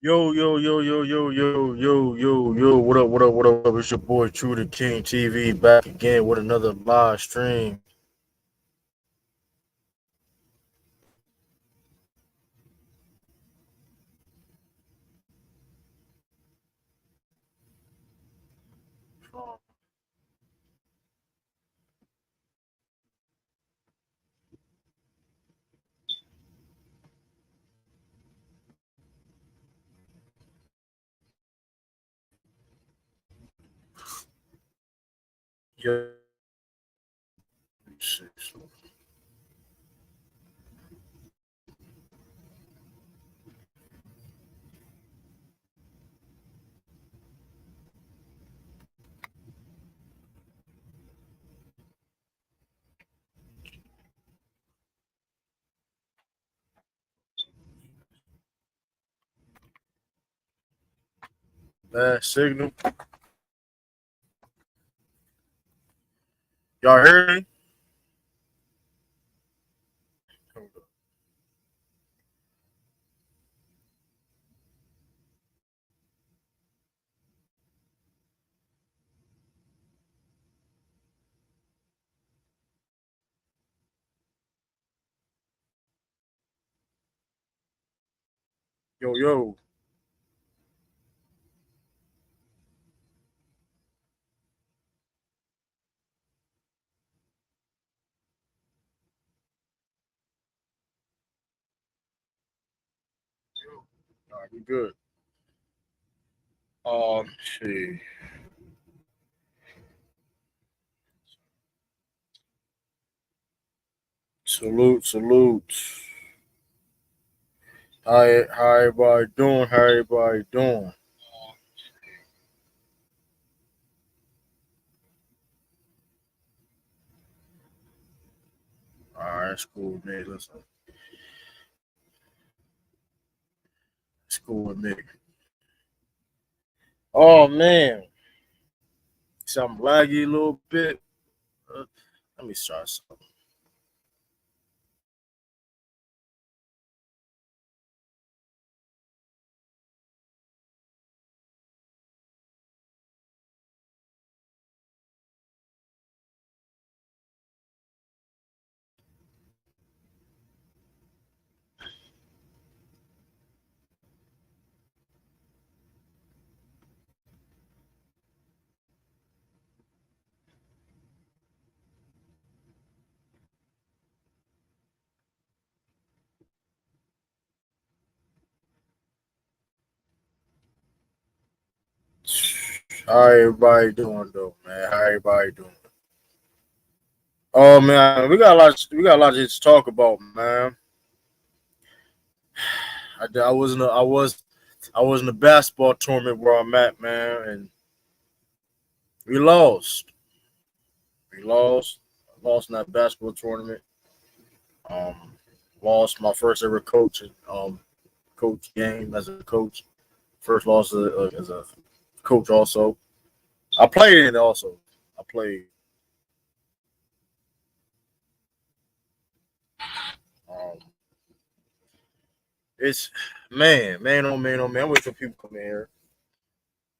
Yo, yo, yo, yo, yo, yo, yo, yo, yo. What up, what up, what up, what up? It's your boy True the King TV back again with another live stream. Yo, bad signal. Y'all hear me? Yo, yo. All right, we good. See. Salute, salute. How everybody doing? How everybody doing? All right, that's cool, man. Listen, it's cool with me. Oh man, something laggy a little bit. Uh, Let me try something. How everybody doing though, man? How everybody doing? Oh man, we got a lot to talk about, man. I was in a basketball tournament where I'm at, man, and we lost. We lost. I lost in that basketball tournament. Um, Lost my first ever coaching coach game as a coach. First loss as a coach also. I played in it also. I played. Um, it's man, oh man, oh man. I'm waiting for people to come in here.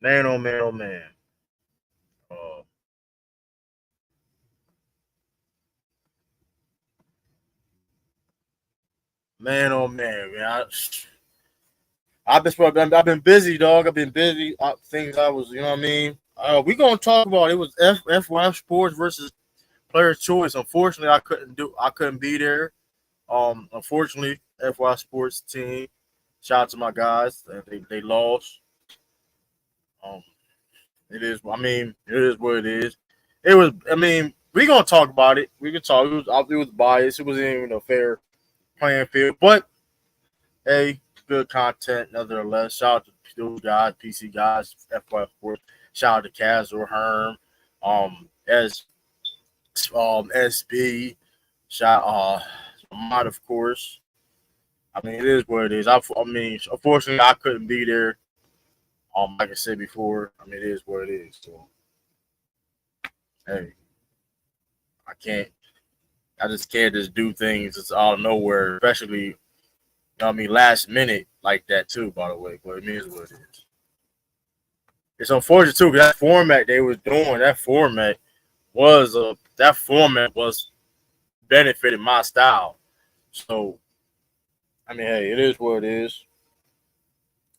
Man, oh man, oh man. Uh, Man, oh man, man. I've been busy, dog. I've been busy. Things I was, you know what I mean. We gonna talk about it. Was FY Sports versus Players Choice. Unfortunately, I couldn't be there. Unfortunately, FY Sports team. Shout out to my guys. They lost. Um, it is. I mean, it is what it is. It was. I mean, we gonna talk about it. We can talk. It was biased. It wasn't even a fair playing field, but hey, good content nevertheless. Shout out to those guys, PC guys, FY Sports. Shout out to Casual Herm, as SB. Shout Mod of course. I mean, it is what it is. I mean, unfortunately, I couldn't be there. Like I said before, I mean, it is what it is. So, hey, I can't. I just can't just do things just out of nowhere, especially. You know what I mean, last minute. like that too, by the way. But it means what it is. It's unfortunate too, because that format they was doing, that format was benefiting my style. So I mean, hey, it is what it is.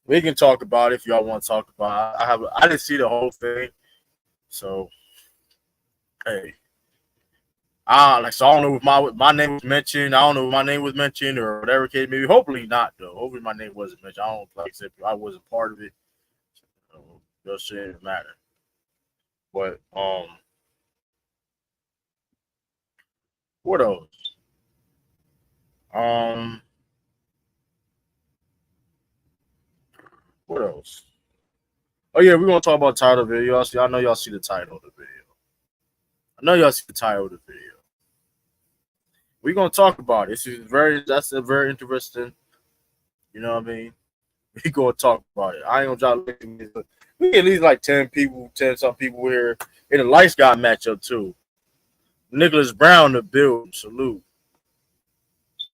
We can talk about it if y'all want to talk about it. I didn't see the whole thing, so hey, I don't know if my name was mentioned. I don't know if my name was mentioned or whatever case maybe. Hopefully not though. Hopefully my name wasn't mentioned. I don't like I said I wasn't part of it. So that shit didn't matter. But what else? Um, what else? Oh yeah, we're gonna talk about the title of the video. I know y'all see the title of the video. I know y'all see the title of the video. We're gonna talk about it. That's a very interesting. You know what I mean? We gonna talk about it. I ain't gonna try to we get at least like 10 some people here. And the lights got matchup too. Nicholas Brown the build. Salute.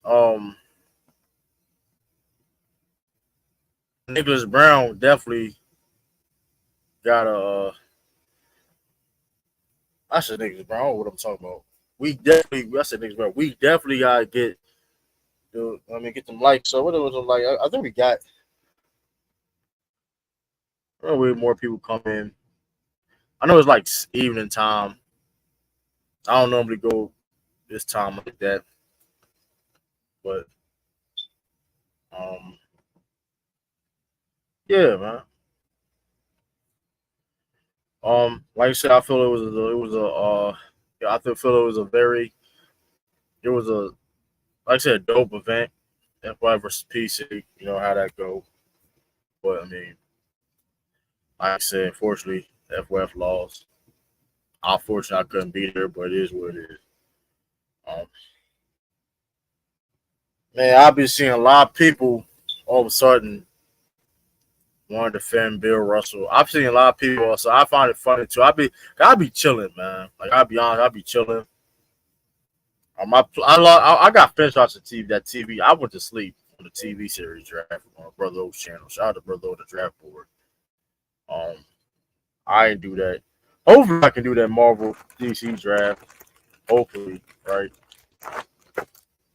Um Nicholas Brown definitely got a I said Nicholas Brown, I don't know what I'm talking about. I said Nicholas Brown. We definitely gotta get them likes. So what it was like I think we got way more people come in. I know it's like evening time. I don't normally go this time like that, but um, yeah, man. Like I said, I feel yeah, I feel it was a very, it was a, like I said, dope event. FY versus PC, you know how that go. But I mean, like I said, unfortunately, FYF lost. Unfortunately, I couldn't be there, but it is what it is. Um, man, I've been seeing a lot of people all of a sudden want to defend Bill Russell. I've seen a lot of people, so I find it funny too. I be chilling, man. Like I'll be honest, I'll be chilling. I got finished watching TV. That TV, I went to sleep on the TV series draft on Brother O's channel. Shout out to Brother O the draft board. Um, I didn't do that. Hopefully, I can do that Marvel DC draft. Hopefully, right?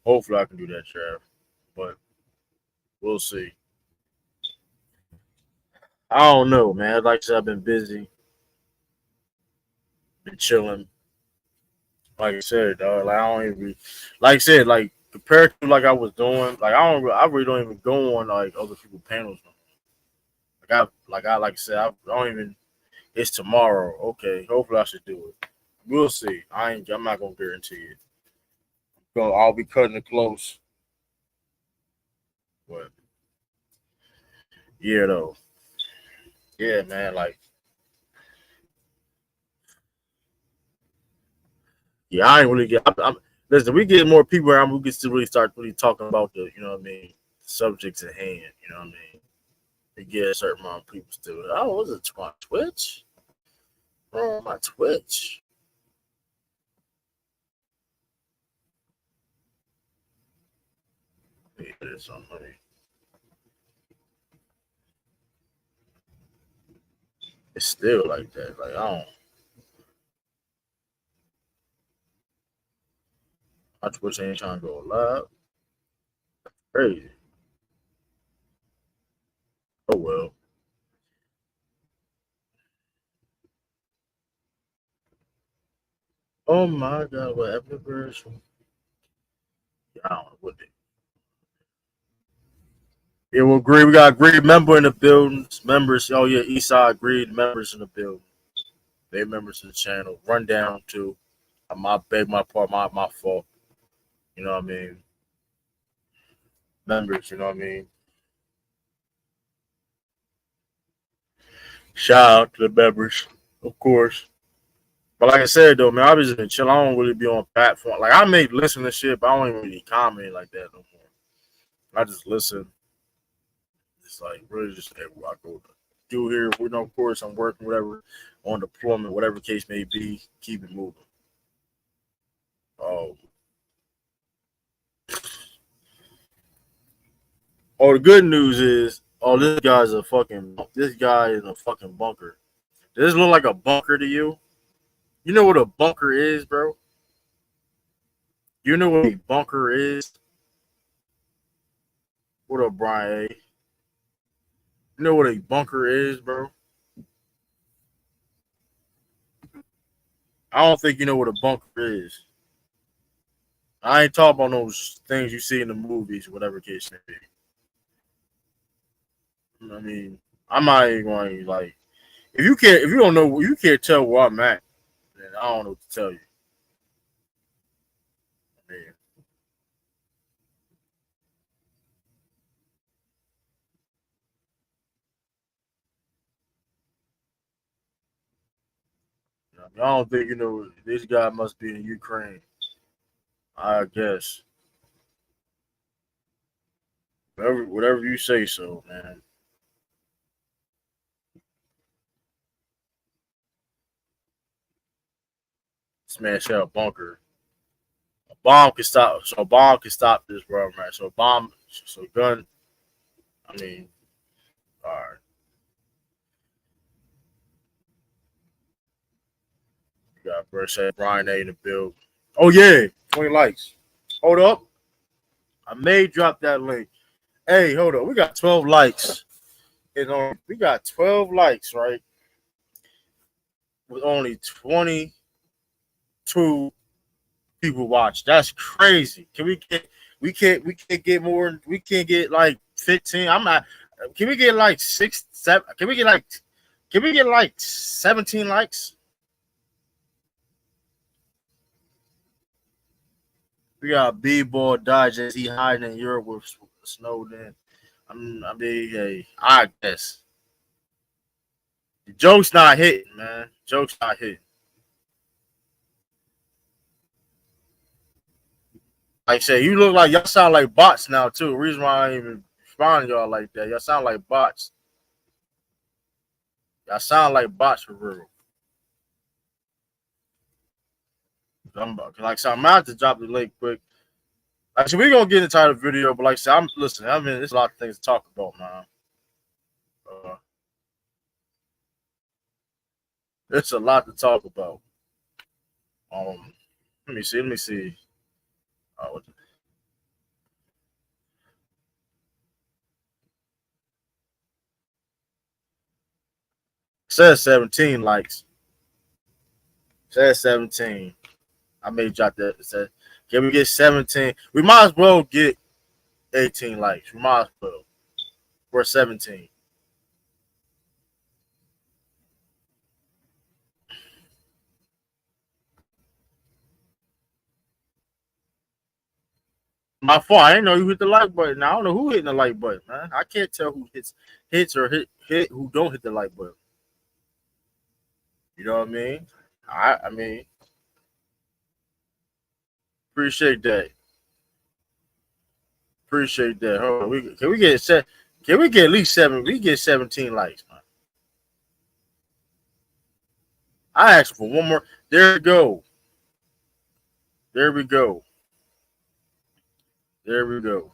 Hopefully, I can do that draft, but we'll see. I don't know, man. Like I said, I've been busy, been chilling. Like I said, dog, like I don't even, like I said, like compared to like I was doing, like I really don't even go on like other people's panels. Like I said, I don't even. It's tomorrow. Okay, hopefully I should do it. We'll see. I'm not gonna guarantee it. I'll be cutting it close, but yeah, though. Yeah, man. Like, yeah, I ain't really get. Listen, we get more people around. We can still really start really talking about the, you know what I mean, subjects at hand. You know what I mean. We get a certain amount of people still. Oh, was it my Twitch? Oh, my Twitch. Yeah, there's something. It's still like that. Like I don't. My Twitch ain't trying to go live. Crazy. Oh well. Oh my God! What happened? I don't know what they. Yeah, well, agree. We got a great member in the building. Members. Oh yeah, Eastside agreed. Members in the building. They members of the channel. Rundown too. My beg my part. My fault. You know what I mean. Members. You know what I mean. Shout out to the members, of course. But like I said though, man, I've just been chilling. I don't really be on platform. Like I may listen to shit, but I don't even really comment like that no more. I just listen. It's like really just hey, what I go do here. We know, of course, I'm working whatever on deployment, whatever case may be. Keep it moving. Oh, Oh, the good news is, this guy is a fucking bunker. Does this look like a bunker to you? You know what a bunker is, bro? You know what a bunker is? What up, Brian? A? You know what a bunker is, bro? I don't think you know what a bunker is. I ain't talking about those things you see in the movies, whatever case may be. I mean, I'm not even going to, like, if you don't know, you can't tell where I'm at, then I don't know what to tell you. I mean, I don't think you know this guy must be in Ukraine. I guess whatever you say, so man. Smash out a bunker. A bomb can stop. So a bomb can stop this, bro. Right. So a bomb. So gun. I mean, all right. We got Brett Brian A in the build. Oh yeah, 20 likes. Hold up. I may drop that link. Hey, hold up. We got 12 likes. We got 12 likes, right? With only 22 people watch. That's crazy. We can't get more. We can't get like 15. I'm not. Can we get like 6, 7? Can we get like 17 likes? We got B-Ball Digest. He hiding in Europe with Snowden. I mean, hey, I guess the joke's not hitting, man. Joke's not hitting. Like I said, you look like y'all sound like bots now too. The reason why I ain't even responding to y'all like that, y'all sound like bots. Y'all sound like bots for real. Like, so I'm about to drop the link quick. Actually, we're gonna get into the video, but like I said, I'm listening. I mean, there's a lot of things to talk about, man. Uh, it's a lot to talk about. Um, let me see. Let me see. It says 17 likes. It says 17. I may drop that. It says, can we get 17? We might as well get 18 likes. We might as well. We're 17. My fault. I didn't know you hit the like button. I don't know who hitting the like button, man. I can't tell who hits or hit who don't hit the like button. You know what I mean? I mean, appreciate that. Appreciate that. Hold on. Can we get set? Can we get at least 7? We get 17 likes, man. I asked for one more. There we go. There we go. There we go.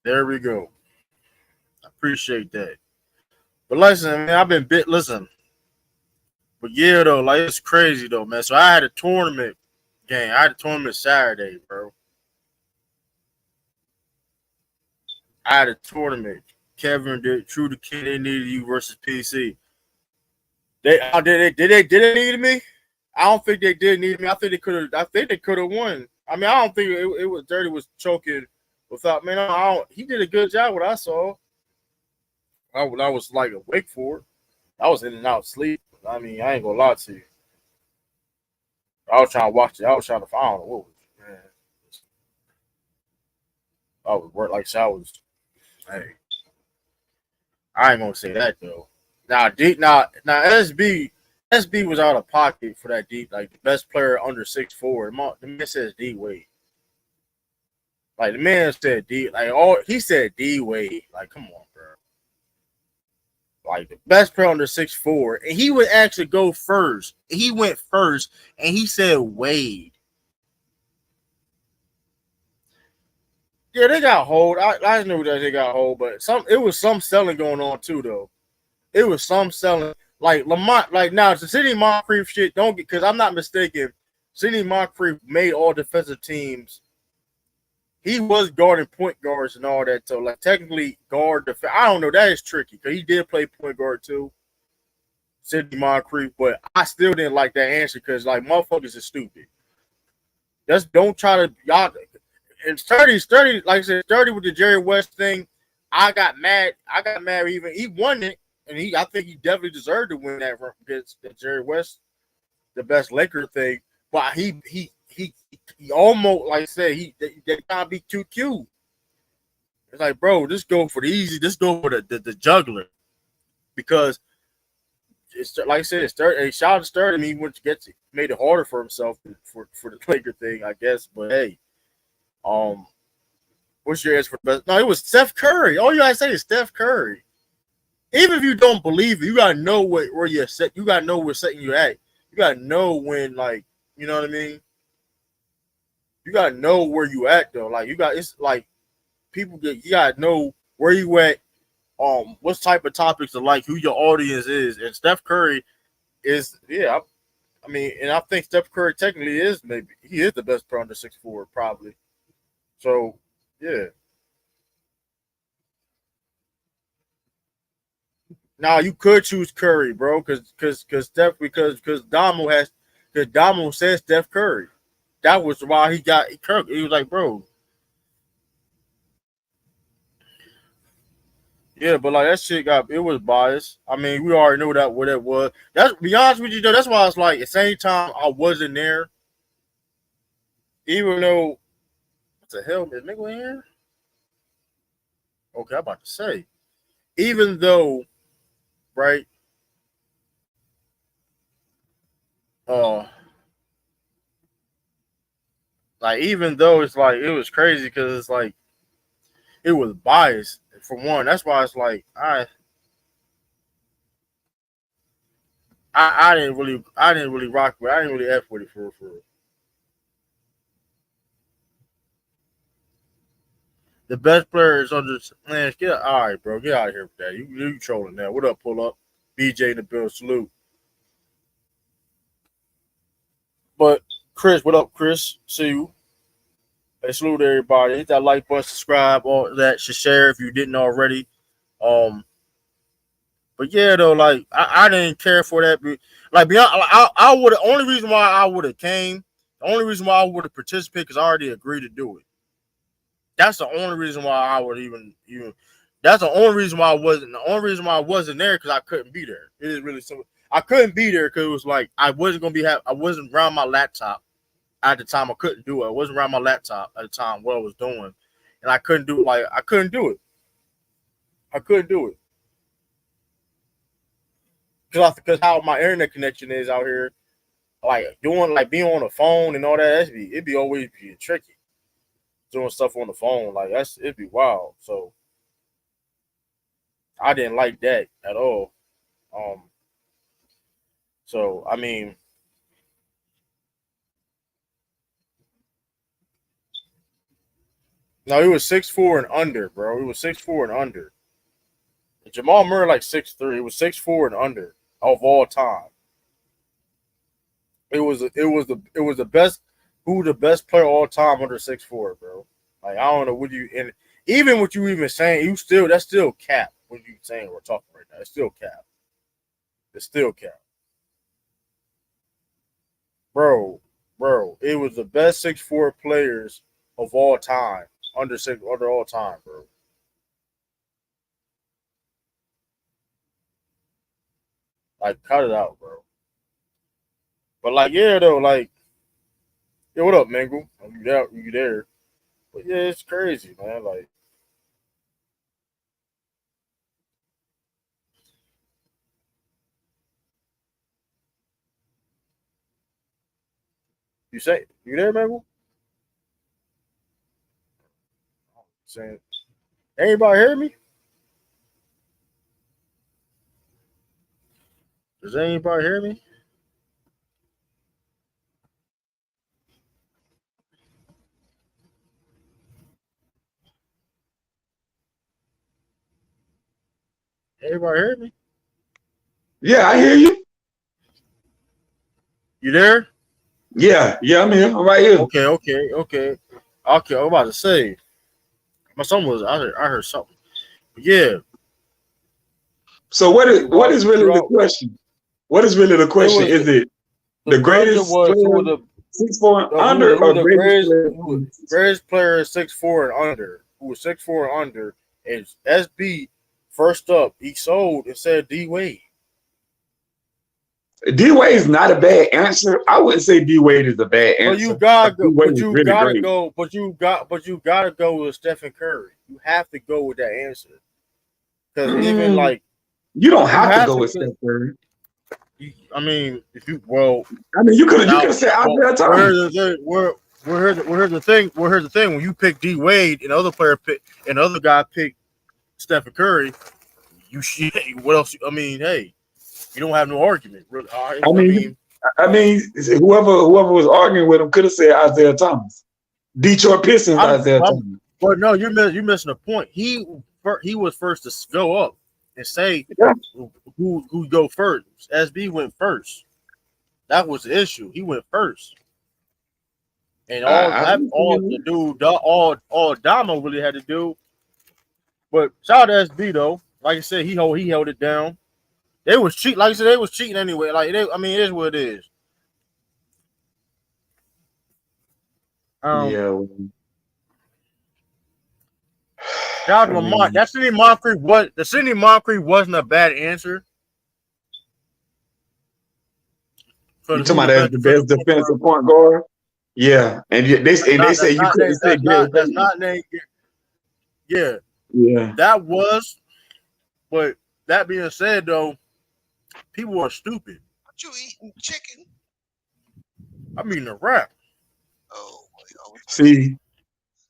There we go. I appreciate that. But listen, man, I've been bit. Listen, but yeah, though, like it's crazy though, man. So I had a tournament game. I had a tournament Saturday, bro. I had a tournament. Kevin did True the Kid. They needed you versus PC. Did they need me? I don't think they did need me. I think they could have. I think they could have won. I mean, I don't think it was Dirty was choking without. Man, I don't. He did a good job. What I saw. I was like awake for it. I was in and out of sleep. I mean, I ain't gonna lie to you. I was trying to watch it. I was trying to find what was man. I was work like so I was. Hey, I ain't gonna say that though. Now, SB was out of pocket for that deep. Like the best player under 6'4". The man says D Wade. Like the man said D. Like all he said D Wade. Like come on, bro. Like the best player under 6'4", and he would actually go first. He went first, and he said Wade. Yeah, they got hold. I knew that they got hold, but it was some selling going on too, though. It was some selling. Like Lamont, like now the City Moncrief shit. Don't get because I'm not mistaken. City Moncrief made all defensive teams. He was guarding point guards and all that. So like technically guard I don't know. That is tricky because he did play point guard too. City Moncrief, but I still didn't like that answer because like motherfuckers is stupid. Just don't try to y'all. And 30, like I said, 30 with the Jerry West thing. I got mad. Even he won it, and I think he definitely deserved to win that against the Jerry West, the best Laker thing. But he almost like I said they gotta be too cute. It's like, bro, just go for the easy. Just go for the juggler because it's like I said, it's 30. Shout out to 30. I mean, he went to made it harder for himself for the Laker thing, I guess. But hey, what's your answer for the best? No, it was Steph Curry. All you gotta say is Steph Curry. Even if you don't believe it, you gotta know where you're set. You gotta know where setting you at. You gotta know when, like, you know what I mean. You gotta know where you at though. Like it's like you gotta know where you at. What type of topics to like, who your audience is, and Steph Curry is. Yeah, I mean, and I think Steph Curry technically is he is the best player under 6'4", probably. So yeah. Now you could choose Curry, bro, because Steph because Damo said Steph Curry. That was why he got Kirk. He was like, bro, yeah, but like that shit it was biased. I mean, we already knew that what it was. That's be honest with you though. That's why it's like at the same time I wasn't there, even though what the hell is nigga in here? Okay, I'm about to say, even though right, uh, like even though it's like it was crazy because it's like it was biased for one. That's why it's like I didn't really rock with I didn't really F with it for the best player is under man, all right, bro. Get out of here with that. You trolling now. What up, pull up? BJ in the bill, salute. But Chris, what up, Chris? See you. Hey, salute everybody. Hit that like button, subscribe, all that should share if you didn't already. Um But yeah, though, like I didn't care for that. Like beyond, I would. Only reason why I would have came, the only reason why I would have participated, because I already agreed to do it. That's the only reason why I would even. That's the only reason why I wasn't. The only reason why I wasn't there because I couldn't be there. It is really simple. I couldn't be there because it was like I wasn't gonna be. I wasn't around my laptop at the time. I couldn't do it. I wasn't around my laptop at the time what I was doing, and I couldn't do it. Like I couldn't do it. I couldn't do it because how my internet connection is out here. Like doing like being on the phone and all that. It'd be always be tricky doing stuff on the phone. Like it'd be wild. So I didn't like that at all. Um, so I mean, no, he was 6'4" and under, bro. He was 6'4" and under. And Jamal Murray like 6'3". He was 6'4" and under of all time. It was the best. Who the best player all time under 6'4", bro? Like I don't know what you and even what you even saying, that's still cap. What you saying we're talking right now? It's still cap. It's still cap. Bro, it was the best 6'4" players of all time, under all time, bro. Like, cut it out, bro. But like, yeah, though, like, yeah, what up, Mangle? You there? You there? But yeah, it's crazy, man. Like, you say you there, Mangle? Saying, anybody hear me? Does anybody hear me? Everybody hear me? Yeah, I hear you. You there? Yeah, I'm here. I'm right here. Okay. I'm about to say, my son was. I heard something. But yeah, So what is really the throughout. question? What is really the It question? was Is it the the question greatest was player 6'4" and under who or the greatest player? greatest player is 6'4" and under, who was 6'4" and under, and SB first up. He sold and said D Wade. D Wade is not a bad answer. I wouldn't say D Wade is a bad But you answer. gotta D go. Wade is really great. But you gotta go with Stephen Curry. You have to go with that answer because even Mm, like you don't you have to have go to. with Steph Curry. I mean, if you well I mean, you could now, have said well, Isaiah Thomas. here's the thing. Well, here's the thing. When you pick D Wade and other player pick and other guy pick Stephen Curry, you shit. What else? I mean, hey, you don't have no argument. Really. I mean, whoever was arguing with him could have said Isaiah Thomas. Detroit Pistons, Isaiah Thomas. But no, you're missing a point. He was first to go up and say Yeah. who go first. SB went first. That was the issue. He went first, and all Damo really had to do. But shout out to SB though. Like I said, he held it down. They was cheating. Like I said, they was cheating anyway. I mean, it is what it is. Yeah. Shout out to Lamont. That Sidney Moncrief wasn't a bad answer. You talking about as the best defensive point guard? Yeah, and they say you couldn't say Gary Payton. Yeah. That was, but that being said, though, people are stupid. What you eating? Chicken? I mean the rap. Oh, see,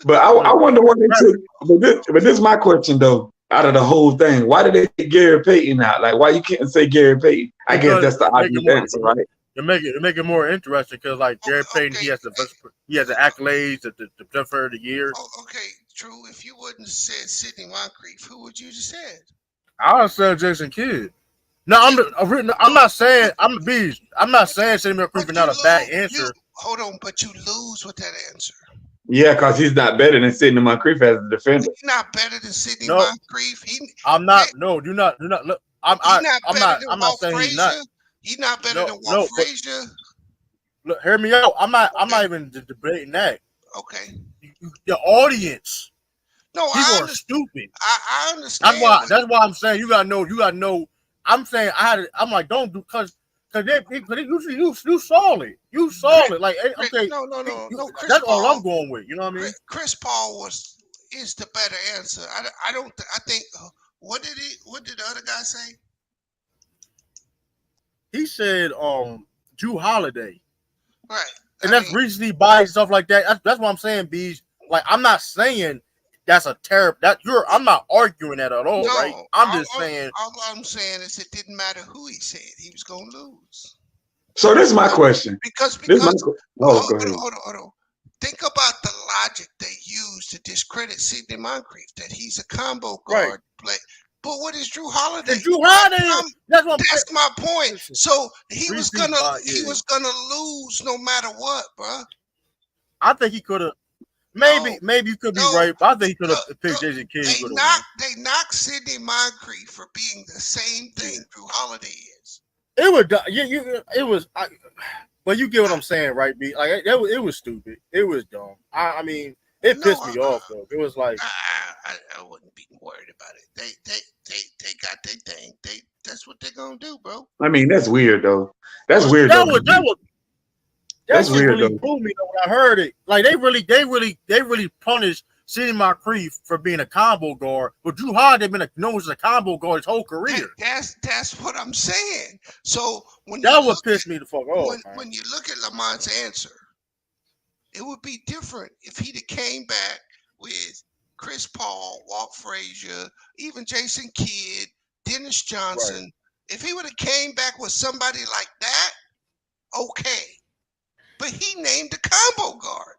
but I wonder what they took. But this is my question though. Out of the whole thing, why did they take Gary Payton out? Like, why you can't say Gary Payton? I guess that's the obvious answer, right? To make it more interesting, because like Gary Payton, he has the accolades, the player of the year. Okay, true. If you wouldn't have said Sidney Moncrief, who would you have said? I would have said Jason Kidd. No, I'm not saying Sidney Moncrief is not a bad answer. Hold on, but you lose with that answer. Yeah, because he's not better than Sidney Moncrief as a defender. He's not better than Sidney Moncrief. I'm not. No, do not. Look, I'm not saying he's not. He's not better than Walt Frazier. Look, hear me out. I'm not even debating that. Okay. The audience. No, people are stupid. I understand. That's why I'm saying you gotta know. I'm saying I'm like, don't do because you saw it. You saw it. Like, okay. No. That's all I'm going with. You know what I mean? Chris Paul is the better answer. I think. What did the other guy say? He said, Drew Holiday. Right. And that's recently biased stuff like that. That's what I'm saying, Bees. Like, I'm not saying that's a terrible. I'm not arguing that at all, right? I'm just saying. All I'm saying is it didn't matter who he said. He was going to lose. So this is my question. Because go ahead. Hold on. Think about the logic they use to discredit Sidney Moncrief, that he's a combo guard play. But what is Drew Holiday? That's my point. So he was gonna lose no matter what, bro. I think he could have. Maybe you could be right, but I think he could have picked Jason Kidd. They knocked Sidney Moncrief for being the same thing Drew Holiday is. It was. But you get what I'm saying, right, B? Like it was stupid. It was dumb. I mean, it pissed me off though. It was like I wouldn't be worried about it. They got their thing. That's what they're gonna do, bro. I mean, that's weird though. That's weird. That's weird though. Blew me though when I heard it. Like they really punished Sidney Moncrief for being a combo guard, but Drew Holiday been known as a combo guard his whole career. That's what I'm saying. So when that would piss me the fuck off. When you look at Lamont's answer, it would be different if he'd have came back with Chris Paul, Walt Frazier, even Jason Kidd, Dennis Johnson. Right. If he would have came back with somebody like that, okay. But he named a combo guard.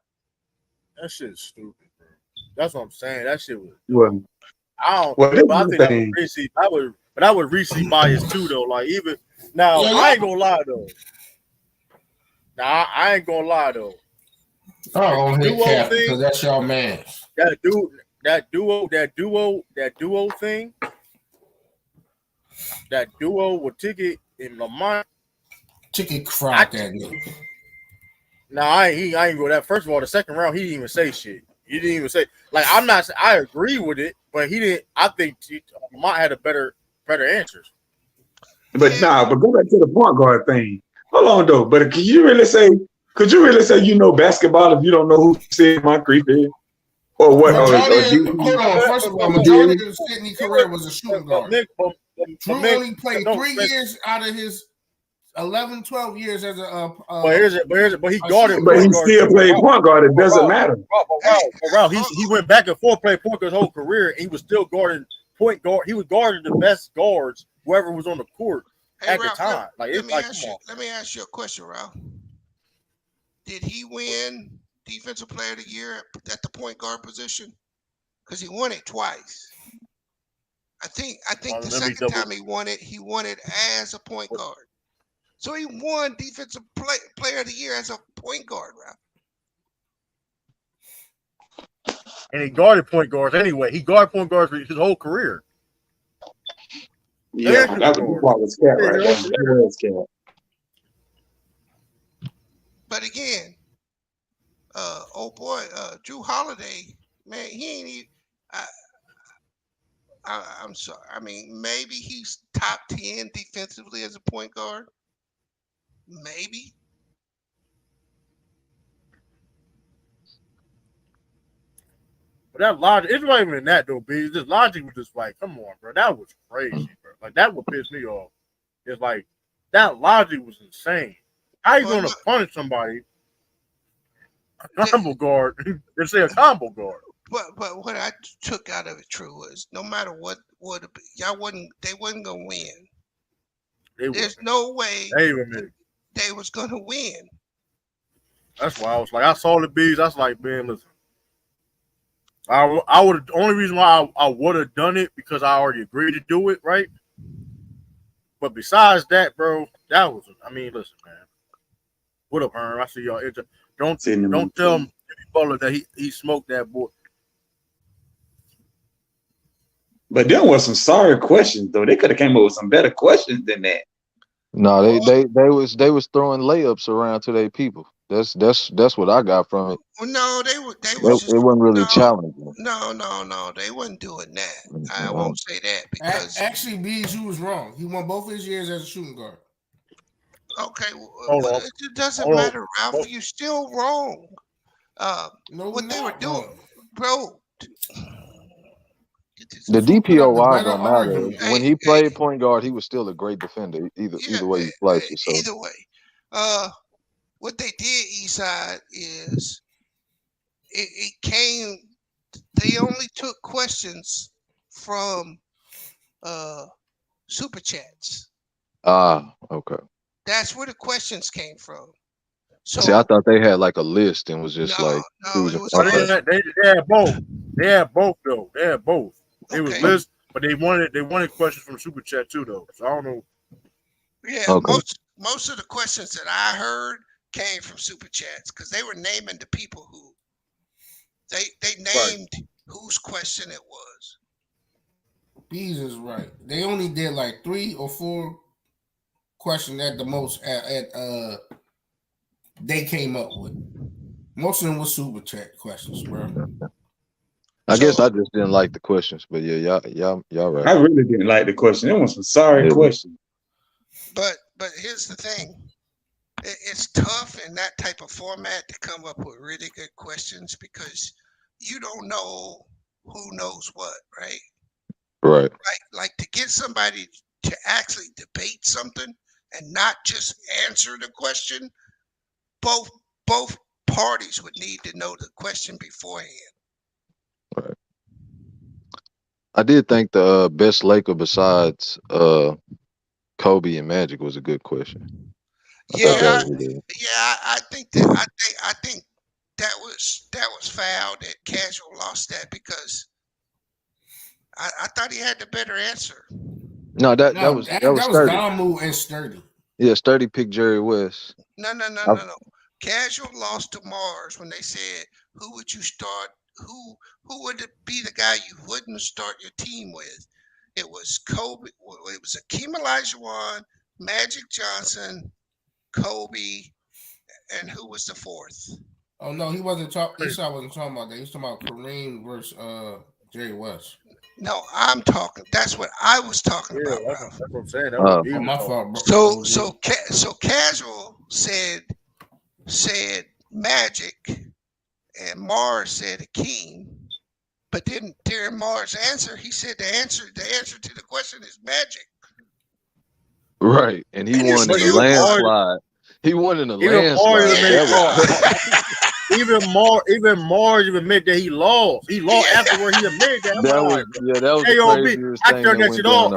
That shit's stupid, bro. That's what I'm saying. That shit was. Well, I don't. Well, I think But that was recency bias too, though. Like even now, I ain't gonna lie though. Now I ain't gonna lie though. I don't hit Cap because that's your man. That duo thing. That duo with Ticket and Lamont. Ticket cried that nigga. Nah, I ain't go that. First of all, the second round, he didn't even say shit. He didn't even say like I'm not. I agree with it, but he didn't. I think Lamont had a better answers. But but go back to the point guard thing. Hold on though. But could you really say you know basketball if you don't know who Sid Moncrief is? Or what? Hold on. First of all, majority of Sidney's career was a shooting guard. Drew only played 3 years out of his 11, 12 years as a. But he guarded. But he still played point guard. It doesn't matter. He went back and forth, played point guard his whole career, and he was still guarding point guard. He was guarding the best guards, whoever was on the court at the time. Let me ask you a question, Ralph. Did he win Defensive Player of the Year at the point guard position? Because he won it twice. I think the second time he won it as a point guard. So he won Defensive Player of the Year as a point guard, Ralph. And he guarded point guards anyway. He guarded point guards for his whole career. Yeah, that was Cat right there. That was Cat. But again, Drew Holiday, man, he ain't even. I'm sorry. I mean, maybe he's top 10 defensively as a point guard. Maybe. But that logic, it's not even that though, B. This logic was just like, come on, bro. That was crazy, bro. Like that would piss me off. It's like that logic was insane. How you gonna punish somebody? A combo guard. They say a combo guard. But what I took out of it, True, was no matter what they wasn't gonna win. There's no way they was gonna win. That's why I was like, I saw the bees. I was like, man, listen. I would. The only reason why I would have done it because I already agreed to do it, right? But besides that, bro, that was. I mean, listen, man. What up, Herm? I see y'all. Don't tell him Butler that he smoked that boy. But there was some sorry questions though. They could have came up with some better questions than that. No, they was throwing layups around to their people. That's what I got from it. Well, no, it wasn't really challenging. No, they wasn't doing that. I won't say that because actually, Bees, you was wrong. He won both his years as a shooting guard. Okay, well, it doesn't matter, Ralph. You're still wrong. What they were doing, bro. The DPOY don't matter. When he played point guard, he was still a great defender. Either way he played. So. Either way, what they did, Eastside, is it came. They only took questions from super chats. Okay. That's where the questions came from. So, see, I thought they had like a list and was just they had both. They had both though. They had both. It was list, but they wanted questions from super chat too though. So I don't know. Yeah, most of the questions that I heard came from super chats because they were naming the people who they named whose question it was. Bees is right. They only did like 3 or 4 questions at the most they came up with. Most of them were super chat questions, bro. I guess I just didn't like the questions, but yeah, y'all right. I really didn't like the question. It was some sorry questions. But here's the thing. It's tough in that type of format to come up with really good questions because you don't know who knows what, right? Right. Like to get somebody to actually debate something and not just answer the question, both parties would need to know the question beforehand. Right. I did think the best Laker besides Kobe and Magic was a good question. I think that was foul that Casual lost that because I thought he had the better answer. No, that No, was that was Sturdy. Damu and Sturdy. Yeah, Sturdy picked Jerry West. No. Casual lost to Mars when they said, "Who would you start? Who would it be the guy you wouldn't start your team with?" It was Kobe. It was Akeem Olajuwon, Magic Johnson, Kobe, and who was the fourth? Oh no, he wasn't talking. Esau wasn't talking about that. He was talking about Kareem versus Jerry West. No, I'm talking. That's what I was talking about, that's Ralph. what I'm saying. That was Oh, my fault, bro. So Casual said Magic, and Mars said Akeem, but then during Mars' answer, he said the answer to the question is Magic. Right, and he won in a landslide. He won in a landslide. Even Mars even admitted that he lost. He lost afterward. He admitted that. That was the craziest I thing turned that shit off.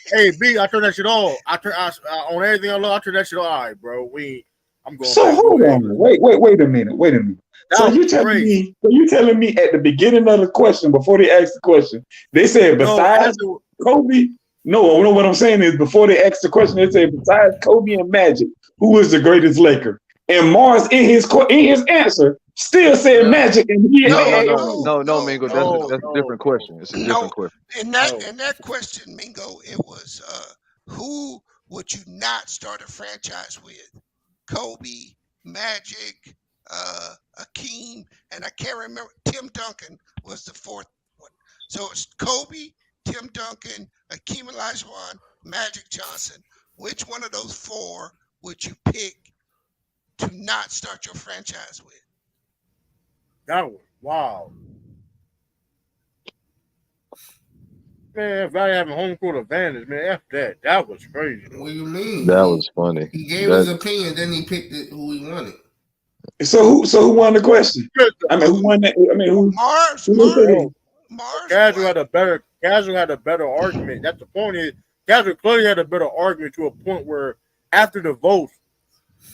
Hey B, I turned that shit off. On everything I love, I turned that shit off. All right, bro. I'm going. So hold on. Wait a minute. So you telling me at the beginning of the question, before they asked the question, they said besides Kobe. No, what I'm saying is before they asked the question, they said besides Kobe and Magic, who is the greatest Laker? And Mars in his answer still said Magic. And no, Mingo. That's a different question. It's a different question. In that question, Mingo, it was who would you not start a franchise with? Kobe, Magic, Akeem, and I can't remember. Tim Duncan was the fourth one. So it's Kobe, Tim Duncan, Akeem Olajuwon, Magic Johnson. Which one of those four would you pick to not start your franchise with? That was wow. Man, if I having home court advantage, man, after that was crazy. What do you mean? That was funny. He gave his opinion, then he picked who he wanted. So who won the question? I mean, who won that? I mean, who? Mars. Casual had a better argument. That's the point. Is Casual clearly had a better argument to a point where after the vote,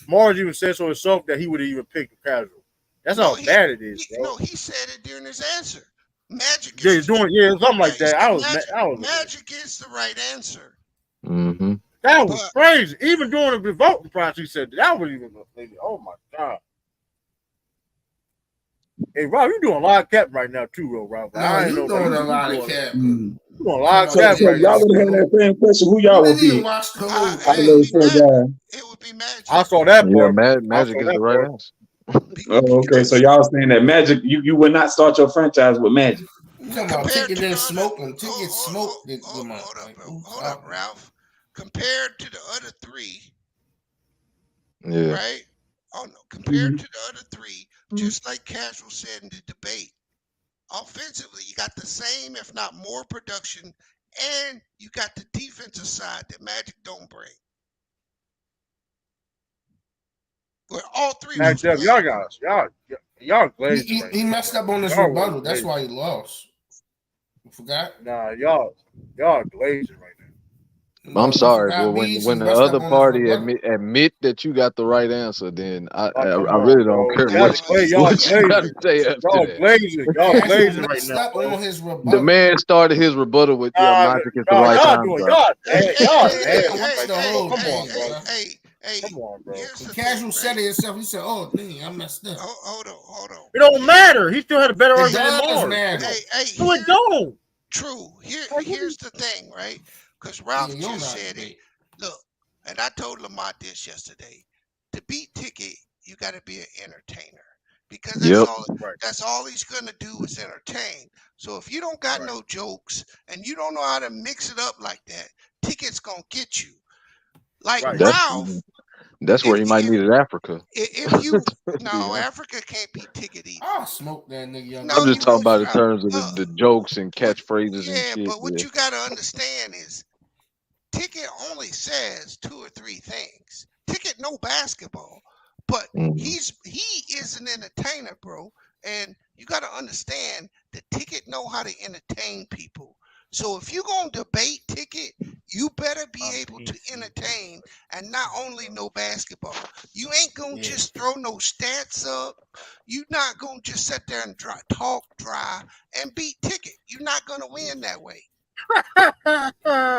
Mars even said so himself that he would even pick Casual. That's how bad it is. He said it during his answer. Magic. Something like that. Magic is the right answer. Mm-hmm. That was crazy. Even during the voting process, he said that was even. Oh my god. Hey, Rob, you doing a lot of cap right now too, Rob. You doing a lot of cap. You doing a lot of cap right now. Y'all would have had that same question. Who y'all would be? It would be Magic. I saw that part. Yeah, Magic is the right answer. Oh, okay. So y'all saying that Magic, you would not start your franchise with Magic. You talking about Ticket didn't smoke them. Ticket smoked. Hold up, Ralph. Compared to the other three, yeah. Right? Oh no. Compared to the other three, just like Casual said in the debate, offensively you got the same, if not more, production, and you got the defensive side that Magic don't bring. Where all three. Y'all glazed. He messed up on this rebuttal. That's why he lost. You forgot? Nah, y'all glazing right now. I'm sorry, but when the other party admit that you got the right answer, then I really don't care what you got to say after that. Y'all glazing right now. On his rebuttal. The man started his rebuttal with Magic is the right time. Hey, come on, bro. Casual said it himself. He said, "Oh, dang, I messed up." Hold on. It don't matter. He still had a better argument than Mars. No, it don't. True. Here's the thing, right? Because Ralph just said it. Look, and I told Lamont this yesterday. To beat Ticket, you got to be an entertainer. Because that's all he's going to do is entertain. So if you don't got no jokes and you don't know how to mix it up like that, Ticket's going to get you. Like Ralph. That's where he might need it, Africa. Africa can't be Ticket either. I'll smoke that nigga. I'm just talking about in terms of the jokes and catchphrases and shit. Yeah, but what you got to understand is Ticket only says 2 or 3 things. Ticket know basketball, but he is an entertainer, bro. And you got to understand that Ticket know how to entertain people. So if you're going to debate Ticket, you better be able to entertain and not only know basketball. You ain't going to just throw no stats up. You're not going to just sit there and talk dry and beat Ticket. You're not going to win that way.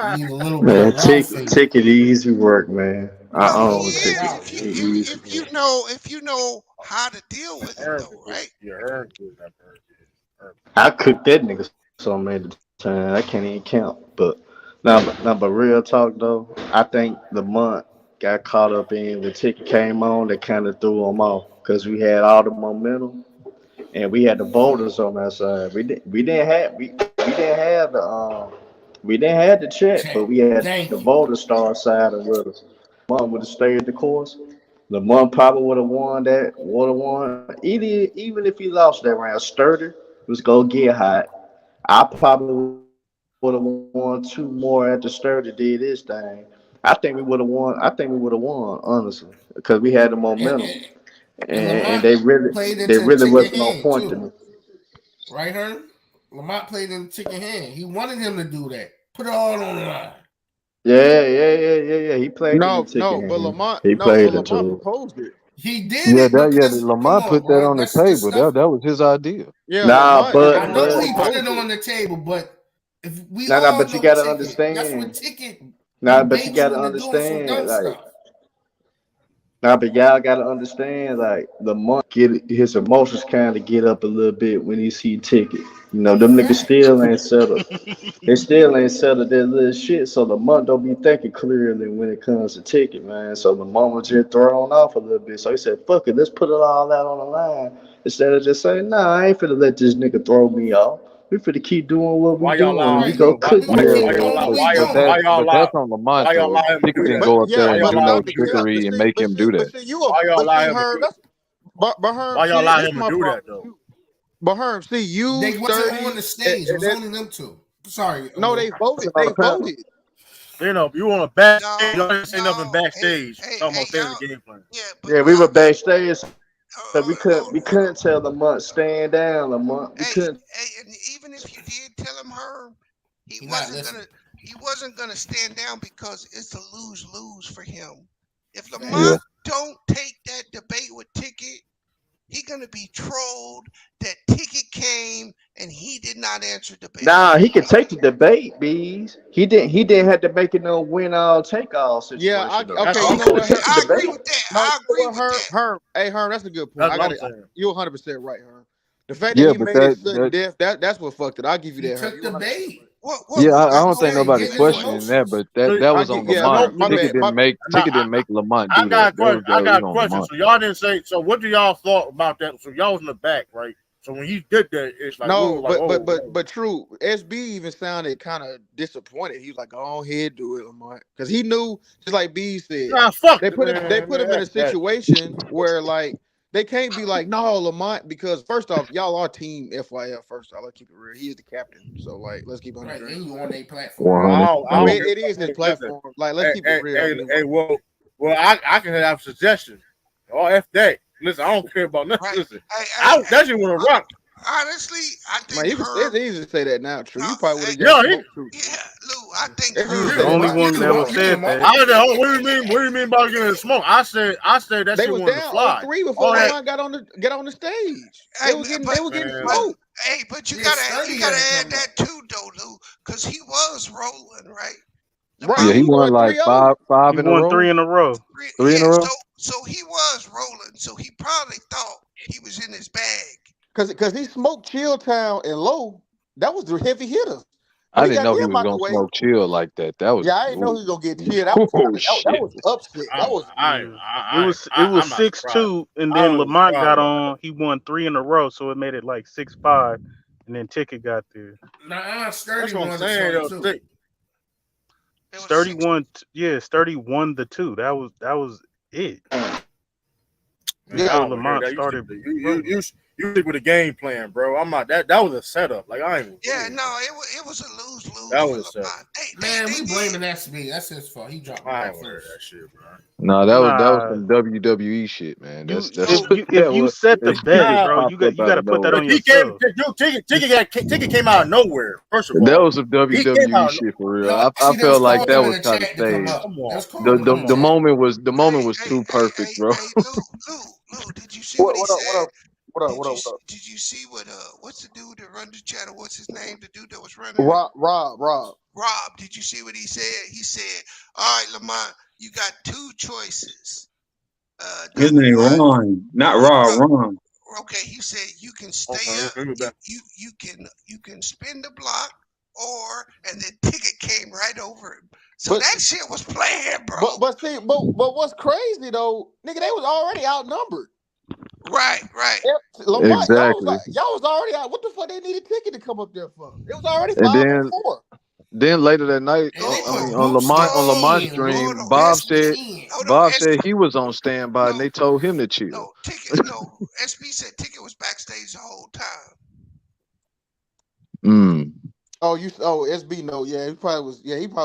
You need a little bit Man, of Ralph in you. ticket easy work, man. I No, he own ticket. is. If you know how to deal with it though, right? Yeah, Aaron good. That bird. I cooked that nigga so many times I can't even count. But but real talk though, I think the month got caught up in the ticket came on that kind of threw them off because we had all the momentum and we had the voters on our side. We didn't have the check, but we had the Thank you. voter star side of with us. Month would have stayed the course. The month probably would have won that. Would have won. Even if he lost that round, Sturdy was gonna get hot. I probably would have won two more after Sturdy did his thing. I think we would have won. I think we would have won, honestly, because we had the momentum, And, and and Lamont they played really into the wasn't chicken on hand point to me. too, right, Herm? Lamont played in the chicken hand. He wanted him to do that. Put it all on the line. Yeah. He played in the chicken But hand. Lamont, He no, but played Lamont into it. proposed it. He did it because come Lamont on, put that bro. on the That's the table. stuff. That was his idea. Yeah, Nah, Lamont but I know he put proposed it on it. the table, but if we nah, all but you know gotta Ticket, that's what understand. Ticket Nah, be but you baiting gotta you into doing some understand. dumb Like, stuff. nah, but y'all gotta understand. Like, Lamont get his emotions kind of get up a little bit when he see Ticket. You know, them niggas Facts. still ain't settled. They still ain't settled their little shit. So Lamont don't be thinking clearly when it comes to Ticket, man. So Lamont was just thrown off a little bit. So he said, "Fuck it, let's put it all out on the line." Instead of just saying, "Nah, I ain't finna let this nigga throw me off. We finna keep doing what we Why y'all doing. allow We him Right. to go do? cook We this gonna Yeah, keep Why nigga." y'all doing allow? what we Why y'all? but doing. Why y'all allow? that's on Lamont Why y'all though. allow him to Ticket do didn't that? go up there Why and y'all do allow no him to do that? trickery and make him do that. Why y'all allow him to Herm, do? but Herm, Why y'all see, allow this is him to my do problem. that though? But Herm, see, you They wasn't on Sturdy, the stage. It and was then only them two. Sorry, no, they Lou. voted. Wasn't on They the panel. voted. You know, you want to back? Y'all No, didn't say nothing no. backstage. Talking Hey, about staying in y'all. the game plan. Yeah, but Yeah, we were y'all got. backstage, so we couldn't tell Lamont stand down, Lamont. We couldn't. And even if you did tell him Herb, he He not wasn't listening. gonna he wasn't gonna stand down because it's a lose-lose for him. If Yeah. Lamont don't take that debate with Ticket, he gonna be trolled that Ticket came and he did not answer debate. Nah, he could take the debate, bees. He didn't. He didn't have to make it no win all take all Yeah, situation though. That's okay. what He You I'm know could have what, saying. took Herm? the I agree debate. with that. No, you I know agree what, with Herm? that. Hey, Herm, that's a good point. That's I what got I'm it. saying. You're 100% right, Herm. The fact that Yeah, he but made it sudden that death, that's what fucked it. I'll give you He that, Herm. took You're the 100% bait. right. What yeah, I I don't go think ahead Saying and nobody's getting say his something. questioning that, emotions. but that I was get on Yeah, Lamont. my bad. Ticket didn't make Lamont I do got a that. question. I That was got a on question. Lamont. So y'all didn't say. So what do y'all thought about that? So y'all was in the back, right? So when he did that, it's like we were No, like, oh, but true. SB even sounded kind of disappointed. He was like, "Go ahead, do it, Lamont," because he knew, just like B said, nah, fuck they it, put him they man. put Man, him in a that's that. situation where like they can't be like, "No, Lamont," because first off, y'all are team FYF. First off, let's keep it real. He is the captain, so like let's keep it on the Right. green. And you on their platform. 100. I No, don't it is his hey, listen. platform. Like let's keep it real. I mean, Well, I can have a suggestion. Oh, F that. Listen, I don't care about nothing. Right. Listen, Hey, that shit would have rocked. honestly, I man, think it's Herb. easy to say that now. True, No, you probably would hey, have got Yeah, smoked too. yeah, Lou. I think It's easy to You Herb. say the that only now. one that said that. What do you mean? What do you mean by getting the smoke? I said that They shit was wanted to down oh fly. three before All that, Lamont get on the stage. Hey, They were getting man. but smoked. but you Yeah, gotta Sturdy had to add come that up. too, though, Lou, because he was rolling, right? Right, Yeah, Lamont he he was won won like 3-0. five in a row. Three in a yeah. row. So he was rolling. So he probably thought he was in his bag. Cause he smoked Chill Town and Low. That was the heavy hitters. When I he didn't got know he them was out the gonna way, smoke chill like that. That was yeah, I didn't know he ooh. was gonna get chill. That was Oh that shit. was upset. That was I'm not surprised. I was surprised about that. Nah, That's Sturdy what I'm won the saying. some Though, too. It was 6. man, I yeah. don't want to hear that. You stick with the game plan, bro. I'm not that. That was a setup. Like I ain't. Yeah, no, it was a lose That for was a setup. Lamont. Man, They we did. blaming SB. That's his fault. He dropped the I ball ain't want to hear first. that shit, bro. No, that was some WWE shit, man. That's So Nah, that popped up out of nowhere. but he came. Ticket came out of nowhere. First of That all, was some he came WWE out. shit for real. No, I actually, they was felt like calling that him in was the kind of chat to come staged. up. Come They on, was calling him in the The chat. moment was too perfect, bro. Lou, did you see what he said? What up? What up? What up? What up? Did you see what's the dude that run the channel? What's his name? The dude that was running. Rob. Rob. Did you see what he said? He said, "All right, Lamont, you got two choices. His name Ron, not Rob. Ron. Okay, he said you can stay up. You can spin the block, and then Ticket came right over him. So that shit was playing, bro. But what's crazy though, nigga, they was already outnumbered. Right. Lamont, Exactly. Y'all was already out. What the fuck they needed Ticket to come up there for? It was already 5-4. Then later that night, on Lamont's stream, Bob said he was on standby, and they told him to chill. No, SB said Ticket was backstage the whole time. SB no, yeah, he probably was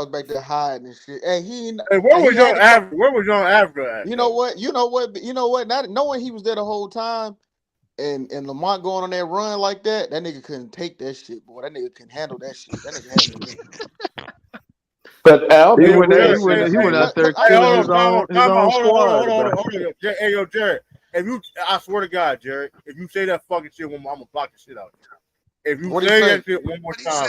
back there hiding and shit. Hey, where was Young Africa at? You know what? Not knowing he was there the whole time, and Lamont going on that run like that nigga couldn't take that shit, boy. That nigga couldn't handle that shit. That nigga had to. But Al, he went out there killing his own squad. Hold on. Hey, yo, Jared. I swear to God, Jared, if you say that fucking shit one more, I'm gonna block the shit out. If you say that shit one more time,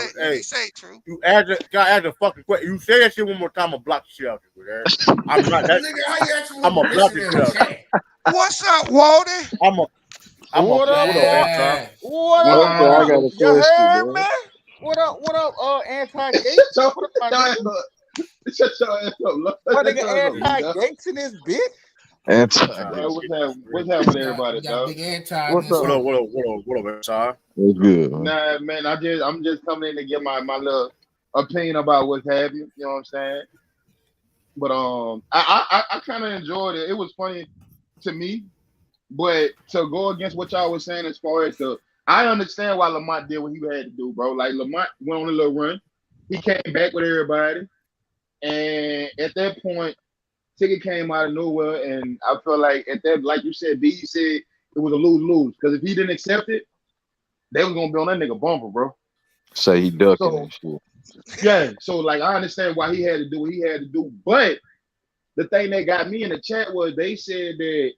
you add the fucking question. You say that shit one more time, I'm gonna block the shit out of you, I'm not that. I'm gonna block the shit out. What's up, Walden? What up? I got a question, man. What up, anti-gay? Shut your ass up. What nigga anti-gates in this bitch? What's happening with everybody, dog? What's up? What up, Ty? What's good? Nah, man, I'm just coming in to get my little opinion about what's happening. You know what I'm saying? But I kind of enjoyed it. It was funny to me, but to go against what y'all was saying as far as I understand why Lamont did what he had to do, bro. Like Lamont went on a little run. He came back with everybody, and at that point, Ticket came out of nowhere, and I feel like at that, like you said, B said it was a lose-lose. Because if he didn't accept it, they was gonna be on that nigga bumper, bro. Say he ducking and shit. Yeah, so like I understand why he had to do what he had to do, but the thing that got me in the chat was they said that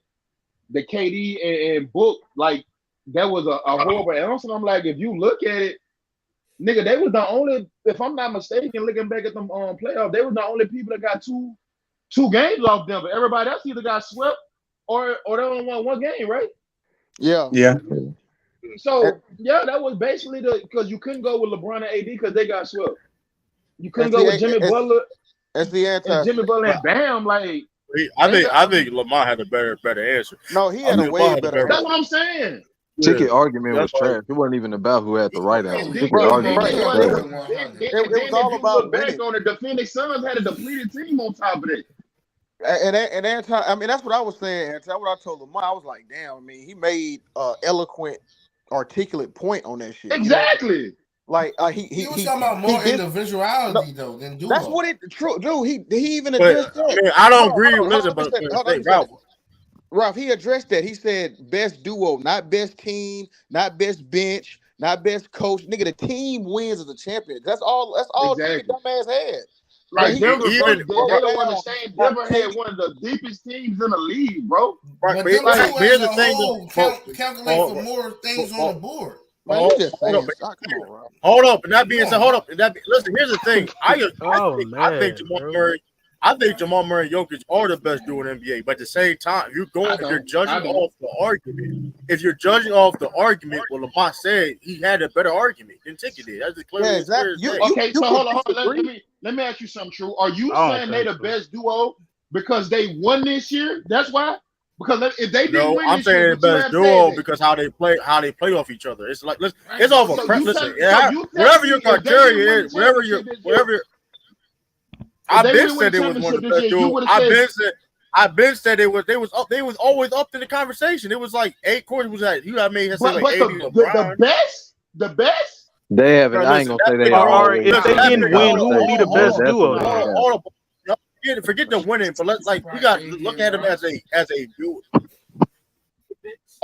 the KD and Book, like that was a horrible answer. I'm like, if you look at it, nigga, they was the only, if I'm not mistaken, looking back at them playoffs, they was the only people that got two games off Denver. Everybody else either got swept or they only won one game, right? Yeah. So yeah, that was basically because you couldn't go with LeBron and AD because they got swept. You couldn't go with Jimmy Butler. That's the answer. And Jimmy Butler and Bam, like I think Lamar had a better answer. No, he had a way better. That's what I'm saying. Ticket argument was trash. It wasn't even about who had the right answer. Ticket argument was trash. It was all about back on the defending Suns had a depleted team on top of it. And I mean, that's what I was saying. That's what I told Lamar. I was like, damn. I mean, he made eloquent, articulate point on that shit. Exactly. You know? Like he was talking about more individuality though than duo. That's what dude. He even addressed that. I mean, I don't agree with it, but Ralph, he addressed that. He said best duo, not best team, not best bench, not best coach. Nigga, the team wins as a champion. That's all. Exactly. Dumbass had. Like Denver, they don't understand. Denver had one of the deepest teams in the league, bro. Right, but here's the thing. Calculate for more things on the board. Hold up. And that being said, listen, here's the thing. I think Jamal Murray and Jokic are the best duo in the NBA. But at the same time, if you're judging off the argument, what Lamont said, he had a better argument than Ticket did. That's the clearest. Okay, so hold on. Let me ask you something, True. Are you saying they the best duo because they won this year? That's why? Because if they didn't win, I'm saying the best duo because how they play off each other. It's like it's off of listen. Whatever your criteria is, whatever. I've been said it was one of the best duos. I've been said they was always up in the conversation. It was like 8 quarters was that you have made say like 80 the best. They haven't. I ain't gonna say they are. If they didn't win, who would be the best duo? Hold up. Forget the winning, but we got to look at them as a duo.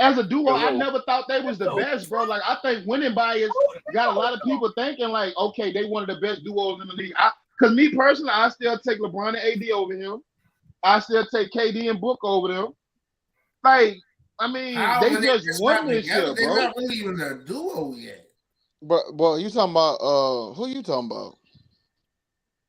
As a duo, I never thought they was the best, bro. Like I think winning bias got a lot of people thinking like, okay, they one of the best duos in the league. Because me personally, I still take LeBron and AD over him. I still take KD and Book over them. Like I mean, How they when just won this together, year, they're bro. not really even a duo yet. But you talking about who you talking about?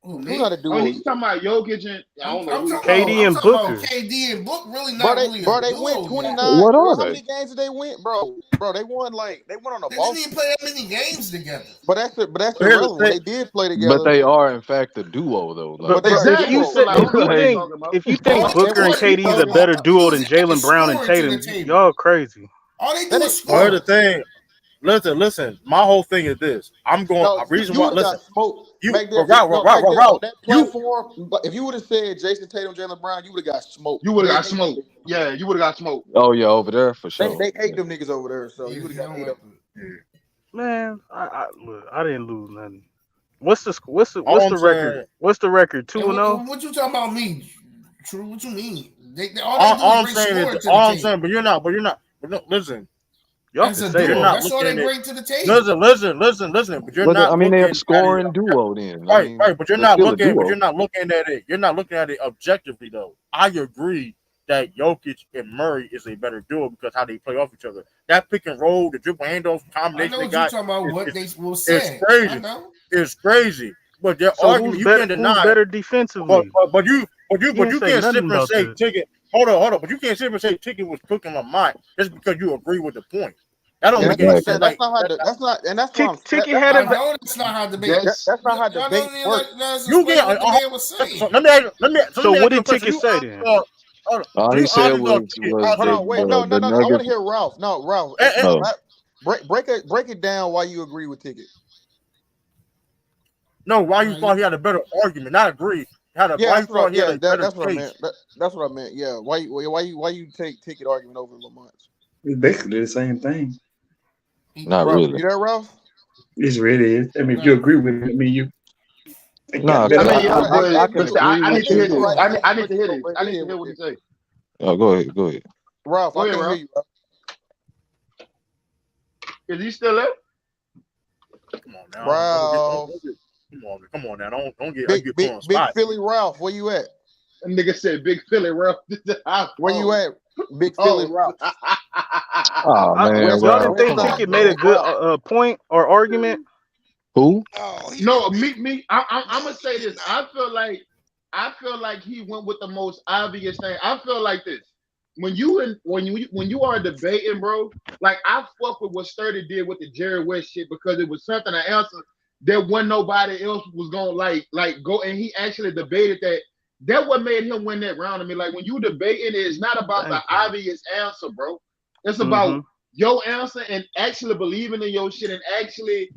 Who, Who not a me? duo? Oh, he's talking about Jokic and I don't know I'm who. talking KD and about Booker. KD and Book really Bro, not really a they duo went yet. 29. What are How they? many games did they win, bro? Bro, they won on a They ball. didn't even play that many games together. But that's Here's the irrelevant. When thing. they did play But together, they are in fact a duo though. Like but they are Exactly. If you duo. say So, like, if who the you fuck you think talking about? if you And think what Booker and what you KD is a talking better about? duo than Jalen Brown and Scoring to the Tatum, table. y'all crazy. All they do That is ain't score. Here's the thing. Listen. My whole thing is this. I'm going. no. A reason You why. would have Listen. got smoked You. back there. Back there on Ralph. that You. platform. But if you would have said Jason Tatum, Jalen Brown, you would have got smoked. You would have got smoked. Yeah, you would have got smoked. oh yeah, over there for They sure. hate them niggas over there, so Yeah, you would he have got don't ate like up. Man, look, I didn't lose nothing. What's the All I'm record? saying. What's the record? And 2-0. what you talking about me? True, what you mean? All All they I'm do is saying bring is. scoring to All the I'm table. saying. But you're not. But no, listen. Y'all As can a say You're duo, that. not that's all looking they at. bring to the table. Listen. But you're But not I mean, looking they're a at it. scoring duo then. I Right. mean, But you're they're not still a looking. But duo. you're not looking at it. You're not looking at it objectively though. I agree that Jokic and Murray is a better duo because how they play off each other. That pick and roll, the dribble handoff I combination know they what you got talking about. What they will say. is crazy. I know. It's crazy. But their So argument you can't who's deny. better But defensively? you You didn't say can't sit nothing and about say that. Ticket. Hold on. But you can't sit and say Ticket was cooking Lamont just because you agree with the point. That don't Yeah, make any Exactly. sense. that's Like not how. That's not, and that's what I'm. Ticket had I a know that's not how debate. That's That's not how Y'all debate don't even works. let us you explain get. what the man was So saying. let me ask So what you a did question. Ticket say then? Hold on. All Do he you said honestly know was Ticket? was Hold the on, wait, no. I want Nuggets. to hear Ralph. No, Ralph, Oh, break it down why you agree with Ticket. No, why you thought he had a better argument? Not agree. Yeah, Why you thought he had a better that's what I case? meant. That's what I meant. Yeah, why you take Ticket argument over Lamont? It's basically the same thing. not Ralph, really. you there, Ralph? It's really is. I mean, if you agree with it, I mean, you Nah, got better. I mean, yeah, I can but agree I with need to hear Ticket. this. Right. I need to hear this. I need to hear what he say. Oh, go ahead. Ralph, Go I ahead, can't Ralph. hear you. Ralph. Is he still there? Come on now. Ralph. Come on now. Don't get Big put on the big spot. Philly Ralph, where you at? That nigga said Big Philly, Ralph. Where you at? Big Philly Ralph. Oh man, West Y'all Ralph, didn't think come on, Ticket made bro. a good point or argument? Who? No, me. I'm gonna say this. I feel like he went with the most obvious thing. I feel like this. When you are debating, bro, like I fuck with what Sturdy did with the Jerry West shit because it was something to answer that when nobody else was gonna like go, and he actually debated that. That what made him win that round. I mean, like when you debating, it's not about the obvious answer, bro. It's about your answer and actually believing in your shit and actually,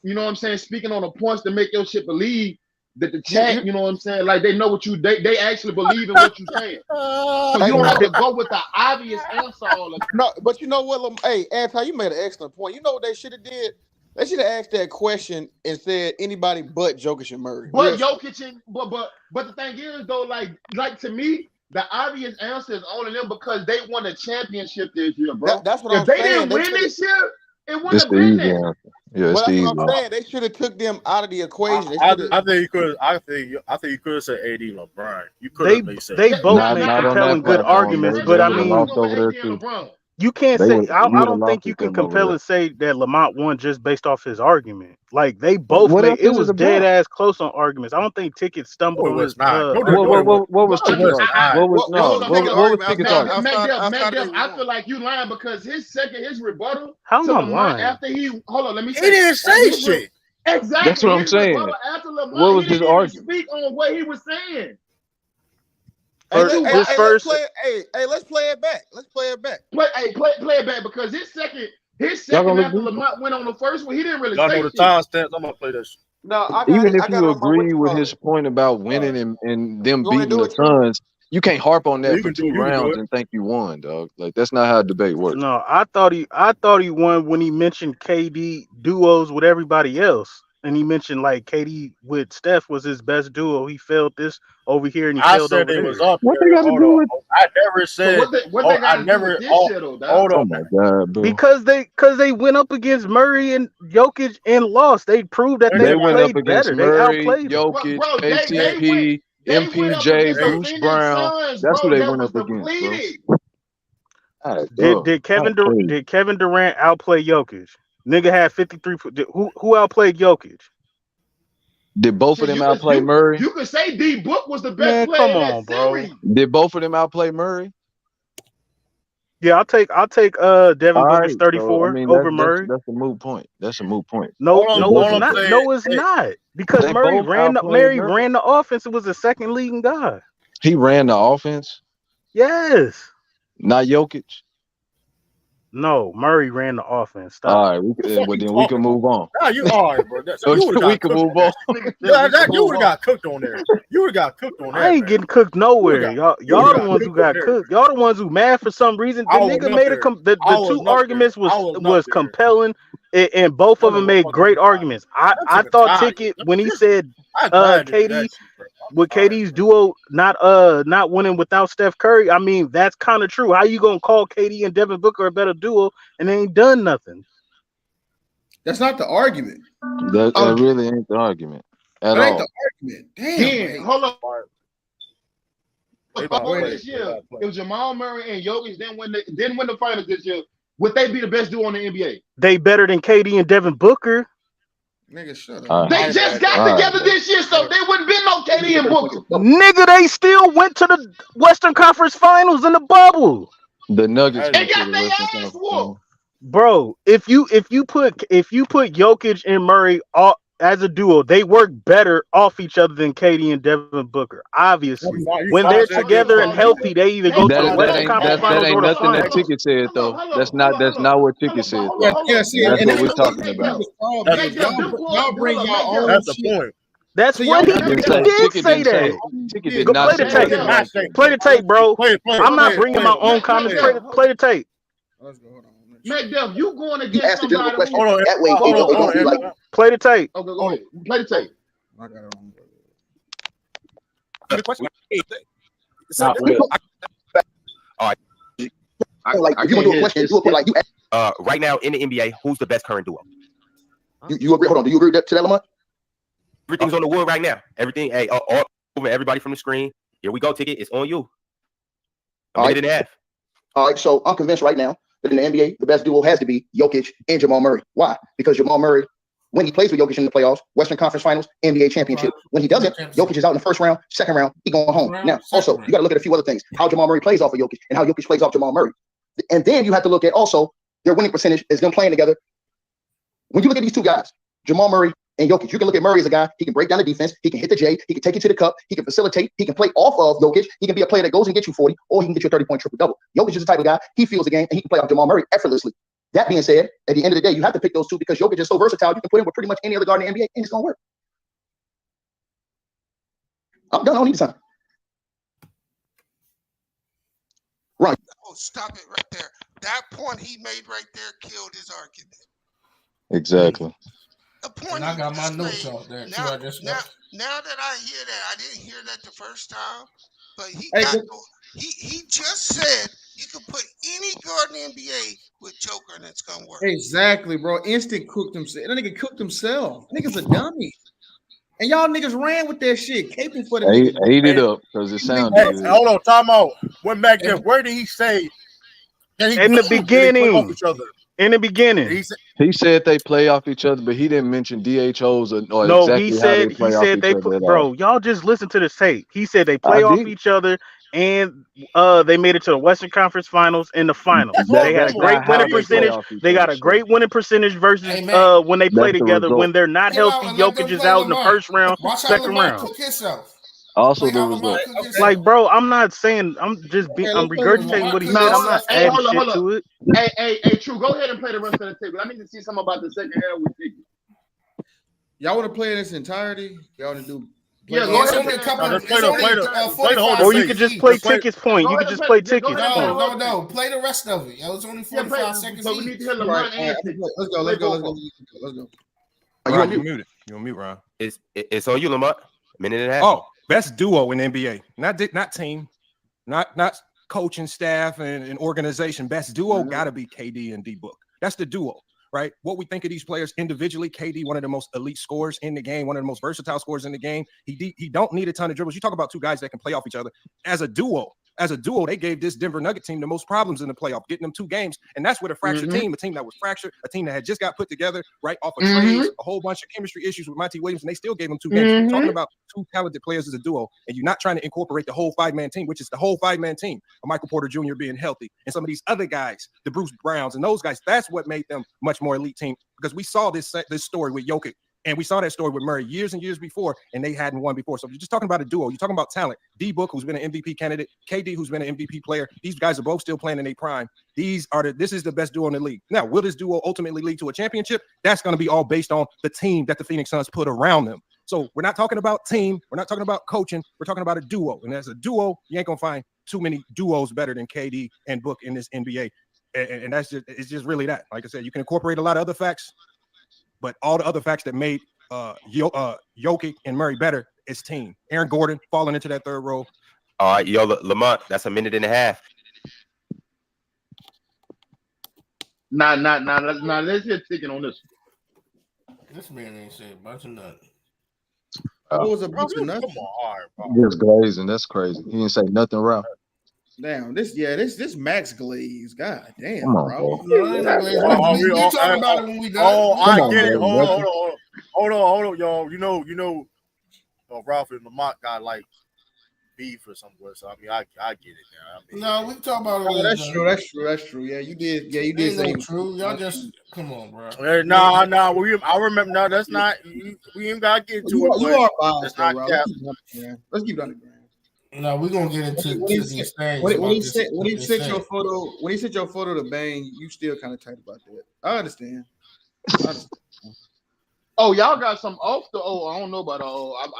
you know what I'm saying, speaking on the points to make your shit believe that the chat, you know what I'm saying, like they know what they actually believe in what you're saying. So you don't have to go with the obvious answer all the time. No, but you know what? Hey, Anti, you made an excellent point. You know what they should have did? They should have asked that question and said anybody but Jokic and Murray. But Jokic and but the thing is though, like to me, the obvious answer is only them because they won a championship this year, bro. That's what if I'm they saying. didn't win this year, it wouldn't It's have the been easy there. answer. Yeah, it's But the that's easy what I'm answer. saying. They should have took them out of the equation. I think you could. I think you could have said AD LeBron. You could have made sense. They both Not make on compelling that good platform. arguments, They but I would have mean, lost over there too. you can't They say would. I You would have don't lost think you with can them over compel there. and say that Lamont won just based off his argument. Like they both What made else it is was it dead about? ass close on arguments. I don't think Ticket stumbled No, it on his was not. No, argument. What was it Ticket's was argument? not. What was What was Ticket's what was argument Ticket's outside argument? Matt, I feel like you lying because his rebuttal How am to I Lamont lying? after he hold on, let me He say didn't say shit. That's exactly what I'm his saying. rebuttal after What Lamont, was he his didn't even argument? speak on what he was saying. Let's play it back. Let's play it back. Play it back because his second Y'all gonna after look good? Lamont went on the first one, he didn't really Y'all know say the shit. time stamps. I'm gonna play this. No, I got Even it. if I got you it on my what agree you with call his it. point about winning and them You want to beating do the it, True? Suns, you can't harp on that You for can do 2 it. You can do rounds it. and think you won, dog. Like that's not how debate works. No, I thought he won when he mentioned KD duos with everybody else. And he mentioned like KD with Steph was his best duo. He failed this over here and he I failed said over it was there. up What they there. got to Hold do on. with? I never So said. what they got I to do never. with this shit though, dog? Hold Oh on. my god, bro! Because they went up against Murray and Jokic and lost. They proved that They they went up played against better. They Murray, outplayed them. Jokic, Bro, KCP, they went up MPJ, against the Hey, Bruce Phoenix Brown. Suns, That's who bro. they That went was up against, bro. depleted. Right, Did Kevin Durant outplay Jokic? Nigga had 53. Who outplayed Jokic? Did both of them outplay Murray? You could say D Book was the best Man, player come in on, that bro. series. Did both of them outplay Murray? Yeah, I'll take Devin All Booker's right. 34 So I mean over Murray. that's a moot point. That's a moot point. No, All no, it's I'm not. saying, No, it's not. Because They both outplayed Murray. Ran the offense. It was the second leading guy. He ran the offense, Yes. not Jokic. No, Murray ran the offense. Stop. All right, then we can move on. Nah, you all right, bro. We can move on. You would have got cooked on there. You would have got cooked on that. I ain't getting cooked nowhere. Y'all the ones who got cooked. Y'all the ones who mad for some reason. The nigga made the two arguments was compelling, and both of them made great arguments. I thought Ticket when he said KD with KD's duo not winning without Steph Curry. I mean, that's kind of true. How you gonna call KD and Devin Booker a better duo and they ain't done nothing? That's not the argument. That really ain't the argument at that all. ain't the argument. Damn. Hold on. This year, if Jamal Murray and Jokic didn't win the finals this year, would they be the best duo in the NBA? They better than KD and Devin Booker. Nigga, shut up. They just got together this year, so they wouldn't be no KD and Booker. Nigga, they still went to the Western Conference Finals in the bubble. The Nuggets and got their ass whooped. Bro, if you put Jokic and Murray as a duo, they work better off each other than KD and Devin Booker. Obviously, when they're together and healthy, they either go to the Western Conference Finals or the Finals. That ain't nothing that Finals. Ticket said though. That's not what Ticket said. That's what we're talking about. Y'all bring y'all own. That's the point. That's what he did say that. Ticket did not play the tape. Play the tape, bro. I'm not bringing my own comments. Play the tape. Let's go. Hold on. McDuff, you going against somebody? Hold on. That way, hold on. Play the tape. Okay, go ahead. Play the tape. I got it on. The question. All right. Like if you want to do a question, do it like you. Right now in the NBA, who's the best current duo? You agree? Hold on. Do you agree to that, Lamont? Everything's on the wood right now. Everything. Hey, all everybody from the screen. Here we go. Ticket. It's on you. A minute and a half. All right. So I'm convinced right now that in the NBA, the best duo has to be Jokic and Jamal Murray. Why? Because Jamal Murray, when he plays with Jokic in the playoffs, Western Conference Finals, NBA championship. When he doesn't, Jokic is out in the first round, second round, he going home. Now, also, you got to look at a few other things. How Jamal Murray plays off of Jokic and how Jokic plays off Jamal Murray. And then you have to look at also their winning percentage is them playing together. When you look at these two guys, Jamal Murray and Jokic, you can look at Murray as a guy, he can break down the defense, he can hit the J, he can take you to the cup, he can facilitate, he can play off of Jokic, he can be a player that goes and gets you 40, or he can get you a 30-point triple-double. Jokic is the type of guy, he feels the game, and he can play off Jamal Murray effortlessly. That being said, at the end of the day, you have to pick those two because Jokic is so versatile, you can put him with pretty much any other guard in the NBA, and it's going to work. I'm done, I don't need time. Right. Oh, stop it right there. That point he made right there killed his argument. Exactly. The point and I got my notes out there. Now that I hear that, I didn't hear that the first time, but he just said you can put any guard in the NBA with Joker and it's gonna work. Exactly, bro. Instant cooked himself. That nigga cooked himself. Nigga's a dummy. And y'all niggas ran with that shit, caping for the nigga. Ate it up because it sounded good. Hold on, time out. When Mac did, where did he say? In the beginning. In the beginning, he said they play off each other, but he didn't mention DHOs or no. Exactly He said they play. Bro, y'all just listen to the tape. He said they play off each other, and they made it to the Western Conference Finals and the finals. They had a great winning percentage. They got a great winning percentage versus when they play together. When they're not healthy, Jokic is out in the first round, second round. Also, there was like, bro, I'm not saying I'm regurgitating what he said. I'm not adding shit to it. Hey, True, go ahead and play the rest of the tape. I need to see something about the second half with Ticket. Y'all want to play in its entirety? Y'all want to do? Yeah, go ahead. Or you could just play Ticket's point. You could just play Ticket's point. No. Play the rest of it. It's only 45 seconds. So we need to hear LeBron answer. Let's go. You on mute? You on mute, Ron? It's on you, Lamont. Minute and a half. Oh, best duo in the NBA. Not team, not coaching staff and organization. Best duo got to be KD and D Book. That's the duo, right? What we think of these players individually. KD, one of the most elite scorers in the game, one of the most versatile scorers in the game. He don't need a ton of dribbles. You talk about two guys that can play off each other. As a duo, as a duo, they gave this Denver Nugget team the most problems in the playoff, getting them 2 games. And that's with a fractured team, a team that was fractured, a team that had just got put together, right, off of trades, a whole bunch of chemistry issues with Monty Williams, and they still gave them 2 games. We're talking about 2 talented players as a duo, and you're not trying to incorporate the whole 5-man team, which is the whole 5-man team of Michael Porter Jr. being healthy, and some of these other guys, the Bruce Browns and those guys. That's what made them much more elite team, because we saw this story with Jokic, and we saw that story with Murray years and years before, and they hadn't won before. So if you're just talking about a duo, you're talking about talent. D-Book, who's been an MVP candidate, KD, who's been an MVP player. These guys are both still playing in their prime. This is the best duo in the league. Now, will this duo ultimately lead to a championship? That's going to be all based on the team that the Phoenix Suns put around them. So we're not talking about team. We're not talking about coaching. We're talking about a duo. And as a duo, you ain't going to find too many duos better than KD and Book in this NBA. And it's just really that. Like I said, you can incorporate a lot of other facts, but all the other facts that made Jokic and Murray better is team. Aaron Gordon falling into that 3rd row. All right, Lamont, that's a minute and a half. Nah, let's get ticking on this. This man ain't said a bunch of nothing. What was a bunch of nothing? Just glazing. That's crazy. He didn't say nothing, Ralph. Damn, this Max Glaze. God damn, Come on, bro. You talking about it when we done. Oh, I get it. Hold on, y'all. You know, Ralph and Lamont got like beef or something. So I mean, I get it now. I mean, no, we can talk about it. Oh, that's true. Yeah, you did. Yeah, you did say true. Y'all just come on, bro. Nah. I remember. No, that's not. We ain't gotta get into it. You are biased, not bro. Let's keep it on the ground. No, we're gonna get into these things. When he sent your photo to Bang, you still kind of tight about that. I understand. Oh, y'all got some off the I don't know about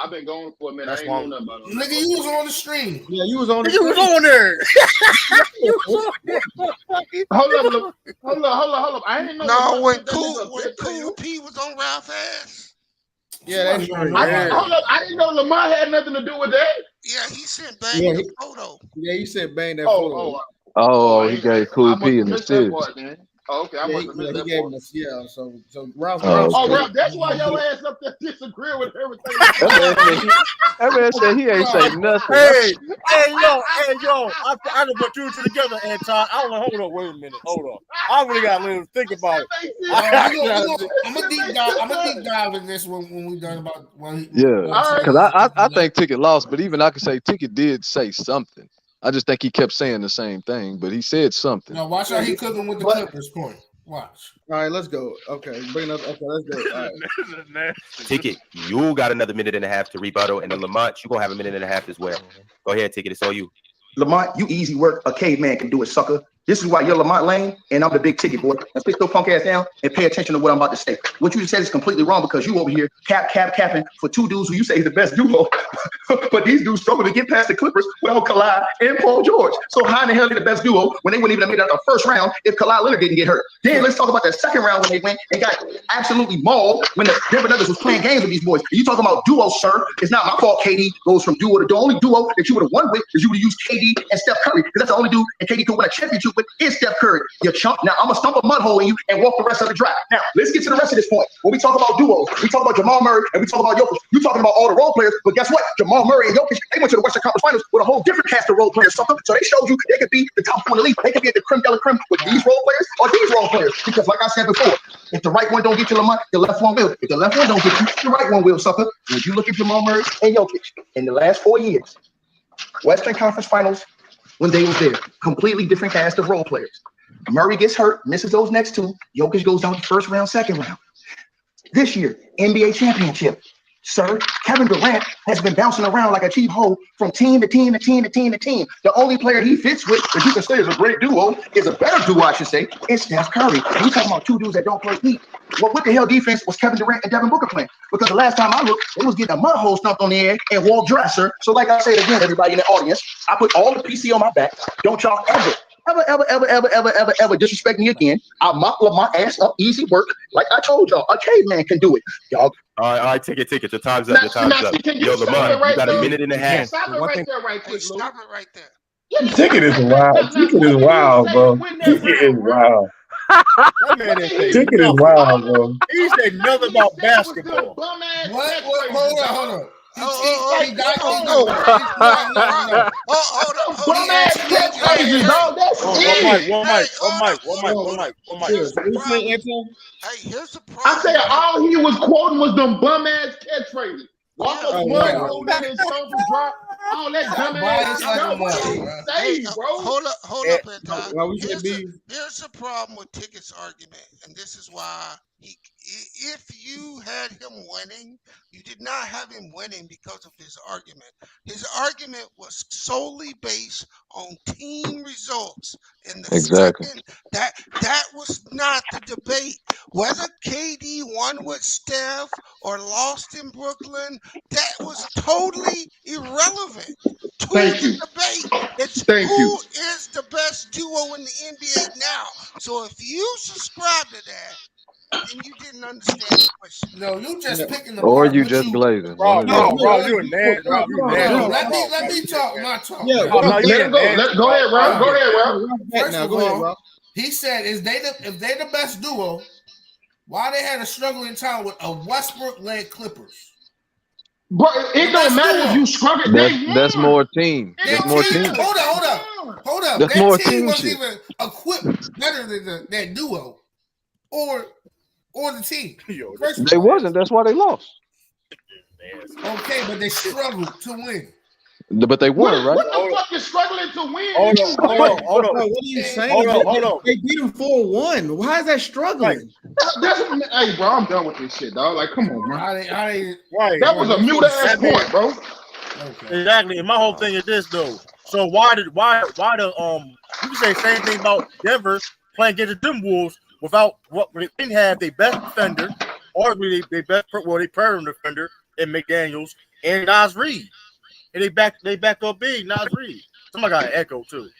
I've been going for a minute. I ain't know nothing about it. Nigga, you was on the stream. Yeah, you was on the stream. You was on there. Hold up. I didn't know. No, when Cool P was on Ralph's ass. Yeah, that's true. Hold up. I didn't know Lamar had nothing to do with that. Yeah, he sent Bang the photo. Yeah, he sent Bang that photo. He gave Cool P in the assist. Oh, okay, I must have missed that gave part. us, yeah. So Ralph. Ralph, that's why your ass up there disagree with everything. That man said he ain't say nothing. Hey, yo, I done put you two together, Anton. Hold on, wait a minute, hold on. I really got to let him think about it. I'm gonna deep dive in this when we done about because I think Ticket lost, but even I could say Ticket did say something. I just think he kept saying the same thing, but he said something. Now watch how he cooking with the Clippers point. Watch. All right, let's go. Okay, bring up. Okay, let's go. All right. Ticket, you got another minute and a half to rebuttal, and then Lamont, you gonna have a minute and a half as well. Go ahead, Ticket. It's all you. Lamont, you easy work. A caveman can do it, sucker. This is why you're Lamont Lane, and I'm the big ticket boy. Now sit your punk ass down and pay attention to what I'm about to say. What you just said is completely wrong because you over here capping for 2 dudes who you say is the best duo. But these dudes struggle to get past the Clippers without Kawhi and Paul George. So how in the hell are they the best duo when they wouldn't even have made it out the first round if Kawhi Leonard didn't get hurt? Then let's talk about the second round when they went and got absolutely mauled when the Denver Nuggets was playing games with these boys. You talking about duo, sir? It's not my fault. KD goes from duo to the only duo that you would have won with is you would have used KD and Steph Curry because that's the only dude and KD could win a championship with is Steph Curry. You chump. Now I'm gonna stump a mud hole in you and walk the rest of the draft. Now let's get to the rest of this point. When we talk about duos, we talk about Jamal Murray and we talk about Jokic. You talking about all the role players, but guess what? Jamal Murray and Jokic, they went to the Western Conference Finals with a whole different cast of role players. So they showed you they could be the top 4 in the league. They could be at the creme de la creme with these role players or these role players. Because like I said before, if the right one don't get you Lamont, the left one will. If the left one don't get you, the right one will, sucker. And if you look at Jamal Murray and Jokic in the last 4 years, Western Conference Finals, when they was there, completely different cast of role players. Murray gets hurt, misses those next 2. Jokic goes down to first round, second round. This year, NBA championship. Sir, Kevin Durant has been bouncing around like a cheap hoe from team to team to team to team to team. The only player he fits with, that you can say is a great duo, is a better duo, I should say, is Steph Curry. And we talking about 2 dudes that don't play deep. Well, what the hell defense was Kevin Durant and Devin Booker playing? Because the last time I looked, they was getting a mud hole stumped on the air and wall dresser. So like I said again, everybody in the audience, I put all the PC on my back. Don't y'all ever disrespect me again. I'll mop my ass up, easy work. Like I told y'all, a caveman can do it. Y'all. All right, ticket. Your time's up. Yo, Lamont, you got a minute and a half. Stop it right there, right quick. Stop it right there. Ticket is wild. Ticket is wild, bro. Ticket is wild. Ticket is wild, bro. He said nothing about basketball. What? Hold on. He got hold Bum ass catchphrases, dog. That's it. Here's the problem. I said all he was quoting was them bum ass catchphrases. Walk up mud, hold in his phone for drop. All that dumb ass shit. What did he say, bro? Hold up, here's the problem with Ticket's argument, and this is why if you had him winning, you did not have him winning because of his argument. His argument was solely based on team results. In the second, that was not the debate. Whether KD won with Steph or lost in Brooklyn, that was totally irrelevant to the debate. It's who is the best duo in the NBA now. So if you subscribe to that, then you didn't understand the question. No, you just picking the or part. you just glazing. Bro, you a man. Let me talk my talk. Yeah, let him go. Go ahead, Rob. Go ahead, Rob. First of all, he said, if they the best duo, why they had a struggling time with a Westbrook-led Clippers? But it don't matter if you struggle. That's more team. That's more team. Hold up. That's that more team team wasn't shit. even equipped better than that duo or the team. They wasn't. That's why they lost. Okay, but they struggled to win. But they won, right? What the fuck is struggling to win? Hold on. What are you saying? Hold on. They beat them 4-1. Why is that struggling? Hey, bro, I'm done with this shit, dog. Like, come on, man. That was a mute ass point, bro. Okay. Exactly. And my whole thing is this though. So why the you can say the same thing about Denver playing against the Timberwolves without what they didn't have their best defender, or they perimeter defender in McDaniels and Nas Reed. And they back up big, Nas Reed. Somebody got an echo too.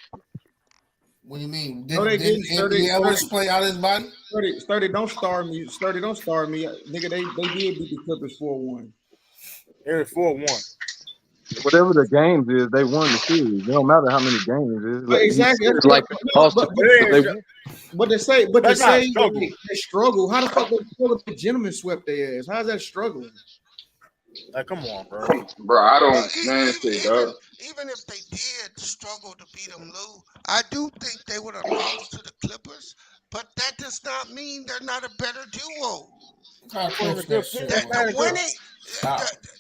What do you mean? Didn't Anthony Edwards play out his body? Sturdy, don't star me. Sturdy, don't star me. Nigga, they did beat the Clippers 4-1. It was 4-1. Whatever the games is, they won the series. It don't matter how many games it is. Exactly. It's like but they say they struggle. How the fuck they struggle? The gentleman swept their ass. How's that struggling? Like, come on, bro. Bro, I don't dog. Even if they did struggle to beat them, Lou, I do think they would have lost to the Clippers, but that does not mean they're not a better duo.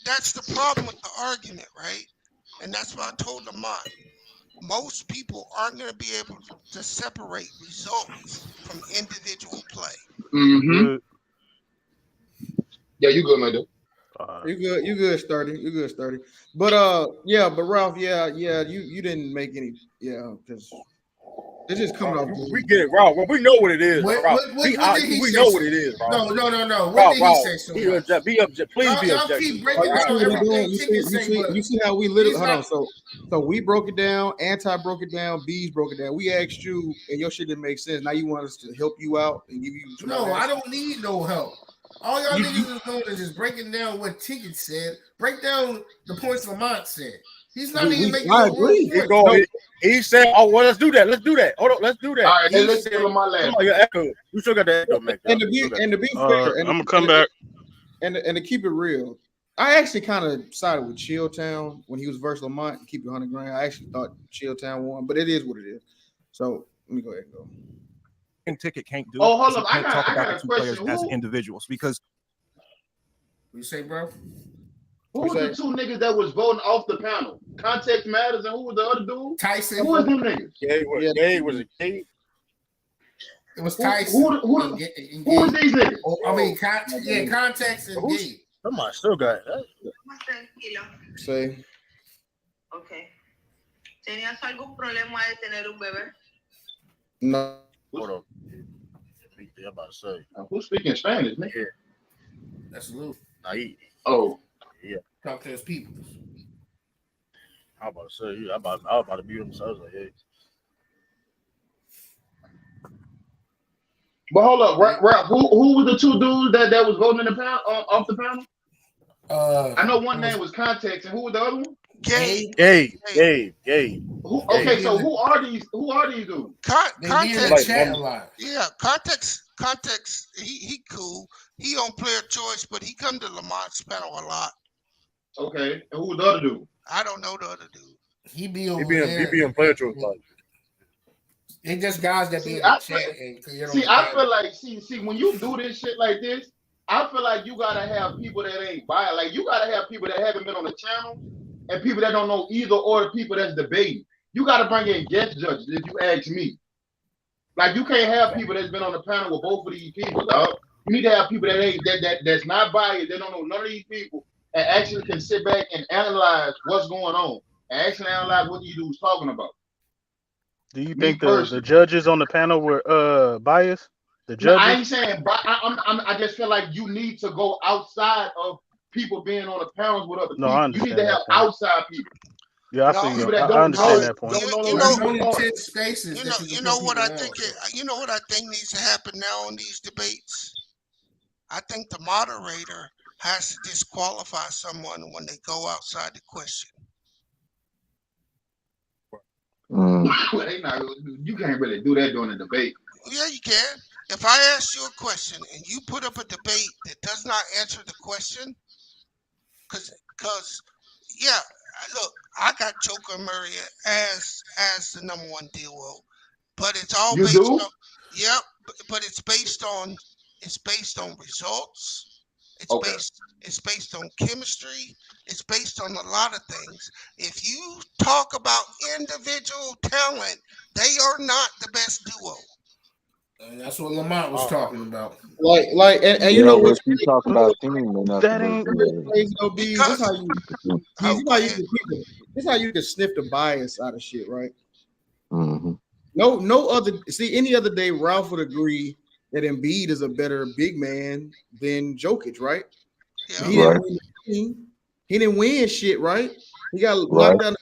That's the problem with the argument, right? And that's what I told Lamont. Most people aren't going to be able to separate results from individual play. Mm-hmm. Yeah, you good, my dude. You good, Sturdy. You good, Sturdy. But Ralph, you didn't make any, because it's just coming off. We get it, Ralph. Well, we know what it is, Ralph. We know what it is, Ralph. No. What did he say? So be objective. Please be objective. Keep breaking down everything. You see how we literally hold on. So we broke it down. Anti broke it down. Bees broke it down. We asked you, and your shit didn't make sense. Now you want us to help you out and give you. No, I don't need no help. All y'all niggas is doing is just breaking down what Ticket said. Break down the points Lamont said. He's not even making no rules. He said, "Oh, well, let's do that. Hold on, let's do that." All right, then let's give him my last. Your echo. You still got the echo, man. And to be fair, I'm gonna come back. And to keep it real, I actually kind of sided with Chilltown when he was versus Lamont and keep it 100 grand. I actually thought Chilltown won, but it is what it is. So let me go ahead and go. Ticket can't do. Oh, hold up! I got a question. As individuals, because what you say, bro? Who was the two niggas that was voting off the panel? Context matters, and who was the other dude? Tyson. Who was them niggas? Was it Gabe? It was Tyson. Who was these niggas? I mean, context and Gabe. Come on, still got it. Say. Okay. ¿Tenías algún problema de tener un bebé? No. Hold on. I'm about to say. Who's speaking Spanish, man? Yeah. That's Lou. Oh. Yeah. Talk to his people. I'm about to say, I was about to mute him, so I was like, hey. But hold up, Ralph, who was the two dudes that was voting in the panel off the panel? I know one name was Context, and who was the other one? Gabe. Okay, so who are these dudes? Context. Yeah, Context. He cool. He on player choice, but he come to Lamont's panel a lot. Okay, and who was the other dude? I don't know the other dude. He be in player choice like. They just guys that be in I the chat and feel like when you do this shit like this, I feel like you gotta have people that ain't biased. Like you gotta have people that haven't been on the channel and people that don't know either or the people that's debating. You gotta bring in guest judges if you ask me. Like you can't have people that's been on the panel with both of these people, dog. You need to have people that ain't that's not biased, they don't know none of these people, and actually can sit back and analyze what's going on and actually analyze what these dudes talking about. Do you think the judges on the panel were biased? The judges? No, I ain't saying, but I just feel like you need to go outside of people being on the panels with other people. I understand. You need to have outside people. Yeah, I see. I understand that point. You know what I think? You know what I think needs to happen now on these debates? I think the moderator has to disqualify someone when they go outside the question. Well, you can't really do that during a debate. Yeah, you can. If I ask you a question and you put up a debate that does not answer the question, because yeah, look, I got Joker and Murray as the number one duo, but it's all based on but it's based on results. It's based on chemistry. It's based on a lot of things. If you talk about individual talent, they are not the best duo. And that's what Lamont was talking about. And you know what's you talk about team and not that ain't crazy though, B. This how you can sniff the bias out of shit, right? Mm-hmm. No other any other day, Ralph would agree that Embiid is a better big man than Jokic, right? Yeah. He didn't win shit, right? He got locked down.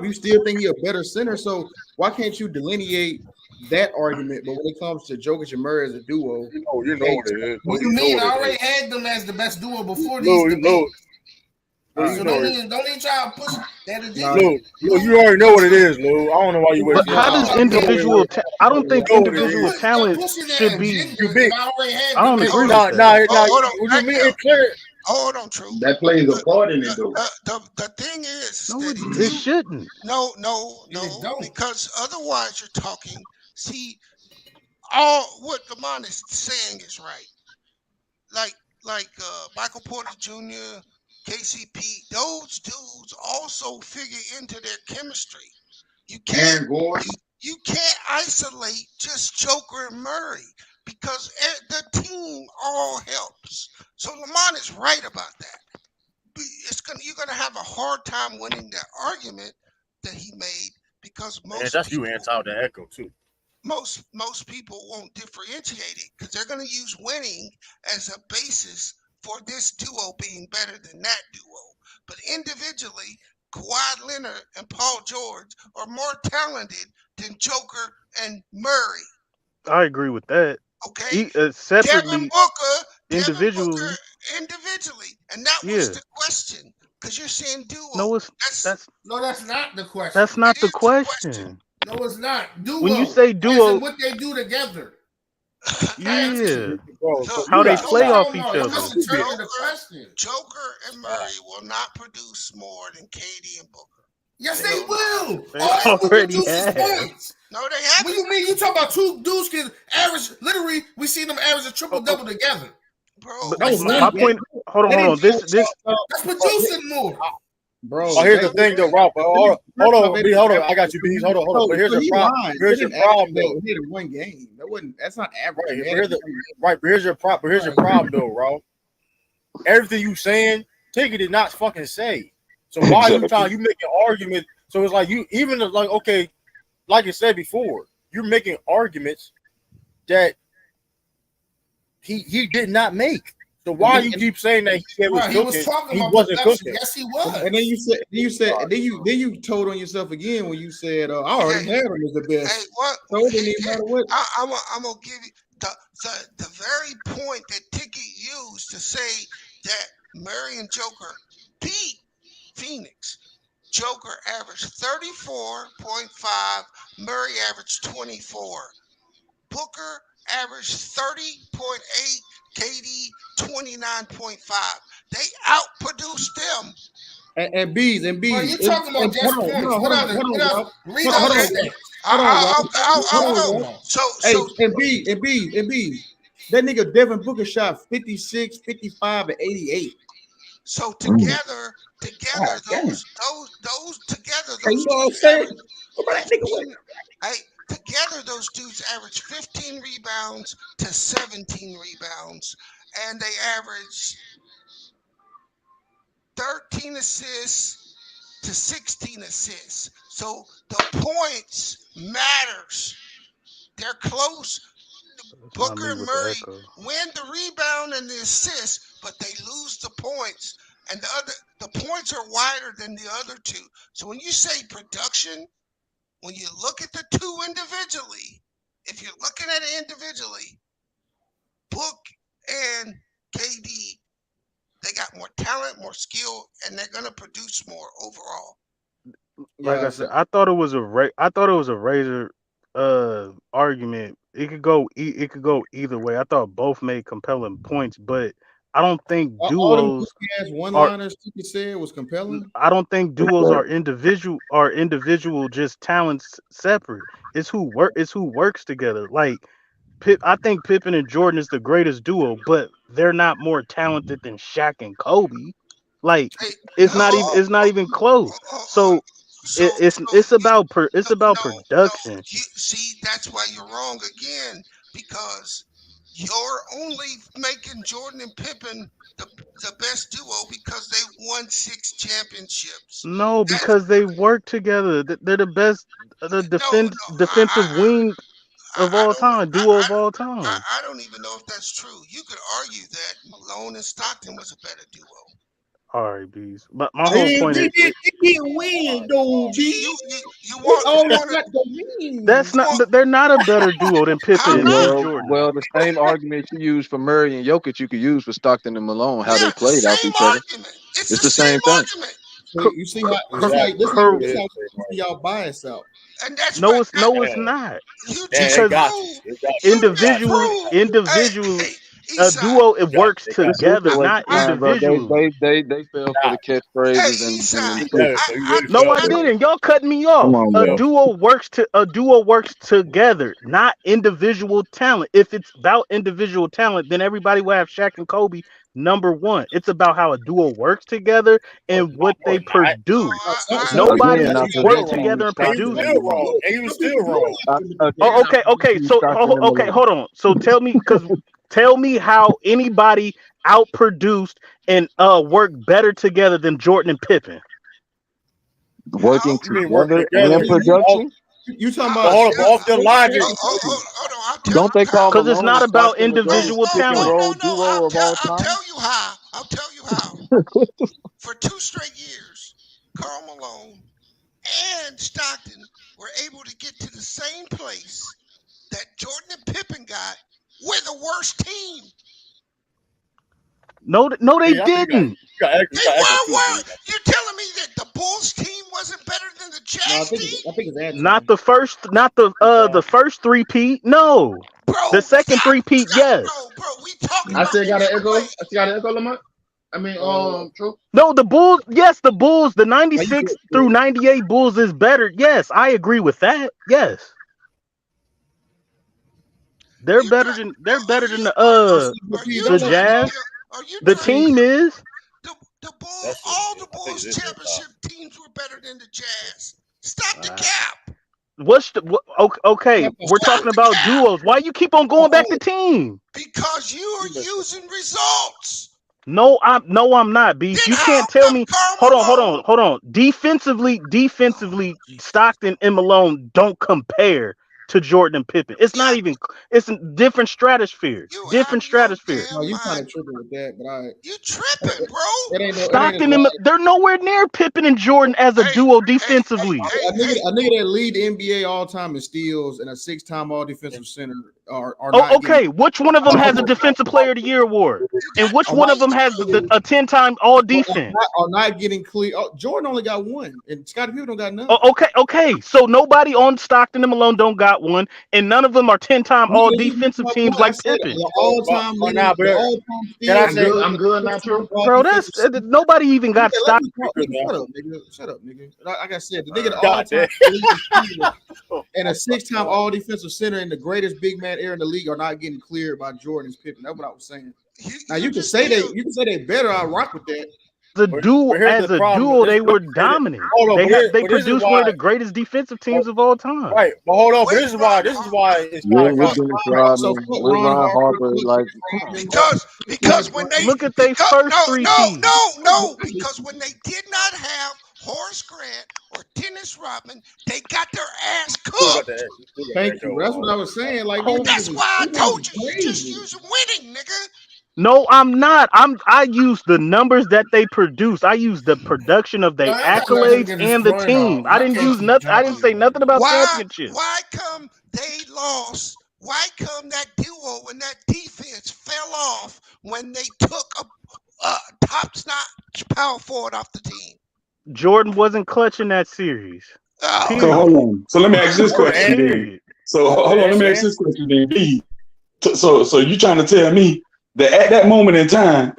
You still think he a better center? So why can't you delineate that argument? But when it comes to Jokic and Murray as a duo, you know what it is. What do you mean? I already had them as the best duo before these debates. So don't even try to push that agenda. Lou, you already know what it is, Lou. I don't know why you wasting your time. How does individual? I don't think individual talent should be. I don't agree with that. What you mean? It's clear. Hold on, True. That plays a part in it, though. The thing is, it shouldn't. No, because otherwise you're talking. See, all what Lamont is saying is right. Like Michael Porter Jr., KCP, those dudes also figure into their chemistry. You can't isolate just Joker and Murray because the team all helps. So Lamont is right about that. You're gonna have a hard time winning that argument that he made because that's you anti the echo too. Most people won't differentiate it because they're gonna use winning as a basis for this duo being better than that duo. But individually, Kawhi Leonard and Paul George are more talented than Joker and Murray. I agree with that. Okay. Separately, Devin Booker, individually, and that was the question. Because you're saying duo. No, that's not the question. That's not the question. No, it's not. Duo. When you say duo, what they do together. Yeah. How they play off each other. Joker and Murray will not produce more than KD and Booker. Yes, they will. They already have. No, they haven't. What do you mean? You talk about two dudes can average? Literally, we see them average a triple double together. Bro, my point. Hold on. This. That's producing more. Bro, here's the thing, though, Ralph. Hold on. I got you, Bees. Hold on. But here's the problem. Here's your problem, though. He had one game. That's not average. But here's your problem, though, Ralph. Everything you saying, Tiggy did not fucking say. So why you making arguments? So it's like you even like okay, like I said before, you're making arguments that he did not make. So why you keep saying that he was cooking? He wasn't cooking. Yes, he was. And then you told on yourself again when you said, "I already had him as the best." Hey, what? So it didn't even matter what. I'm gonna give you the very point that Tiki used to say that Murray and Joker beat Phoenix. Joker averaged 34.5. Murray averaged 24. Booker averaged 30.8. KD 29.5. They outproduced them And B's. Bro, you talking about just points? What else? Read out the stats. And B. That nigga Devin Booker shot 56, 55, and 88. So together, those Hey, you know what I'm saying? Together, those dudes average 15 rebounds to 17 rebounds, and they average 13 assists to 16 assists. So the points matters. They're close. Booker and Murray win the rebound and the assist, but they lose the points. And the points are wider than the other two. So when you say production, when you look at the two individually, if you're looking at it individually, Book and KD, they got more talent, more skill, and they're gonna produce more overall. Like I said, I thought it was a razor argument. It could go either way. I thought both made compelling points, but I don't think duos one-liners you said was compelling. I don't think duos are individual just talents separate. It's who works together. Like I think Pippen and Jordan is the greatest duo, but they're not more talented than Shaq and Kobe. Like it's not even close. So it's about production. See, that's why you're wrong again, because you're only making Jordan and Pippen the best duo because they won 6 championships. No, because they work together. They're the best, defensive wing of all time, duo of all time. I don't even know if that's true. You could argue that Malone and Stockton was a better duo. All right, Bees. But my whole point is, win, though, that's not. They're not a better duo than Pippen and Jordan. Well, the same argument you use for Murray and Jokic, you could use for Stockton and Malone. How they played off each other. It's the same thing. You see how this is y'all bias out. And that's it's not. Because individual, a duo, it works together, not individually. They fell for the catchphrases. No, I didn't. Y'all cutting me off. A duo works together, not individual talent. If it's about individual talent, then everybody will have Shaq and Kobe number one. It's about how a duo works together and what they produce. Nobody works together and produce. He was still wrong. Okay. So hold on. So tell me how anybody outproduced and worked better together than Jordan and Pippen. Working together in production. You talking about off the logic? Don't they call? Because it's not about individual talent. I'll tell you how. For 2 straight years, Karl Malone and Stockton were able to get to the same place that Jordan and Pippen got. We're the worst team. No, they didn't. You're telling me that the Bulls team wasn't better than the Jazz team? I think it's not the first three-peat. No, bro, the second three-peat. Yes. Bro, we talking. I still got an echo, Lamont. I mean, true. No, the Bulls. Yes, the Bulls. The 96 through 98 Bulls is better. Yes, I agree with that. Yes. They're better than the Jazz. The team is the Bulls. All the Bulls championship teams were better than the Jazz. Stop the cap. Okay? We're talking about duos. Why you keep on going back to team? Because you are using results. No, I'm not, Beast. You can't tell me. Hold on. Defensively, Stockton and Malone don't compare to Jordan and Pippen. It's not even. It's a different stratosphere. No, you kind of tripping with that, but you tripping, bro. Stockton and they're nowhere near Pippen and Jordan as a duo defensively. A nigga that lead the NBA all time in steals and a 6-time all defensive center are not okay. Which one of them has a defensive player of the year award? And which one of them has a 10-time all defense? Are not getting clear. Jordan only got one, and Scottie Pippen don't got none. Okay. So nobody on Stockton and Malone don't got got one, and none of them are 10-time all defensive teams like Pippen. All-time leader. I'm good now, True. Bro, that's nobody even got stopped. Shut up, nigga. Like I said, the nigga the all-time leader and a 6-time all-defensive center in the greatest big man era in the league are not getting cleared by Jordan and Pippen. That's what I was saying. Now you can say they better. I rock with that. As a duo, they were dominant. They produced one of the greatest defensive teams of all time. Right, but hold on. But this is why it's kind of because when they look at their first three teams. No, because when they did not have Horace Grant or Dennis Rodman, they got their ass cooked. Thank you. That's what I was saying. Like that's why I told you just use winning, nigga. No, I'm not. I use the numbers that they produce. I use the production of their accolades and the team. I didn't use nothing. I didn't say nothing about championships. Why come they lost? Why come that duo and that defense fell off when they took a top-notch power forward off the team? Jordan wasn't clutching that series. So hold on. So let me ask this question then. So hold on. Let me ask this question then. B. So you trying to tell me that at that moment in time,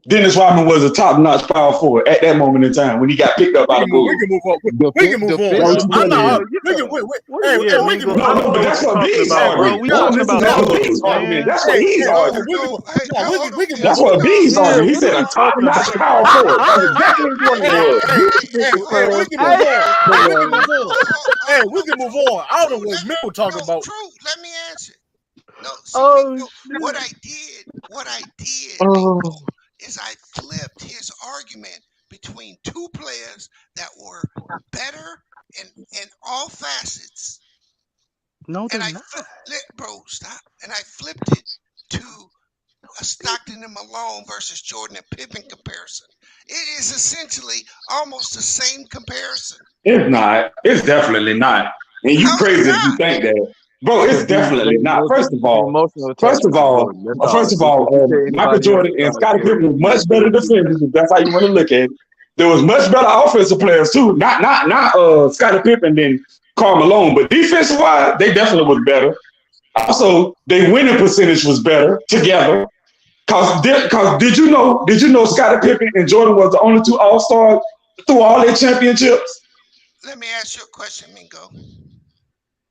Dennis Rodman was a top-notch power forward at that moment in time when he got picked up out of Bulls. We can move on. We can move on. No, but that's what B's arguing. That's what he's arguing. That's what B's arguing. He said a top-notch power forward. That's exactly what it was. Hey, we can move on. I don't know what Mill talking about. True. Let me answer. No, what I did is I flipped his argument between two players that were better in all facets. No, they're not. Bro, stop. And I flipped it to a Stockton and Malone versus Jordan and Pippen comparison. It is essentially almost the same comparison. It's not. It's definitely not. And you crazy if you think that. Bro, it's definitely not. First of all, Michael Jordan and Scottie Pippen were much better defenders, if that's how you want to look at it. There was much better offensive players too. Not Scottie Pippen than Karl Malone, but defensive wise, they definitely was better. Also, their winning percentage was better together. Cause did you know Scottie Pippen and Jordan was the only two All-Stars through all their championships? Let me ask you a question, Mingo.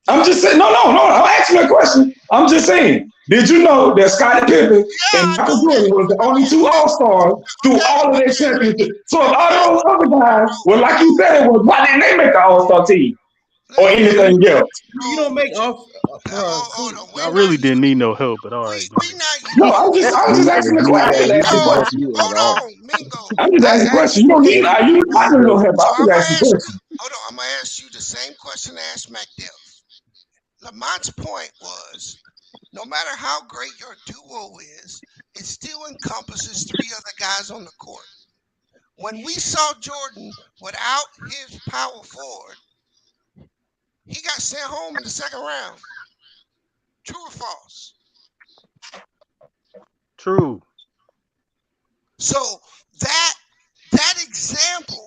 I'm just saying, no, I'm asking you a question. I'm just saying, did you know that Scottie Pippen and Michael Jordan was the only two All-Stars through all of their championships? So if all those other guys, well, like you said, why didn't they make the All-Star team or anything else? You don't make off. I really didn't need no help, but all right. No, I'm just asking the question. Hold on, Mingo. I'm just asking the question. You don't need I don't know help. I'm just asking the question. Hold on, I'm gonna ask you the same question I asked McDill. Lamont's point was, no matter how great your duo is, it still encompasses three other guys on the court. When we saw Jordan without his power forward, he got sent home in the second round. True or false? True. So that example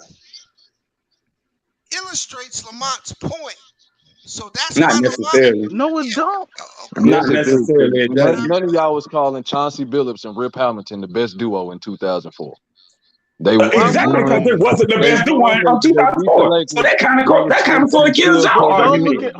illustrates Lamont's point. So that's not necessarily. No, it don't. Not necessarily. None of y'all was calling Chauncey Billups and Rip Hamilton the best duo in 2004. They were exactly because it wasn't the best duo in 2004. So that kind of sort of kills y'all argument.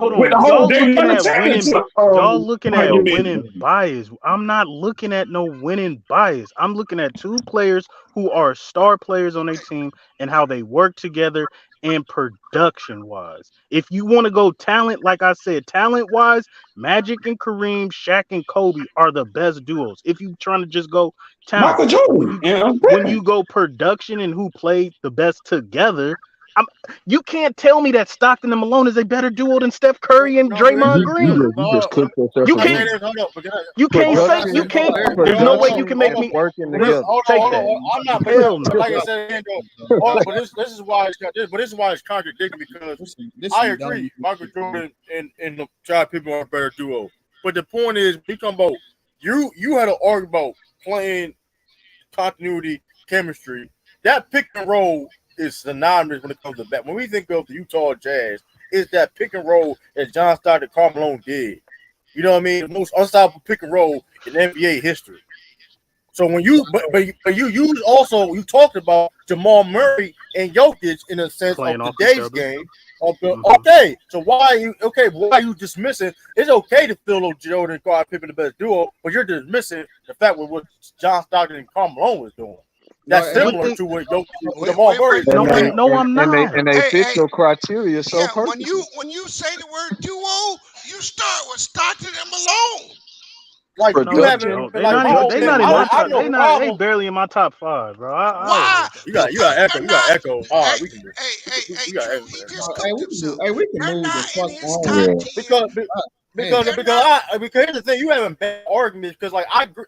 Y'all looking at winning bias. I'm not looking at no winning bias. I'm looking at two players who are star players on their team and how they work together and production wise. If you want to go talent, like I said, talent wise, Magic and Kareem, Shaq and Kobe are the best duos. If you're trying to just go talent, Michael Jordan, when you go production and who played the best together, you can't tell me that Stockton and Malone is a better duo than Steph Curry and Draymond Green. You can't. There's no way you can make me working together. I'm not. Like I said, but this is why it's contradicting because I agree. Michael Jordan and Scottie Pippen are a better duo. But the point is, we come about you had to argue about playing continuity, chemistry. That pick and roll is synonymous when it comes to that. When we think of the Utah Jazz, is that pick and roll that John Stockton and Karl Malone did. You know what I mean? The most unstoppable pick and roll in NBA history. So when you, but you use also, you talked about Jamal Murray and Jokic in a sense Playing of off today's each game. Okay, so why are you dismissing? It's okay to feel Jordan and Scottie Pippen the best duo, but you're dismissing the fact with what John Stockton and Karl Malone was doing. That's similar to what Jamal Murray is doing. No, I'm not. And they fit your criteria so perfectly. When you say the word duo, you start with Stockton and Malone. Like you haven't, They like not in my top. no They barely in my top 5, bro. Why? You got echo. You got echo. All right, we can. Hey, got Drew, echo. he just cooked himself. We can They're move not the in fuck his on. top 10. Because here's the thing, you having bad arguments because like I think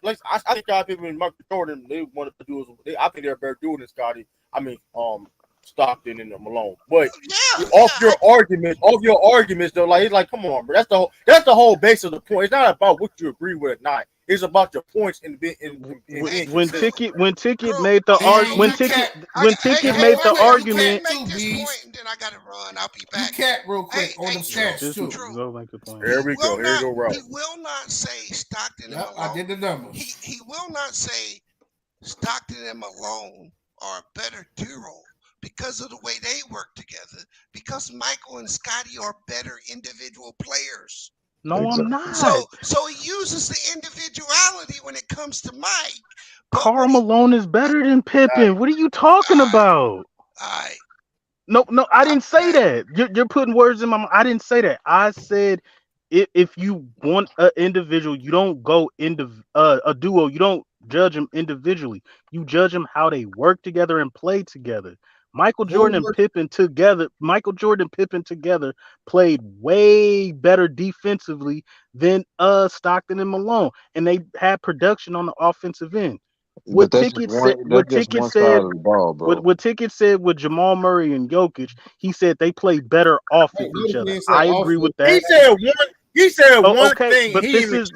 Scottie Pippen and Michael Jordan, they wanted to do is I think they're better doing than Scottie. I mean Stockton and Malone. But off your arguments though, like it's like come on, bro. That's the whole base of the point. It's not about what you agree with or not. It's about your points in when Ticket made the argument. Then I gotta run. I'll be back. You cat real quick on the stats too. Here we go. Here you go, Ralph. He will not say Stockton and Malone. I did the numbers. He will not say Stockton and Malone are a better duo because of the way they work together. Because Michael and Scottie are better individual players. No, I'm not. So he uses the individuality when it comes to Mike. Karl Malone is better than Pippen. What are you talking about? No, I didn't say that. You're putting words in my mouth. I didn't say that. I said if you want an individual, you don't go into a duo. You don't judge them individually. You judge them how they work together and play together. Michael Jordan and Pippen together played way better defensively than Stockton and Malone, and they had production on the offensive end. What Ticket said with Jamal Murray and Jokic, he said they play better off of each other. I agree with that. He said one thing. This is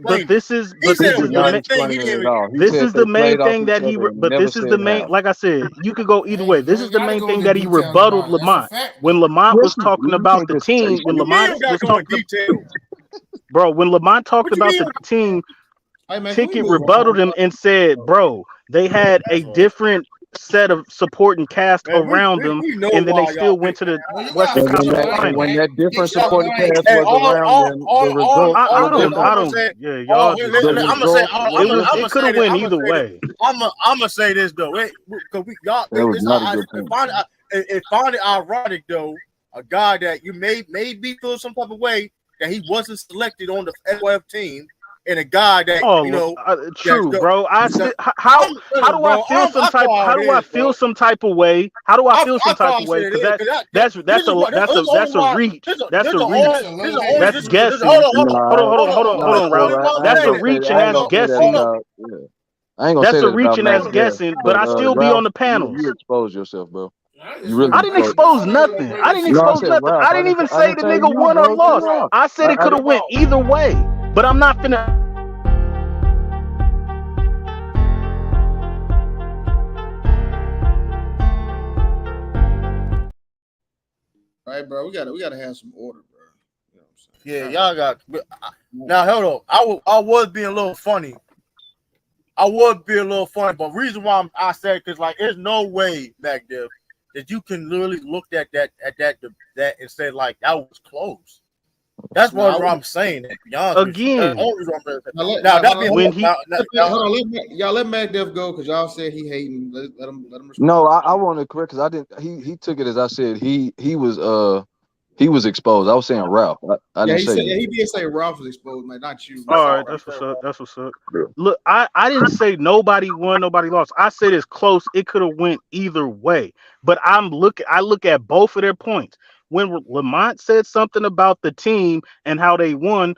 the main thing that he. But this is the main. Like I said, you could go either way. This is the main thing that he rebutted Lamont when Lamont was talking about the team. When Lamont was talking, bro, when Lamont talked about the team, Ticket rebutted him and said, "Bro, they had a different set of supporting cast around them, and then they still went to the Western Conference Finals." When that different supporting cast was around them, the result. I don't. Yeah, y'all. It could have went either way. I'm gonna say this though, because it found it ironic though. A guy that you may be feeling some type of way that he wasn't selected on the FYF team. And a guy that true, bro. How do I feel some type? How do I feel some type of way? How do I feel some type of way? Because that's a reach. That's a reach. That's guessing. Hold on, Ralph. That's a reach and that's guessing. That's a reach and that's guessing. But I still be on the panels. You expose yourself, bro. I didn't expose nothing. I didn't even say the nigga won or lost. I said it could have went either way. But I'm not finna. All right, bro. We gotta have some order, bro. You know what I'm Yeah, saying? y'all got. Now hold on. I was being a little funny. But reason why I said because like there's no way back there that you can literally look at that and say like that was close. That's what I'm saying. Again, y'all let MacDev go because y'all said he hating. Let him. No, I want to correct because I didn't. He took it as I said. He was exposed. I was saying Ralph. I didn't say. He did say Ralph was exposed, man, not you. All right, that's what's up. Yeah. Look, I didn't say nobody won, nobody lost. I said it's close. It could have went either way. But I look at both of their points. When Lamont said something about the team and how they won,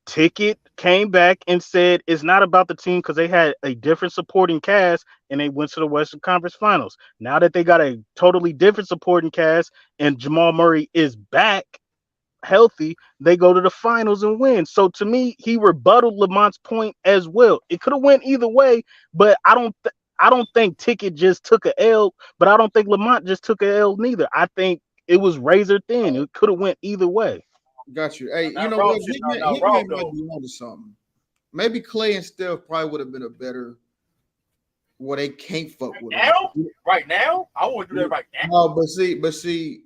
Ticket came back and said it's not about the team because they had a different supporting cast and they went to the Western Conference Finals. Now that they got a totally different supporting cast and Jamal Murray is back healthy, they go to the finals and win. So to me, he rebutted Lamont's point as well. It could have went either way, but I don't think Ticket just took a L, but I don't think Lamont just took a L neither. I think it was razor thin. It could have went either way. Got you. Hey, Now, you know Ralph what? shit, Hitman, now, Hitman Ralph, might though. be onto something. Maybe Clay and Steph probably would have been a better. Well, they can't fuck with Now? him. Right now? I wouldn't do that right now. No, but see,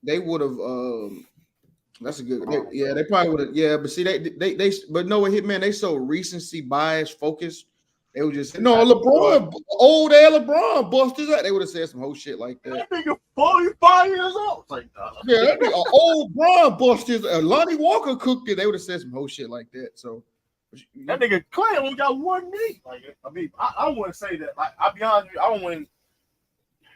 they would have. That's a good. They probably would have. Yeah, but see, but no, Hitman, they so recency bias focused. They would just say, no, LeBron, old ass LeBron busted that. They would have said some whole shit like that. That nigga 45 years old. It's like, Yeah, that nigga old Bron busted. Lonnie Walker cooked it. They would have said some whole shit like that. So that nigga Clay only got one knee. Like, I mean, I wouldn't say that. Like, I'll be honest with you, I don't win.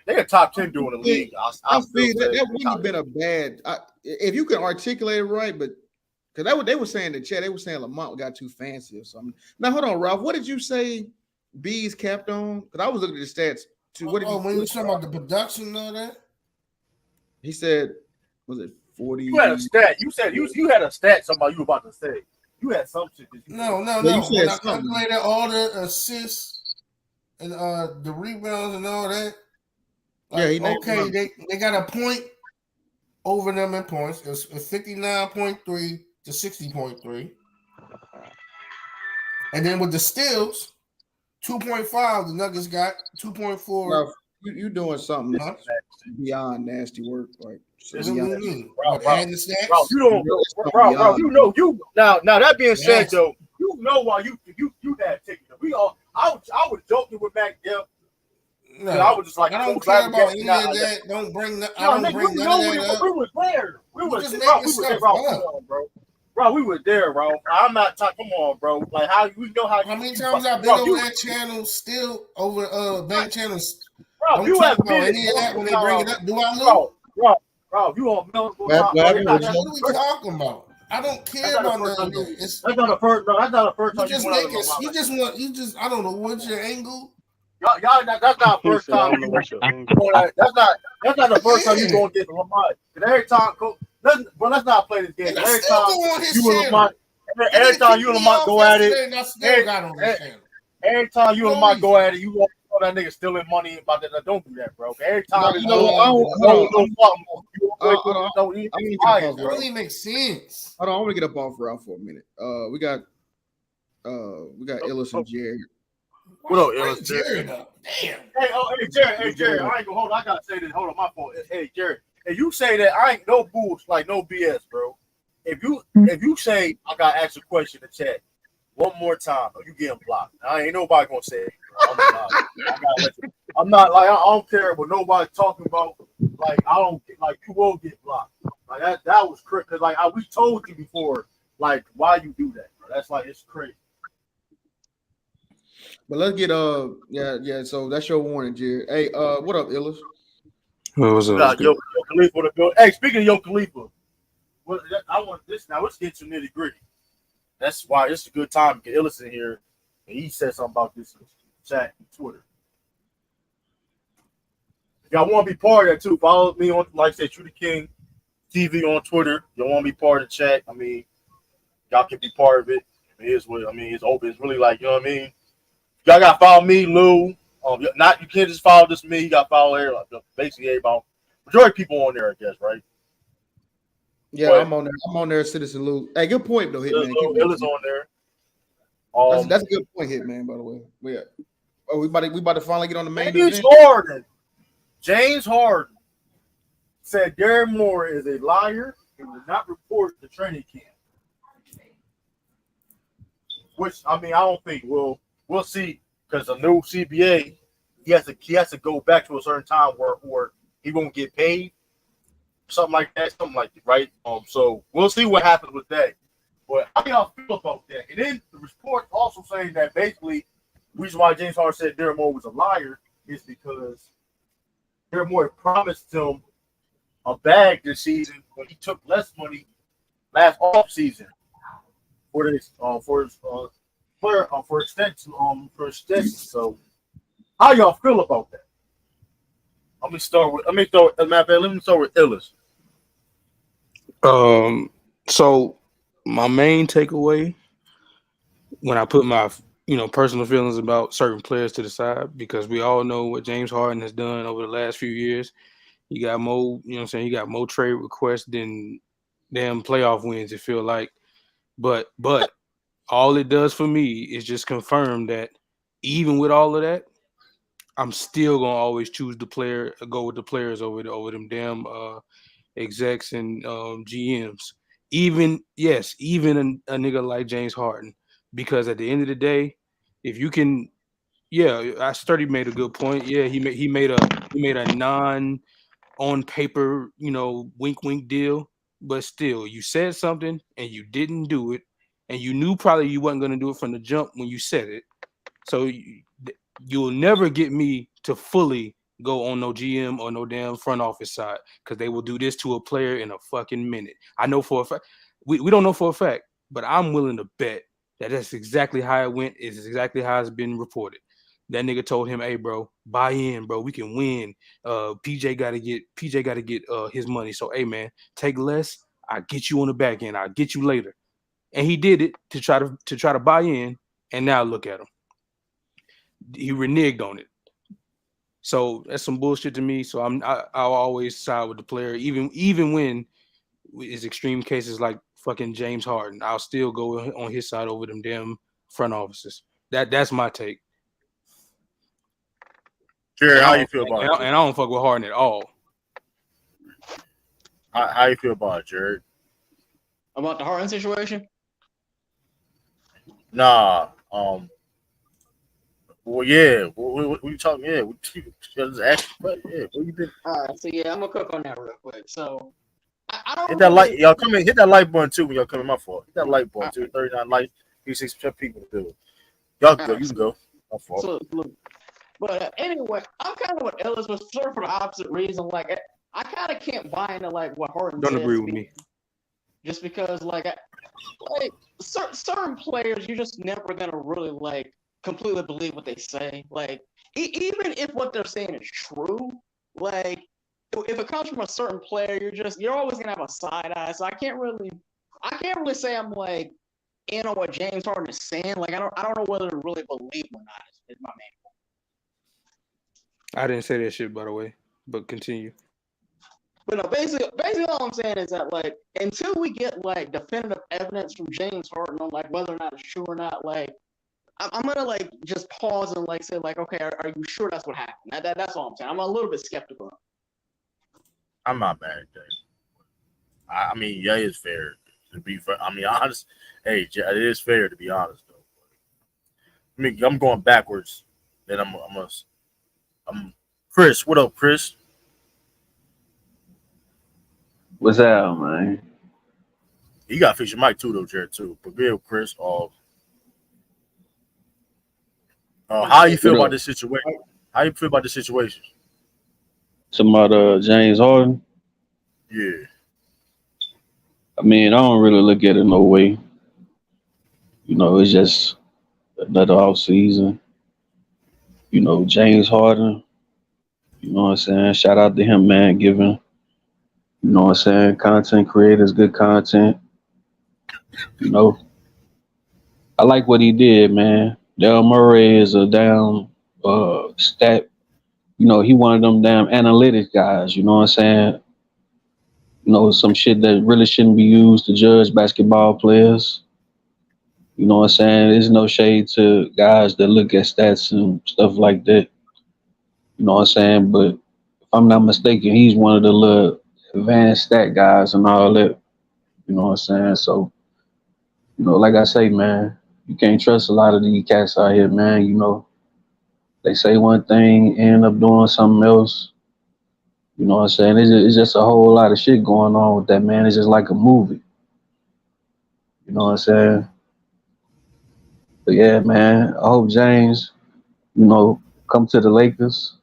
They a top 10 dude in the league. I feel that wouldn't have been a bad. If you can articulate it right, but because they were saying in the chat, they were saying Lamont got too fancy or something. Now hold on, Ralph. What did you say? B's capped on? Because I was looking at the stats too. What did when you talking about the production and all that? He said, was it 40? You had a stat. You said you had a stat. Somebody you were about to say. You had some shit. No. You When said I something. calculated all the assists and the rebounds and all that. Like, yeah, they got a point over them in points. It's 59.3 to 60.3. And then with the steals, 2.5, the Nuggets got 2.4. Ralph, you doing something beyond nasty work, like Ralph, you now that being said though, you know why you that ticket. I was joking with Mac Dell. No, I was just like, I don't care about any of that. Don't bring that. I don't bring none of that up. We was there. We was just there, making stuff bro. Bro, we were there, bro. I'm not talking. Come on, bro. Like how we know how many times I've been over that channel, still over bank channels. Bro, don't you talk have about any of that when they bring it up. Do I lose? Bro, you on multiple What are we talking about? I don't care about none of that. That's not the first. No, that's not the first time you just. I don't know what's your angle. Y'all, that's not the first time. That's not the first time you going to get Lamont. Every time, let's not play this game. Every time you and Lamont, every time you and Lamont go at it, every time you and Lamont go at it, you want that nigga stealing money about that. Don't do that, bro. Every time it don't even make sense. Hold on, I want to get up off Ralph for a minute. We got Illis and Jerry. What up, Illis? Jared? Damn. Hey, Jared. I ain't gonna hold. I gotta say this. Hold on, my fault. Hey, Jared. If you say that, I ain't no bullshit, like no BS, bro. If you say I gotta ask a question in the chat one more time, you getting blocked. I ain't nobody gonna say it. I'm not like I don't care what nobody talking about. Like I don't like you will get blocked. Like that was crazy. Cause like we told you before, like why you do that, bro. That's like it's crazy. But let's get yeah. So that's your warning, Jared. Hey, what up, Illis? What's up? Yo Khalifa to go. Hey, speaking of Yo Khalifa, I want this now. Let's get to nitty gritty. That's why it's a good time to get Illis in here, and he said something about this in chat and Twitter. If y'all want to be part of that too, follow me on, like I said, True the King TV on Twitter. Y'all want to be part of the chat? I mean, y'all can be part of it. It is what I mean. It's open. It's really like, you know what I mean. Y'all gotta follow me, Lou. You can't just follow just me. You gotta follow basically everybody. Majority of people on there, I guess, right? Yeah, but I'm on there, Citizen Lou. Hey, good point though, Hitman. Illis on there. That's a good point, Hitman. By the way, we about to finally get on the main event. James Harden said Darren Moore is a liar and did not report the training camp. Which I mean, I don't think we'll see because the new CBA he has to go back to a certain time where he won't get paid, something like that, right? So we'll see what happens with that. But how y'all feel about that? And then the report also saying that basically the reason why James Harden said Darren Moore was a liar is because Darren Moore promised him a bag this season when he took less money last off season for extension. So how y'all feel about that? Let me start with Illis. So my main takeaway when I put my personal feelings about certain players to the side, because we all know what James Harden has done over the last few years. He got more, you know what I'm saying? He got more trade requests than damn playoff wins, it feel like. But all it does for me is just confirm that even with all of that, I'm still gonna always choose go with the players over them damn execs and GMs. Even a nigga like James Harden, because at the end of the day, if you can, Sturdy made a good point. Yeah, he made a non on paper, wink wink deal, but still, you said something and you didn't do it, and you knew probably you wasn't gonna do it from the jump when you said it. So you'll never get me to fully go on no GM or no damn front office side, because they will do this to a player in a fucking minute. I know for a fact. We don't know for a fact, but I'm willing to bet that that's exactly how it went. Is exactly how it's been reported. That nigga told him, "Hey, bro, buy in, bro. We can win. PJ got to get his money. So, hey, man, take less. I get you on the back end. I'll get you later." And he did it to try to buy in. And now look at him. He reneged on it. So that's some bullshit to me. So I'll always side with the player, even when it's extreme cases like fucking James Harden. I'll still go on his side over them damn front offices. That's my take. Jerry, how you feel about it? And I don't fuck with Harden at all. How you feel about it, Jared? About the Harden situation? Nah. Well, yeah. What you talking? Yeah. Just ask. But yeah. What you been? All right. So yeah, I'm gonna cook on that real quick. So I don't hit that light. Y'all come in. Hit that light button too when y'all come in. My fault. Hit that light button too. 39 lights. 36% people to do it. Y'all go. You can go. My fault. So, look, but anyway, I'm kind of with Ellis, but sort of for the opposite reason. Like I kind of can't buy into like what Harden don't says agree with me. Just because like certain players, you're just never gonna really like completely believe what they say. Like even if what they're saying is true, like if it comes from a certain player, you're always gonna have a side eye. So I can't really say I'm like in on what James Harden is saying. Like I don't know whether to really believe or not. Is my main point. I didn't say that shit, by the way, but continue. But no, basically all I'm saying is that like until we get like definitive evidence from James Harden on like whether or not it's true or not, like I'm gonna like just pause and like say like, okay, are you sure that's what happened? That's all I'm saying. I'm a little bit skeptical. I'm not mad at that. I mean, yeah, it's fair to be fair. I mean, honest. Hey, it is fair to be honest though. I mean, I'm going backwards. Then I'm Chris. What up, Chris? What's up, man? You got to fix your mic too, though, Jared, too. But yeah, Chris. How you feel about this situation? How you feel about this situation? Talking about James Harden? Yeah. I mean, I don't really look at it no way. You know, it's just another off season. You know, James Harden. You know what I'm saying? Shout out to him, man, giving, you know what I'm saying, content creators good content. You know, I like what he did, man. Daryl Murray is a damn stat. You know, he one of them damn analytics guys. You know what I'm saying? You know, some shit that really shouldn't be used to judge basketball players. You know what I'm saying? There's no shade to guys that look at stats and stuff like that. You know what I'm saying? But if I'm not mistaken, he's one of the little advanced stat guys and all that. You know what I'm saying? So, you know, like I say, man, you can't trust a lot of these cats out here, man. You know, they say one thing, end up doing something else. You know what I'm saying? It's just a whole lot of shit going on with that, man. It's just like a movie. You know what I'm saying? But yeah, man, I hope James, you know, come to the Lakers.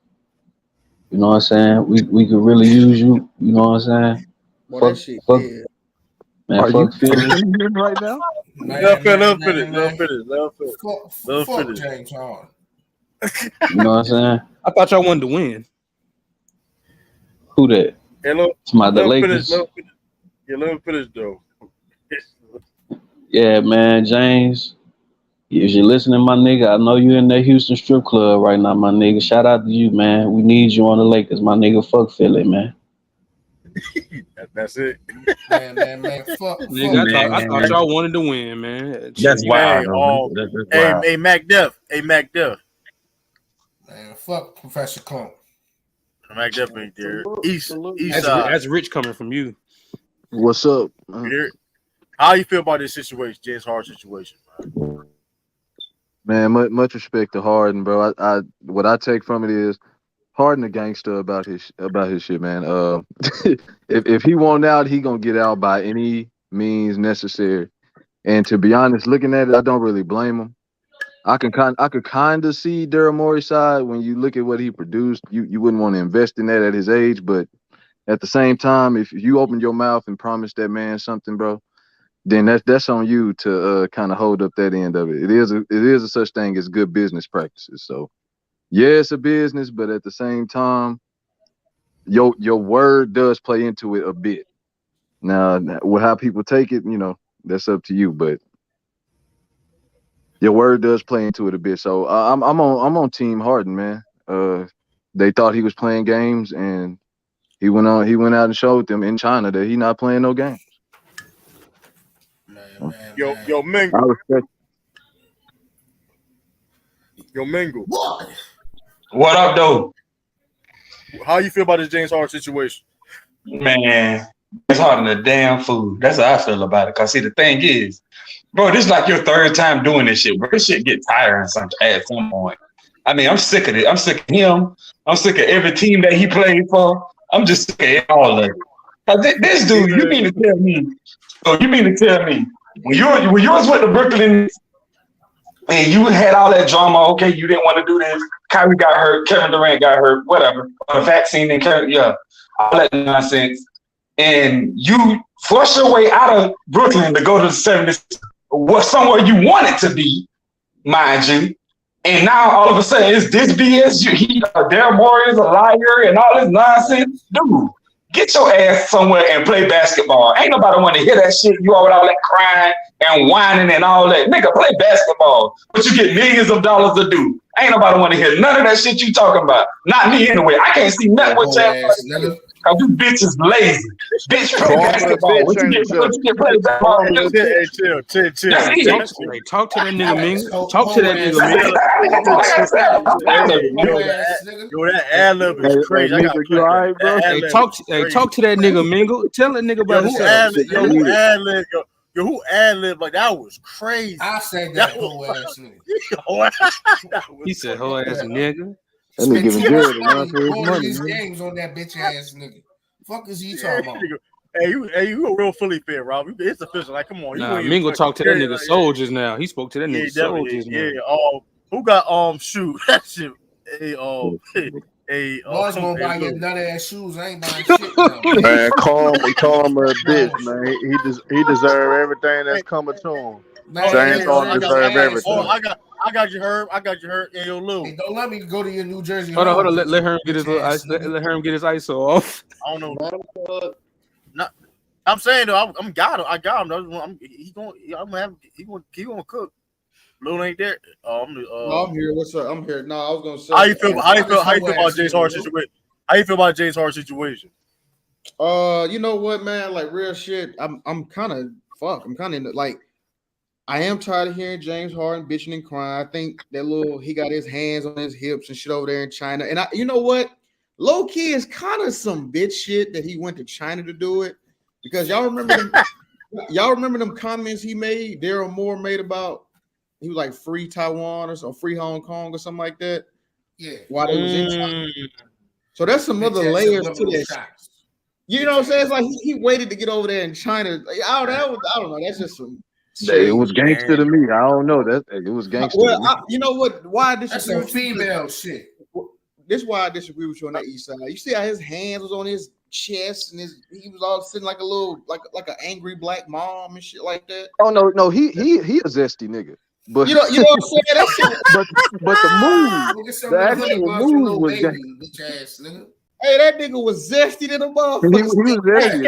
You know what I'm saying? We could really use you. You know what I'm saying? Boy, fuck, that shit fuck, dead. man, Are fuck you Philly. right now? Let him finish. Fuck James Harden. You know what I'm saying? I thought y'all wanted to win. Who that? Hello. The Lakers. Let him finish though. Yeah, man, James. If you're listening, my nigga, I know you're in that Houston strip club right now, my nigga. Shout out to you, man. We need you on the Lakers, my nigga. Fuck Philly, man. That's it. Man. Fuck. Nigga, I thought y'all wanted to win, man. That's wild. Hey, Mac Def. Man, fuck Professor Clone. Mac Def ain't there. East That's rich coming from you. What's up? How you feel about this situation, James Harden situation, man? Much respect to Harden, bro. I what I take from it is Harden a gangster about his shit, man. If he want out, he gonna get out by any means necessary. And to be honest, looking at it, I don't really blame him. I could kind of see Daryl Morey's side when you look at what he produced. You wouldn't want to invest in that at his age, but at the same time, if you open your mouth and promise that man something, bro, then that's on you to kind of hold up that end of it. It is a such thing as good business practices. So yeah, it's a business, but at the same time, your word does play into it a bit. Now, how people take it, that's up to you, but your word does play into it a bit. So I'm on Team Harden, man. They thought he was playing games, and he went out and showed them in China that he not playing no games. Yo, Mingle. What up, though? How you feel about this James Harden situation? Man, it's Harden a damn fool. That's how I feel about it. Cause see, the thing is, bro, this is like your third time doing this shit, bro. This shit get tiring at some point. I mean, I'm sick of it. I'm sick of him. I'm sick of every team that he played for. I'm just sick of all of it. This dude, you mean to tell me when you was with the Brooklyn and you had all that drama, okay, you didn't want to do this. Kyrie got hurt, Kevin Durant got hurt, whatever. The vaccine and all that nonsense. And you forced your way out of Brooklyn to go to the 70s, somewhere you wanted to be, mind you. And now all of a sudden it's this BS. Daryl Morey is a liar and all this nonsense. Dude, get your ass somewhere and play basketball. Ain't nobody want to hear that shit. You all with all that crying and whining and all that. Nigga, play basketball. But you get millions of dollars to do. Ain't nobody want to hear none of that shit you talking about. Not me anyway. I can't see nothing with y'all. Cause you bitches lazy. Bitch, play basketball. What you get play basketball? Chill. Hey, talk to that nigga, Mingle. Talk to that nigga, Mingle. Yo, that ad-lib is crazy. Hey, Mingle, you all right, bro? Hey, talk to that nigga, Mingle. Tell that nigga about himself. Who ad-lib? Like, that was crazy. I said that whole ass nigga. He said whole ass nigga. That nigga giving Jared a run for his All money. these games on that bitch ass nigga. Fuck is he talking about? Hey, you a real Philly fan, Rob. It's official. Like, come on. Nah, Mingle talked to that nigga soul just now. He spoke to that nigga soul just now. Yeah. Who got shoot that shit? Boys gonna buy your nut ass shoes. I ain't buying shit now. Man, call him a bitch, man. He deserve everything that's coming to him. Man, James Harden deserve everything. I got you, Herb. And yo, Lou. Hey, don't let me go to your New Jersey. Hold on. Let Herb get his little ice. Let Herb get his ISO off. I don't know. I'm saying though, I got him. He gonna cook. Lou ain't there. I'm here. What's up? I'm here. No, I was gonna say. How you feel about James Harden situation? How you feel about James Harden situation? You know what, man? Like real shit. I'm kind of like. I am tired of hearing James Harden bitching and crying. I think that he got his hands on his hips and shit over there in China. And you know what? Low key is kind of some bitch shit that he went to China to do it. Because y'all remember them comments he made, Daryl Moore made about he was like free Taiwan or free Hong Kong or something like that. Yeah. While they was in China. So that's some other layers to that. You know what I'm saying? It's like he waited to get over there in China. I don't know. That's just some. It was gangster to me. I don't know that it was gangster. Well, you know what? Why I disagree? That's some female shit. This is why I disagree with you on that east side. You see how his hands was on his chest and he was all sitting like a little like an angry black mom and shit like that. Oh no, he a zesty nigga. But you know what I'm saying? That shit, but the actual move was gangster. Hey, that nigga was zesty to the motherfucker. He was zesty.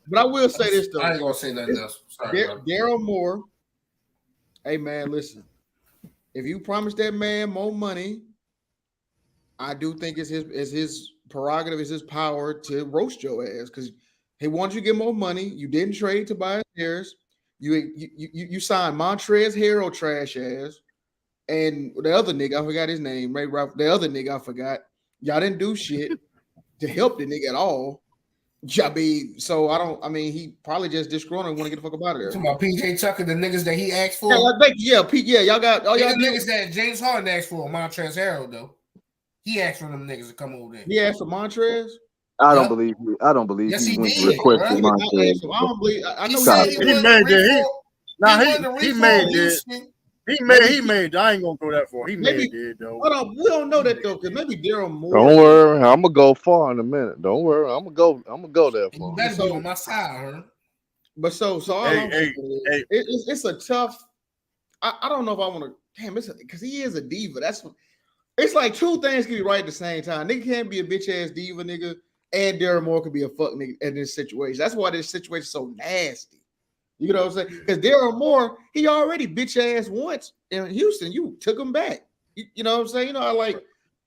But I will say this though. I ain't gonna say nothing else. Sorry, Daryl Moore Hey man, listen. If you promise that man more money, I do think it's his prerogative, it's his power to roast your ass because he wants you to get more money. You didn't trade Tobias Harris. You signed Montrezl Harrell trash ass, and the other nigga I forgot his name. Ray Ralph, the other nigga I forgot. Y'all didn't do shit to help the nigga at all. I mean, so I don't. I mean, he probably just disgruntled and want to get the fuck up out of there. Talking about PJ Tucker, the niggas that he asked for. Yeah, y'all got all y'all niggas that James Harden asked for. Montrezl Harrell though, he asked for them niggas to come over there. He asked for Montrez. I don't believe. I don't believe Yes, he he went did, requested bro. Montrez. I don't believe. I know he said he made it. He made it. He made. I ain't gonna go that far. He made it though. Hold on, we don't know that though, because maybe Daryl Moore. Don't worry, I'm gonna go far in a minute. Don't worry, I'm gonna go there far. You better be on my side, huh? But so it's a tough. I don't know if I want to. Damn, it's because he is a diva. It's like two things can be right at the same time. Nigga can't be a bitch ass diva, nigga, and Daryl Moore could be a fuck nigga in this situation. That's why this situation is so nasty. You know what I'm saying? Because Daryl Moore, he already bitch ass once in Houston. You took him back. You know what I'm saying? You know, I like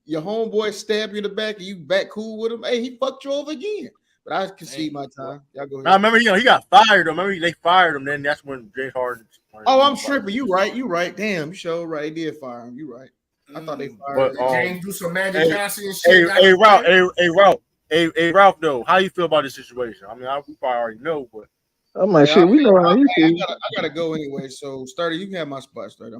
your homeboy stab you in the back and you back cool with him. Hey, he fucked you over again. But I can see my time. Y'all go ahead. I remember, he got fired. Remember, they fired him. Then that's when James Harden. Oh, I'm tripping. You right. Damn, you sure right. They did fire him. You right. I thought they fired him. James do some Magic Johnson and shit. Hey, Ralph, though, how you feel about this situation? I mean, we probably already know, but. I'm like, shit, we know how you feel. I gotta go anyway. So, Sturdy, you can have my spot, Sturdy.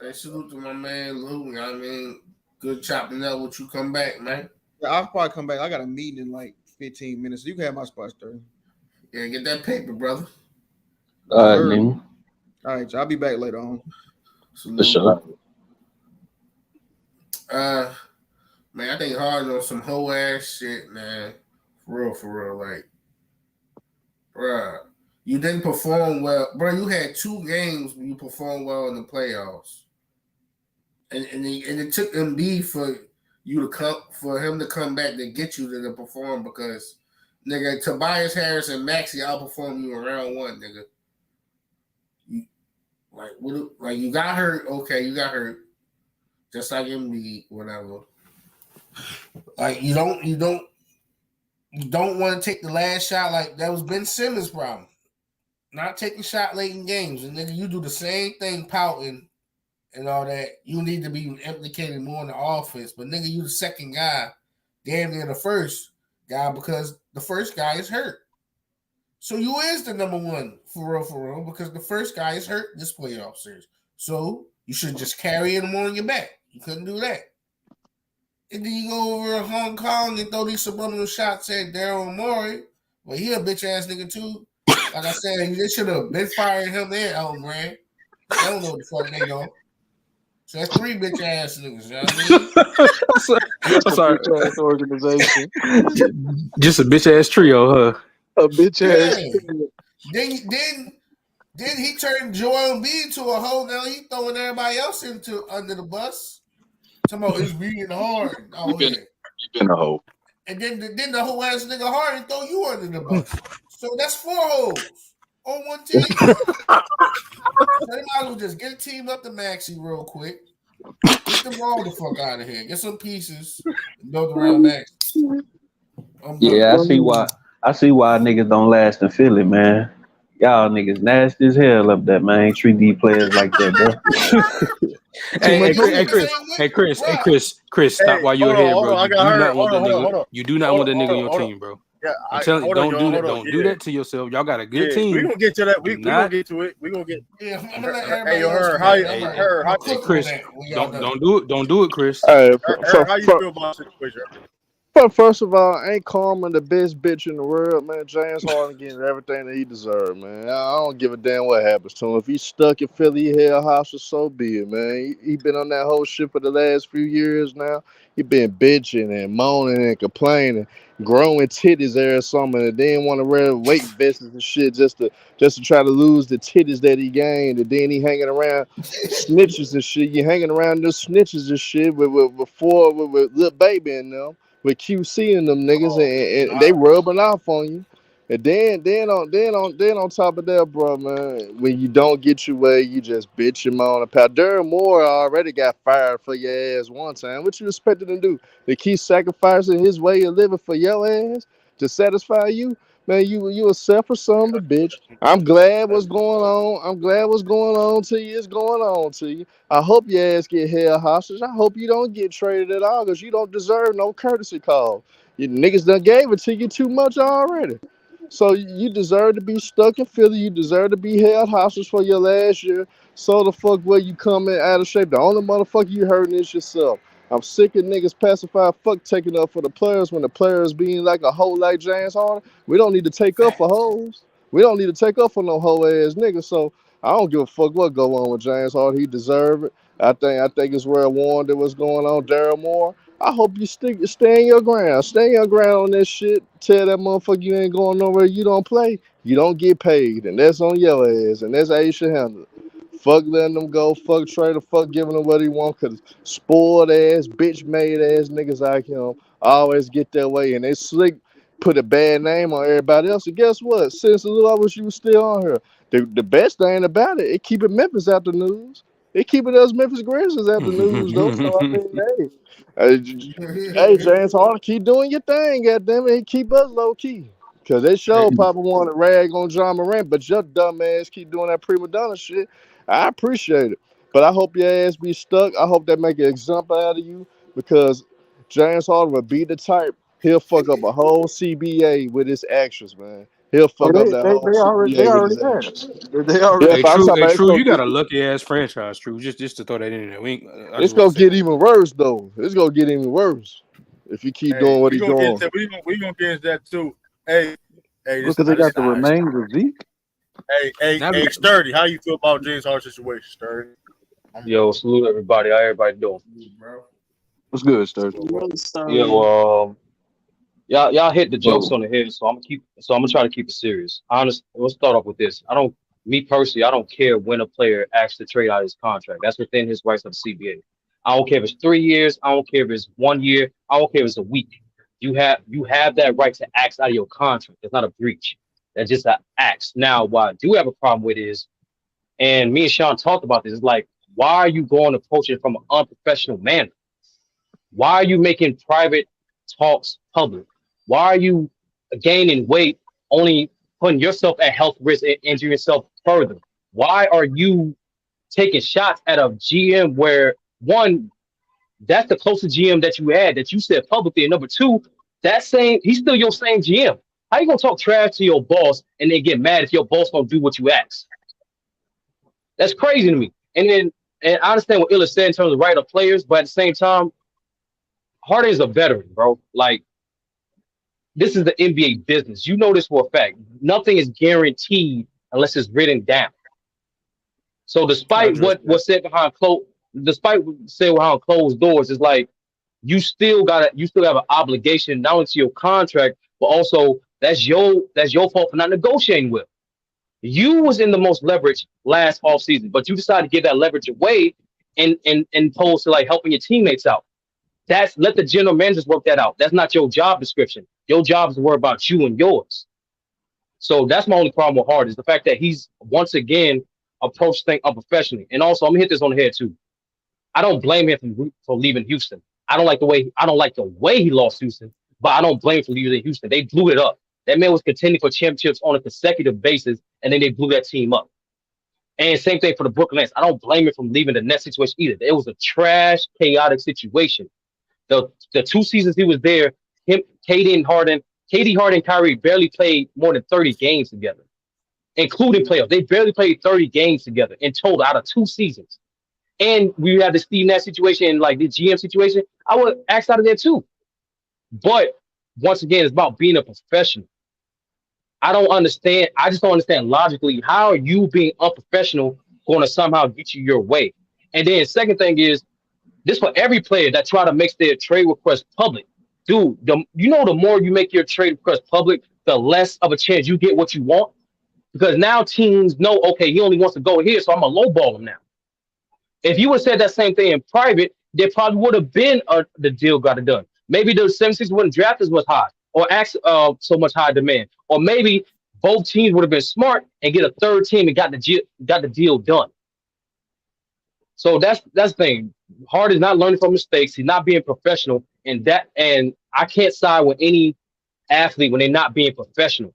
Hey, salute to my man Lou. I mean, good chopping up with you. Come back, man. Yeah, I'll probably come back. I got a meeting in like 15 minutes. So you can have my spot, Sturdy. Yeah, get that paper, brother. All right, man. All right, so I'll be back later on. Shut up. Man, I think Harden on some whole ass shit, man. For real, like, bruh. You didn't perform well, bro. You had 2 games when you performed well in the playoffs, and it took Embiid for him to come back to get you to perform because, nigga, Tobias Harris and Maxey outperformed you in round 1, nigga. You got hurt. Okay, you got hurt, just like Embiid, whatever. Like you don't want to take the last shot. Like that was Ben Simmons' problem. Not taking shot late in games. And nigga, you do the same thing pouting and all that. You need to be implicated more in the offense. But nigga, you the second guy, damn near the first guy because the first guy is hurt. So you is the number 1 for real, because the first guy is hurt in this playoff series. So you should just carry him on your back. You couldn't do that. And then you go over to Hong Kong and throw these subliminal shots at Daryl Morey. Well, he a bitch ass nigga too. Like I said, they should have been firing him there, Elton Brand. I don't know what the fuck they know. So that's 3 bitch ass niggas. You know what I mean? I'm sorry. Organization. Just a bitch ass trio, huh? A bitch ass. Then he turned Joel Embiid to a hoe. Now he throwing everybody else under the bus. Talking about it's being hard. Oh, yeah. Been a hoe. And then the whole ass nigga Harden throw you under the bus. So that's 4 hoes on one team. So they might as well just get a team up to Maxey real quick. Get the ball the fuck out of here. Get some pieces and build around Maxey. Yeah, I see why niggas don't last in Philly, man. Y'all niggas nasty as hell up there, man. Ain't treat these players like that, bro. Chris, stop while you're here, bro. You do not want the nigga on your team, bro. Yeah, I'm telling you, don't do that to yourself. Y'all got a good team. We're gonna get to that. We're gonna get to it. We're gonna get. Yeah, I'm gonna let everybody Chris, don't do it, Chris. All right, how you feel about the situation? But first of all, ain't Coleman the best bitch in the world, man? James Harden getting everything that he deserves, man. I don't give a damn what happens to him. If he's stuck in Philly Hell House, so be it, man. He been on that whole shit for the last few years now. He been bitching and moaning and complaining, growing titties every summer, and then want to wear weight vests and shit just to try to lose the titties that he gained. And then he hanging around snitches and shit. You hanging around those snitches and shit with little baby in them. With QC and them niggas, and they rubbing off on you. And then on top of that, bro, man, when you don't get your way, you just bitch him on. Darren Moore already got fired for your ass one time. What you expected him to do? To keep sacrificing his way of living for your ass to satisfy you? Man, you a selfish son of a bitch. I'm glad what's going on. I'm glad what's going on to you. It's going on to you. I hope your ass get held hostage. I hope you don't get traded at all because you don't deserve no courtesy call. You niggas done gave it to you too much already. So you deserve to be stuck in Philly. You deserve to be held hostage for your last year. So the fuck where you coming out of shape? The only motherfucker you hurting is yourself. I'm sick of niggas pacified fuck taking up for the players when the players being like a hoe like James Harden. We don't need to take up for hoes. We don't need to take up for no hoe ass niggas. So I don't give a fuck what go on with James Harden. He deserve it. I think it's well warranted what's going on. Daryl Moore. I hope you stay in your ground. Stay in your ground on this shit. Tell that motherfucker you ain't going nowhere. You don't play. You don't get paid. And that's on your ass. And that's how you should handle it. Fuck letting them go. Fuck Trader. Fuck giving him what he want. Cause spoiled ass, bitch made ass niggas like him always get that way. And they slick put a bad name on everybody else. And guess what? Since Lou, I wish you was still on here. The best thing about it, it keeping Memphis out the news. It keeping us Memphis Grizzlies out the news though. So I mean, hey, James Harden, keep doing your thing, goddammit, and keep us low key. Cause they show Papa want to rag on John Morant, but your dumb ass keep doing that prima donna shit. I appreciate it, but I hope your ass be stuck. I hope they make an example out of you because James Harden will be the type. He'll fuck up a whole CBA with his actions, man. He'll Oh, fuck up that whole they CBA with already his have. actions. They already. Yeah, Hey, but I'm true. talking Hey, about it's true. gonna You got get a lucky ass franchise, true. Just to throw that in there. I it's just want gonna to say get that. even worse though. It's gonna get even worse if you keep Hey, doing what we he's gonna get doing. into we gonna get into that too. Hey, Because they got the nah, remains of Zeke. hey, Sturdy, how you feel about James Harden's situation, Sturdy? Yo, salute everybody. How everybody doing? Bro. What's good, Sturge? Yo, y'all hit the jokes Whoa. on the head, so I'm gonna try to keep it serious. Honest, let's start off with this. Me personally, I don't care when a player asks to trade out his contract. That's within his rights of the CBA. I don't care if it's 3 years. I don't care if it's 1 year. I don't care if it's a week. You have that right to ask out of your contract. It's not a breach. That's just an ask. Now, what I do have a problem with is, and me and Sean talked about this, is like, why are you going to approach it from an unprofessional manner? Why are you making private talks public? Why are you gaining weight, only putting yourself at health risk and injuring yourself further? Why are you taking shots at a GM where, one, that's the closest GM that you had that you said publicly, and number two, he's still your same GM. How you gonna talk trash to your boss and then get mad if your boss don't do what you ask? That's crazy to me. And I understand what Illa said in terms of right of players, but at the same time, Harden is a veteran, bro. Like, this is the NBA business. You know this for a fact. Nothing is guaranteed unless it's written down. So despite what's said behind closed doors, it's like you still have an obligation not only to your contract, but also that's your fault for not negotiating with. You was in the most leverage last offseason, but you decided to give that leverage away and opposed to like helping your teammates out. Let the general managers work that out. That's not your job description. Your job is to worry about you and yours. So that's my only problem with Harden is the fact that he's once again approached things unprofessionally. And also, I'm gonna hit this on the head too. I don't blame him for leaving Houston. I don't like the way he lost Houston, but I don't blame him for leaving Houston. They blew it up. That man was contending for championships on a consecutive basis, and then they blew that team up. And same thing for the Brooklyn Nets. I don't blame him for leaving the Nets situation either. It was a trash, chaotic situation. The 2 seasons he was there, KD Harden, and Kyrie barely played more than 30 games together, including playoffs. They barely played 30 games together in total out of 2 seasons. And we had the Steve Nash situation and like the GM situation. I would ask out of there too. But once again, it's about being a professional. I just don't understand logically how are you being unprofessional going to somehow get you your way. And then second thing is, this for every player that try to make their trade request public. Dude, the more you make your trade request public, the less of a chance you get what you want. Because now teams know, okay, he only wants to go here, so I'm going to lowball him now. If you would have said that same thing in private, there probably would have been the deal got it done. Maybe the 76 wouldn't draft as much high. or ask so much high demand. Or maybe both teams would have been smart and get a third team and got the deal done. So that's the thing. Hard is not learning from mistakes. He's not being professional, and I can't side with any athlete when they're not being professional.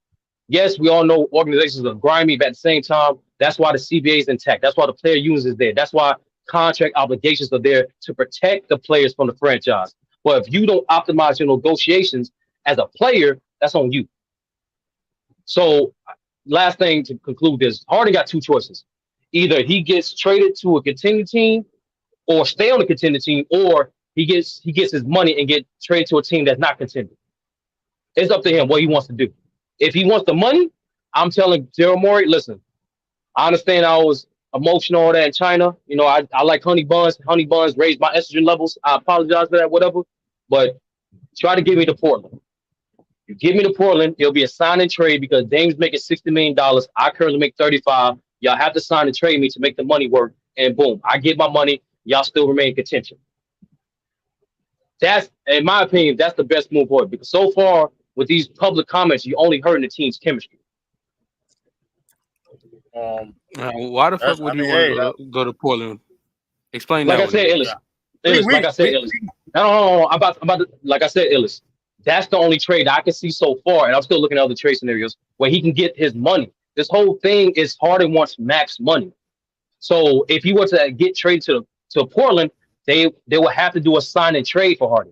Yes, we all know organizations are grimy, but at the same time, that's why the CBA is intact. That's why the player unions is there. That's why contract obligations are there to protect the players from the franchise. But if you don't optimize your negotiations as a player, that's on you. So, last thing to conclude is Harden got two choices. Either he gets traded to a contending team or stay on the contending team, or he gets his money and get traded to a team that's not contending. It's up to him what he wants to do. If he wants the money, I'm telling Daryl Morey, listen, I understand I was emotional all that in China. You know, I like honey buns. Honey buns raised my estrogen levels. I apologize for that, whatever. But try to give me to Portland. You give me to Portland, it'll be a sign and trade because Dame's making $60 million. I currently make 35. Y'all have to sign and trade me to make the money work. And boom, I get my money. Y'all still remain in contention. That's, in my opinion, that's the best move forward because so far with these public comments, you only hurting the team's chemistry. Why the fuck would you want to go to Portland? Explain like that. I said, Illis. Like I said, Illis. No, about like I said, Illis. That's the only trade I can see so far, and I'm still looking at other trade scenarios where he can get his money. This whole thing is Harden wants max money. So if he were to get traded to Portland, they will have to do a sign and trade for Harden,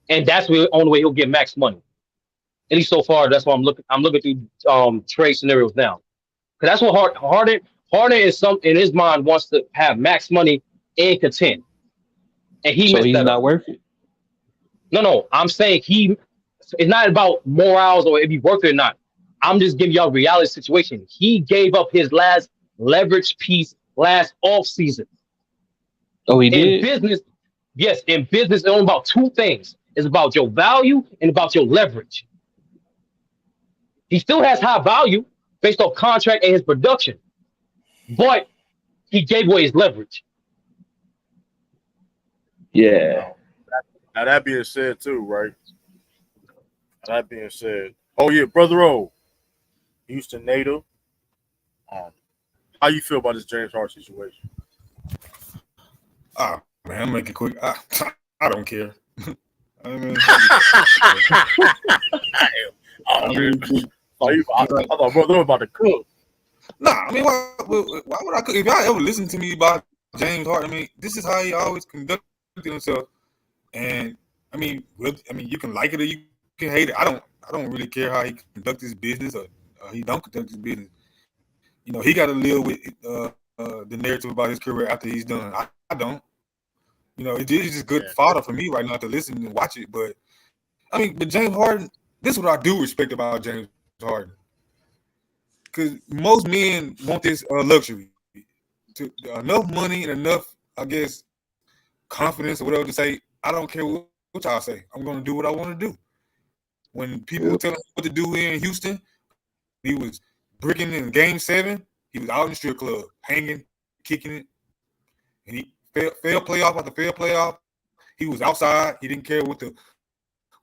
and that's the only way he'll get max money. At least so far, that's why I'm looking through trade scenarios now, because that's what Harden is in his mind wants to have max money and contend, and he's not worth it. No, I'm saying it's not about morals or if he worth it or not. I'm just giving y'all a reality situation. He gave up his last leverage piece last off season. Oh, he did? In business, yes, in business, it's only about two things. It's about your value and about your leverage. He still has high value based off contract and his production, but he gave away his leverage. Yeah. Now that being said, too, right? That being said, oh yeah, Brother O, Houston native. How you feel about this James Harden situation? Man, I'm making it quick. I don't care. I mean, I thought Brother O was about to cook. Nah, I mean, why would I cook? If y'all ever listen to me about James Harden, I mean, this is how he always conducted himself. And I mean, you can like it or you can hate it. I don't really care how he conducts his business or he don't conduct his business. You know, he got to live with the narrative about his career after he's done. I don't. You know, it's just good fodder for me right now to listen and watch it. But I mean, but James Harden, this is what I do respect about James Harden, because most men want this luxury, enough money and enough, I guess, confidence or whatever to say, I don't care what y'all say. I'm going to do what I want to do. When people tell him what to do here in Houston, he was bricking in Game 7. He was out in the strip club, hanging, kicking it. And he failed playoff after failed playoff. He was outside. He didn't care what the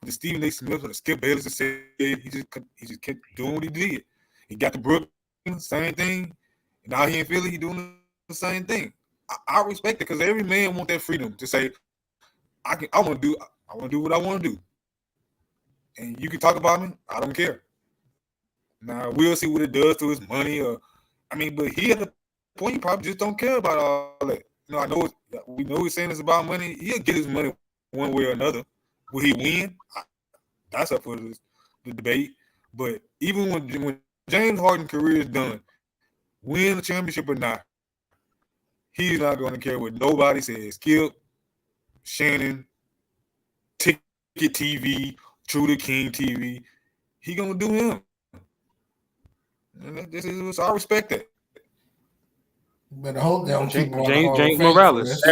Stephen A. Smith or the Skip Bayless said. He just kept doing what he did. He got to Brooklyn, same thing. And now he in Philly, he doing the same thing. I respect it because every man want that freedom to say, I want to do what I want to do. And you can talk about me, I don't care. Now we'll see what it does to his money, but he at the point he probably just don't care about all that. You know, we know he's saying it's about money. He'll get his money one way or another. Will he win? That's up for the debate. But even when James Harden's career is done, win the championship or not, he's not going to care what nobody says. Skip, Shannon, Ticket TV, True to King TV. He gonna do him. And I respect that. But I hope they don't keep on James Morales.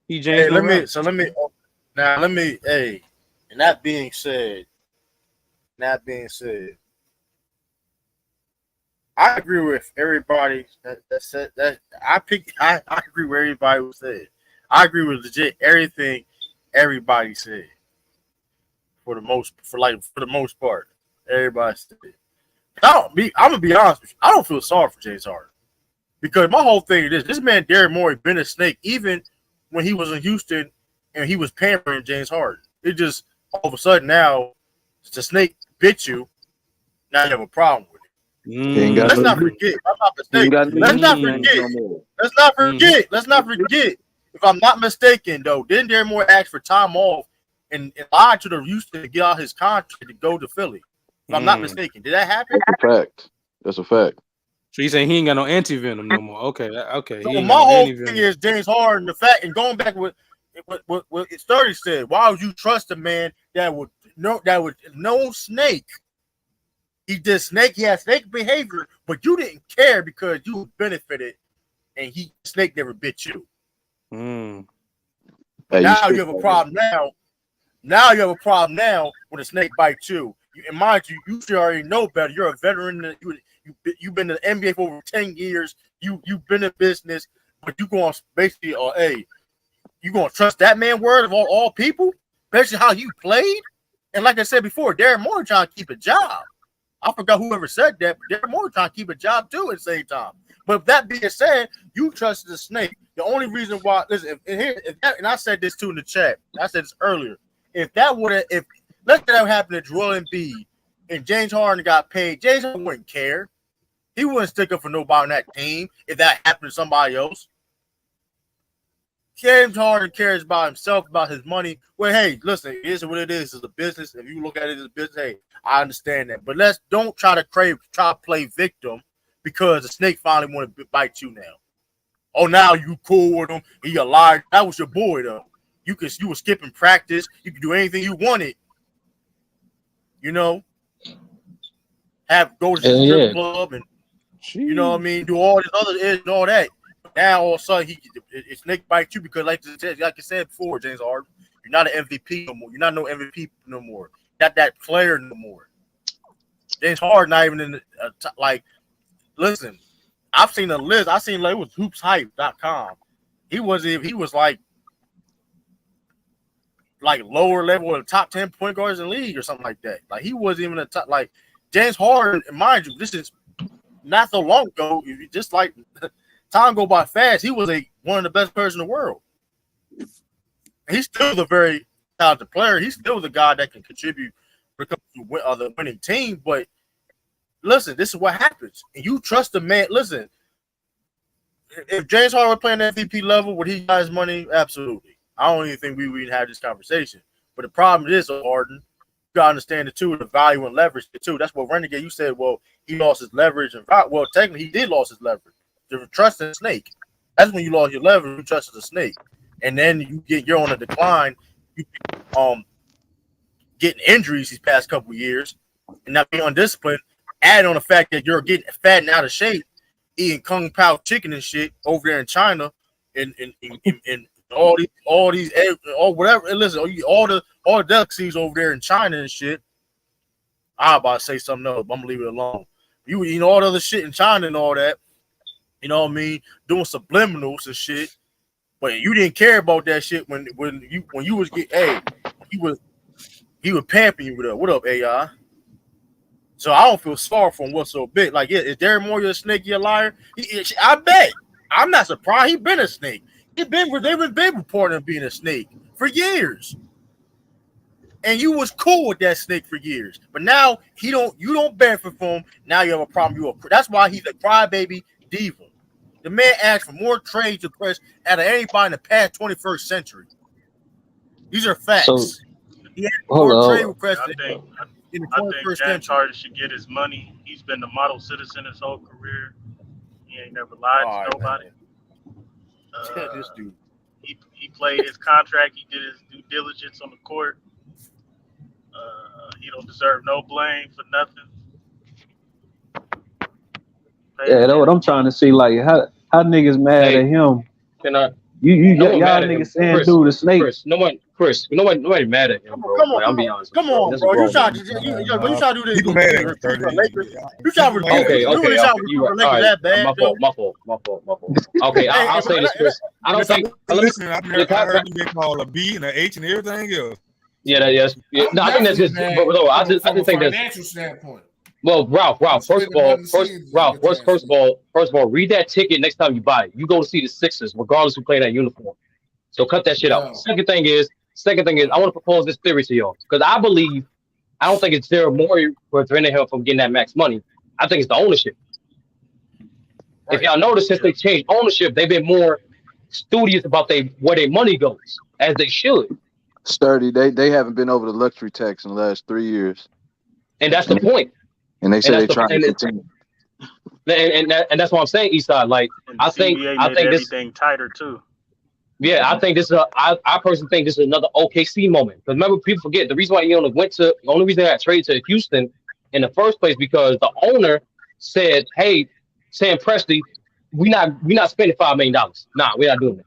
He James Morales. And that being said, I agree with everybody that said that. I agree with everybody who said. I agree with legit everything everybody said. for the most part. Everybody said it. I'm gonna be honest with you. I don't feel sorry for James Harden because my whole thing is this man Daryl Morey been a snake even when he was in Houston and he was pampering James Harden. It just all of a sudden now the snake bit you. Now you have a problem with it. Let's not forget. I'm not mistaken. Let's not forget. If I'm not mistaken, though, didn't Daryl Morey ask for time off and lied to the Houston to get out his contract to go to Philly? If I'm not mistaken, did that happen? That's a fact. So you saying he ain't got no anti-venom no more? Okay. So my whole thing is James Harden, the fact, and going back with what Sturdy said. Why would you trust a man that would no snake? He did snake. He had snake behavior, but you didn't care because you benefited, and snake never bit you. Now you have a problem. Now you have a problem. Now when a snake bites you. And mind you, you should already know better. You're a veteran. You've been in the NBA for over 10 years. You've been in business, but you going to basically, you going to trust that man word of all people, especially how you played. And like I said before, Daryl Morey trying to keep a job. I forgot whoever said that, but Daryl Morey trying to keep a job too at the same time. But that being said, you trusted the snake. The only reason why, listen, and I said this too in the chat. I said this earlier. If let's say that happened to Joel Embiid and James Harden got paid, James Harden wouldn't care. He wouldn't stick up for nobody on that team if that happened to somebody else. James Harden cares about himself, about his money. Well, hey, listen, it is what it is. It's a business. If you look at it as a business, hey, I understand that. But don't try to play victim because the snake finally want to bite you now. Oh, now you cool with him. He a liar. That was your boy, though. You were skipping practice. You could do anything you wanted. You know, go to the strip club and you know what I mean, do all this other and all that. But now all of a sudden it's snake bite you because like I said before, James Harden, you're not an MVP no more. You're not no MVP no more. You're not that player no more. James Harden not even in the listen. I've seen a list. I seen it was hoopshype.com. He was like lower level of the top 10 point guards in the league or something like that. Like he wasn't even a top like James Harden, mind you, this is not so long ago. Just like time go by fast, he was one of the best players in the world. He's still the very talented player. He's still the guy that can contribute to the winning team. But listen, this is what happens. And you trust the man. Listen, if James Harden was playing at MVP level, would he got his money? Absolutely. I don't even think we would have this conversation. But the problem is, Harden, you got to understand it too, the value and leverage too. That's what Renegade, you said, well, he lost his leverage. Well, technically, he did lose his leverage. The trust in the snake. That's when you lost your leverage, you trusted the snake. And then you're on a decline. You getting injuries these past couple of years and not being undisciplined. Add on the fact that you're getting fat and out of shape, eating Kung Pao chicken and shit over there in China and all these whatever. Listen, all the delicacies over there in China and shit. I'm about to say something else, but I'm gonna leave it alone. You eating all the other shit in China and all that. You know what I mean? Doing subliminals and shit. But you didn't care about that shit when you was he was pamping you with what up, AI? So I don't feel sorry for him whatsoever. Like, is Daryl Morey a snake? You a liar? I bet. I'm not surprised. He been a snake. They've been reporting him being a snake for years. And you was cool with that snake for years. But now you don't benefit from him. Now you have a problem. That's why he's a crybaby diva. The man asked for more trades to press out of anybody in the past 21st century. These are facts. So, I think James Harden should get his money. He's been the model citizen his whole career. He ain't never lied to nobody. This dude. He played his contract. He did his due diligence on the court. He don't deserve no blame for nothing. Yeah, that's what I'm trying to see. Like, how niggas mad at him? Can I? Y'all niggas saying dude the snake. Nobody mad at him, bro. Come on, I'm being honest. Come on, bro. You try to do this. People mad at him. You try to Okay. that bad. My fault. Okay, I'll say this, Chris. I don't think. Listen, I heard they call a B and an H and everything else. Yes. Yeah. No, I think that's just. But no, I just think that's financial standpoint. Well, Ralph. First of all, read that ticket next time you buy it. You go to see the Sixers, regardless who play that uniform. So cut that shit out. Second thing is, I want to propose this theory to y'all because I don't think it's Daryl Morey preventing him from getting that max money. I think it's the ownership. Right. If y'all notice, since they changed ownership, they've been more studious about where their money goes, as they should. Sturdy, they haven't been over the luxury tax in the last 3 years. And that's the point. And they say they're trying to continue. And that's what I'm saying, Eastside. Like I think everything tighter too. Yeah, I think this is I personally think this is another OKC moment. Because remember, people forget the reason why he only the only reason I got traded to Houston in the first place because the owner said, "Hey, Sam Presti, we not spending $5 million. Nah, we're not doing that."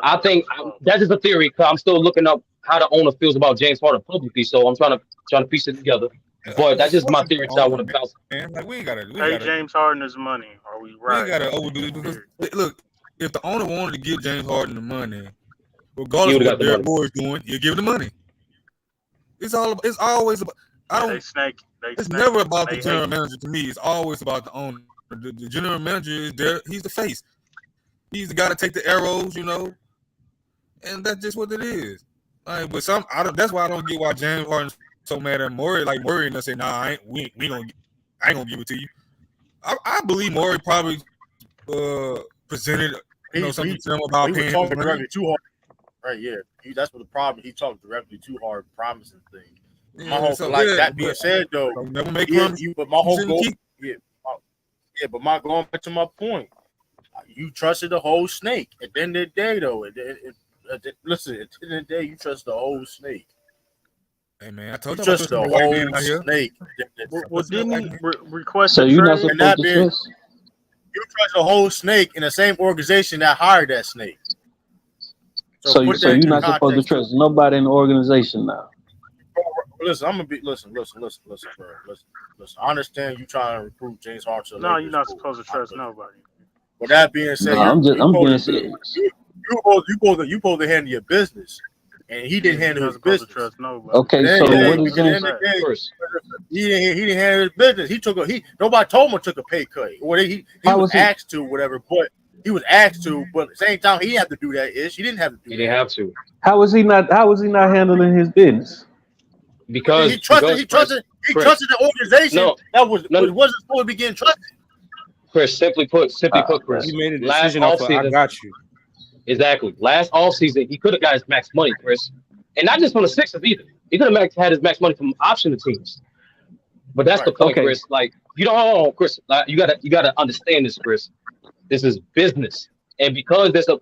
I think that's just a theory because I'm still looking up how the owner feels about James Harden publicly. So I'm trying to piece it together. But that's just my theory that I want to bounce. Man, like we gotta James Harden his money. Are we right? We gotta overdo it because look, if the owner wanted to give James Harden the money, regardless of what Derek Moore is doing, you give him the money. It's always about. It's never about the general manager to me. It's always about the owner. The general manager is there. He's the face. He's the guy to take the arrows, and that's just what it is. Like, but that's why I don't get why James Harden's so mad at Morey. Like Morey and I say, "Nah, I ain't gonna give it to you." I believe Morey probably presented something to him about he paying was talking directly too hard. Right, yeah. That's what the problem. He talked directly too hard, promising things. That being said, though, never make but my whole goal, but going back to my point, you trusted the whole snake. At the end of the day, though, listen, at the end of the day, you trust the whole snake. Hey man, I told you trust the whole snake. Well, didn't he request? So you're not supposed to trust. You trust the whole snake in the same organization that hired that snake. So you're not supposed to trust nobody in the organization now. Listen, I'm gonna be listen, bro. Listen. I understand you trying to recruit James Harden. No, you're not supposed to trust nobody. But that being said, I'm being serious. You supposed to handle your business, and he didn't handle his business. Trust nobody. Okay, so what is James? He didn't handle his business. Nobody told him to take a pay cut. Or he was asked to, whatever. But he was asked to. But at the same time, he didn't have to do that. He didn't have to do. He didn't have to. How was he not handling his business? Because he trusted the organization that wasn't supposed to be getting trusted. Chris, simply put, Chris. He made a decision off of, I got you. Exactly. Last offseason, he could have got his max money, Chris. And not just from the Sixers either. He could have had his max money from option teams. But that's the point, Chris. Like, Chris, you gotta understand this, Chris. This is business. And because there's a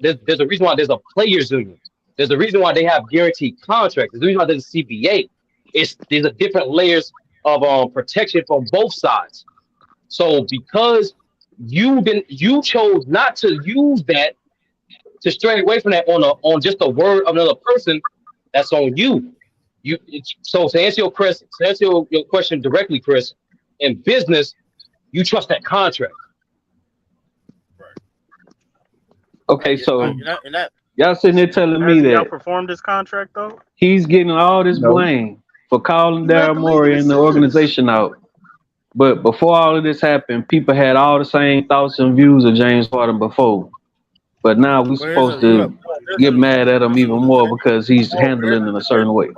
reason why there's a players union. There's a reason why they have guaranteed contracts. There's a reason why there's a CBA. There's a different layers of protection from both sides. So because you chose not to use that to stray away from that on just a word of another person, that's on you. So to answer your question directly, Chris, in business, you trust that contract. Okay, so y'all sitting there telling me that y'all performed this contract though. He's getting all this blame for calling Daryl Morey and the organization out. But before all of this happened, people had all the same thoughts and views of James Harden before. But now we're supposed to get mad at him even more because he's handling it in a certain way.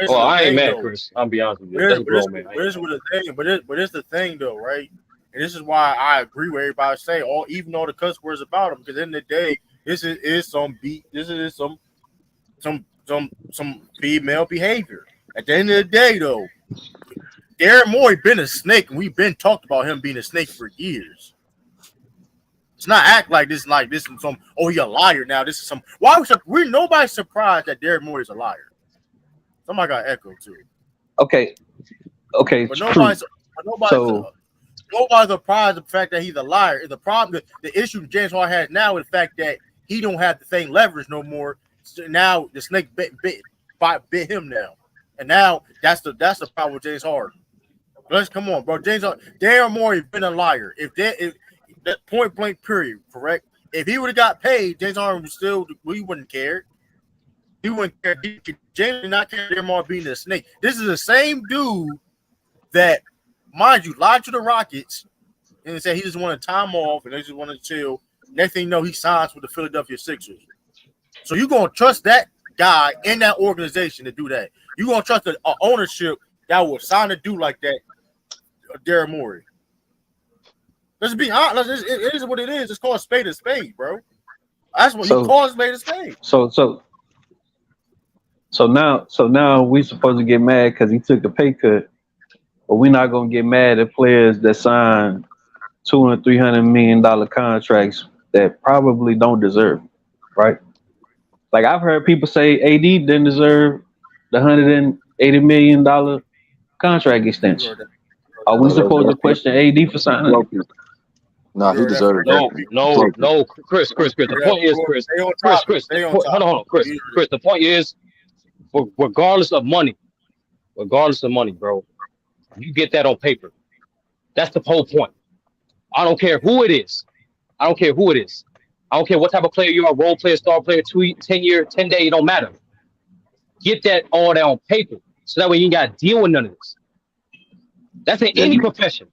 Well, I ain't mad, Chris. I'll be honest with you. That's a grown man. But it's the thing, though, right? And this is why I agree with everybody saying, even all the cuss words about him, because in the day, this is some female behavior. At the end of the day, though, Daryl Morey been a snake, and we've been talked about him being a snake for years. It's not act like this is some, he a liar now. This is some, we're nobody surprised that Daryl Morey is a liar. Somebody got echo too. Okay. But nobody's surprised the fact that he's a liar. The problem, the issue James Harden has now is the fact that he don't have the same leverage no more. So now the snake bit him now. And now that's the problem with James Harden. Let's come on, bro. Daryl Morey been a liar. If that point blank period, correct? If he would have got paid, James Harden he wouldn't care. He wouldn't care. James did not care Daryl being a snake. This is the same dude that, mind you, lied to the Rockets and said he just wanted time off and they just wanted to chill. Next thing you know, he signs with the Philadelphia Sixers. So you're going to trust that guy in that organization to do that. You're going to trust the ownership that will sign a dude like that, Daryl Morey. Let's be honest. It is what it is. It's called spade a spade, bro. That's what you call a spade a spade. So now we supposed to get mad because he took a pay cut, but we're not gonna get mad at players that sign $200 and $300 million contracts that probably don't deserve, right? Like I've heard people say AD didn't deserve the $180 million contract extension. Are we supposed to question AD for signing? Nah, he deserved it. No, Chris. The point is, Chris. Hold on, Chris. The point is, regardless of money, bro, you get that on paper. That's the whole point. I don't care who it is. I don't care what type of player you are, role player, star player, 10 year, 10 day, it don't matter. Get that all that on paper. So that way you ain't got to deal with none of this. That's in any profession.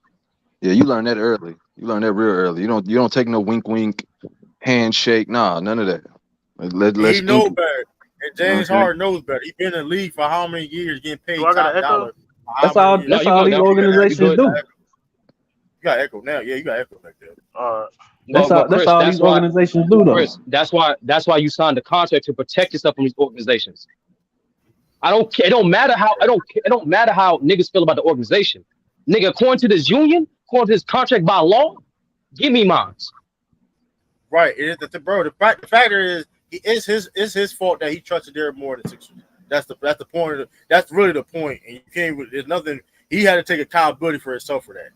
Yeah, you learn that early. You learn that real early. You don't take no wink, handshake. Nah, none of that. Let's he know better. And James Harden knows better. He's been in the league for how many years getting paid top dollar? That's all these organizations do. You got echo now. Yeah, you got echo like that. That's all these organizations do, though. Chris, that's why you signed the contract to protect yourself from these organizations. It don't matter how niggas feel about the organization. Nigga, according to this union, according to this contract by law, give me mine. Right. It is bro. The factor is it's his fault that he trusted Daryl more than Sixers. That's the point. That's really the point. And you can't. There's nothing. He had to take accountability for himself for that.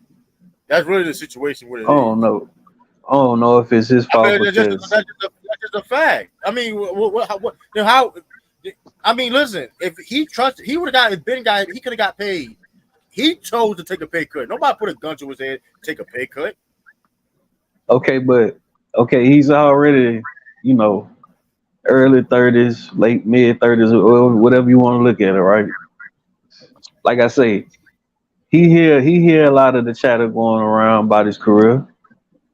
That's really the situation with it. I don't know if it's his fault. That's just a fact. I mean, how? I mean, listen. If he trusted, he would have got. He could have got paid. He chose to take a pay cut. Nobody put a gun to his head to take a pay cut. Okay, he's already, early 30s, late mid 30s, or whatever you want to look at it, right? Like I say, he hear a lot of the chatter going around about his career.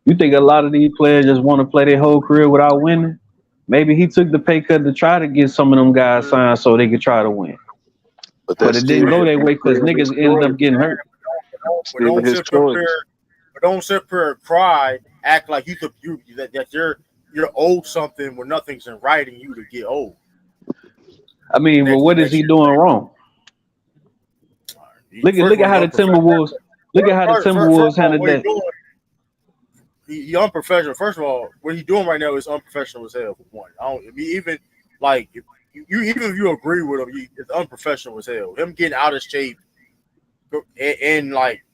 You think a lot of these players just want to play their whole career without winning? Maybe he took the pay cut to try to get some of them guys signed so they could try to win. But it didn't go that way because niggas ended up getting hurt. Don't sit here and cry, act like that you're owed something when nothing's in writing you to get owed. I mean, well, what is he doing wrong? Look at how the Timberwolves handled that. He unprofessional. First of all, what he's doing right now is unprofessional as hell. For one, if you agree with him, it's unprofessional as hell. Him getting out of shape and like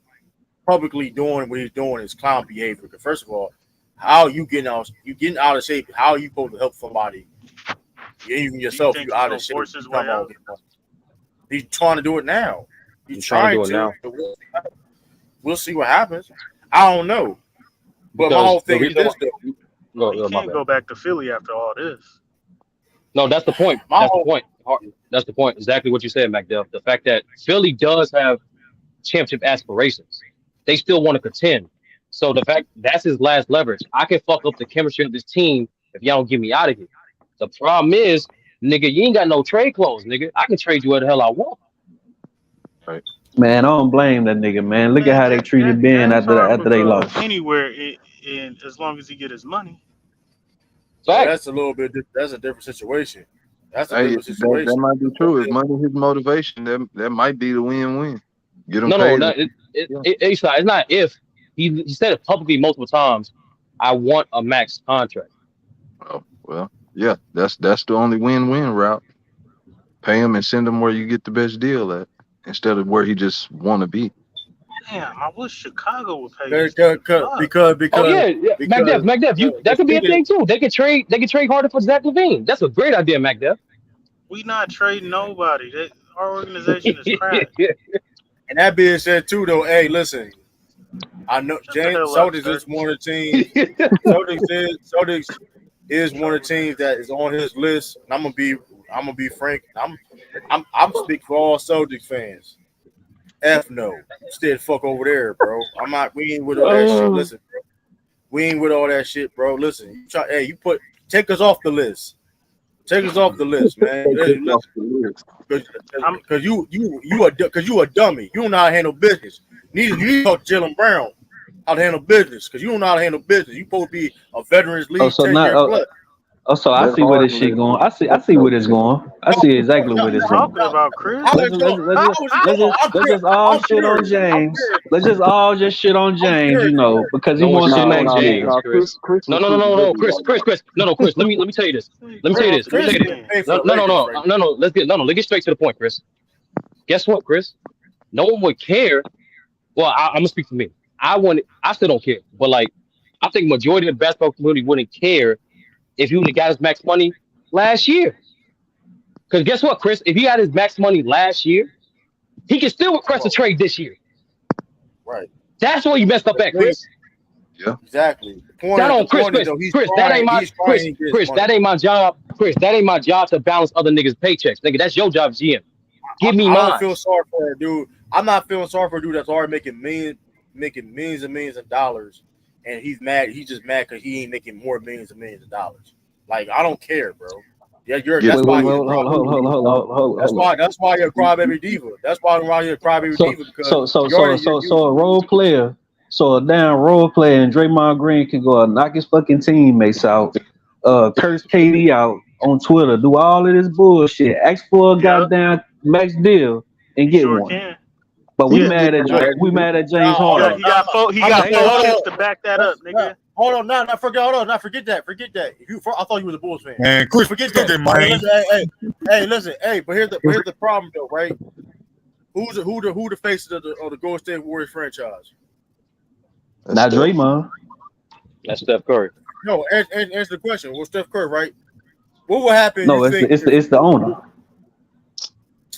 publicly doing what he's doing is clown behavior. Because first of all, how you getting out of shape? How are you supposed to help somebody? Even yourself, you out of shape. He's trying to do it now. He's trying to. Now. We'll see what happens. I don't know. But my whole thing is this, though. You can't go back to Philly after all this. No, that's the point. That's the point. Exactly what you said, McDuff. The fact that Philly does have championship aspirations. They still want to contend. So the fact that's his last leverage. I can fuck up the chemistry of this team if y'all don't get me out of here. The problem is, nigga, you ain't got no trade clothes, nigga. I can trade you where the hell I want. Right. Man, I don't blame that nigga, man. Look at how they treated Ben after they lost. Anywhere, as long as he get his money. Yeah, that's a little bit. That's a different situation. That's a different situation. That might be true. If money his motivation, that might be the win-win. Get him paid. No, it's not if. He said it publicly multiple times. I want a max contract. Oh well, yeah. That's the only win-win route. Pay him and send him where you get the best deal at, instead of where he just want to be. Damn, I wish Chicago would pay. Because McDuff, that could be a thing too. They could trade Harden for Zach LaVine. That's a great idea, McDuff. We not trading nobody. Our organization is crap. And that being said too, though, hey, listen, I know Celtics is one of the teams. Celtics is one of the teams that is on his list. And I'm I'm gonna be frank. I'm speaking for all Celtics fans. F no. Stay the fuck over there, bro. I'm not. We ain't with all that shit. Listen, bro. We ain't with all that shit, bro. Listen, take us off the list. Take us off the list, man. Because you a dummy. You don't know how to handle business. You need to talk to Jalen Brown how to handle business because you don't know how to handle business. You supposed to be a veterans league 10 years plus. So I see where this shit going. I see where this going. I see exactly where this going. Talking about Chris. Let's just all shit on James. Let's just all just shit on James, you know, because he wants to smack James. Chris. No, Chris. No, Chris. Let me tell you this. Let me tell you this. No. Let's get straight to the point, Chris. Guess what, Chris? No one would care. Well, I'm gonna speak for me. I still don't care, but like, I think majority of the basketball community wouldn't care if he would have got his max money last year. Because guess what, Chris? If he got his max money last year, he can still request a trade this year. Right. That's where you messed up at, Chris. Yeah. Exactly. Chris, that ain't my Chris, that ain't my job. Chris, that ain't my job to balance other niggas' paychecks. Nigga, that's your job, GM. Give me mine. I don't feel sorry for a dude. I'm not feeling sorry for a dude that's already making millions and millions of dollars. And he's mad. He's just mad because he ain't making more millions and millions of dollars. Like, I don't care, bro. Yeah, that's why you're a crybaby diva. That's why you're a crybaby diva. Because so a role player, so a damn role player, and Draymond Green can go and knock his fucking teammates out, curse KD out on Twitter, do all of this bullshit, ask for a goddamn max deal, and get one. Can. But we mad at James Harden. He got 4 hits to back that up, nigga. Hold on, forget that. I thought you was a Bulls fan. Man, Chris, forget that, man. Hey, listen, but here's the problem though, right? Who the faces of the Golden State Warriors franchise? Not Draymond. That's Steph Curry. No, answer the question. Well, Steph Curry, right? What will happen? No, it's the owner.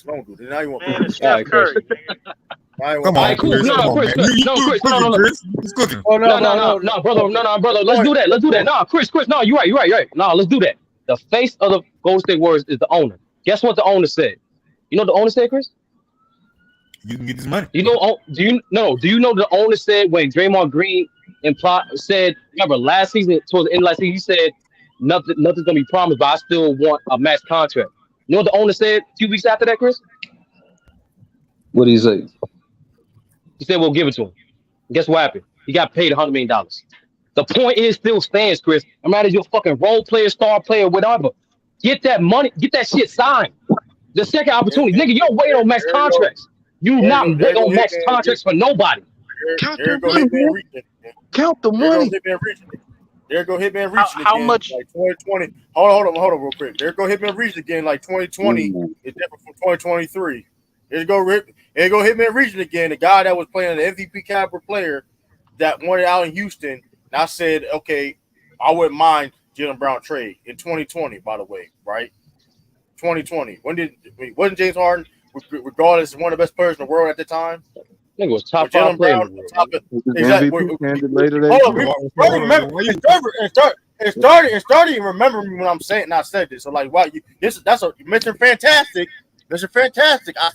Don't do that. Now you want man, it's Steph Curry. Come on, Chris. No, Chris. It's cooking. No, brother. Let's do that. No, Chris. No, you're right. No, let's do that. The face of the Golden State Warriors is the owner. Guess what the owner said? You know what the owner said, Chris? You can get this money. Do you know the owner said when Draymond Green said, remember last season, towards the end of last season, he said nothing's gonna be promised, but I still want a max contract. You know what the owner said 2 weeks after that, Chris? What did he say? He said we'll give it to him. And guess what happened? He got paid $100 million. The point is still stands, Chris. No matter if you're a fucking role player, star player, whatever. Get that money, get that shit signed. The second opportunity. Nigga, you don't wait on max contracts. You not wait on max contracts for nobody. Count the money. Count the money. There go Hitman reaching again. How much? Like 2020. Hold on, real quick. There go Hitman reaching again. Like 2020 is different from 2023. There go Hitman reaching again. The guy that was playing the MVP caliber player that wanted out in Houston. And I said, okay, I wouldn't mind Jalen Brown trade in 2020. By the way, right? 2020. Wasn't James Harden regardless one of the best players in the world at the time? I think it was top 5 player. Exactly. It started. Remember me when I'm saying, and I said this. So like, wow, you mentioned fantastic. Mr. Fantastic. I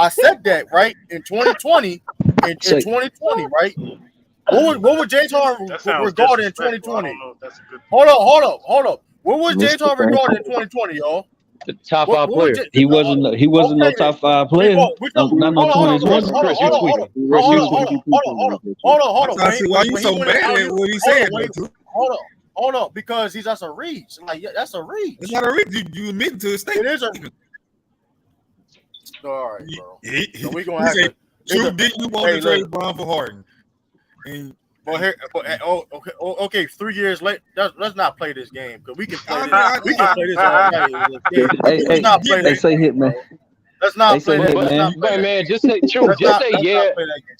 said that right in 2020. In 2020, right? What was James Harden regarded in 2020? Hold up. What was James Harden regarded in 2020, y'all? The top 5 player. He wasn't no top 5 player. Not no 2020. Hold on. Why you so mad at what he said? Hold up, because that's a reach. Like that's a reach. It's not a reach. You admit to a statement. It is a. All right, bro. So we gonna have to. True, didn't you want to trade Brown for Harden? Okay. 3 years late. Let's not play this game because we can play this. We can play this all night. Let's not play that. Say hit, man. Let's not play that. Man, just say true. Just say yeah.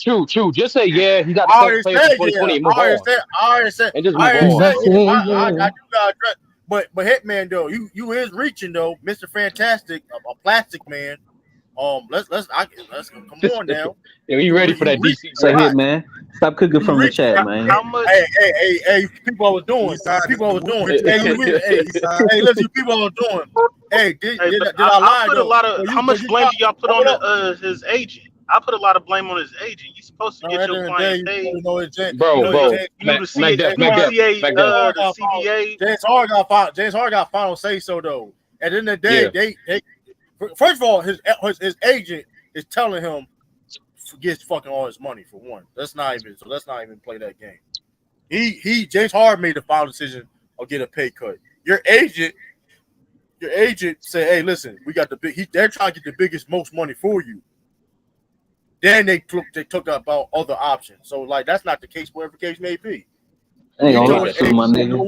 True. Just say yeah. He's not the same player for 2020. I already said. And just move on. I do got address. But Hitman though, you is reaching though, Mr. Fantastic, a plastic man. Let's come on now. Yeah, you ready for that DC? So here, man. Stop cooking from the chat, man. How much? Hey, people I was doing. People I was doing. Hey, listen, people I was doing. Hey, did I lie put though? a lot of. How much blame do y'all put on his agent? I put a lot of blame on his agent. You're supposed to get your client paid. Bro. The CBA. James Harden got final say so though. At the end of the day, they first of all, his agent is telling him gets fucking all his money for one. Let's not even play that game. James Harden made the final decision of get a pay cut. Your agent said, "Hey, listen, we got the big." They're trying to get the biggest, most money for you. Then they took about other options. So like that's not the case. Whatever the case may be. I ain't gonna lie to my nigga.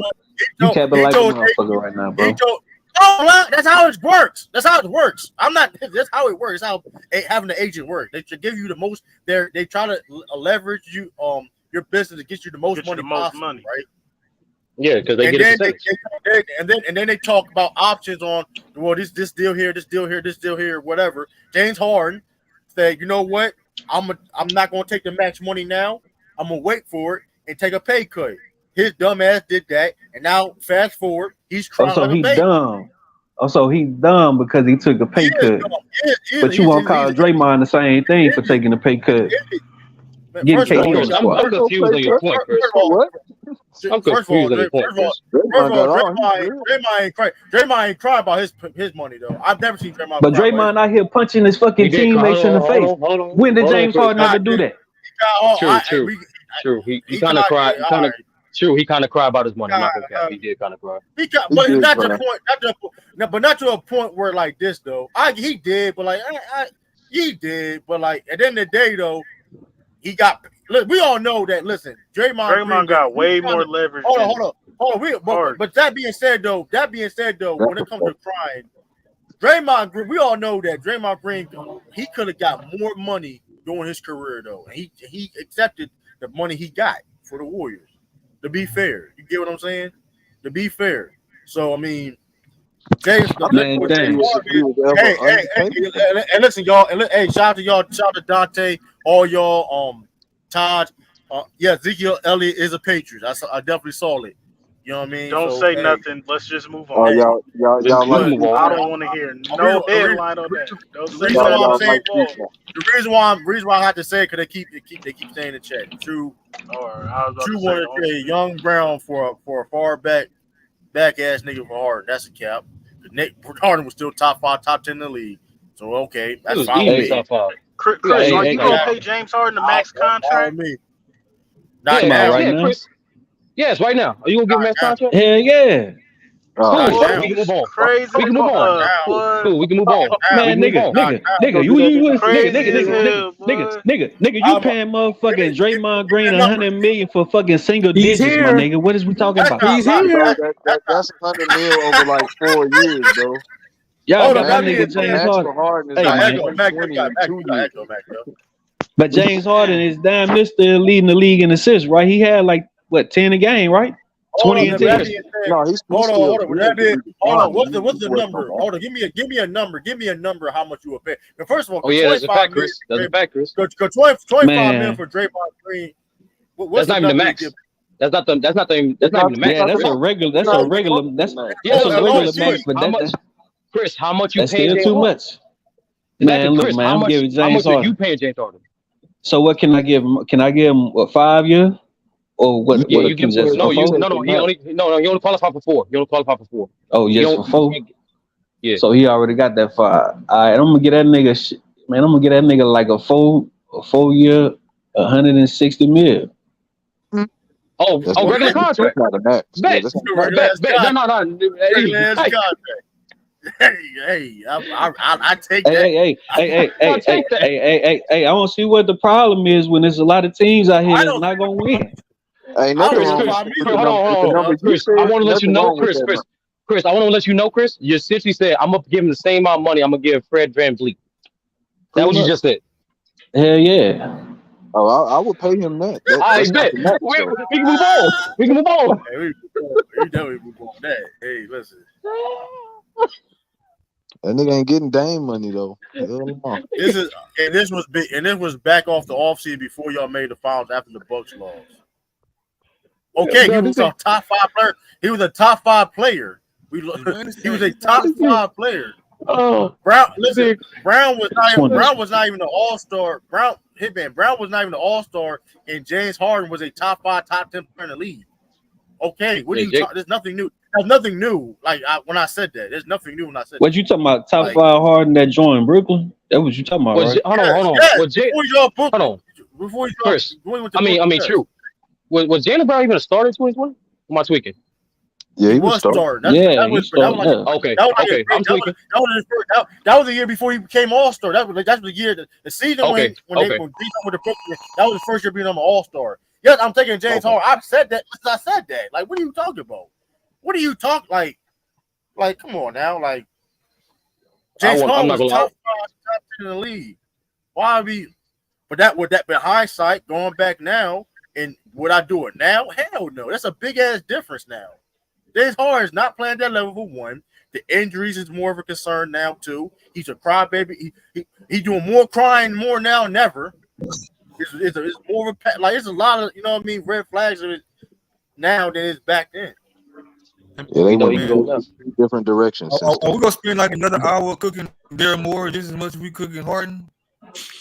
You capping like a motherfucker right now, bro. That's how it works. That's how it works. That's how it works. That's how having an agent works. They should give you the most. They try to leverage you your business to get you the most money possible, right? Yeah, because they get a percentage. And then they talk about options on this deal here, this deal here, this deal here, whatever. James Harden said, you know what? I'm not gonna take the max money now. I'm gonna wait for it and take a pay cut. His dumb ass did that, and now fast forward, he's trying to he dumb. Also, he dumb because he took a pay cut. But you won't call Draymond the same thing for taking a pay cut. I'm confused on your point, Chris. I'm confused on your point, Chris. Draymond ain't cry about his money though. I've never seen Draymond. But Draymond out here punching his fucking teammates in the face. When did James Harden ever do that? True. He kind of cried. True, he kind of cried about his money. I'm not gonna cap. He did kind of cry. But not to a point where like this though. He did, but like he did, but like at the end of the day though, he got. Look, we all know that. Listen, Draymond got way more leverage. Hold on. But that being said though, when it comes to crying, Draymond Green, we all know that Draymond Green, he could have got more money during his career though, and he accepted the money he got for the Warriors. To be fair, you get what I'm saying? To be fair, so I mean, James. And listen, y'all. And shout out to y'all. Shout out to Dante. All y'all. Todd. Yeah, Ezekiel Elliott is a Patriot. I definitely saw it. You know what I mean? Don't say nothing. Let's just move on. Y'all I don't want to hear no headline on that. Don't say the reason why I have to say it because they keep saying in chat. True wanted to trade Young Brown for a far back ass nigga for Harden. That's a cap. Harden was still top 5, top 10 in the league. So okay, that's fine. Top 5. Chris, are you gonna pay James Harden the max contract? Not now, right now. Chris. Yes, right now. Are you gonna give him max contract? Hell yeah. We can move on. Crazy. We can move on. Cool, we can move on. Man, nigga, you paying motherfucking Draymond Green $100 million for fucking single digits, my nigga. What is we talking about? He's here. That's $100 million over like 4 years, bro. Y'all got that nigga James Harden. But James Harden is damn near still leading the league in assists, right? He had like what 10 a game, right? 20 and 10. No, he's hold on. What's the number? Hold on. Give me a number. Give me a number. How much you will pay? Now, first of all, that's a fact, Chris. That's a fact, Chris. 25 million for Draymond Green. That's not even the max. That's not even the max. Yeah, that's a regular max. But that's Chris, how much you paying? That's still too much. Man, look, man, I'm giving James Harden. How much are you paying James Harden? So what can I give him? Can I give him 5 years? Or what? Yeah, you can. No. He only qualified for 4. He only qualified for 4. Oh, yes, for 4. Yeah. So he already got that 5. All right, I'm gonna get that nigga. Man, I'm gonna get that nigga like a 4 year, 160 mil. Oh, regular contract. That's not a max. Bet. No. Hey, I take that. Hey, I want to see what the problem is when there's a lot of teams out here that's not gonna win. Hold on. Chris, I want to let you know, Chris. I want to let you know, Chris. You essentially said I'm gonna give him the same amount of money I'm gonna give Fred VanVleet. That's what you just said. Hell yeah. Oh, I would pay him that. I bet. We can move on. We can move on. Hey, we definitely move on that. Hey, listen. That nigga ain't getting Dame money though. Hell no. This was big, and this was back off the offseason before y'all made the finals after the Bucks lost. Okay, he was a top 5 player. He was a top 5 player. He was a top 5 player. Oh, Brown was not even an all-star. Brown was not even an all-star, and James Harden was a top 5, top 10 player in the league. Okay, what are you talking? There's nothing new. There's nothing new. Like when I said that, there's nothing new when I said. What you talking about? Top 5 Harden that joined Brooklyn? That what you talking about, right? Hold on. Hold on. Before you Chris, true. Was Jaylen Brown even a starter in 2020? Am I tweaking? Yeah, he was starting. Okay. I'm tweaking. That was the year before he became All-Star. That's the year the season when they with the Brooklyn. That was the first year being an All-Star. Yes, I'm taking James Harden. I said that. Like, what are you talking about? What are you talking like? Come on now, like James Harden was top 5, top 10 in the league. Why be? But with hindsight, going back now, and would I do it now? Hell no. That's a big ass difference now. James Harden is not playing that level for one. The injuries is more of a concern now too. He's a crybaby. He's doing more crying more now than ever. It's more of a it's a lot of red flags of it now than it's back then. Yeah, they went in different directions. Are we gonna spend like another hour cooking Daryl Morey just as much as we cooking Harden?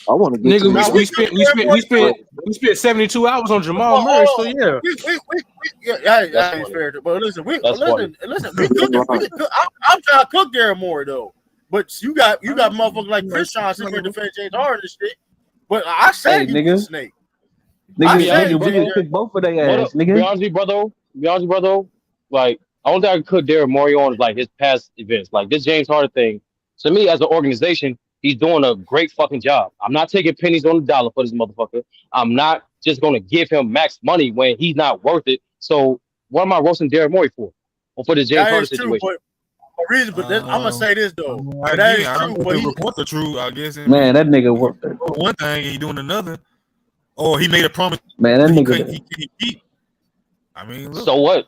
I want to get we spent 72 hours on Jamal Murray. So yeah, that's fair. But listen, listen. I'm trying to cook Daryl Morey though. But you got motherfuckers like Chris Sean sitting here defending James Harden and shit. But I said he was a snake. Nigga, we can cook both of their ass, nigga. Be honest, brother. Like, I don't think I can cook Daryl Morey on like his past events. Like this James Harden thing, to me as an organization, he's doing a great fucking job. I'm not taking pennies on the dollar for this motherfucker. I'm not just gonna give him max money when he's not worth it. So what am I roasting Daryl Morey for? Or for the James Harden situation? I'm gonna say this though. That is true. But report the truth, I guess. Man, that nigga worked it. One thing he doing another, or he made a promise. Man, that he nigga can't keep. I mean, look. So what?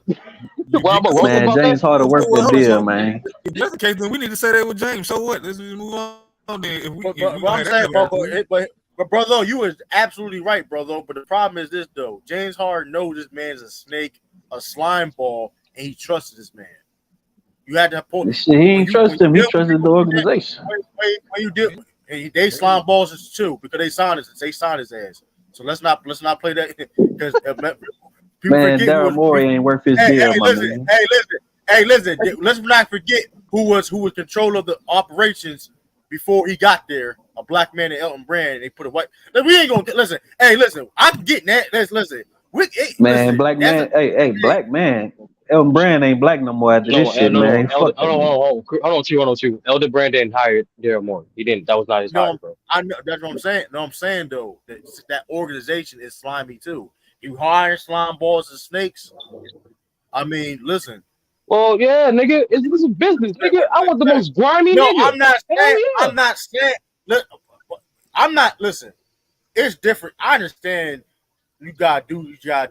Man, James Harden worked the deal, man. If that's the case, then we need to say that with James. So what? Let's just move on. Then. But brother, you was absolutely right, brother. But the problem is this though: James Harden knows this man's a snake, a slime ball, and he trusted this man. You had to pull. He ain't trust him. He trusted the organization. When you did, they slime balls too because they signed his ass. So let's not play that because man, Daryl Morey ain't worth his deal, my man. Listen. Let's not forget who was control of the operations before he got there. A black man in Elton Brand. And they put a white. We ain't gonna listen. Hey, listen. I'm getting that. Listen. Black man. Black man. Elton Brand ain't black no more after this shit, man. Hold on, you. Elton Brand didn't hire Daryl Morey. He didn't. That was not his hire, bro. I know that's what I'm saying. No, I'm saying though that organization is slimy too. You hire slime balls and snakes. I mean, listen. Well, yeah, nigga, it's a business, nigga. I want the most grimy nigga. I'm not saying. Listen, it's different. I understand. You gotta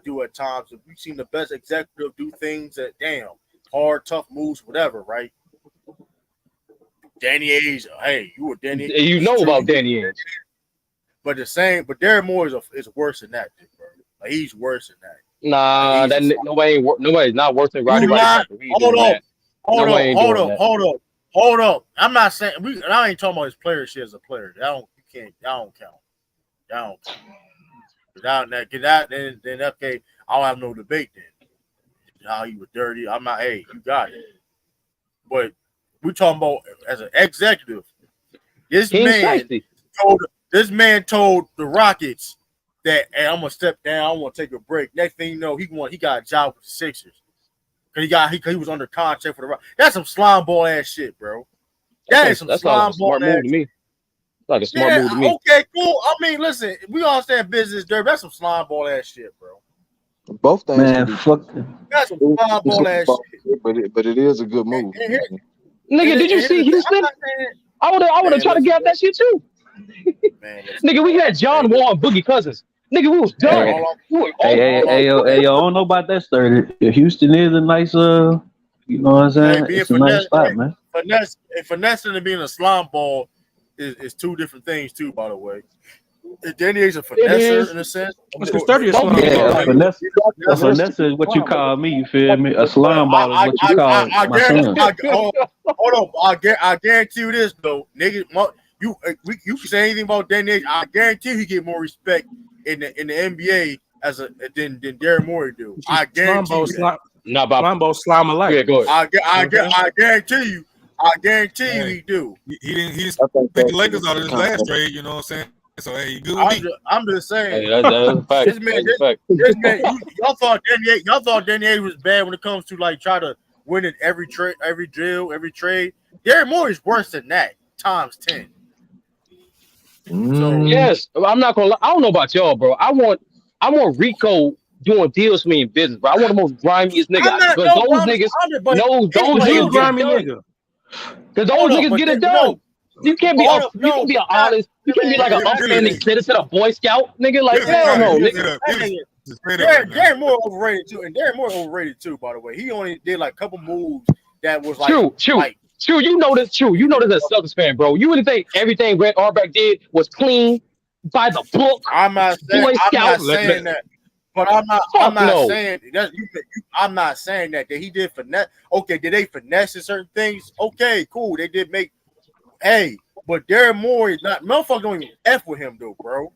do at times. If you've seen the best executive do things that hard, tough moves, whatever, right? Danny Ainge, hey, you were Danny. You know about Danny Ainge. But Daryl Morey is worse than that, bro. Like, he's worse than that. Nah, nobody's not worse than Roddy. Hold up. I'm not saying I ain't talking about his player shit as a player. That don't count. Without that, then okay, I'll have no debate then. How he was dirty. I'm not. Hey, you got it. But we talking about as an executive. This man told the Rockets that, hey, I'm gonna step down. I'm gonna take a break. Next thing you know, he got a job with the Sixers. Cause he was under contract for the Rockets. That's some slime ball ass shit, bro. That's some slime ball ass move to me. Like a smart move to me. Okay, cool. I mean, listen, we all understand business, dirt. That's some slime ball ass shit, bro. Both things, man. Fuck. That's some slime ball ass shit. But it is a good move. Nigga, did you see Houston? I would have tried to get out that shit too. Nigga, we had John Wall and Boogie Cousins. Nigga, we was done. Hey, yo, I don't know about that story. Houston is a nice, you know what I'm saying? It's a nice spot, man. finessing and being a slime ball is two different things too. By the way, Danny Ainge's a finesser in a sense. Because 30 is slime Yeah, ball. a finesse is what you call me. You feel me? A slime ball is what you call my son. Hold on. I guarantee you this though, nigga. You can say anything about Danny Ainge. I guarantee he get more respect in the NBA than Darren Morey do. I guarantee you that. Slime ball slime alike. Yeah, go ahead. I guarantee you. I guarantee you he do. He didn't pick the Lakers out of his last trade. You know what I'm saying? So hey, good with me. I'm just saying. Hey, that's a fact. This man, y'all thought Danny Ainge was bad when it comes to like try to win in every trade, every drill, every trade. Darren Morey's worse than that times 10. So yes, I'm not gonna lie. I don't know about y'all, bro. I want Rico doing deals for me in business, bro. I want the most grimiest nigga. Because those niggas grimy nigga. Because those niggas get it done. You can't be you can't be an honest. You can't be like an upstanding citizen, a Boy Scout, nigga. Like hell no, nigga. Darren Moore overrated too, and Darren Moore overrated too. By the way, he only did like a couple moves that was like True. You know this. True. You know this as a Celtics fan, bro. You really think everything Red Auerbach did was clean by the book? I'm not saying that. But I'm not saying that. I'm not saying that he did finesse. Okay, did they finesse in certain things? Okay, cool. They did make. Hey, but Darren Moore is not. Motherfucker don't even f with him though, bro.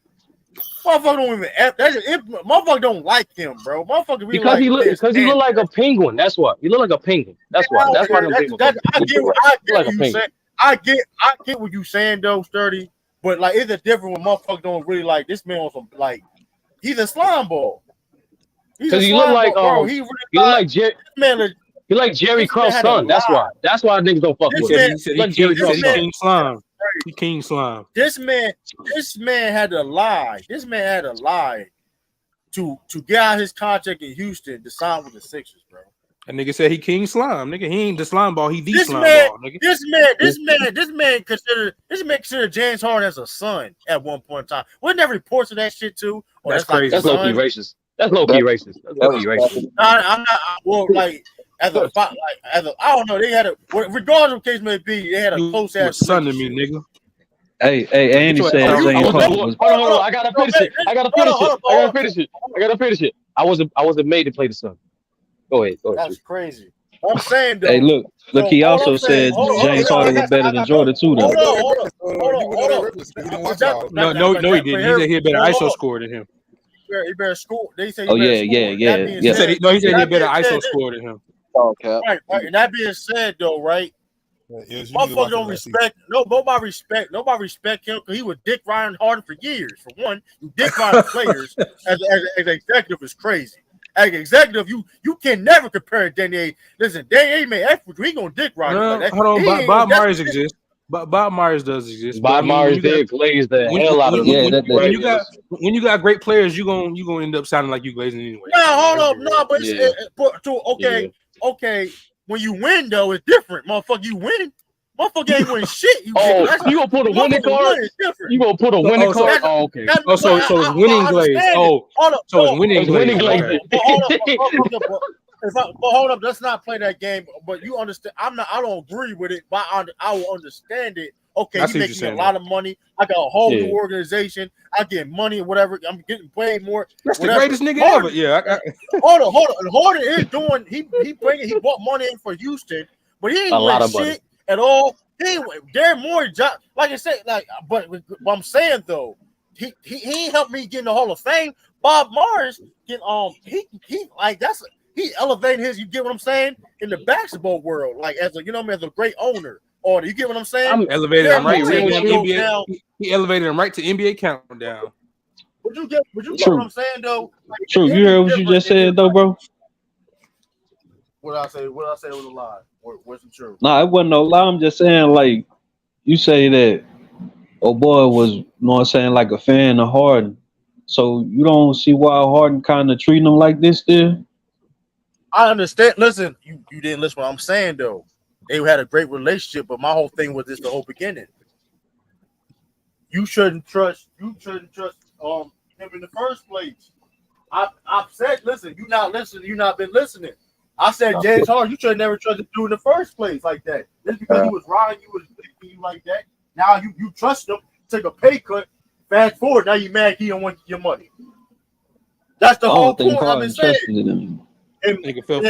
Motherfucker don't even f. Motherfucker don't like him, bro. Motherfucker because he look like a penguin. That's why he look like a penguin. That's why. That's why I get what you saying though, Sturdy. But like, it's a different when motherfucker don't really like this man on some like. He's a slime ball. Because he look like he like Jerry Krause's son. That's why. That's why niggas don't fuck with him. He King Slime. He King Slime. This man had to lie. This man had to lie to get out his contract in Houston to sign with the Sixers, bro. That nigga said he King Slime. Nigga, he ain't the slime ball. He the slime ball. Nigga. This man considered James Harden as a son at one point in time. Wasn't there reports of that shit too? That's crazy. That's low key racist. That's low key racist. I'm not. Well, like I don't know. They had a regardless of the case may be. They had a close ass son to me, nigga. Hey, Andy said James Harden was. Hold on. I gotta finish it. I wasn't made to play the son. Go ahead. That's crazy. I'm saying though. Hey, look. He also said James Harden was better than Jordan too, though. Hold on. No, he didn't. He said he had better ISO score than him. He better score. They say. Yeah. He said he had better ISO score than him. Okay. Right. And that being said, though, right? Motherfucker don't respect. Nobody respect him because he was Dick Ryan Harden for years. For one, you Dick Ryan players as an executive is crazy. As an executive, you can never compare Danny Ainge. Listen, Danny Ainge made effort. He gonna Dick Ryan. Hold on, Bob Myers exists. Bob Myers does exist. Bob Myers did glaze the hell out of when you got great players, you gonna end up sounding like you glazing anyway. No, hold up, no, but okay. When you win though, it's different, motherfucker. You win, motherfucker ain't win shit. You gonna put a winning card? You gonna put a winning card? Okay. So it's winning glaze. So it's winning glaze. But hold up, let's not play that game. But you understand? I don't agree with it, but I will understand it. Okay, you making me a lot of money. I got a whole new organization. I get money or whatever. I'm getting way more. That's the greatest nigga ever. Yeah. Hold on. Harden is doing. He bought money in for Houston, but he ain't win shit at all. He ain't Darren Moore. Like I said, but I'm saying though, he ain't helped me get in the Hall of Fame. Bob Myers he elevated his. You get what I'm saying in the basketball world, like as a great owner. Or you get what I'm saying? I'm elevated him right to NBA. He elevated him right to NBA countdown. Would you get what I'm saying though? True. You heard what you just said though, bro. What I say was a lie. Wasn't true. Nah, it wasn't no lie. I'm just saying, like, you say that boy was, you know what I'm saying, like a fan of Harden. So you don't see why Harden kind of treating him like this there? I understand. Listen, you didn't listen to what I'm saying though. They had a great relationship, but my whole thing was this the whole beginning. You shouldn't trust him in the first place. I've said, listen, you're not listening, you've not been listening. I said James Harden, you should have never trusted dude in the first place like that. Just because he was riding you, was thinking you like that. Now you trust him, take a pay cut. Fast forward, now you mad he don't want your money. That's the whole point I've been saying. Nigga fell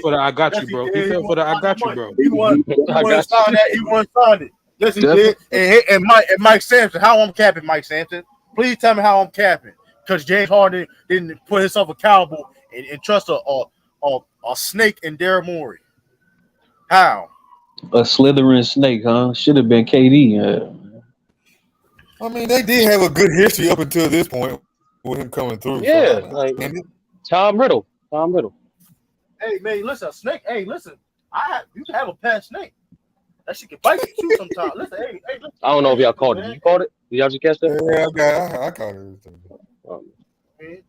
for the I got you, bro. He fell for the I got you, bro. He want to sign that. He want to sign it. Yes, he did. And Mike Sampson, how I'm capping, Mike Sampson? Please tell me how I'm capping, because James Harden didn't put himself accountable and trust a snake in Daryl Morey. How? A slithering snake, huh? Should have been KD. I mean, they did have a good history up until this point with him coming through. Yeah, so, like Tom Riddle. Hey man, listen, snake. Hey, listen, you can have a pet snake. That shit can bite you too sometimes. Listen, hey, listen. I don't know if y'all caught it. Did you caught it? Did y'all just catch that? Yeah, I caught it.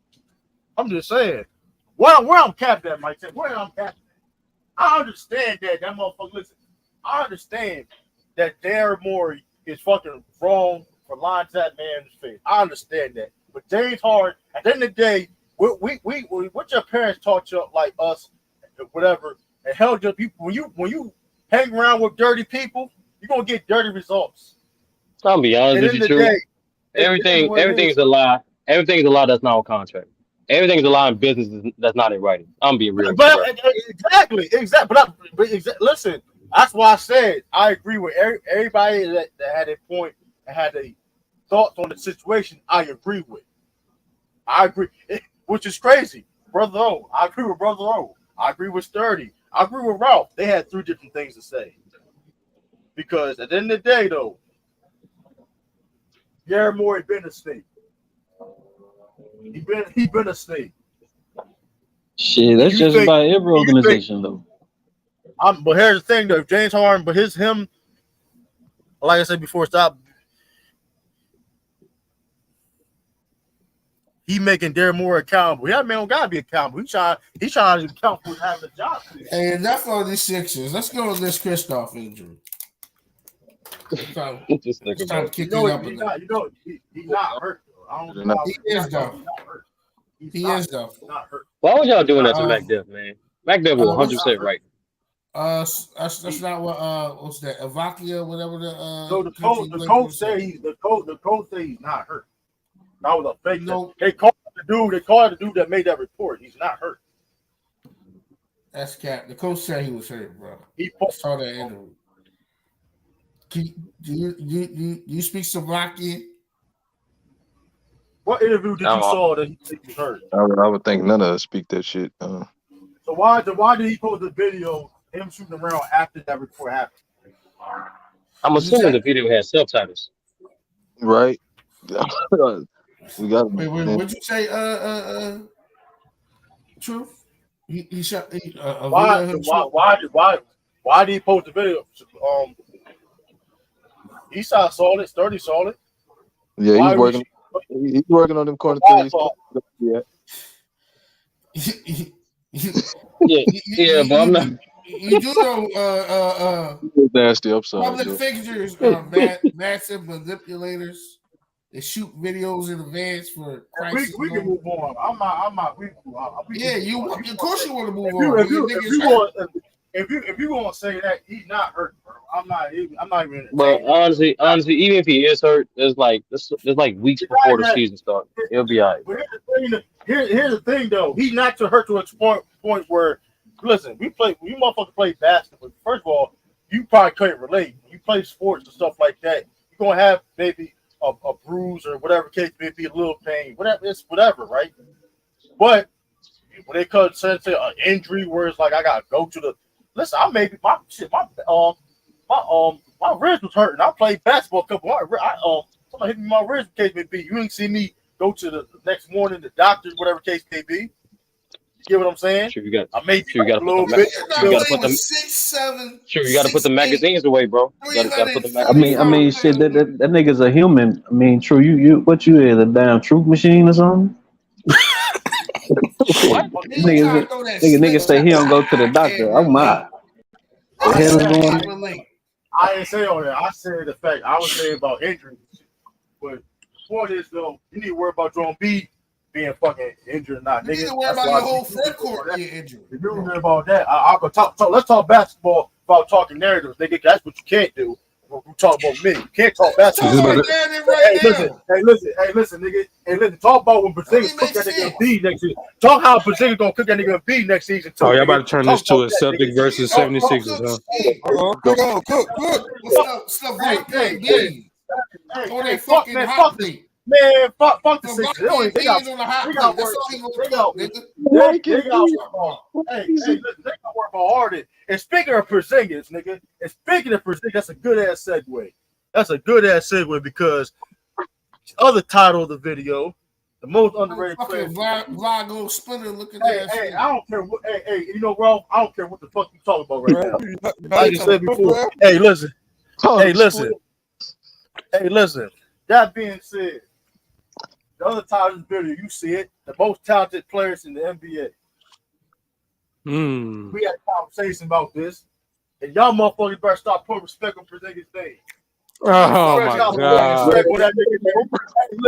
I'm just saying. Where I'm capped at, Mike. Where I'm capped at. I understand that motherfucker. Listen, I understand that Daryl Morey is fucking wrong for lying to that man in his face. I understand that. But James Harden, at the end of the day, we what your parents taught you, like us, whatever, and held your people. When you hang around with dirty people, you're gonna get dirty results. I'll be honest with you, True. Day, everything's a lie. Everything's a lie that's not on contract. Everything's a lie in business that's not in writing. I'm being real. But exactly. Listen, that's why I said I agree with everybody that had a point and had a thoughts on the situation. I agree with. I agree, which is crazy. Brother O, I agree with Brother O. I agree with Sturdy. I agree with Ralph. They had 3 different things to say. Because at the end of the day, though, Daryl Morey been a snake. He been a snake. Shit, that's just about every organization, though. But here's the thing, though. If James Harden, but him, like I said before, he making Daryl Morey accountable. That man don't gotta be accountable. He trying to account for having a job. Hey, enough on these Sixers. Let's go to this Kristoff injury. It's time to kick it up. He's not hurt. He is though. He is though. Why was y'all doing that to Mac Dev, man? Mac Dev was 100% right. That's not what what's that? Avakia, whatever the So the coach said he's not hurt. That was a fake. They called the dude that made that report. He's not hurt. That's cap. The coach said he was hurt, bro. He saw that interview. Do you speak Slovakian? What interview did you saw that he was hurt? I would think none of us speak that shit. So why did he post the video him shooting around after that report happened? I'm assuming the video has subtitles. Right. We got. Wait, what'd you say? Truth. He shot. Why did he post the video? Eastside saw it. Sturdy saw it. Yeah, he's working. He's working on them corner threes. Yeah. Yeah, but I'm not. You do know nasty upside. public figures are massive manipulators. They shoot videos in advance for crisis. We can move on. I'm not. Yeah, of course you want to move on. If you gonna say that he's not hurt, bro, I'm not even. But honestly, even if he is hurt, there's like weeks before the season starts. It'll be all right. But here's the thing, though. He's not to hurt to a point where, listen, we motherfuckers play basketball. First of all, you probably couldn't relate. When you play sports and stuff like that, you're gonna have maybe a bruise or whatever case may be, a little pain, whatever, right? But when they come to say an injury where it's like I gotta go to the listen, I maybe my wrist was hurting. I played basketball a couple of somebody hit me my wrist case may be. You didn't see me go to the next morning, the doctor, whatever case may be. You get what I'm saying? Sure, you got. I made sure, you got to put bit. You got to put them 6, 7. Sure, you got to put the magazines away, bro. You got to put the magazines. I mean, shit. That nigga's a human. I mean, true. You what you is, a damn truth machine or something? Nigga say he don't go to the doctor. Oh my. The hell is going on? I didn't say all that. I said the fact. I was saying about injuries. But before this, though, you need to worry about Joel Embiid being fucking injured or not, You need nigga. to worry That's about why your whole front court being injured. if you worry about that, I could talk. Let's talk basketball about talking narratives, nigga. That's what you can't do. We talk about me. You can't talk basketball. Hey, listen, nigga. Hey, listen. Talk about when Porzingis cook that nigga B next season. Talk how Porzingis gonna cook that nigga B next season too. Oh, y'all nigga. about to turn Talk this to about a that, Celtics nigga. versus 76ers, huh? Fuck the Sixers. They don't even, they got work. They got work on. Hey, listen, they got work on Harden. And speaking of Porzingis, nigga, that's a good ass segue. That's a good ass segue because other title of the video, the most underrated player. Vlago Splinter looking Hey, I don't care what. Hey, you know, Ralph, I don't care what the fuck you talking about right now. Like I said before. Hey, listen. That being said, the other title of the video, you see it, the most talented players in the NBA. We had a conversation about this, and y'all motherfuckers better start putting respect on Porzingis' name. Oh my god,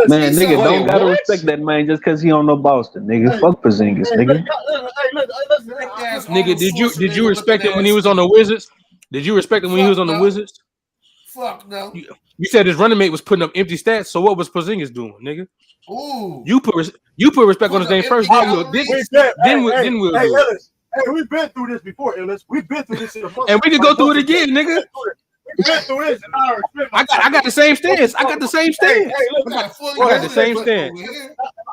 man, nigga, don't gotta respect that man just because he don't know Boston, nigga. Fuck Porzingis, nigga. Nigga, did you respect him when he was on the Wizards? Did you respect him when he was on the Wizards? Fuck no. You said his running mate was putting up empty stats, so what was Porzingis doing, nigga? Ooh. You put respect on his name first, then we'll do it. Hey, we've been through this before, Ellis. We've been through this in a month. And we can go through it again, nigga. We've been through this, and I got the same stance. I got the same stance. Hey, I got the same stance.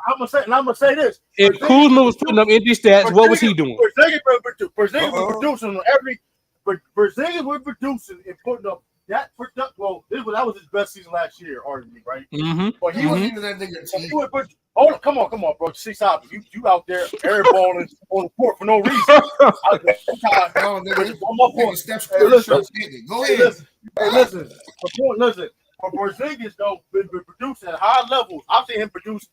I'm gonna say this. If Kuzma was putting up empty stats, what was he doing? Porzingis was producing on every. Porzingis was producing and putting up that product. Well, that was his best season last year, arguably, right? But he wasn't even that nigga. Hold on, come on, bro. See, you out there airballing on the court for no reason. Go ahead. Listen. For Porzingis though, been producing at high levels. I've seen him produce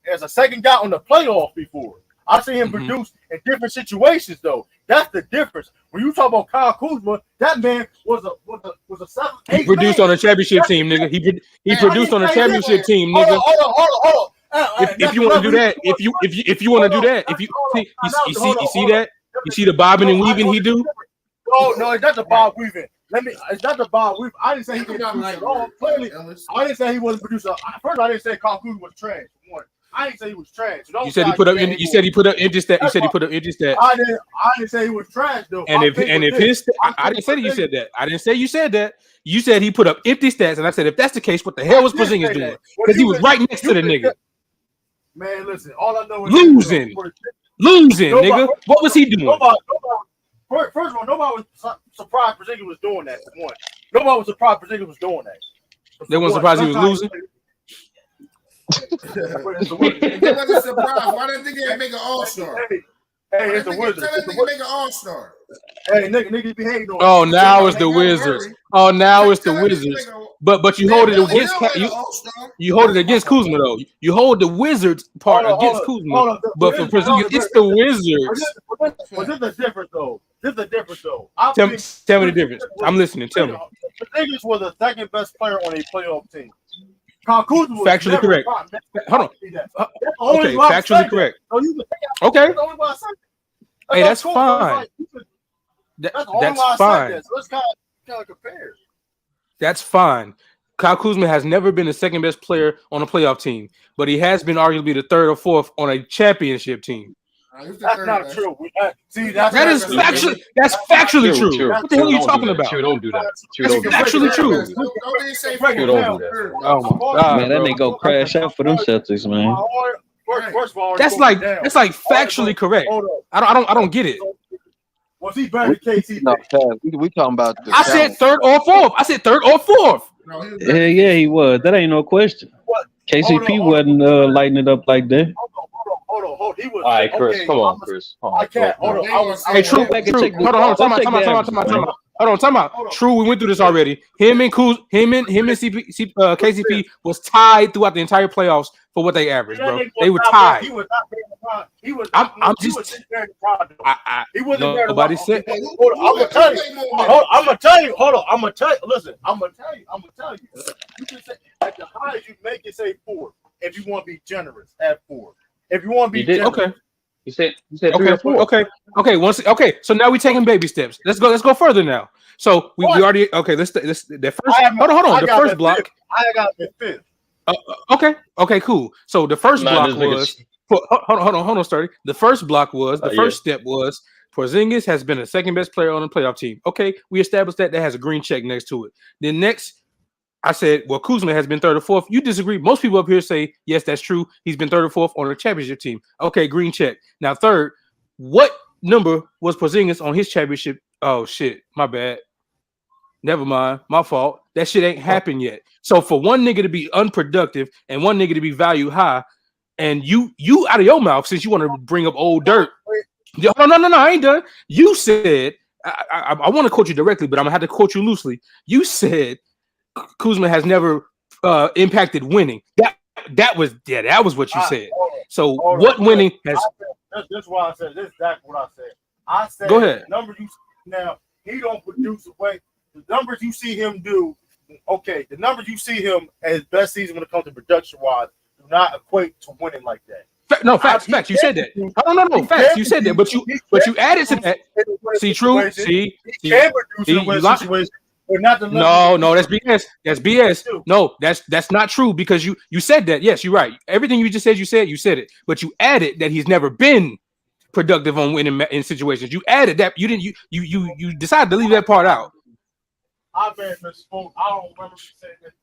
as a second guy on the playoffs before. I've seen him produce in different situations though. That's the difference. When you talk about Kyle Kuzma, that man was a 7-8. He produced on a championship team, nigga. He produced on a championship team, nigga. Hold on. If you want to do that, if you want to do that, if you see that, you see the bobbing and weaving he do. No, it's not the bob weaving. It's not the bob weaving. I didn't say he didn't produce at all. Clearly, I didn't say he wasn't producing. First, I didn't say Kyle Kuzma was trash. One, I didn't say he was trash. You said he put up. You said he put up empty stats. You said he put up empty stats. I didn't say he was trash though. And if his, I didn't say that you said that. I didn't say you said that. You said he put up empty stats, and I said if that's the case, what the hell was Porzingis doing? Because he was right next to the nigga. Man, listen. All I know is losing, nigga. What was he doing? First of all, nobody was surprised Porzingis was doing that. One, nobody was surprised Porzingis was doing that. They weren't surprised he was losing. They wasn't surprised. Why didn't nigga make an all-star? Hey, it's the Wizards. Tell that nigga make an all-star. Hey, nigga, behave on. Oh, now it's the Wizards. Oh, now it's the Wizards. But you hold it against you hold it against Kuzma though. You hold the Wizards part against Kuzma. But for Porzingis, it's the Wizards. But this is the difference though. Tell me the difference. I'm listening. Tell me. Porzingis was the second best player on a playoff team. Kyle Kuzma was factually correct. Hold on. Okay, factually correct. Okay. Hey, that's fine. That's fine. So let's kind of compare. That's fine. Kyle Kuzma has never been the second best player on a playoff team, but he has been arguably the third or fourth on a championship team. That's not true. That's factually true. What the hell are you talking about? Don't do that. That's factually true. Don't do that. Oh my god, man, that nigga go crash out for them Celtics, man. First of all, that's like factually correct. I don't get it. Was he better than KCP? No, we talking about. I said third or fourth. Yeah, he was. That ain't no question. KCP wasn't lighting it up like that. Hold on. He was. All right, Chris. Come on, Chris. I can't. Hold on. Hey, True. Hold on. Time out. True, we went through this already. Him and KCP was tied throughout the entire playoffs for what they averaged, bro. They were tied. He was. I'm just. He wasn't there. Nobody said. I'm gonna tell you. Hold on. I'm gonna tell you. Listen. I'm gonna tell you. You can say at the highest you make it say 4 if you want to be generous at 4. If you want to be generous. Okay. You said 3 Okay, or 4. Okay. So now we're taking baby steps. Let's go further now. So we already Let's the first. Hold on. The first block. I got the 5th. Okay, cool. So the first block was hold on, Sturdy. The first block was first step was Porzingis has been the second best player on the playoff team. Okay, we established that has a green check next to it. Then next, I said, well, Kuzma has been 3rd or 4th. You disagree. Most people up here say, yes, that's true. He's been 3rd or 4th on the championship team. Okay, green check. Now, 3rd, what number was Porzingis on his championship? Oh, shit. My bad. Never mind. My fault. That shit ain't happened yet. So for one nigga to be unproductive and one nigga to be value high, and you out of your mouth, since you want to bring up old dirt. No, I ain't done. You said, I want to quote you directly, but I'm going to have to quote you loosely. You said, Kuzma has never impacted winning. That was what you said. So what winning has? That's why I said this. Is exactly what I said. I said, go ahead. The numbers you see now, he don't produce away. The numbers you see him do, okay. The numbers you see him as best season when it comes to production wise do not equate to winning like that. No, facts. You said that. No, facts. You said that, but you added to that. See, true. See, you lost. No, that's BS. That's BS. No, that's not true because you said that. Yes, you're right. Everything you just said, you said it. But you added that he's never been productive on winning in situations. You added that. You didn't. You decided to leave that part out. I misspoke. I don't remember saying this.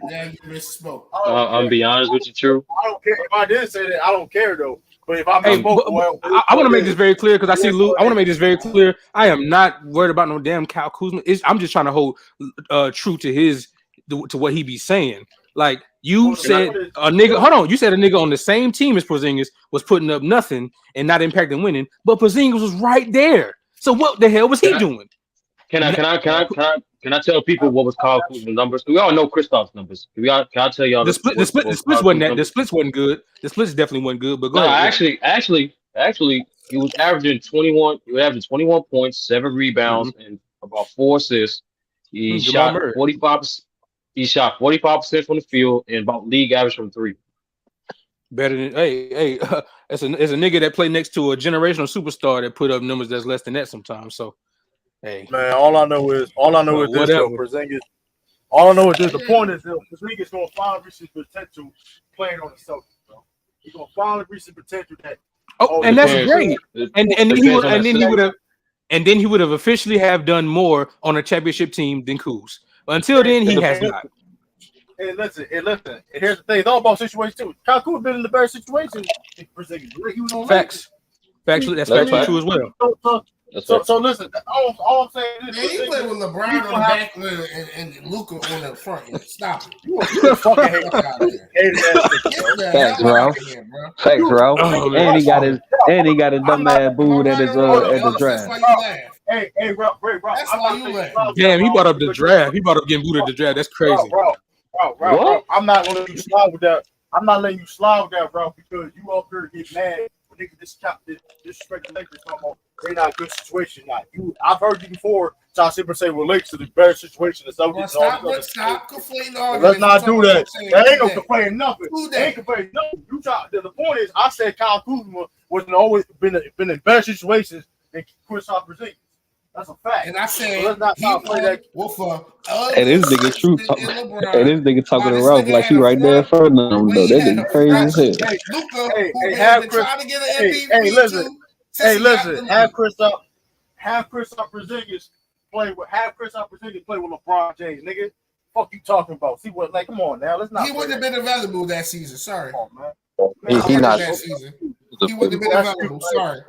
Yeah, you misspoke. I'm gonna be honest with you, True. I don't care if I did say that. I don't care though. But if I misspoke, I want to make this very clear because I see Lou. I want to make this very clear. I am not worried about no damn Kyle Kuzma. I'm just trying to hold true to what he be saying. Like you said, a nigga. Hold on, you said a nigga on the same team as Porzingis was putting up nothing and not impacting winning, but Porzingis was right there. So what the hell was he doing? Can I tell people what was Kyle Kuzma's numbers? We all know Kristaps' numbers. Can I tell y'all the splits wasn't that? The splits wasn't good. The splits definitely wasn't good. But go ahead. Actually, he was averaging 21. He was averaging 21 points, 7 rebounds, and about 4 assists. He shot 45%. He shot 45% from the field and about league average from 3. Better than as a nigga that played next to a generational superstar that put up numbers that's less than that sometimes. So. Hey man, all I know is this though, Porzingis. All I know is this. The point is that Porzingis gonna finally reach his potential playing on the Celtics, bro. He's gonna finally reach the potential that. And that's great. And then he would have officially have done more on a championship team than Kuz. But until then, he has not. And listen. And here's the thing: it's all about situations too. Kyle Kuzma been in the better situation. Porzingis, he was on facts. Factually, that's factually true as well. So listen, all I'm saying is he played with LeBron on the back and Luka on the front. Stop it. You fucking hate Facts, bro. Facts, bro. And he got his dumbass booed at the draft. Hey, bro. Damn, he brought up the draft. He brought up getting booed at the draft. That's crazy. Bro. I'm not gonna let you slide with that. I'm not letting you slide with that, bro, because you up here get mad. Nigga, disrespect the Lakers. They're not a good situation. I've heard you before. Y'all simply say, "Well, Lakers are the better situation." Stop complaining. Let's not do that. They ain't no complaining nothing. They ain't complaining nothing. The point is, I said Kyle Kuzma wasn't always been in better situations than Kristaps Porzingis. That's a fact. And I said, so let's not play that. And this nigga true. And this nigga talking to Ralph like he right there in front of him though. That nigga crazy as hell. Listen. Have Kristaps Porzingis play with LeBron James, nigga. Fuck you talking about? See what? Like, come on now. Let's not. He wouldn't have been available that season. Sorry. Come on, man. He not. That season. He wouldn't have been available. Sorry.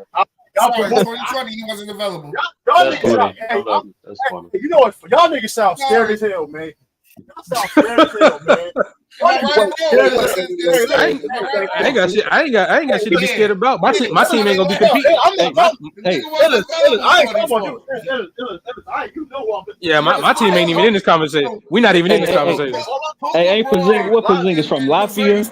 Sorry, 2020 he wasn't available. Y'all niggas sound scared as hell, man. Y'all sound scared as hell, man. I ain't got shit. I ain't got shit to be scared about. My team ain't gonna be competing. Yeah, my team ain't even in this conversation. We're not even in this conversation. Hey, what Porzingis from Lafayette?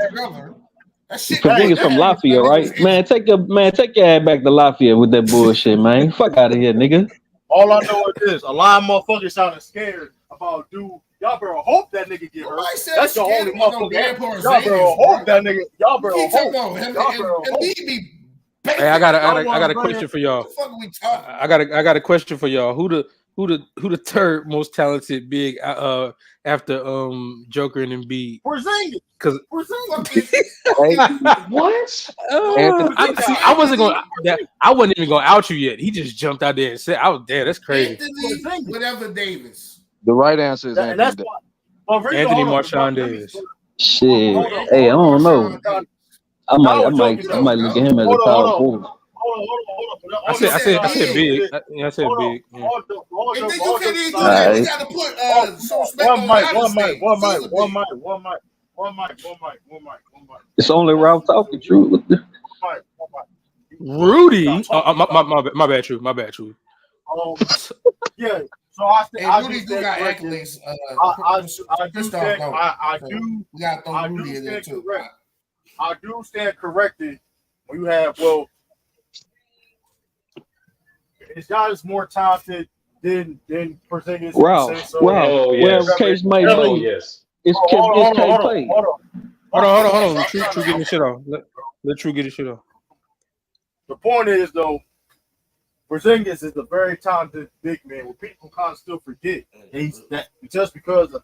Porzingis from Lafayette, right? Man, take your ass back to Lafayette with that bullshit, man. Fuck out of here, nigga. All I know is this: a lot of motherfuckers sounding scared about dude Y'all better hope that nigga get hurt. Nobody said That's the only scared about no motherfucker. damn Y'all Porzingis, better bro. hope that nigga. Y'all better Keep talking hope. about him Y'all and better hope. be Hey, I got a question for y'all. What the fuck are we talking about? I got a question for y'all. Who the third most talented big after Joker and Embiid? Porzingis. Because Porzingis. What? I wasn't even gonna out you yet. He just jumped out there and said, "I was there." That's crazy. Anthony, whatever Davis. The right answer is And that's Anthony. why. Anthony Marshawn Davis. Shit. Hey, I don't know. I might look at him as a power forward. I said big. I said big. Yeah. And then you can't even do that. We got to put some respect on one mic. It's only Ralph talking true. Rudy. My bad, True. Yeah. So I Rudy do got corrected. accolades. We got to throw Rudy in there too. I do stand corrected when you have is Giannis more talented than Porzingis? Ralph, Oh, yes. whatever case may Oh, be, yes. it's Hold on. True get his shit off. Let True get his shit off. The point is, though, Porzingis is a very talented big man. What people kind of still forget, he's that just because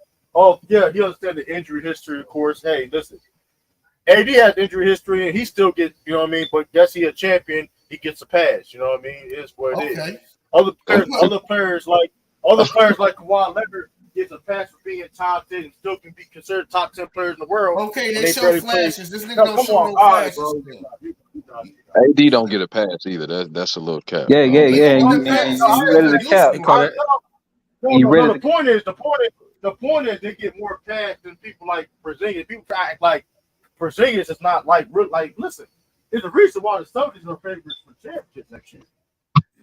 he understands the injury history, of course. Hey, listen, AD has injury history, and he still gets, you know what I mean. But guess he a champion, he gets a pass. You know what I mean? It's what it is. Other players like Kawhi Leonard gets a pass for being talented and still can be considered top 10 players in the world. Okay, they show flashes. This nigga don't show no flashes. AD don't get a pass either. That's a little cap. Yeah. You ready to cap? The point is they get more pass than people like Porzingis. People act like Porzingis is not like real. Like, listen, there's a reason why the Celtics are favorites for championships next year.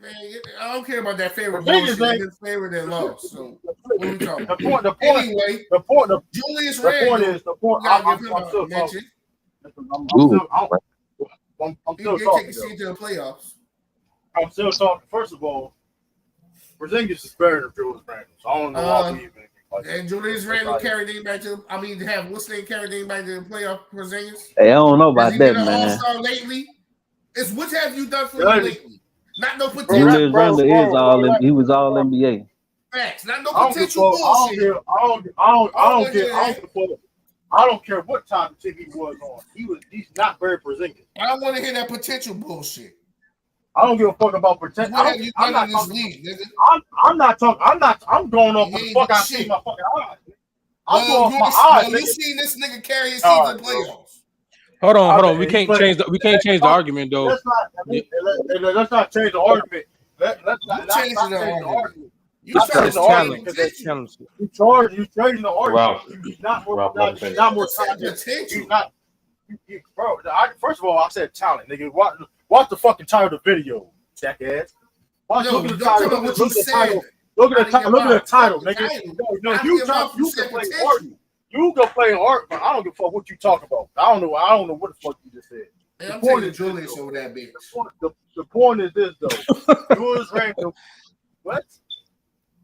Man, I don't care about that favorite bullshit. His favorite that lost. So what are we talking about? The point Julius is Randle. I'm still talking. I'm still talking. To the playoffs. I'm still talking. First of all, Porzingis is better than Julius Randle. So I don't know why we even. And Julius Randle carried anybody to. What's name carried anybody to the playoff? Porzingis. Hey, I don't know about that, man. man. All-star lately. It's what have you done for me lately? Not no potential. Julius Randle is he was all NBA. Facts. Not no potential bullshit. I don't care what time team he was on. He's not very Porzingis. I don't want to hear that potential bullshit. I don't give a fuck about potential. What have you done in this league, nigga? I'm going off the fuck I see my fucking eyes. I'm going off my eyes. You seen this nigga carry his team to the playoffs. Hold on. We can't change the argument though. Let's not change the argument. Let's not change the argument. You changing the argument. You changing the argument. He's not more talented. He's not. Bro, first of all, I said talent, nigga. Watch the fucking title of the video, jackass. Look at the title. Look at the title, nigga. No, you can play art. You can play art, but I don't give a fuck what you talk about. I don't know what the fuck you just said. Hey, I'm taking Julius over that bitch. The point is this though. Julius Randle. What? At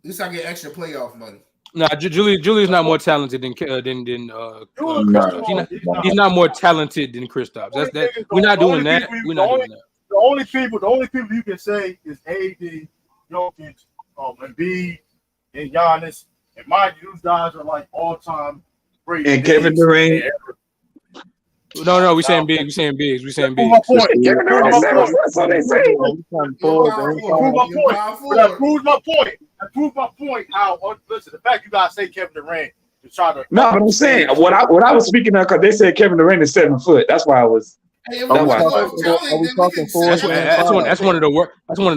least I get extra playoff money. Nah, Julius not more talented than Kristaps. He's not more talented than Kristaps. We're not doing that. We're not doing that. The only people you can say is AD, Jokic, Embiid, and Giannis. And mind you, these guys are like all-time great. And Kevin Durant. No, we saying big. We saying big. Kevin Durant. That's what they say. That proves my point. That proves my point. How listen, the fact you guys say Kevin Durant to try to. No, but I'm saying what I was speaking of because they said Kevin Durant is 7 foot. That's why I was. That's one of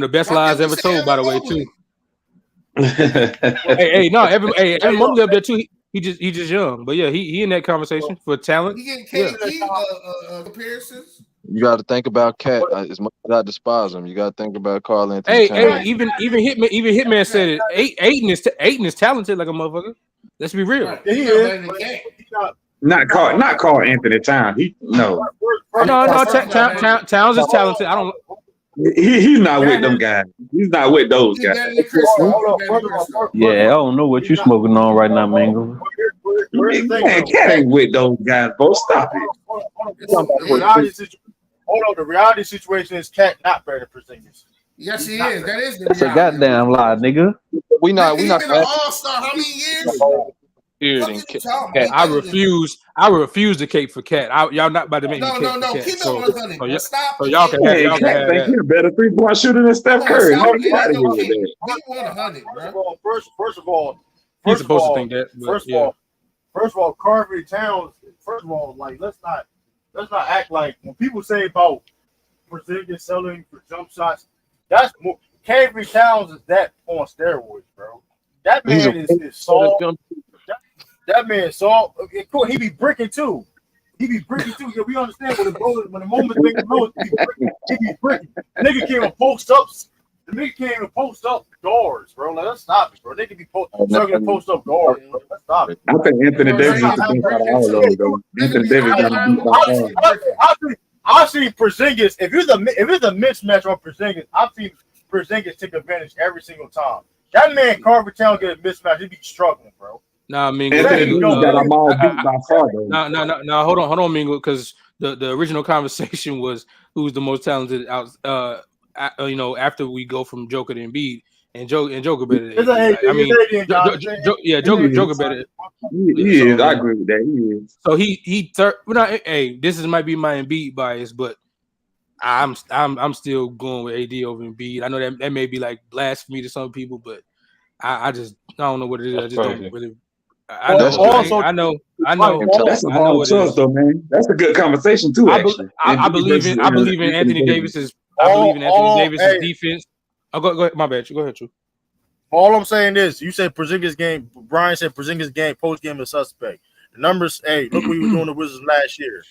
the best lies ever told, by the way, too. Evan Mobley up there too. He just young, but yeah, he in that conversation for talent. He getting KD comparisons. You got to think about Cat. As much as I despise him, you got to think about Karl Anthony Towns. Even Hitman said it. Aiton is talented like a motherfucker. Let's be real. Yeah, he is. Not Karl Anthony Towns. No. Towns is talented. I don't. He's not with them guys. He's not with those guys. Yeah, I don't know what you smoking on right now, Mingo. Man, Cat ain't with those guys, bro. Stop it. The reality situation is Cat not better than Porzingis. Yes, he is. That is the That's a reality. goddamn lie, nigga. We not. He's been an all-star how many years? I refuse to cape for Cat. Y'all not about to make me cape for Cat. Keep it So 100. Bro. Stop. So y'all can have Cat think he's a better 3-point shooter than Steph Curry. Get out of here with that. Keep 100, bro. First of all, he's supposed to think that. First of all, Carver Towns. First of all, like let's not act like when people say about Porzingis selling for jump shots, that's more. Carver Towns is that on steroids, bro. That man is soft. That man soft. Cool. He be bricking too. Yeah, we understand when the moment thing goes, he be bricking. The nigga can't even post up. The nigga can't even post up guards, bro. Like, let's stop it, bro. They can be struggling to post up guards, bro. Let's stop it. I think Anthony Davis is the best out of all of them, though. Anthony Davis got to beat by I've seen Porzingis. If it's a mismatch on Porzingis, I've seen Porzingis take advantage every single time. That man Carver Town get a mismatch, he be struggling, bro. Nah, Mingo. Nah, hold on, Mingo, because the original conversation was who's the most talented out. After we go from Joker to Embiid, and Joker better. Joker better. He is. I agree with that. He is. So he third. Hey, this might be my Embiid bias, but I'm still going with AD over Embiid. I know that may be like blasphemy to some people, but I don't know what it is. I just don't really. I know. That's a hard choice, though, man. That's a good conversation too. Actually, I believe in Anthony Davis's. I believe in Anthony Davis's defense. Oh, go ahead. My bad. Go ahead, True. All I'm saying is, you said Porzingis game. Brian said Porzingis game post game is suspect. The numbers. Hey, look what he was doing the Wizards last year.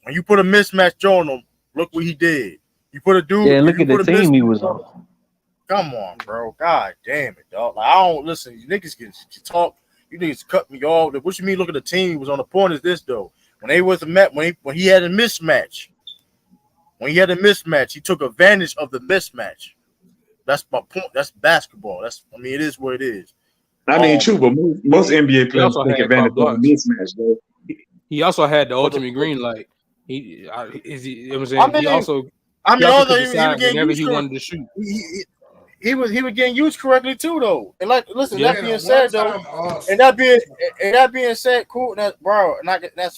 When you put a mismatch on him, look what he did. You put a dude. Yeah, look at the team he was on. Come on, bro. God damn it, dog. Like, I don't listen. You niggas can talk. You niggas cut me off. What you mean? Look at the team. He was on. The point is this though. When he had a mismatch. When he had a mismatch, he took advantage of the mismatch. That's my point. That's basketball. It is what it is. I mean, true, but most NBA players take advantage of the mismatch, though. He also had the ultimate green light. He also whenever he wanted to shoot. He was getting used correctly too, though. And like, listen, that being said, though, and that being said, cool, that's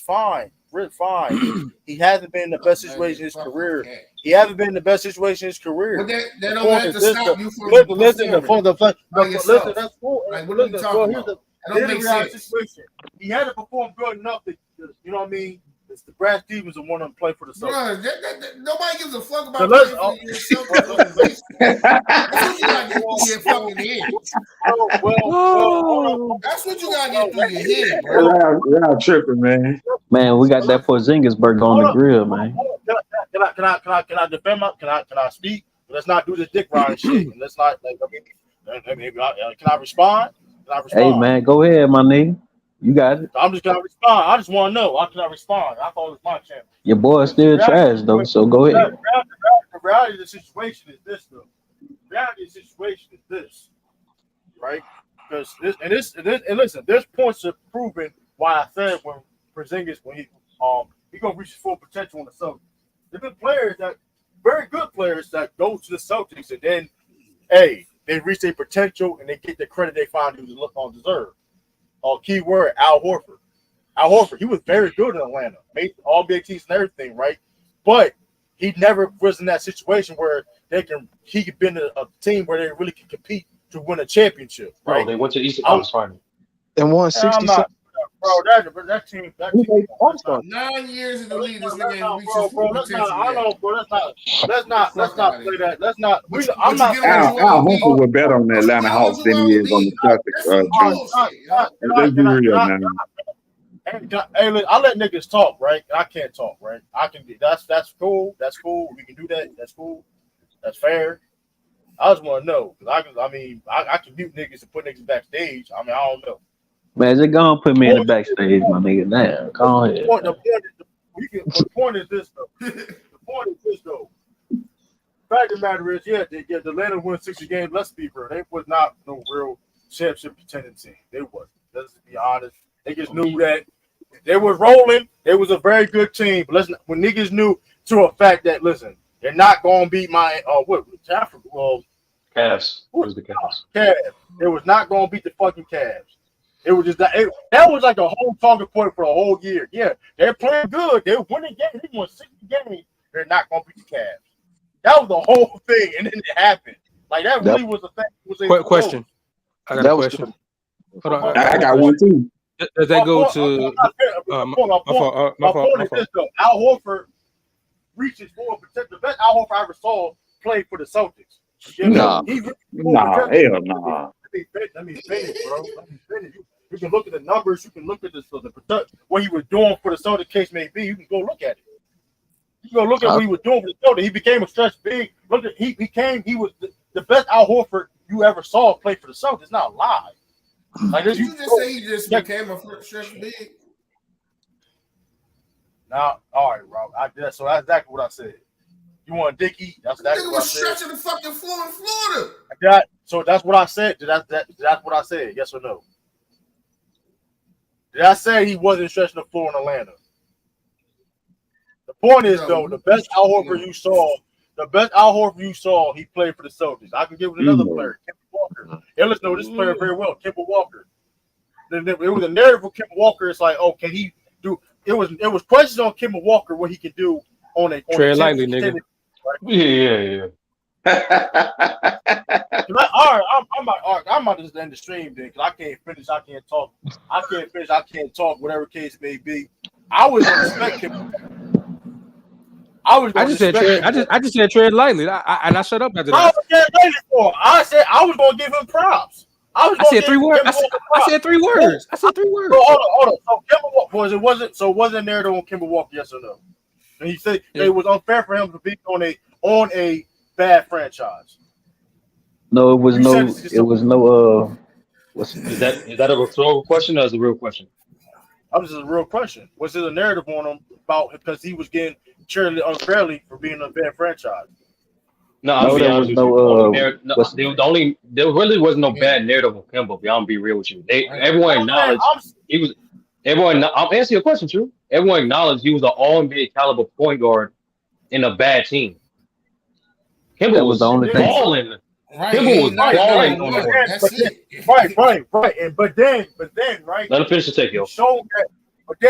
fine. Really fine. He hasn't been in the best situation in his career. He hasn't been in the best situation in his career. But that don't have to stop you from listen. That's cool. Like, what are you talking about? That don't make sense. Situation. He had to perform good enough to, you know what I mean? The Brad Stevens are one of them play for the Celtics. Nobody gives a fuck about playing for your Celtics organization. That's what you gotta get through your fucking head. That's what you gotta get through your head, bro. Y'all tripping, man. Man, we got that Porzingis burger on the grill, man. Can I defend my? Can I speak? Let's not do this dick riding shit. Let's not can I respond? Hey, man, go ahead, my nigga. You got it. I'm just gonna respond. I just want to know. How can I respond? I thought it was my chance. Your boy is still trash though, so go ahead. The reality of the situation is this, though. The reality of the situation is this, right? Because listen, there's points of proving why I said when Porzingis he gonna reach his full potential on the Celtics. There've been players very good players that go to the Celtics and then, they reach their potential and they get the credit they find to deserve. Key word, Al Horford. Al Horford, he was very good in Atlanta, made all big teams and everything, right? But he never was in that situation where he could be in a team where they really can compete to win a championship, right? Bro, they went to the Eastern Conference Final. And won 60. Bro, that team. 9 years in the league, this nigga ain't reached his full potential. Let's not play that. Let's not. Al Horford was better on the Atlanta Hawks than he is on the Celtics. Let's be real now. Hey, look, I let niggas talk, right? I can't talk, right? I can. That's cool. That's cool. We can do that. That's cool. That's fair. I just want to know because I can mute niggas and put niggas backstage. I don't know. Man, just go and put me in the backstage, my nigga. Damn, go ahead. The point is this, though. fact of the matter is, the Atlanta won 60 games. Let's be real. They was not no real championship contending team. They wasn't. Let's be honest. They just knew that they was rolling. They was a very good team. But listen, when niggas knew to a fact that, listen, they're not going to beat my Cavs. It was the Cavs. Cavs. It was not going to beat the fucking Cavs. It was just that was like a whole talking point for a whole year. Yeah, they're playing good. They're winning games. They won 60 games. They're not going to beat the Cavs. That was the whole thing, and then it happened. Like that really was a thing. Question. I got a question. Hold on. I got one too. Does that go to my point is this though? Al Horford reaches for the best Al Horford I ever saw play for the Celtics. Hell nah. Let me finish, bro. You can look at the numbers. You can look at what he was doing for the Celtics. Case may be. You can go look at it. You can go look at what he was doing for the Celtics. He became a stretch big. Look at he was the best Al Horford you ever saw play for the Celtics. It's not a lie. Like Did you just say he just became a stretch big? Now, all right, Rob. So that's exactly what I said. You want Dickie? That's exactly what I said. Stretching the fucking floor in Florida. So that's what I said. That's what I said. Yes or no? Did I say he wasn't stretching the floor in Atlanta? The point is, though, the best Al Horford you saw, he played for the Celtics. I can give it another player, Kemba Walker. Yeah, let's know this player very well, Kemba Walker. It was a narrative for Kemba Walker. It's like, oh, can he do? It was questions on Kemba Walker what he could do on a tread lightly, nigga. Right? Yeah. All right, I'm about to just end the stream then because I can't finish. I can't talk. I can't talk. Whatever case may be, I was gonna respect him. I just said tread lightly. I shut up after that. I said I was gonna give him props. I said 3 words. I said 3 words. I said 3 words. So, hold on. So Kemba wasn't a narrative on Kemba Walker, yes or no? And he said it was unfair for him to be on a bad franchise. No, it was no. Is that a rhetorical question or is it a real question? That was just a real question. Was it a narrative on him about because he was getting treated unfairly for being a bad franchise? No, there really was no bad narrative on Kemba. I'm gonna be real with you. Everyone acknowledged he was. I'm answering your question, true. Everyone acknowledged he was an all-NBA caliber point guard in a bad team. Kemba was the only thing. Balling. Right. Kemba was balling on the court. That's it. Right. But then, right. Let him finish the take, yo.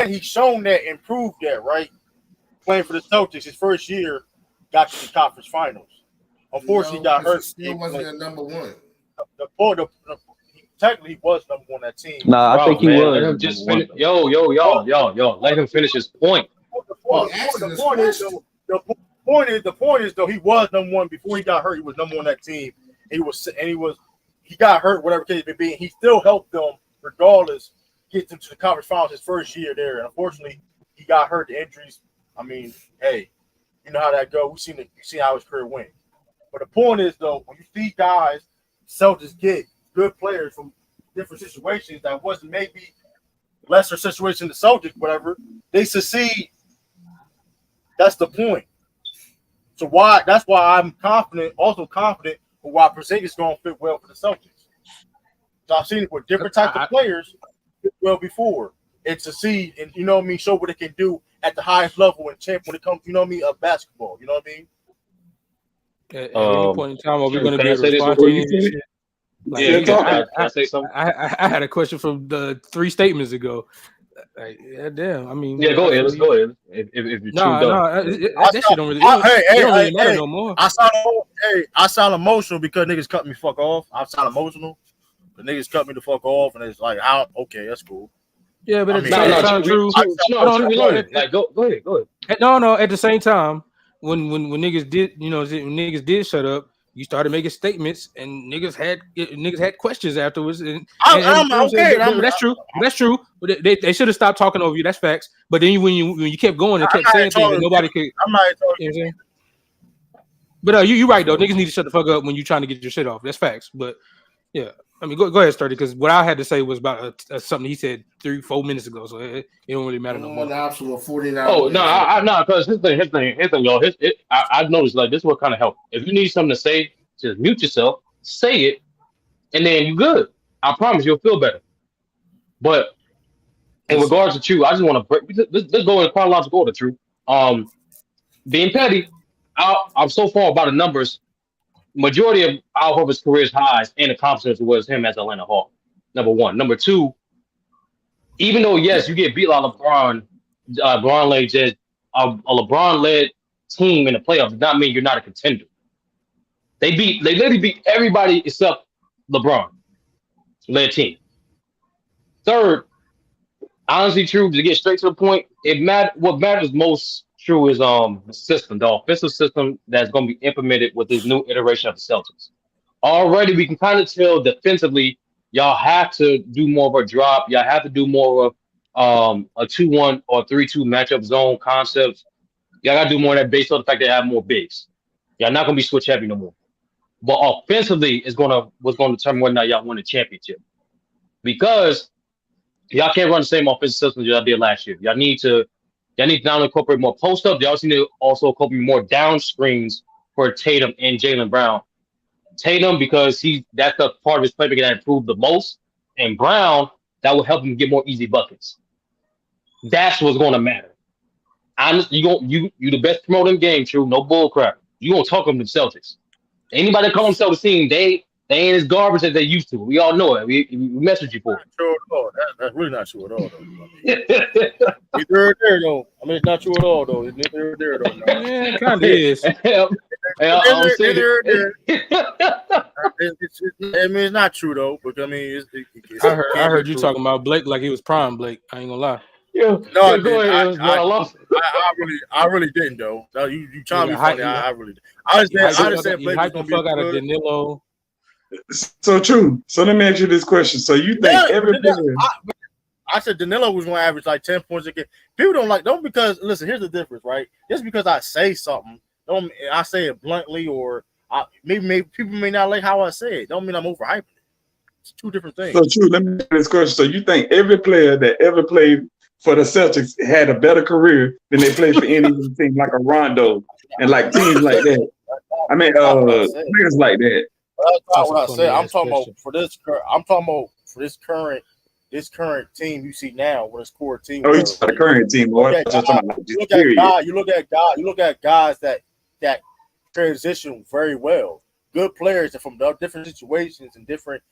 He's shown that and proved that, right? Playing for the Celtics his first year, got to the conference finals. Unfortunately, he got hurt. He still wasn't a number one. Technically, he was number one on that team. Nah, I think he was. Let him just finish. Yo. Let him finish his point. The point is though he was number one before he got hurt. He was number one on that team. He got hurt, whatever case it may be. He still helped them regardless get them to the conference finals his first year there. And unfortunately, he got hurt. The injuries. I mean, hey, you know how that goes. You see how his career went. But the point is though, when you see guys, Celtics get good players from different situations that wasn't maybe lesser situation the Celtics, whatever, they succeed. That's the point. So that's why I'm confident for why Porzingis is going to fit well for the Celtics. So I've seen it with different types of players fit well before and succeed and show what they can do at the highest level and champ when it comes, of basketball. You know what I mean? At any point in time, are we going to be able to respond to you? I say something? I had a question from the 3 statements ago. Like, yeah, damn. I mean, go ahead. Let's go ahead. If you're that shit don't really matter no more. I sound emotional because niggas cut me fuck off. I sound emotional. The niggas cut me the fuck off, and it's like, how? Okay, that's cool. Yeah, but at the same time, true. Go ahead. No. At the same time, when niggas did, when niggas did shut up, you started making statements, and niggas had questions afterwards. That's true. That's true. But they should have stopped talking over you. That's facts. But then when you kept going and kept saying things, and nobody could. I'm not talking. But you're right though. Niggas need to shut the fuck up when you're trying to get your shit off. That's facts. But yeah. I mean, go ahead, Sturdy, because what I had to say was about something he said 3-4 minutes ago, so it don't really matter no more. One option with 49. Oh no, because his thing, y'all. I've noticed like this is what kind of help. If you need something to say, just mute yourself, say it, and then you good. I promise you'll feel better. But in regards to True, I just want to break. Let's go in chronological order. True. Being petty, I'm so far about the numbers. Majority of Al Horford's career's highs and accomplishments was him as Atlanta Hawk. Number one. Number two, even though yes, you get beat like LeBron, LeBron-led just a LeBron-led team in the playoffs does not mean you're not a contender. They literally beat everybody except LeBron-led team. Third, honestly, True, to get straight to the point, what matters most, True, is the system, the offensive system that's going to be implemented with this new iteration of the Celtics. Already, we can kind of tell defensively, y'all have to do more of a drop. Y'all have to do more of a 2-1 or 3-2 matchup zone concepts. Y'all got to do more of that based on the fact that they have more bigs. Y'all not going to be switch heavy no more. But offensively is what's going to determine whether or not y'all win the championship. Because y'all can't run the same offensive system y'all did last year. Y'all need to not only incorporate more post up, they also need to incorporate more down screens for Tatum and Jaylen Brown. Tatum, because that's the part of his playmaking that improved the most, and Brown, that will help him get more easy buckets. That's what's going to matter. You the best promoter in the game, True. No bull crap. You gonna talk them to the Celtics. Anybody that calls themselves a team, they ain't as garbage as they used to. We all know it. We messaged you for it. True at all. That's really not true at all, though. It's there, though. I mean, it's not true at all, though. It's there, though. No. Yeah, it kind of is. It's not true though, but I mean, I heard you talking about Blake like he was prime Blake. I ain't gonna lie. Yeah, no, go ahead. I really didn't though. No, you trying to be funny? I really did. I just said Blake was gonna be out of Danilo. So True. So let me ask you this question. So you think every player? I said Danilo was going to average like 10 points a game. People don't because listen. Here's the difference, right? Just because I say something, I say it bluntly, or maybe people may not like how I say it. Don't mean I'm overhyping it. It's two different things. So True. Let me ask you this question. So you think every player that ever played for the Celtics had a better career than they played for any team like a Rondo and like teams like that? I mean, players like that. That's not what I said. I'm talking about for this current team you see now, with this core team. Oh, it's the current team. You look at guys that transition very well. Good players from different situations and different,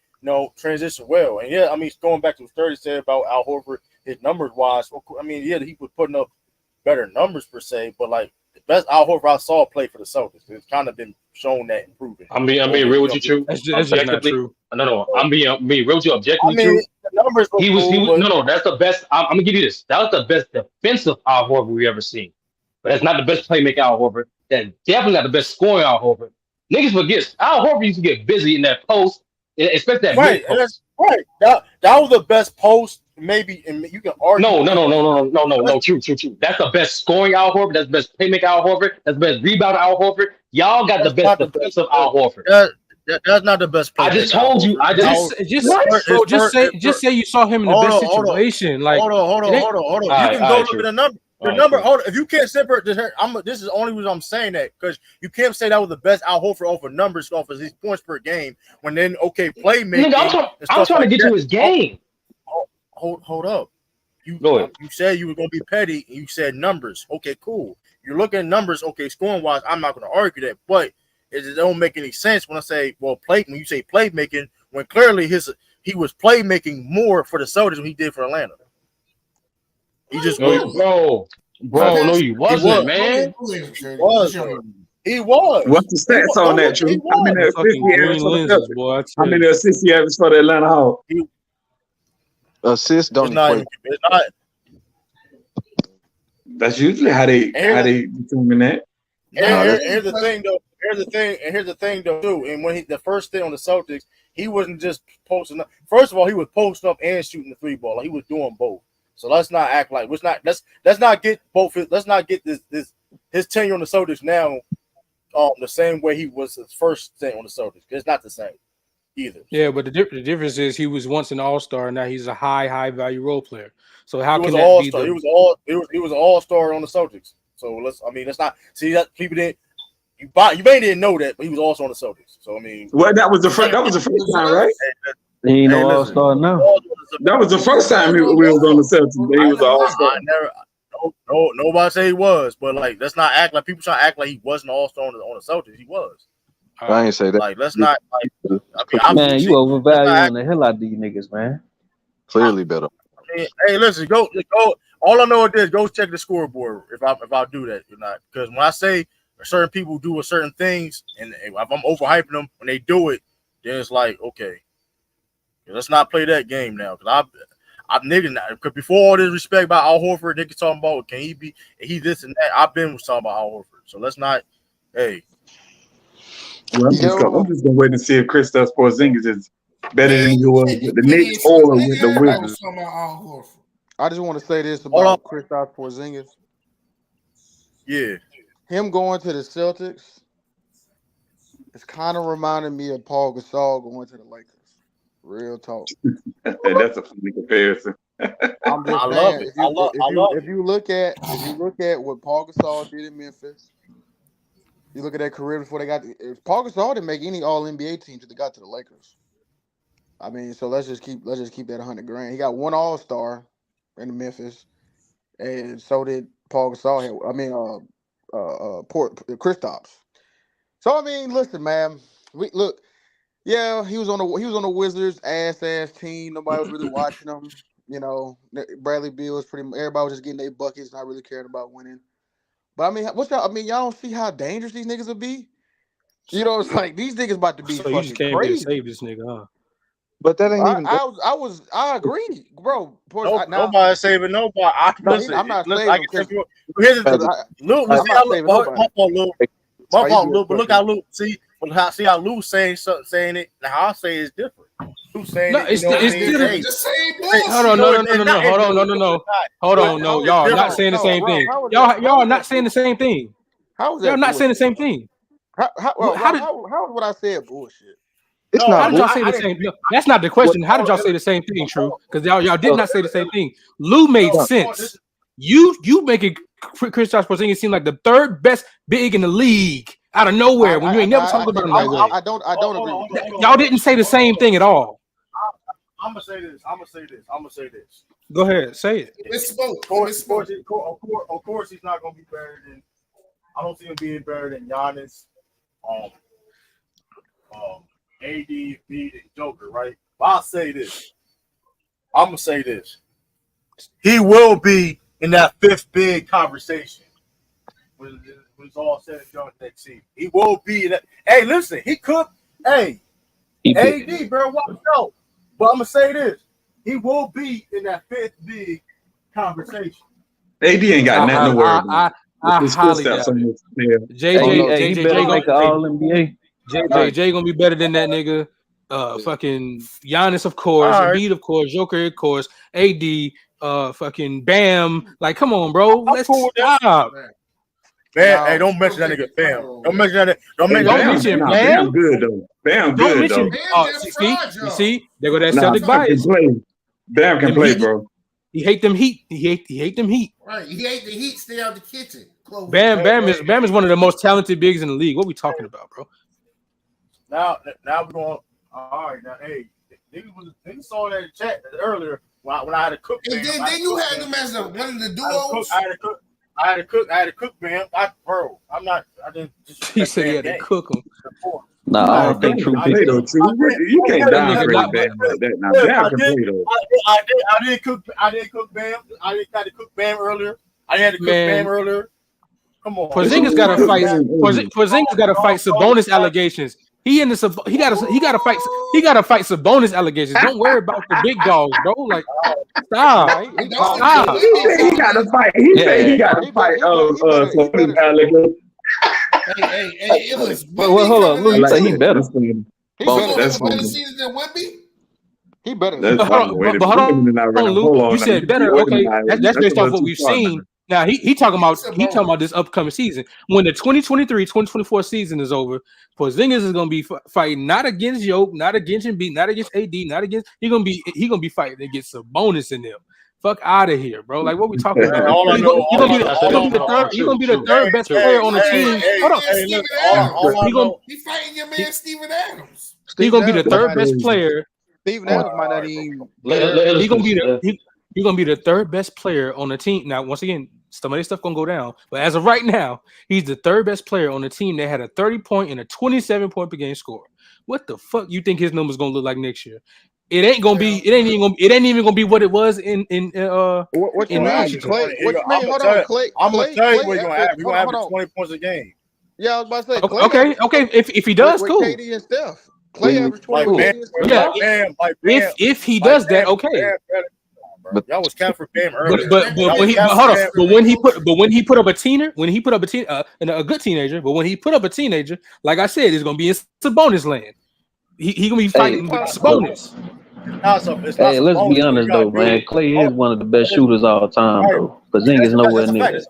transition well. And yeah, I mean, going back to what 30 said about Al Horford, his numbers wise. I mean, yeah, he was putting up better numbers per se, but like the best Al Horford I saw play for the Celtics, it's kind of been shown that improving. I'm being real with you, True. That's just not true. No. I'm being real with you. Objectively, True. The numbers he was no. That's the best. I'm gonna give you this. That was the best defensive Al Horford we ever seen. But that's not the best playmaker Al Horford. That's definitely not the best scoring Al Horford. Niggas forget Al Horford used to get busy in that post, especially that right. That's right. That was the best post. Maybe, and you can argue. No. True. That's the best scoring Al Horford. That's the best playmaker Al Horford. That's the best rebound Al Horford. Y'all got the best defensive Al Horford. That's not the best player. I just told you. Just say you saw him in the best situation. Like, hold on. You can go look at the number. The number. Hold on. If you can't separate this, this is the only reason I'm saying that, because you can't say that was the best Al Horford over numbers off of his points per game. When then playmaking. I'm trying to get to his game. Hold up. You said you were going to be petty, and you said numbers. Okay, cool. You're looking at numbers. Okay, scoring wise, I'm not going to argue that, but it don't make any sense when I say, when you say playmaking, when clearly he was playmaking more for the Celtics than he did for Atlanta. He just bro, no, you wasn't, man. He was. What's the stats on that, True? How many assists he averaged for the Atlanta Hawks? Assists don't equate. It's not. That's usually how they determine that. Here's the thing though too. And when the first thing on the Celtics, he wasn't just posting up. First of all, he was posting up and shooting the three ball. Like, he was doing both. So let's not act like let's not get both. Let's not get his tenure on the Celtics now the same way he was his first thing on the Celtics. It's not the same. either. Yeah, but the difference is he was once an all-star, now he's a high value role player. So how He was can an that be all-star. the He was an all-star on the Celtics. So let's not see that people didn't. You may didn't know that, but he was also on the Celtics. So I mean, well, that was the first time, right? He ain't no all-star now. That was the first time we was on the Celtics. He was an all-star. Nobody say he was, but like let's not act like people trying to act like he wasn't an all-star on the Celtics. He was. I ain't say that. Like let's not like. I mean, Man, you overvaluing the hell out of these niggas, man. Clearly better. I mean, hey, listen, go. All I know is go check the scoreboard if I do that or not. Because when I say certain people do certain things, and if I'm overhyping them when they do it, then it's like okay, let's not play that game now. Because I'm niggas now. Because before all this respect about Al Horford, niggas talking about can he this and that. I've been talking about Al Horford, so let's not. Hey, well, I'm just gonna wait and see if Kristaps Porzingis is better than he was with the Knicks or with the Wizards. I just want to say this about Kristaps Porzingis. Yeah, him going to the Celtics, it's kind of reminding me of Paul Gasol going to the Lakers. Real talk. That's a funny comparison. I'm just saying, love it. If you look at what Paul Gasol did in Memphis, you look at that career before they got. If Paul Gasol didn't make any All NBA teams until they got to the Lakers. I mean, so let's just keep that $100 grand. He got one All Star in Memphis, and so did Paul Gasol. Kristaps. So I mean, listen, man. Yeah, he was on the Wizards ass team. Nobody was really watching him. You know, Bradley Beal was everybody was just getting their buckets, not really caring about winning. But I mean, y'all don't see how dangerous these niggas will be. You know, it's like these niggas about to be so you just fucking came here to crazy. save this nigga, huh? But that ain't even. I agree, bro. Nobody saving nobody. I'm not saving him. But look how Lou see how Lou's saying it. Now how I say it's different. Lou's saying no, it's different. The same bullshit. Hold on, no. Hold on, no. Y'all not saying the same thing. Y'all are not saying the same thing. How is that? Y'all not saying the same thing. How is what I said bullshit? How did y'all say the same thing? That's not the question. How did y'all say the same thing, True? Because y'all did not say the same thing. Lou made sense. You making Kristaps Porzingis seem like the third best big in the league out of nowhere when you ain't never talked about him that way. I don't agree with that. Y'all didn't say the same thing at all. I'm gonna say this. Go ahead, say it. Of course, he's not gonna be better than. I don't see him being better than Giannis, AD, Embiid, and Joker, right? But I'll say this. I'm gonna say this. He will be in that fifth big conversation when it's all said and done next season. He will be in that. Hey, listen, he could. Hey, AD, bro, watch out. But I'm gonna say this. He will be in that fifth big conversation. AD ain't got nothing to worry about. I highly doubt it. JJ gonna make an All NBA. JJ gonna be better than that nigga. Fucking Giannis, of course. Embiid, of course. Joker, of course. AD, fucking Bam. Like, come on, bro. Let's stop. Bam, hey, don't mention that nigga Bam. Don't mention that. Don't mention Bam. Bam good though. Bam good though. See, there go that Celtic bias. Bam can play, bro. He hate them heat. He hate them heat. Right. He hate the heat. Stay out the kitchen. Bam is one of the most talented bigs in the league. What we talking about, bro? Now we're going. All right, now hey, niggas saw that in chat earlier when I had to cook. And then you had them as one of the duos. I had to cook, man. I'm not. I didn't. He said he had to cook them. Nah, I don't think True play though. You can't downgrade Bam like that. Now Bam can play though. I didn't cook Bam. I didn't have to cook Bam earlier. I had to cook Bam earlier. Come on. Porzingis got to fight. Porzingis got to fight Sabonis allegations. He got to fight Sabonis allegations. Don't worry about the big dogs, bro. Like, stop. He said he got to fight. He said he got to fight. Sabonis allegations. Hey, it was. Well, hold on. Lou say he better. That's better season than Wemby. He better. But hold on, Lou. You said better. Okay, that's based off what we've seen. Now he talking about this upcoming season. When the 2023-2024 season is over, Porzingis is gonna be fighting not against Yoke, not against Embiid, not against AD, not against. He gonna be fighting against Sabonis in them. Fuck out of here, bro. Like what we talking about? He's gonna be the third best player on the team. Hold on. He fighting your man Steven Adams. He's gonna be the third best player. Steven Adams might not even. He's gonna be the third best player on the team. Now, once again, some of this stuff gonna go down, but as of right now, he's the third best player on the team that had a 30-point and a 27-point per game score. What the fuck you think his numbers gonna look like next year? It ain't even gonna be what it was in What you mean, Washington. Clay? What you mean? Hold on, Clay. I'm gonna tell you what you're gonna have. You're gonna Hold have on. 20 points a game. Yeah, I was about to say. Clay Okay. If he does, with cool. KD and Steph. Clay averaged 20. If he does that, okay. But that was capped for Bam earlier. But when he put up a teenager, and a good teenager, but when he put up a teenager, like I said, it's gonna be in Sabonis land. He gonna be fighting with Sabonis. Hey, let's be honest though, man. Clay is one of the best shooters all time, bro. Porzingis nowhere near that.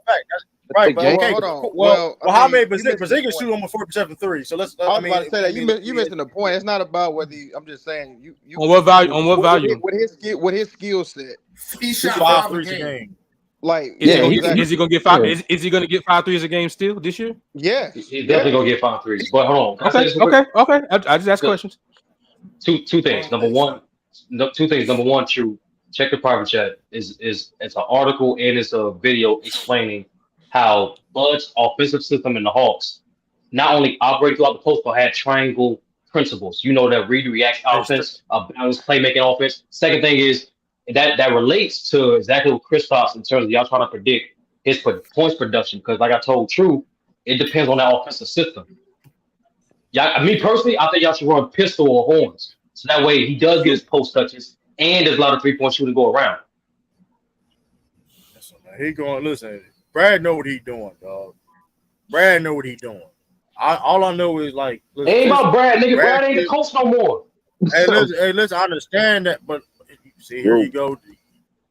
Right, but okay. Hold on. Well, how many Porzingis shoot almost 40% from three? So let's. I was about to say that you missing the point. It's not about whether I'm just saying you. On what value? On what value? With his skill set, he shot 5 threes a game. Like, is he gonna get 5? Is he gonna get 5 threes a game still this year? Yeah, he's definitely gonna get 5 threes. But hold on. Okay. I just ask questions. Two things. Number one, True. Check the private chat. It's an article and it's a video explaining how Bud's offensive system in the Hawks not only operated throughout the post, but had triangle principles. You know, that read react offense, a balanced playmaking offense. Second thing is that relates to exactly what Chris talks in terms of y'all trying to predict his points production. Because like I told True, it depends on that offensive system. Yeah, me personally, I think y'all should run pistol or horns. So that way he does get his post touches and there's a lot of 3-point shooting go around. He going, listen, Brad know what he doing, dog. Brad know what he doing. All I know is like, listen, ain't about Brad, nigga. Brad ain't the coach no more. Hey, listen, I understand that, but see, here you go.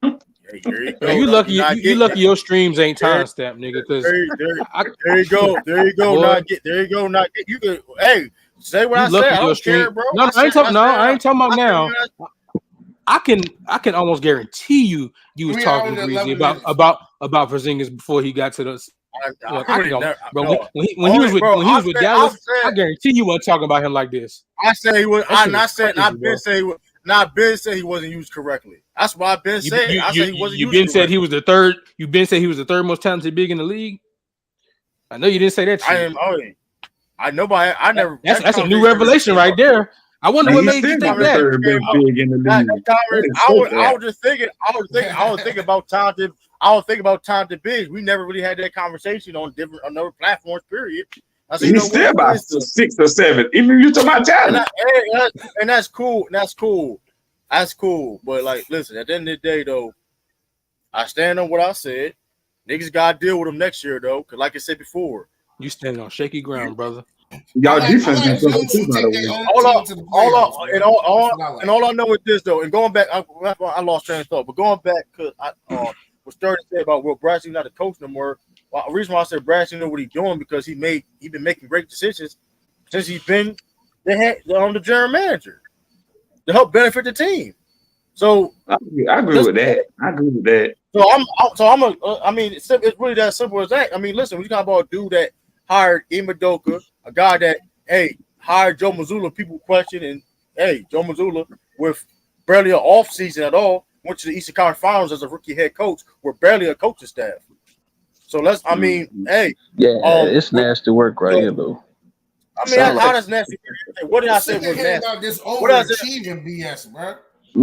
Hey, here you go. You lucky your streams ain't timestamped, nigga. Because there you go. Not get you could. Hey, say what I said. I don't care, bro. No, I ain't talking about now. I can almost guarantee you was talking to Greasy about Porzingis before he got to the. When he was with Dallas, I guarantee you weren't talking about him like this. I said he was. Ben said he wasn't used correctly. That's what I've been saying. I said he wasn't used. You Ben said he was the third. You Ben said he was the third most talented big in the league. I know you didn't say that. I know, but I never. That's a new revelation right there. I wonder what made you think that. I was just thinking. I was thinking about talented. I was thinking about talented bigs. We never really had that conversation on other platforms. Period. He's still about 6 or 7. Even you talking about talent, and that's cool. That's cool. But like, listen. At the end of the day, though, I stand on what I said. Niggas gotta deal with them next year, though. Cause like I said before, you standing on shaky ground, brother. Y'all defense is too, by the way. All I know is this though, and going back, I lost train of thought, but going back because what Sturdy said about Will Bradshaw not a coach no more. Well, the reason why I said Bradshaw know what he's doing because he been making great decisions since he's been the general manager to help benefit the team. So I agree with that. I mean, it's really that simple as that. I mean, listen, we talk about a dude that hired Imadoka, a guy that hired Joe Mazzulla. People question, and Joe Mazzulla with barely an off season at all went to the Eastern Conference Finals as a rookie head coach with barely a coaching staff. So it's nasty work right here though. I mean, how does nasty work? What did I say was nasty? About this overachieving BS, bro.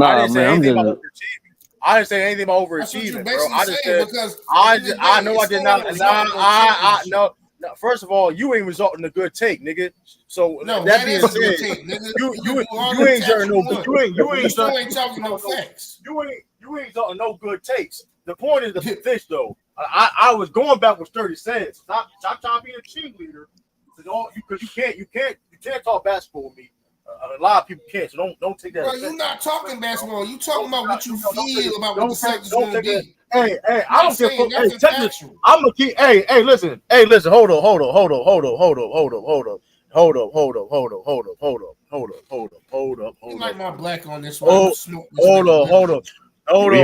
I didn't say anything about overachieving. I didn't say anything about overachieving, bro. I just said I know I did not. No. First of all, you ain't resulting in a good take, nigga. So that being said, you ain't talking no facts. You ain't talking no good takes. The point is the fish, though. I was going back with 30 cents. Stop trying to be a cheerleader. Because you can't talk basketball with me. A lot of people can't. So don't take that. Bro, you're not talking basketball. You talking about what you feel about what the Celtics going to be. Hey, I I'm don't give a saying fuck. Hey, that's check this. factual. I'm gonna keep. Hey, listen. Hey, listen. Hold up. You like my black on this one? I'm Oh, smoke this nigga. hold up. We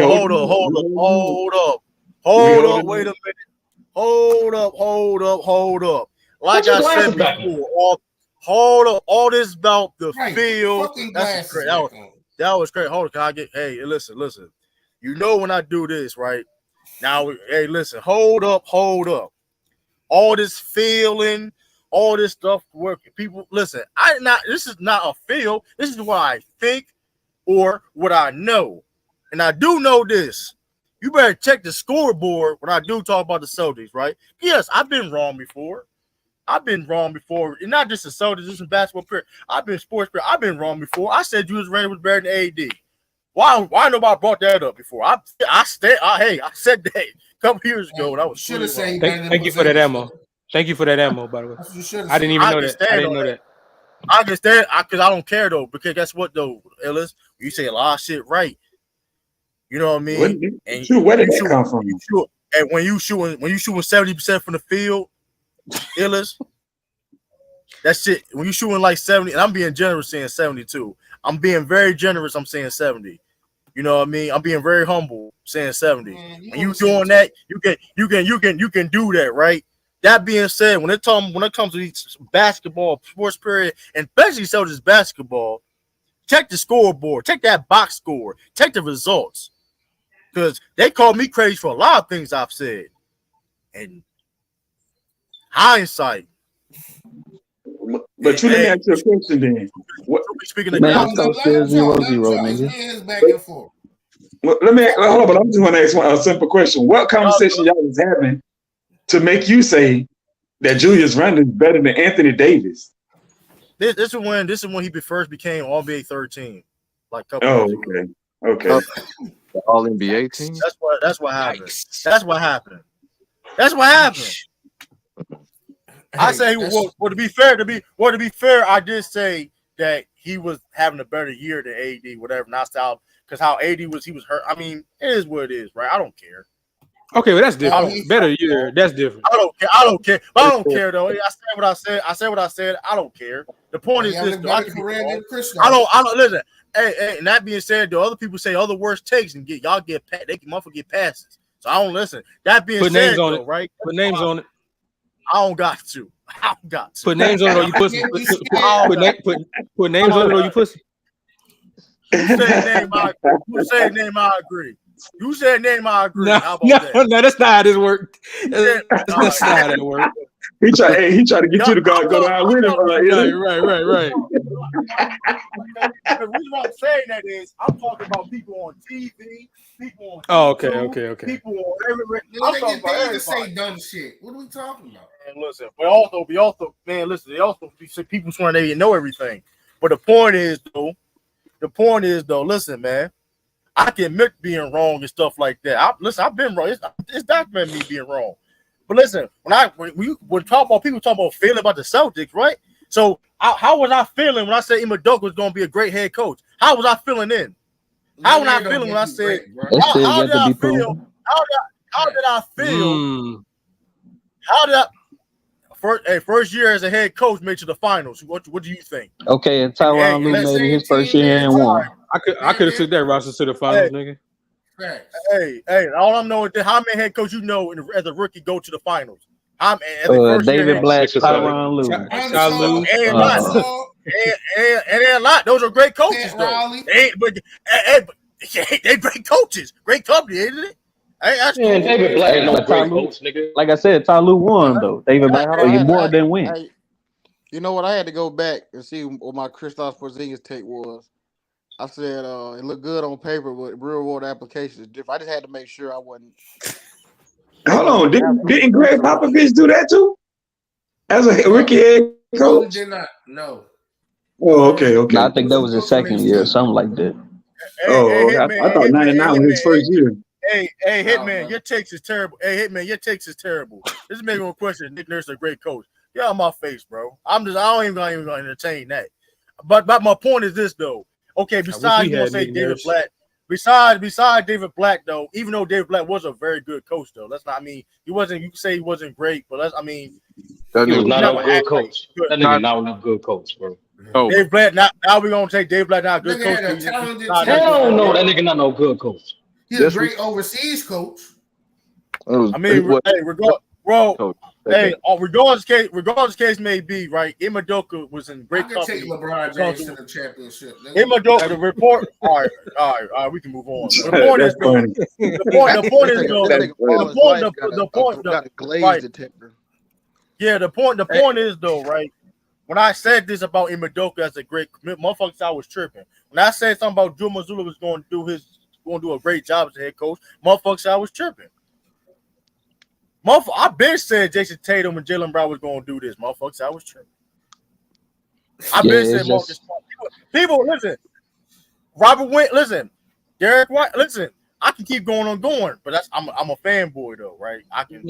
hold Wait a minute. Hold up. Like Put your I said glasses back on. before, all this about the Right, field. fucking That's glasses great. back on. That was great. Hold on. Can I get? Hey, listen. You know when I do this, right? Now, hey, listen. Hold up. All this feeling, all this stuff. Where people listen. This is not a feel. This is what I think or what I know, and I do know this. You better check the scoreboard when I do talk about the Celtics, right? Yes, I've been wrong before. And not just the Celtics, just in basketball period. I've been sports period. I've been wrong before. I said Julius Randle was better than AD. Why nobody brought that up before? I said that a couple years ago. And I was should have said Thank you for that ammo. Thank you for that ammo, by the way. I didn't even know that. I didn't know that. I can stand because I don't care though. Because guess what though, Ellis? You say a lot of shit right. You know what I mean? Where did that come from? And when you shooting 70% from the field, Ellis, that shit. When you shooting like 70, and I'm being generous saying 72. I'm being very generous. I'm saying 70. You know what I mean? I'm being very humble saying 70. When you doing that, you can do that, right? That being said, when it comes to these basketball sports period, and especially Celtics basketball, check the scoreboard, check that box score, check the results. Because they called me crazy for a lot of things I've said. And hindsight. But let me ask you a question then. Speaking of man, still 0-0, nigga. Back and forth. Well, hold on, but I'm just want to ask a simple question. What conversation y'all was having to make you say that Julius Randle is better than Anthony Davis? This is when he first became All NBA 13, like a couple years ago. Okay. All NBA team. That's what happened. That's what happened. I say, to be fair, I did say that he was having a better year than AD, whatever. Not style, because how AD he was hurt. I mean, it is what it is, right? I don't care. Okay, well that's different. Better year, that's different. I don't care. But I don't care though. I said what I said. I said what I said. I don't care. The point is this: though, I don't listen. Hey, and that being said, though, other people say other worst takes and get motherfuckers get passes. So I don't listen. That being Put said, names on though, it. right? Put names on it. I don't got to. Put names on it or you pussy. Put names on it or you pussy. You say name, I agree. You said name, I agree. No, how about that? No, that's not how this worked. That's not how that worked. He tried to get you to go down with him. Right. The reason why I'm saying that is I'm talking about people on TV, people on okay. people on everywhere. I'm talking about everybody. Say dumb shit. What are we talking about? And listen, but also, they also people swearing they didn't know everything. But the point is though, listen, man, I can admit being wrong and stuff like that. I've been wrong. It's documented me being wrong. But listen, when talk about people talk about feeling about the Celtics, right? So how was I feeling when I said Ime Udoka was going to be a great head coach? How was I feeling then? How was I feeling when I said? How did I feel? How did I feel? How did I? First year as a head coach made to the finals. What do you think? Okay, and Tyronn Lue made it his first year and won. I could have took that roster to the finals, nigga. Hey, all I'm knowing is how many head coach you know as a rookie go to the finals? David Black, Tyronn Lue. And a lot. Those are great coaches, though. They great coaches. Great company, isn't it? Hey, that's cool. David Black, no great coach, nigga. Like I said, Ty Lue won though. David Black, your boy didn't win. You know what? I had to go back and see what my Kristaps Porzingis take was. I said it looked good on paper, but real world application is different. I just had to make sure I wasn't. Hold on, didn't Greg Popovich do that too? As a rookie head coach? Did not. No. Oh, okay. No, I think that was his second year, something like that. I thought 99 was his first year. Hey, Hitman, your takes is terrible. Hey, Hitman, your takes is terrible. This is making a question. Nick Nurse is a great coach. Get out of my face, bro. I don't even gonna entertain that. But my point is this though. Okay, besides you gonna say David Blatt, besides David Black though, even though David Black was a very good coach though, let's not. I mean, he wasn't. You can say he wasn't great, but let's. I mean, he was not a good coach. That nigga not a good coach, bro. Oh, Dave Black. Now we're gonna take Dave Black not a good coach. Hell no, that nigga not no good coach. He's a great overseas coach. I mean, hey, regardless case may be, right? Imadoka was in great company. Take LeBron James to the championship. Imadoka, the report. All right, we can move on. The point is, the point is though, right? When I said this about Imadoka as a great motherfuckers, I was tripping. When I said something about Drew Mazzulla was going to do a great job as a head coach, motherfuckers, I was tripping. I've been saying Jason Tatum and Jaylen Brown was going to do this. Motherfuckers, I was tripping. I've been saying Marcus. People, listen. Robert Went, listen. Derek White, listen. I can keep going, but I'm a fanboy though, right? I can.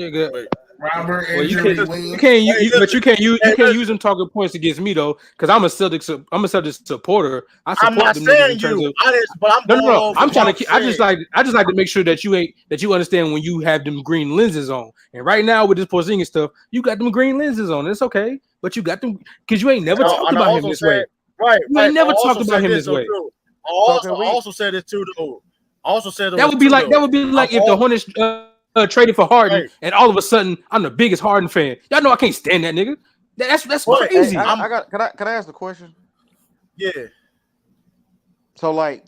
Robert, well, you can't use them talking points against me though, because I'm a Celtics supporter. I'm not saying you, but I'm trying to. I just like to make sure that you understand when you have them green lenses on. And right now with this Porzingis stuff, you got them green lenses on. It's okay, but you got them because you ain't never talked about him this way. Right, you ain't never talked about him this way. I also said this too though. That would be like if the Hornets traded for Harden, and all of a sudden I'm the biggest Harden fan. Y'all know I can't stand that nigga. That's crazy. Hey, can I ask the question? Yeah. So like,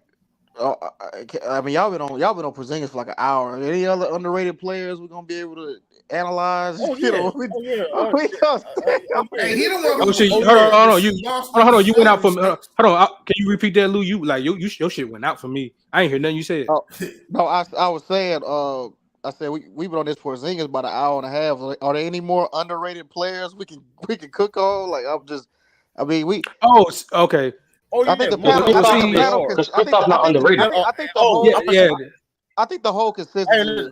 I mean, y'all been on Porzingis for like an hour. Any other underrated players we're gonna be able to analyze? Hey, he don't want. Hold on. You went out for me. Hold on. Can you repeat that, Lou? Your shit went out for me. I ain't hear nothing you said. No, I was saying. I said we've been on this Porzingis about an hour and a half. Are there any more underrated players we can cook on? Like we. Oh, okay. I think the panel. Because Kristaps not underrated. I think the whole. I think the whole consistency.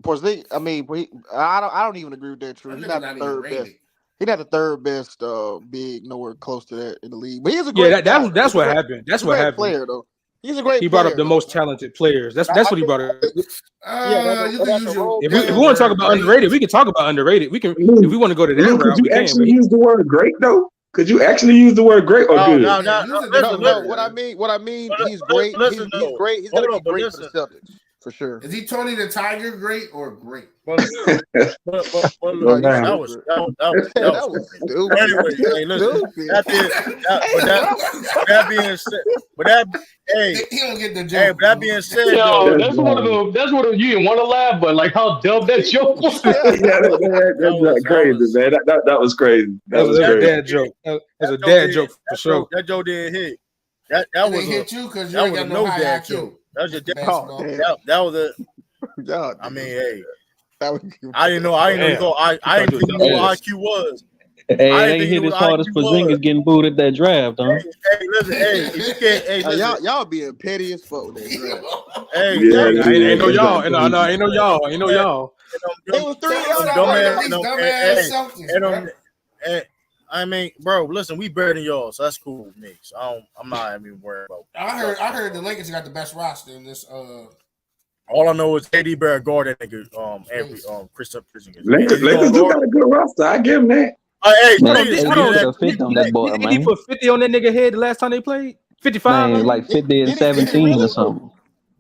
Porzingis. I mean, I don't even agree with that. True, he's not the third best. He's not the third best big, nowhere close to that in the league. But he's a great. That's what happened. That's what happened. Player though. He's a great. He brought up the most talented players. That's what he brought up. If we want to talk about underrated, we can talk about underrated. We can if we want to go to that route. Could you actually use the word great though? Could you actually use the word great or good? No. What I mean, he's great. He's great. He's gonna be great for the Celtics for sure. Is he Tony the Tiger great or great? That was stupid. Anyway, hey, listen. That being said, he don't get the joke. Hey, but that being said, that's one of you didn't want to laugh, but like how dumb that joke was. That's crazy, man. That was crazy. That was a dad joke. That was a dad joke for sure. That joke didn't hit. That was hit you because you ain't got no high IQ. That was a that was a. I mean, hey. I didn't know. I didn't know what IQ was. Hey, it ain't hit as hard as Porzingis getting booed at that draft, huh? Hey, listen, if you can't, listen. Y'all being petty as fuck. That draft. Ain't no y'all. Ain't no y'all. It was 3 I mean, bro, listen, we better than y'all, so that's cool with me. So I'm not even worried about. I heard the Lakers got the best roster in this. All I know is AD Bear guard that nigga, Kristaps Porzingis. Lakers do got a good roster. I give him that. He put 50 on that nigga head the last time they played. 55, man, like 50 and 17 or something.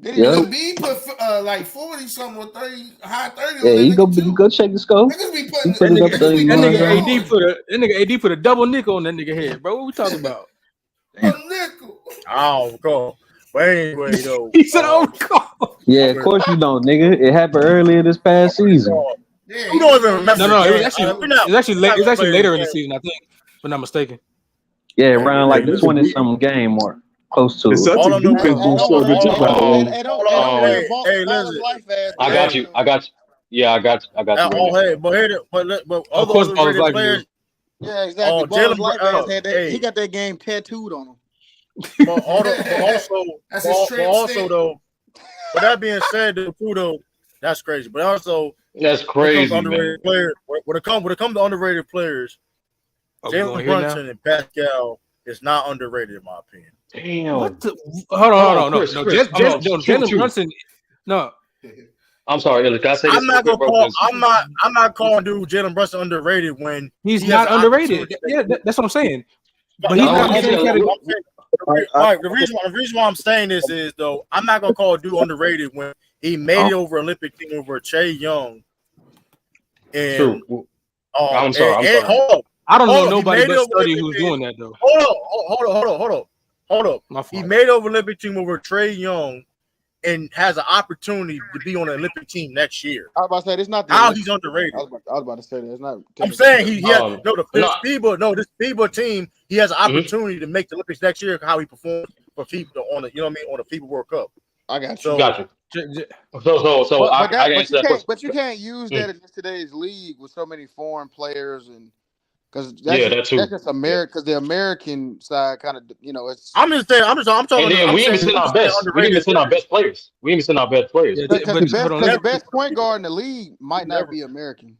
Did he put like 40 something or 30, high 30? Yeah, you go check the scope. That nigga AD put a double nickel on that nigga head, bro. What we talking about? A nickel. Oh, cool. But anyway, though. He said, "Oh, God." Yeah, of course you don't, nigga. It happened earlier this past season. You don't even remember. No, it was actually later in the season, I think, if I'm not mistaken. Yeah, around like the 20-something game mark, close to it. All I know hey, listen. I got you. Yeah, I got you. But of course, other players. Yeah, exactly. Jalen he got that game tattooed on him. But that being said, though, that's crazy. But also, that's crazy. Underrated players. When it comes to underrated players, Jalen Brunson and Pascal is not underrated in my opinion. Damn. What the? Hold on, Chris, no. Chris, Jalen Brunson. No. I'm sorry, Ellis. Can I say this I'm real not quick, gonna bro? call. 'Cause I'm not calling dude Jalen Brunson underrated when He's he has not an underrated. opportunity. Yeah, that's what I'm saying. But But he's I'm not in the saying, same category. the reason why I'm saying this is though I'm not gonna call dude underrated when he made it over Olympic team over Trey Young. And true. I'm sorry. and hold on. I don't know He nobody made but it over Sturdy Olympic who's team. doing that though. Hold up. He made it over Olympic team over Trey Young and has an opportunity to be on the Olympic team next year. I was about to say it's not the How Olympics. he's underrated. I was about to say that it's not. I'm saying he has this FIBA team. He has an opportunity to make the Olympics next year. How he performed for FIBA on the on the FIBA World Cup. I got you. So, Got you. So I can answer that question. But you can't use that in today's league with so many foreign players and because that's just America. Because the American side kind of it's. I'm just saying. I'm talking. And then we ain't even send our best. We didn't even send our best players. Because the best point guard in the league might not be American.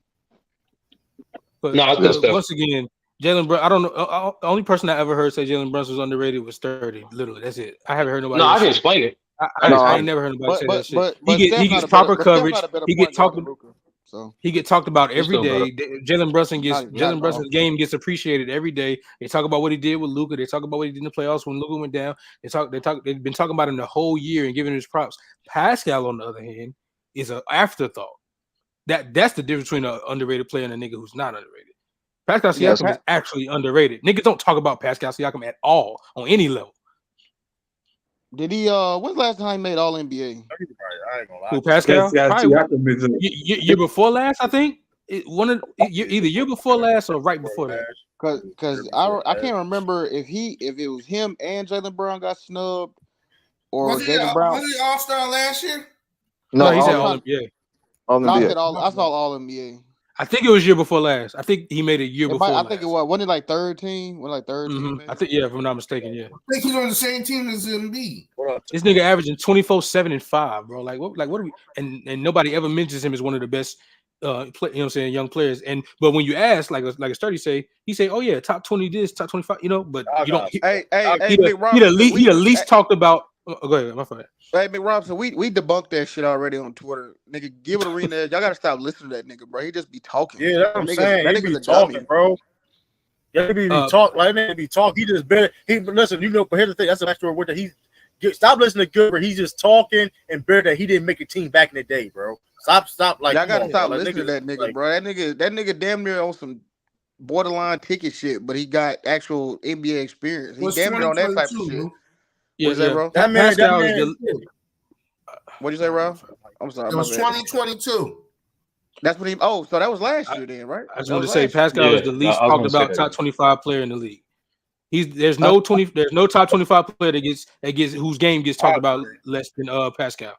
But no, that's good stuff. Once again, Jalen Brunson. I don't know. The only person I ever heard say Jalen Brunson was underrated was Sturdy. Literally, that's it. I haven't heard nobody. No, else I can explain it. I ain't never heard nobody say that shit. He gets proper coverage. He gets talked about. So he get talked about every day. Jalen Brunson's game gets appreciated every day. They talk about what he did with Luka. They talk about what he did in the playoffs when Luka went down. They've been talking about him the whole year and giving his props. Pascal, on the other hand, is an afterthought. That's the difference between an underrated player and a nigga who's not underrated. Pascal Siakam is actually underrated. Niggas don't talk about Pascal Siakam at all on any level. Did he? When's the last time he made All NBA? I ain't gonna lie. Who, Pascal? Year before last, I think. Either year before last or right before that. Because I can't remember if it was him and Jaylen Brown got snubbed or Jaylen Brown. Was he All-Star last year? No, he said All NBA. I saw All NBA. I think it was year before last. I think he made it year before. I think it was. Wasn't it like third team? I think if I'm not mistaken, yeah. I think he's on the same team as Embiid. This nigga averaging 24, 7, and 5, bro. Like what are we? And nobody ever mentions him as one of the best. You know what I'm saying, young players. But when you ask, like a Sturdy say, he say, oh yeah, top 20 this, top 25. You know, but you don't. He the least talked about. Go ahead, my friend. Hey, McRobinson, we debunked that shit already on Twitter. Nigga, give it a read. Y'all gotta stop listening to that nigga, bro. He just be talking. Yeah, that's what I'm saying. That He nigga's be a talking, dummy. bro. Yeah, he be talk like that. Be talk. He just better. Listen. You know, but here's the thing. That's the next story. Where stop listening to Gilbert. He's just talking and better that he didn't make a team back in the day, bro. Stop. Like y'all gotta stop listening to that nigga, bro. That nigga damn near on some borderline ticket shit, but he got actual NBA experience. He damn near on that type of shit. Yeah, that, bro? That man. What'd you say, Ralph? I'm sorry. It was 2022. That's what he. Oh, so that was last year, then, right? I just want to say Pascal is the least talked about top 25 player in the league. There's no top 25 player that gets whose game gets talked about less than Pascal.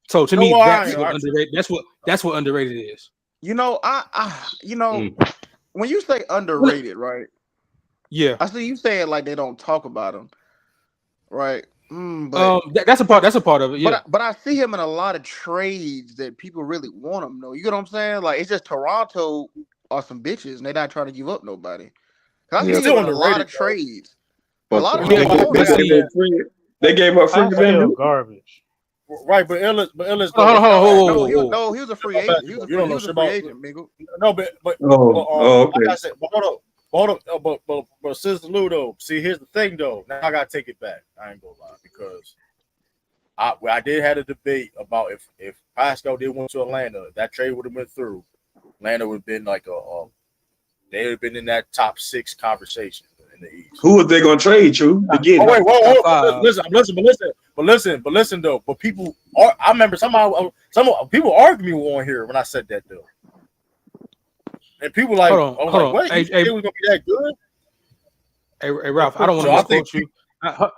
So to me, that's what underrated is. You know, when you say underrated, right? Yeah, I see you saying like they don't talk about him, right? But that's a part of it. Yeah, but I see him in a lot of trades that people really want him. Though, you get what I'm saying? Like it's just Toronto are some bitches, and they're not trying to give up nobody. I see him in a lot of trades. A lot of people they gave up free value. Garbage. Right, but Ellis. No, he was a free agent. He was a free agent, Mingle. No, but okay. Like I said, hold up. But Sister Ludo, see, here's the thing though. Now I gotta take it back. I ain't gonna lie because I did have a debate about if Pascal did went to Atlanta, that trade would have went through. Atlanta would have been like they would have been in that top 6 conversation in the East. Who was they gonna trade to get? Oh wait, whoa. Listen though. But people are. I remember some people argued me on here when I said that though. And people like, hold on. What? It was gonna be that good? Hey, Ralph, I don't want to misquote you. I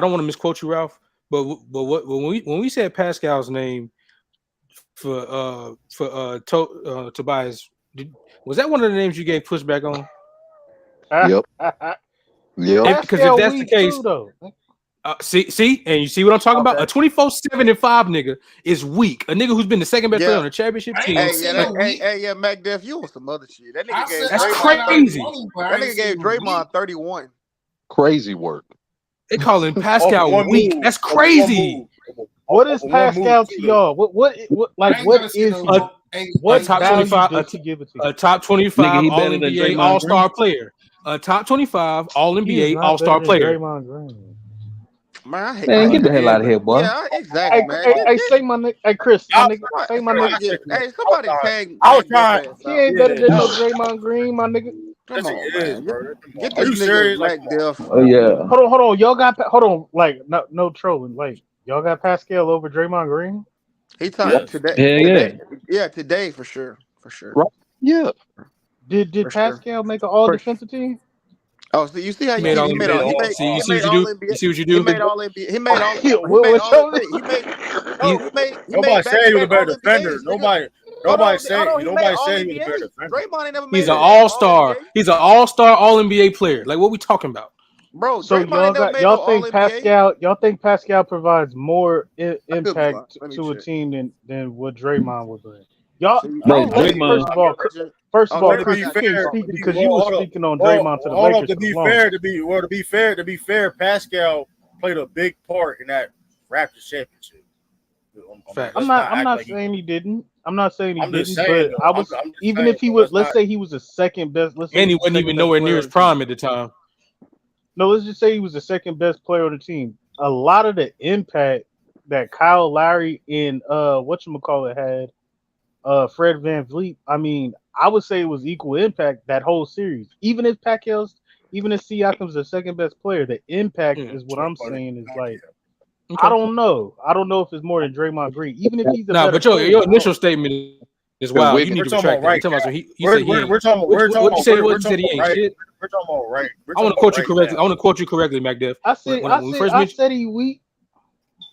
don't want to misquote you, Ralph. But when we said Pascal's name for Tobias, was that one of the names you gave pushback on? Yep. Because if that's the case, see, and you see what I'm talking about? A 24, 7, and 5 nigga is weak. A nigga who's been the second best player on the championship team. Hey, Mac Def, you on some other shit. That nigga that's crazy. That nigga gave Draymond 31. Crazy work. They calling Pascal weak. That's crazy. What is Pascal to y'all? What is he? What top value 25 does he give it to you? a top 25 All NBA All-Star player. A top 25 All He is NBA not All-Star better than player. Draymond Green. Man, I hate Man, get the hell out of here, boy. Yeah, exactly, man. Say my nigga. Hey, Chris, my nigga. Say my nigga. Hey, somebody tag. I was trying. He ain't better than no Draymond Green, my nigga. Come on, man. Get Are you this nigga serious? Black Death. Oh yeah. Hold on. Y'all got like no trolling. Like y'all got Pascal over Draymond Green? He talked today. Hell Yeah, today for sure. Right. Yeah. Did For sure. Pascal make an all defensive team? Oh, so you see how He made all NBA. You see what you do? You see what you do? He made all NBA. He made all. He Nobody said he was a better back-to-back defender. All-NBAs, Nobody nigga. said Hold on, nobody said he was a better All-NBAs. defender. Draymond ain't never made He's an it all-star. All-NBA. He's an all-star All-NBA player. Like what we talking about? Bro, So Draymond ain't never made no All-NBA. Y'all think Pascal provides more impact to a team than what Draymond would bring? Y'all, first of all, Chris, you can't speak because you were speaking on Draymond to the Lakers. To be fair, Pascal played a big part in that Raptors championship. I'm not saying he didn't. I'm not saying he didn't, saying, but I was even if he was, let's say he was the second best. And he wasn't even nowhere near his prime at the time. No, let's just say he was the second best player on the team. A lot of the impact that Kyle Lowry and whatchamacallit had, Fred VanVleet, I mean, I would say it was equal impact that whole series. Even if Siakam's the second best player, the impact is what I'm saying is like, okay. I don't know. I don't know if it's more than Draymond Green. Even if he's the better player, your initial statement is wild. You need to retract that. We're talking about right. I want to quote you correctly. I want to quote you correctly, MacDev. I said he weak.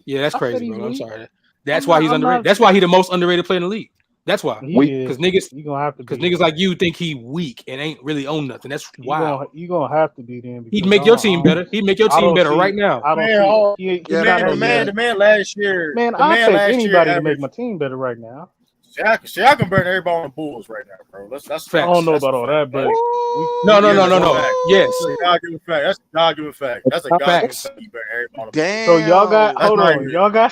Yeah, that's crazy, bro. I'm sorry. That's why he's underrated. That's why he's the most underrated player in the league. That's why. Because niggas like you think he weak and ain't really own nothing. That's wild. You gonna have to be then. He'd make your team better. He'd make your team better right now. The man last year. Man, I'll take anybody to make my team better right now. I can burn everybody on the Bulls right now, bro. That's facts. I don't know about all that, but no. Yes, that's a God-given fact. That's a God-given fact. You burn everybody on the Damn. So y'all got y'all got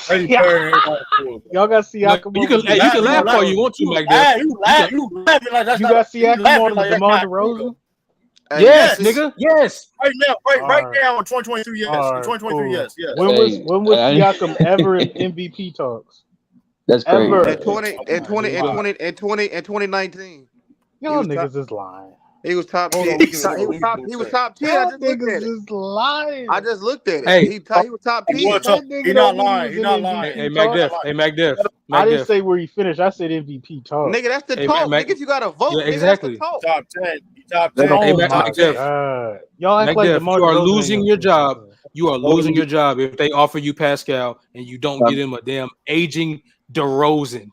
Siakam. You can laugh all you want to, like that. You laughing like that's. You got Siakam on the DeMar DeRozan. Yes, nigga. Yes. Right now in 2023, yes. In 2023, yes. When was Siakam ever in MVP talks? That's crazy. Ever. In 2019. Y'all niggas is lying. He was top 10. He was top 10. Y'all niggas is lying. I just looked at it. Hey, he was top 10. He's not lying. He's not lying. Hey, MacDev. I didn't say where he finished. I said MVP talk. Nigga, that's the talk. Nigga, if you got to vote, yeah, exactly. Nigga, that's the talk. Top 10. Hey, MacDev. Y'all act like DeMar you are DeRozan losing your job. You are losing your job if they offer you Pascal and you don't get him a damn aging DeRozan.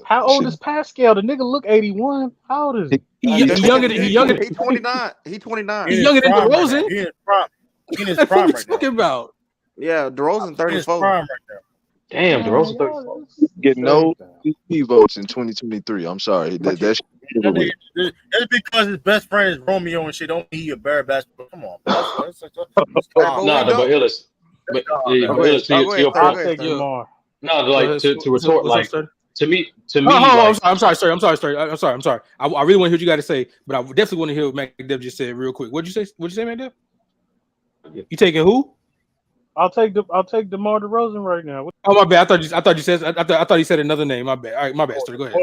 How old is Pascal? The nigga look 81. How old is he? He younger. He 29. He 29. He's younger than DeRozan. He in his prime. What are you talking about? Yeah, DeRozan 34. Prime right now. Damn, DeRozan 34. Getting no MVP votes in 2023. I'm sorry. That's because his best friend is Romeo and shit. Don't mean he a better basketball. Come on. But Illis. But Illis, to your point. No, like to retort, like to me. I'm sorry. I really want to hear what you got to say, but I definitely want to hear what MacDev just said real quick. What'd you say, MacDev? You taking who? I'll take DeMar DeRozan right now. Oh my bad. I thought he said another name. My bad. All right, my bad. Sturdy, go ahead.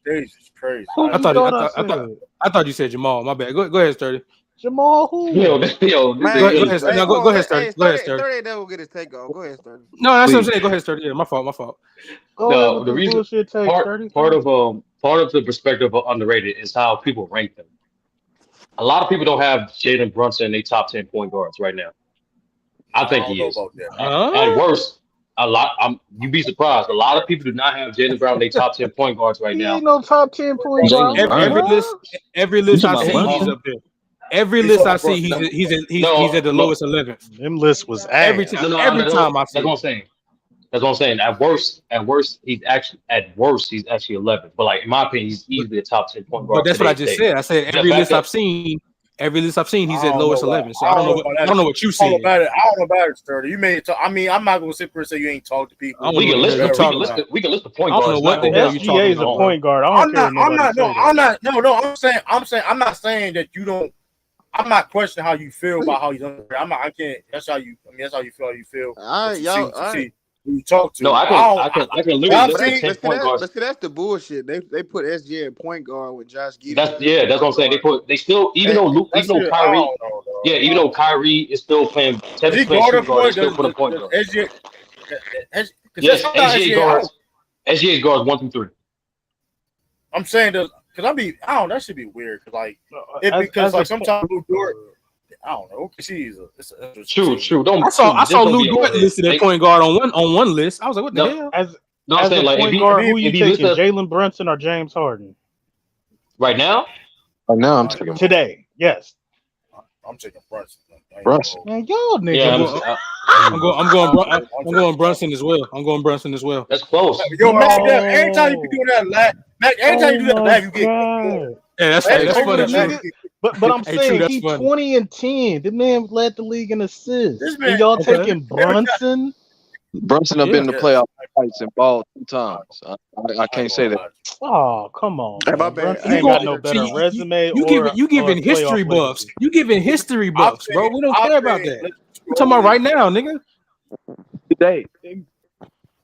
Backstage is crazy. I thought you said Jamal. My bad. Go ahead, Sturdy. Jamal who? Yo, go ahead, Sturdy. Go ahead, Sturdy. Sturdy never get his take off. Go ahead, Sturdy. No, that's what I'm saying. Go ahead, Sturdy. Yeah, my fault. No, the reason part of the perspective of underrated is how people rank them. A lot of people don't have Jalen Brunson in their top 10 point guards right now. I think he is. At worst, you'd be surprised. A lot of people do not have Jaylen Brown in their top 10 point guards right now. Ain't no top 10 point guards. Every list I see, he's up there. Every list I see, he's at the lowest 11th. Them lists was every time. Every time I see. That's what I'm saying. That's what I'm saying. At worst, he's actually 11th. But like in my opinion, he's easily a top 10 point guard. But that's what I just said. I said every list I've seen, Every list I've seen, he's at I lowest don't know 11. So I don't know what you I see. don't know about it, Sturdy. You may talk. I mean, I'm not gonna sit here and say you ain't talked to people. We can list the point guards. I don't know what the hell you talking about. SGA is a point guard. I don't care. I'm saying. I'm not saying that you don't. I'm not questioning how you feel about how he's underrated. I can't. That's how you. I mean, that's how you feel. How you feel. All right, y'all. All right. Who you talk to? No, I can literally list the 10 point guards. Let's see, that's the bullshit. They put SGA at point guard with Josh Giddey. That's what I'm saying. They still even though Kyrie, even though Kyrie is still playing shooting guard, they still put a point guard. Yes, SGA guards 1 through 3. I'm saying that because that should be weird because like sometimes Lou Dort. I don't know. True. I saw Lou Dort listed at point guard on one list. I was like, what the hell? As a point guard, who you taking? Jalen Brunson or James Harden? Right now? Right now, I'm taking today. Yes. I'm taking Brunson. Man, y'all niggas. Yeah, I'm going Brunson as well. I'm going Brunson as well. That's close. Yo, Mac, every time you be doing that, every time you do that, you get. Yeah, that's funny. Nigga. But I'm saying he's 20 and 10. The man led the league in assists. And y'all taking Brunson? Brunson have been in the playoff fights and balled 2 times. I can't say that. Oh, come on. Brunson You ain't got no better resume. You giving history buffs. You giving history buffs, bro. We don't care about that. We're talking about right now, nigga. Today.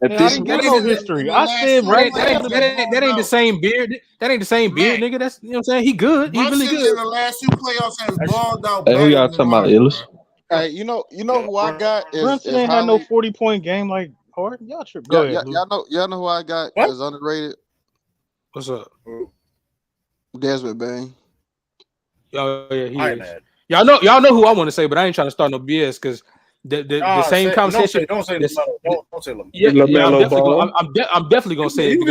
I didn't get no history. I said that ain't the same beard. That ain't the same beard, nigga. That's you know what I'm saying. He good. He really good. In the last 2 playoffs has balled out. Hey, who y'all talking about, Illis? Hey, you know who I got is Brunson ain't had no 40-point game like Harden. Y'all trip. Go ahead. Y'all know who I got is underrated. What's up? Desmond Bain. Oh yeah, he is. Y'all know who I want to say, but I ain't trying to start no BS because the same conversation. Don't say LaMelo. Don't say LaMelo. Yeah, I'm definitely gonna say it. You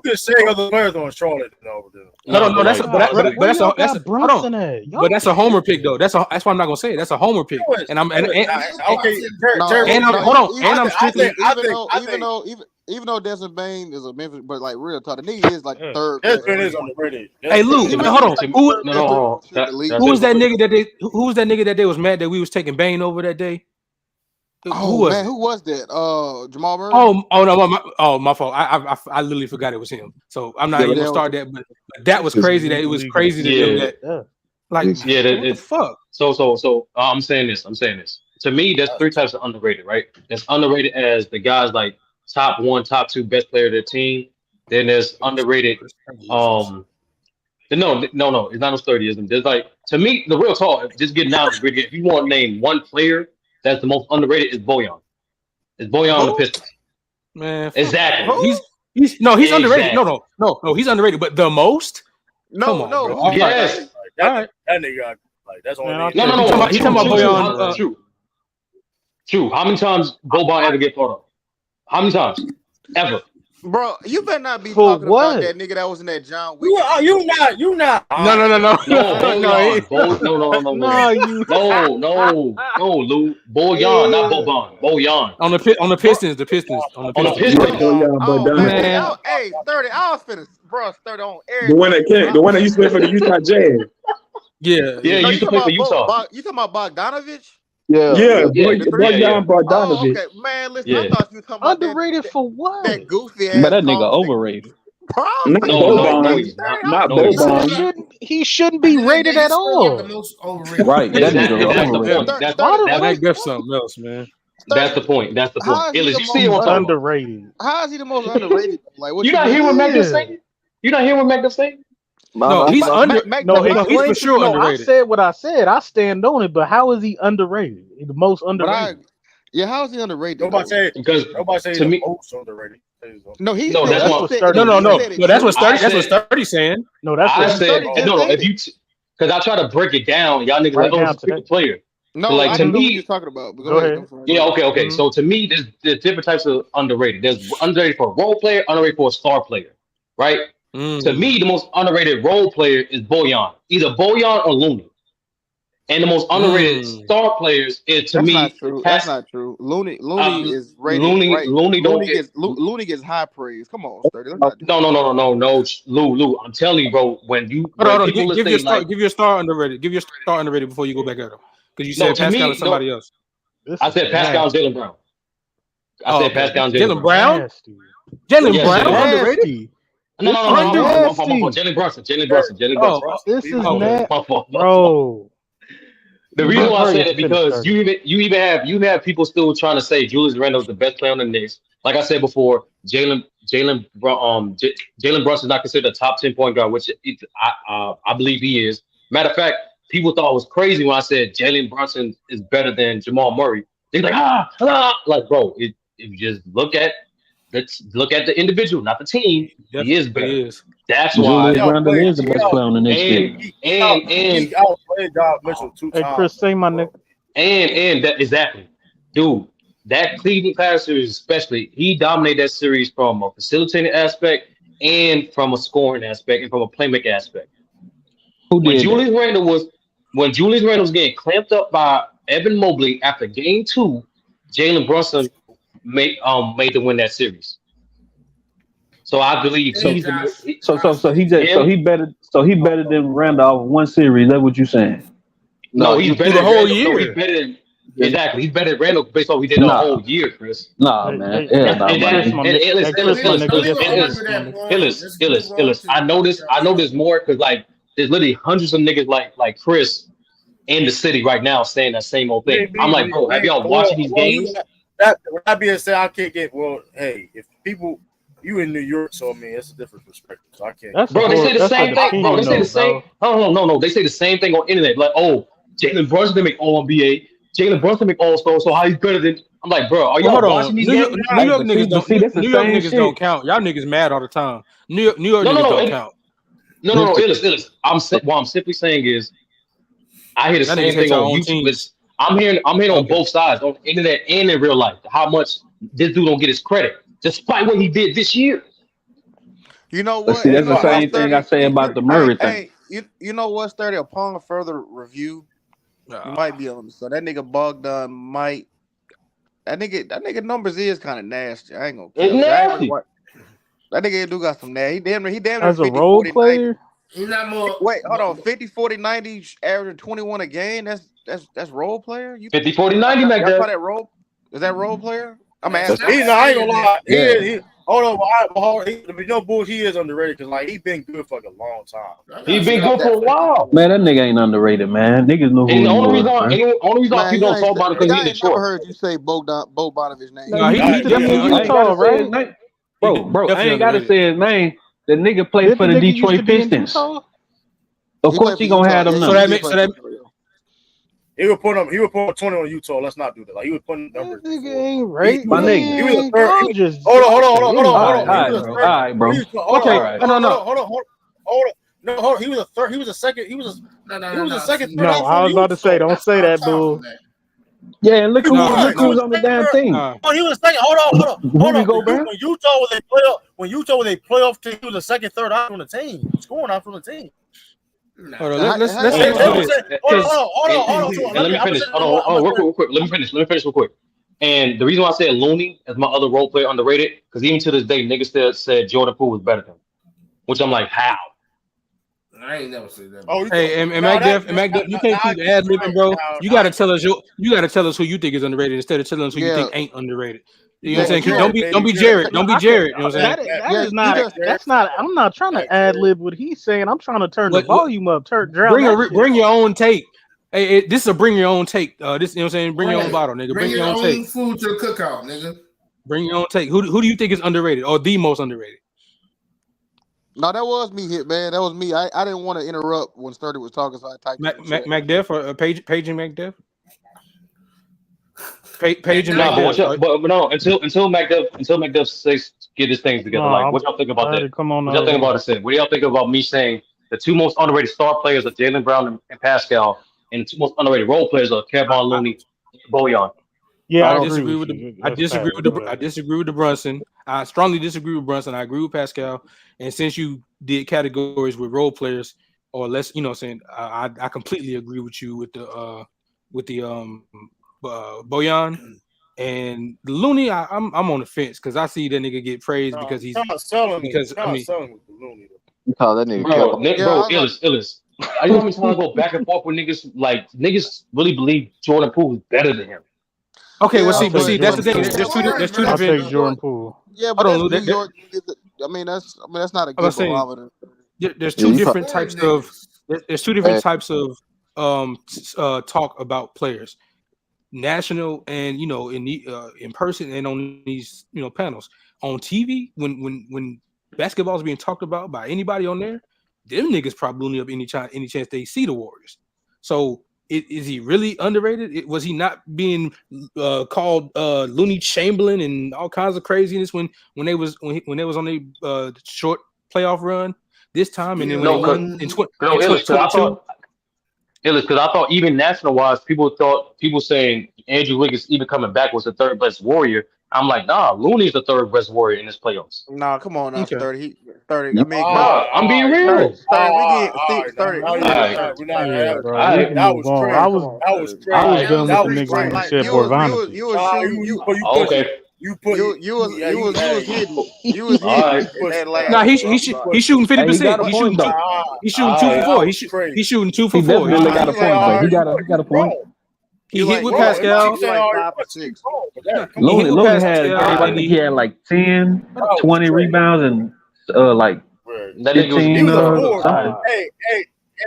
can say other players on Charlotte. No, that's a homer pick though. That's why I'm not gonna say it. That's a homer pick. And I'm even though Desmond Bain is a Memphis, but like real talk, the nigga is like third. Desmond is underrated. Hey Lou, hold on. Who was that nigga that they? Who was that nigga that they was mad that we was taking Bain over that day? Who was that? Jamal Murray. My fault. I literally forgot it was him. So I'm not even gonna start that. But that was crazy. That it was crazy to them that. Like what the fuck? So I'm saying this. To me, there's 3 types of underrated, right? There's underrated as the guys like top 1, top 2 best player of their team. Then there's underrated. No, it's not no 30ism. There's like, to me, the real talk, just getting down to gritty. If you want to name one player that's the most underrated, is Bojan. It's Bojan on the Pistons. Man, exactly. He's underrated. No, he's underrated. But the most? No. Yes. All right. That nigga, like that's only. No. He's talking about Bojan. True. How many times Boban ever get thought of? How many times? Ever. Bro, you better not be talking about that nigga that was in that John Wick. You not. No. No, Lou. Bojan, not Boban. Bojan. On the Pistons. The Pistons. Man. Hey, 30. I was finna, bro. 30 on air. The one that used to play for the Utah Jazz. Yeah. He used to play for Utah. You talking about Bogdanovich? Bojan Bogdanovich. Okay, man. Listen, I thought you were talking about underrated for what? That goofy ass. But that nigga overrated. Not Boban. He shouldn't be rated at all. Right. That nigga overrated. That's something else, man. That's the point. Underrated. How is he the most underrated? Like, what you not hear what Mac is saying? You not hear what Mac is saying? No, he's he's for sure underrated. I said what I said. I stand on it. But how is he underrated? The most underrated. How is he underrated? Nobody say to me most underrated. No, that's what Sturdy's saying. No, that's what I said. No, if you because I try to break it down, y'all niggas like, it's a player. No, like I to know me, what you're talking about. Go ahead. Yeah, okay. Mm-hmm. So to me, there's different types of underrated. There's underrated for a role player, underrated for a star player, right? To me, the most underrated role player is Bojan. Either Bojan or Looney. And the most underrated star players is to That's me. not true. That's not true. Looney is rated right. Looney gets high praise. Come on, Sturdy. Let's not do No. Lou. I'm telling you, bro. When Hold on. people Give say your star. like, Give your star underrated. Give your star underrated before you go back at him. Because you no, said to Pascal me, is somebody else. I said Pascal and Jaylen Brown. I said Pascal and Jaylen Brown. Nasty. Jaylen Brown underrated. No. I'm Jalen Brunson. This is nasty, My fault. bro. The reason why I Hurry said up it and finish, because Sturdy. you even have people still trying to say Julius Randle is the best player on the Knicks. Like I said before, Jalen Brunson is not considered a top 10 point guard, which I believe he is. Matter of fact, people thought it was crazy when I said Jalen Brunson is better than Jamal Murray. They're like like bro, if you just look at the individual, not the team. He is better. That's why. Julius Randle is the best player on the next team. And outplayed Doc Mitchell 2 times. Hey, Chris, say my nigga. And that exactly, dude. That Cleveland Cavaliers series, especially, he dominated that series from a facilitating aspect and from a scoring aspect and from a playmaking aspect. When Julius Randle was getting clamped up by Evan Mobley after Game 2, Jalen Brunson made to win that series. So I believe he's he better than Randolph one series. That's what you saying? No, he's better the than whole Randall. year. No, he's better than exactly. He's better than Randall based on what he did the whole year, Chris. Nah, man. Illis. I know this more because like there's literally hundreds of niggas like Chris in the city right now saying that same old thing. I'm like, bro, have y'all watching these games? When I be saying I can't get hey, if people you in New York, so I mean it's a different perspective. So I can't. Bro, they say the same thing. Bro, they say the same. No. They say the same thing on internet. Like, oh, Jalen Brunson didn't make All NBA. Jalen Brunson make All Star. So how he's better than? I'm like, bro, are y'all watching these games? New York niggas don't count. Y'all niggas mad all the time. New York niggas don't count. No. Illis. What I'm simply saying is, I hear the same thing on YouTube. I'm hearing on both sides, on the internet and in real life, how much this dude don't get his credit, despite what he did this year. You know what? See, that's the same thing I say about the Murray thing. You know what, Sturdy? Upon further review, you might be on. So that nigga Bogdan might. That nigga numbers is kind of nasty. I ain't gonna. It's nasty. That nigga do got some nasty. He damn near as 50, a role 40, player. 90. He's not more. Wait, hold on. 50, 40, 90, averaging 21 a game. That's role player. 50, 40, 90, y'all Mac. call that role? Is that role player? I'm asking. I ain't gonna lie. Hold on. You know, bull. He is underrated because like he been good for like a long time. He been good for a while. Man, that nigga ain't underrated, man. Niggas know who he the only was. reason why people don't talk about it because he's in Detroit. I never heard you say Bogdanovic's name. No, he in Utah, right? Bro, I ain't gotta say his name. The nigga played for the Detroit Pistons. Of course, he gonna have them numbers. He would put 20 on Utah. Let's not do that. Like he would put numbers. Nigga ain't right. My nigga. He was the third. Hold on. All right, bro. Okay. No. He was a third. He was a second. He was a second. No, I was about to say, don't say that, bull. Yeah, and look who's on the damn team. He was second. Hold on. Go back. When Utah was a playoff team, he was a second, third out on the team, scoring out from the team. Hold on, let's Let me finish. Hold on, real quick. Let me finish real quick. And the reason why I said Looney is my other role player underrated, because even to this day, niggas still said Jordan Poole was better than him. Which I'm like, how? I ain't never said that. Hey, and MacDef, you can't keep ad libbing, bro. You gotta tell us who you think is underrated instead of telling us who you think ain't underrated. You know what I'm saying? Don't be Jared. Don't be Jared. You know what I'm saying? That's not. I'm not trying to ad lib what he's saying. I'm trying to turn the volume up. Bring your own take. Hey, this is a bring your own take. This, you know what I'm saying? Bring your own bottle, nigga. Bring your own take. Food to the cookout, nigga. Bring your own take. Who do you think is underrated or the most underrated? No, that was me, hit man. That was me. I didn't want to interrupt when Sturdy was talking, so I typed MacDef or Page and MacDef. Page and MacDef. But no, until MacDef says get his things together. Like, what y'all think about that? Come on, what y'all think about it? What do y'all think about me saying the two most underrated star players are Jaylen Brown and Pascal, and the two most underrated role players are Kevon Looney and Bojan? Yeah, I disagree with the Brunson. I strongly disagree with Brunson. I agree with Pascal. And since you did categories with role players, or less. You know what I'm saying? I completely agree with you with the Boyan and Looney. I'm on the fence because I see that nigga get praised because he's selling because with the Looney. You call that nigga Bro, Kevin. Illis. I know how many times I go back and forth with niggas. Like niggas really believe Jordan Poole is better than him. Okay, well, I'll see, take that's the Jordan thing. Poole. There's two I'll different. take Jordan Poole. Yeah, Hold but on, that's Lou. New York. I mean, that's not a I was good saying barometer. there's Yeah, two you different probably, types of there's two different types of talk about players, national and in person and on these panels on TV when basketball is being talked about by anybody on there, them niggas probably loony up any chance they see the Warriors. So is he really underrated? Was he not being called Looney Chamberlain and all kinds of craziness when they was on a short playoff run this time, and then when they No, won in Illis, 2022? because I thought even national wise, people saying Andrew Wiggins even coming back was the third best Warrior. I'm like, nah, Looney's the third best Warrior in this playoffs. Nah, come on now, Okay. 30. 30. I you, mean, Bro, I'm being real. 30. We get 30. All right, We're not. Yeah, That bro. We can move was on. crazy. I was That was crazy. I was right. done with That the was nigga when he crazy. said You Borvanovich. was Okay. You was hitting. You was All hitting right. in that last. Nah, he's shooting 50%. Hey, he got a point though. He's shooting All 2 right. for 4. He's shooting 2 for He 4. definitely got a point though. He got a point. He hit with Pascal. You like 5 or 6. Looney had, Pascal, I think he had like 10, 20 rebounds and like That nigga was 15. He was a fourth. Something. Hey,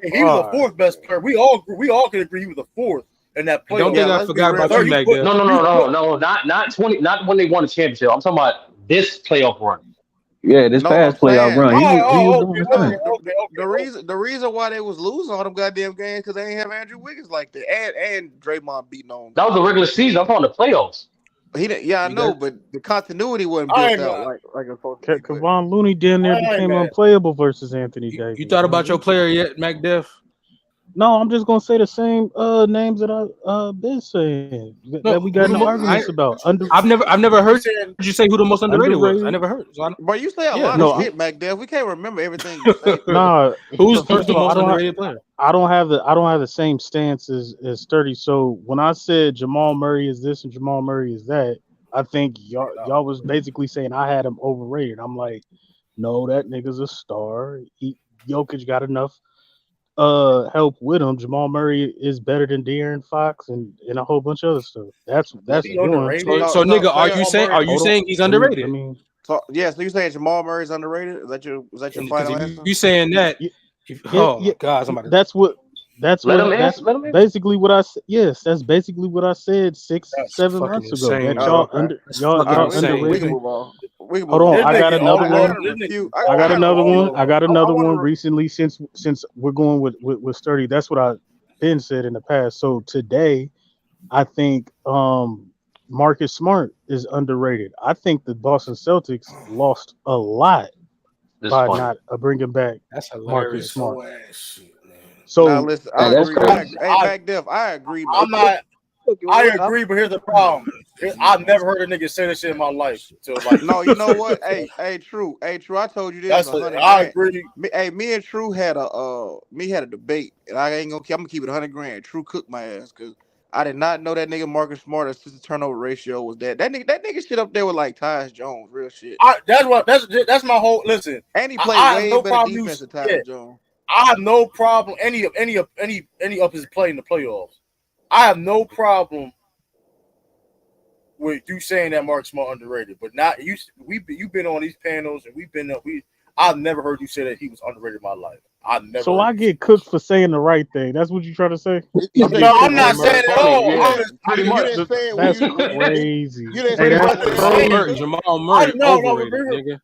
he was the fourth best player. We all can agree he was the fourth in that playoff. Don't think I forgot about you, Mac. No, not 20, not when they won the championship. I'm talking about this playoff run. Yeah, this past playoff run, he was doing his thing. The reason why they was losing all them goddamn games because they ain't have Andrew Wiggins like that, and Draymond beating on. That was the regular season. I'm talking the playoffs. I know, but the continuity wasn't built out like a Kevon Looney down there became unplayable versus Anthony Davis. You thought about your player yet, Mac Def? No, I'm just gonna say the same names that I've been saying that we got in arguments about. I've never heard you say who the most underrated was. I never heard. But you say a lot of shit, Mac Def. We can't remember everything you say. Nah, who's the most underrated player? I don't have the same stance as 30. So when I said Jamal Murray is this and Jamal Murray is that, I think y'all was basically saying I had him overrated. I'm like, no, that nigga's a star. Jokic got enough help with him. Jamal Murray is better than De'Aaron Fox and a whole bunch of other stuff. That's one. So nigga, are you saying he's underrated? So you're saying Jamal Murray is underrated? Is that your final answer? You saying that? My God, somebody. That's basically what I said. Yes, that's basically what I said 6-7 months ago. Insane, that y'all underrated. We can move on. Hold on, I got another one. I got another one recently since we're going with Sturdy. That's what I've been said in the past. So today, I think Marcus Smart is underrated. I think the Boston Celtics lost a lot by not bringing back Marcus Smart. So now listen, I agree. Back Def, I agree. I agree, but here's the problem. I've never heard a nigga say this shit in my life. No, you know what? Hey, True. I told you this. I agree. Me and True had a debate, and I ain't gonna. I'm gonna keep it 100 grand. True cooked my ass because I did not know that nigga Marcus Smart assist turnover ratio was that. That nigga shit up there with like Tyus Jones, real shit. That's my whole listen. And he played way better defense than Tyus Jones. I have no problem any of his play in the playoffs. I have no problem with you saying that Mark Smart underrated, but not you. You've been on these panels and I've never heard you say that he was underrated in my life. I've never. So I get cooked for saying the right thing. That's what you trying to say? No, I'm not saying it at all. That's crazy. Jamal Murray overrated, nigga.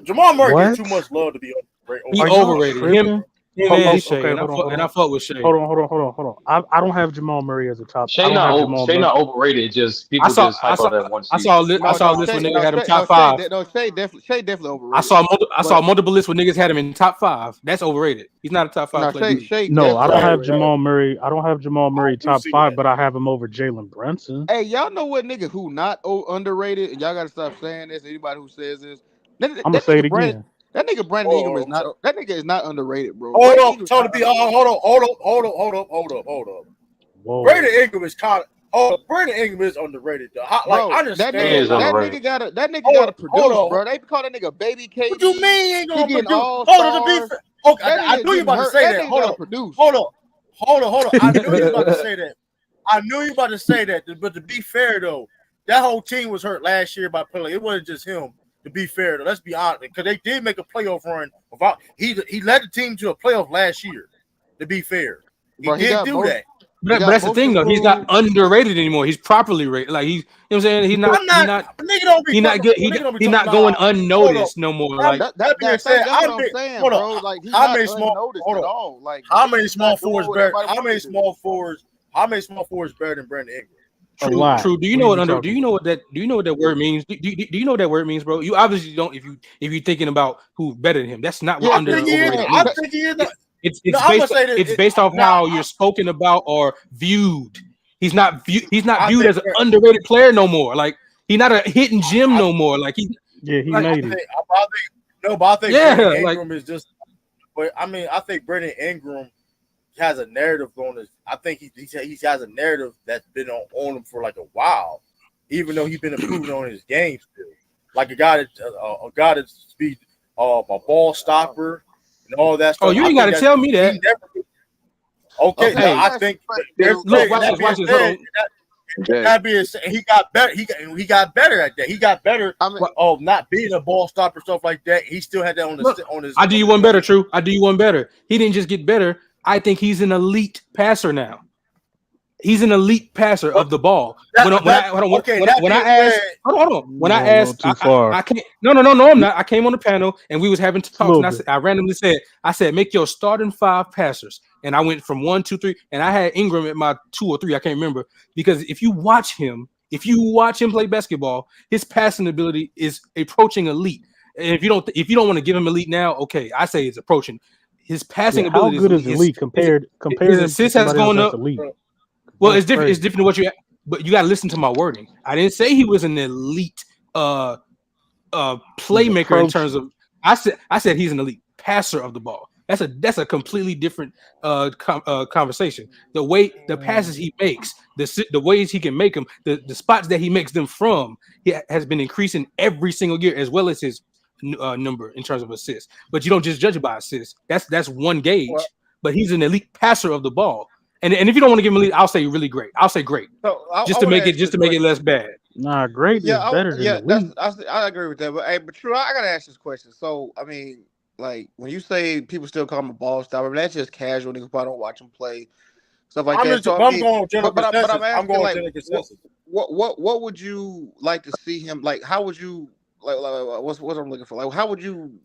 Jamal Murray gets too much love to be overrated. He overrated. Him and Shea, and I fuck with Shea. Hold on. I don't have Jamal Murray as a top. Shea not overrated. Just people just hype on that one. I saw this when niggas had him top 5. Shea definitely overrated. I saw multiple lists where niggas had him in top 5. That's overrated. He's not a top 5 player. No, I don't have Jamal Murray. I don't have Jamal Murray top 5, but I have him over Jalen Brunson. Hey, y'all know what nigga who not underrated? And y'all gotta stop saying this. Anybody who says this, I'm gonna say it again. That nigga Brandon Ingram is not. That nigga is not underrated, bro. Hold on, Tony B. Hold up. Whoa. Brandon Ingram is kind of. Oh, Brandon Ingram is underrated though. I understand. That nigga gotta produce, bro. They call that nigga baby KD. What you mean he ain't gonna He getting produce? all Hold on, to be stars. fair. Okay, I knew you about to say that. Hold on. I knew you about to say that. I knew you about to say that. But to be fair though, that whole team was hurt last year by Pele. It wasn't just him. To be fair though, let's be honest, because they did make a playoff run. He led the team to a playoff last year. To be fair, he did do that. But that's the thing, though. He's not underrated anymore. He's properly rated. Like you know what I'm saying? He's not going unnoticed no more. Like that being said, how many small forwards better? How many small forwards better than Brandon Ingram? True. Do you know what? Do you know what that word means? Do you know what that word means, bro? You obviously don't. If you're thinking about who's better than him, that's not what underrated means. It's based off how you're spoken about or viewed. He's not viewed as an underrated player no more. Like he's not a hidden gem no more. Like he made it. I think Brandon Ingram is just. But I mean, I think Brandon Ingram has a narrative on this. I think he has a narrative that's been on him for like a while, even though he's been improving on his game still. Like a guy that's be a ball stopper and all that stuff. Oh, you ain't got to tell me that. Okay, no, I think. Look, watch this. He got better. He got better at that. He got better. Not being a ball stopper, stuff like that. He still had that on his. I do you one better, True. I do you one better. He didn't just get better. I think he's an elite passer now. He's an elite passer of the ball. When I asked, I can't. No, I'm not. I came on the panel and we was having talks, and I randomly said, make your starting 5 passers, and I went from 1, 2, 3, and I had Ingram at my 2 or 3. I can't remember, because if you watch him play basketball, his passing ability is approaching elite. And if you don't want to give him elite now, okay, I say it's approaching. His passing ability. How good is elite compared? His assist has gone up. Well, it's different. It's different what but you got to listen to my wording. I didn't say he was an elite playmaker in terms of. I said he's an elite passer of the ball. That's a completely different conversation. The passes he makes, the ways he can make them, the spots that he makes them from, has been increasing every single year, as well as his number in terms of assists. But you don't just judge it by assists. That's one gauge. But he's an elite passer of the ball. And if you don't want to give him elite, I'll say really great. I'll say great. So just to make it less bad. Nah, great is better than elite. I agree with that. But True, I gotta ask this question. So I mean, like when you say people still call him a ball stopper, but that's just casual. Niggas probably don't watch him play, stuff like that. I'm going general consensus. What would you like to see him? Like, how would you like what's I'm looking for? Like, how would you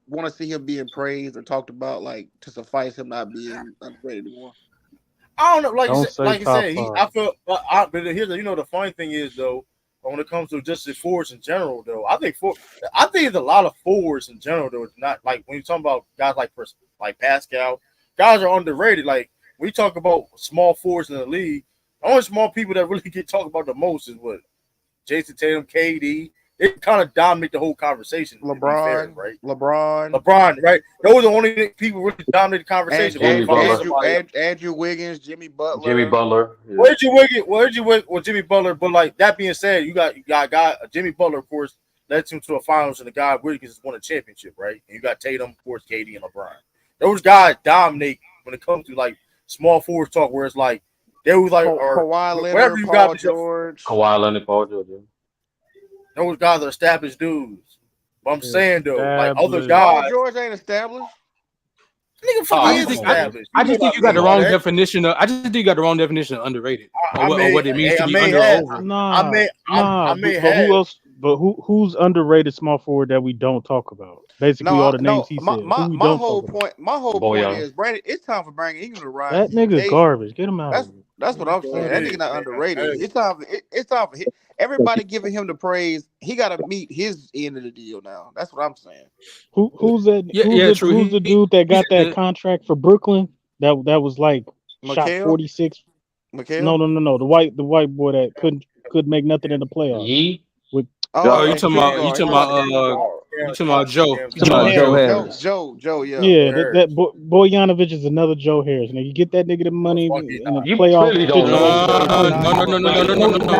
want to see him being praised or talked about, like to suffice him not being underrated anymore? I don't know. Like you said, I feel. But here's the funny thing is though, when it comes to just the forwards in general, though, I think there's a lot of forwards in general though. It's not like when you talk about guys like Pascal, guys are underrated. Like when you talk about small forwards in the league, the only small people that really get talked about the most is what Jason Tatum, KD. They kind of dominate the whole conversation. LeBron, right? LeBron, right? Those are the only people really dominate the conversation. Andrew Wiggins, Jimmy Butler. Where'd you Wiggins? Jimmy Butler. But like that being said, you got guy Jimmy Butler, of course, led him to a finals, and the guy Wiggins has won a championship, right? And you got Tatum, of course, KD, and LeBron. Those guys dominate when it comes to like small forward talk, where it's like they was like Kawhi Leonard, Paul George. Those guys are established dudes. But I'm saying though, like other guys, Paul George ain't established. Nigga, established. I just think you got the wrong definition of. I just think you got the wrong definition of underrated, or what it means to be under or over. Who else? But who's underrated small forward that we don't talk about? Basically, all the names he said. My whole point is, Brandon. It's time for Brandon Ingram to rise. That nigga's garbage. Get him out. That's what I'm saying. That nigga not underrated. It's time for everybody giving him the praise. He got to meet his end of the deal now. That's what I'm saying. Who's that? Who's the dude that got that contract for Brooklyn? That was like shot 46. McHale? No. The white boy that couldn't make nothing in the playoffs. Yee? You talking about You talking about Joe? Joe Harris. Joe, yeah. Yeah, that Bojanovic is another Joe Harris. Now you get that nigga the money in the playoff situation. No.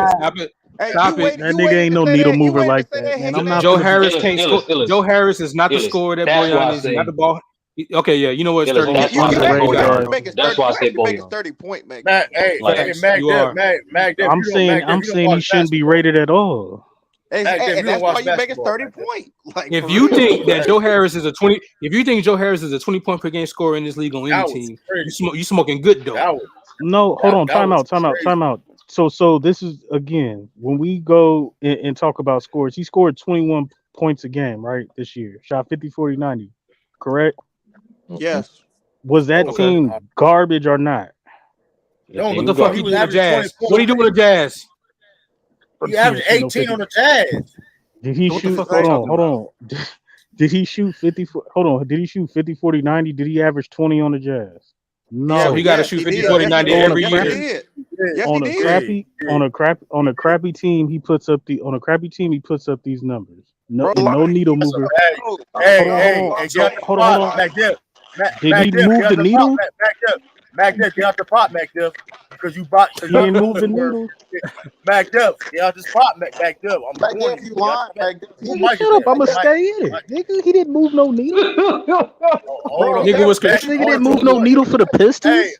Stop it. Hey, Stop it. That nigga ain't no needle mover like that, man. I'm not. Joe Harris can't score. Joe Harris is not the Illis. scorer that That's why I Bojan is. say- Not the ball. Okay, yeah, you know what? Illis, that's why I say Bojan. That's why I say Make his Bojan. 30-point, Mac. Hey, Mac, I'm saying he shouldn't be rated at all. And that's why you make it 30-point. Like, if you think that Joe Harris is if you think Joe Harris is a 20-point per game scorer in this league on any team, you smoking good dope. No, hold on. Time out. So this is again when we go and talk about scores. He scored 21 points a game, right? This year, shot 50, 40, 90. Correct? Yes. Was that team garbage or not? What the fuck he doing with Jazz? What he doing with Jazz? He averaged 18 on the Jazz. Did he shoot? Hold on. Did he shoot 50? Hold on. Did he shoot 50, 40, 90? Did he average 20 on the Jazz? No. So he got to shoot 50, 40, 90 every year. On a crappy team, he puts up these numbers. No, no needle mover. Hey, hold on. Did he move the needle? Mac Def, get out the pot, Mac Def, because you brought. He didn't move the needle. Mac Def, get out this pot, Mac Def. I'm warning you. Shut up! I'ma stay in it, nigga. He didn't move no needle. This nigga didn't move no needle for the Pistons.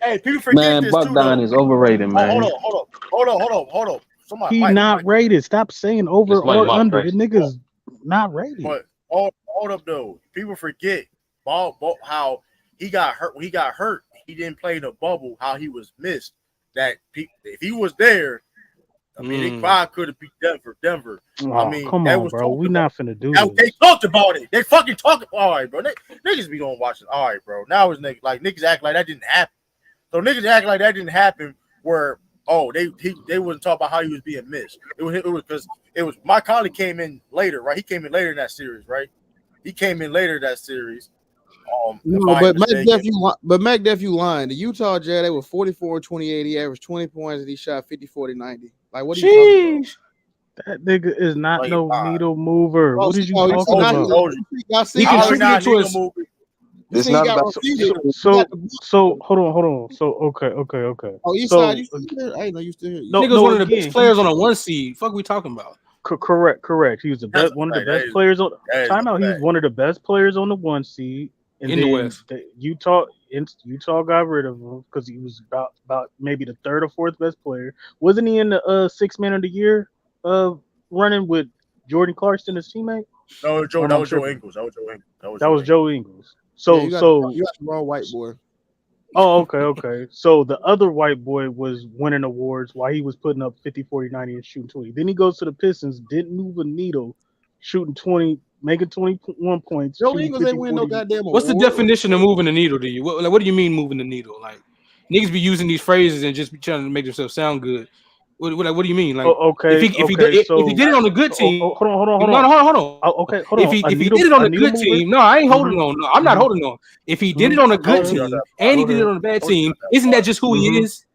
Hey, people forget man, this Bogdan is overrated, man. Hold on. He not rated. Stop saying over or under. The nigga's not rated. But hold up though. People forget how he got hurt. When he got hurt, he didn't play in the bubble. How he was missed. That if he was there, I mean, they probably could have beat Denver. Oh, I mean, come on, bro. We not finna do this. They talked about it. They fucking talked. All right, bro. Niggas be gonna watch it. All right, bro. Now it's niggas act like that didn't happen. So niggas act like that didn't happen. Where they wasn't talking about how he was being missed. It was because it was my colleague came in later, right? He came in later in that series, right? He came in later in that series. No, but Mac Def, you lying. The Utah Jazz, they were 44-28. He averaged 20 points and he shot 50, 40, 90. Like, what are you talking about? That nigga is not no needle mover. What did you talking about? He can shoot it to us. It's not about so hold on. So okay. Oh, Eastside, you still here? I didn't know you still here. Nigga's one of the best players on a 1 seed. Fuck, we talking about? Correct. He was the best, one of the best players on. Time out. He was one of the best players on the 1 seed. And in the West, Utah got rid of him because he was about maybe the 3rd or 4th best player. Wasn't he in the 6th man of the year running with Jordan Clarkson, his teammate? No, that was Joe Ingles. That was Joe Ingles. So you got the wrong white boy. Oh, okay. So the other white boy was winning awards while he was putting up 50, 40, 90 and shooting 20. Then he goes to the Pistons, didn't move a needle, shooting 20, making 21 points. Joe Ingles ain't win no goddamn award. What's the definition of moving the needle to you? What do you mean moving the needle? Like, niggas be using these phrases and just be trying to make themselves sound good. What do you mean? Like, okay. If he did it on a good team, hold on. No, hold on. Okay, hold on. If he did it on a good team, no, I ain't holding on. No, I'm not holding on. If he did it on a good team and he did it on a bad team, isn't that just who he is?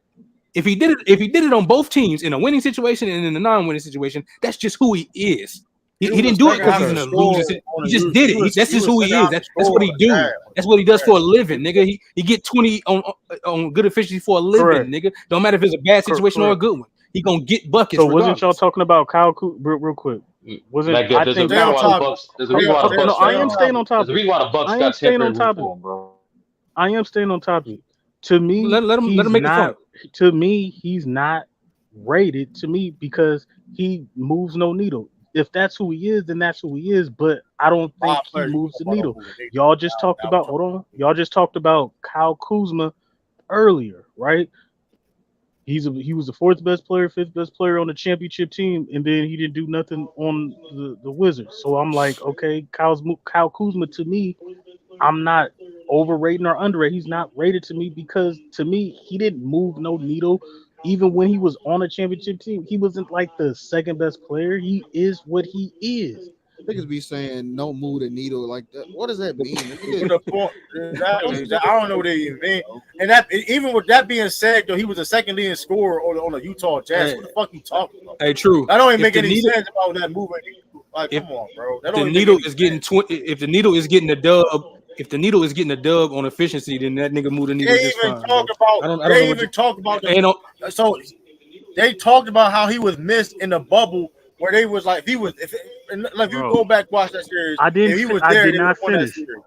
If he did it on both teams in a winning situation and in a non-winning situation, that's just who he is. He didn't do it because he's in a losing situation. He just did it. That's just who he is. That's what he do. That's what he does for a living, nigga. He get 20 on good efficiency for a living, nigga. Don't matter if it's a bad situation or a good one. He gonna get buckets. So wasn't y'all talking about Kyle real quick? Wasn't I think I am staying on topic. I am staying on topic, bro. I am staying on topic. To me, let him make it. To me, he's not rated. To me, because he moves no needle. If that's who he is, then that's who he is. But I don't think he moves the needle. Y'all just talked about. Hold on. Y'all just talked about Kyle Kuzma earlier, right? He was the 4th best player, 5th best player on the championship team, and then he didn't do nothing on the Wizards. So I'm like, okay, Kyle Kuzma, to me, I'm not overrating or underrated. He's not rated to me because to me, he didn't move no needle. Even when he was on a championship team, he wasn't like the 2nd best player. He is what he is. Niggas be saying no move the needle like that. What does that mean? I don't know what they even mean. And that even with that being said, though, he was the 2nd leading scorer on the Utah Jazz. What the fuck you talking about? Hey, true. That don't even make any sense about that moving. Like, come on, bro. That The don't needle make is getting if the needle is getting a dub, if the needle is getting a dub on efficiency, then that nigga move the needle They just even fine. talk Bro. about. I don't They know what even you talk about ain't no. so they talked about how he was missed in the bubble where they was like, if he was if you Bro, go back watch that series, I didn't. if he was I there, did they would not have won that finish. series.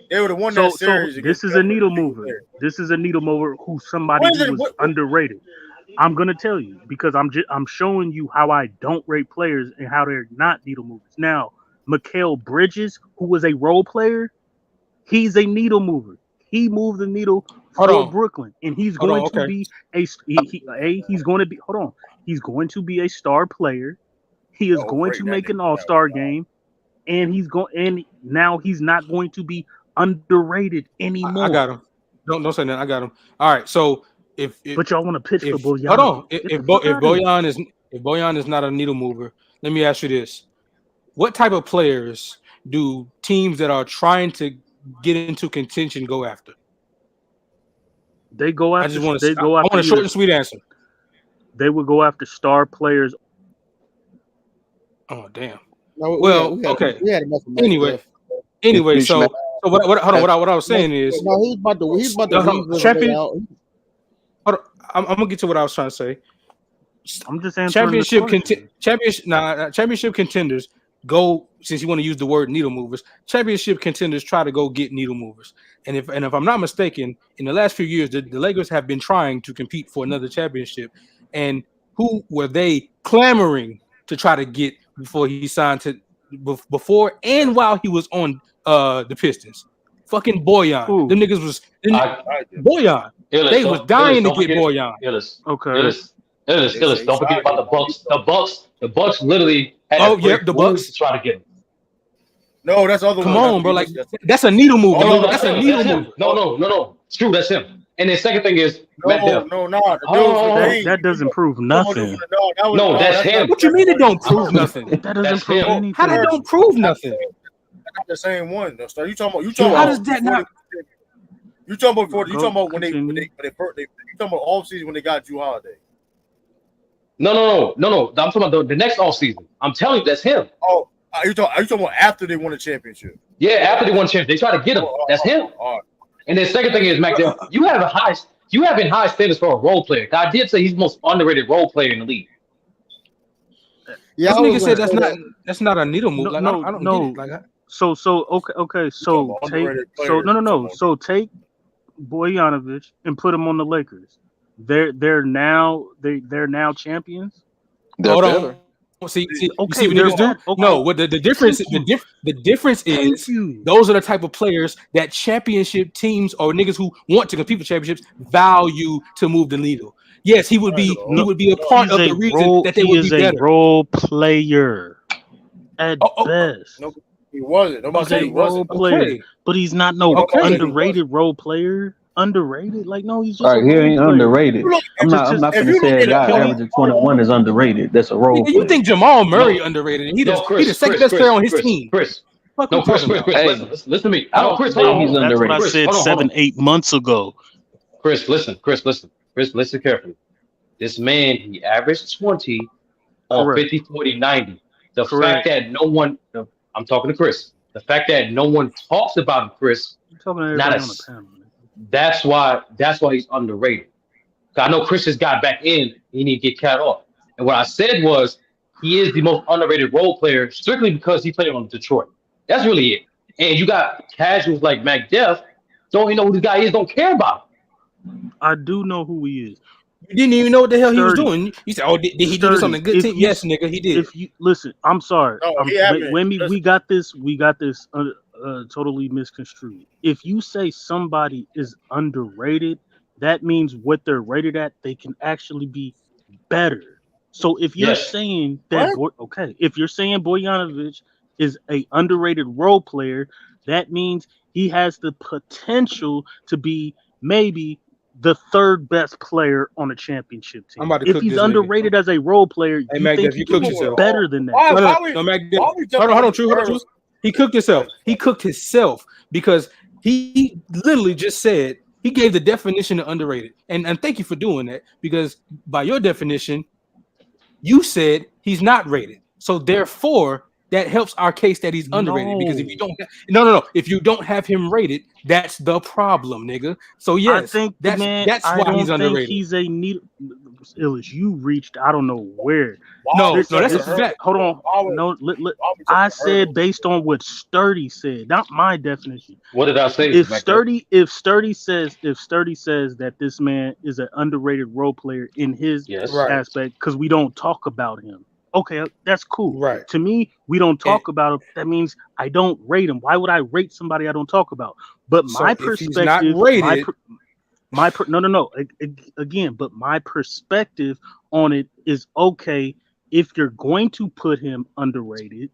They would have won that So series against this is a Denver needle if he was mover. there. This is a needle mover who's somebody What is who it? was underrated. I'm gonna tell you because I'm showing you how I don't rate players and how they're not needle movers. Now, Mikal Bridges, who was a role player, he's a needle mover. He moved the needle Hold for on. Brooklyn, and he's Hold on. going to Okay. be he's going to be hold on. He's going to be a star player. He is going to make an all-star game, and now he's not going to be underrated anymore. I got him. Don't say that. I got him. All right. So but y'all want to pitch for Bojan? Hold on. Get If the fuck out of here. Bojan is not a needle mover, let me ask you this: what type of players do teams that are trying to get into contention go after? They go after. I just want They to. go I after want a short and sweet answer. They would go after star players. Oh damn. No, Well, we had okay. enough of Mac Anyway, Jeff. so what? Hold on. What I was saying is, No, he's about to weasel his way champion. out. Hold on, I'm gonna get to what I was trying to say. I'm just answering championship contenders go, since you want to use the word needle movers. Championship contenders try to go get needle movers, and if I'm not mistaken, in the last few years, the Lakers have been trying to compete for another championship. And who were they clamoring to try to get before he signed to before and while he was on the Pistons? Fucking Bojan. Them niggas was Bojan. They was dying to get Bojan. Okay. Illis. Don't forget about the Bucks. The Bucks literally had to break the rules Bucks to try to get him. No, that's other one. Come on, bro. Like that's a needle mover. Oh, no, that's a needle mover. No. Screw, that's him. And the second thing is Matt Def. That doesn't prove nothing. No, that's him. What you mean it don't prove nothing? That doesn't prove anything. How that don't prove nothing? That's not the same one though. So you talking about? How does that not? You talking about when they you talking about off season when they got Drew Holiday? No. I'm talking about the next off season. I'm telling you, that's him. Oh, are you talking about after they won the championship? Yeah, after they won the championship, they try to get him. That's him. And then second thing is, Mac, you have high standards for a role player. I did say he's the most underrated role player in the league. Yeah, this nigga said that's not a needle move. Like, No, I don't no. get it. Like, So okay. So take Bojanovic and put him on the Lakers. They're now champions. Hold on. See, okay, what niggas do? Okay. No, what the difference? The difference is those are the type of players that championship teams or niggas who want to compete for championships value to move the needle. Yes, he would be a part of the reason that they would be better. He is a role player at best. No, he wasn't. Nobody said he wasn't. Player, but he's not underrated role player. Underrated? Like no, he's just all right. He ain't underrated. I'm not gonna say a guy averaging 21 is underrated. That's a role player. You think Jamal Murray underrated? He the second best player on his team. Chris, listen to me. I don't Chris, he's that's underrated. what I said 7-8 months ago. Chris, listen. Chris, listen carefully. This man, he averaged 20 on 50, 40, 90. The fact that no one, I'm talking to Chris. The fact that no one talks about him, Chris, that's why he's underrated. I know Chris has got back in. He need to get cut off. And what I said was he is the most underrated role player strictly because he played on Detroit. That's really it. And you got casuals like Mac Def, don't even know who this guy is, don't care about him. I do know who he is. You didn't even know what the hell he was doing. You said, "Oh, did he do this on a good team?" Yes, nigga, he did. If you listen, I'm sorry. We got this totally misconstrued. If you say somebody is underrated, that means what they're rated at, they can actually be better. So if you're saying that, if you're saying Bojanovic is a underrated role player, that means he has the potential to be maybe the third best player on a championship team. If he's underrated as a role player, you think he could be better than that? No, Mac, hold on, true. He cooked himself. He cooked himself because he literally just said he gave the definition of underrated. And thank you for doing that because by your definition, you said he's not rated. So therefore, that helps our case that he's underrated. Because if you don't, no, if you don't have him rated, that's the problem, nigga. So yes, I think that's I why don't he's think underrated. he's a needle. Illis, you reached I don't know where. No, that's a fact. Hold on. No, I said based on what Sturdy said, not my definition. What did I say? If Sturdy says that this man is an underrated role player in his aspect, because we don't talk about him. Okay, that's cool. Right. To me, we don't talk about him. That means I don't rate him. Why would I rate somebody I don't talk about? But So my if perspective, he's not rated, no. Again, but my perspective on it is okay. If you're going to put him underrated,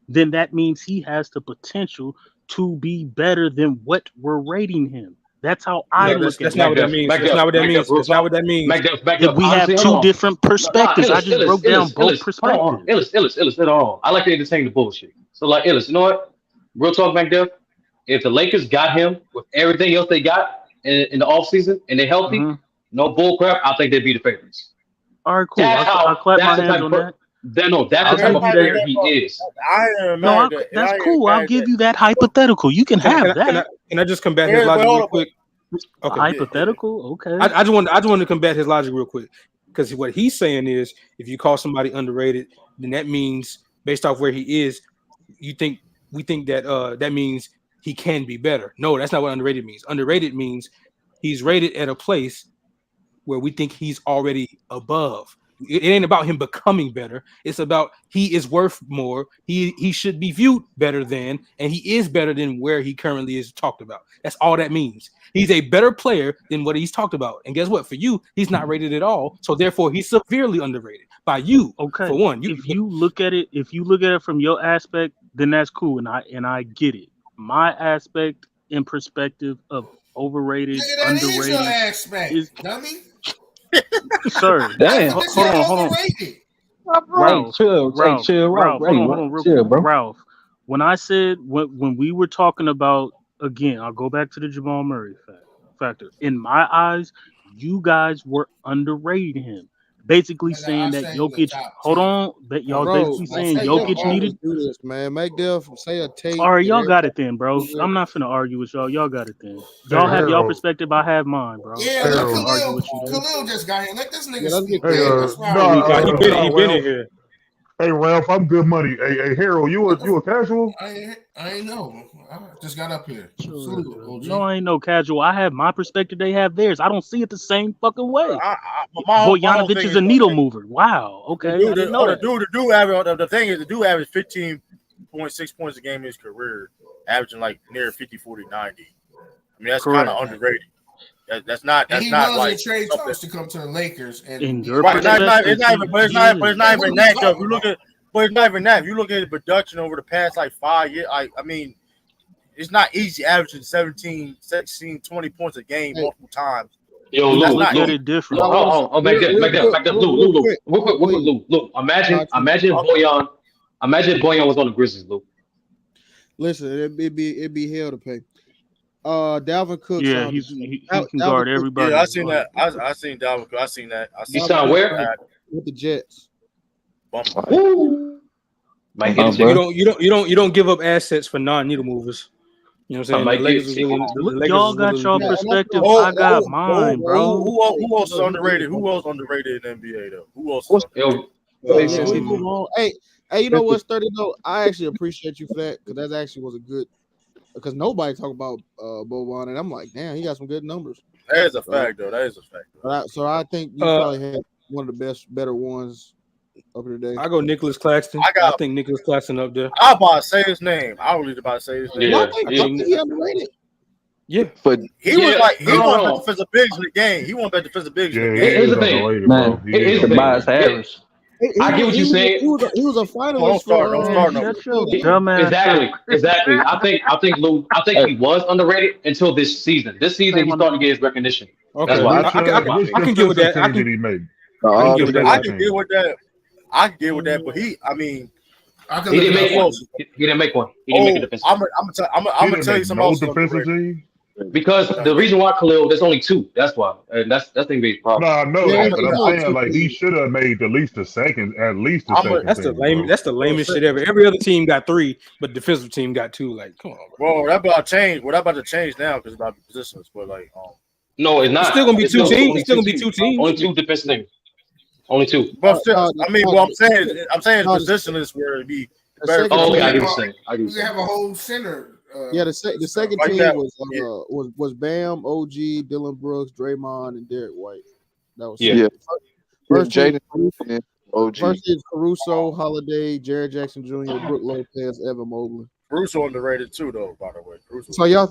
then that means he has the potential to be better than what we're rating him. That's how I look at it. That's not what that means. That's not what that means. That's not what that means. We have two different perspectives. I just broke down both perspectives. Illis, I like to entertain the bullshit. So like Illis, you know what? Real talk, McDuff. If the Lakers got him with everything else they got in the offseason and they're healthy, no bull crap, I think they'd be the favorites. All right, cool. I'll clap my hands on that. That's the type of player he is. That's cool. I'll give you that hypothetical. You can have that. Can I just combat his logic real quick? Okay. Hypothetical, okay. I just want to combat his logic real quick, because what he's saying is, if you call somebody underrated, then that means based off where he is, we think that that means he can be better. No, that's not what underrated means. Underrated means he's rated at a place where we think he's already above. It ain't about him becoming better. It's about he is worth more. He should be viewed better than, and he is better than where he currently is talked about. That's all that means. He's a better player than what he's talked about. And guess what? For you, he's not rated at all. So therefore, he's severely underrated by you. Okay. For one, if you look at it from your aspect, then that's cool, and I get it. My aspect and perspective of overrated, underrated is your aspect, dummy. Sir, damn. Hold on. Ralph. When I said when we were talking about, again, I'll go back to the Jamal Murray factor. In my eyes, you guys were underrating him. Basically saying that Jokic. Hold on, y'all basically saying Jokic needed. Do this, man. Make Def say a tape. All right, y'all got it then, bro. I'm not finna argue with y'all. Y'all got it then. Y'all have y'all perspective. I have mine, bro. Yeah, Khalil just got here. Let this nigga speak. He been in here. Hey Ralph, I'm good money. Hey Harold, you a casual? I ain't know. I just got up here. No, I ain't no casual. I have my perspective. They have theirs. I don't see it the same fucking way. Bojanovic is a needle mover. Wow. Okay. The thing is, the dude averaged 15.6 points a game in his career, averaging like near 50, 40, 90. I mean, that's kind of underrated. That's not like a trade talks to come to the Lakers. And it's not even that. If you look at, but it's not even that. If you look at the production over the past like 5 years, I mean, it's not easy averaging 17, 16, 20 points a game multiple times. Yo, Lou, back there, Lou. Imagine Boyan. Imagine Boyan was on the Grizzlies, Lou. Listen, it'd be hell to pay. Dalvin Cook. Yeah, he can guard everybody. Yeah, I seen that. I seen Dalvin Cook. I seen that. He signed where? With the Jets. You don't give up assets for non-needle movers. You know what I'm saying? Y'all got your perspective. I got mine, bro. Who else is underrated? Who else underrated in the NBA though? Who else? Hey, you know what's 30 though? I actually appreciate you for that, because that actually was a good. Because nobody talk about Boban, and I'm like, damn, he got some good numbers. That is a fact, though. That is a fact. So I think you probably had one of the better ones up today. I go Nicholas Claxton. I think Nicholas Claxton up there. I'm about to say his name. I was about to say his name. I think he underrated. Yeah, but he was like one of the defensive bigs in the game. He won the defensive bigs in the game. Here's the thing, man. Here's the thing. I get what you're saying. He was a finalist. Exactly. I think Lou. I think he was underrated until this season. This season, he's starting to get his recognition. Okay, that's why I can get with that. I can get with that. But he didn't make one. He didn't make one. He didn't make a defensive. I'm gonna tell you something else. Because the reason why Khalil, there's only two. That's why, and that's the biggest problem. No, I know Yeah, that, it's but I'm only saying two like he teams. should have made at least the second That's the team, lame. bro. That's the lamest shit ever. Every other team got 3, but defensive team got 2. Like, come on, bro. Well, that about change. Well, that about to change now because about the positions. But like, No, it's not. It's still gonna be It's 2 still teams. only It's still two gonna be 2 teams. teams. Only 2 defensive teams. Only 2. but still, I mean, what I'm saying no, position is where it be the better. second Oh, okay, I team- get what you're saying. I get what You you're saying. have a whole center. Yeah, the second Like team that, was Bam, OG, Dylan Brooks, Draymond, and Derek White. That was Yeah. Yeah. first team. Jaden and OG. First team Caruso, Holiday, Jared Jackson Jr., Brook Lopez, Evan Mobley. Caruso underrated too, though. By the way, Caruso. So y'all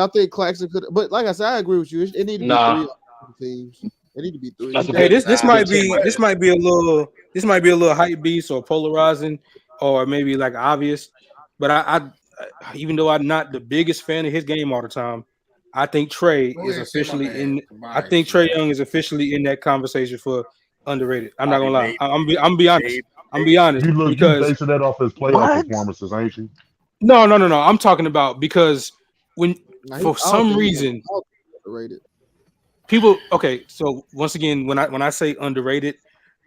think Claxton could? But like I said, I agree with you. It need to be Nah. 3 teams. It need to be 3. That's Okay, this Nah, might be a little hype beast or polarizing or maybe like obvious, but I even though I'm not the biggest fan of his game all the time, I think Trey is officially in. I think Trey Young is officially in that conversation for underrated. I'm not gonna lie. I'm be honest. I'm be honest You because basing that off his playoff performances, ain't you? no. I'm talking about because when Nah, for some reason underrated. people. Okay, so once again, when I say underrated,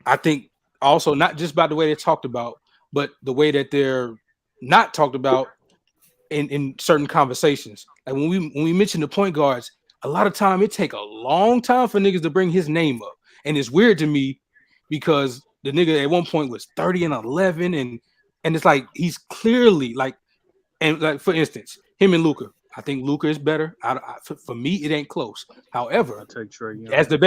I think also not just by the way they're talked about, but the way that they're not talked about in certain conversations. Like when we mention the point guards, a lot of time it take a long time for niggas to bring his name up, and it's weird to me because the nigga at one point was 30 and 11, and it's like he's clearly like, and like for instance, him and Luka. I think Luka is better. For me, it ain't close. However, take Trey Young. as the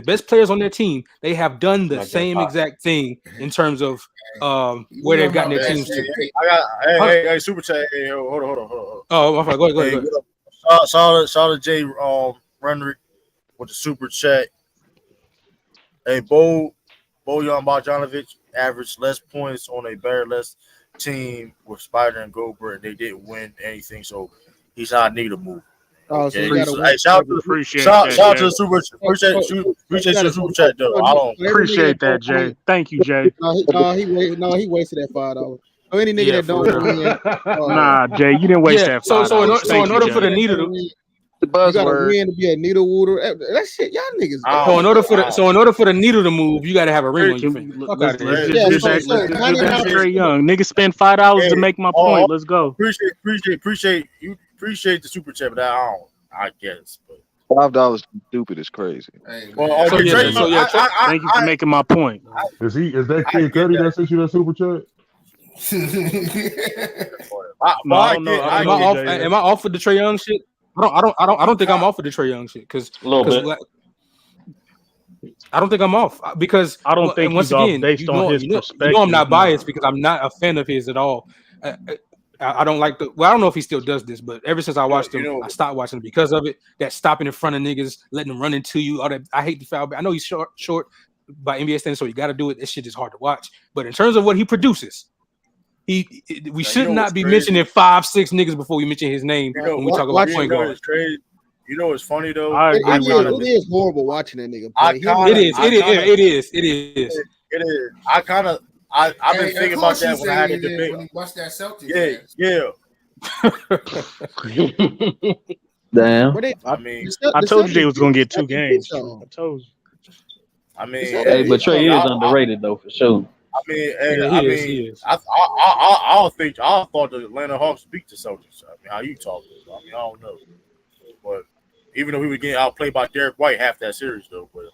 best players on their team, they have done the same exact thing in terms of where they've gotten their teams to. I got hey super chat. Hey, hold on. Oh, my fault. Go ahead. Shout out Jay Renrick with the super chat. Hey, Bojan Bogdanovic averaged less points on a less team with Spider and Goldberg, and they didn't win anything, so he's not need to move. Oh, so Okay. you gotta Hey, shout out to the super appreciate your super chat though. I don't appreciate that, Jay. Thank you, Jay. He wasted that $5. So any nigga that don't win, nah, Jay, you didn't waste that $5. So in order for the needle, you gotta win to be a needle wooder. That shit, y'all niggas. So in order for the needle to move, you gotta have a ring on your finger. Let's just get back to Trey Young. Niggas spend $5 to make my point. Let's go. Appreciate the super chat, but I guess. But $5 stupid is crazy. well, thank you for making my point. Is that Kid Cudi that sent you that super chat? I don't know. Am I off with the Trey Young shit? I don't think I'm off with the Trey Young shit because I don't think I'm off because I don't think once he's off again, based on his perspective. I'm not biased because I'm not a fan of his at all. I don't like I don't know if he still does this, but ever since I watched him, I stopped watching him because of it. That stopping in front of niggas, letting them run into you. All that I hate the foul. I know he's short by NBA standards, so you got to do it. This shit is hard to watch. But in terms of what he produces, we should not be mentioning 5-6 niggas before we mention his name when we talk about point guard. You know what's funny though? It is horrible watching that nigga play. It is. It is. I've been thinking about that when I had a debate. When he watched that Celtics. Damn. I mean, I told you they was gonna get 2 games. I told you. I mean, hey, but Trey is underrated though for sure. I mean, he is. I thought the Atlanta Hawks beat the Celtics. I mean, how you talking? I mean, I don't know, but even though we were getting outplayed by Derek White half that series, though. But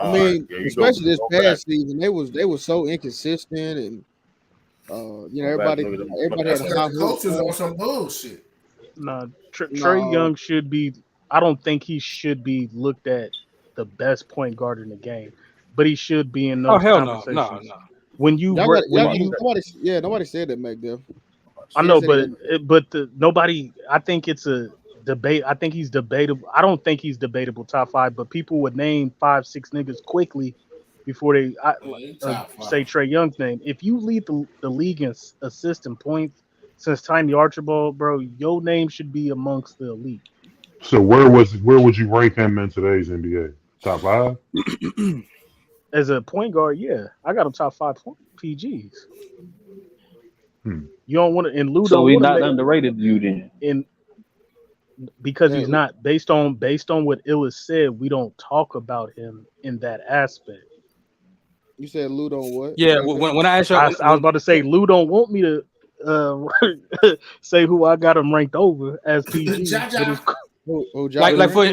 I mean, especially this past season, they was so inconsistent, and everybody had the coaches on some bullshit. Nah, Trey Young should be. I don't think he should be looked at the best point guard in the game, but he should be in those conversations. No. When nobody said that back there. I know, but nobody. I think it's a debate. I think he's debatable. I don't think he's debatable top 5, but people would name 5-6 niggas quickly before they say Trey Young's name. If you lead the league in assists and points since Tiny Archibald, bro, your name should be amongst the elite. So where would you rank him in today's NBA? Top 5? As a point guard, yeah, I got him top 5 PGs. You don't want to, and Lou So don't we want to not make underrated you then. in because Yeah, he's not based on what Illis said. We don't talk about him in that aspect. you said Lou don't what? Yeah, Say it again. when I asked I y'all, was about to say Lou don't want me to say who I got him ranked over as PG, but it's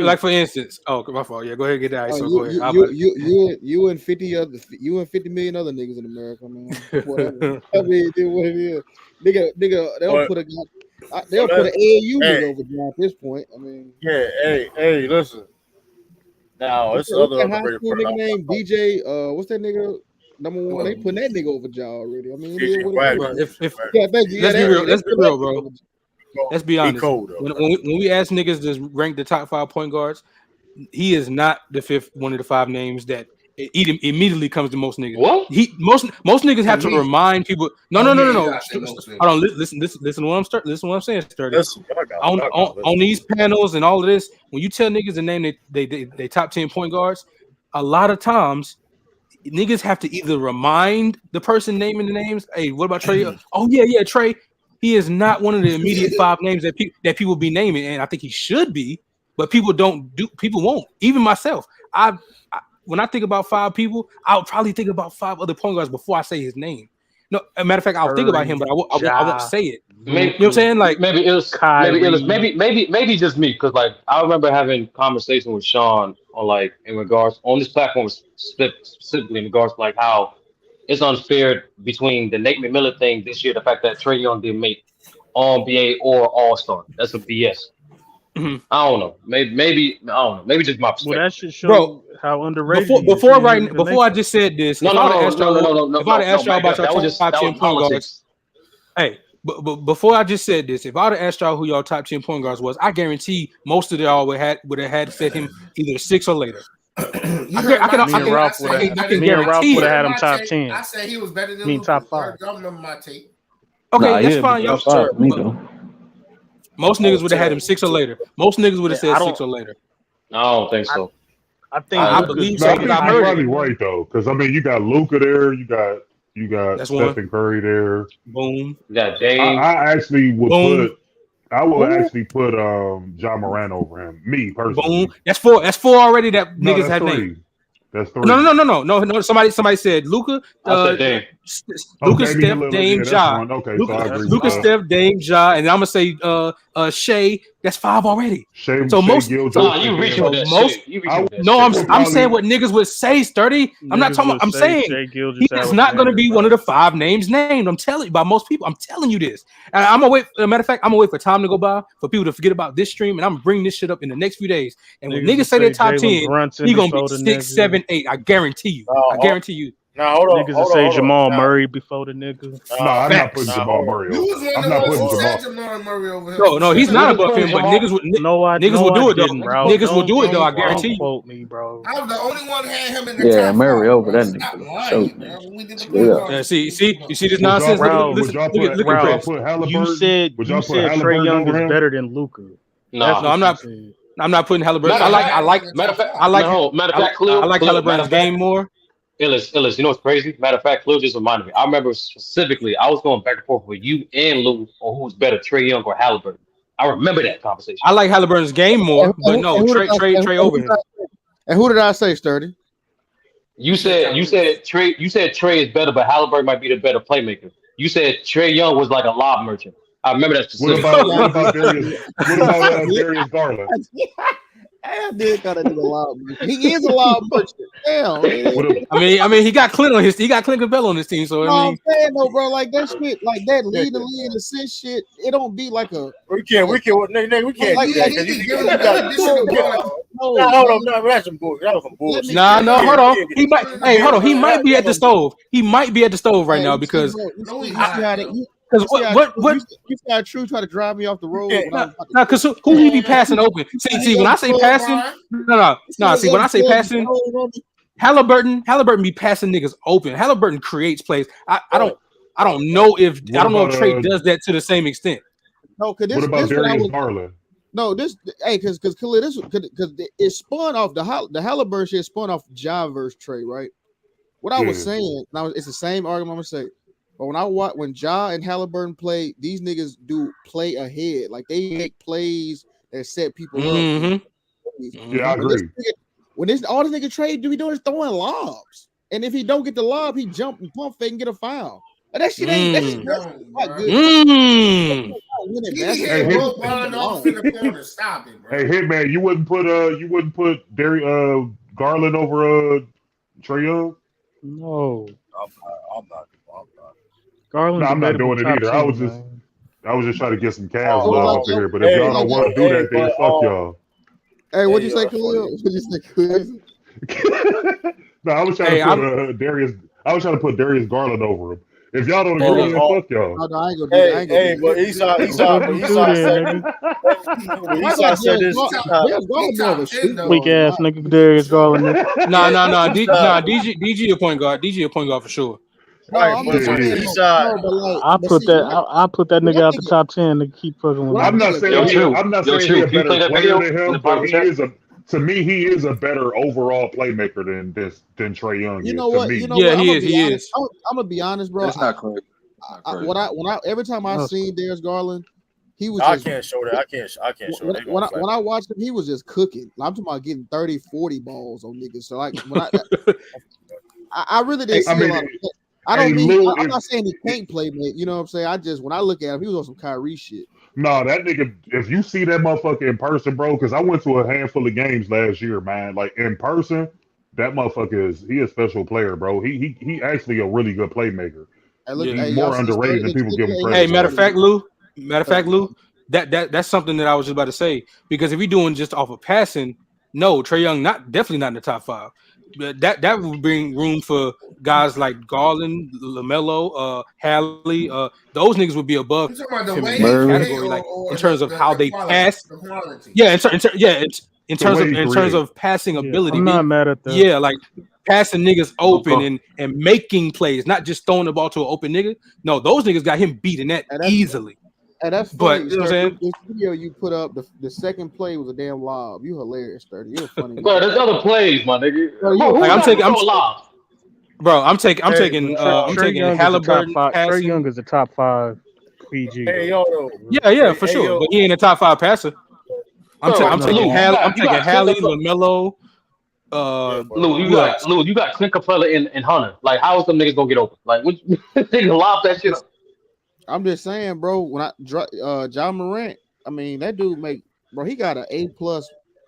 like for instance. Oh, my fault. Yeah, go ahead and get that. So go ahead. You and 50 million other niggas in America, man. Whatever. I mean, it is what it is. Nigga, they'll put an AAU nigga over John at this point. I mean, hey, listen. Now what's it's that other high underrated school player. nigga named DJ? What's that nigga? Number one, they putting that nigga over Jaw already. I mean, it is what it is. Let's be real. Let's be real, bro. Let's be honest. Cold, when we ask niggas to rank the top 5 point guards, he is not the fifth one of the 5 names that immediately comes to most niggas. What? Most niggas have to me. remind people. No. Yeah, you gotta say most niggas. Hold on. Listen to what I'm saying, Sturdy. Listen, On these panels and all of this, when you tell niggas the name they top 10 point guards, a lot of times niggas have to either remind the person naming the names. Hey, what about Trey? Oh yeah, Trey. He is not one of the immediate 5 names that people be naming, and I think he should be. But people won't. Even myself, when I think about 5 people, I'll probably think about 5 other point guards before I say his name. No, as a matter of fact, I'll think about him, but I won't say it. Maybe, you know what I'm saying? Like maybe just me, because like I remember having conversation with Sean on like in regards on this platform specifically in regards to like how it's unfair between the Nate McMillan thing this year, the fact that Trae Young didn't make All NBA or All Star. That's a BS. I don't know. Maybe I don't know. Maybe just my perspective. Well, that should show how underrated. Before I just said this, if I'd asked y'all about your top 10 point guards, hey, but before I just said this, if I'd asked y'all who y'all top 10 point guards was, I guarantee most of y'all would have had set him either 6 or later. Me and Ralph would have had him top 10. I said he was better than Luka. Top 5. Y'all remember my tape. Okay, that's fine. Y'all sure. Most niggas would have had him 6 or later. Most niggas would have said 6 or later. I don't think so. I think I believe No, so. I think you're probably right though, because I mean, you got Luka there, you got That's one. Stephen Curry there. Boom. You got Dame. I actually would Boom. actually put John Moran over him. Me personally. Boom. That's 4 already that No, niggas that's had 3. named. That's 3. No. Somebody said Luka. I said Dame. Luka, Damian Steph, Lillard, Dame, that's Ja. one. Okay, so I agree with Luka, that. Steph, Dame, Ja, and I'm gonna say Shea. That's 5 already. Shea Gilgeous. You reaching with that shit. You reaching with that shit. I'm saying what niggas would say, Sturdy. I'm not talking about. I'm saying he is not going to be one of the 5 names named. I'm telling you, by most people. I'm telling you this. And I'm gonna wait. As a matter of fact, I'm gonna wait for time to go by for people to forget about this stream, and I'm gonna bring this shit up in the next few days. And when niggas say they're top 10, he gonna be 6, 7, 8. I guarantee you. I guarantee you. Now hold on. Niggas say Jamal Murray before the nigga. No, I'm not putting Jamal Murray You over. was one I'm of not the putting ones who said Jamal. Jamal Murray over here. No, he's not above him, but niggas would. Niggas will do it though. Niggas will do it though. I guarantee you. Quote me, bro. I was the only one who had him in the Yeah, top Murray 5. over that Stop nigga. lying, So, bro. We did the yeah. point guard. Yeah, see this Would nonsense. y'all Look at put Chris. Halliburton? You said Would y'all put Trae Halliburton Young over is him? better than Luka. No, I'm not. I'm not putting Halliburton. Matter I like of fact, Khalil, I like Halliburton's game more. Illis, you know what's crazy? Matter of fact, Khalil just reminded me. I remember specifically, I was going back and forth with you and Lou on who's better, Trae Young or Halliburton. I remember that conversation. I like Halliburton's game more, but no, Trae over him. And who did I say, Sturdy? You said Trae is better, but Halliburton might be the better playmaker. You said Trae Young was like a lob merchant. I remember that specifically. What about Darius Garland? I did kind of do a loud merchant. He is a loud merchant. Damn. I mean, he got Clint Capella on his team. So No, I mean, I'm saying though, bro, like that shit, like that lead the league assist shit. It don't be like a. We can't do that because you got. No, hold on, no, that's some bullshit. That was some bullshit. no, hold on. He might. Hey, hold on. He might be at the stove. He might be at the stove right now because. Because what you got True try to drive me off the road. No, because who he be passing open? See, when I say passing, no. See, when I say passing, Halliburton be passing niggas open. Halliburton creates plays. I don't know if Trae does that to the same extent. No, because What about Darius Garland? No, because it spun off the Halliburton shit spun off Ja versus Trae, right? What I was saying, now it's the same argument I'm gonna say. But when Ja and Halliburton play, these niggas do play ahead. Like they make plays that set people up. Yeah, I agree. When all this nigga Trey do is throwing lobs, and if he don't get the lob, he jump and pump fake and get a foul. But that shit ain't quite good. Hey, Hitman, you wouldn't put Garland over Trae Young? No. I'm not. Garland's No, I'm not doing it top either. 10, I was just trying to get some Cavs love up in here. But if y'all don't want to do that, then fuck y'all. Hey, what'd you say, Khalil? What'd you say, Khalil? No, I was trying to put Darius. I was trying to put Darius Garland over him. If y'all don't agree, then fuck y'all. No, I ain't gonna do that. But Esau said this. Weak ass nigga Darius Garland. Nah. DG a point guard. DG a point guard for sure. I put that nigga out the top 10 to keep fucking with. I'm not saying he's a better player than him, but he is a. To me, he is a better overall playmaker than Trae Young. You know what? He is. I'm gonna be honest, bro. That's not correct. Every time I seen Darius Garland, he was. I can't show that. I can't show that. When I watched him, he was just cooking. I'm talking about getting 30, 40 balls on niggas. So like, when I really didn't see a lot of. I'm not saying he can't play, man. You know what I'm saying? When I look at him, he was on some Kyrie shit. No, that nigga, if you see that motherfucker in person, bro, because I went to a handful of games last year, man. Like in person, that motherfucker he a special player, bro. He actually a really good playmaker. He's more underrated than people give him credit. Hey, matter of fact, Lou, that's something that I was just about to say. Because if you're doing just off of passing, no, Trae Young definitely not in the top 5. That would bring room for guys like Garland, LaMelo, Hallie. Those niggas would be above him in that category, like in terms of how they pass. Yeah, in terms of passing ability. I'm not mad at that. Yeah, like passing niggas open and making plays, not just throwing the ball to an open nigga. No, those niggas got him beating that easily. And that's funny. But you know what I'm saying? The video you put up, the second play was a damn lob. You hilarious, 30. You're funny. Bro, there's other plays, my nigga. I'm taking Halliburton. Trae Young is a top 5 PG. Yeah, for sure. But he ain't a top 5 passer. I'm taking Hallie, LaMelo. Lou, you got Clint Capella and Hunter. Like, how is them niggas gonna get open? Like, they can lob that shit up. I'm just saying, bro. When John Morant, I mean that dude he got an A+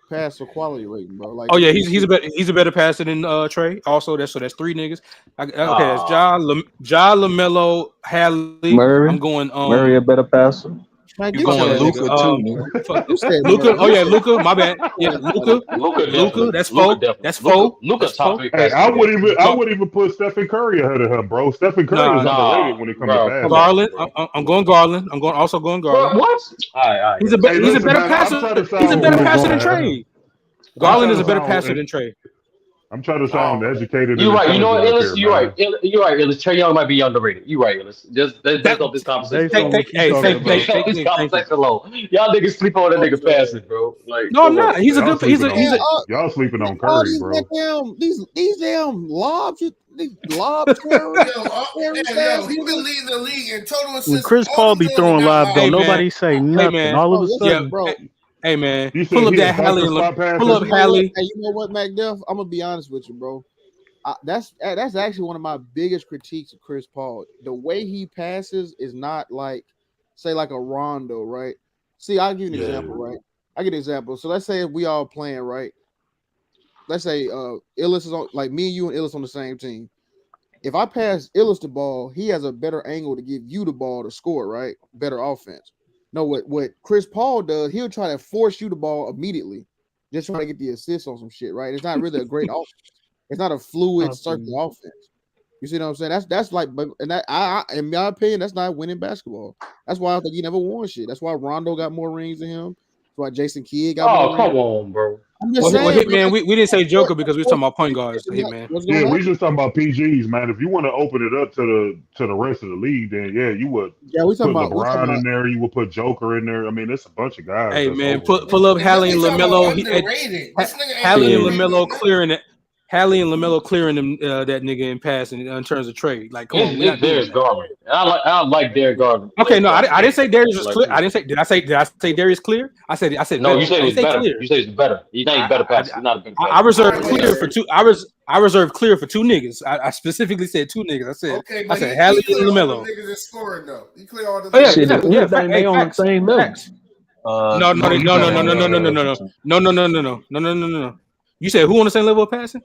passer quality rating, bro. Like, he's a better passer than Trae. Also, that's 3 niggas. That's Ja, LaMelo, Hallie. Murray. I'm going Murray a better passer. Man, you going Luka too? Luka. Oh yeah, Luka. My bad. Yeah, Luka. That's 4. That's 4. Luka's top 3. Hey, I wouldn't even put Stephen Curry ahead of him, bro. Stephen Curry is underrated when it comes to passing. Garland. I'm going Garland. I'm also going Garland. What? All right. He's a better passer. He's a better passer than Trae. Garland is a better passer than Trae. I'm trying to sound educated. You're right. You know what, Illis? You're right. You're right, Illis. Trae Young might be underrated. You're right, Illis. Just based off this conversation. This conversation alone. Y'all niggas sleep on that nigga passing, bro. Like, no, I'm not. He's a good. Y'all sleeping on Curry, bro. These damn lobs. These lob terrorists. He been leading the league in total assists. When Chris Paul be throwing live, don't nobody say nothing. All of a sudden, bro. Hey man, pull up that Hallie. Pull up Hallie. Hey, you know what, MacDuff? I'm gonna be honest with you, bro. That's actually one of my biggest critiques of Chris Paul. The way he passes is not like, say, like a Rondo, right? See, I'll give you an example, right? I get an example. So let's say we all playing, right? Let's say Illis is on, like me and you and Illis on the same team. If I pass Illis the ball, he has a better angle to give you the ball to score, right? Better offense. No, what Chris Paul does, he'll try to force you the ball immediatally, just trying to get the assist on some shit, right? It's not really a great offense. It's not a fluid circle offense. You see what I'm saying? That's like, and that in my opinion, that's not winning basketball. That's why I think he never won shit. That's why Rondo got more rings than him. That's why Jason Kidd got more rings. Oh, come on, bro. I'm just saying, Hitman, we didn't say Joker because we're talking about point guards, Hitman. Yeah, we just talking about PGs, man. If you want to open it up to the rest of the league, then you would. Yeah, we talking put about LeBron in there. You would put Joker in there. I mean, it's a bunch of guys. Hey man, pull up Hallie and LaMelo. Hallie and LaMelo clearing it. Hallie and LaMelo clearing them that nigga in passing in terms of trade. Like, come on, It's Darius Garland. I like Darius Garland. Okay, no, I didn't say Darius was clear. I didn't say. Did I say Darius clear? I said no. Better. You said it was better. Clear. You said it's better. He's not better passer. He's not a better passer. I reserved clear for two. I reserved clear for two niggas. I specifically said two niggas. I said Hallie and LaMelo. Niggas is scoring though. He clear all the. Oh yeah, they on the same level. No. You said who on the same level of passing?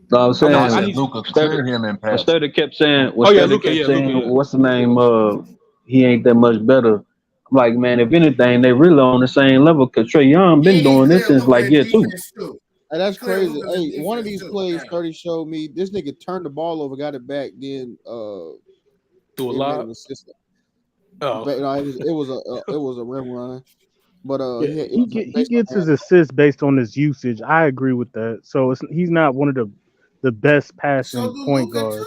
No, I was saying I said Luka clear him in passing. Study kept saying, Luka, what's the name? He ain't that much better. I'm like, man, if anything, they really on the same level because Trae Young been doing this since like year 2. Hey, that's crazy. Hey, one of these plays 30 showed me this nigga turned the ball over, got it back, then threw a lob. Oh, but, no, it was a rim run. But he gets his assists based on his usage. I agree with that. So he's not one of the best passing point guards.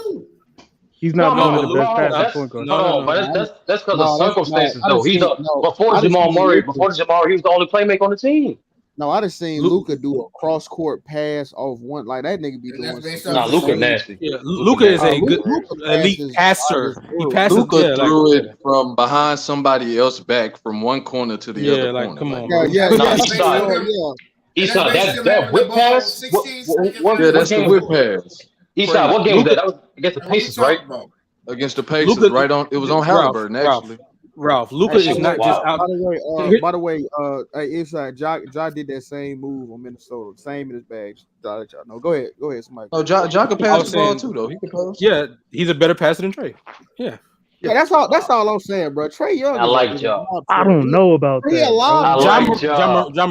He's not one of the best passing point guards. No, but that's because of circumstances, though. He's before Jamal Murray, he was the only playmaker on the team. No, I just seen Luka do a cross court pass off one like that nigga be doing. Nah, Luka nasty. Yeah, Luka is a good elite passer. He passes. Luka threw it from behind somebody else back from one corner to the other corner. Come on. He shot that whip pass. Yeah, that's the whip pass. He shot. What game was that? That was against the Pacers, right? Against the Pacers, right on. It was on Halliburton, actually. Ralph, Luka is not just out. By the way, inside Ja did that same move on Minnesota, same in his bags. Y'all know. Go ahead, somebody. Oh, Ja can pass the ball too, though. He can pass. Yeah, he's a better passer than Trae. Yeah, that's all I'm saying, bro. Trae Young. I like Ja. I don't know about that. John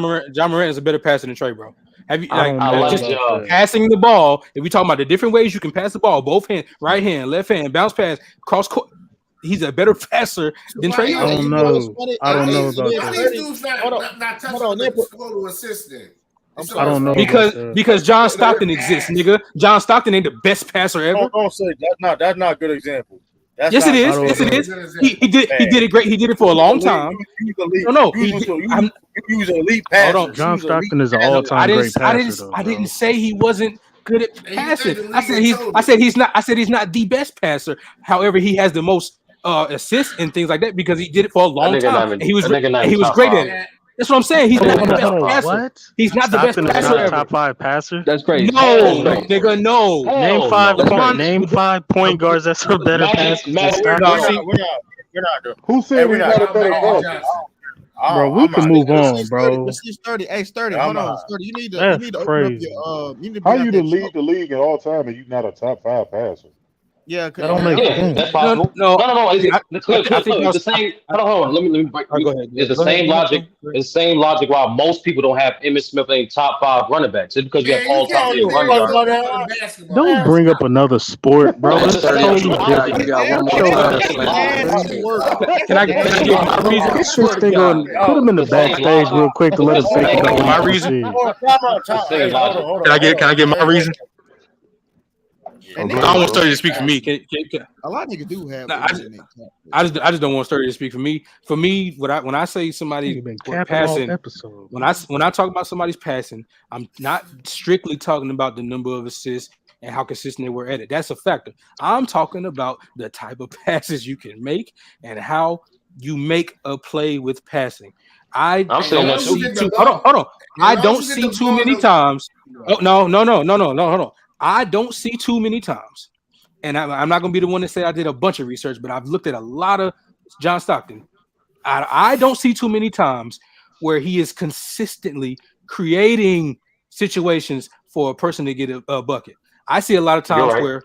Morant is a better passer than Trae, bro. Have you Ja. passing the ball? If we talking about the different ways you can pass the ball, both hand, right hand, left hand, bounce pass, cross court. He's a better passer than Trae Young. I don't know. I don't know about that. These dudes not touching the total assistant. I don't know because John Stockton exists, nigga. John Stockton ain't the best passer ever. Don't say that's not a good example. Yes, it is. Yes, it is. He did it great. He did it for a long time. No. He was an elite passer. John Stockton is an all-time great passer. I didn't say he wasn't good at passing. I said he's not the best passer. However, he has the most assists and things like that because he did it for a long time. And he was great at it. That's what I'm saying. He's not the best passer. What? He's not the best passer ever. Top 5 passer? That's crazy. No, nigga, no. Name five point guards that's a better passer. We're not doing. Who said we're not a better passer? Bro, we can move on, bro. This is 30. Hey, 30. Hold on, 30. You need to open up your. How you to lead the league at all time and you not a top 5 passer? Yeah, that don't make sense. That's possible. No. It's the same. Hold on. Let me break. Go ahead. It's the same logic. It's the same logic why most people don't have Emmitt Smith in top 5 running backs. It's because you have all time running backs. Don't bring up another sport, bro. You got one more. Can I give my reason? This thing on. Put him in the backstage real quick to let him think about my reason. Can I get my reason? I don't want Sturdy to speak for me. A lot of niggas do have. I just don't want Sturdy to speak for me. For me, when I say somebody's passing, when I talk about somebody's passing, I'm not strictly talking about the number of assists and how consistent they were at it. That's a factor. I'm talking about the type of passes you can make and how you make a play with passing. I don't see too many times. Oh, no. Hold on. I don't see too many times, and I'm not going to be the one to say I did a bunch of research, but I've looked at a lot of John Stockton. I don't see too many times where he is consistently creating situations for a person to get a bucket. I see a lot of times where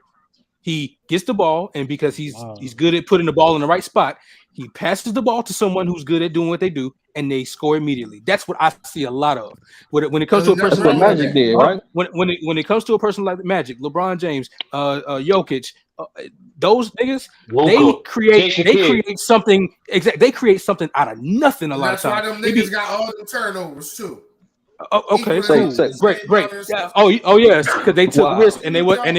he gets the ball, and because he's good at putting the ball in the right spot, he passes the ball to someone who's good at doing what they do, and they score immediately. That's what I see a lot of. When it comes to a person like Magic did, right? When it comes to a person like Magic, LeBron James, Jokic, those niggas, they create something. They create something out of nothing a lot of times. That's why them niggas got all the turnovers too. Okay, cool. Great. Yeah. Oh yes, because they took risks and they wasn't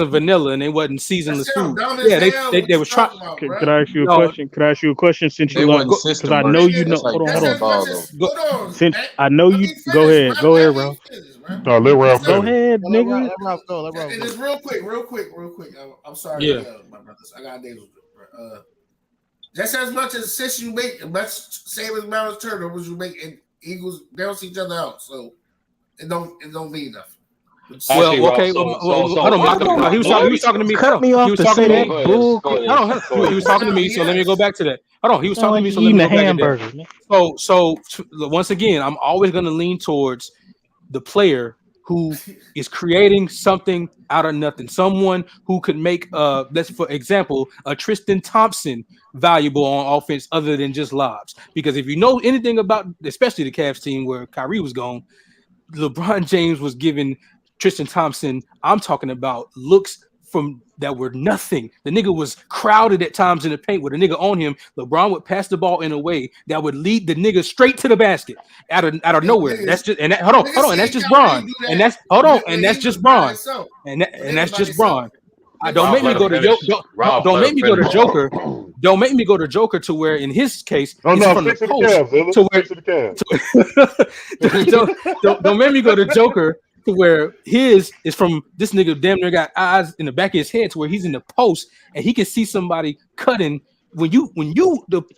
vanilla and they wasn't seasonless food. Yeah, they was trying. Could I ask you a question? Could I ask you a question since you love? Because I know you know. Hold on. Since I know you, go ahead, bro. man. No, let Ralph Go finish. ahead, Let nigga. Ralph go. And just real quick. I'm sorry, Yeah. my brothers. I got days. Just as much as since you make same as Mariners turnovers you make, and Eagles they don't see each other out, so it don't mean nothing. Well, Actually, okay. Ralph, Hold on, he was talking to me. Cut me off He was to talking say to that me. bull. Hold on. He was talking to me. So let me go back to that. Hold on. He was Sound talking like to me. So you let me eating go a back at that. hamburger, man. So once again, I'm always going to lean towards the player who is creating something out of nothing. Someone who could make, let's for example, a Tristan Thompson valuable on offense other than just lobs. Because if you know anything about, especially the Cavs team where Kyrie was gone, LeBron James was giving Tristan Thompson, I'm talking about looks from that were nothing. The nigga was crowded at times in the paint with a nigga on him. LeBron would pass the ball in a way that would lead the nigga straight to the basket out of nowhere. That's just hold on, and that's just Bron. And that's that's just Bron. And that's just Bron. Don't make me go to don't make me go to Joker. Don't make me go to Joker to where in his case it's from the post to where don't make me go to Joker to where his is from this nigga damn near got eyes in the back of his head to where he's in the post and he can see somebody cutting when you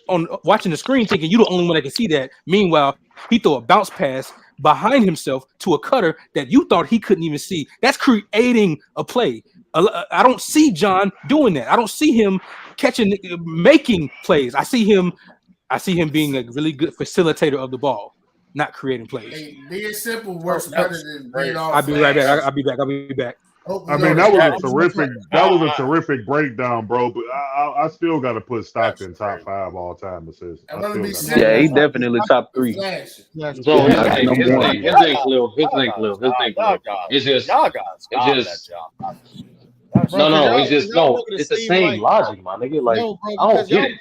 on watching the screen thinking you the only one that can see that. Meanwhile, he throw a bounce pass behind himself to a cutter that you thought he couldn't even see. That's creating a play. I don't see John doing that. I don't see him making plays. I see him being a really good facilitator of the ball, not creating plays. Hey, being simple works better than being all. I'll be right back. I'll be back. I mean, that was a terrific breakdown, bro. But I still got to put Stockton top 5 all time assists. Yeah, he definitely top 3. So his thing clear. It's just it's the same logic, my nigga. Like I don't get it.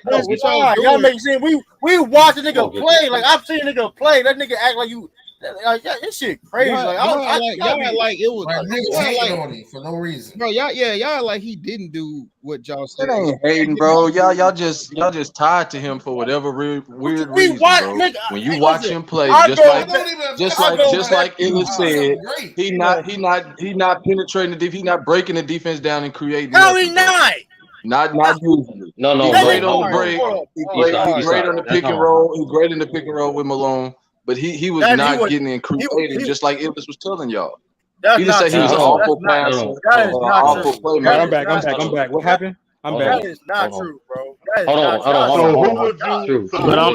Y'all make sense. We watch a nigga play. Like I've seen a nigga play. That nigga act like you. Like this shit crazy. Y'all like it was niggas on it for no reason, bro. Y'all like he didn't do what y'all said. It ain't hating, bro. Y'all just tied to him for whatever weird reason, bro. When you watch him play, just like Illich said, he not penetrating the defense. He not breaking the defense down and creating. No, he not. Not usually. No. He's great on the break. He's great on the pick and roll. He's great in the pick and roll with Malone. But he was not getting in creating, just like Illich was telling y'all. He just said he was an awful passer, awful playmaker. I'm back. What happened? I'm back. That is not true, bro. Hold on.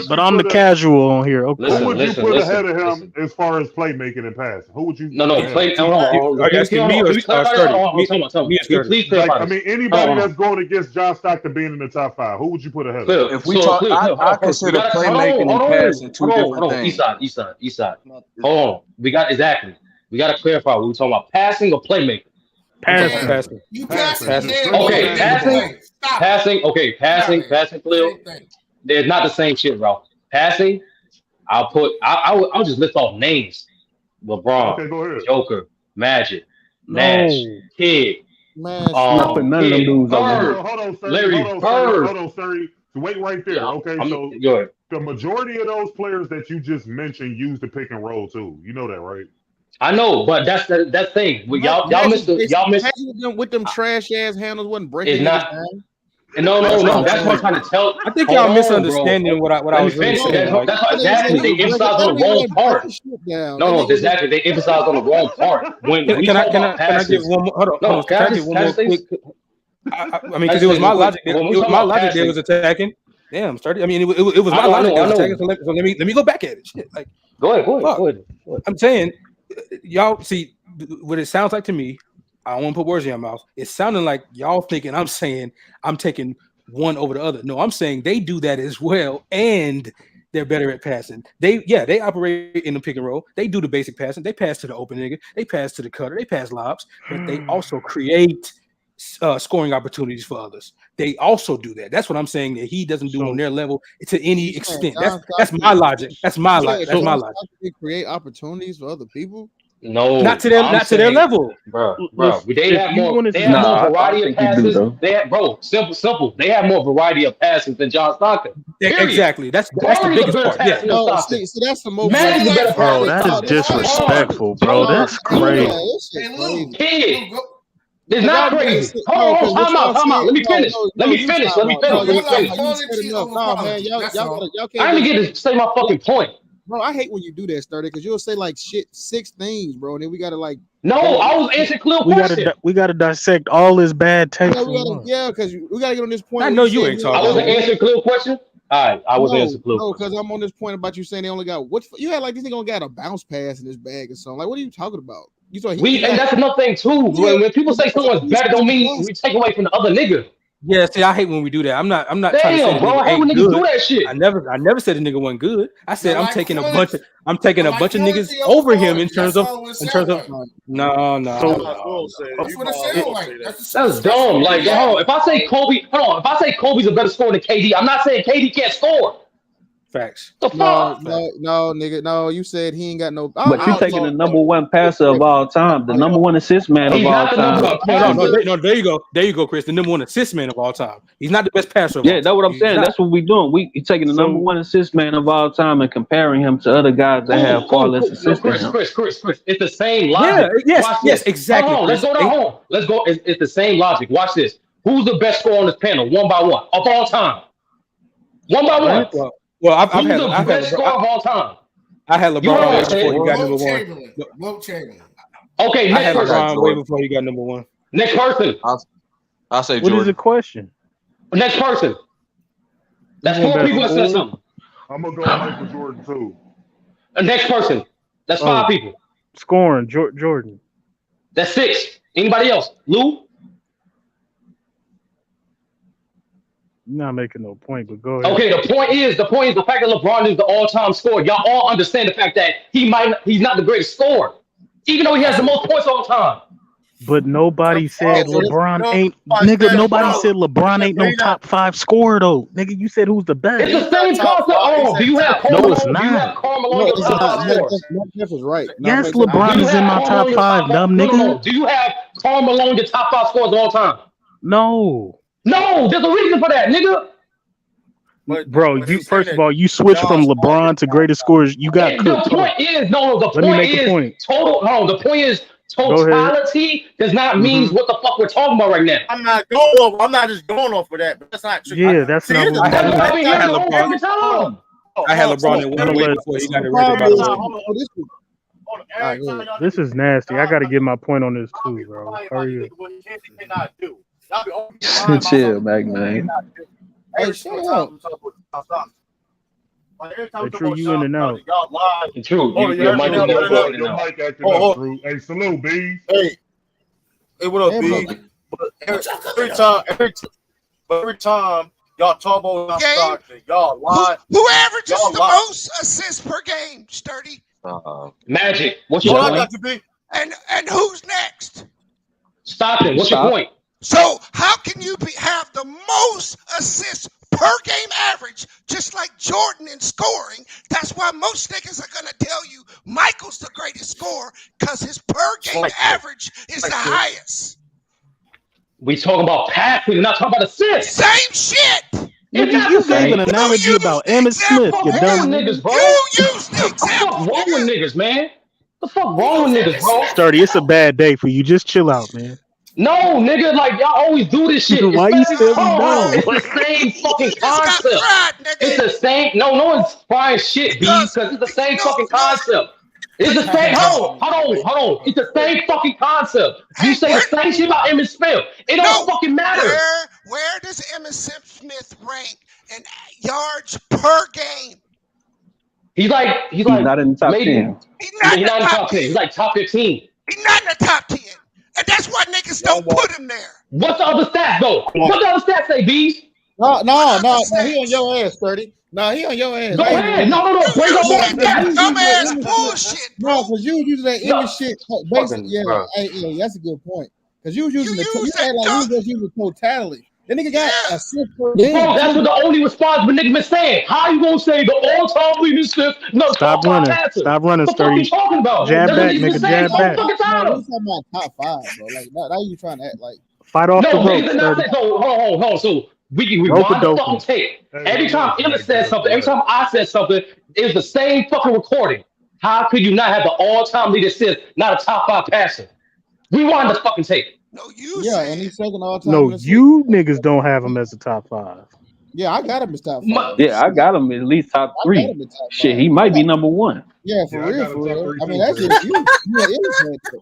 But I'm the casual on here. Okay. Who would you put ahead of him as far as playmaking and passing? Who would you? Play. Are you asking me or Sturdy? Please clarify. I mean, anybody that's going against John Stockton being in the top 5, who would you put ahead of him? If we talk, I consider playmaking and passing two different things. East side. Hold on. We got to clarify. We're talking about passing or playmaking. Passing. You passing. Okay, passing. Okay, passing. Clear. They're not the same shit, bro. Passing. I'll just list off names. LeBron, Joker, Magic, Nash, Kid. Not putting none of them dudes Hold on, Larry Bird. Hold on, sir. Wait right there. Okay, so the majority of those players that you just mentioned use the pick and roll too. You know that, right? I know, but that's that thing. Y'all missed with them trash ass handles wasn't breaking. It's not. No. That's what I'm trying to tell. I think y'all misunderstanding what I was really saying. That's exactly. They emphasize on the wrong part. No, exactly. They emphasize on the wrong part. Can I get one more? Hold on. Can I get one more quick? I mean, because it was my logic. It was my logic that was attacking. Damn, started. I mean, it was my logic that was attacking. So let me go back at it. Shit, like go ahead. I'm saying, y'all see what it sounds like to me. I don't want to put words in your mouth. It's sounding like y'all thinking I'm saying I'm taking one over the other. No, I'm saying they do that as well, and they're better at passing. They operate in the pick and roll. They do the basic passing. They pass to the open nigga. They pass to the cutter. They pass lobs, but they also create scoring opportunities for others. They also do that. That's what I'm saying that he doesn't do on their level to any extent. That's my logic. That's my logic. They create opportunities for other people. No, not to their level, bro. Listen, They have more variety of passes. Simple. They have more variety of passes than John Stockton. Period. Exactly. That's the biggest part. Yeah. No, see, that's the most. Magic is a better Bro, passer. that is disrespectful, bro. That's crazy. Kid. It's not crazy. Hold on, time out. Let me finish. Let me finish. No, man, y'all can't. I didn't get to say my fucking point. Bro, I hate when you do that, Sturdy, because you'll say like 6 things, bro, and then we gotta like. No, I was answering clear question. We gotta dissect all his bad takes. Yeah, because we gotta get on this point. I know you ain't talking. I wasn't answering clear question. All right, I was answering clear. No, because I'm on this point about you saying they only got you had like this nigga only got a bounce pass in his bag or something. Like, what are you talking about? And that's another thing too. When people say someone's better, don't mean we take away from the other nigga. Yeah, see, I hate when we do that. I'm not trying to say Damn, bro, I hate when niggas do that shit. I never said the nigga wasn't good. I said I'm taking a bunch of niggas over him in terms of no. That's dumb. Like, if I say Kobe's a better scorer than KD, I'm not saying KD can't score. Facts. The fuck? No, nigga. No, you said he ain't got no. But you taking the number one passer of all time, the number one assist man of all time. No, there you go, Chris. The number one assist man of all time. He's not the best passer. Yeah, that's what I'm saying. That's what we doing. We taking the number one assist man of all time and comparing him to other guys that have far less assists than him. Chris. It's the same logic. Yes, exactly. Hold on, let's go down home. Let's go. It's the same logic. Watch this. Who's the best scorer on this panel, one by one, of all time? One by one. Well, I've had the best scorer of all time. I had LeBron before he got number one. Wilt Chamberlain. Okay, I had LeBron way before he got number one. Next person. I'll say What Jordan. is the question? Next person. That's 4 people that said something. I'm gonna go Michael Jordan too. Next person. That's 5 people. Scoring, Jordan. That's 6. Anybody else? Lou? You're not making no point, but go ahead. Okay, the point is the fact that LeBron is the all-time scorer. Y'all all understand the fact that he's not the greatest scorer, even though he has the most points all time. But nobody said LeBron ain't nigga. Nobody said LeBron ain't no top 5 scorer though. Nigga, you said who's the best? It's the same concept. Do you have no, it's not. Jeff is right. Yes, LeBron is in my top 5, dumb nigga. Do you have Karl Malone your top 5 scorers of all time? No. No, there's a reason for that, nigga. Bro, you first of all, you switched from LeBron to greatest scorers. You got cooked. The point is, the point is totality does not mean what the fuck we're talking about right now. I'm not just going off of that, but that's not true. Yeah, that's not what I had LeBron in one before he got it. This is nasty. I got to get my point on this too, bro. Hurry up. Chill, man. Hey, shut up. True, you in and out. True, your mic acting up, True. Hey, salute, Bees. Hey, what up, Bees? Every time y'all talk about Stockton, y'all lie. Who averages the most assists per game, Sturdy? Magic. What's your point? And who's next? Stockton. What's your point? So how can you have the most assists per game average, just like Jordan in scoring? That's why most niggas are gonna tell you Michael's the greatest scorer because his per game average is the highest. We talking about passing, we're not talking about assists. Same shit. You gave an analogy about Emmitt Smith. You dumb niggas, bro. You use the example. What's wrong with niggas, man? What the fuck wrong with niggas, bro? Sturdy, it's a bad day for you. Just chill out, man. No, nigga, like y'all always do this shit. Why you still down? It's the same fucking concept. It's the same. No one's frying shit, B, because it's the same fucking concept. It's the same. Hold on. It's the same fucking concept. You say the same shit about Emmitt Smith. It don't fucking matter. Where does Emmitt Smith rank in yards per game? He's not in the top 10. He's not in the top 10. He's like top 15. He's not in the top 10. And that's why niggas don't put him there. What's the other stats, though? What the other stats say, Bees? No, he on your ass, 30. No, he on your ass. Go ahead. No. Bring up more stats. Dumbass bullshit. No, because you was using that image shit. Basically, yeah, that's a good point. Because you was using you was just using totality. That nigga got assist per Bro, game. that's what the only response but nigga been saying. How you gonna say the all-time leading assist? No, Stop top five running. passer. Stop running, What the fuck you Sturdy. talking about? Jab That's what back, he's been nigga. saying Jab all back. fucking No, time. we talking about top 5, bro. Like now you trying to act like Fight off No, the niggas rope, did not Sturdy. say so. Hold on. So we can Rope a rewind the fucking dope. tape. Hey, Every time relax, Illa Mike, said man. something, every time Relax. I said something, it was the same fucking recording. How could you not have the all-time leader assist, not a top 5 passer? Rewind the fucking tape. No, you yeah, said. and he's second all time No, in assist. you niggas don't have him as a top 5. Yeah, I got him as top 5. Yeah, I got him at least top I got 3. him as top 5. Shit, he might be number 1. Yeah, for Yeah, I real, got for a top real. 3 I mean, too, that's Terry. just you. You and Illis had to.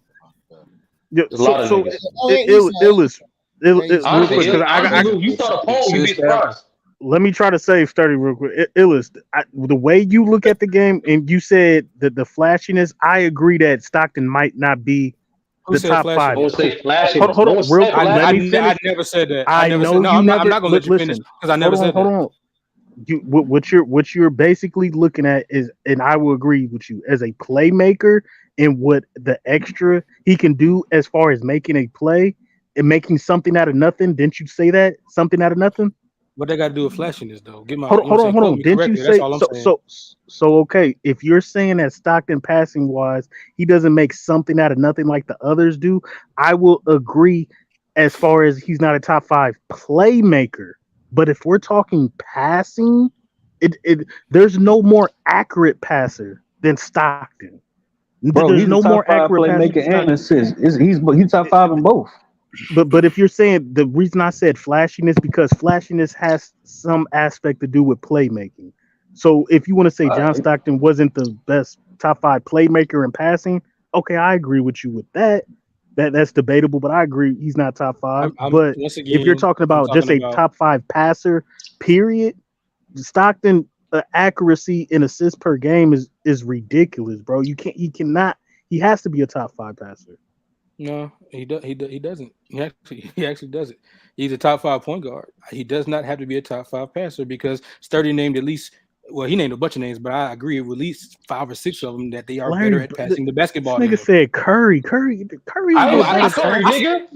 Yeah, A lot of niggas. Illis, real Honestly, quick, because honestly, Lou, you start a poll, you'd be surprised. let me try to save Sturdy real quick. Illis, the way you look at the game, and you said that the flashiness, I agree that Stockton might not be the said top flashiness? 5. Don't say flashiness. Hold on, Don't real say quick. Let me finish. I never said that. I never know said, no, you I'm never. not gonna let you finish because I never said that. Hold on. You what you're basically looking at is, and I will agree with you, as a playmaker and what the extra he can do as far as making a play and making something out of nothing. Didn't you say that? Something out of nothing? What they got to do with flashiness, though? Get my Hold on. Quote me Didn't you correctly. say That's all I'm saying. so? Okay, if you're saying that Stockton passing wise, he doesn't make something out of nothing like the others do, I will agree as far as he's not a top 5 playmaker. But if we're talking passing, there's no more accurate passer than Stockton. Bro, There's he's no a top more 5 accurate passer than playmaker and Stockton. assist. He's top 5 in both. But if you're saying, the reason I said flashiness, because flashiness has some aspect to do with playmaking. So if you want to say John Stockton wasn't the best top 5 playmaker in passing, okay, I agree with you with that. That's debatable, but I agree he's not top 5. But if you're talking about just a top 5 passer, period, Stockton accuracy in assists per game is ridiculous, bro. He has to be a top 5 passer. No, he doesn't. He actually doesn't. He's a top 5 point guard. He does not have to be a top 5 passer because Sturdy named at least. Well, he named a bunch of names, but I agree with at least 5 or 6 of them that they are better at passing the basketball. This nigga said Curry. Curry. I Curry, nigga.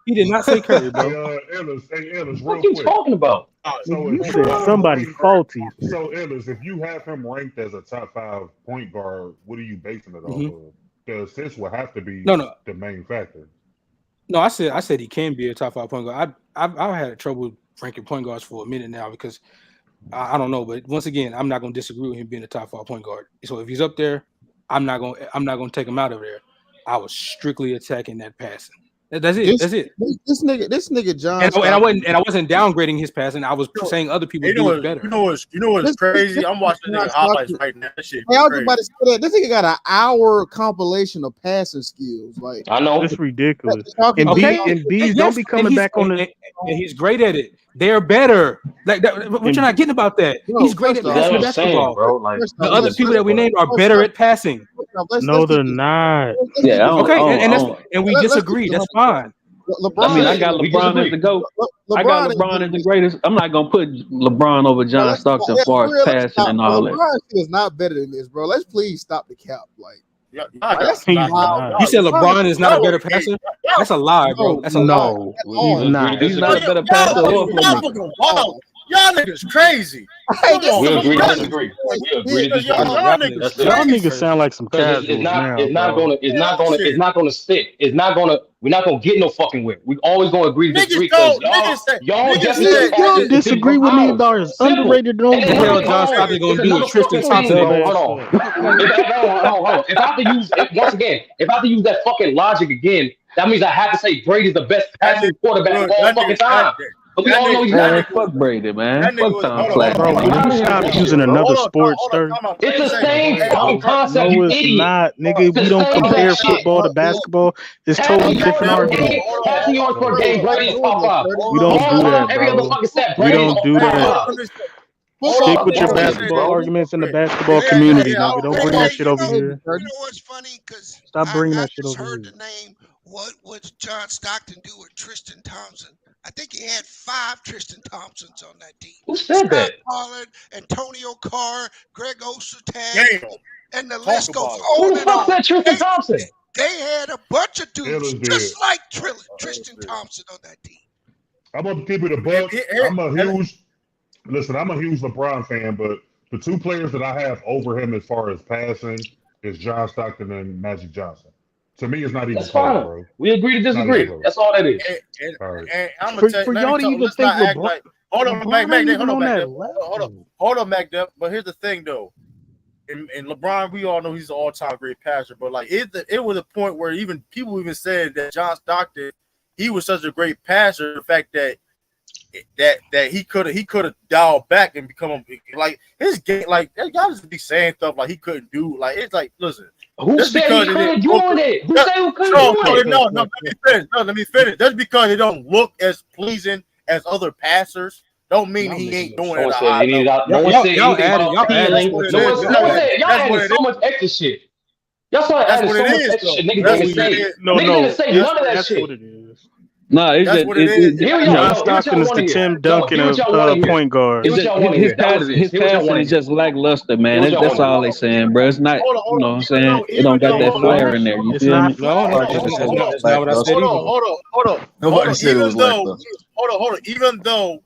He did not say Curry, bro. Ellis, real What are you quick. talking about? So You if said somebody faulty. So Ellis, if you have him ranked as a top 5 point guard, what are you basing it off of? The assist will have to be the main factor. No, I said he can be a top 5 point guard. I've had trouble ranking point guards for a minute now because I don't know, but once again, I'm not going to disagree with him being a top 5 point guard. So if he's up there, I'm not going to take him out of there. I was strictly attacking that passing. That's it. That's it. This nigga John. And I wasn't downgrading his passing. I was saying other people do it better. You know what's crazy? I'm watching the highlights right now. That shit Hey, I was crazy. about to say that this nigga got an hour compilation of passing skills. Like I know it's ridiculous. Okay. And B's don't be coming back on the. And he's great at it. They're better. Like that, what you're not getting about that? He's great at passing the basketball. Bro. Like The other people that we named are better at passing. No, they're not. Yeah, and we disagree. That's fine. LeBron, I mean, I got LeBron as the GOAT. I got LeBron as the greatest. I'm not gonna put LeBron over John Stockton as far as passing and all that. LeBron is not better than this, bro. Let's please stop the cap. Like, You said LeBron is not a better passer? That's a lie, bro. That's a lie. He's not. He's not a better passer or playmaker. Y'all niggas crazy. We agree to disagree. Y'all niggas sound like some casuals it's not now. gonna stick. We're not gonna get no fucking win. We always gonna agree to disagree because y'all just Y'all disagree with me about his underrated and What the hell overrated. John Stockton gonna do with Tristan Thompson? Hold on. Hold on. If I have to use that fucking logic again, that means I have to say Brady's the best passing quarterback of all fucking time. But we all know he's Man, not. fuck Brady, man. Fuck Tom Bro, can you stop using another sport, sir? It's the same fucking concept, No, you it's idiot. not, nigga. We don't compare football to basketball. It's totally different argument. Passing yards per game, Brady is top 5. We don't do that, Every other bro. fucking stat, We Brady don't is do top that. 5. Stick with your basketball arguments in the basketball community, nigga. Don't bring that shit over here. You know what's funny? Because Stop bringing I that shit just over heard here. the name. What would John Stockton do with Tristan Thompson? I think he had 5 Tristan Thompsons on that team. Who said that? Pollard, Antonio Carr, Greg Ostertag, and the list goes Who on the and fuck on. said Tristan Thompson? They had a bunch of dudes Ellis just did. like Tristan Thompson on that team. I'm gonna keep it a buck. I'm a huge LeBron fan, but the two players that I have over him as far as passing is John Stockton and Magic Johnson. To me, it's not even That's close, fine. bro. We agree to disagree. That's all that is. All right. And I'm gonna tell you, For y'all to even think LeBron, hold on, LeBron Mac, ain't even hold on, on Mac, that hold on, Mac. But here's the thing, though. And LeBron, we all know he's an all-time great passer, but like it was a point where even people even said that John Stockton, he was such a great passer. The fact that he could have dialed back and become like his game, like y'all just be saying stuff like he couldn't do. Like it's like, listen, who said he couldn't do it? Who said he couldn't do it? No, let me finish. Just because it don't look as pleasing as other passers, don't mean he ain't doing it. No one said anything about peeling. No one said y'all added so much extra shit. Y'all started adding so much extra shit. Niggas didn't say. Niggas didn't say none of that shit. What it is. No, it's That's just what it is. John Stockton is the Tim Duncan of point guard. His passing is just lackluster, man. That's all they saying, bro. It's not, you know what I'm saying? It don't got that flair in there. You feel me? Hold on. Nobody said it was lackluster. Hold on. Even though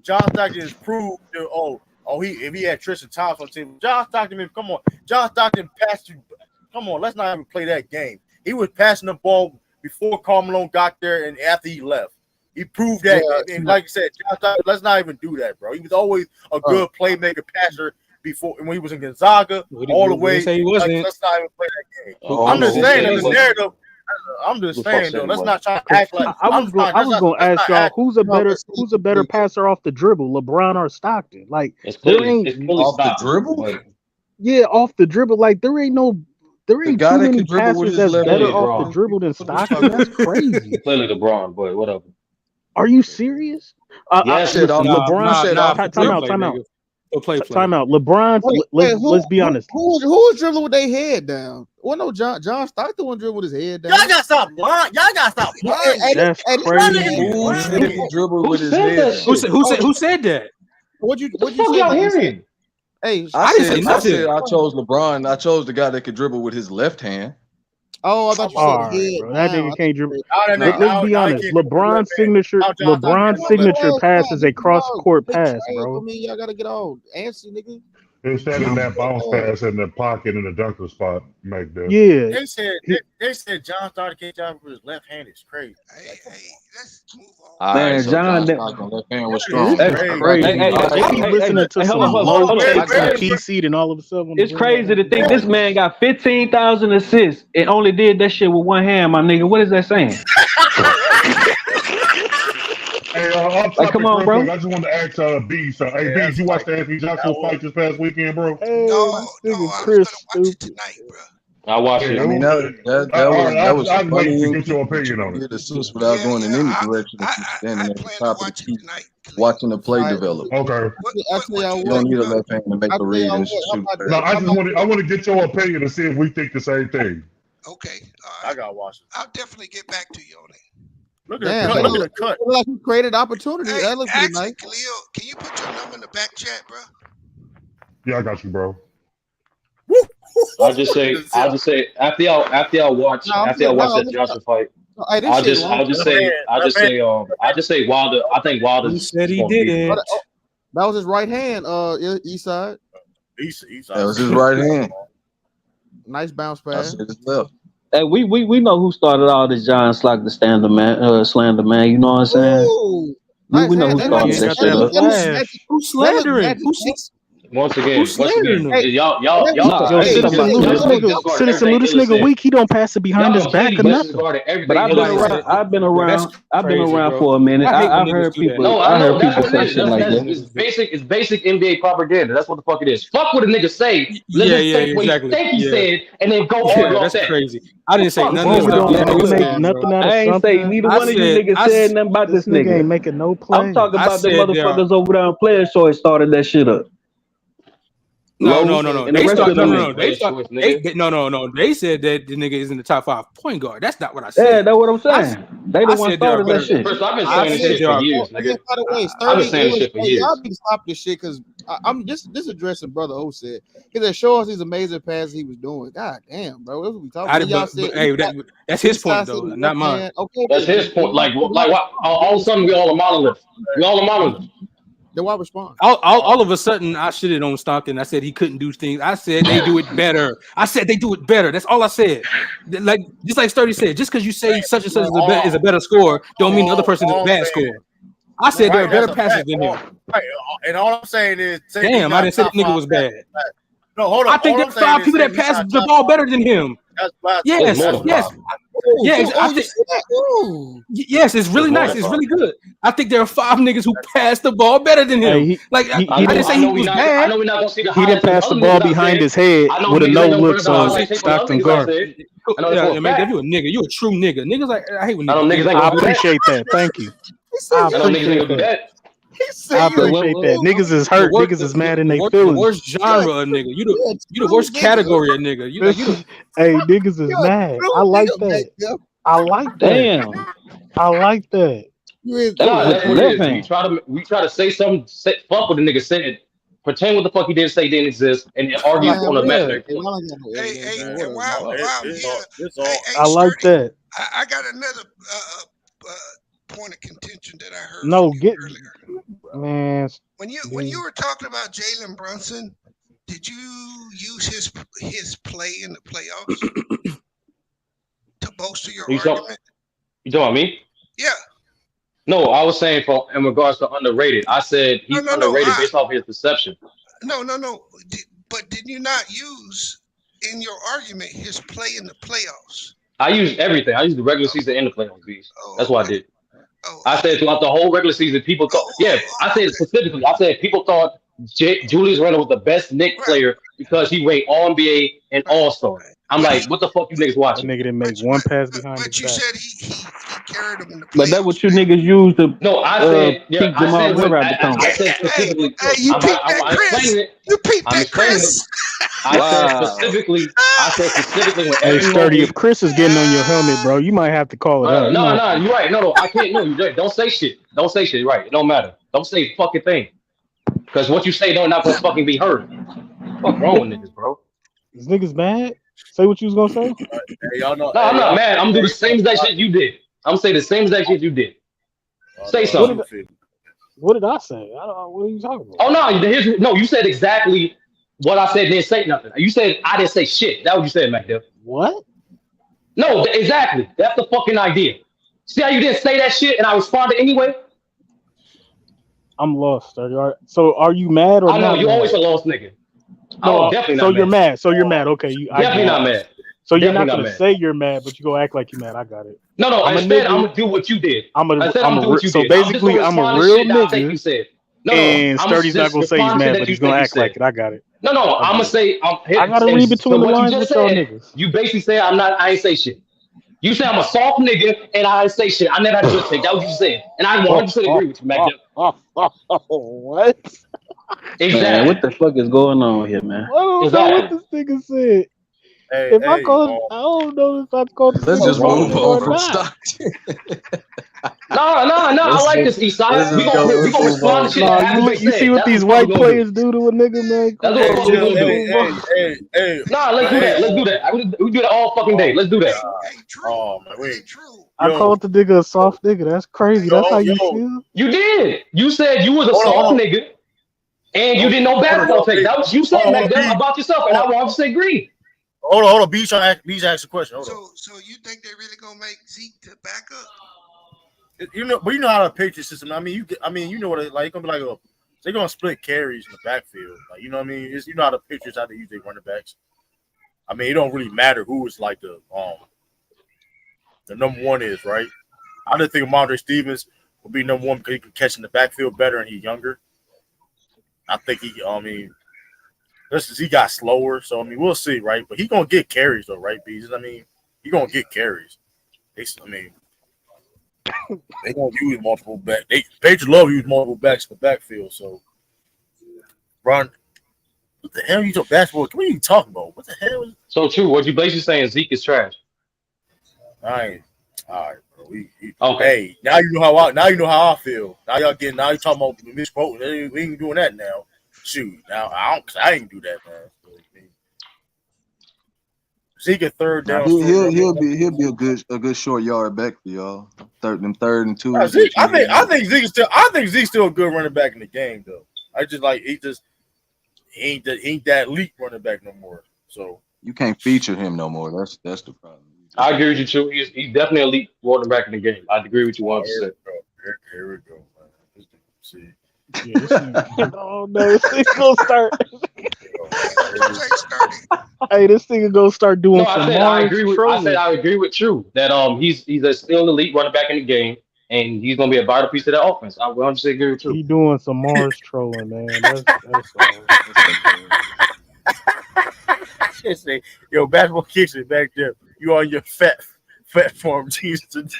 John Stockton has proved that, if he had Tristan Thompson on the team, John Stockton, come on. John Stockton passed you. Come on, let's not even play that game. He was passing the ball before Karl Malone got there and after he left. He proved that. And like you said, let's not even do that, bro. He was always a good playmaker passer before when he was in Gonzaga all the way. Say he wasn't. Let's not even play that game. I'm just saying in the narrative. I'm just saying though. Let's not try to act like I was going to ask y'all who's a better passer off the dribble, LeBron or Stockton? Like there ain't off the dribble. Yeah, off the dribble. Like there ain't too many passers that's better off the dribble than Stockton. That's crazy. Clearly LeBron, but whatever. Are you serious? Yes, LeBron. Time out. Time out. LeBron. Let's be honest. Who was dribbling with their head down? Well, no, John Stockton was dribbling with his head down. Y'all gotta stop lying. That's crazy. Who dribbled with his head? Who said that? What you y'all hearing? Hey, I chose LeBron. I chose the guy that could dribble with his left hand. Oh, I thought you said bro. That nigga can't dribble. Let's be honest. LeBron's signature pass is a cross-court pass, bro. I mean, y'all gotta get all antsy, nigga. It's that in that bounce pass in the pocket in the dunker spot, make that. Yeah. They said John Stockton can't jump with his left hand. It's crazy. Hey, let's move on. Man, John left hand was strong. That's crazy. They keep listening to some low takes and PC, and all of a sudden it's crazy to think this man got 15,000 assists and only did that shit with one hand, my nigga. What is that saying? Hey, come on, bro. I just wanted to ask B. So, hey, B, did you watch the Anthony Joshua fight this past weekend, bro? No, Chris, stupid. I watched it. I mean, that was I'd like funny. to get your opinion on it. The suits without going in any direction. If you're standing at the top of the key, watching the play develop. Okay. You don't need a left hand to make a read and shoot. No, I want to get your opinion to see if we think the same thing. Okay. I gotta watch it. I'll definitely get back to you on it. Look at the cut. Like you created opportunity. Hey, that looks pretty nice. Khalil, can you put your number in the back chat, bro? Yeah, I got you, bro. I'll just say after y'all watch that Joshua fight. I'll just say Wilder. I think Wilder. He said he did it. That was his right hand. East side. East side. That was his right hand. Nice bounce pass. His left. Hey, we know who started all this John Stockton slander man. You know what I'm saying? Ooh, we know who started that shit up. Who's slandering? Once again, Hey, y'all. Citizen Lou, this nigga weak. He don't pass it behind his back or nothing. But I've been around for a minute. I've heard people. No, I know that's what it say is. shit like that. It's basic NBA propaganda. That's what the fuck it is. Fuck what a nigga say. Let him say what he think he said, and then go on. That's crazy. I didn't say none of this. I ain't say neither one of you niggas said nothing about this nigga. Ain't making no play. I'm talking about the motherfuckers over there on Players Choice started that shit up. No. And the rest of them is They bad start. choice, nigga. No. They said that the nigga is in the top 5 point guard. That's not what I Yeah, said. that's what I'm saying. They the I one said there are started that better. shit. First, I've been I saying this said shit there for are. years, Hey, nigga. by the way, I've been 30. saying this shit for Hey, y'all years. need to stop this shit because I'm just addressing brother O said. He said show us these amazing passes he was doing. God damn, bro, that's what we talking about. Y'all said Hey, that's his point though, not mine. Okay, That's his point. Like what? All of a sudden, we all a monolith. We all a monolith. Then why respond? All of a sudden, I shitted on Stockton. I said he couldn't do things. I said they do it better. I said they do it better. That's all I said. Like just like Sturdy said, just because you say such and such is a better score, don't mean the other person is a bad score. I said there are better passes than him. Right, and all I'm saying is, Damn, I didn't say the nigga was bad. No, hold on. I think there's 5 people that pass the ball better than him. Yes. Yes, it's really nice. It's really good. I think there are 5 niggas who pass the ball better than him. I didn't say he was bad. I know we're not gonna see the He didn't pass the ball behind his head with a no look, so Stockton guard. Yeah, man, if you a nigga, you a true nigga. Niggas like I hate when niggas. I appreciate that. Thank you. I appreciate that. I appreciate that. Niggas is hurt. Niggas is mad in their feelings. The worst genre of nigga. You the worst category of nigga. Hey, niggas is mad. I like that. I like that. Damn. I like that. That's what it is. We try to say something, fuck what the nigga said, pretend what the fuck he didn't say didn't exist, and argue on a imaginary point. I like that. I got another point of contention that I heard. No, man. When you were talking about Jalen Brunson, did you use his play in the playoffs to bolster your argument? You talking about me? Yeah. No, I was saying in regards to underrated. I said he's underrated based off his perception. No. But did you not use in your argument his play in the playoffs? I used everything. I used the regular season and the playoffs. That's what I did. I said throughout the whole regular season, people thought. I said specifically. I said people thought Julius Randle was the best Knicks player because he ranked All NBA and All Star. I'm like, what the fuck you niggas watching? That nigga didn't make one pass behind his back. But you said he carried him in the playoffs. But that's what you niggas use to I said I said specifically. Hey, you peeped that, Chris. You peeped that, Chris. I said specifically when Hey, Sturdy, if Chris is getting on your helmet, bro, you might have to call it out. No, you're right. No, I can't. No, you're right. Don't say shit. Don't say shit. Right. It don't matter. Don't say fucking thing. Because what you say not gonna fucking be heard. What's wrong with niggas, bro? Is niggas mad? Say what you was gonna say. Hey, y'all know, no, I'm not mad. I'm doing the same exact shit you did. I'm gonna say the same exact shit you did. Say something. What did I say? I don't know. What are you talking about? Oh no, you said exactly what I said. Didn't say nothing. You said I didn't say shit. That's what you said, Mac. What? No, exactly. That's the fucking idea. See how you didn't say that shit and I responded anyway? I'm lost, Sturdy. So are you mad or I know not? You always a lost nigga. No, definitely not so mad. you're mad. So you're mad. Okay, definitely not mad. So you're definitely not gonna say you're mad, but you go act like you're mad. I got it. No. Instead, I'm gonna do what you did. So basically, I'm a real nigga. And Sturdy's not gonna say he's mad, but he's gonna act like it. I got it. No. I'm gonna say I gotta read between the lines with y'all niggas. You basically say I ain't say shit. You say I'm a soft nigga and I ain't say shit. I never had a good take. That was what you said, and I 100% agree with you, Mac. What? Exactly. Man, what the fuck is going on here, man? I don't know what this nigga said. I don't know if I called. Let's just move on from Stockton. No. I like this, Eastside. We gonna respond to shit. You see what these white players do to a nigga, man? That's what we're gonna do. Nah, let's do that. Let's do that. We do that all fucking day. Let's do that. Oh man, wait. I called the nigga a soft nigga. That's crazy. That's how you feel. You did. You said you was a soft nigga, and you didn't know basketball take. That was you said back then about yourself, and I 100% agree. Hold on. Beach asked a question. Hold on. So you think they really gonna make Zeke to back up? You know how to picture system. I mean, you know what it like. It's gonna be like they're gonna split carries in the backfield. Like you know what I mean. You know how the pictures how they use their running backs. I mean, it don't really matter who is like the number one is, right? I just think Mondre Stevens will be number one because he can catch in the backfield better and he's younger. I think he got slower, so we'll see, right? But he's gonna get carries though, right, Bees? He's gonna get carries. They gonna use multiple backs. Patriots love use multiple backs in the backfield, so run. What the hell are you talking basketball? What are you talking about? What the hell? So true. What you basically saying Zeke is trash. All right, bro. Okay. Hey, now you know how I feel. Now you talking about misquoting. We ain't doing that now. Shoot, now I ain't do that, man. Zeke a third down. He'll be a good short yard back for y'all. Third and two. I think Zeke's still a good running back in the game though. He ain't that elite running back no more. So you can't feature him no more. That's the problem. I agree with you too. He's definitely an elite quarterback in the game. I agree with you 100%. Here we go, man. See. Oh no, this thing gonna start. Hey, this thing gonna start doing some I said I agree with True that he's still an elite running back in the game, and he's gonna be a vital piece of that offense. I 100% agree with True. He doing some Mars trolling, man. That's Say, yo, basketball kicks it back there. You on your fat farm jeans today?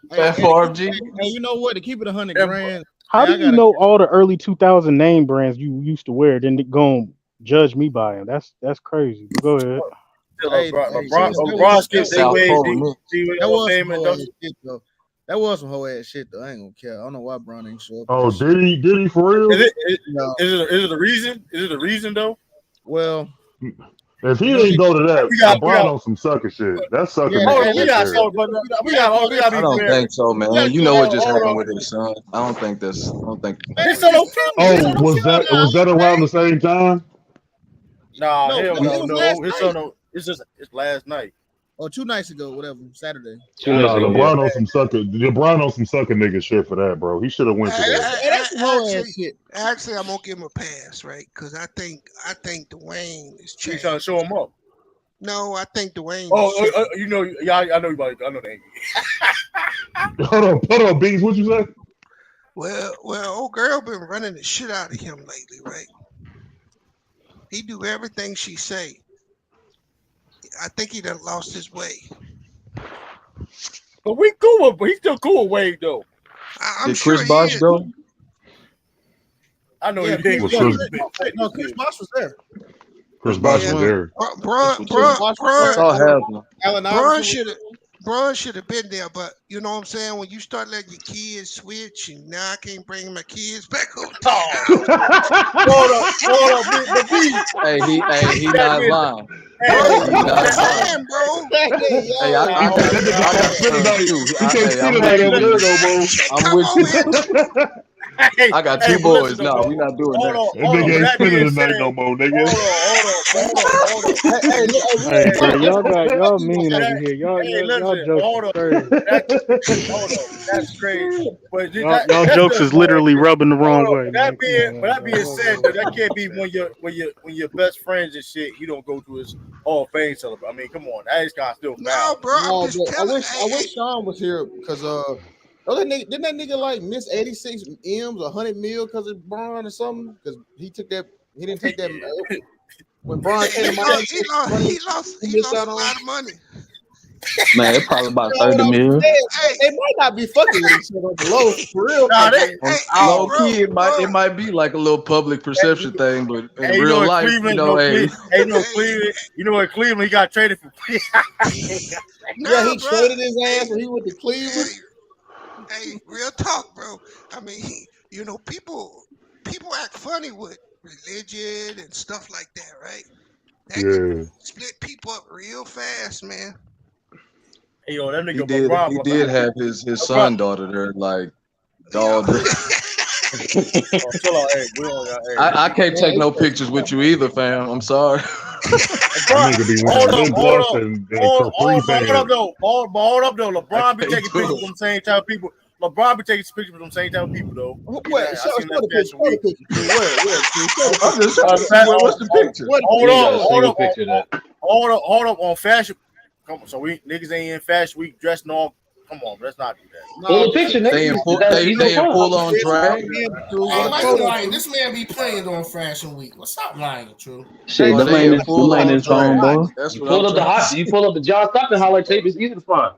Fat farm jeans. Hey, you know what? To keep it 100 grand. How do you know all the early 2000 name brands you used to wear? Then go and judge me by them. That's crazy. But go ahead. LeBron skipped their way. That was some whole ass shit though. I ain't gonna care. I don't know why Bron ain't show up. Oh, did he for real? Is it a reason? Is it a reason though? Well, if he didn't go to that, LeBron on some sucker shit. That's sucker. I don't think so, man. You know what just happened with his son. I don't think. Oh, was that around the same time? Nah, hell no. It's last night. Or 2 nights ago, whatever, Saturday. LeBron on some sucker. LeBron on some sucker nigga shit for that, bro. He should have went to that. Actually, I'm gonna give him a pass, right? Because I think Dwayne is changed. He's trying to show him up. No, I think Dwayne. I know you about. I know that. Hold on, Beans. What you say? Well, old girl been running the shit out of him lately, right? He do everything she say. I think he done lost his way. But we cool, but he's still cool with Wade though. I'm sure Chris Bosh though? I know he did. No, Chris Bosh was there. Chris Bosh was there. Bron should have been there, but you know what I'm saying? When you start letting your kids switch, and now I can't bring my kids back home. Hold up, Hey, he not lying. Hey, bro. Hey, I I'm with you. I got 2 boys. No, we not doing that. That nigga ain't spending the night no more, nigga. Hey, bro, y'all mean over here. Y'all jokes crazy. That's crazy. But y'all jokes is literally rubbing the wrong way. That being said, that can't be when your best friends and shit. You don't go to his Hall of Fame celebration. I mean, come on, that is kind of still foul. No, bro. I wish Sean was here because didn't that nigga like miss 86 M's, 100 mil because of Bron or something? Because he didn't take that when Bron came he lost a lot of money. Man, it's probably about 30 million. They might not be fucking with each other on the low for real. Low key, it might be like a little public perception thing, but in real life, Cleveland, Cleveland, he got traded for. He traded his ass when he went to Cleveland. Hey, real talk, bro. I mean, people act funny with religion and stuff like that, right? That can split people up real fast, man. Hey, yo, that nigga he did have his son daughter there, like dog. I can't take no pictures with you either, fam. I'm sorry. That nigga be wearing lip gloss and capri pants. Hold up, though. LeBron be taking pictures with them same type of people. LeBron be taking pictures with them same type of people, though. Wait, show the picture. I'm just trying to see what's the picture. Hold up on fashion. Come on, so we niggas ain't in fashion week dressing all. Come on, let's not do that. Well, the picture, they in full on drag. This man be playing on Fashion Week. What's up, lying, True? Shit, them ain't his phone, bro. You pull up the John Stockton highlight tape. It's easy to find.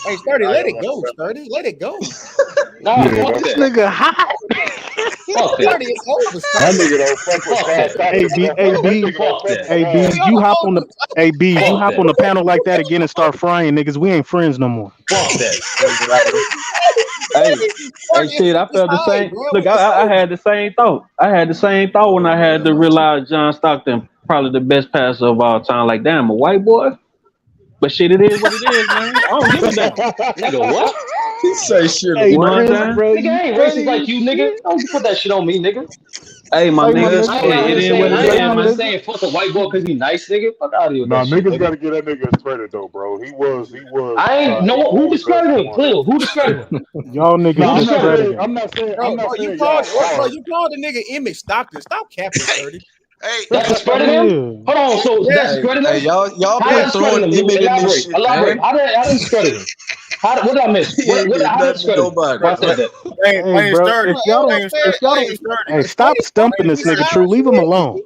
Hey, Sturdy, let it go, Sturdy. Let it go. This nigga hot. Fuck that. It's over. That nigga don't fuck with Fuck John that. Stockton. That nigga don't Fuck fuck that. with John You hop on the Fuck you hop that. on the panel like that again and start frying niggas. We ain't friends no more. Fuck that. Hey, shit, I felt the same. Look, I had the same thought. I had the same thought when I had to realize John Stockton probably the best passer of all time. Like, damn, a white boy. But shit, it is what it is, man. I don't give a damn. Nigga, what? He say shit. Hey, You know what I'm Chris, saying? bro, Nigga, I ain't racist like you, nigga. Don't put that shit on me, nigga. Hey, my Say my nigga, nigga. shit, it is what it I is, ain't never man. saying fuck a white boy because he nice, nigga. Fuck out of here with Nah, that shit, niggas nigga. gotta give that nigga his credit though, bro. He was I ain't top no who best discredited him. one. Clear. Who discredited him? Y'all niggas No, discredited him. I'm not saying Bro, you y'all are. you called the nigga Emmett Stockton. Stop capping, 30. Hey, That discredited him? Hold on, so that discredited Hey, him? y'all How that quit throwing discredited him? Emmett in this Elaborate. shit, Elaborate. man. How that discredit him? What did I miss? He ain't did How that nothing to discredit him? nobody. Why I said that? Hey, bro, if y'all don't, hey, stop stumping this nigga. True, leave him alone.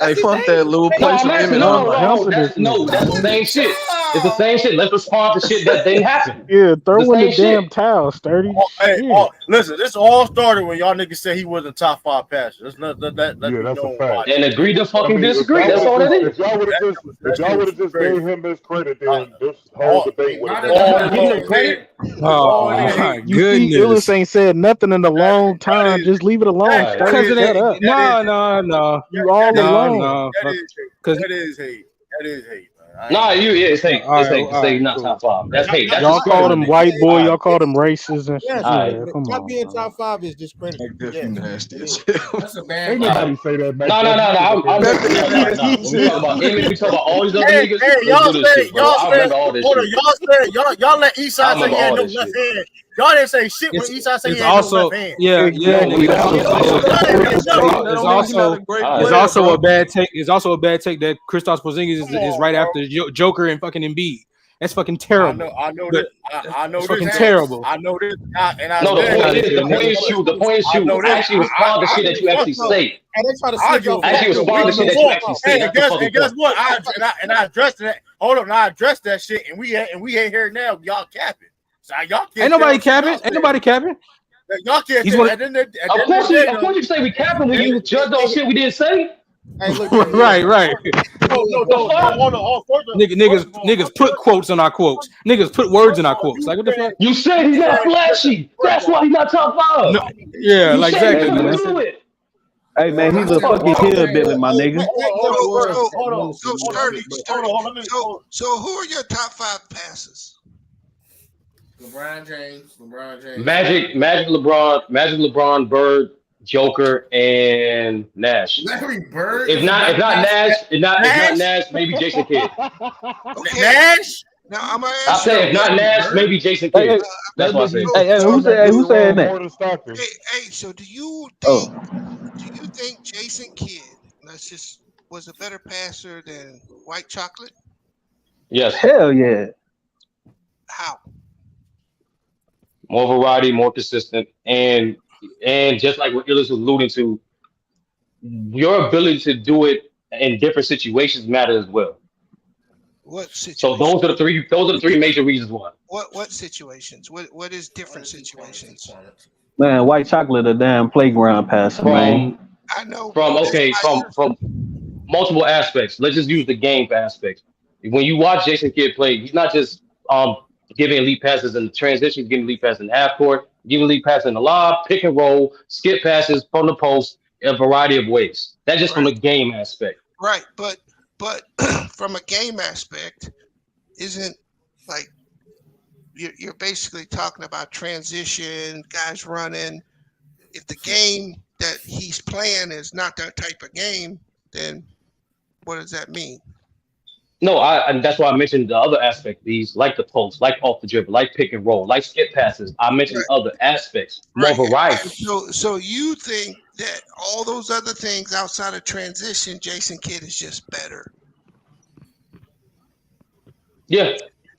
Hey, fuck that, Lou. No, Play I'm some asking. Emmett No, highlights. no, that's the same shit. It's the same shit. Let's respond to shit that didn't happen. Yeah, throw The in the same damn shit. towel, sturdy. Listen, this all started when y'all niggas said he wasn't top 5 passer. That's not that. Yeah, that's a fact. And agree to I fucking mean, disagree. That's all that is. if y'all would have just gave him his credit, then this whole debate would have been. That's not giving him credit. Oh my You see, Illis goodness. ain't said nothing in a long time. Just leave it alone, Right. sturdy. Because it Shut up. ain't. No. You all alone. No. Because That is hate. That is hate, man. Nah, it's hate. all It's right, hate to all say right, not cool. top 5. That's hate. That's Y'all called him discrediting. white boy. All Y'all right. called him racist and shit. Yes, Alright. Yeah, come not on. being Man. top 5 is discredited. Like this, you nasty as That's a bad Ain't look. nobody say that back No. then. I'm nah. When we talk about Emmett, we talk about all these other Hey, niggas. y'all Let's do this said, shit, bro. I remember all this hold on, shit. y'all let I Eastside say remember he had all no this left shit. hand. Y'all didn't say shit when it's Eastside said he it's had no left also hand. yeah, Exactly. nigga. That don't mean he's not a great It's player, also bro. a bad take. It's also a bad take that Kristaps Porzingis is right after Joker and fucking Embiid. That's fucking terrible. I know But this. I know it's this. fucking terrible. I know this. No, the said point this. is, the point is, I know this. actually respond to shit that you actually say. And they try to I slip give a y'all fuck. Actually respond to shit that you actually say. Hey, That's the fucking and guess point. what? I addressed that. Hold on, I addressed that shit, and we ain't here now. Y'all capping. So y'all can't. Ain't nobody capping. Ain't nobody capping. Y'all can't. He's Tell, one. at the end of Of course you say we capping when you judge on shit we didn't say. Hey, look, Right. No. Hold on. Niggas put quotes on our quotes. Niggas put words in our quotes. Like what the fuck? You said he's not flashy. That's why he's not top 5. No, yeah, You like said he exactly, couldn't man. do it. Hey, man, he's a fucking hillbilly, my nigga. So sturdy. So who are your top 5 passes? LeBron James. Magic, LeBron, Bird, Joker, and Nash. Larry Bird. If not Nash, maybe Jason Kidd. Okay. Nash. Now I'm gonna I ask say if not Nash, maybe Jason Kidd. That's what I say. Who said that? Hey, so do you think Jason Kidd was a better passer than White Chocolate? Yes. Hell yeah. How? More variety, more consistent, and just like what Illis was alluding to, your ability to do it in different situations matter as well. What situations? So those are the three major reasons why. What situations? What is different situations? Man, White Chocolate a damn playground passer, man. I know. From multiple aspects. Let's just use the game aspect. When you watch Jason Kidd play, he's not just giving elite passes in the transition, he's giving elite passes in half court, giving elite passes in the lob, pick and roll, skip passes from the post, in a variety of ways. That's just from the game aspect. Right, but from a game aspect, isn't like you're basically talking about transition, guys running. If the game that he's playing is not that type of game, then what does that mean? No, and that's why I mentioned the other aspect. These like the post, like off the dribble, like pick and roll, like skip passes. I mentioned other aspects, more variety. So you think that all those other things outside of transition, Jason Kidd is just better? Yeah.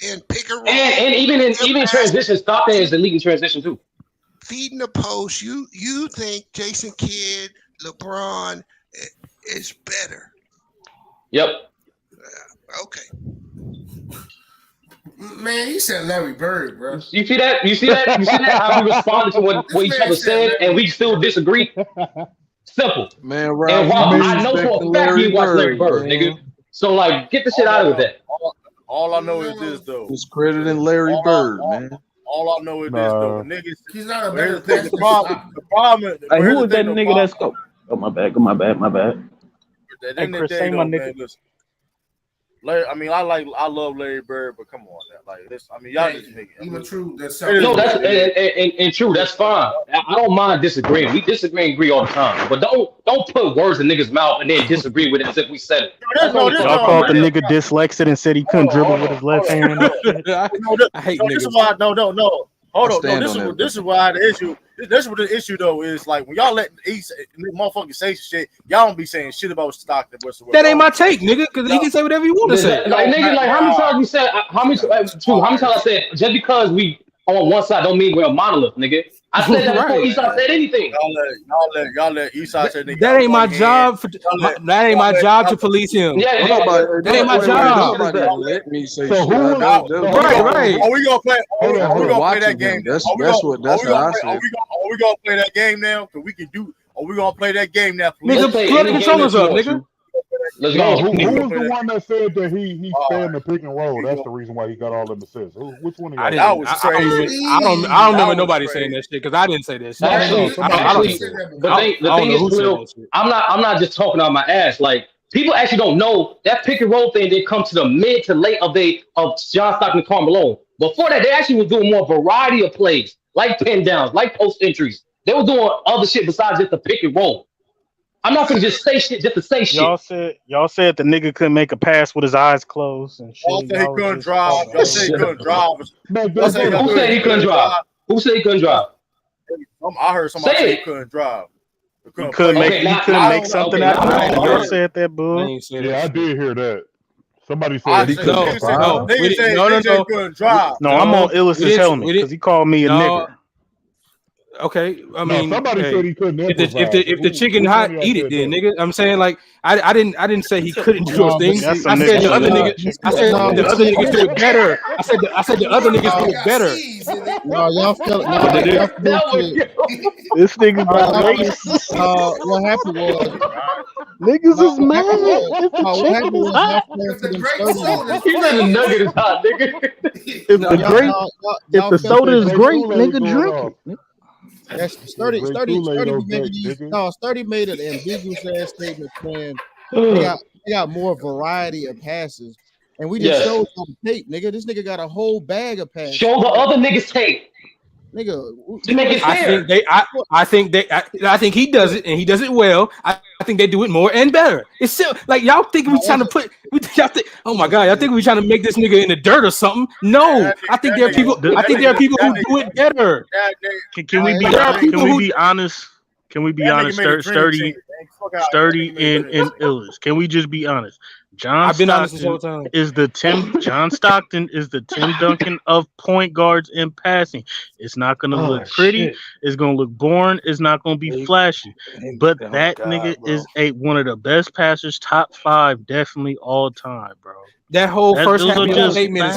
And pick and roll, and even in transition, Stockton is elite in transition too. Feeding the post, you think Jason Kidd, LeBron is better? Yep. Okay. Man, he said Larry Bird, bro. You see that? You see that? You see that? How we responded to what each other said, and we still disagree. Simple. Man, Ralph, And Rob, you I know for disrespecting a fact you Larry ain't watched Larry Bird, Bird, man. nigga. So like, get the shit out of that. All I know is this though. Discrediting Larry Bird, man. All I know is this though. The niggas. He's not a Here's better the thing. The problem. Hey, who was that nigga that's go? Oh, my bad. My bad. At the Hey, end of Chris, the say day, my though, nigga. man, listen. Larry, I mean, I love Larry Bird, but come on, man. Like this, I mean, y'all just make it. Even true. That's No, that's and true. That's fine. I don't mind disagreeing. We disagree and agree all the time. But don't put words in niggas' mouth and then disagree with it as if we said it. Y'all called the nigga dyslexic and said he couldn't dribble with his left hand. I hate This is why. No. Hold on. No, this is why the issue. This is what the issue though is. Like when y'all let East motherfuckers say shit, y'all don't be saying shit about Stockton whatsoever. That ain't my take, nigga. Because he can say whatever he want to say. Like nigga, like how many times we said how many times I said just because we on one side don't mean we're a monolith, nigga. I said that before Eastside said anything. Y'all let Eastside say nigga. That ain't my job. That ain't my job to police him. Yeah, that ain't my job. Let me say so shit. Right. Are we gonna play? Are we gonna play that game? That's how I said. Are we gonna play that game now? Cause we can do. Are we gonna play that game now? Nigga, plug the controllers up, nigga. Let's go. Who was the one that said that he spanned the pick and roll? That's the reason why he got all them assists. Which one of y'all? That was crazy. I don't remember nobody saying that shit because I didn't say that shit. Actually, the thing is, Will, I'm not just talking out my ass. Like people actually don't know that pick and roll thing didn't come to the mid to late of John Stockton and Karl Malone. Before that, they actually was doing more variety of plays, like pin downs, like post entries. They were doing other shit besides just the pick and roll. I'm not gonna just say shit just to say shit. Y'all said the nigga couldn't make a pass with his eyes closed and shit. Y'all said he couldn't drive. Y'all said he couldn't drive. Who said he couldn't drive? Who said he couldn't drive? I heard somebody say he couldn't drive. He couldn't make something out of it. Y'all said that, boo. Yeah, I did hear that. Somebody said he couldn't drive. No, couldn't drive. No, I'm on Illis's helmet because he called me a nigger. Okay, I mean, somebody said he couldn't. If the chicken hot, eat it, then, nigga. I'm saying like I didn't say he couldn't do those things. I said the other niggas. I said the other niggas do it better. I said the other niggas do it better. No, y'all felt this nigga got racist. What happened was niggas is mad. What happened was He said the nugget is hot, nigga. If the soda is great, nigga, drink it. That's Sturdy made an ambiguous ass statement saying they got more variety of passes. And we just showed some tape, nigga. This nigga got a whole bag of passes. Show the other niggas tape. Nigga, to make it fair. I think he does it and he does it well. I think they do it more and better. It's still like y'all think we trying to put oh my god, y'all think we trying to make this nigga in the dirt or something? No, I think there are people who do it better. Can we be honest? Can we be honest? Sturdy and Illis. Can we just be honest? John Stockton is the Tim Duncan of point guards in passing. It's not going to look pretty. Shit. It's going to look boring. It's not going to be flashy. But that nigga is one of the best passers, top 5, definitely all time, bro. That whole first half of your statement is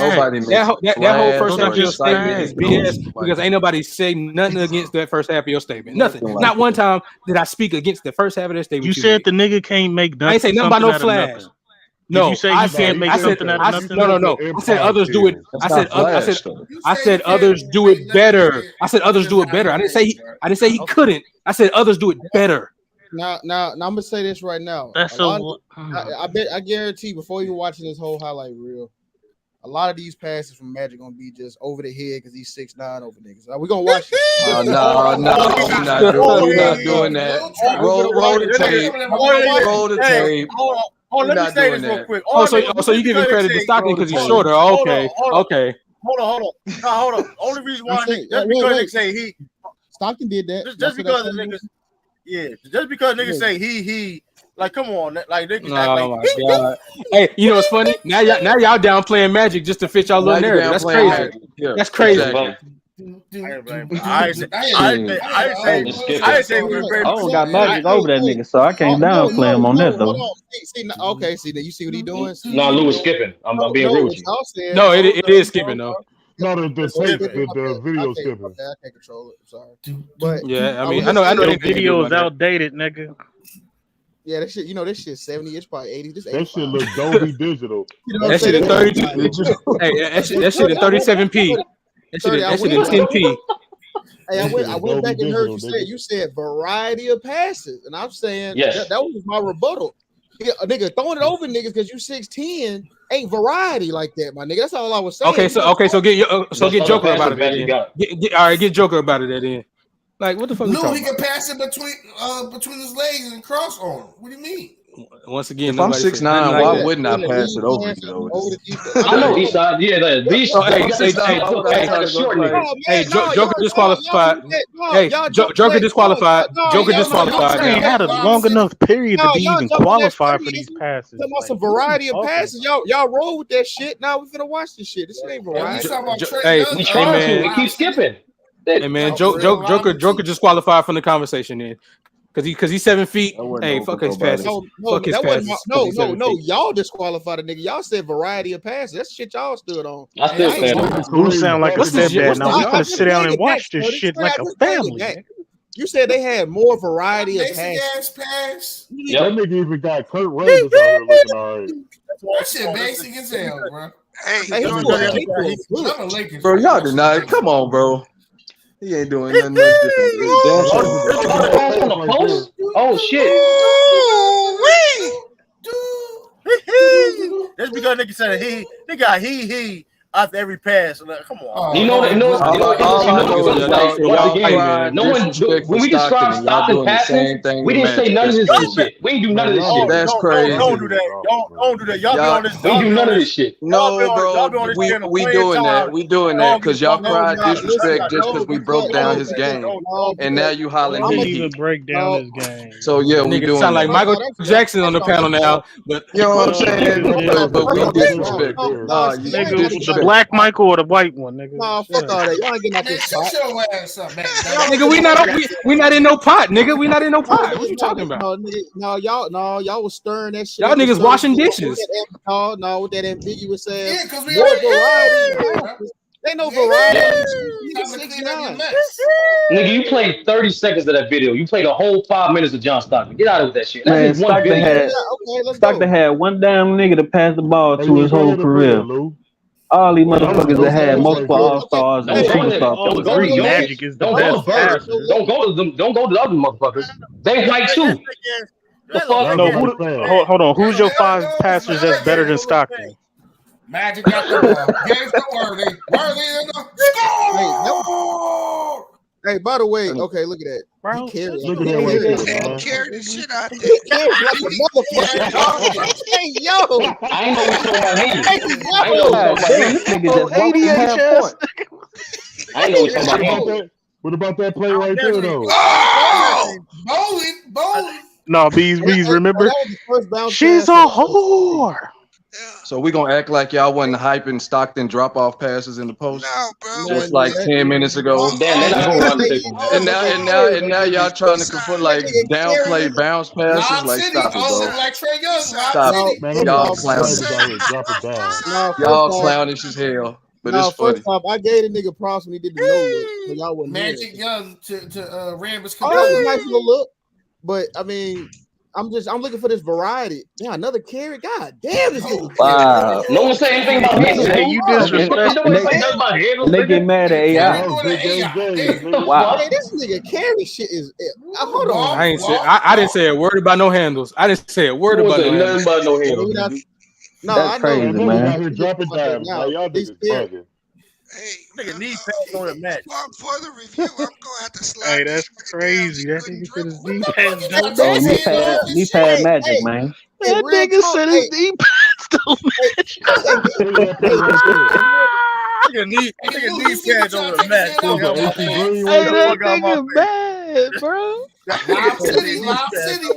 that whole first half of your statement is BS because ain't nobody saying nothing against that first half of your statement. Nothing. Not one time did I speak against the first half of that statement. You said the nigga can't make nothing. I ain't say nothing about no flash. No, you say you can't make something out of nothing? No. I said others do it. I said others do it better. I said others do it better. I didn't say he couldn't. I said others do it better. Now I'm gonna say this right now. I guarantee before you're watching this whole highlight reel, a lot of these passes from Magic gonna be just over the head because he's 6'9" over niggas. We're gonna watch it. No, we're not doing that. Roll the tape. Roll the tape. Let me say this real quick. So you giving credit to Stockton because he's shorter? Okay. Hold on. Only reason why just because they say he Stockton did that. Just because the niggas, just because niggas say he. Like, come on, like niggas. Oh my god! Hey, you know what's funny? Now y'all down playing Magic just to fit y'all little narrative. That's crazy. Yeah, that's crazy. Exactly. I don't got Magic over that nigga, so I can't downplay him on that though. Hold on. See, okay. See, then you see what he doing? No, Lewis skipping. I'm being real with you. No, it is skipping though. No, the video skipping. Okay, I can't control it. I'm sorry. But yeah, I mean, I know the video is outdated, nigga. Yeah, that shit. You know, this shit 70. It's probably 80. This that shit look Dolby Digital. You know that shit in 32. Hey, that shit in 37p. That shit in 10p. Hey, I went back and heard you say you said variety of passes, and I'm saying that was my rebuttal. A nigga throwing it over niggas because you 6'10" ain't variety like that, my nigga. That's all I was saying. Okay, so get Joker about it. All right, get Joker about it then. Like, what the fuck? Lou, he can pass it between his legs and cross on him. What do you mean? Once again, if I'm 6'9", why wouldn't I pass it over you though? I know Eastside. Yeah, the short nigga. Hey, Joker disqualified. Hey, Joker disqualified. Joker disqualified. He had a long enough period to be even qualified for these passes. Talking about some variety of passes. Y'all roll with that shit. Now we finna watch this shit. This shit ain't variety. Hey, man, we keep skipping. Hey man, Joker disqualified from the conversation then, because he's 7 feet. Hey, fuck his passes. Fuck his passes. No. Y'all disqualified a nigga. Y'all said variety of passes. That's shit y'all stood on. I still stand on. Who sound like a stepdad? Now we gonna sit down and watch this shit like a family. You said they had more variety of passes. Pass. That nigga even got Kurt Rambis out here looking all right. That shit basic as hell, bro. Hey, bro, y'all deny. Come on, bro. He ain't doing nothing much different. Oh shit! That's because nigga said he got he after every pass. Like, come on. You know, when we describe Stockton passing, we didn't say none of this shit. We ain't do none of this shit. That's crazy. Don't do that. Don't do that. Y'all be on this. We do none of this shit. No, bro. We doing that. We doing that because y'all cried disrespect just because we broke down his game, and now you hollering he break down his game. So yeah, we doing. Sound like Michael Jackson on the panel now, but you know what I'm saying? But we disrespect. Nah, you disrespect. Black Michael or the white one, nigga. Nah, fuck all that. Y'all ain't getting out this pot. Shut your ass up, man. Nigga, we not in no pot, nigga. We not in no pot. What you talking about? No, y'all was stirring that shit. Y'all niggas washing dishes. No, with that ambiguous ass. Yeah, because we more already variety. Ain't no variety. Nigga, you played 30 seconds of that video. You played a whole 5 minutes of John Stockton. Get out of that shit. Man, Stockton had one damn nigga to pass the ball to his whole career. All these motherfuckers that had multiple all-stars and superstars. Magic is the best passer. Don't go to them. Don't go to the other motherfuckers. They white too. No, hold on. Who's your 5 passers that's better than Stockton? Magic got the ball. Gave to Worthy. Worthy in the score. Hey, by the way, okay, look at that. Bro, carried look at that right there, man. Carry the shit out there. Hey, yo. I ain't know what about him. I ain't know what about him. What about that play right there, though? Oh! Bowling. No, Bees, remember? She's a whore. So we gonna act like y'all wasn't hyping Stockton drop-off passes in the post, just like 10 minutes ago. And now y'all trying to like downplay bounce passes. Like stop it, bro. Stop it, y'all clownish. Y'all clownish as hell. But it's funny. First off, I gave the nigga props when he did the no look, so y'all wasn't Magic Young to Rambis. Oh, that was a nice little look, but I mean. I'm looking for this variety. Yeah, another carry. God damn, this nigga. Wow. No one say anything about Handles. Hey, you disrespect. They get mad at AI. Wow. Hey, this nigga carry shit is. Hold on. I didn't say a word about no handles. I didn't say a word about no handles. Nothing about no handles. No, that's I know. crazy, man. Here dropping dimes. Y'all niggas bugging. Hey, nigga knee pads on the match. For the review, I'm gonna have to slide. Hey, that's crazy. That nigga said his knee pads. Knee pad magic, man. That nigga said his knee pads don't Nigga knee pads on the match. Hey, that nigga bad, bro. Lob City.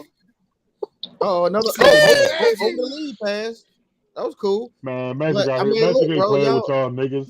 Oh, another over the lead pass. That was cool. Man, Magic out here. Magic ain't playing with y'all niggas.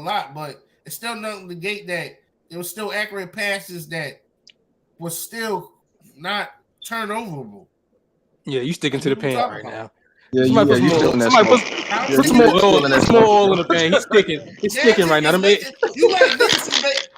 lot, but it's still nothing to negate that it was still accurate passes that was still not turnoverable. Yeah, you sticking to the pan right now. Yeah, Somebody put some more oil in the pan. He's sticking. It's sticking right now. You let niggas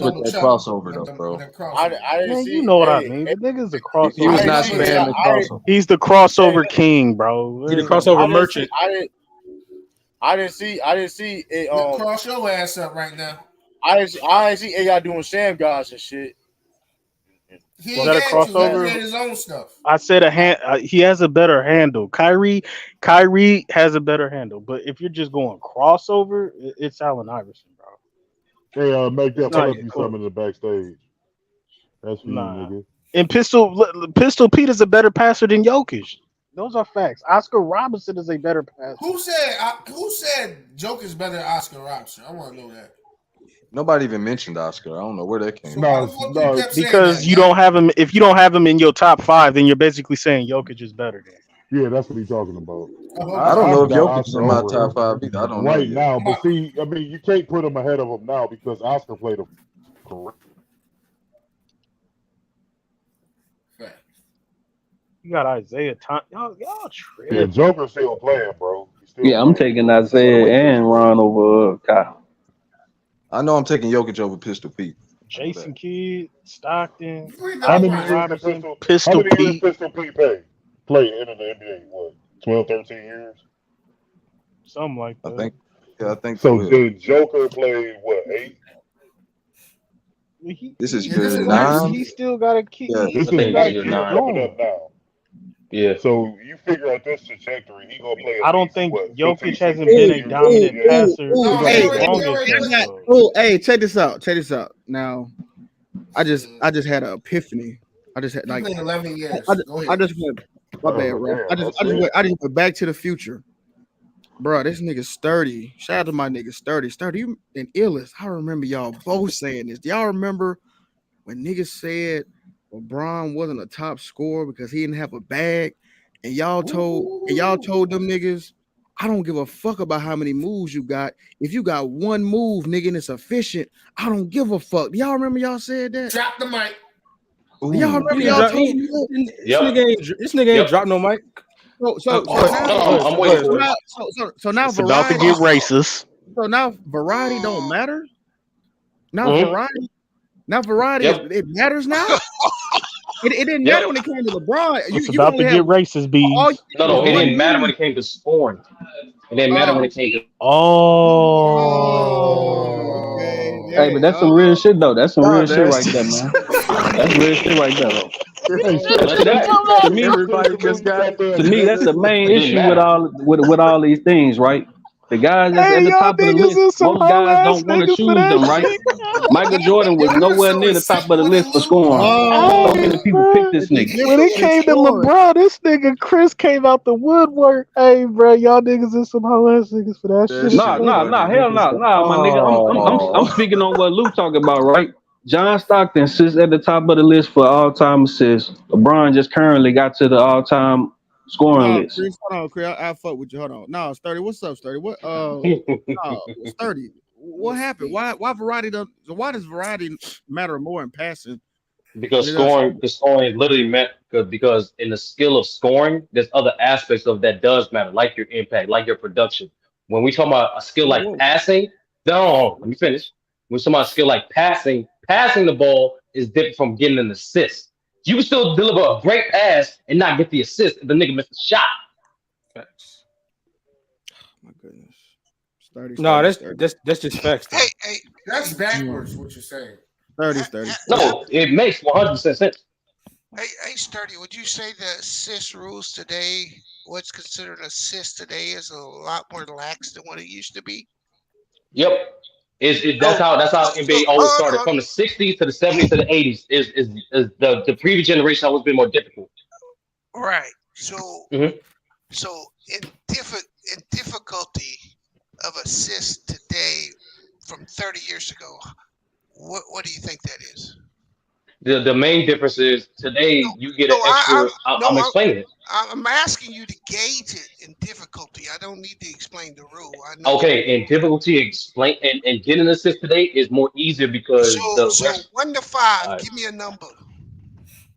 mess with that crossover though, bro. I didn't Man, see. you know what I Hey, mean. The nigga's a He was crossover. not see. spamming the crossover. He's the crossover king, bro. He the crossover merchant. I didn't see it. Cross your ass up right now. I didn't see AI doing Sam guys and shit. He Was ain't that a had to. He crossover? had his own stuff. I said he has a better handle. Kyrie has a better handle. But if you're just going crossover, it's Allen Iverson, bro. Hey, make It's that pull not up you something in the backstage. That's for you, nah. nigga. And Pistol Pete is a better passer than Jokic. Those are facts. Oscar Robertson is a better passer. Who said Joker's better than Oscar Robertson? I want to know that. Nobody even mentioned Oscar. I don't know where that came No, from. no, Because you don't have him. If you don't have him in your top 5, then you're basically saying Jokic is better than. yeah, that's what he's talking about. I don't know if got Jokic is Oscar in my over top him 5 either. I don't know right yet. now, but see, I mean, you can't put him ahead of him now because Oscar played a career. You got Isaiah Thomas. Y'all Yeah, tripping. Joker's still playing, bro. He's still Yeah, I'm taking Isaiah and Ron over Kyle. I know I'm taking Jokic over Pistol Pete. Jason Kidd, Stockton, How many Oscar years Robertson, did Pistol Pete. Pistol Pete play in the NBA? What, 12, 13 years? Something like that. I think So. 12. Did Joker play what, 8? This is He's year still 9. He still got to keep. Yeah, This I is think next year year 9. coming up now. Yeah. So you figure out this trajectory, he gonna play. I don't think Jokic 15, hasn't 16 been a years. dominant passer Hey, as long as that. hey, check this out. Check this out. Now, I just had an epiphany. I just had like Played 11 years. Go I ahead. just went. My bad, Rob. I just went back to the future. Bro, this nigga's sturdy. Shout out to my nigga sturdy. Sturdy, you and Illis. I remember y'all both saying this. Do y'all remember when niggas said LeBron wasn't a top scorer because he didn't have a bag? And y'all told them niggas, I don't give a fuck about how many moves you got. If you got one move, nigga, and it's efficient, I don't give a fuck. Do y'all remember y'all said that? Drop the mic. Y'all remember y'all told me that? This nigga ain't drop no mic. So now It's about to get racist. So now variety don't matter. Now variety it matters now. It didn't matter when it came to LeBron. It's about to get racist, B. No, it didn't matter when it came to scoring. It didn't matter when it came to. Hey, but that's some real shit though. That's some real shit right there, man. That's real shit right there, though. To me, that's the main issue with all these things, right? The guys that's at the top of the list, most guys don't want to choose them, right? Michael Jordan was nowhere near the top of the list for scoring. So many people picked this nigga. When it came to LeBron, this nigga Chris came out the woodwork. Hey, bro, y'all niggas is some hoe ass niggas for that shit. Nah, hell no, my nigga. I'm speaking on what Luke talking about, right? John Stockton sits at the top of the list for all-time assists. LeBron just currently got to the all-time scoring list. Chris, hold on, Chris. I fuck with you. Hold on. No, Sturdy. What's up, Sturdy? What? Sturdy. What happened? Why variety? Why does variety matter more in passing? Because scoring literally meant because in the skill of scoring, there's other aspects of that does matter, like your impact, like your production. When we talk about a skill like passing, let me finish. When we talk about a skill like passing the ball is different from getting an assist. You can still deliver a great pass and not get the assist if the nigga missed the shot. Facts. My goodness. That's just facts. Hey, that's backwards. What you're saying? 30. No, it makes 100% sense. Hey, Sturdy, would you say the assist rules today, what's considered assist today, is a lot more lax than what it used to be? Yep. That's how NBA always started. From the 60s to the 70s to the 80s is the previous generation always been more difficult. Right. So so in difficulty of assist today from 30 years ago, what do you think that is? The main difference is today you get an extra. I'm explaining it. I'm asking you to gauge it in difficulty. I don't need to explain the rule. I know. Okay, in difficulty, explain and getting an assist today is more easier because so 1 to 5. Give me a number.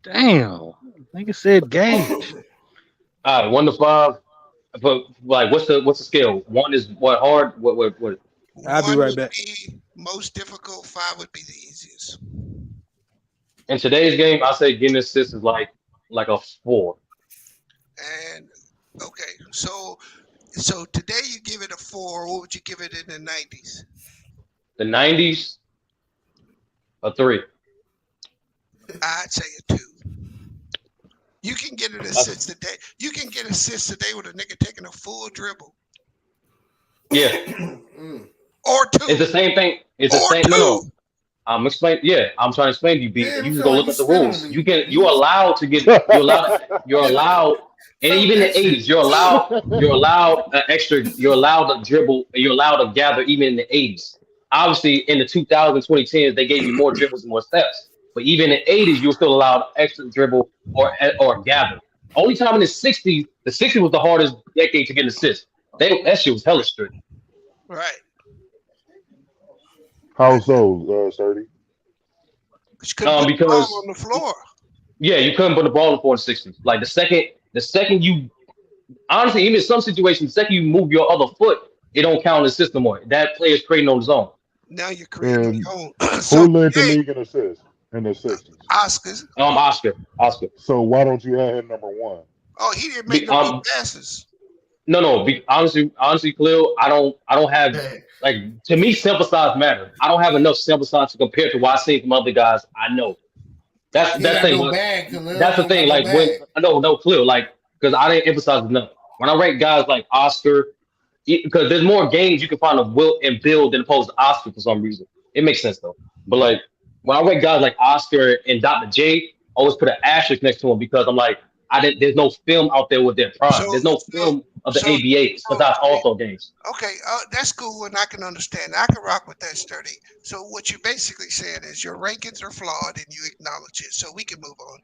Damn, nigga said gauge. All right, 1 to 5. But like, what's the scale? 1 is what hard. What? I'll be right back. Be most difficult. 5 would be the easiest. In today's game, I say getting assists is like a 4. And okay, so today you give it a 4. What would you give it in the 90s? The 90s, a 3. I'd say a 2. You can get an assist today. You can get assists today with a nigga taking a full dribble. Yeah. Or 2. It's the same thing. It's the same. No. I'm explaining. Yeah, I'm trying to explain to you, B. Yeah, You just feel go like look you at the spit on rules. me. You're allowed to get. You're allowed, and Felt even in that the shit. '80s, you're allowed extra. You're allowed to dribble, and you're allowed to gather even in the '80s. Obviously, in the 2000s, 2010s, they gave you more dribbles and more steps. But even in the '80s, you were still allowed extra dribble or gather. Only time in the '60s was the hardest decade to get an assist. That shit was hella strict. Right. How so, 30? But you couldn't put the ball Because on the floor. yeah, you couldn't put the ball in the 460. Like the second you honestly, even in some situations, the second you move your other foot, it don't count in the system more. That player's creating on his own. Now you're creating And your own. who So led the hey, league in assists in the '60s? Oscars. Oscar. So why don't you have him number one? Oh, he didn't make Be, no good passes. no. Honestly, Khalil, I don't have like to me sample size matter. I don't have enough sample size to compare to what I see from other guys. I know He that's got thing. no bag, Khalil. That's the Don't got thing. no Like when bag. no Khalil, like because I didn't emphasize enough when I rank guys like Oscar. Because there's more games you can find a Wilt and Bill than opposed to Oscar for some reason. It makes sense though. But like when I rate guys like Oscar and Dr. J, I always put an asterisk next to him because I'm like, I didn't. There's no film out there with their prime. There's no film of the ABA besides All-Star games. Okay, that's cool, and I can understand. I can rock with that, Sturdy. So what you're basically saying is your rankings are flawed, and you acknowledge it. So we can move on.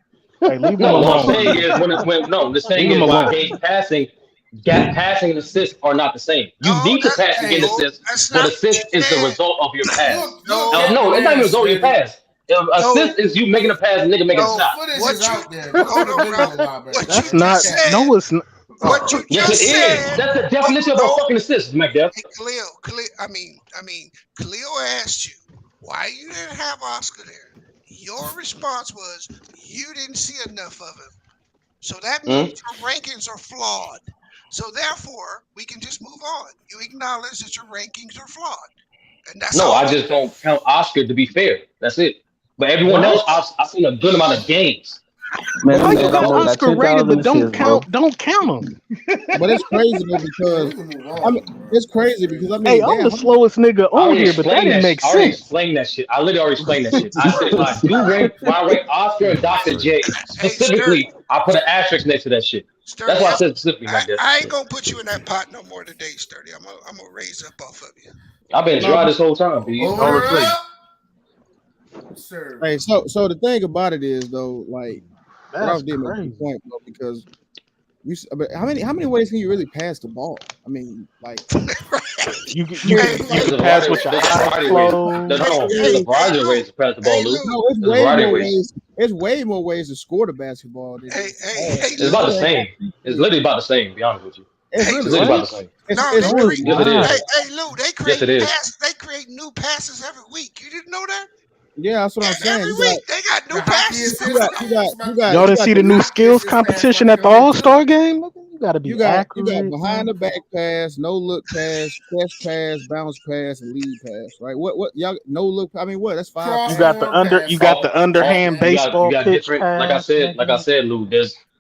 Hey, leave him No, what I'm alone. saying is the saying Leave him is when alone. game passing and assists are not the same. You need to pass to get assists, but assist is the result of your pass. No, it's not even the result of your pass. Assist is you making a pass and nigga making a shot. Footage is out there. Hold on, Ralph. That's not. No, it's not. What you Yes, just it is. said. That's the definition of a fucking assist, McDuff. Hey, Khalil, I mean, Khalil asked you why you didn't have Oscar there. Your response was you didn't see enough of him. So that means your rankings are flawed. So therefore, we can just move on. You acknowledge that your rankings are flawed. And that's No, all. I just don't count Oscar to be fair. That's it. But everyone else, I've seen a good amount of games. Man, why you got Oscar rated but don't count him? But it's crazy though because it's crazy because Hey, I'm the slowest nigga on here, but that didn't make I already sense. explained that shit. I literally already explained that shit. I said when I rank Oscar and Dr. J specifically, I put an asterisk next to that shit. Sturdy, That's why I said specifically like that. I ain't gonna put you in that pot no more today, Sturdy. I'm gonna raise up off of you. I've been dry this whole time, B. Hey, so the thing about it is though, like Ralph did make a crazy. good point though, because but how many ways can you really pass the ball? I mean, like you can pass with your eyes closed. There's a variety of ways to pass the ball, Luke. No, it's There's a way variety of more ways. ways. It's way more ways to score the basketball. Than It's about the same. It's literally about the same. To be honest with you, It's it's really literally about the same. It's really Yes, it is. Hey, Lou, they create Yes, it is. They create new passes every week. You didn't know that? Yeah, that's what I'm saying. Every week they got new passes. Y'all didn't see the new skills competition at the All-Star game? You gotta be You got accurate. behind the back pass, no look pass, chest pass, bounce pass, and lead pass. Right? What y'all no look? I mean, what? That's 5. You got the underhand baseball you got pitch different. pass. Like I said, Lou.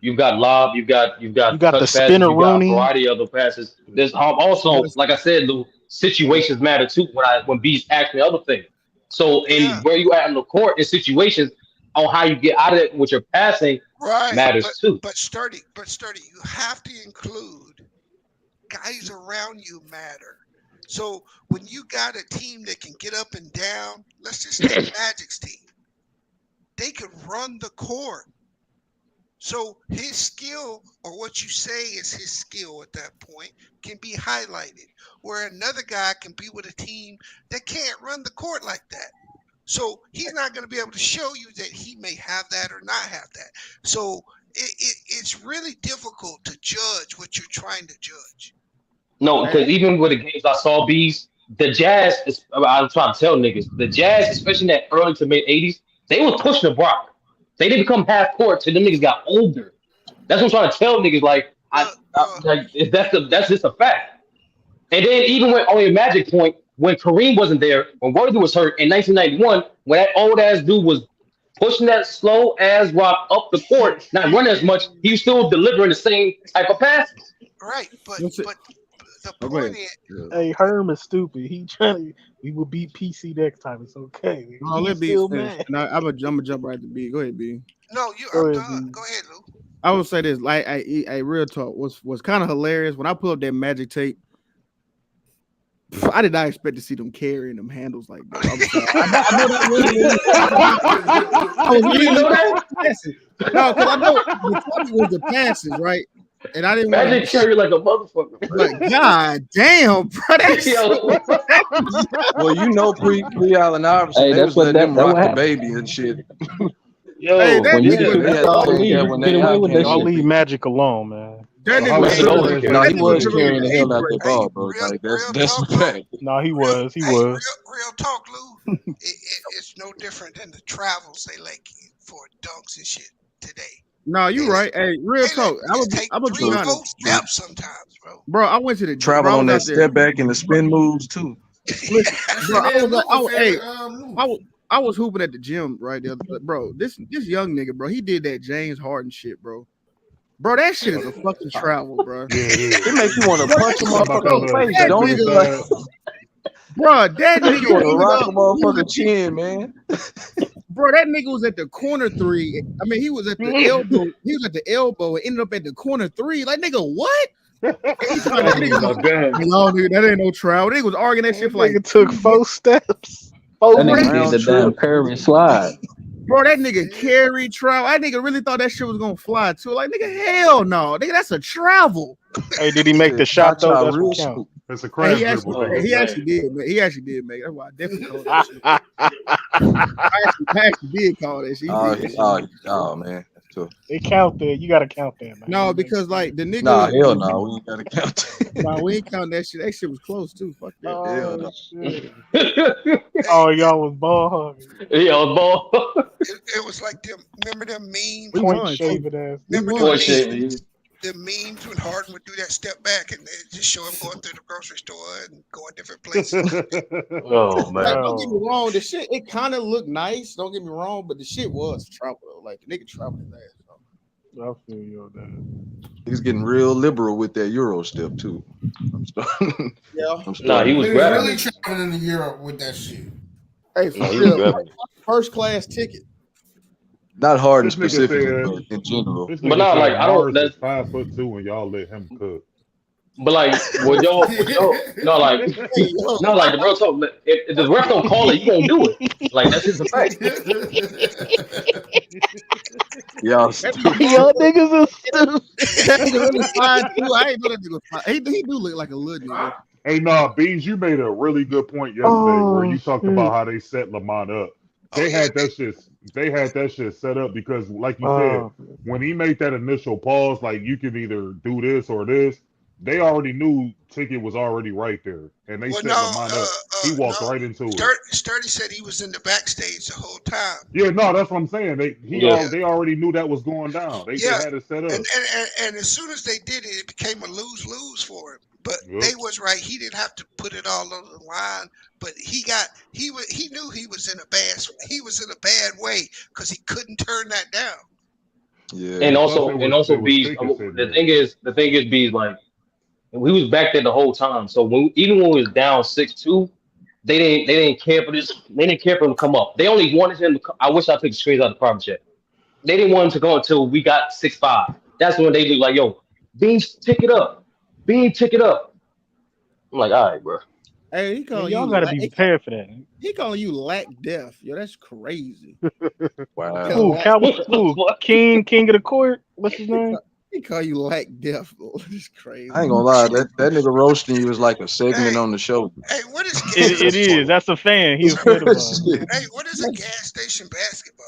You've got lob. You've got the touch passes, spinner you've got a Rooney. variety of other passes. There's also, like I said, Lou. Situations matter too. When B's asking the other thing. So where you at in the court in situations on how you get out of it with your passing matters too. But sturdy, you have to include guys around you matter. So when you got a team that can get up and down, let's just take Magic's team. They could run the court. So his skill, or what you say is his skill at that point, can be highlighted. Where another guy can be with a team that can't run the court like that. So he's not going to be able to show you that he may have that or not have that. So it's really difficult to judge what you're trying to judge. No, because even with the games I saw, B's, the Jazz, I'm trying to tell niggas, the Jazz, especially in that early to mid 80s, they was pushing the block. They didn't become half court till them niggas got older. That's what I'm trying to tell niggas. Like, that's just a fact. And then even when on your Magic point, when Kareem wasn't there, when Worthy was hurt in 1991, when that old ass dude was pushing that slow ass rock up the court, not running as much, he was still delivering the same type of passes. Right, but the point is, Hey, Herm is stupid. He trying to. We will beat PC next time. It's okay. No, He's let B still finish. mad. And I'm gonna jump right to B. Go ahead, B. no, Go I'm ahead, done. B. Go ahead, Lou. I will say this, like, I real talk was kind of hilarious when I pulled up that Magic tape. I did not expect to see them carrying them handles like that. I'm sorry. I know that was. I was You didn't know that? passes. No, because I know the topic was the passes, right? And I didn't want Magic to. carry like a motherfucker. But god damn, bro, that's Yo. Well, you know, pre Allen Iverson, Hey, they was letting them rock the baby and shit. Yo, hey, that when you Yeah, nigga, they had to y'all take that when get they away out with that game. Y'all shit. leave Magic alone, man. that So how nigga you was know dribbling. that? Nah, That he nigga was was dribbling carrying with the hell out Gatorade. that ball, bro. Like that's Real the fact. No, he was. He Hey, was. real talk, Lou. It's no different than the travels they like for dunks and shit today. No, you right. Hey, real They let talk. niggas take I'm gonna be 3, honest, 4 steps sometimes, bro. bro. I went to the bro. Travel I on was that out there. step back and the spin moves too. Listen, bro. Man, Lou was fair. Lou. I was hooping at the gym right the other bro. This young nigga, bro. He did that James Harden shit, bro. Bro, that shit is a fucking travel, bro. Yeah, it is. It makes you want to Bro, punch a Talking about that motherfucker in the little face, that step don't back it? nigga, Like, dive. bro, that you nigga want to ended rock up, a motherfucker chin, man. bro. That nigga was at the corner three. I mean, he was at the elbow. He was at the elbow and ended up at the corner three. Like, nigga, what? He's trying to, nigga, Oh, damn. no, nigga, that ain't no travel. Nigga was arguing that shit That for like nigga took 4 steps. That 4 nigga did Round the damn trip. Perry slide. bro, that nigga carried travel. That nigga really thought that shit was gonna fly too. Like, nigga, hell no, nigga, that's a travel. Hey, did he make the shot though? That's what counts. It's a Hey, crab he dribble, actually, nigga. he actually did. He actually did make it. That's why I definitely called that shit. I actually did call that shit. He did. Oh man, that's tough. They count that. You gotta count that, man. No, because like the nigga. Nah, hell no, we ain't gotta count. No, we ain't counting that shit. That shit was close too. Fuck that. Hell Oh no. shit. Oh, y'all was ball hungry. Yo, ball. It was like them. Remember them memes? We Point won. shaving ass. Remember them Boy, memes? shit. The memes when Harden would do that step back and they just show him going through the grocery store and going different places. Oh Like, man. don't get me wrong. The shit it kind of looked nice. Don't get me wrong, but the shit was trouble though. Like the nigga troubled his ass. I feel you on that. He's getting real liberal with that Euro step too. Yeah. Nah, he was Niggas grabbing. really traveling to Europe with that shit. Hey, for Nah, he was real, grabbing. first class ticket. Not Harden This nigga specifically, said- but in general. This But nigga nah, said like, I don't- Mars that's- is 5'2" and y'all let him cook. But like, well, y'all, no, like, no, like the real talk. If the ref don't call it, you gonna do it. Like that's just a fact. Y'all Y'all niggas are stupid. That nigga really fine too. I ain't know that nigga was fine. He do look like a little nigga. Hey, nah, Beans, you made a really good point yesterday where you talked shit. about how they set Lamont up. They had that shit. They had that shit set up because, like you said, when he made that initial pause, like you can either do this or this. They already knew Ticket was already right there, and they set Lamont up. He walked right into it. Sturdy said he was in the backstage the whole time. Yeah, no, that's what I'm saying. They already knew that was going down. They had it set up. And as soon as they did it, it became a lose-lose for him. But they was right. He didn't have to put it all on the line. But he knew he was in a bad way because he couldn't turn that down. Yeah. And also, Bees. The thing is, Bees, like we was back there the whole time. So even when we was down 6-2, they didn't care for this. They didn't care for him to come up. They only wanted him to. I wish I took the screens out of the private chat. They didn't want him to go until we got 6-5. That's when they look like, yo, Beans, tick it up. Beans, tick it up. I'm like, all right, bro. Hey, he calling y'all you. gotta be prepared for that. He calling you lack deaf. Yo, that's crazy. Wow. Who? King of the court. What's his name? He call you lack deaf. That's crazy. I ain't gonna lie, that nigga roasting you is like a segment on the show. Hey, what is It is. That's a fan. He was good about it. Hey, what is a gas station basketball?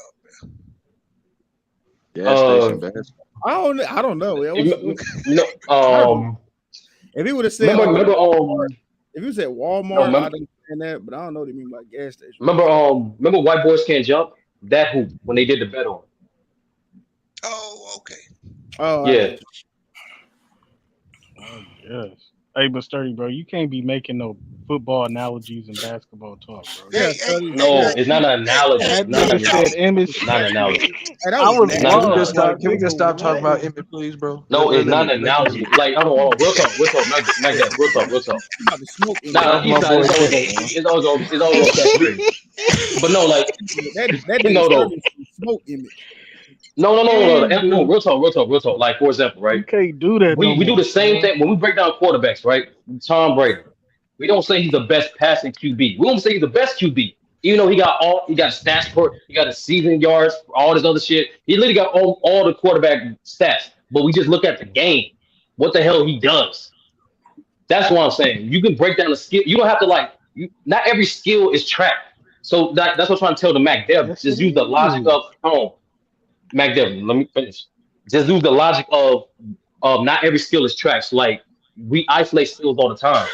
Gas station basketball. I don't know. Yeah, if he would have said, if he said Walmart, I'd understand that, but I don't know what he mean by gas station. Remember White Boys Can't Jump? That hoop when they did the bet on. Oh, okay. Oh, yeah. Yes. Hey, but Sturdy, bro, you can't be making no football analogies and basketball talk, bro. Yeah, Sturdy. No, it's not an analogy. That It's not nigga an said analogy. Emmett. It's not an analogy. Hey, that I was was It's nasty. not an Can we just lost. analogy. stop? Like, Can we just nigga, stop talking about what? Emmett, please, bro? No, it's Let not him an let him analogy. get it. Like, hold on, real talk, Mac Dad, real talk, real talk. You about to smoke him. Nah, Shout out he's my not. boy It's always Dip, gonna, man. it's always gonna catch breeze. But no, like, That you nigga know though. Sturdy smoke him. No. Can't No, do. real talk. Like, for example, right? You can't do that no We do more, the same son. thing when we break down quarterbacks, right? Tom Brady. We don't say he's the best passing QB. We don't say he's the best QB. Even though he got stats for, he got a season yards, all this other shit. He literally got all the quarterback stats. But we just look at the game. What the hell he does. That's what I'm saying. You can break down the skill. You don't have to not every skill is tracked. So that's what I'm trying to tell the Mac Dev. Yes, Just it use the logic is. of Mac Dev, let me finish. Just use the logic of not every skill is tracked. So, like, we isolate skills all the time.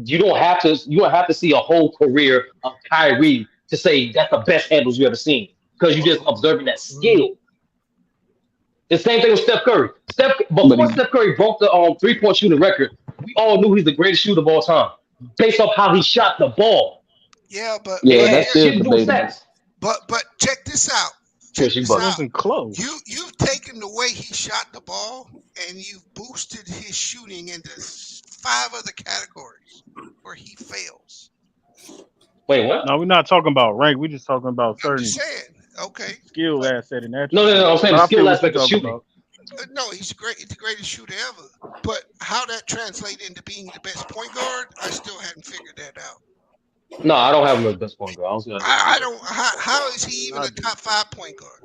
You don't have to see a whole career of Kyrie to say that's the best handles you ever seen because you just observing that skill. The same thing with Steph Curry. But Before he, Steph Curry broke the 3-point shooting record, we all knew he's the greatest shooter of all time based off how he shot the ball. Yeah, but yeah, It that's had still shit to do with debatable. stats. but check this out. Push you It buck. wasn't close. You've taken the way he shot the ball and you've boosted his shooting into 5 other categories where he fails. Wait, what? No, we're not talking about rank. We're just talking about I'm certain just saying. Okay. skill asset and No. I'm attributes. saying But the I feel skill what you're aspect of talking shooting. about. No, he's great. He's the greatest shooter ever. But how that translates into being the best point guard, I still hadn't figured that out. No, I don't have him as best point guard. I don't see that. I don't. How is he even a top 5 point guard?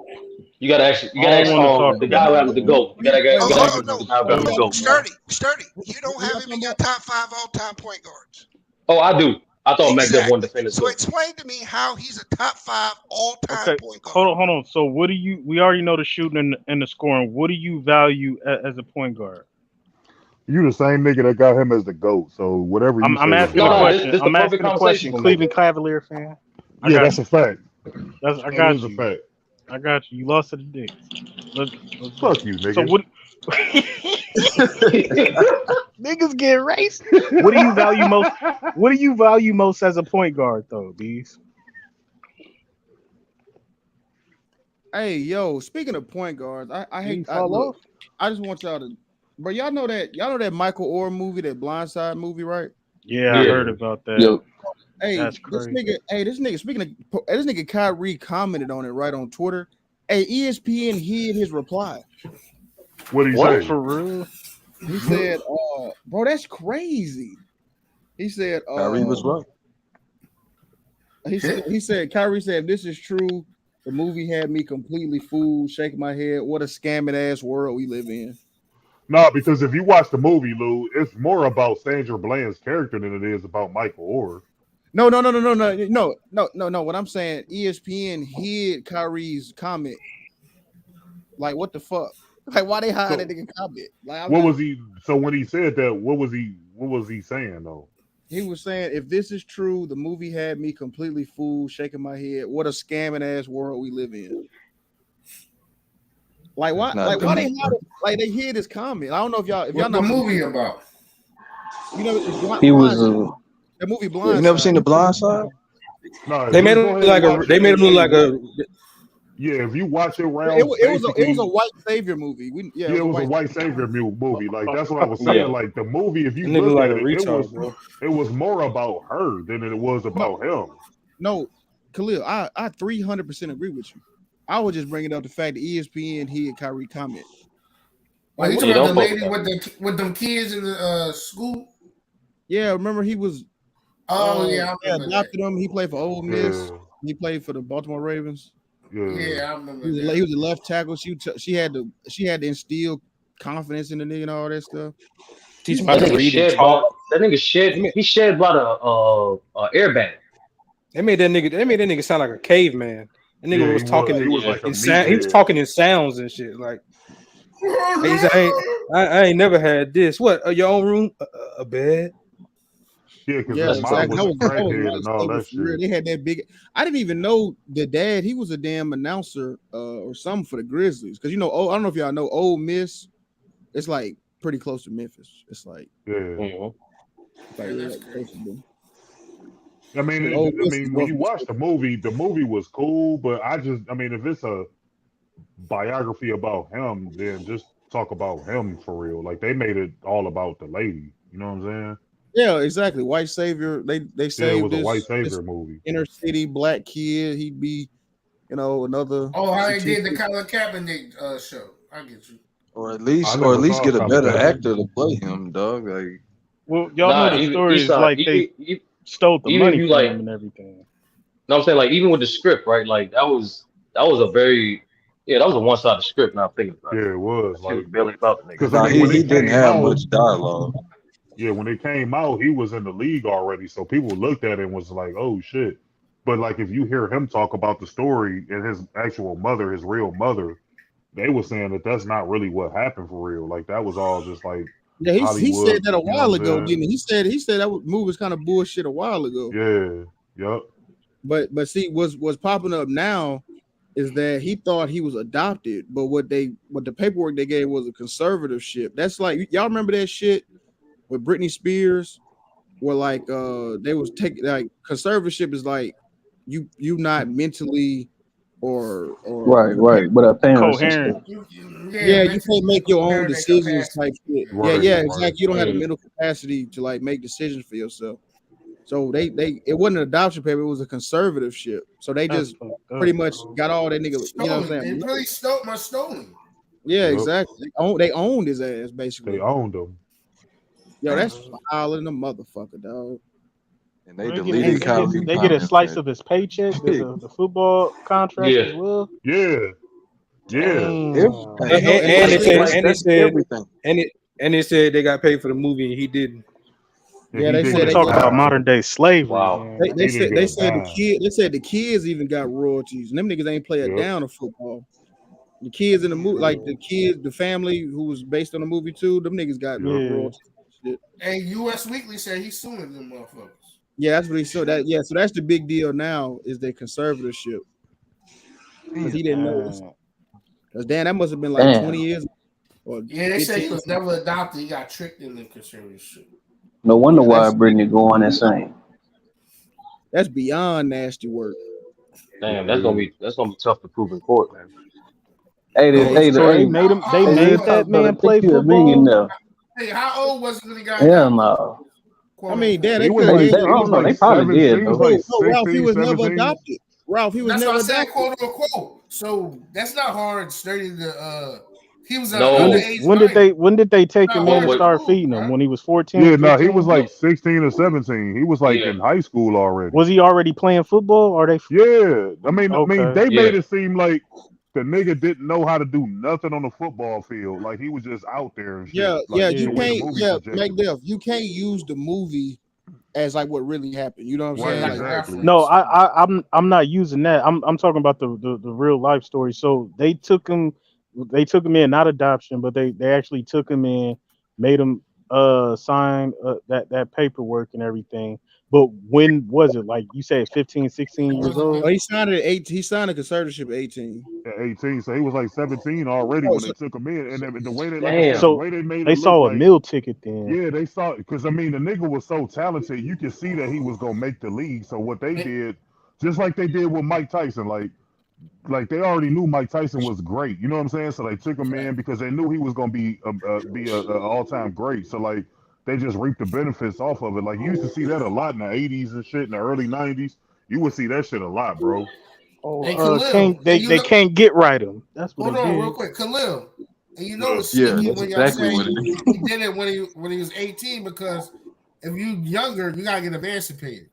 You gotta ask I don't want to talk the guy about who it, happens to man. go. You gotta Oh, ask hold on, no, the guy who happens to no, go. Sturdy. You don't have him in your top 5 all-time point guards. Oh, I do. I thought Mac Dev wanted to Exactly. finish So too. explain to me how he's a top 5 all-time Okay, point guard. hold on. So, what do you? We already know the shooting and the scoring. What do you value as a point guard? You the same nigga that got him as the GOAT. So whatever you I'm say is asking a No, fine. question. this the I'm perfect asking a conversation question. for Mac Cleveland Dev. Cavalier fan. I Yeah, got that's you. a fact. I That got is a you. fact. I got you. You lost to the Knicks. Let's Fuck you, So nigga. what? Niggas get raced. What do you value most? What do you value most as a point guard, though, Bees? Hey, yo, speaking of point guards, I Did he hate. fall Look, off? I just want y'all to, bro. Y'all know that Michael Orr movie, that Blindside movie, right? Yeah, I heard about that. Yo, Hey, That's this crazy. nigga. Hey, this nigga. Speaking of this nigga, Kyrie commented on it right on Twitter. Hey, ESPN hid his reply. What did he What? say? For real? He said, bro, that's crazy. He said, Kyrie was right. he said, Kyrie said, if this is true, the movie had me completely fooled, shaking my head. What a scamming ass world we live in. No, because if you watch the movie, Lou, it's more about Sandra Bland's character than it is about Michael Orr. No. What I'm saying, ESPN hid Kyrie's comment. Like, what the fuck? Like, why they hide that nigga comment? Like, What was he? So when he said that, what was he saying though? he was saying, if this is true, the movie had me completely fooled, shaking my head. What a scamming ass world we live in. Like, why? Like, why they hide it? Like, they hid his comment. I don't know if y'all What not the movie familiar. about? You know, it's he was. the movie You never seen Blindside. The Blind Side? No, They made go him ahead like and a. watch They it. made him look like a. Yeah, if you watch it, It Ralph, was basically, a white savior movie. it was a white savior movie. Like that's what I was Yeah. saying. Like the movie, if you That nigga look like at a it, retard, bro. it was more about her than it was about him. No, Khalil, I 300% agree with you. I was just bringing up the fact that ESPN hid Kyrie comment. Like, you what talking about about the lady with them kids in the school? Yeah, remember he was. Oh yeah, I they remember that. adopted him. He played for Ole Miss. Yeah. He played for the Baltimore Ravens. Yeah, I remember He that. was a left tackle. She had to instill confidence in the nigga and all that stuff. Teach him That nigga shed he shed about a airbag. They made that nigga sound like a caveman. That nigga Yeah, was talking he was like a in sound. He was meathead. talking in sounds and shit. Like he said, I ain't never had this. What? Your own room? A bed? Yeah, because Yeah, his mom exactly. was a That was crackhead white and all savior that for real. shit. They had that big. I didn't even know the dad. He was a damn announcer or something for the Grizzlies. Because I don't know if y'all know Ole Miss. It's like pretty close to Memphis. It's like, yeah. That's crazy. I mean, when you watch the movie was cool, but if it's a biography about him, then just talk about him for real. Like they made it all about the lady. You know what I'm saying? Yeah, exactly. White savior. They saved it was a white this savior movie. inner city black kid. He'd be, another. Oh, how they did the Colin Kaepernick show. I get you. Or at least get a better actor to play him, dog. Like, well, y'all know the story is like they stole the money from him and everything. No, I'm saying like even with the script, right? Like that was a very that was a one-sided script. Now I'm thinking about it. Yeah, it was. Like, was barely about the nigga. Because he didn't have much dialogue. Yeah, when it came out, he was in the league already, so people looked at it and was like, "Oh shit!" But like, if you hear him talk about the story and his actual mother, his real mother, they were saying that that's not really what happened for real. Like that was all just like he said that a while ago, saying? didn't he? He said that movie was kind of bullshit a while ago. Yeah, yep. But see, what's popping up now is that he thought he was adopted, but what the paperwork they gave was a conservatorship. That's like, y'all remember that shit with Britney Spears, where like they was taking, like, conservatorship is like you not mentally or right, but a parents coherent. you can't make your own decisions type shit. Right, exactly. You don't have the mental capacity to like make decisions for yourself. So they it wasn't an adoption paper, it was a conservatorship. So they just pretty much got all that nigga, you know what I'm saying? They really stolen. Yeah, Yep. exactly. They owned his ass basically. They owned him. Yo, that's foul in the motherfucker, dog. And they deleted Kyrie. They get a slice of his paycheck, the football contract as well. Yeah. Damn. And they said they got paid for the movie and he didn't. Yeah, they said they talk about modern day slavery. Wow. They said the kids even got royalties, and them niggas ain't play a down of football. The kids in the movie, like the family who was based on the movie too, them niggas got royalties. Shit. And U.S. Weekly said he's suing them motherfuckers. Yeah, that's what he said. So that's the big deal now is their conservatorship. Because he didn't know. Because that must have been like 20 years. They said he was never adopted. He got tricked in the conservatorship. No wonder why Brittany going insane. That's beyond nasty work. Damn, that's gonna be tough to prove in court, man. They made that man play football. Hey, how old was he when he got? Hell no. I mean, Dad, they probably did. Ralph, he was never adopted. Ralph, he was that's never what I said, adopted. quote unquote. So that's not hard. Studying the he was when did they take him in and start feeding him? When he was 14? Yeah, no, he was like 16 or 17. He was like in high school already. Was he already playing football? Or they? Yeah, I mean, they made it seem like the nigga didn't know how to do nothing on the football field. Like he was just out there and shit. You can't use the movie as like what really happened. You know what I'm saying? Exactly. No, I'm not using that. I'm talking about the real life story. So they took him in, not adoption, but they actually took him in, made him sign that paperwork and everything. But when was it? Like you said, 15, 16 years old? Well, he signed it at 18. He signed a conservatorship at 18. At 18, so he was like 17 already when they took him in. And the way they made they it saw look a meal ticket then. Yeah, they saw, because I mean the nigga was so talented, you could see that he was gonna make the league. So what they did, just like they did with Mike Tyson, like they already knew Mike Tyson was great. You know what I'm saying? So they took him in because they knew he was gonna be a all-time great. So like they just reaped the benefits off of it. Like you used to see that a lot in the 80s and shit, in the early 90s. You would see that shit a lot, bro. They can't get right him. That's what. Hold on, real quick, Khalil. And you know it's sneaky when y'all say he did it when he was 18, because if you younger, you gotta get emancipated.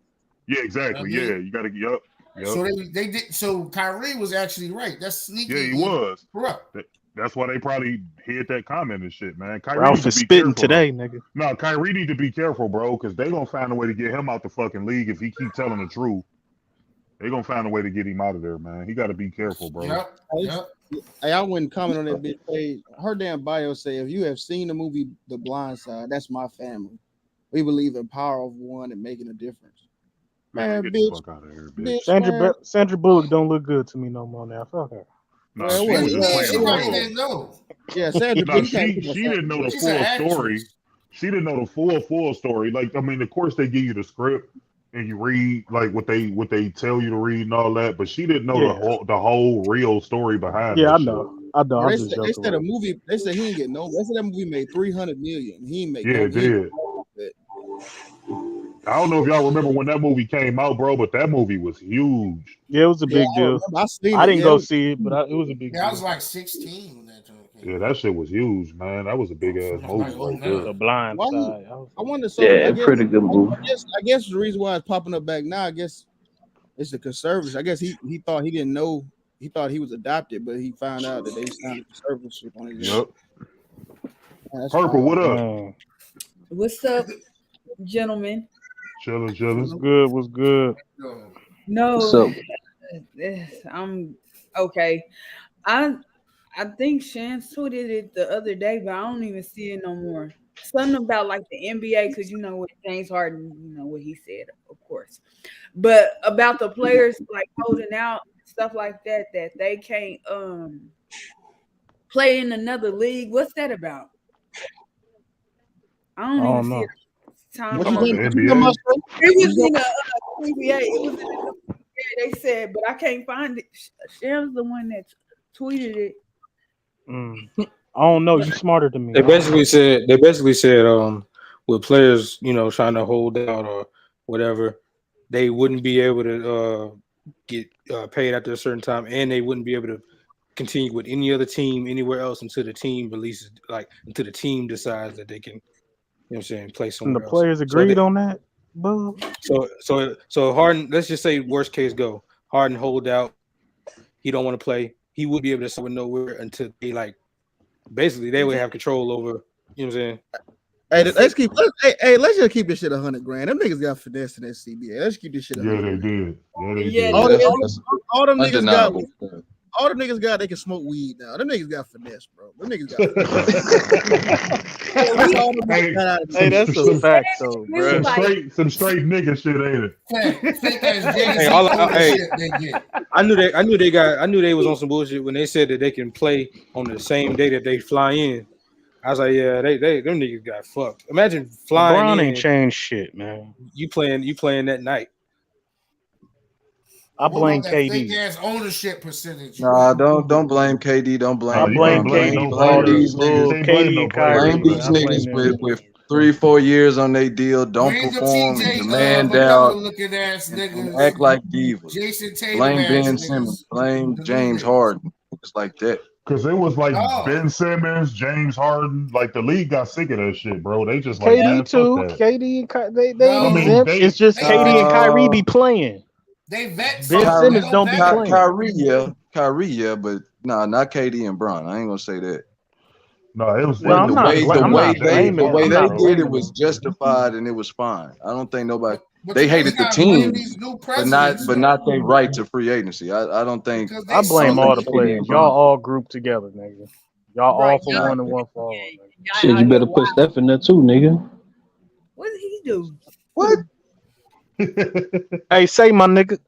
Yeah, exactly. Yeah, you gotta get up. Yep. So they did. So Kyrie was actually right. That's sneaky. Yeah, he was. Corrupt. That's why they probably hid that comment and shit, man. Kyrie Ralph is spitting today, nigga. No, Kyrie need to be careful, bro, because they gonna find a way to get him out the fucking league if he keep telling the truth. They gonna find a way to get him out of there, man. He got to be careful, bro. Yep. Hey, I wouldn't comment on that bitch page. Her damn bio say, if you have seen the movie The Blind Side, that's my family. We believe in power of one and making a difference. Man, get bitch, the fuck out of here, bitch. Sandra Bullock don't look good to me no more now. Fuck her. No, Well, she what? was just playing She a probably role. didn't know. Yeah, Sandra No, Bee. she didn't know the She's an full story. actress. She didn't know the full story. Like, I mean, of course they give you the script and you read like what they tell you to read and all that, but she didn't know the whole real story behind Yeah, that I shit. know. I know. Bro, I'm they just said joking. a movie. They said he didn't get no. They said that movie made 300 million. He didn't make Yeah, no. it did. I don't know if y'all remember when that movie came out, bro, but that movie was huge. Yeah, it was a big I deal. remember. I seen I it. didn't Yeah, go see it, but it was a big Yeah, I deal. was like 16 when that joint came. Yeah, that shit was huge, man. That was a big ass movie right there. The Blind Why he- Side. I wonder. So Yeah, I guess. pretty good movie. I guess the reason why it's popping up back now. I guess it's the conservatives. I guess he thought he didn't know. He thought he was adopted, but he found out that they signed a conservatorship on his. Yep. That's Purple, what up? What's up, gentlemen? Chillin'. What's good? No, What's up? I'm okay. I think Shans tweeted it the other day, but I don't even see it no more. Something about like the NBA, because you know what James Harden, you know what he said, of course. But about the players like holding out stuff like that they can't play in another league. What's that about? I don't even see know. it. Time What on you it. talking about? It was in the NBA. It was in the they said, but I can't find it. Shem's the one that tweeted it. I don't know. You smarter than me. They basically said with players, you know, trying to hold out or whatever, they wouldn't be able to get paid after a certain time, and they wouldn't be able to continue with any other team anywhere else until the team releases, like until the team decides that they can, you know what I'm saying, play And somewhere the else. players agreed on that. Boo. So Harden, let's just say worst case go. Harden hold out. He don't want to play. He would be able to sit with nowhere until they basically they would have control over. You know what I'm saying? Hey, let's just keep this shit 100 grand. Them niggas got finesse in that CBA. Let's keep this shit 100 Yeah, they grand. did. Yeah, they Yeah, did. All them niggas got. undeniable. All them niggas got. They can smoke weed now. Them niggas got finesse, bro. Them niggas got. That's all them niggas got out of Hey, that's a fact, though, bro. Some straight nigga shit, ain't it? I knew they was on some bullshit when they said that they can play on the same day that they fly in. I was like, yeah, them niggas got fucked. Imagine flying LeBron in. ain't changed shit, man. You playing that night. I blame What about that fake KD. ass ownership percentage? Nah, don't blame KD. Don't blame. I blame KD for all these bulls. KD and Kyrie. Blame these I blame niggas them. with 3-4 years on their deal. Don't Bring the perform and TJ demand vanilla out looking ass and niggas. act like divas. Jason Tatum Blame ass Ben niggas. Simmons. Blame James Harden. It's like that. Cause it was like Oh. Ben Simmons, James Harden, like the league got sick of that shit, bro. They just like, man, KD too. fuck that. KD and Kyrie, they I mean, exempt. It's just KD and Kyrie be playing. They vet. Ben Simmons don't be playing. Kyrie, yeah, but nah, not KD and Bron. I ain't gonna say that. No, it was The way they did it was them. justified and it was fine. I don't think nobody But they you know, hated we the gotta blame team, these new but not presidents. they right to free agency. I don't think. I blame all the players. Y'all all grouped together, nigga. Y'all all for one and one for all. Nigga. Shit, you better put Steph in there too, nigga. What did he do? What? Hey, say my nigga.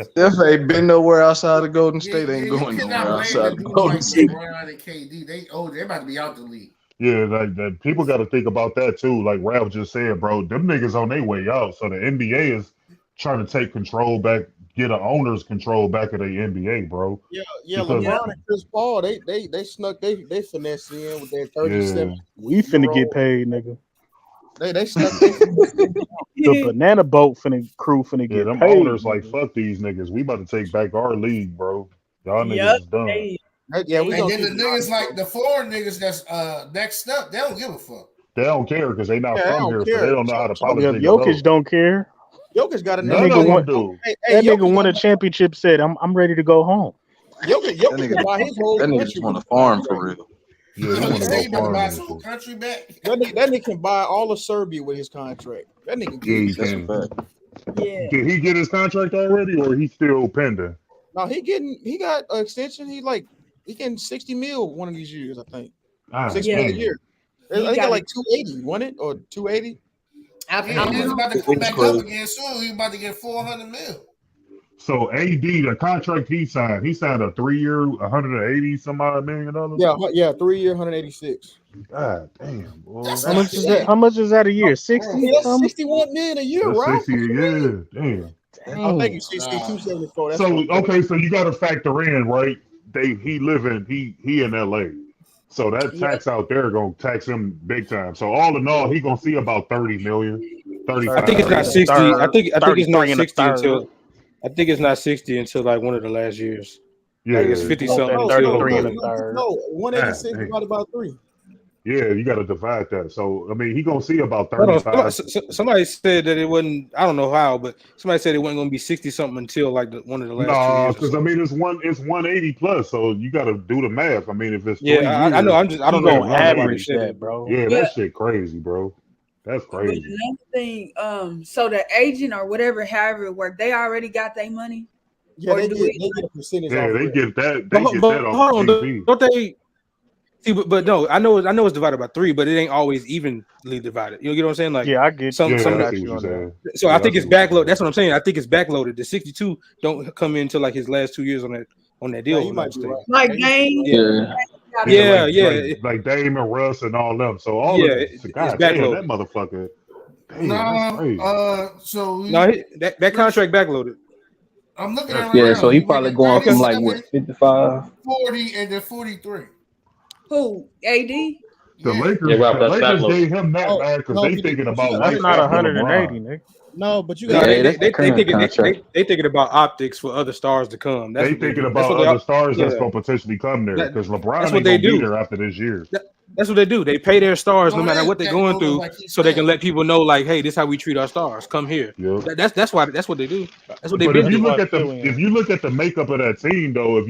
Steph ain't been nowhere outside of Golden State. Ain't going You nowhere cannot blame outside the of dudes Golden like State. LeBron and KD. They about to be out the league. Yeah, like that. People got to think about that too. Like Ralph just said, bro, them niggas on their way out. So the NBA is trying to take control back, get an owner's control back of the NBA, bro. Yeah. Because- LeBron and Chris Paul, they snuck they finesse in with their 37. We finna get paid, nigga. They snuck. The banana boat crew finna Yeah, get them paid. owners like fuck these niggas. We about to take back our league, bro. Y'all niggas is done. Yeah, we And gonna then the niggas like the foreign niggas that's next up, they don't give a fuck. They don't care because they not Yeah, they from don't here, so care. they don't know how to Yeah, politic. Jokic don't care. Jokic got That enough. nigga do. That nigga won a championship. Said, "I'm ready to go home." Jokic can buy his whole That nigga country. just want to farm for real. Yeah, he want to go buy his whole country back. That nigga can buy all of Serbia with his contract. That nigga. Yeah, he That's can. a fact. Yeah. Did he get his contract already, or he still pending? No, he got an extension. He getting 60 mil one of these years, I think. Ah, 60 mil a year. I think he got like 280, wasn't it? Or 280? Yeah, he's about to come back up again soon. He's about to get 400 mil. So AD, the contract he signed a 3-year, $180 some odd $million. Yeah, 3-year, 186. God damn, boy. That's How much is that? How much is that a year? 60? that's 61 million a year, That's right? 60 a year. Damn. I'll make it 62.74. That's So okay, so you got to factor in, right? He in LA, so that tax out there gonna tax him big time. So all in all, he gonna see about 30 million, 35. I think it's not 60. I think it's not 60 until. I think it's not 60 until like one of the last years. Yeah, like it's 50 something. No, 33 and a third. No, 186 divided by 3. Yeah, you got to divide that. So I mean, he gonna see about Hold on, 35. somebody said that it wasn't. I don't know how, but somebody said it wasn't going to be 60 something until like one of the last 2 years. Because I mean, it's 180 plus, so you got to do the math. I mean, if it's 3 Yeah, years, I know. I don't know. Average that, bro. Yeah, that shit crazy, bro. That's crazy. But another thing, so the agent or whatever, however it worked, they already got their money. Yeah, they get a percentage. Yeah, they get that. They But get that off hold the on, TV. don't they? See, but no, I know it's divided by 3, but it ain't always evenly divided. You get what I'm saying? Like, yeah, I get some. I see So what you're saying. I think it's backloaded. That's what I'm saying. I think it's backloaded. The 62 don't come into like his last 2 years on that deal. You might be right. Like Dame. Yeah. Like Dame and Russ and all them. So all of it's God damn, backloaded. that motherfucker. Damn, that's crazy. No, that contract backloaded. I'm looking at Yeah, so he probably going from like what 55. 40 and then 43. Who? AD? The Lakers, Rob, the that's Lakers backloaded. gave him that bad because they thinking about That's not 180, Nick. No, but you No, got they thinking about optics for other stars to come. That's they what they thinking do. about other stars that's gonna potentially come there That- because LeBron that's ain't what they gonna be do. there after this year. That's what they do. They pay their stars no matter what they're going through, so they can let people know, like, hey, this is how we treat our stars. Come here. Yep. That's what they do. That's what they But been if you doing. look at the makeup of that team, though,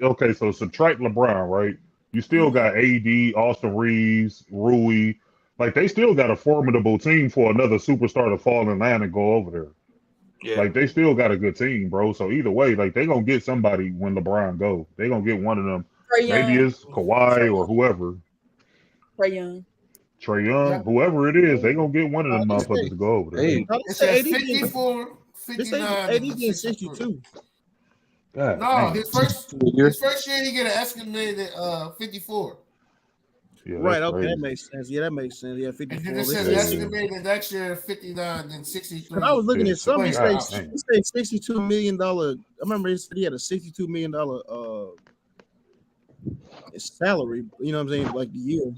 okay, so subtract LeBron, right? You still got AD, Austin Reeves, Rui. Like they still got a formidable team for another superstar to fall in line and go over there. Yeah. Like they still got a good team, bro. So either way, like they gonna get somebody when LeBron go. They gonna get one of them. Trae Maybe Young. it's Kawhi or whoever. Trae Young. Trae Young, whoever it is, they gonna get one of them motherfuckers to go over there. Hey. It says 54, 59. AD getting 62. God, No, damn. his first year he get an estimated 54. Yeah, Right, okay, crazy. that makes sense. Yeah, that makes sense. Yeah, And 54. then it says estimated next year 59, then 63. Because I was looking at some, he God, said $62 million. I remember he said he had a $62 million salary, you know what I'm saying, like the year.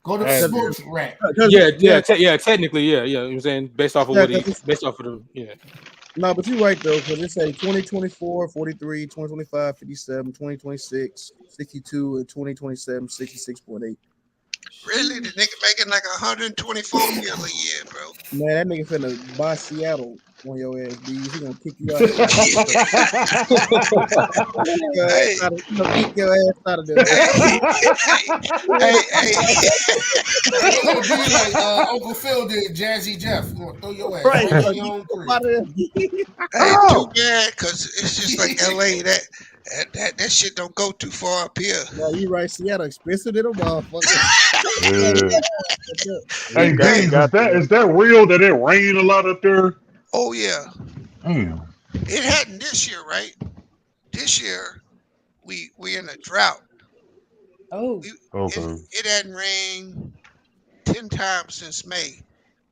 Go to sports rap. Yeah, technically, yeah. You know what I'm saying? Based off of No, but you're right though, because it say 2024, 43, 2025, 57, 2026, 62, and 2027, 66.8. Really, the nigga making like 124 mil a year, bro. Man, that nigga finna buy Seattle on your ass, B. He gonna kick you out. He gonna kick your ass out of there. Hey. It's gonna be like Uncle Phil did Jazzy Jeff. You gonna throw your ass Right. right in your own crib. Hey, too bad, because it's just like LA. That shit don't go too far up here. No, you right. Seattle expensive than a motherfucker. Yeah. Hey, James, is that real that it rained a lot up there? Oh yeah. Damn. It hadn't this year, right? This year, we in a drought. Oh. Okay. It hadn't rained 10 times since May.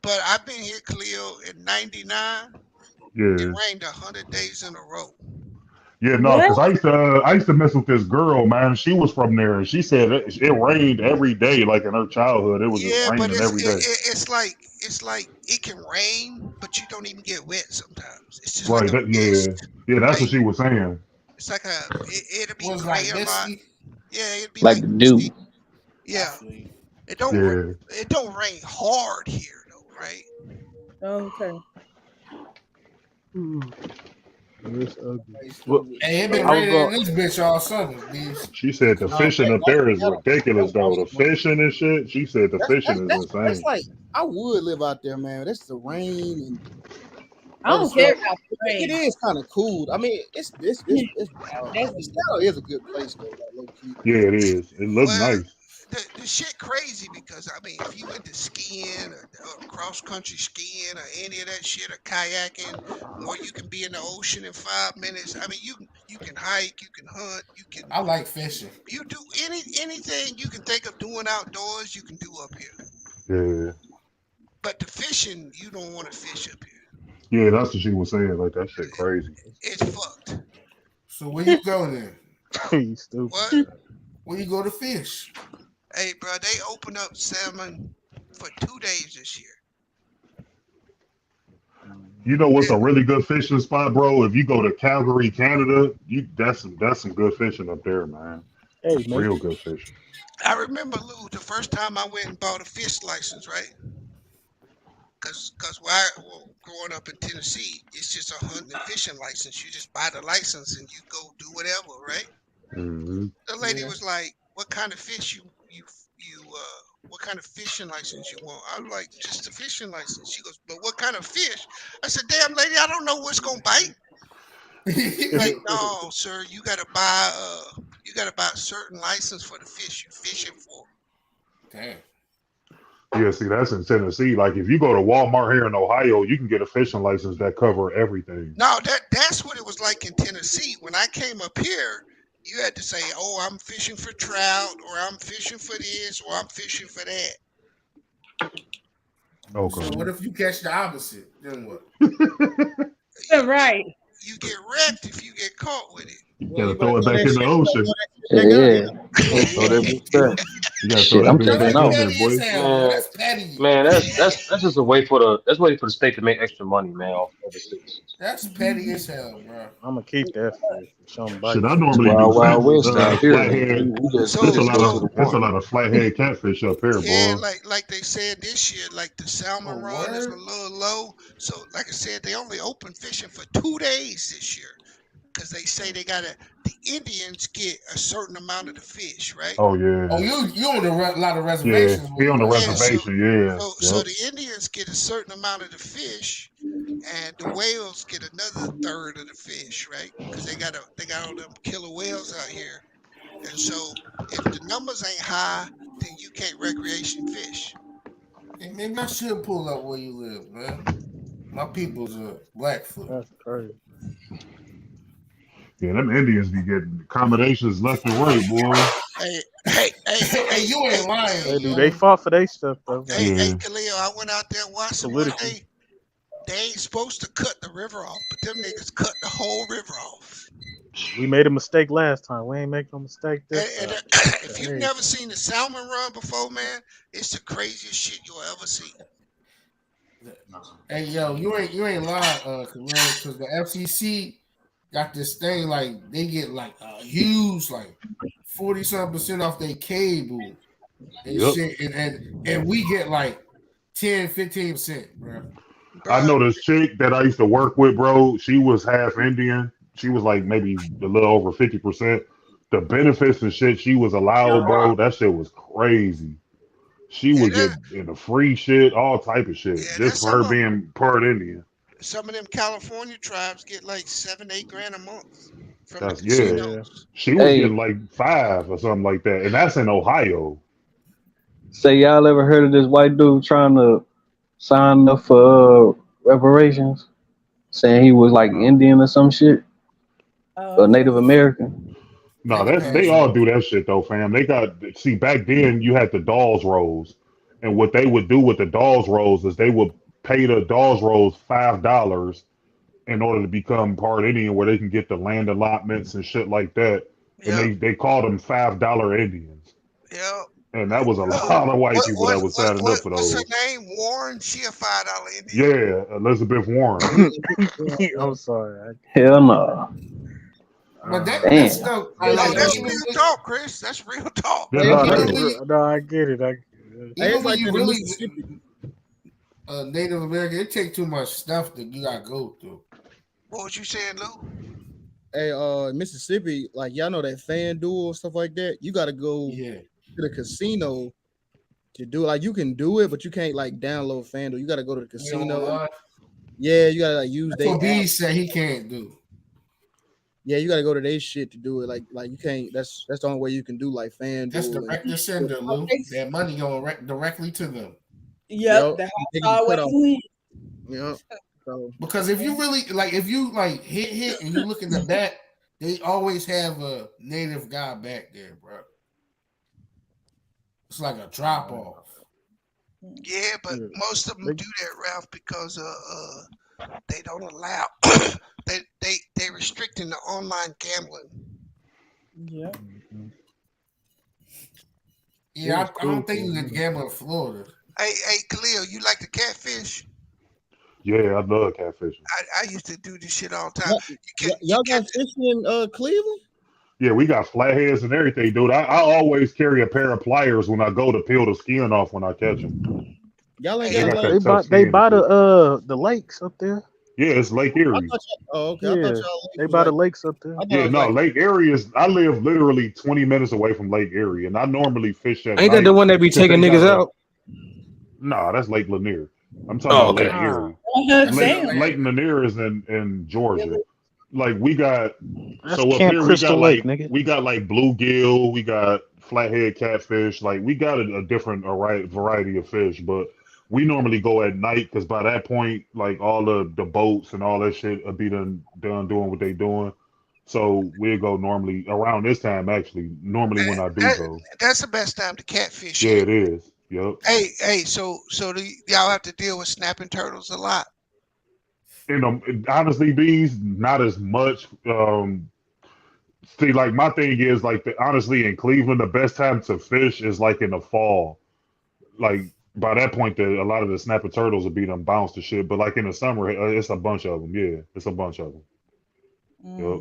But I've been here, Khalil, in 99. Yeah. It rained 100 days in a row. Yeah, no, because I used to mess with this girl, man. She was from there, and she said it rained every day, like in her childhood. It was just raining every day. It's like it can rain, but you don't even get wet sometimes. It's just Right? like Yeah, that's what she was saying. it's like it'll be Was gray like a this. lot. Yeah, it'd be Like dew. yeah. It don't rain hard here though, right? Okay. Hey, it been raining in this bitch all summer, bitch. She said the fishing up there is ridiculous, though. The fishing and shit. She said the fishing is insane. That's like I would live out there, man. That's the rain and I don't care about the rain. It is kind of cool. I mean, Seattle is a good place though, like low key. Yeah, it is. It looks nice. the shit crazy because I mean, if you into skiing or cross country skiing or any of that shit or kayaking, where you can be in the ocean in 5 minutes. I mean, you can hike, you can hunt, you can. I like fishing. You do anything you can think of doing outdoors, you can do up here. Yeah. But the fishing, you don't want to fish up here. Yeah, that's what she was saying. Like that shit crazy. It's fucked. So where you go then? You stupid. What? Where you go to fish? Hey, bro, they open up salmon for 2 days this year. You know what's a really good fishing spot, bro? If you go to Calgary, Canada, that's some good fishing up there, man. Hey, man. Real good fishing. I remember, Lou, the first time I went and bought a fish license, right? Because growing up in Tennessee, it's just a hunting and fishing license. You just buy the license and you go do whatever, right? Mm-hmm. The lady was like, "What kind of fish what kind of fishing license you want?" I was like, "Just a fishing license." She goes, "But what kind of fish?" I said, "Damn, lady, I don't know what's gonna bite." Like, no, sir, you gotta buy a certain license for the fish you fishing for. Damn. Yeah, see, that's in Tennessee. Like, if you go to Walmart here in Ohio, you can get a fishing license that cover everything. No, that's what it was like in Tennessee. When I came up here, you had to say, "Oh, I'm fishing for trout," or "I'm fishing for this," or "I'm fishing for that." Okay. So what if you catch the opposite? Then what? Right. You get wrecked if you get caught with it. You gotta throw it back in the ocean. Yeah. Throw that bitch back. You gotta Shit, throw I'm that bitch taking back off. in there, boy. Man, that's just a way for the state to make extra money, man, off overseas. That's petty as hell, bro. I'm gonna keep that fish. Show 'em bite. Shit, I normally do Wild Wild West out here, man. flathead. We just So- It's a lot go to of the point. flathead catfish up here, Yeah, boy. like they said this year, like the salmon run is a little low. So, like I said, they only open fishing for 2 days this year because they say the Indians get a certain amount of the fish, right? Oh yeah. Oh, you on a lot of Yeah, reservations. he on the reservation. Yeah. So Yep. the Indians get a certain amount of the fish, and the whales get another third of the fish, right? Because they got all them killer whales out here, and so if the numbers ain't high, then you can't recreation fish. Hey, maybe I should pull up where you live, man. My people's Blackfoot. That's crazy. Yeah, them Indians be getting accommodations left and right, boy. Hey, you ain't lying. They do. They fought for their stuff though. Hey, Khalil, I went out there and watched them one Politically. day. They ain't supposed to cut the river off, but them niggas cut the whole river off. We made a mistake last time. We ain't make no mistake this And, time. if you've never seen the salmon run before, man, it's the craziest shit you'll ever see. Hey, yo, you ain't lying, because the FCC got this thing like they get like a huge 40-something% off their cable and Yep. shit, and we get like 10-15%, bro. I know this chick that I used to work with, bro. She was half Indian. She was like maybe a little over 50%. The benefits and shit she was allowed, bro. That shit was crazy. She would get into free shit, all type of shit, just for her being part Indian. Some of them California tribes get like $7-8 grand a month from That's the casinos. She was getting like 5 or something like that, and that's in Ohio. Say, y'all ever heard of this white dude trying to sign up for reparations, saying he was like Indian or some shit, or Native American? No, they all do that shit though, fam. They got back then you had the Dawes rolls, and what they would do with the Dawes rolls is they would pay the Dawes rolls $5 in order to become part Indian, where they can get the land allotments and shit like that. And they called them $5 Indians. Yeah. And that was a lot of white people that was signing up for those. What's her name? Warren? She a $5 Indian. Yeah, Elizabeth Warren. I'm sorry. Hell no. But that stuff, that's real talk, Chris. That's real talk. No, I get it. Even when you really Native American, it takes too much stuff that you gotta go through. What was you saying, Lou? Hey, Mississippi, like y'all know that FanDuel stuff like that. You gotta go to the casino to do it. Like you can do it, but you can't like download FanDuel. You gotta go to the casino. Yeah, you gotta like use That's what B said he can't do. Yeah, you got to go to their shit to do it. Like you can't. That's the only way you can do like FanDuel. That's direct to sender, Lou. That money going directly to them. Yep, the house always wins. Yep. So, because if you really if you hit and you look in the back, they always have a native guy back there, bro. It's like a drop off. Yeah, but most of them do that, Ralph, because they don't allow they restricting the online gambling. Yeah. Yeah, I don't think you can gamble in Florida. Hey, Khalil, you like the catfish? Yeah, I love catfishing. I used to do this shit all the time. Y'all got fishing in Cleveland? Yeah, we got flatheads and everything, dude. I always carry a pair of pliers when I go to peel the skin off when I catch them. Y'all ain't they buy the lakes up there. Yeah, it's Lake Erie. They buy the lakes up there. Yeah, no, Lake Erie is. I live literally 20 minutes away from Lake Erie, and I normally fish at. Ain't that the one that be taking niggas out? Nah, that's Lake Lanier. I'm talking about Lake Erie. Lake Lanier is in Georgia. Like we got That's so up Camp here Crystal Lake, we nigga. got like bluegill, we got flathead catfish, like we got a different variety of fish, but we normally go at night because by that point, like all the boats and all that shit will be done doing what they doing. So we'll go normally around this time. Actually, normally when I do go, That's the best time to catfish. yeah, it is. Yep. Hey, so do y'all have to deal with snapping turtles a lot? Honestly, bees not as much. See, like my thing is like honestly in Cleveland, the best time to fish is like in the fall. Like by that point, a lot of the snapper turtles will be done bounced to shit. But like in the summer, it's a bunch of them. Yeah, it's a bunch of them. Yep.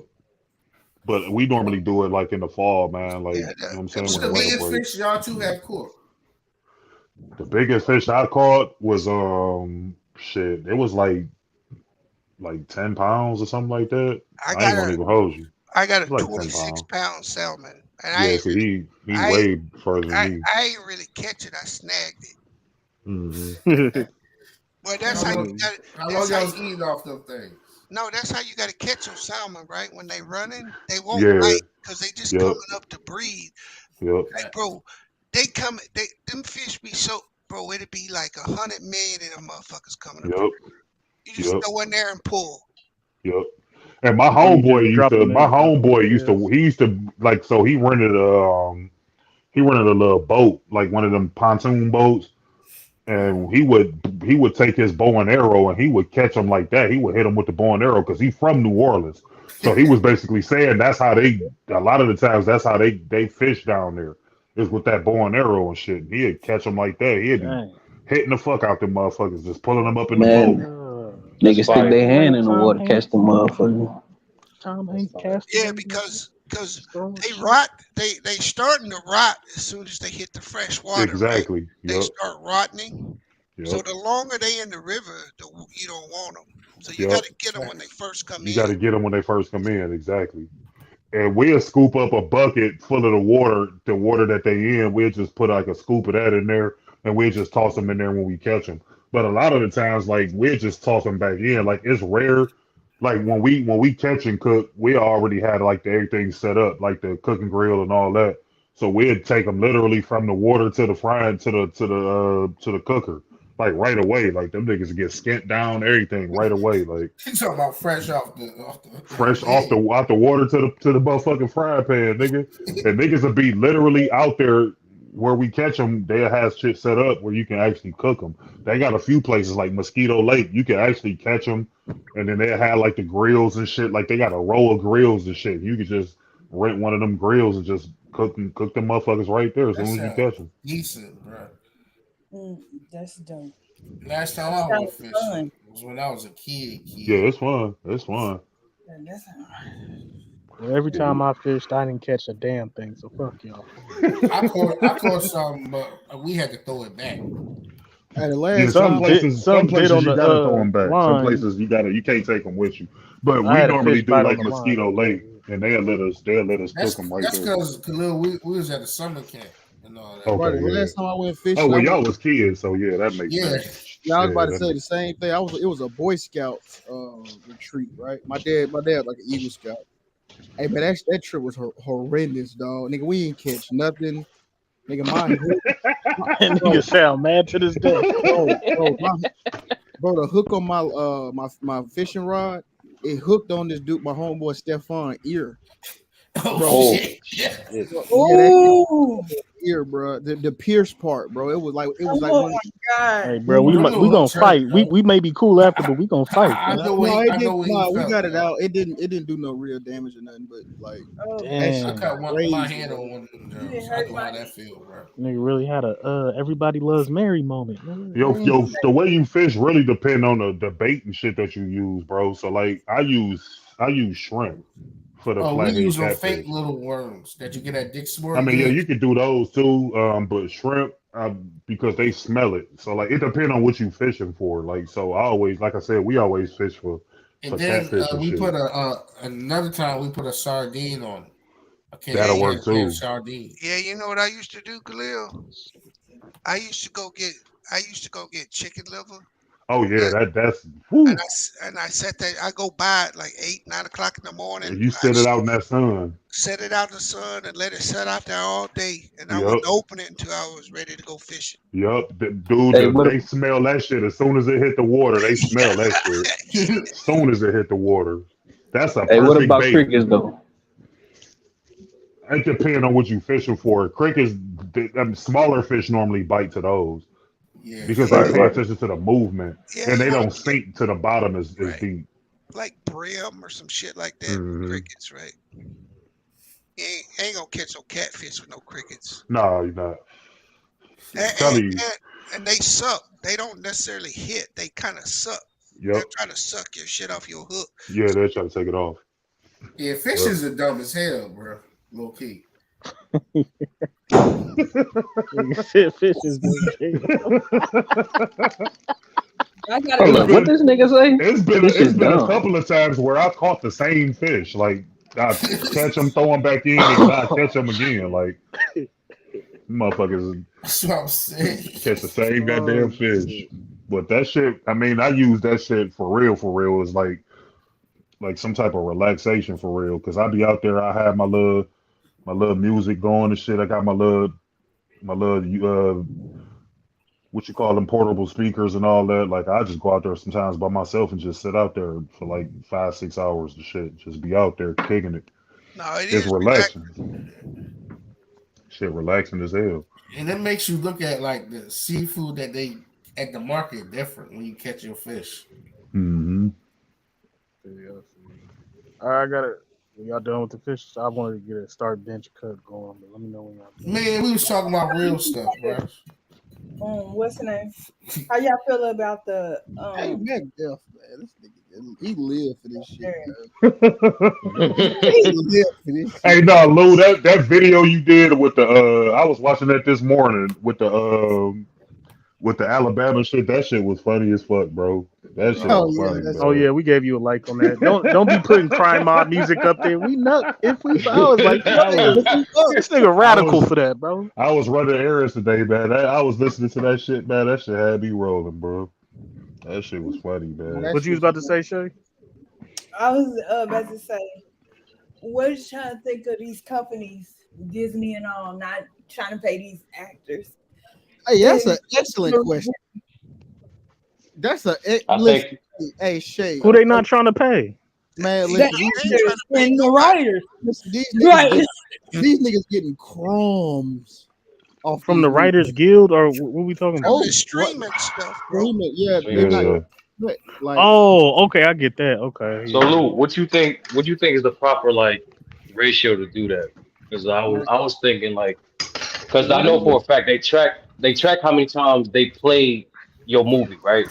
But we normally do it like in the fall, man. Like you know what I'm saying. What's the biggest fish y'all two have caught? The biggest fish I caught was shit. It was like 10 pounds or something like that. I ain't gonna even hold you. I got a Like 26-pound salmon. And yeah, so he way further than me. I ain't really catch it. I snagged it. Mm-hmm. Well, that's how you got it. How long y'all eating off them things? No, that's how you got to catch them salmon, right? When they running, they won't bite because they just coming up to breathe. Yep. Like, bro, them fish be so, bro, it'd be like 100 million of them motherfuckers coming up. Yep. You just go in there and pull. Yep. And my homeboy used to like, so he rented a little boat, like one of them pontoon boats, and he would take his bow and arrow and he would catch them like that. He would hit them with the bow and arrow because he's from New Orleans. So he was basically saying that's how a lot of the times that's how they fish down there is with that bow and arrow and shit. And he'd catch them like that. He'd be hitting the fuck out them motherfuckers, just pulling them up in the boat. Niggas stick their hand in the water, catch the motherfucker. Yeah, because they rot. They starting to rot as soon as they hit the fresh water. Exactly. Right? They start rotting. Yep. So the longer they in the river, you don't want them. So you got to get them when they first come in. You got to get them when they first come in. Exactly. And we'll scoop up a bucket full of the water that they in. We'll just put like a scoop of that in there, and we'll just toss them in there when we catch them. But a lot of the times, like we'll just toss them back in. Like it's rare. Like when we catch and cook, we already had like everything set up, like the cooking grill and all that. So we'd take them literally from the water to the frying to the cooker, like right away. Like them niggas get skint down everything right away. Like you talking about fresh off the out the water to the motherfucking frying pan, nigga. And niggas will be literally out there where we catch them. They'll have shit set up where you can actually cook them. They got a few places like Mosquito Lake. You can actually catch them, and then they have like the grills and shit. Like they got a row of grills and shit. You can just rent one of them grills and just cook them motherfuckers right there as soon as you catch them. Decent, bro. That's dope. Last time I went fishing was when I was a kid. Yeah, it's fun. It's fun. Well, every time I fished, I didn't catch a damn thing. So fuck y'all. I caught something, but we had to throw it back. Some places you gotta throw them back. Some places you can't take them with you. But we normally do like Mosquito Lake, and they'll let us cook them right there. That's because Khalil, we was at the summer camp and all that. Okay, right, last time I went fishing. Oh well, y'all was kids, so yeah, that makes sense. Yeah, I was about to say the same thing. It was a Boy Scout retreat, right? My dad like an Eagle Scout. Hey, but that trip was horrendous, dog. Nigga, we ain't catch nothing. Nigga, my Nigga sound mad to this day. Bro, the hook on my fishing rod, it hooked on this dude, my homeboy Stefan ear. Oh, shit. shit. Oh, ear, bro. The pierce part, bro. It was like oh one. my god. Hey, bro, we gonna fight. We may be cool after, but we gonna fight. No, we got it out. It didn't do no real damage or nothing, but like, Damn. I cut my hand on one of them jumps. I know how that feel, bro. Nigga really had a everybody loves Mary moment. Yo, the way you fish really depend on the bait and shit that you use, bro. So like, I use shrimp for the we flathead use them catfish. fake little worms that you get at Dick's Sport. I mean, yeah, you could do those too, but shrimp, because they smell it. So like, it depends on what you fishing for. Like, so I always, like I said, we always fish for And then catfish and we shit. put another time we put a sardine on it. Okay, that'll work too. Sardine. Yeah, you know what I used to do, Khalil? I used to go get chicken liver. Oh yeah, that's. And I set that. I go buy it like 8, 9 o'clock in the morning. You set it out in that sun. Set it out in the sun and let it set out there all day, and I wouldn't open it until I was ready to go fishing. Yup, they smell that shit as soon as it hit the water. They smell that shit as soon as it hit the water. That's a perfect what about bait. crickets though? It depends on what you fishing for. Crickets, smaller fish normally bite to those. Yeah, because they pay attention to the movement, and they don't sink to the bottom as deep. Like brim or some shit like that. Crickets, right? You ain't gonna catch no catfish with no crickets. No, you're not. And they suck. They don't necessarily hit. They kind of suck. Yep. They're trying to suck your shit off your hook. Yeah, they're trying to take it off. Yeah, fishes are dumb as hell, bro. Low key. Fish is I gotta what this nigga say? It's been a couple of times where I caught the same fish. Like I catch them, throw them back in, and I catch them again. Like motherfuckers That's what I'm saying. catch the same goddamn fish. But that shit, I mean, I use that shit for real. It's like some type of relaxation for real. Cause I be out there, I have my little music going and shit. I got my little what you call them, portable speakers and all that. Like I just go out there sometimes by myself and just sit out there for like 5-6 hours and shit. Just be out there kicking it. No, it's relaxing. Shit, relaxing as hell. And it makes you look at like the seafood that they at the market different when you catch your fish. Mm-hmm. All right, I got it. When y'all done with the fish, I wanted to get a start bench cut going, but let me know when y'all done. Man, we was talking about real stuff, bro. What's the name? How y'all feel about the Hey, Macduff, man. This nigga, he lived for this shit. He lived for this shit. Hey, no, Lou, that video you did with the I was watching that this morning with the Alabama shit. That shit was funny as fuck, bro. That shit was funny. Bro. Oh yeah, we gave you a like on that. Don't be putting crime mob music up there. We nut if we. I was like, this nigga radical for that, bro. I was running errands today, man. I was listening to that shit, man. That shit had me rolling, bro. That shit was funny, man. What you was about to say, Shay? I was about to say, what you trying to think of these companies, Disney and all, not trying to pay these actors? Hey, that's an excellent question. That's hey Shay. Who they not trying to pay? Man, and the writers. These niggas getting crumbs off from the Writers Guild, or what we talking about? Streaming stuff, bro. Yeah. Like, oh, okay, I get that. Okay. So Lou, what you think is the proper like ratio to do that? Because I was thinking like, because I know for a fact they track how many times they play your movie, right?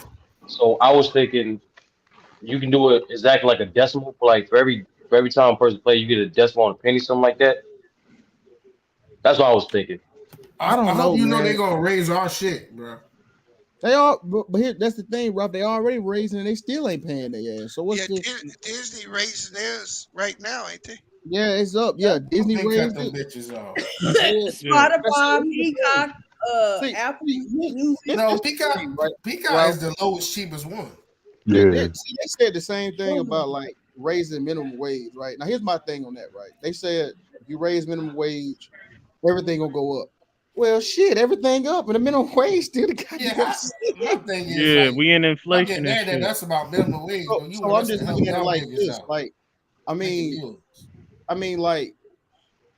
So I was thinking you can do it exactly like a decimal for like for every time a person play, you get a decimal and a penny, something like that. That's what I was thinking. I don't know. You know they're gonna raise our shit, bro. They are, but here that's the thing, Rob. They already raising, and they still ain't paying their ass. So what's Disney raising theirs right now, ain't they? Yeah, it's up. Yeah, Disney raised them bitches off. Spotify, Peacock, Apple Music. No, Peacock is the lowest, cheapest one. Yeah. They said the same thing about like raising minimum wage, right? Now here's my thing on that, right? They said if you raise minimum wage, everything will go up. Well, shit, everything up, and the minimum wage still the goddamn My thing is Yeah, we in I inflation get and mad that shit. that's about minimum wage. So, Though you so want I'm us to just help looking at it y'all like niggas this. out. Like, I mean, like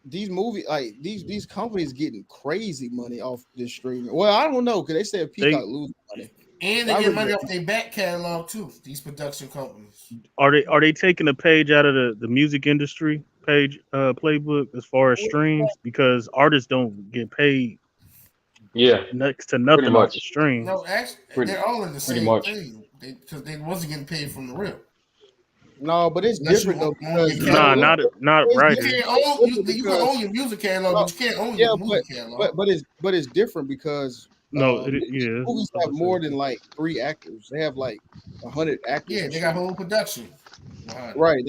these movies, like these companies getting crazy money off this streaming. Well, I don't know because they said Peacock losing money, And so they I get really money don't off their back catalog too. These production companies. Are they taking a page out of the music industry playbook as far as streams because artists don't get paid Yeah, next to pretty nothing off the much. streams. No, actually, Pretty, they're all in the pretty same much. thing because they wasn't getting paid from the rip. No, but it's Unless you different though own your because Nah, catalog. not it's You writers. can't it's own different you can because own your music catalog, no, but you can't own yeah, your movie catalog. but it's different because No, movies, yeah. movies have more than like 3 actors. They have like 100 actors Yeah, and they got shit. whole production behind it. Right?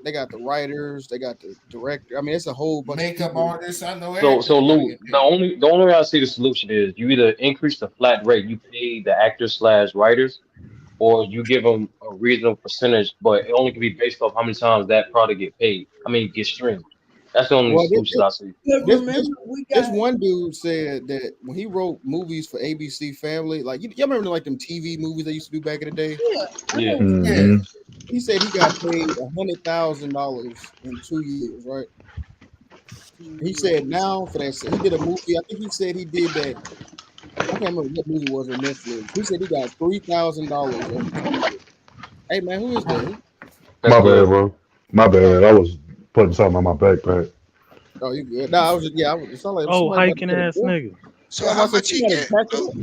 They got the writers, they got the director. I mean, it's a whole bunch of Makeup people. artists, I know So, everything. so Lou, the only way I see the solution is you either increase the flat rate you pay the actors slash writers, or you give them a reasonable percentage, but it only can be based off how many times that product get paid. I mean, get streamed. That's the only Well, solution I see. this one dude said that when he wrote movies for ABC Family, like y'all remember like them TV movies they used to do back in the day. Yeah. Mhm. He said he got paid $100,000 in 2 years, right? He said now for that, he did a movie. I think he said he did that. I can't remember what movie it was on Netflix. He said he got $3,000 on 2 years. Hey man, who is that? My bad, bro. My bad. I was putting something on my backpack. Oh, you good? No, I was just it sounded like Oh, somebody about to hiking get a ass book. nigga. So Yeah, how I said much he somebody get? packing up.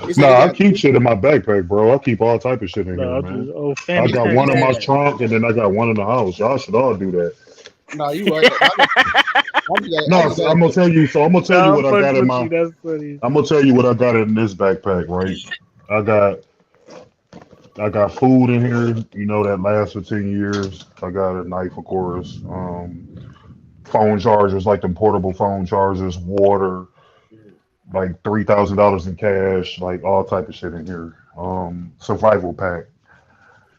He said he Nah, I got keep shit in my backpack, bro. I keep all type of shit in here, Nah, man. just oh I fanny got pack. one in my trunk, and then I got one in the house. Y'all should all do that. No, you right. No, so I'm gonna tell you. So I'm gonna tell you Nah, I'm what I got fucking in with my. you. That's funny. I'm gonna tell you what I got in this backpack, right? I got food in here, you know, that lasts for 10 years. I got a knife, of course. Phone chargers, like them portable phone chargers, water, like $3,000 in cash, like all type of shit in here. Survival pack.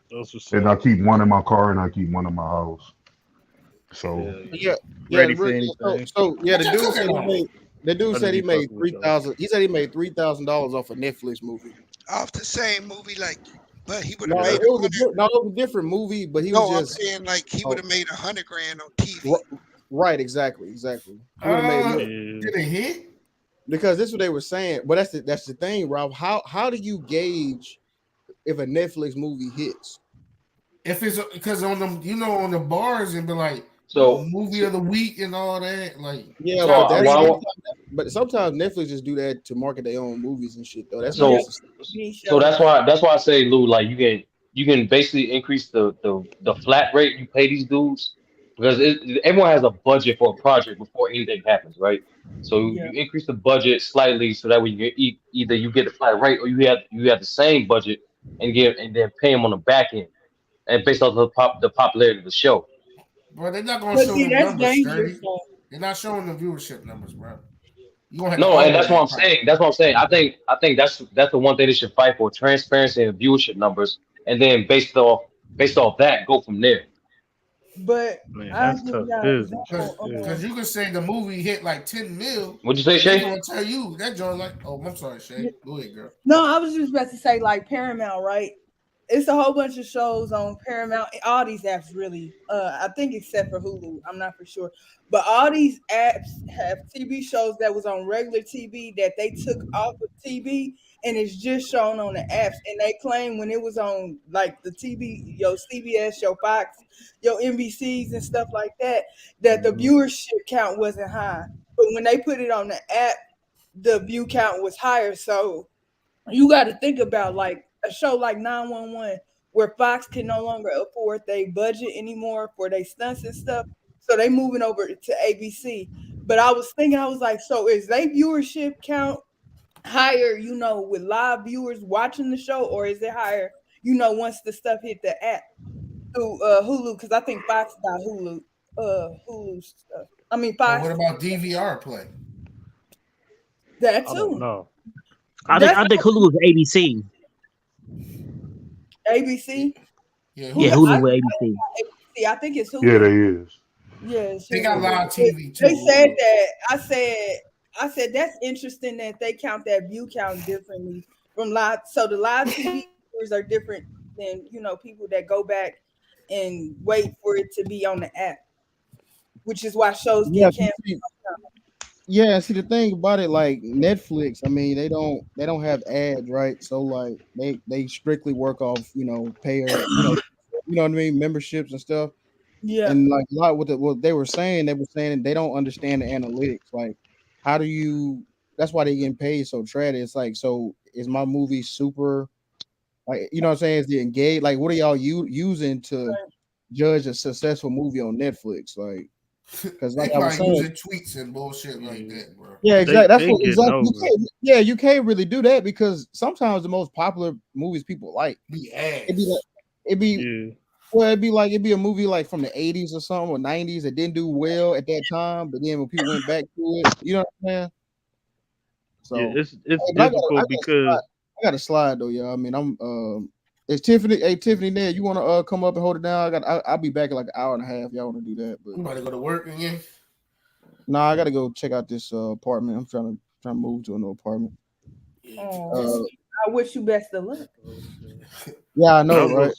That's what's And I up. keep one in my car and I keep one in my house. So Yeah, Ready for anything. so yeah, What you cooking on? the dude I said just he be made fucking with y'all. 3,000. He said he made $3,000 off a Netflix movie. Off the same movie, like, but he would have No, made it was a different movie, but he was No, I'm just saying like he would have made $100,000 on TV. right, exactly. He would have made more. Did it hit? Because this is what they were saying. But that's the thing, Rob. How do you gauge if a Netflix movie hits? If it's because on them, on the bars and be like So movie of the week and all that, like Yeah, So but sometimes Netflix just do that to market their own movies and shit though. That's not So, necessary. so that's why I say, Lou, like you can basically increase the flat rate you pay these dudes because everyone has a budget for a project before anything happens, right? So you increase the budget slightly so that way you get either you get the flat rate or you have the same budget and then pay them on the back end and based off the popularity of the show. bro, they're not gonna But show see, them that's numbers, dangerous. Sturdy. They're not showing the viewership numbers, bro. You gonna have to No, and argue that's what I'm that problem. saying. That's what I'm saying. I think that's the one thing they should fight for: transparency and viewership numbers, and then based off that, go from there. But Man, I'll that's give tough y'all an business. example. Because you can say the movie hit like 10 mil. What'd you say, and they Shay? gonna tell you that joint like, oh, I'm sorry, Shay. Go ahead, girl. No, I was just about to say like Paramount, right? It's a whole bunch of shows on Paramount. All these apps really, I think except for Hulu, I'm not for sure. But all these apps have TV shows that was on regular TV that they took off of TV and it's just shown on the apps. And they claim when it was on like the TV, your CBS, your Fox, your NBCs and stuff like that, that the viewership count wasn't high. But when they put it on the app, the view count was higher. So you got to think about like a show like 911 where Fox can no longer afford their budget anymore for their stunts and stuff. So they moving over to ABC. But I was thinking, I was like, so is they viewership count higher, with live viewers watching the show, or is it higher, once the stuff hit the app through Hulu? Because I think Fox got Hulu stuff. I mean, Fox. What about DVR play? That I too. don't know. I think Hulu is ABC. ABC. Yeah, Hulu with ABC. See, I think it's Yeah, Hulu. they is. Yeah, They got live They TV too. said that. I said that's interesting that they count that view count differently from live. So the live TV viewers are different than people that go back and wait for it to be on the app, which is why shows Yeah, get canceled. yeah. See, the thing about it, like Netflix, I mean, they don't have ads, right? So like they strictly work off payer, you know what I mean, memberships and stuff. Yeah. And like a lot with what they were saying they don't understand the analytics. Like, how do you? That's why they getting paid so trad. It's like, so is my movie super? Like, you know what I'm saying? Is the engaged? Like, what are y'all using to judge a successful movie on Netflix? Like, because They like I was probably saying, using tweets and bullshit like that, bro. yeah, exactly. That's They what getting exactly. over. You can't really do that because sometimes the most popular movies people like Be ass. it'd be well, it'd be a movie like from the 80s or something or 90s that didn't do well at that time, but then when people went back to it, you know what I'm saying? So Yeah, it's hey, but difficult because I got a slide though, y'all. I mean, it's Tiffany. Hey, Tiffany, Ned, you want to come up and hold it down? I'll be back in like an hour and a half. Y'all want to do that? But You about to go to work again? nah, I got to go check out this apartment. I'm trying to move to a new apartment. I wish you best of luck. Yeah, I know, right?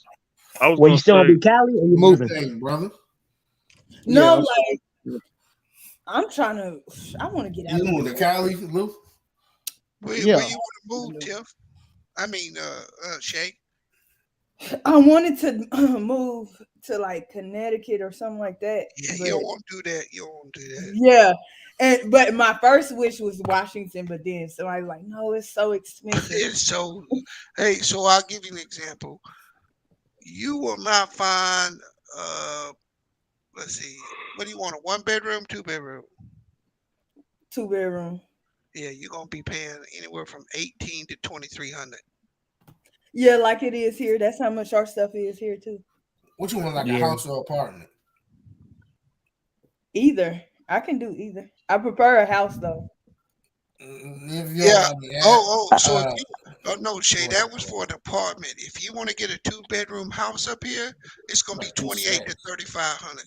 I was Well, gonna you still say, gonna be Cali or you moving? Thing, brother. No, Yeah, like I'm trying to. I want to get out. You moving to Cali, Lou? Where Yeah. you want to move, Tiff? I mean, Shay. I wanted to move to like Connecticut or something like that. Yeah, but you don't want to do that. You don't want to do that. yeah, but my first wish was Washington, but then somebody was like, no, it's so expensive. It's so. Hey, so I'll give you an example. You will not find. Let's see. What do you want? A 1-bedroom, 2-bedroom? 2-bedroom. Yeah, you're gonna be paying anywhere from 18 to 2,300. Yeah, like it is here. That's how much our stuff is here too. What you want, like a house or apartment? Either. I can do either. I prefer a house though. Yeah. So no, Shay, that was for an apartment. If you want to get a 2-bedroom house up here, it's gonna be 28 to 3,500.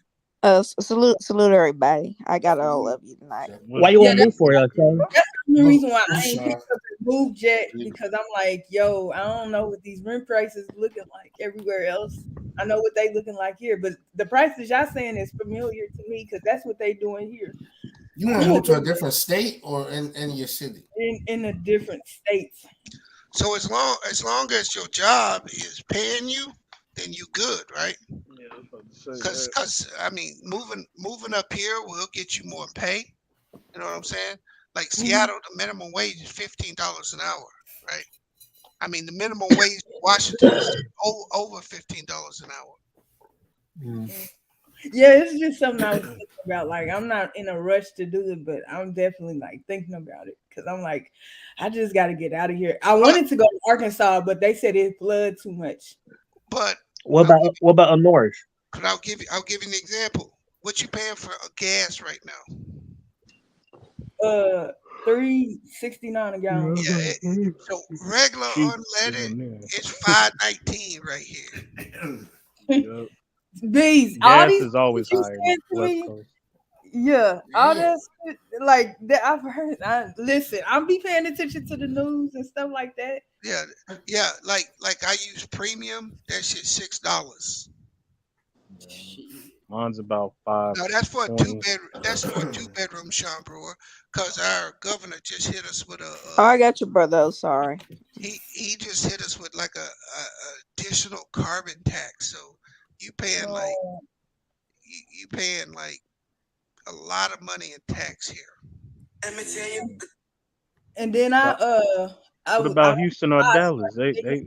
Salute everybody. I got all of you tonight. Why you want to move for it, okay? That's the reason why I ain't picked up a move jet because I'm like, yo, I don't know what these rent prices looking like everywhere else. I know what they looking like here, but the prices y'all saying is familiar to me because that's what they doing here. You want to move to a different state or in your city? In a different states. So as long as your job is paying you, then you good, right? Because I mean, moving up here will get you more pay. You know what I'm saying? Like Seattle, the minimum wage is $15 an hour, right? I mean, the minimum wage in Washington is over $15 an hour. Yeah, it's just something I was thinking about. Like, I'm not in a rush to do it, but I'm definitely like thinking about it because I'm like, I just got to get out of here. I wanted to go to Arkansas, but they said it flooded too much. But what about up north? I'll give you an example. What you paying for gas right now? $3.69 a gallon. Yeah, so regular unleaded is $5.19 right here. These all gas these is always you higher said on the to West me, Coast. yeah, all that shit, like that I've heard. Listen, I'll be paying attention to the news and stuff like that. Yeah, like I use premium. That shit $6. Mine's about 5. No, that's for a 2-bedroom. That's for a 2-bedroom, Sean Brewer. Because our governor just hit us with a. Oh, I got your brother. Oh, sorry. He just hit us with like a additional carbon tax. So you paying you paying like a lot of money in tax here. Let me tell you. And then What about Houston or Dallas? They should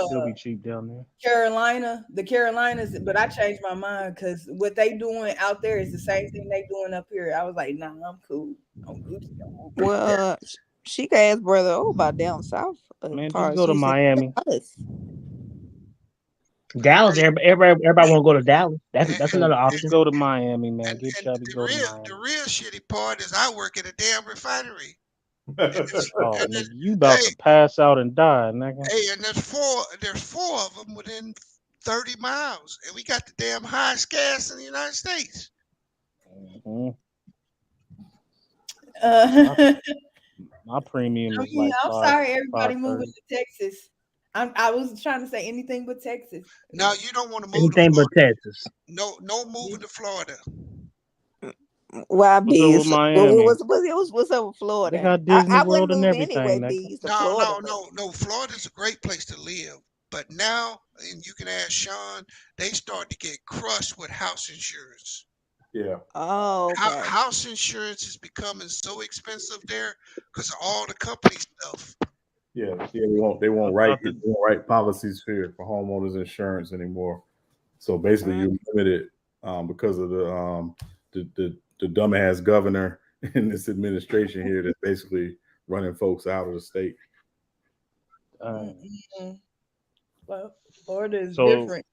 still be cheap down there. the Carolinas, but I changed my mind because what they doing out there is the same thing they doing up here. I was like, nah, I'm cool. I'm good. Well, she can ask brother about down south. Man, just go to Miami. Dallas, everybody want to go to Dallas. That's another option. Just go to Miami, man. Get Chubby, go to Miami. The real shitty part is I work at a damn refinery. Oh, nigga, you about to pass out and die, nigga. Hey, and there's four of them within 30 miles, and we got the damn highest gas in the United States. My premium I is mean, like I'm five. sorry, everybody moving 530. to Texas. I was trying to say anything but Texas. No, you don't want to move Anything to but Florida. Texas. No moving to Florida. Why, What's up with bees? Miami? What's up with They Florida? got Disney I wouldn't World and move anyway, everything, nigga. bees, to No, Florida. no. Florida's a great place to live. But now, and you can ask Sean, they start to get crushed with house insurance. Yeah. Oh, okay. House insurance is becoming so expensive there because of all the company stuff. Yeah. They won't write policies for homeowners insurance anymore. So basically, you're limited because of the dumbass governor in this administration here that's basically running folks out of the state. Well, Florida is So different.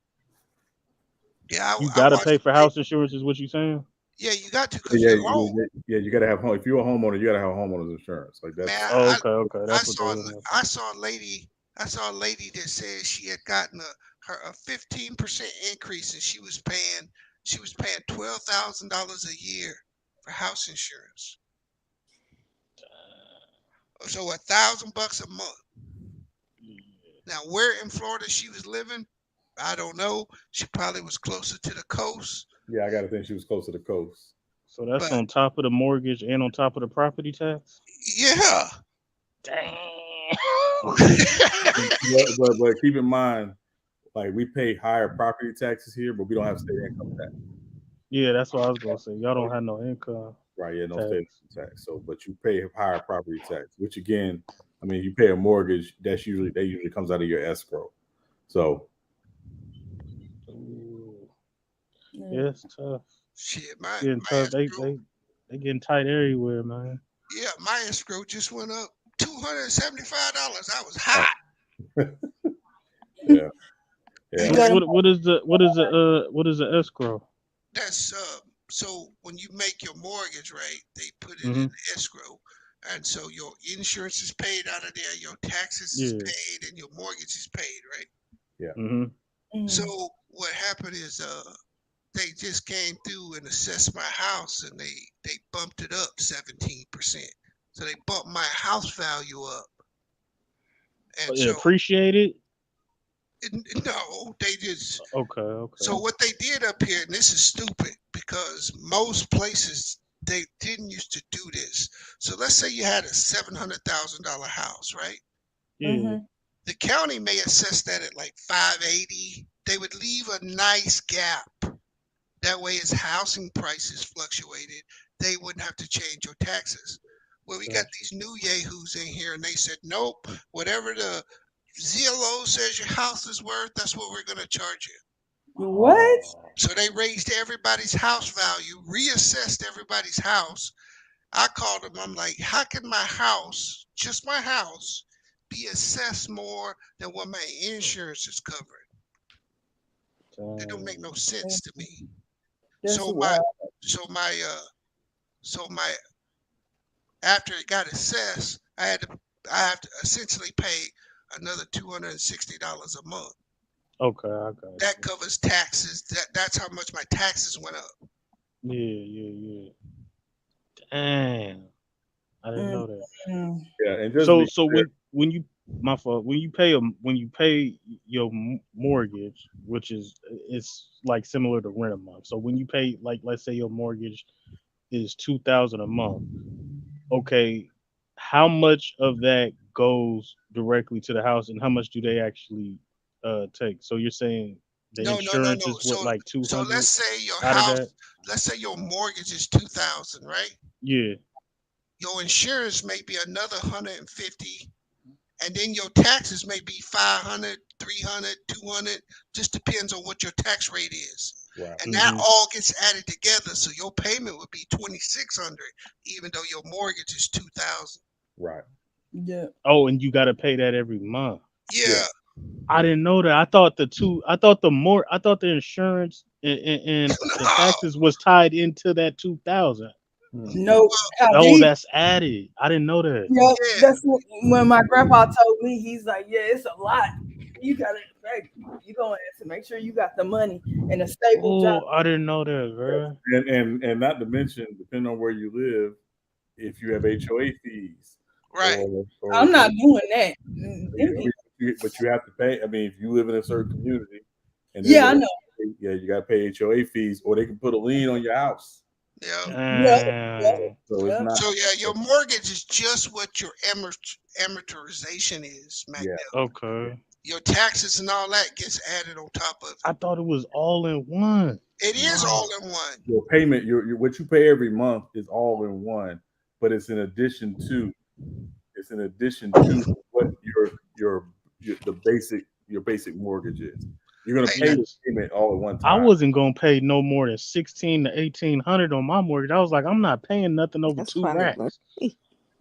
Yeah, you gotta pay for house insurance, is what you saying? Yeah, you got to because Yeah, you're home. you gotta have home. If you're a homeowner, you gotta have homeowners insurance. Like that's. Man, Okay. I That's what saw they were. I saw a lady that said she had gotten a 15% increase and she was paying $12,000 a year for house insurance. So $1,000 a month. Now, where in Florida she was living, I don't know. She probably was closer to the coast. Yeah, I gotta think she was close to the coast. So that's on top of the mortgage and on top of the property tax. Yeah. but keep in mind, like we pay higher property taxes here, but we don't have state income tax. Yeah, that's what I was gonna say. Y'all don't have no income. Right, yeah, no tax. state tax. So, but you pay higher property tax, which again, I mean, you pay a mortgage. That usually comes out of your escrow. So, Yeah, it's tough. Shit, Getting tough. They getting tight everywhere, man. Yeah, my escrow just went up $275. I was hot. Yeah. What is the escrow? That's so when you make your mortgage, right, they put it in escrow. And so your insurance is paid out of there, your taxes is paid, and your mortgage is paid, right? Yeah. So what happened is they just came through and assessed my house and they bumped it up 17%. So they bumped my house value up. And so appreciated? No, they just okay. So what they did up here, and this is stupid because most places they didn't used to do this. So let's say you had a $700,000 house, right? Yeah. The county may assess that at like $580. They would leave a nice gap. That way, as housing prices fluctuated, they wouldn't have to change your taxes. Well, we got these new yahoos in here, and they said, nope, whatever the Zillow says your house is worth, that's what we're going to charge you. What? So they raised everybody's house value, reassessed everybody's house. I called them. I'm like, how can my house, just my house, be assessed more than what my insurance is covering? It don't make no sense to me. So my after it got assessed, I have to essentially pay another $260 a month. Okay, I got it. That covers taxes. That's how much my taxes went up. Yeah. Damn, I didn't know that. Yeah, and just so when you when you pay your mortgage, which it's like similar to rent a month. So when you pay, like, let's say your mortgage is $2,000 a month. Okay, how much of that goes directly to the house, and how much do they actually take? So you're saying the insurance is what, like 200? So let's say your out of house, that? let's say your mortgage is $2,000, right? Yeah. Your insurance may be another $150, and then your taxes may be $500, $300, $200. Just depends on what your tax rate is. Right. And that all gets added together, so your payment would be $2,600, even though your mortgage is $2,000. Right. Yeah. Oh, and you got to pay that every month. Yeah. I didn't know that. I thought the insurance and the taxes was tied into that 2,000. No. Oh, that's added. I didn't know that. Yeah, that's when my grandpa told me. He's like, yeah, it's a lot. You gotta you gonna have to make sure you got the money and a stable job. I didn't know that, bro. And not to mention, depending on where you live, if you have HOA fees, right? Or I'm not doing that. but you have to pay. I mean, if you live in a certain community, and I know. you got to pay HOA fees, or they can put a lien on your house. Yeah. So it's not. So yeah, your mortgage is just what your amortization is, Mac. Yeah. Okay. Your taxes and all that gets added on top of it. I thought it was all in one. It is all in one. Your payment, your what you pay every month is all in one, but it's in addition to what your basic mortgage is. You're gonna pay the payment all at one time. I wasn't gonna pay no more than $1,600 to $1,800 on my mortgage. I was like, I'm not paying nothing over $2 racks.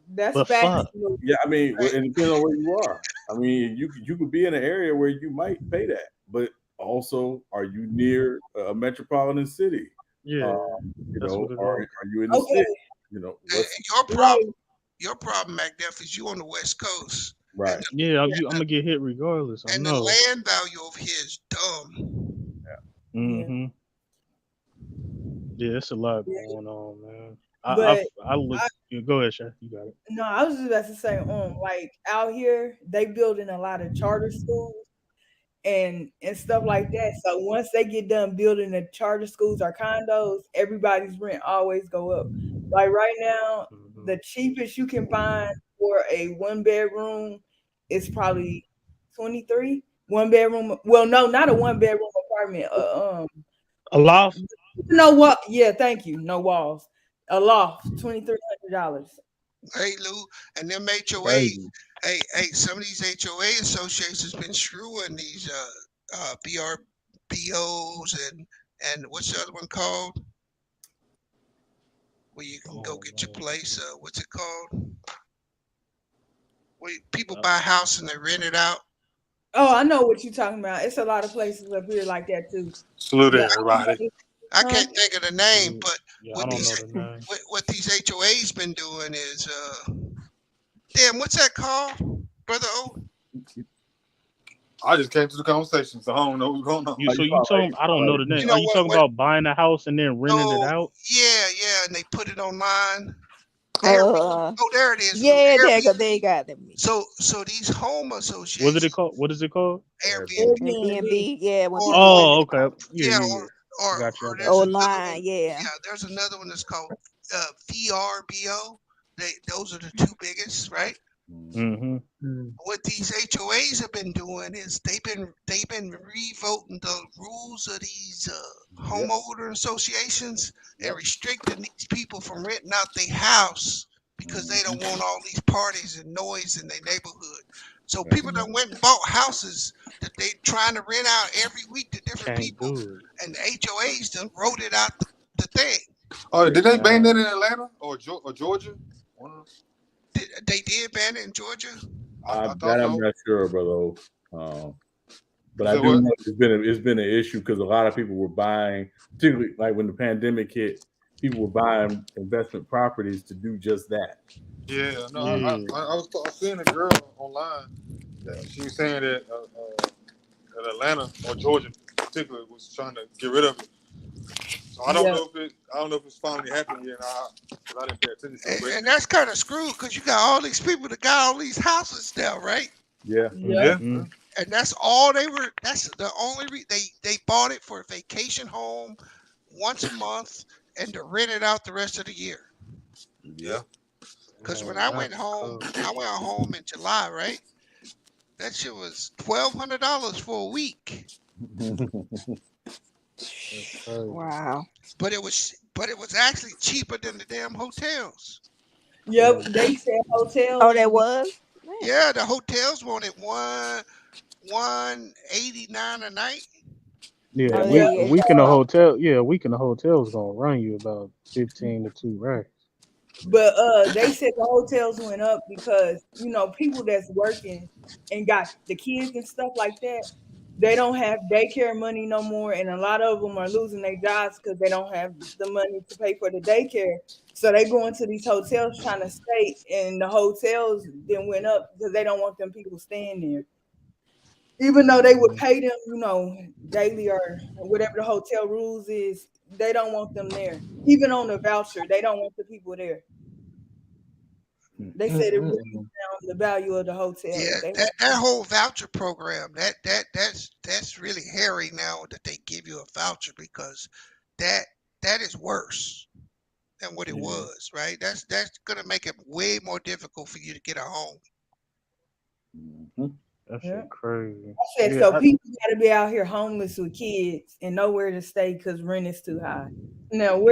That's but fuck. Yeah, I mean, it depends on where you are. I mean, you could be in an area where you might pay that, but also, are you near a metropolitan city? Yeah, are you in the city? Your problem, Mac Def, is you on the West Coast. Right. Yeah, I'm gonna get hit regardless. I know. The land value over here is dumb. Yeah. Mm-hmm. Yeah, it's a lot going on, man. Go ahead, Chef. You got it. No, I was just about to say, like out here, they building a lot of charter schools and stuff like that. So once they get done building the charter schools or condos, everybody's rent always go up. Like right now, the cheapest you can find for a 1-bedroom is probably 23. 1-bedroom. Well, no, not a 1-bedroom apartment. A loft. No what? Yeah, thank you. No walls. A loft, $2,300. Hey Lou, and them HOA, hey, some of these HOA associations been screwing these BRBOs and what's the other one called? Where you can go get your place. What's it called? Where people buy a house and they rent it out. Oh, I know what you're talking about. It's a lot of places up here like that too. Salute everybody. I can't think of the name, but what these HOAs been doing is damn, what's that called, Brother O? I just came to the conversation, so I don't know what's going on. So you told I don't know the name. Are you talking about buying a house and then renting it out? Yeah, and they put it online. There it is. Yeah, they got them. So these home associations. What is it called? Airbnb. Yeah. Oh, okay. Yeah. Or online. Yeah. There's another one that's called VRBO. Those are the two biggest, right? Mm-hmm. What these HOAs have been doing is they've been revoting the rules of these homeowner associations and restricting these people from renting out their house because they don't want all these parties and noise in their neighborhood. So people done went and bought houses that they trying to rent out every week to different people, and the HOAs done wrote it out the thing. Oh, did they ban that in Atlanta or Georgia? They did ban it in Georgia. I'm not sure, brother. But I do know it's been an issue because a lot of people were buying, particularly like when the pandemic hit, people were buying investment properties to do just that. Yeah, no, I was seeing a girl online that she was saying that Atlanta or Georgia in particular was trying to get rid of it. So I don't know if it's finally happened yet. Because I didn't pay attention to it. And that's kind of screwed because you got all these people that got all these houses now, right? Yeah. Mm-hmm. And that's all they were. That's the only they bought it for a vacation home once a month and to rent it out the rest of the year. Yeah. Because when I went home in July, right? That shit was $1,200 for a week. Wow. But it was actually cheaper than the damn hotels. Yep, they said hotels. Oh, that was? Man. Yeah, the hotels wanted $189 a night. Yeah, a week in a hotel. Yeah, a week in a hotel is gonna run you about 15 to 2 racks. But they said the hotels went up because people that's working and got the kids and stuff like that, they don't have daycare money no more, and a lot of them are losing their jobs because they don't have the money to pay for the daycare. So they go into these hotels trying to stay, and the hotels then went up because they don't want them people staying there. Even though they would pay them, daily or whatever the hotel rules is, they don't want them there. Even on the voucher, they don't want the people there. They said it really down the value of the hotel Yeah, if they that whole voucher program, that's really hairy now that they give you a voucher, because that is worse than what it was, right? That's gonna make it way more difficult for you to get a home. That shit crazy. I said, so people got to be out here homeless with kids and nowhere to stay because rent is too high. Now,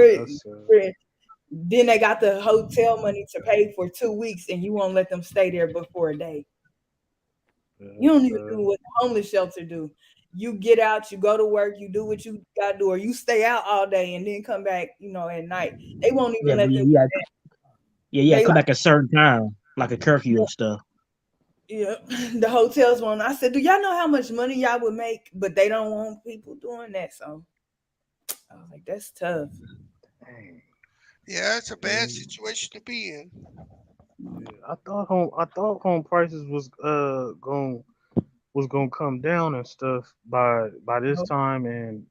then they got the hotel money to pay for 2 weeks, and you won't let them stay there before a day. You don't even do what the homeless shelter do. You get out, you go to work, you do what you got to do, or you stay out all day and then come back, at night. They won't even let them. Yeah, come back at a certain time, like a curfew and stuff. Yeah, the hotels one. I said, do y'all know how much money y'all would make? But they don't want people doing that. So I was like, that's tough. Yeah, it's a bad situation to be in. Yeah, I thought home prices was gonna come down and stuff by this time and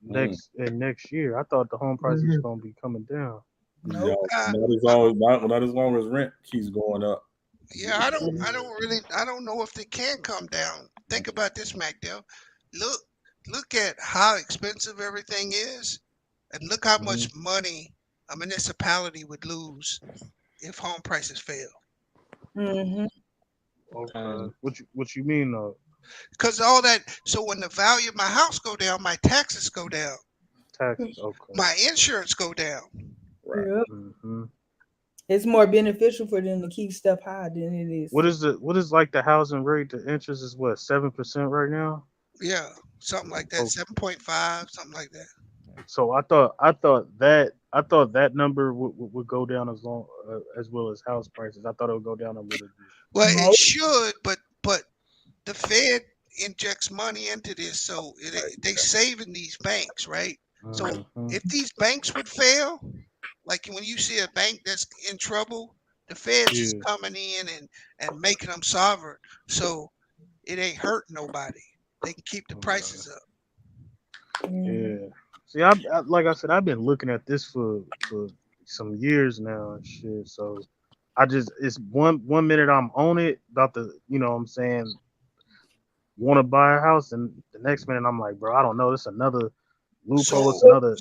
next year. I thought the home prices was gonna be coming down. No, not as long as rent keeps going up. Yeah, I don't know if they can come down. Think about this, MacDell. Look at how expensive everything is, and look how much money a municipality would lose if home prices fell. Mm-hmm. Okay. What you mean though? Because all that. So when the value of my house go down, my taxes go down. Taxes, okay. My insurance go down. Right. Yep. It's more beneficial for them to keep stuff high than it is. What is like the housing rate? The interest is what, 7% right now? Yeah, something like that. 7.5, something like that. So I thought that number would go down as well as house prices. I thought it would go down a little bit. Well, it should, but the Fed injects money into this, so they saving these banks, right? So if these banks would fail, like when you see a bank that's in trouble, the Fed's just coming in and making them sovereign, so it ain't hurting nobody. They can keep the prices up. Yeah. See, like I said, I've been looking at this for some years now and shit. So it's one minute I'm on it about the, what I'm saying, want to buy a house, and the next minute I'm like, bro, I don't know. It's another loophole. It's another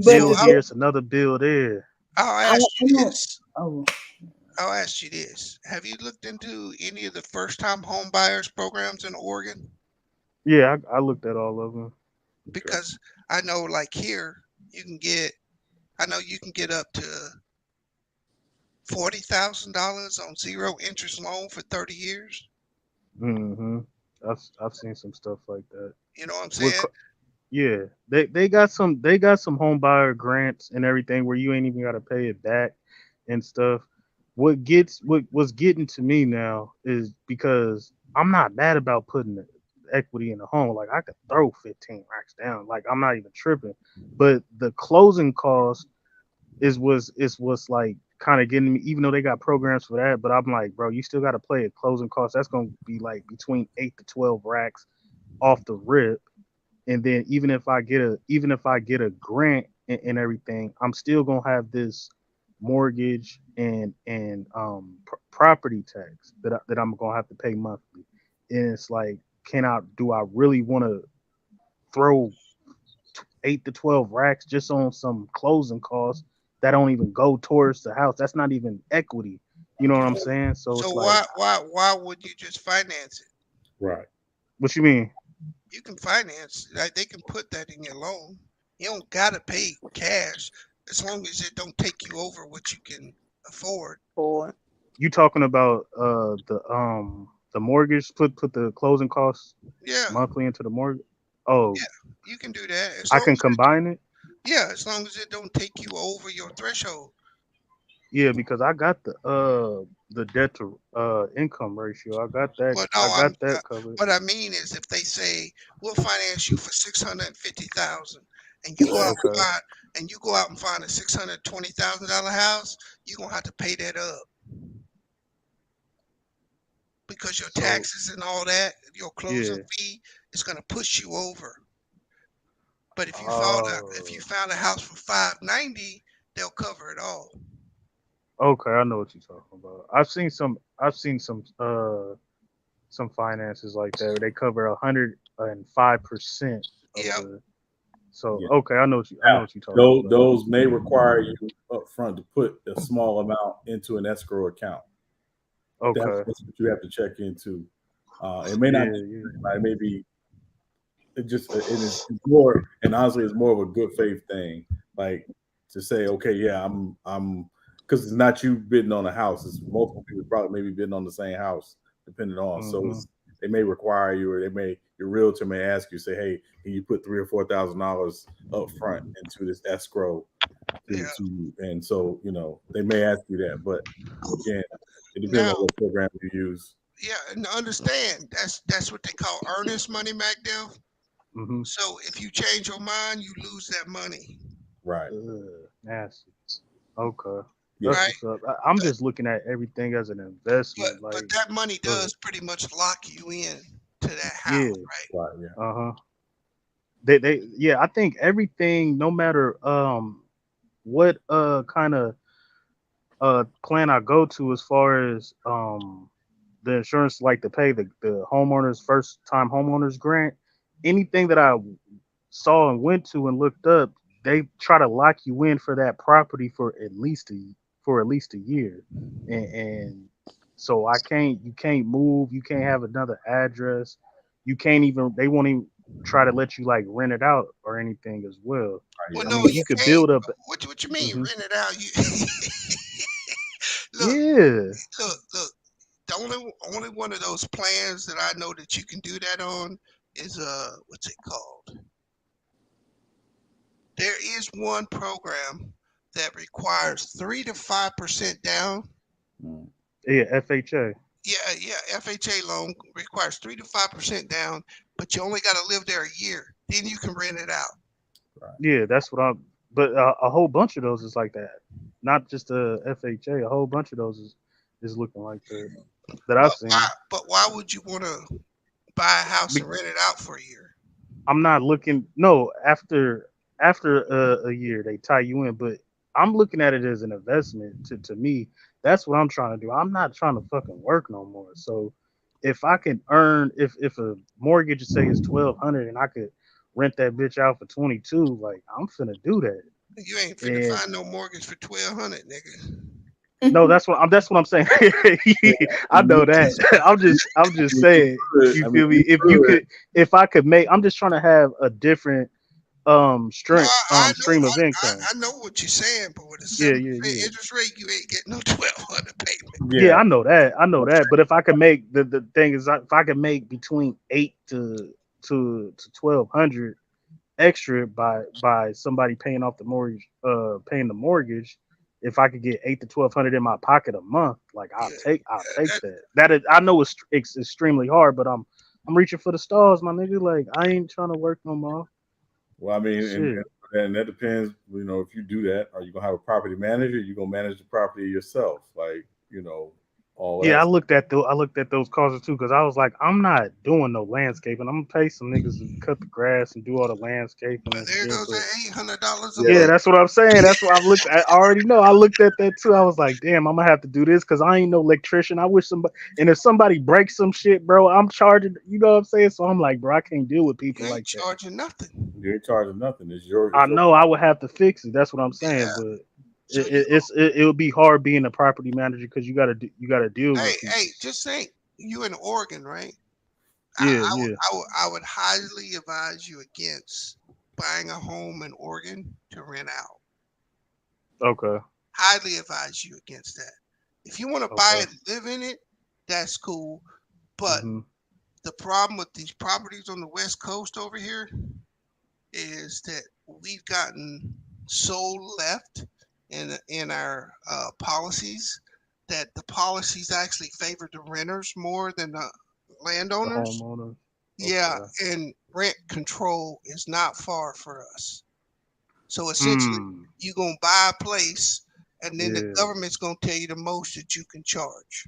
bill here. It's another bill there. I'll ask you this. I'll ask you this. Have you looked into any of the first-time home buyers programs in Oregon? Yeah, I looked at all of them. Because I know, like here, you can get up to $40,000 on zero interest loan for 30 years. Mm-hmm. I've seen some stuff like that. You know what I'm saying? Yeah, they got some home buyer grants and everything where you ain't even got to pay it back and stuff. What's getting to me now is because I'm not mad about putting the equity in the home. Like I could throw 15 racks down. Like I'm not even tripping. But the closing cost is what's like kind of getting me, even though they got programs for that. But I'm like, bro, you still got to play a closing cost. That's gonna be like between 8 to 12 racks off the rip. And then even if I get a grant and everything, I'm still gonna have this mortgage and property tax that I'm gonna have to pay monthly. And it's like, do I really want to throw 8 to 12 racks just on some closing costs that don't even go towards the house? That's not even equity. You know what I'm saying? So it's like, why would you just finance it? Right. What you mean? You can finance, like they can put that in your loan. You don't gotta pay cash as long as it don't take you over what you can afford. You talking about the mortgage? Put the closing costs monthly into the mortgage. Oh, yeah, you can do that. I can combine it. Yeah, as long as it don't take you over your threshold. Yeah, because I got the debt to income ratio. I got that. Well, no, I got that covered. What I mean is, if they say we'll finance you for $650,000, and you go out and find a $620,000 house, you're gonna have to pay that up. because your taxes and all that, your closing Yeah. fee is going to push you over. But if you found a house for $590, they'll cover it all. Okay, I know what you're talking about. I've seen some finances like that where they cover 105% of the. So Yeah. okay, I know what you're talking about. Those may require you up front to put a small amount into an escrow account. Okay. That's what you have to check into. It may not be, it may be it's more, and honestly, it's more of a good faith thing. Like to say, okay, yeah, I'm because it's not you bidding on a house. It's multiple people probably maybe bidding on the same house, depending on. So they may require you, or your realtor may ask you, say, hey, can you put $3,000 or $4,000 up front into this escrow? And so they may ask you that, but again, it depends on what program you use. Yeah, and understand that's what they call earnest money, MacDill. Mm-hmm. So if you change your mind, you lose that money. Right. Nasty. Okay. Yeah. That's what's up. I'm just looking at everything as an investment. But that money does pretty much lock you in to that house, right? Right. Yeah. Uh-huh. I think everything, no matter what kind of plan I go to as far as the insurance, like to pay the homeowners first time homeowners grant, anything that I saw and went to and looked up, they try to lock you in for that property for at least a year, and so you can't move, you can't have another address, they won't even try to let you like rent it out or anything as well. Well, I no, mean, you could build up. What you mean rent it out? Look. The only one of those plans that I know that you can do that on is what's it called? There is one program that requires 3 to 5% down. Yeah, FHA. Yeah, FHA loan requires 3 to 5% down, but you only got to live there a year. Then you can rent it out. Yeah, that's what I'm. But a whole bunch of those is like that. Not just a FHA. A whole bunch of those is looking like that I've seen. But why would you want to buy a house and rent it out for a year? I'm not looking. No, after a year they tie you in, but I'm looking at it as an investment. To me, that's what I'm trying to do. I'm not trying to fucking work no more. So if I can earn, if a mortgage say is $1,200 and I could rent that bitch out for 22, like I'm finna do that. You ain't finna find no mortgage for 1,200, nigga. No, that's what I'm saying. I know that. I'm just saying. You feel me? If I could make, I'm just trying to have a different stream of income. I know what you're saying, but with a 7% interest rate, you ain't getting no 1,200 payment. Yeah, I know that. But if I could make the thing is, if I could make between 8 to 1,200 extra by somebody paying off the mortgage, paying the mortgage. If I could get 8 to 1,200 in my pocket a month, like I'll take that. That is, I know it's extremely hard, but I'm reaching for the stars, my nigga. Like I ain't trying to work no more. Well, I mean, and that depends. If you do that, are you gonna have a property manager? You gonna manage the property yourself? Like all that. Yeah, I looked at those causes too because I was like, I'm not doing no landscaping. I'm gonna pay some niggas to cut the grass and do all the landscaping and there shit. goes that $800 a Yeah, month. that's what I'm saying. That's what I've looked at. I already know. I looked at that too. I was like, damn, I'm gonna have to do this because I ain't no electrician. I wish somebody, and if somebody breaks some shit, bro, I'm charging. You know what I'm saying? So I'm like, bro, I can't deal with people like that. Charging nothing. You ain't charging nothing. It's your. I know I would have to fix it. That's what I'm saying. But it would be hard being a property manager because you gotta deal with people. Hey, just think, you in Oregon, right? Yeah, I would highly advise you against buying a home in Oregon to rent out. Okay. Highly advise you against that. If you want to buy it, live in it, that's cool. But the problem with these properties on the West Coast over here is that we've gotten so left in our policies that the policies actually favor the renters more than the landowners. The homeowners. Yeah, and rent control is not far for us. So essentially, you're going to buy a place, and then the government's going to tell you the most that you can charge.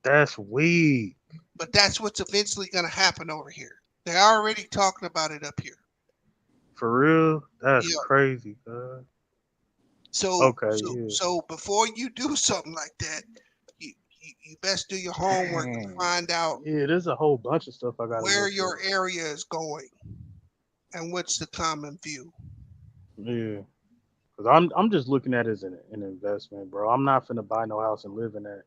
That's weak. But that's what's eventually going to happen over here. They're already talking about it up here. For real? That's Yeah. crazy, God. So, Okay, so, yeah. so before you do something like that, you best do your homework to find out Yeah, there's a whole bunch of stuff I gotta where look your at. area is going and what's the common view. Yeah. Cause I'm just looking at it as an investment, bro. I'm not finna buy no house and live in that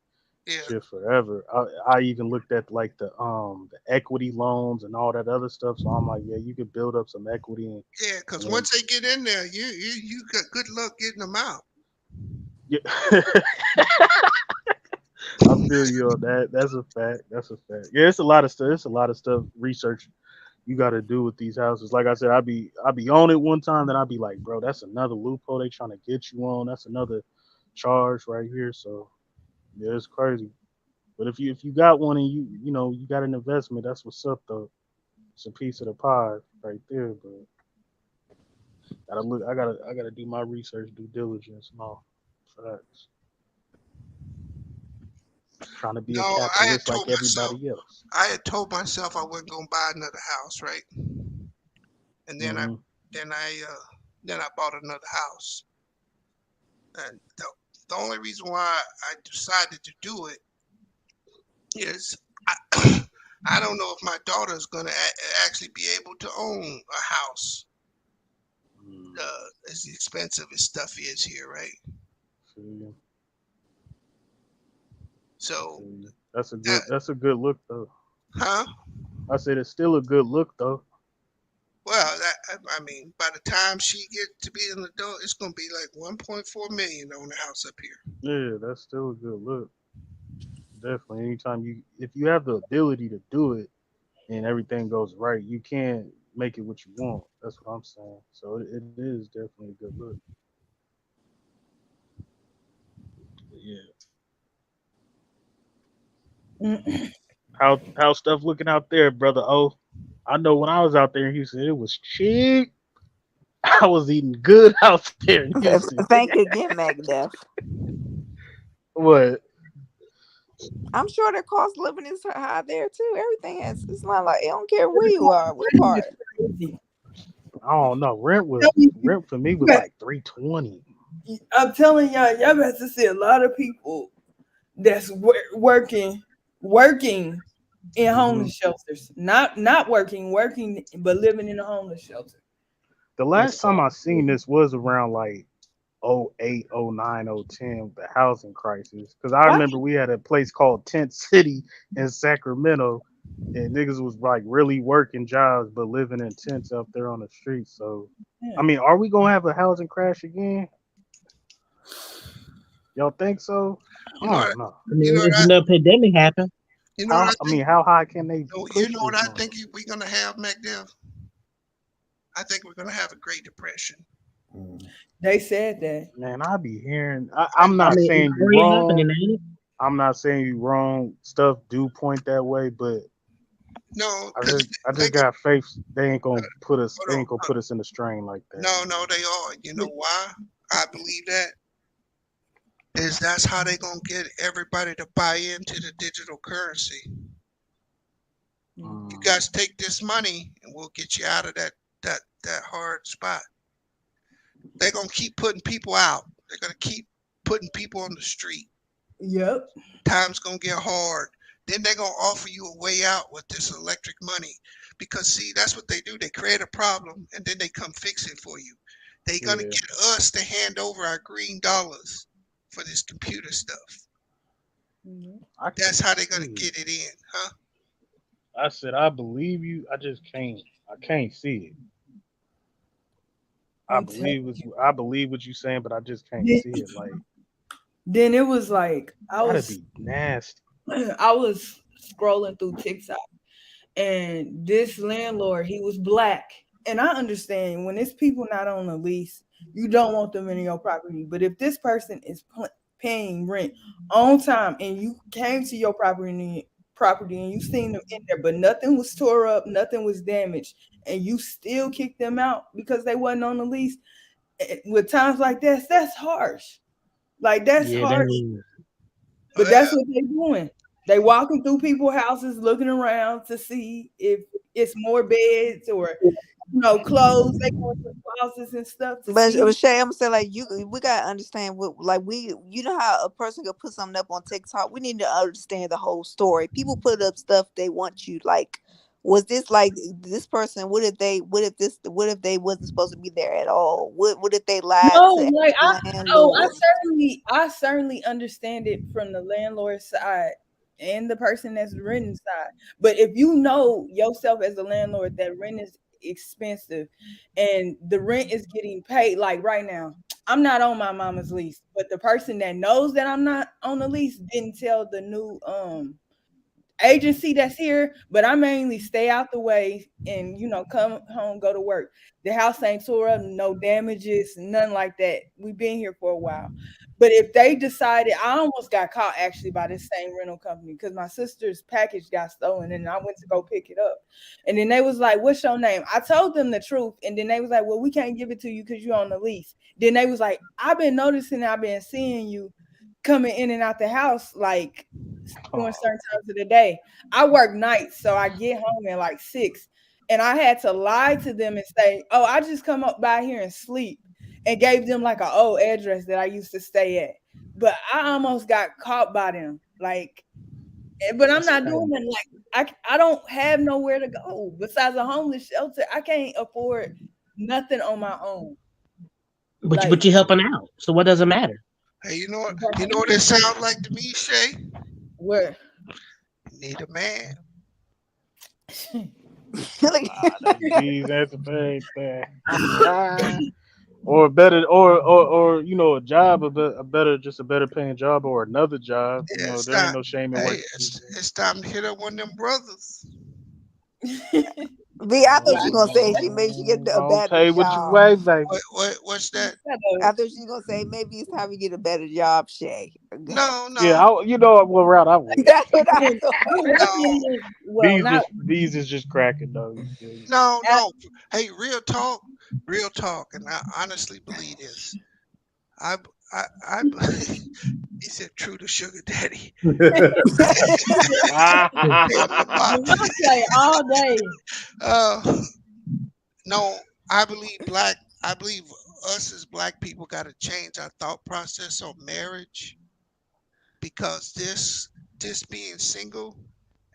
shit forever. I even looked at like the equity loans and all that other stuff. So I'm like, yeah, you could build up some equity and Yeah, because then, once they get in there, you got good luck getting them out. yeah. I feel you on that. That's a fact. That's a fact. Yeah, it's a lot of stuff. It's a lot of stuff. Research you got to do with these houses. Like I said, I be on it one time, then I'd be like, bro, that's another loophole they trying to get you on. That's another charge right here. So yeah, it's crazy. But if you got one and you know you got an investment, that's what's up though. It's a piece of the pie right there. But gotta look. I gotta do my research, due diligence, and all. Facts. Trying to be a No, I had capitalist like told myself, everybody else. I had told myself I wasn't gonna buy another house, right? And then Mm-hmm. then I bought another house. And the only reason why I decided to do it is I don't know if my daughter is gonna actually be able to own a house. As expensive as stuff is here, right? So That's a good look though. huh? I said it's still a good look though. Well, I mean, by the time she gets to be an adult, it's gonna be like 1.4 million on the house up here. Yeah, that's still a good look. Definitely. Anytime if you have the ability to do it and everything goes right, you can make it what you want. That's what I'm saying. So it is definitely a good look. But yeah. How stuff looking out there, brother? Oh, I know when I was out there in Houston, it was cheap. I was eating good out there in Houston. Thank you again, MacDuff. What? I'm sure the cost of living is high there too. Everything is. It's not like I don't care where you are, what part. I don't know. Rent for me was like $320. I'm telling y'all about to see a lot of people that's working in homeless shelters. Not working, but living in a homeless shelter. The last time I seen this was around like 08, 09, 010, the housing crisis. Because I remember we had a place called Tent City in Sacramento, and niggas was like really working jobs but living in tents out there on the street. So, I mean, are we gonna have a housing crash again? Y'all think so? I don't know. I mean, if another pandemic happened, You know what I think? How high can they push You know what this I on? think we're gonna have, MacDiv? I think we're gonna have a Great Depression. They said that. Man, I be hearing. I'm not saying you're wrong. I'm not saying you're wrong. Stuff do point that way, but no, I just got faith they ain't gonna put us. They ain't gonna put us in the strain like that. No, they are. You know why? I believe that that's how they gonna get everybody to buy into the digital currency. You guys take this money, and we'll get you out of that hard spot. They're gonna keep putting people out. They're gonna keep putting people on the street. Yep. Time's gonna get hard. Then they're gonna offer you a way out with this electric money. Because see, that's what they do. They create a problem and then they come fix it for you. They're gonna get us to hand over our green dollars for this computer stuff. That's how they're gonna get it in, huh? I said I believe you. I just can't. I can't see it. I believe what you're saying, but I just can't see it. Like then it was like that'd be nasty. I was scrolling through TikTok, and this landlord, he was black, and I understand when it's people not on a lease, you don't want them in your property. But if this person is paying rent on time, and you came to your property and you seen them in there, but nothing was tore up, nothing was damaged, and you still kick them out because they wasn't on the lease. With times like this, that's harsh. Like that's harsh. But that's what they're doing. They walking through people's houses, looking around to see if it's more beds or clothes. They go into closets and stuff to But see. Shay, I'm saying like we gotta understand what like you know how a person could put something up on TikTok. We need to understand the whole story. People put up stuff they want you like. Was this like this person? What if they wasn't supposed to be there at all? What if they lied No, to like landlord? I certainly understand it from the landlord side and the person that's renting side. But if you know yourself as a landlord that rent is expensive and the rent is getting paid, like right now, I'm not on my mama's lease, but the person that knows that I'm not on the lease didn't tell the new agency that's here, but I mainly stay out the way and come home, go to work. The house ain't tore up, no damages, nothing like that. We've been here for a while. But if they decided, I almost got caught actually by this same rental company because my sister's package got stolen and I went to go pick it up. And then they was like, "What's your name?" I told them the truth. And then they was like, "Well, we can't give it to you because you're on the lease." Then they was like, "I've been noticing, I've been seeing you coming in and out the house like during certain times of the day." I work nights, so I get home at like 6. And I had to lie to them and say, "Oh, I just come up by here and sleep," and gave them like an old address that I used to stay at. But I almost got caught by them. Like, but I'm not doing it. Like, I don't have nowhere to go besides a homeless shelter. I can't afford nothing on my own. But you're helping out, so what does it matter? Hey, you know what? You know what it sounds like to me, Shay? What? You need a man. These answer the same thing. Or better, or a job, a better paying job, or another job. Yeah, There ain't no shame in working. it's time to hit up one of them brothers. V, I thought you were gonna say she made you get a Don't better pay what you job. weigh, baby. What's that? I thought she was gonna say maybe it's time to get a better job, Shay. No. Yeah, what route I went. That's what I thought. Well, these is just cracking though. No. Hey, real talk, and I honestly believe this. I he said true to sugar daddy. I say all day. No, I believe us as black people got to change our thought process on marriage, because this being single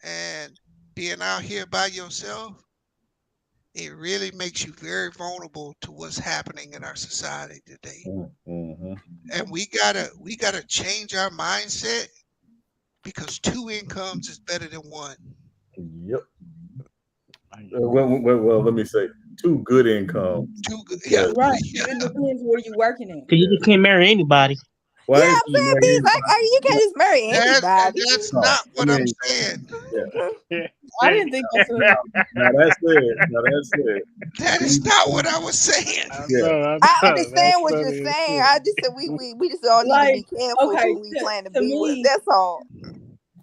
and being out here by yourself, it really makes you very vulnerable to what's happening in our society today. Mm-hmm. And we gotta change our mindset, because 2 incomes is better than 1. Yep. Well, let me say 2 good incomes. 2 good, yeah. Right. It depends where you're working in. Cause you just can't marry anybody. Well, yeah, I'm saying these like you can't just marry anybody. That's not what I'm saying. Yeah. I didn't think that's what Now that's it. That is not what I was saying. Yeah. I understand what you're saying. I just said we just all need to be careful okay, who we plan to to be with. me, That's all.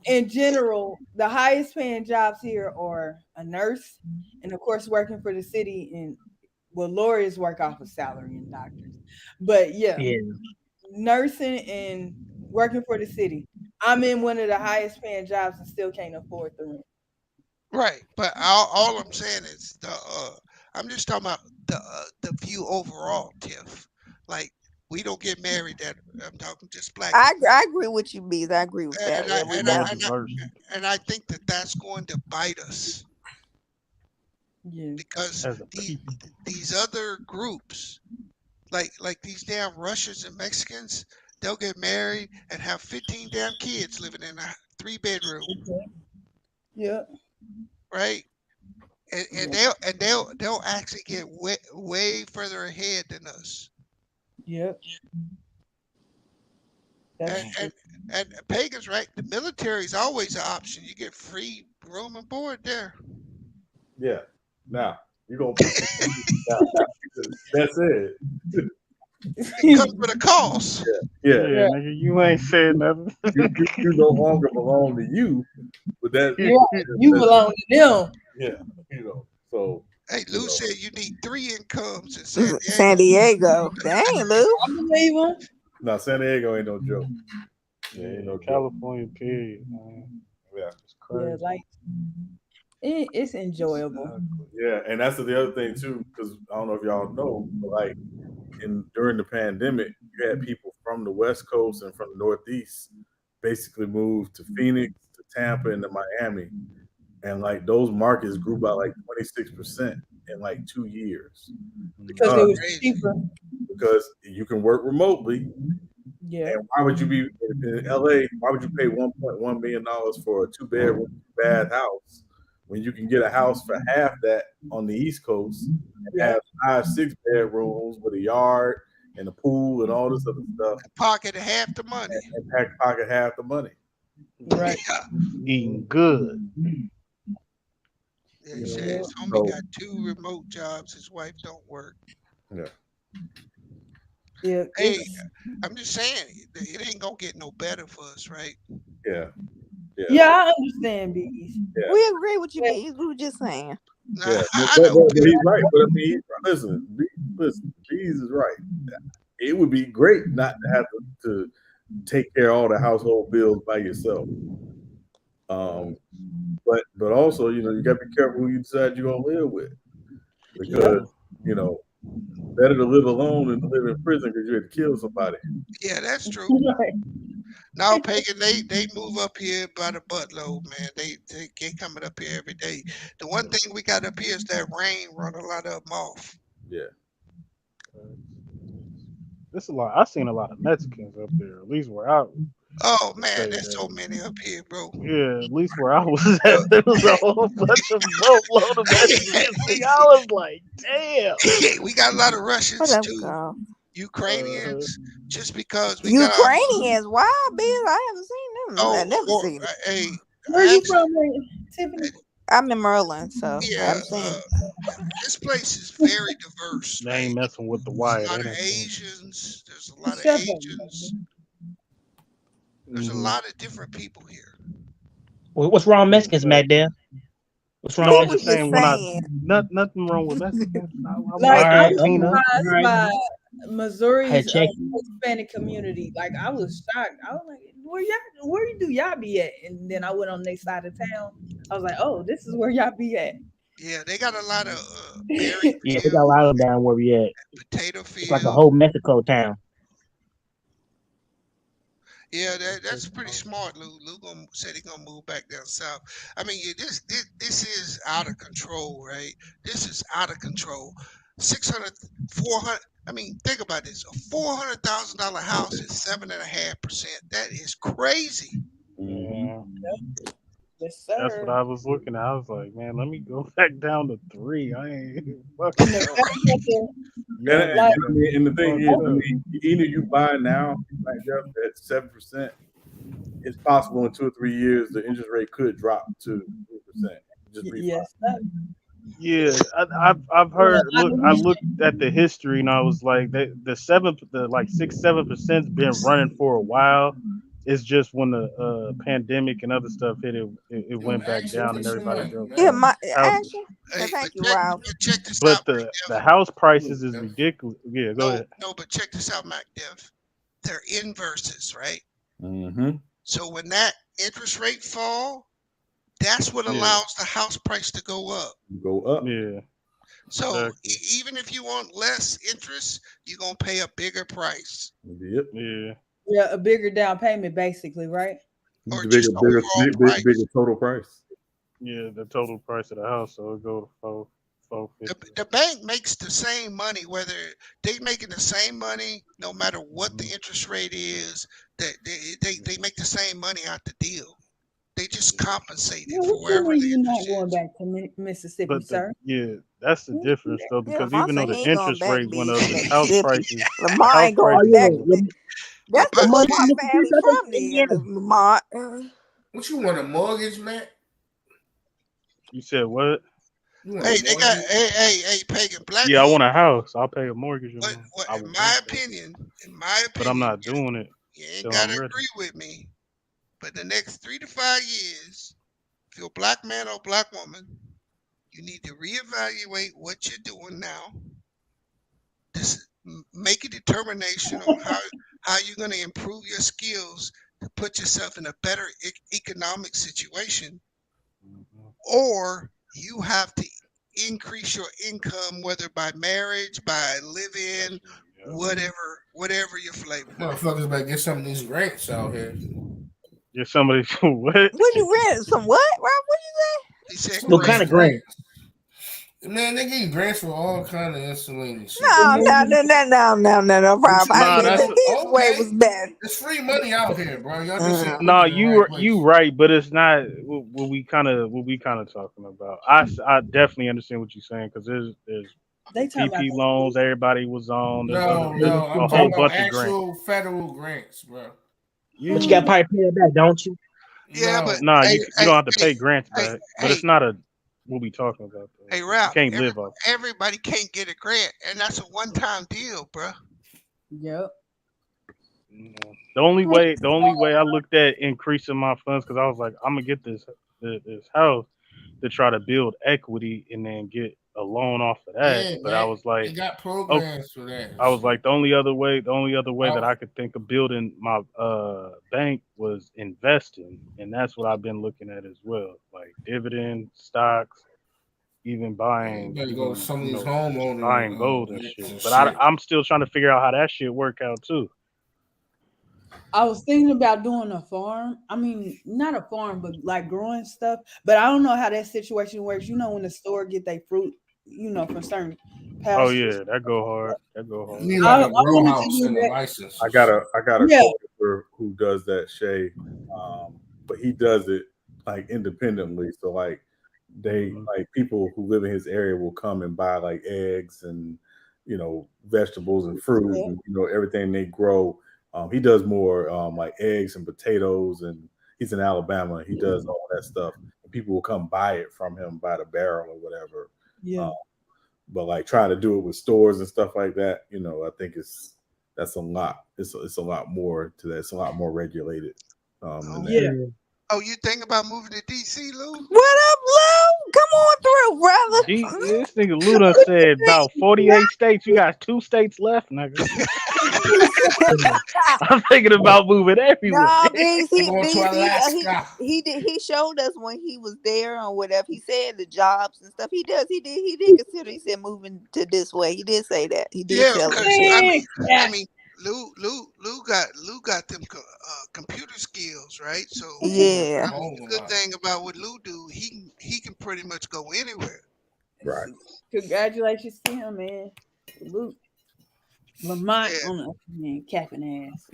in general, the highest paying jobs here are a nurse, and of course working for the city. And lawyers work off of salary and doctors, but yeah, nursing and working for the city. I'm in one of the highest paying jobs and still can't afford the rent. Right, but all I'm saying is I'm just talking about the view overall, Tiff. Like, we don't get married. That I'm talking just black. I agree with you, Bees. I agree with that. And I think that's going to bite us. Yeah. Because these other groups, like these damn Russians and Mexicans, they'll get married and have 15 damn kids living in a 3-bedroom. Yeah. Right. And they'll actually get way further ahead than us. Yep. And pagans, right? The military is always an option. You get free room and board there. Yeah. Now you gonna that's it. It comes with a cost. Yeah. Nigga, you ain't said nothing. you no longer belong to you, but that you belong to them. Yeah. So. Hey, Lou said you need 3 incomes in San Diego. Dang, Lou. I believe him. No, San Diego ain't no joke. Yeah, ain't no California, period, man. Yeah, like it's enjoyable. Yeah, and that's the other thing too, because I don't know if y'all know, but like during the pandemic, you had people from the West Coast and from the Northeast basically moved to Phoenix, to Tampa, and to Miami, and like those markets grew by like 26% in like 2 years Because it was cheaper. because you can work remotely. Yeah. And why would you be in LA? Why would you pay $1.1 million for a 2-bedroom, bath house when you can get a house for half that on the East Coast and have 5-6 bedrooms with a yard and a pool and all this other stuff? Pocket half the money. And pocket half the money. Right. Eating good. Yeah, he said his homie got 2 remote jobs. His wife don't work. Yeah. Yeah. Hey, I'm just saying, it ain't gonna get no better for us, right? Yeah. Yeah, I understand, Bees. Yeah. We agree with you, Bees. We were just saying. Yeah, but he's right. But I mean, listen, Bees is right. It would be great not to have to take care of all the household bills by yourself. But also, you got to be careful who you decide you're gonna live with, because better to live alone than to live in prison because you had to kill somebody. Yeah, that's true. Now, Pagan, they move up here by the buttload, man. They get coming up here every day. The one thing we got up here is that rain run a lot of them off. Yeah. This a lot. I've seen a lot of Mexicans up there. At least where I. Oh man, there's so many up here, bro. Yeah, at least where I was at, there was a whole bunch of boatload of Mexicans. I was like, damn. We got a lot of Russians too. Ukrainians, just because we Ukrainians. Wow, Biz, I haven't seen them. I never seen them. Hey, where you from, Tiffany? I'm in Maryland, so I haven't seen them. This place is very diverse. They ain't messing with the There's wire. a lot of Asians. There's a lot of Asians. There's a lot of different people here. Well, what's wrong with Mexicans, Matt Dev? What's wrong with Mexicans? Nothing wrong with Mexicans. Like I was Tina. surprised by Missouri's Hispanic community. Like I was shocked. I was like, where do y'all be at? And then I went on their side of town. I was like, oh, this is where y'all be at. Yeah, they got a lot of Yeah, they got a lot of down where we at. potato fields. It's like a whole Mexico town. Yeah, that's pretty smart, Lou. Lou said he's gonna move back down south. I mean, this is out of control, right? This is out of control. 600, 400. I mean, think about this. A $400,000 house is 7.5%. That is crazy. Yeah. Yes, sir. That's what I was looking at. I was like, man, let me go back down to 3. I ain't fucking. And the thing is, I mean, either you buy now, like at 7%, it's possible in 2 or 3 years the interest rate could drop to 3%. Just yes, yeah, I've heard. Look, I looked at the history and I was like, the 6-7%'s been running for a while. It's just when the pandemic and other stuff hit it went back down and everybody drove. Yeah, thank you, Ralph. Check this But out. the house prices is ridiculous. Yeah, go ahead. No, but check this out, Mac Dev. They're inverses, right? Mm-hmm. So when that interest rate fall, that's what allows the house price to go up. Go up. Yeah. So even if you want less interest, you're gonna pay a bigger price. Yep. Yeah. Yeah, a bigger down payment, basically, right? Or bigger total price. Yeah, the total price of the house, so it go to 450. The bank makes the same money, whether they making the same money, no matter what the interest rate is. That they make the same money out the deal. They just compensate it for wherever you're not going back to Mississippi, sir. Yeah, that's the difference though, because Lamar even though said the he ain't going interest back rate to went up, the house Mississippi. prices. Lamar ain't going back. That's the Lamar family from there, Lamar. What you want, a mortgage, man? You said what? Hey, they got hey, Pagan Black. Yeah, I want a house. I'll pay a mortgage. In my opinion, but I'm not doing it. You ain't gotta agree with me. But the next 3 to 5 years, if you're a black man or black woman, you need to reevaluate what you're doing now. Just make a determination on how you're going to improve your skills to put yourself in a better economic situation or you have to increase your income, whether by marriage, by live-in, whatever your flavor. Motherfuckers better get some of these grants out here. Get some of these what? What you read? Some what? Rob, what He said What kind of grant? Man, they give you grants for all kind of installation shit. No, Rob. Nah, His way was better. It's free money out here, bro. Y'all just ain't No, looking in the right place. you right, but it's not what we kind of talking about. I definitely understand what you're saying because there's They talking about PP loans everybody was on. There's No, a I'm whole talking about bunch of grants. actual federal grants, bro. But you got to probably pay it back, don't you? Yeah, but No, you don't have to pay grants back, but it's not what we talking about. Though. Hey, Ralph, you can't live off. Everybody can't get a grant, and that's a one-time deal, bro. Yep. The only way I looked at increasing my funds because I was like, I'm gonna get this house to try to build equity and then get a loan off of that. Yeah, but I was like, they got programs for that. I was like, the only other way that I could think of building my bank was investing, and that's what I've been looking at as well, like dividend stocks, even buying, You better go to some of these homeowners, buying gold and and shit. shit. But I'm still trying to figure out how that shit work out too. I was thinking about doing a farm. I mean, not a farm, but like growing stuff. But I don't know how that situation works. You know, when the store get their fruit, from certain Oh pastures. yeah, that go hard. You need like a grow house and a that. license. I got a Yeah. coworker who does that, Shay, but he does it like independently. So like like people who live in his area will come and buy like eggs and vegetables and fruit and everything they grow. He does more like eggs and potatoes, and he's in Alabama. He does all that stuff. And people will come buy it from him by the barrel or whatever. Yeah. But like trying to do it with stores and stuff like that, I think that's a lot. It's a lot more to that. It's a lot more regulated. Than that. Oh, you think about moving to DC, Lou? What up, Lou? Come on through, brother. This nigga Lou done said about 48 states. You got 2 states left, nigga. I'm thinking about moving everywhere. No, he showed us when he was there or whatever. He said the jobs and stuff. He did consider. He said moving to this way. He did say that. He did tell us. I mean, Lou got them computer skills, right? So yeah, the good thing about what Lou do, he can pretty much go anywhere. Right. Congratulations to him, man. Luke Lamont on the man, capping ass.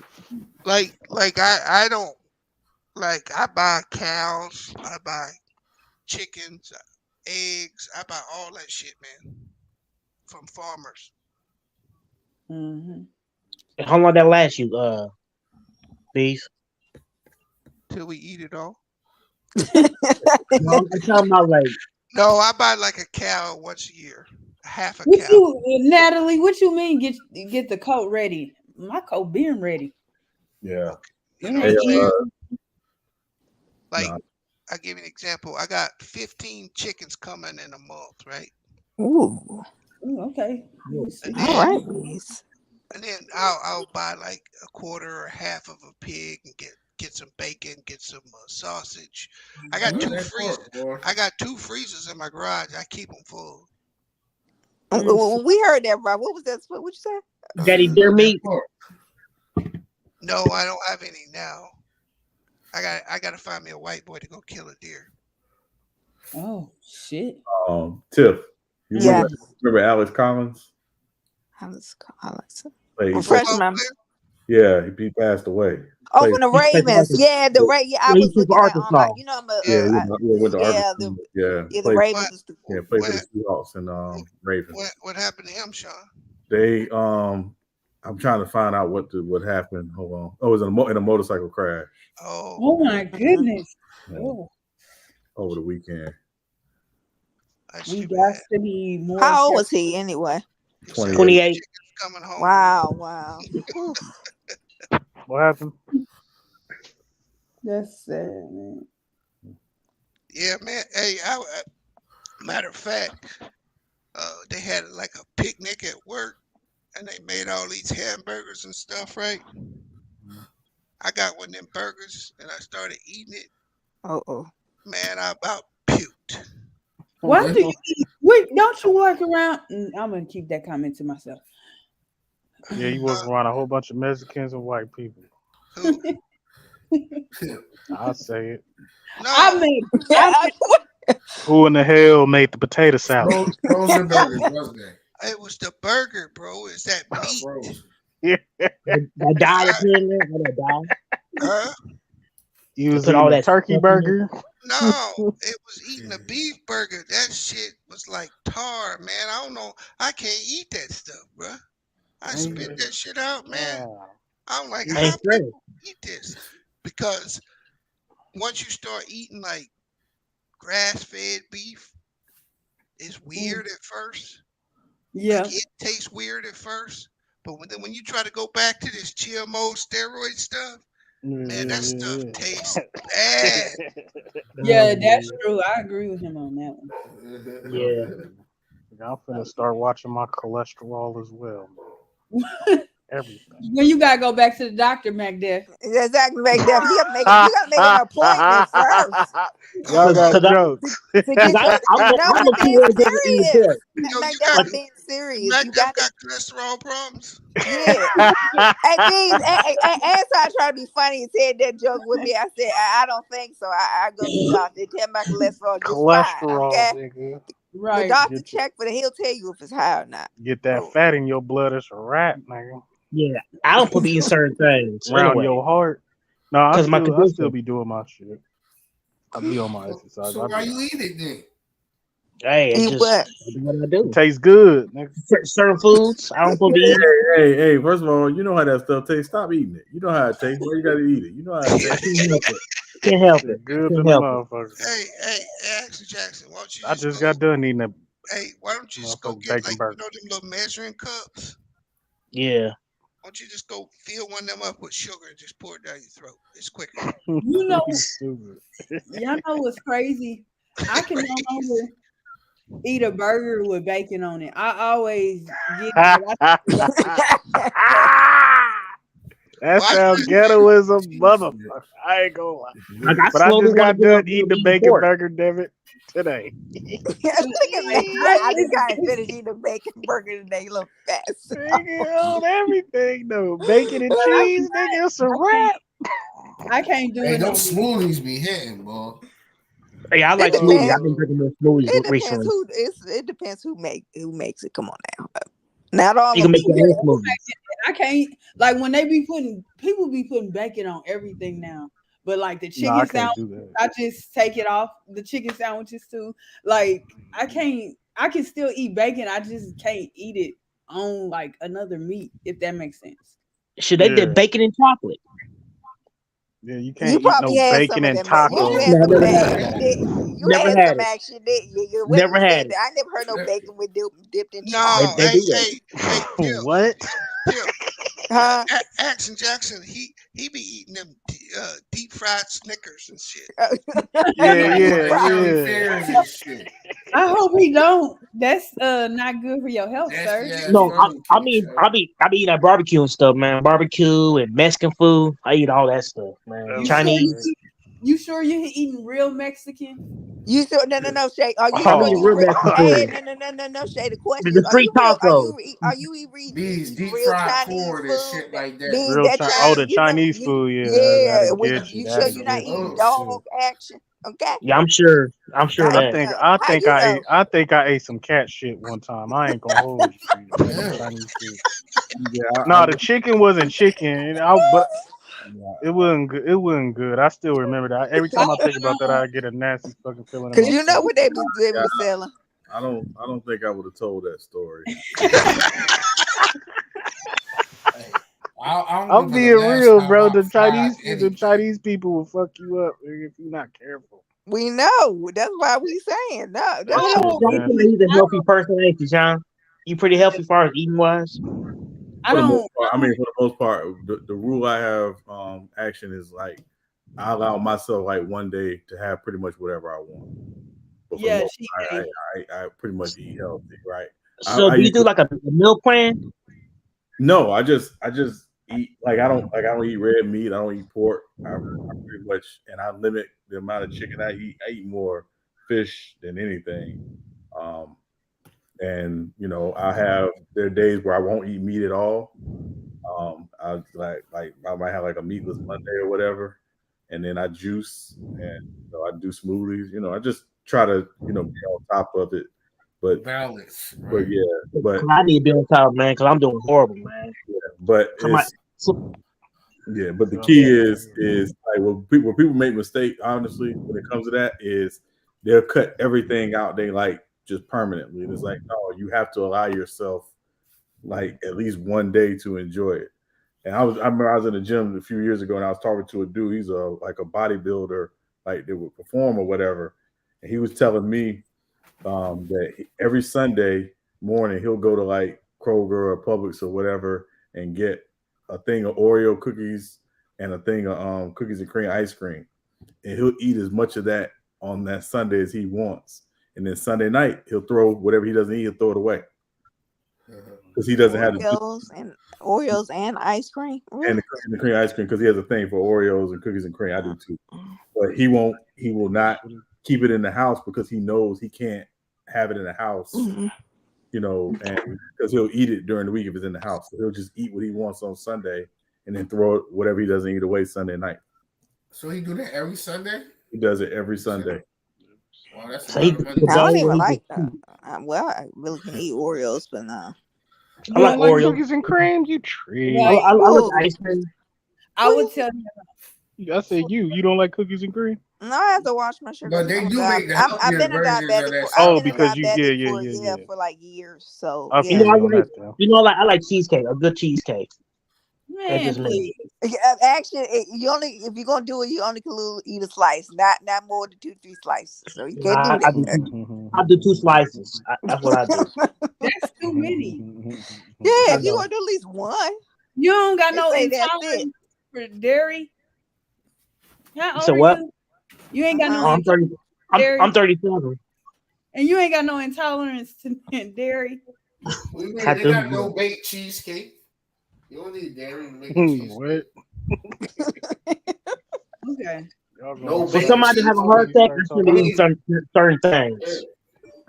Like I don't like. I buy cows, I buy chickens, eggs, I buy all that shit, man, from farmers. Mm-hmm. How long that last you, Bees? Till we eat it all. No, I'm talking about like. No, I buy like a cow once a year, half a What cow. Natalie? What you mean? Get the coat ready? My coat being ready. Yeah. Like, I'll give you an example. I got 15 chickens coming in a month, right? Ooh. Okay. All right. And then I'll buy like a quarter or half of a pig and get some bacon, get some sausage. I got two freezers. I got 2 freezers in my garage. I keep them full. We heard that, Rob. What was that? What you say? Daddy deer meat. No, I don't have any now. I got to find me a white boy to go kill a deer. Oh shit. Tiff, you remember Alex Collins? Alex Collins. Freshman. Yeah, he passed away. Oh, from the Ravens. Yeah, the Ravens. Yeah, I was looking at Arkansas. I'm a went to Arkansas. The Ravens. Played for the Seahawks and Ravens. What happened to him, Sean? They I'm trying to find out what happened. Hold on. Oh, it was in a motorcycle crash. Oh my goodness. Oh. Over the weekend. We got to be more. How old was he anyway? 28. Coming home. Wow. What happened? That's sad, man. Yeah, man. Hey, matter of fact, they had like a picnic at work, and they made all these hamburgers and stuff, right? I got one of them burgers, and I started eating it. Oh. Man, I about puked. Why do you eat? Wait, don't you walk around? I'm gonna keep that comment to myself. Yeah, you walk around a whole bunch of Mexicans and white people. I'll say it. I mean, who in the hell made the potato salad? Frozen burgers, was that? It was the burger, bro. It's that meat. That diet in there, all that diet. Huh? You was put eating all a that turkey stuff in there? burger? No, it was eating a beef burger. That shit was like tar, man. I don't know. I can't eat that stuff, bro. I spit that shit out, man. I'm like, how people eat this? Because once you start eating like grass-fed beef, it's weird at first. Yeah. Like, it tastes weird at first, but when you try to go back to this GMO steroid stuff, man, that stuff tastes bad. Yeah, that's true. I agree with him on that one. Yeah. I'm finna start watching my cholesterol as well. Everything. When you gotta go back to the doctor, MacDeath. Exactly, MacDeath. You gotta make an appointment first. Y'all got jokes. To get your, no, but being serious. MacDeath being serious. You got cholesterol problems. Yeah. Hey, Beans, and so I tried to be funny and said that joke with me. I said, I don't think so. I go to the doctor. They tell my cholesterol just Cholesterol, fine. Okay? nigga. The doctor check for it. He'll tell you if it's high or not. Get that fat in your blood, it's a wrap, nigga. Yeah, I don't put eating certain things around anyway. your heart. No, I Because still be doing my shit. I be on my exercise. So why you eat it then? Hey, Eat just what? what I do. It tastes good. Nigga. Certain foods, I don't put eat. Hey, first of all, you know how that stuff tastes. Stop eating it. You know how it tastes. Why you gotta eat it? You know how it tastes. Can't help it. Good to Can't the help motherfuckers. Hey, Jackson, why don't you I just got done eating a hey, why don't you just go get bacon like burger. them little measuring cups? Yeah. Why don't you just go fill one of them up with sugar and just pour it down your throat? It's quicker. You know, y'all know what's crazy? I can no longer eat a burger with bacon on it. I always get That sounds ghetto as a motherfucker. I ain't gonna lie. But I just got done eating the bacon burger, damn it, today. Look at me. I just got finished eating a bacon burger today. Look fast. On everything though. Bacon and cheese, nigga, it's a wrap. I can't do Hey, it. those smoothies be hitting, boy. Hey, I like smoothies. I've been drinking more smoothies It depends recently. it depends who makes it. Come on now. Not all You of can make them. your own smoothie. I can't like when they be people be putting bacon on everything now. But like the chicken sandwich, I just take it off. The chicken sandwiches too. Like I can still eat bacon. I just can't eat it on like another meat, if that makes sense. Should they did bacon and chocolate? Yeah, you can't You eat no probably had bacon some of and them. tacos. You had some Never bacon. had it. You Never had had some it. action, didn't you? Never had it. I never heard no bacon with dipped in No, chocolate. They do hey, Tim, What? Tim. Huh? Action Jackson, he be eating them deep fried Snickers and shit. Yeah. I hope he don't. That's not good for your health, sir. No, I mean, I be eating that barbecue and stuff, man. Barbecue and Mexican food. I eat all that stuff, man. Chinese. You sure you're eating real Mexican? You still no, Shay. Are you? I'm eating real Mexican Hey, food. no, Shay. The question The is, are street you real? tacos. Are you eating deep real fried Chinese corn food? and shit like that. Beans Real that the Chinese food, yeah. Yeah, That'll when get you. you sure you're not eating dog action? Okay. Yeah, I'm sure I that. think I ate some cat shit one time. I ain't gonna hold you. Chinese food. Yeah, the chicken wasn't chicken, but it wasn't good. It wasn't good. I still remember that. Every time I think about that, I get a nasty fucking feeling. Because you know what they were selling. I don't think I would have told that story. I'm being real, bro. The Chinese people will fuck you up if you're not careful. We know. That's why we saying no. He's a healthy person, ain't you, John? You pretty healthy as far as eating wise. For the most part, the rule I have action is like I allow myself like one day to have pretty much whatever I want. But yeah, I pretty much eat healthy, right? So do you do like a meal plan? No, I just eat I don't eat red meat. I don't eat pork. I pretty much and I limit the amount of chicken I eat. I eat more fish than anything. And there are days where I won't eat meat at all. I might have like a meatless Monday or whatever, and then I juice and I do smoothies. I just try to be on top of it. But balance, right? But yeah, but I need to be on top, man, because I'm doing horrible, man. Yeah, but but the key is like where people make mistake. Honestly, when it comes to that, is they'll cut everything out. They like just permanently. And it's like, no, you have to allow yourself like at least one day to enjoy it. And I remember I was in the gym a few years ago, and I was talking to a dude. He's like a bodybuilder, like they would perform or whatever, and he was telling me that every Sunday morning he'll go to like Kroger or Publix or whatever and get a thing of Oreo cookies and a thing of cookies and cream ice cream, and he'll eat as much of that on that Sunday as he wants. And then Sunday night he'll throw whatever he doesn't eat, he'll throw it away because he doesn't have Oreos and ice cream, really? and the cream ice cream because he has a thing for Oreos and cookies and cream. I do too, but he will not keep it in the house because he knows he can't have it in the house. And because he'll eat it during the week if it's in the house. So he'll just eat what he wants on Sunday and then throw whatever he doesn't eat away Sunday night. So he do that every Sunday? He does it every Sunday. Wow, that's I don't even like that. I really can eat Oreos, but no. I like Oreos. Cookies and cream. You treat. I like ice cream. I would tell you. I said you don't like cookies and cream. No, I have to watch my sugar. But they do make the I've been a diabetic. Because for like years. So okay, yeah. I like cheesecake. A good cheesecake. Man, just me. Actually, if you're gonna do it, you only can eat a slice, not more than 2-3 slices. So you can't do that. I do 2 slices. That's what I do. That's too many. Yeah, if you want to do at least one, you don't got no that's intolerance for dairy. How So old what? are you? You ain't got no. I'm 30. I'm 37. And you ain't got no intolerance to dairy. They got no baked cheesecake. You don't need dairy to make cheesecake. Okay. No, for somebody to have a heart attack, I shouldn't eat certain things.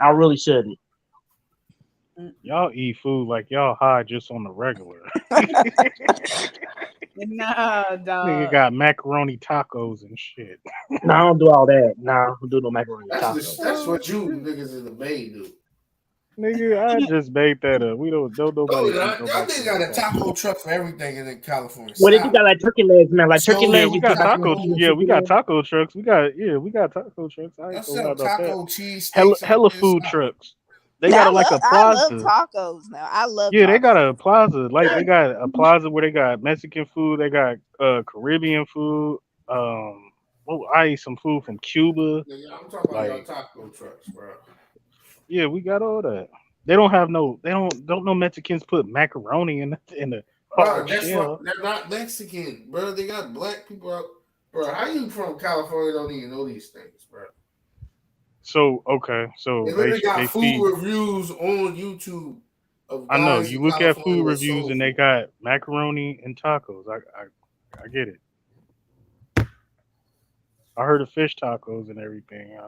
I really shouldn't. Y'all eat food like y'all high just on the regular. Nah, dog. Nigga got macaroni tacos and shit. No, I don't do all that. No, I don't do no macaroni tacos. That's what you niggas in the Bay do. Nigga, I just made that up. We don't nobody. Y'all niggas got a taco truck for everything in California. Well, you got like turkey legs, man. Like turkey legs. We got taco. Yeah, we got taco trucks. We got taco trucks. I ain't That's gonna lie about taco that. cheese. Hella food trucks. They now, got like a plaza. I love tacos now. I love Yeah, tacos. they got a plaza. Like they got a plaza where they got Mexican food. They got Caribbean food. I ate some food from Cuba. Yeah, I'm talking about your taco trucks, bro. Yeah, we got all that. They don't have no. They don't know Mexicans put macaroni in the hard shell. They're not Mexican, bro. They got black people out. Bro, how you from California don't even know these things, bro? So they got food reviews on YouTube. I know you look at food reviews and they got macaroni and tacos. I get it. I heard of fish tacos and everything.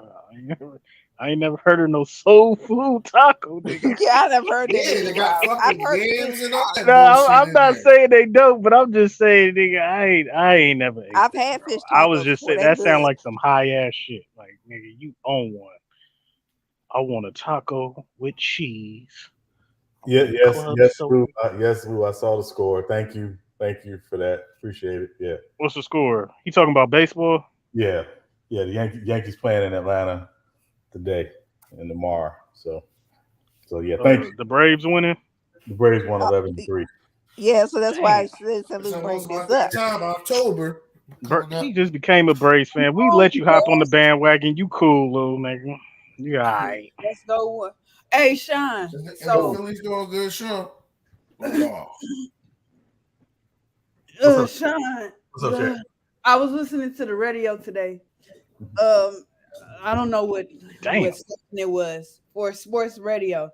I ain't never heard of no soul food taco. Nigga. Yeah, I never heard that. Yeah, they got fucking yams and all that. No, I'm not saying they don't, but I'm just saying, nigga, I ain't never ate. I've had fish tacos. I was just saying that sound like some high ass shit. Like, nigga, you own one. I want a taco with cheese. Yes, Lou. Yes, Lou. I saw the score. Thank you for that. Appreciate it. Yeah. What's the score? You talking about baseball? Yeah. The Yankees playing in Atlanta today and tomorrow. So yeah. Thank you. The Braves winning. The Braves won 11-3. Yeah, so that's why I said St. Louis brings this up. Time October. He just became a Braves fan. We let you hop on the bandwagon. You cool, little nigga. You all right. Let's go. Hey, Sean. So Philly's doing a good show. Sean. What's up, Jack? I was listening to the radio today. I don't know what station it was for sports radio,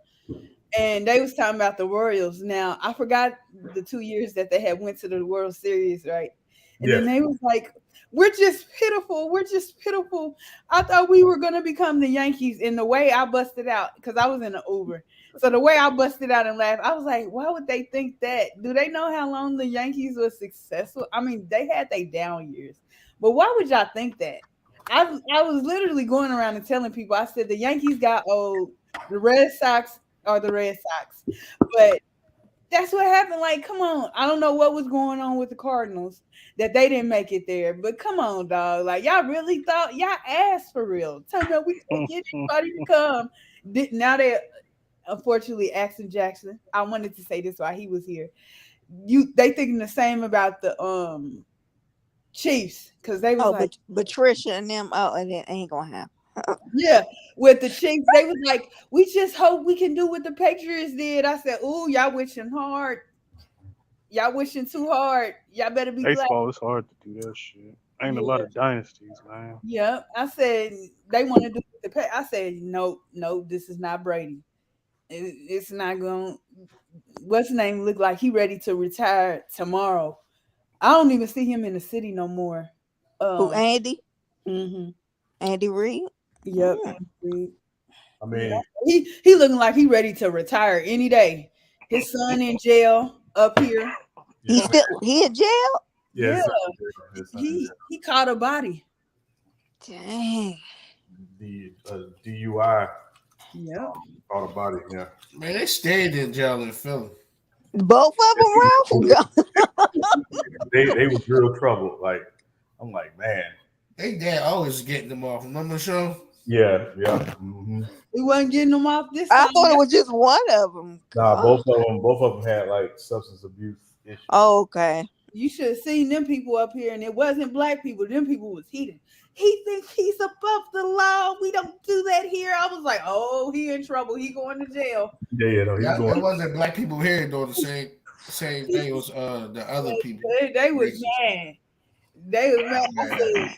and they was talking about the Royals. Now I forgot the 2 years that they had went to the World Series, right? And then they was like, we're just pitiful. We're just pitiful. I thought we were going to become the Yankees. And the way I busted out, because I was in an Uber. So the way I busted out and laughed, I was like, why would they think that? Do they know how long the Yankees were successful? I mean, they had their down years. But why would y'all think that? I was literally going around and telling people, I said, the Yankees got old. The Red Sox are the Red Sox. But that's what happened. Like, come on. I don't know what was going on with the Cardinals that they didn't make it there. But come on, dog. Like, y'all really thought y'all asked for real. Tell me we can't get anybody to come. Now they unfortunately Axon Jackson. I wanted to say this while he was here. They thinking the same about the Chiefs because they was like Patricia and them. Oh, and it ain't gonna happen. Yeah, with the Chiefs, they was like, we just hope we can do what the Patriots did. I said, ooh, y'all wishing hard. Y'all wishing too hard. Y'all better be glad. Baseball is hard to do that shit. Ain't a lot of dynasties, man. Yeah, I said they want to do the. I said no, this is not Brady. It's not going. What's his name? Look like he ready to retire tomorrow. I don't even see him in the city no more. Who, Andy? Mm-hmm. Andy Reid. Yep. I mean, he looking like he ready to retire any day. His son in jail up here. He in jail? Yeah. He caught a body. Dang. The DUI. Yeah. Caught a body. Yeah. Man, they stayed in jail in Philly. Both of them, Ralph. They was real trouble. Like, I'm like, man. They dad always getting them off. Remember the show? Yeah. Mm-hmm. We wasn't getting them off this time. I thought it was just one of them. Nah, both of them had like substance abuse issues. Oh, okay. You should have seen them people up here, and it wasn't black people. Them people was heated. He thinks he's above the law. We don't do that here. I was like, oh, he in trouble. He going to jail. Yeah, no, he's going. It wasn't black people here doing the same thing. It was the other people. They was mad. They was mad. I said,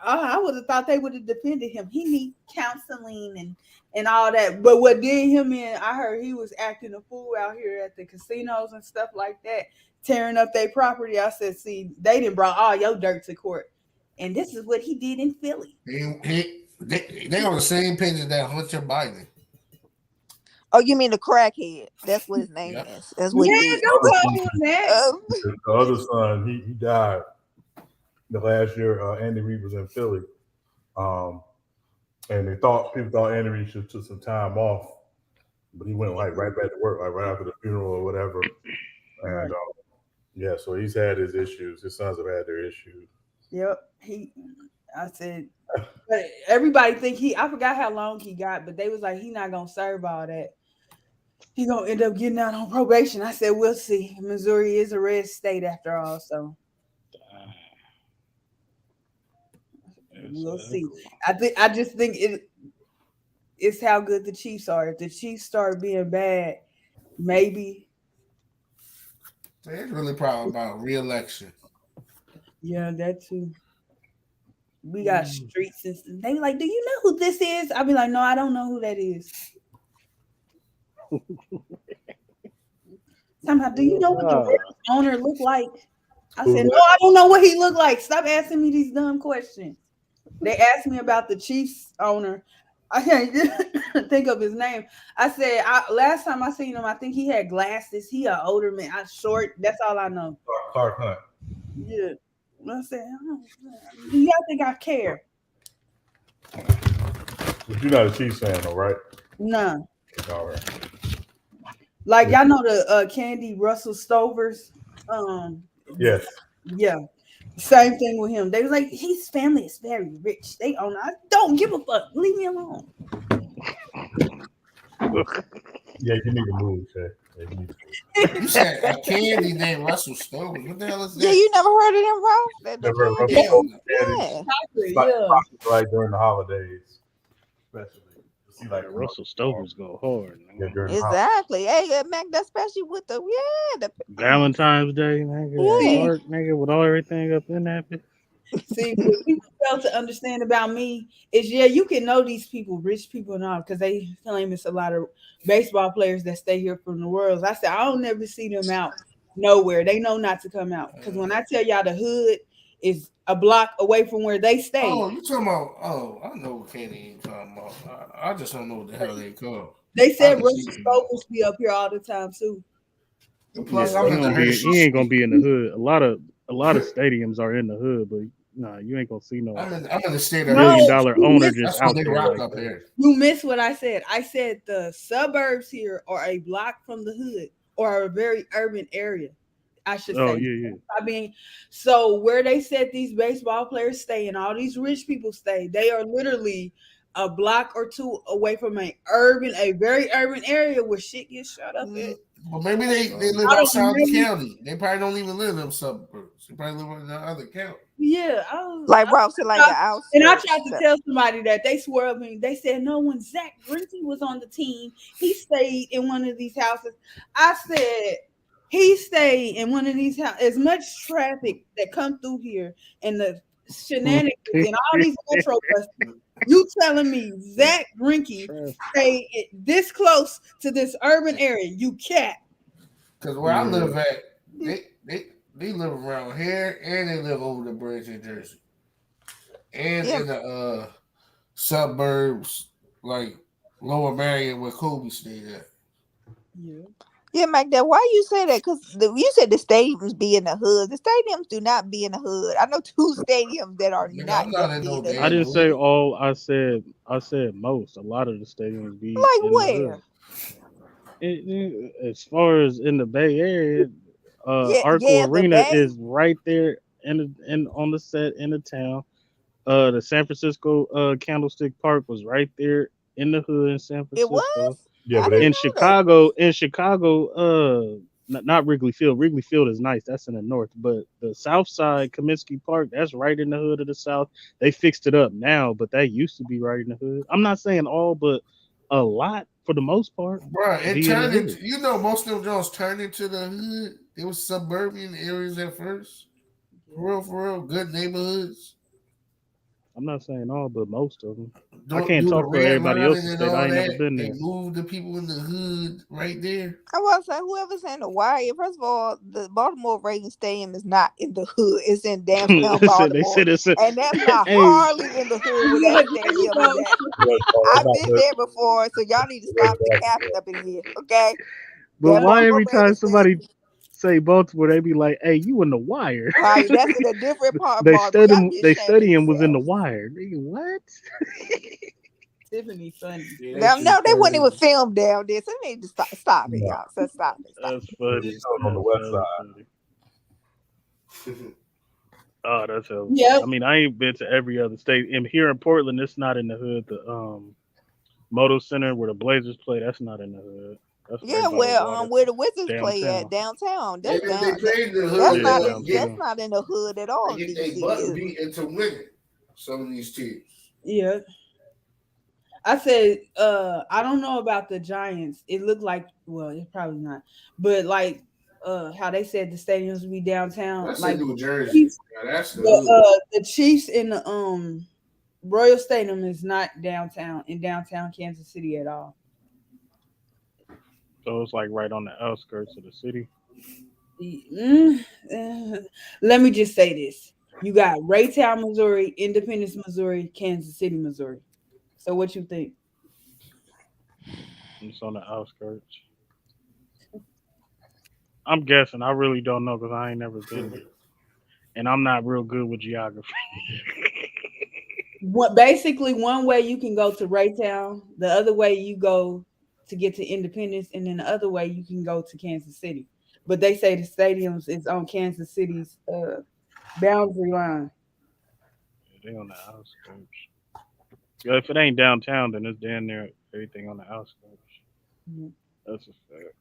I would have thought they would have defended him. He need counseling and all that. But what did him in? I heard he was acting a fool out here at the casinos and stuff like that, tearing up their property. I said, see, they didn't brought all your dirt to court. And this is what he did in Philly. They on the same page as that Hunter Biden. Oh, you mean the crackhead? That's what his name is. That's what he did. Don't call him that. The other son, he died the last year. Andy Reid was in Philly, and people thought Andy Reid should took some time off, but he went like right back to work, like right after the funeral or whatever. And yeah, so he's had his issues. His sons have had their issues. Yep. I said, but everybody think I forgot how long he got, but they was like, he not gonna serve all that. He gonna end up getting out on probation. I said, we'll see. Missouri is a red state after all, so we'll see. I just think it's how good the Chiefs are. If the Chiefs start being bad, maybe. They're really proud about re-election. Yeah, that too. We got streets and stuff. They like, do you know who this is? I'll be like, no, I don't know who that is. Somehow, do you know what the owner look like? I said, no, I don't know what he looked like. Stop asking me these dumb questions. They asked me about the Chiefs owner. I can't think of his name. I said, last time I seen him, I think he had glasses. He an older man. I'm short. That's all I know. Clark Hunt. Yeah. I said, do y'all think I care? But you're not a Chiefs fan, though, right? No. All right. Like y'all know the Candy Russell Stovers. Yes. Yeah. Same thing with him. They was like, his family is very rich. They own. I don't give a fuck. Leave me alone. Yeah, you need to move, Shay. You said a candy named Russell Stovers. What the hell is that? Yeah, you never heard of them, Ralph? Never heard of Yeah. Like during the holidays, especially. See, like Russell Stovers go hard. Exactly. Hey, Mac, especially with the Valentine's Day, nigga. Art, nigga, with all everything up in that bitch. See, what people fail to understand about me is, you can know these people, rich people and all, because they claim it's a lot of baseball players that stay here from the world. I said, I don't never see them out nowhere. They know not to come out. Because when I tell y'all the hood is a block away from where they stay. Oh, you talking about? Oh, I know what Katie ain't talking about. I just don't know what the hell they call. They said Russell Scoville's be up here all the time too. Plus, Yeah, he ain't gonna be in the hood. A lot of stadiums are in the hood, but nah, you ain't gonna see no. I'm in the state of $1 billion owner just out there like up that. here. You missed what I said. I said the suburbs here are a block from the hood or a very urban area. I should say. Oh yeah. I mean, so where they said these baseball players stay and all these rich people stay, they are literally a block or two away from a very urban area where shit gets shut up at. Well, maybe they live outside the county. They probably don't even live in them suburbs. They probably live in the other county. Yeah, like Rob said, like the outskirts. And I tried to tell somebody that they swore at me. They said, no, when Zach Greinke was on the team, he stayed in one of these houses. I said, he stayed in one of these houses. As much traffic that come through here and the shenanigans and all these metro buses, you telling me Zach Greinke stayed this close to this urban area? You cat. Because where I live at, they live around here and they live over the bridge in Jersey. And in the suburbs, like Lower Marion, where Kobe stayed at. Yeah, Mike, why you say that? Because you said the stadiums be in the hood. The stadiums do not be in the hood. I know 2 stadiums that are not in the hood. I didn't say all. I said most. A lot of the stadiums be like in where? The hood. As far as in the Bay Area, Arco Arena is right there on the set in the town. The San Francisco Candlestick Park was right there in the hood in San Francisco. It was? Yeah, but in Chicago, not Wrigley Field. Wrigley Field is nice. That's in the north. But the South Side, Comiskey Park, that's right in the hood of the South. They fixed it up now, but that used to be right in the hood. I'm not saying all, but a lot for the most part. Bro, it turned into, most of them Jones turned into the hood. It was suburban areas at first. For real, good neighborhoods. I'm not saying all, but most of them. I can't talk for everybody else's state. I ain't never been there. They moved the people in the hood right there. I was saying, whoever's saying the Wire, first of all, the Baltimore Ravens Stadium is not in the hood. It's in downtown Baltimore. They said it's and that's not hardly in the hood with that stadium is at. I've been there before, so y'all need to stop the capping up in here, okay? But why every time somebody say Baltimore, they be like, "Hey, you in the Wire?" Right, that's in a different part. They stadium was in the Wire. Nigga, what? Tiffany funny. No, they wouldn't even film down there. So they need to stop it, y'all. So stop it. That's funny. On the west side. Oh, that's helpful. Yeah. I mean, I ain't been to every other state. And here in Portland, it's not in the hood. The Moto Center where the Blazers play, that's not in the hood. That's where the Wizards play at downtown. That's not in the hood at all. They get their butt beat into winning some of these teams. Yeah. I said, I don't know about the Giants. It looked like, well, it's probably not, but like how they said the stadiums would be downtown. That's like in New Jersey. That's the Chiefs in the Royal Stadium is not downtown Kansas City at all. So it's like right on the outskirts of the city. Let me just say this. You got Raytown, Missouri, Independence, Missouri, Kansas City, Missouri. So what you think? It's on the outskirts. I'm guessing. I really don't know because I ain't never been there. And I'm not real good with geography. Basically, one way you can go to Raytown, the other way you go to get to Independence, and then the other way you can go to Kansas City. But they say the stadiums is on Kansas City's boundary line. Yeah, they on the outskirts. Yeah, if it ain't downtown, then it's down there. Everything on the outskirts. Mm-hmm. That's a fact.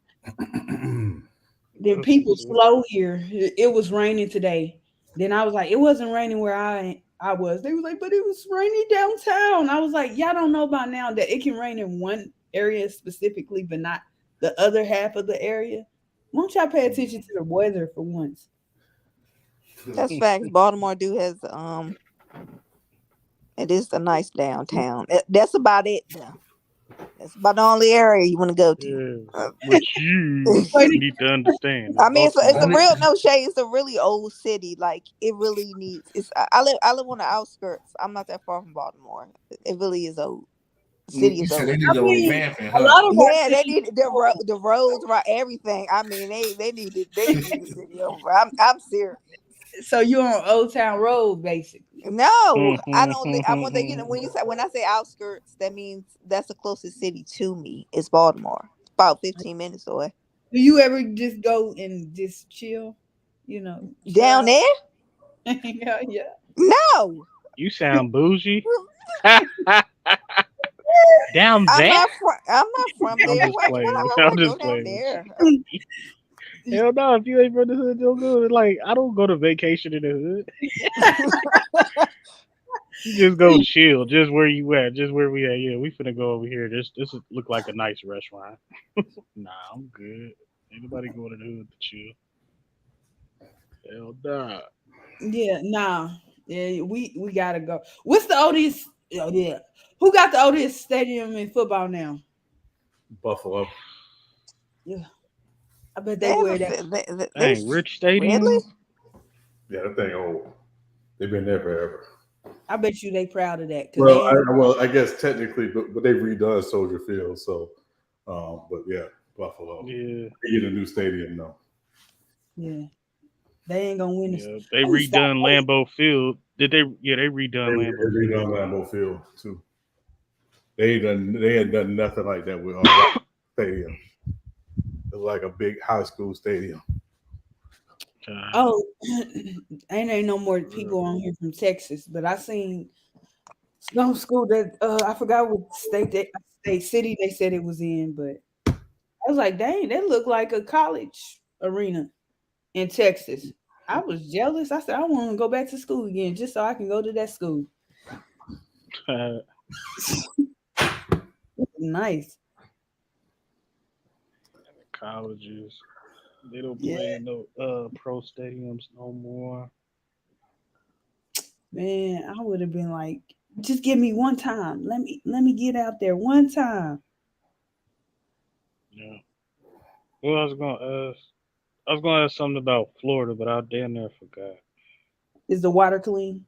Then people slow here. It was raining today. Then I was like, it wasn't raining where I was. They was like, but it was raining downtown. I was like, y'all don't know by now that it can rain in one area specifically, but not the other half of the area. Won't y'all pay attention to the weather for once? That's facts. Baltimore has it is a nice downtown. That's about it though. That's about the only area you want to go to. But you need to understand. I mean, it's a Baltimore- real no shade. It's a really old city. Like it really needs. It's I live on the outskirts. I'm not that far from Baltimore. It really is old. The city is So old. they need to revamp it, a huh? lot of our Yeah, they cities need the roads, right? Everything. I mean, they need the city over. I'm serious. So you're on Old Town Road, basically. No, I don't. I want to. When I say outskirts, that means that's the closest city to me. It's Baltimore. About 15 minutes away. Do you ever just go and just chill? You know, Down there? yeah, yeah. No. You sound bougie. Down I'm there? not from I'm there. just Why playing. would I I'm want to go just down playing. there? Hell no, if you ain't from the hood, don't go. Like, I don't go to vacation in the hood. You just go chill, just where you at, just where we at. Yeah, we finna go over here. This look like a nice restaurant. Nah, I'm good. Ain't nobody going to the hood to chill. Hell nah. Yeah, nah. Yeah, we gotta go. What's the oldest? Oh yeah, who got the oldest stadium in football now? Buffalo. Yeah, I bet they wear that. Dang, Rich Stadium. Really? Yeah, that thing old. They've been there forever. I bet you they proud of that. Well, I guess technically, but they've redone Soldier Field, so. But yeah, Buffalo. Yeah, they get a new stadium though. Yeah, they ain't gonna win this. Yeah, they redone Lambeau Field. Did they? Yeah, they redone Lambeau. They redone Lambeau Field too. They had done nothing like that with our stadium. It was like a big high school stadium. Oh, ain't no more people on here from Texas, but I seen some school that I forgot what state city they said it was in, but I was like, dang, that looked like a college arena in Texas. I was jealous. I said, I want to go back to school again just so I can go to that school. Nice. Colleges. They don't play in no pro stadiums no more. Man, I would have been like, just give me one time. Let me get out there one time. Yeah. Well, I was gonna ask something about Florida, but I damn near forgot. Is the water clean?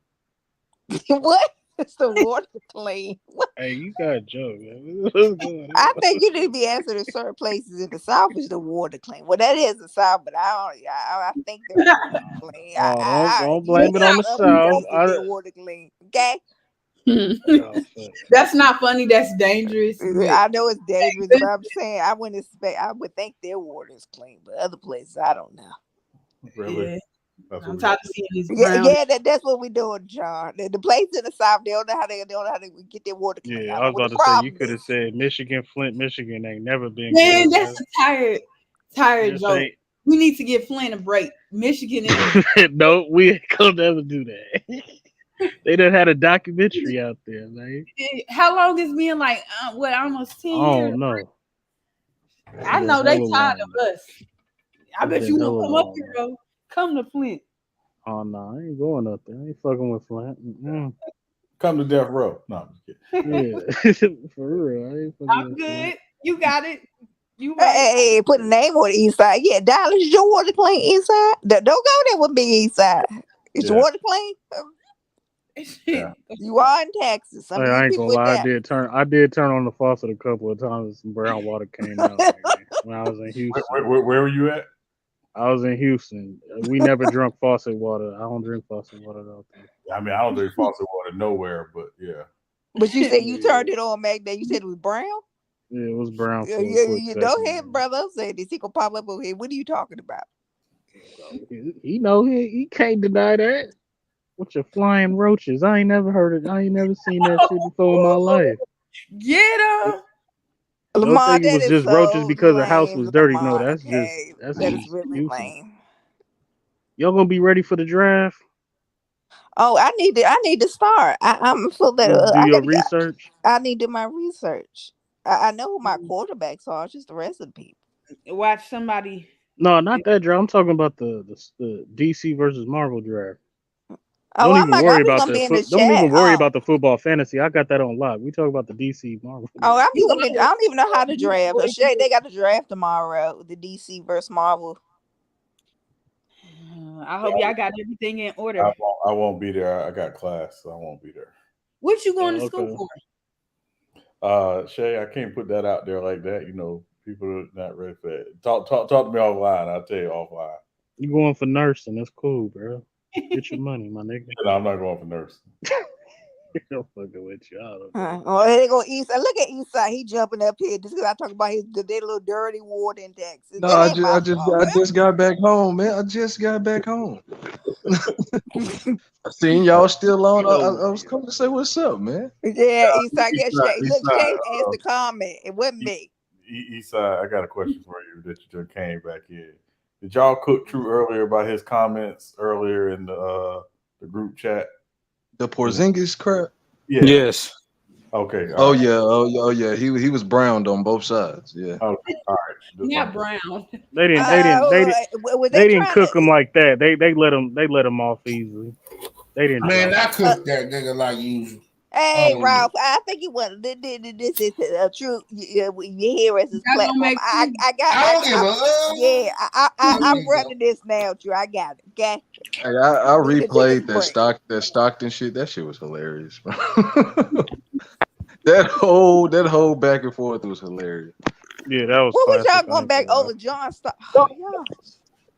What? It's the water clean. Hey, you got a joke, man. What's going on? I think you need to be answered in certain places in the South is the water clean. Well, that is the South, but I think they're clean. Don't blame it on the South. They're water clean. Okay. That's not funny. That's dangerous. I know it's dangerous, but I'm saying I would think their water is clean, but other places I don't know. Really? Yeah. I'm tired of seeing these that's what we're doing, John. The place in the South, they don't know how to get their water clean. Yeah, I was about to say you could have said Michigan, Flint, Michigan ain't never been. Man, good, that's a tired joke. We need to give Flint a break. Michigan is no, we ain't gonna never do that. They done had a documentary out there, man. How long it's been? Like almost 10 years? Oh no. I know they tired of us. I bet you will come up here though. Come to Flint. Oh no, I ain't going up there. I ain't fucking with Flint. Come to Death Row. No, I'm just kidding. Yeah, for real. I'm good. You got it. You right. Hey, put a name on the east side. Yeah, Dallas, is your water clean east side? Don't go there with me east side. Is your water clean? Yeah. You are in Texas. Hey, I ain't gonna lie. I did turn on the faucet a couple of times and some brown water came out when I was in Houston. Where were you at? I was in Houston. We never drunk faucet water. I don't drink faucet water though. I mean, I don't drink faucet water nowhere, but yeah. But you said you turned it on, Magda. You said it was brown? Yeah, it was brown. You go ahead, brother. Say this. He gonna pop up over here. What are you talking about? He know he can't deny that. With your flying roaches. I ain't never heard it. I ain't never seen that shit before in my life. Get him. Lamar, don't think it was that just is roaches so because the house was dirty. Lamar, No, that's okay. just That is really lame. Y'all gonna be ready for the draft? Oh, I need to start. I'm so that do your research. I need to do my research. I know who my quarterbacks are. It's just the rest of the people. Watch somebody. No, not that draft. I'm talking about the DC versus Marvel draft. Oh, Don't I'm even like, I worry was about gonna the be in the don't chat. even worry about the football fantasy. I got that on lock. We talk about the DC Marvel. Oh, I'm just gonna be. I don't even know how to draft. Shay, they got the draft tomorrow. The DC versus Marvel. I hope y'all got everything in order. I won't be there. I got class, so I won't be there. What you going to school for? Shay, I can't put that out there like that. You know, people are not ready for that. Talk to me offline. I'll tell you offline. You going for nursing? That's cool, bro. Get your money, my nigga. No, I'm not going for nursing. I'm fucking with you. Oh, they go Eastside. Look at Eastside. He jumping up here just because I talk about their little dirty ward in Texas. No, That I ain't my just fault. I just got back home, man. I just got back home. I seen y'all still on. I was coming to say what's up, man. Yeah, Eastside. Yeah, Shay. Look, Eastside, Shay asked the comment. It wasn't me. Eastside, I got a question for you that you just came back in. Did y'all cook True earlier about his comments earlier in the group chat? The Porzingis crap. Yeah. Yes. Okay. Oh yeah. Oh yeah. He was browned on both sides. Yeah. Okay. All right. Not brown. They didn't cook him like that. They let him off easily. They didn't. Man, I cooked that nigga like usual. Hey, Ralph, I think you want this is true. You hear us as platform. I I'm running this now, Drew. I got it. Okay. Hey, I replayed that Stockton shit. That shit was hilarious, bro. that whole back and forth was hilarious. Yeah, that was. What was y'all going back over John Stockton? Oh, y'all.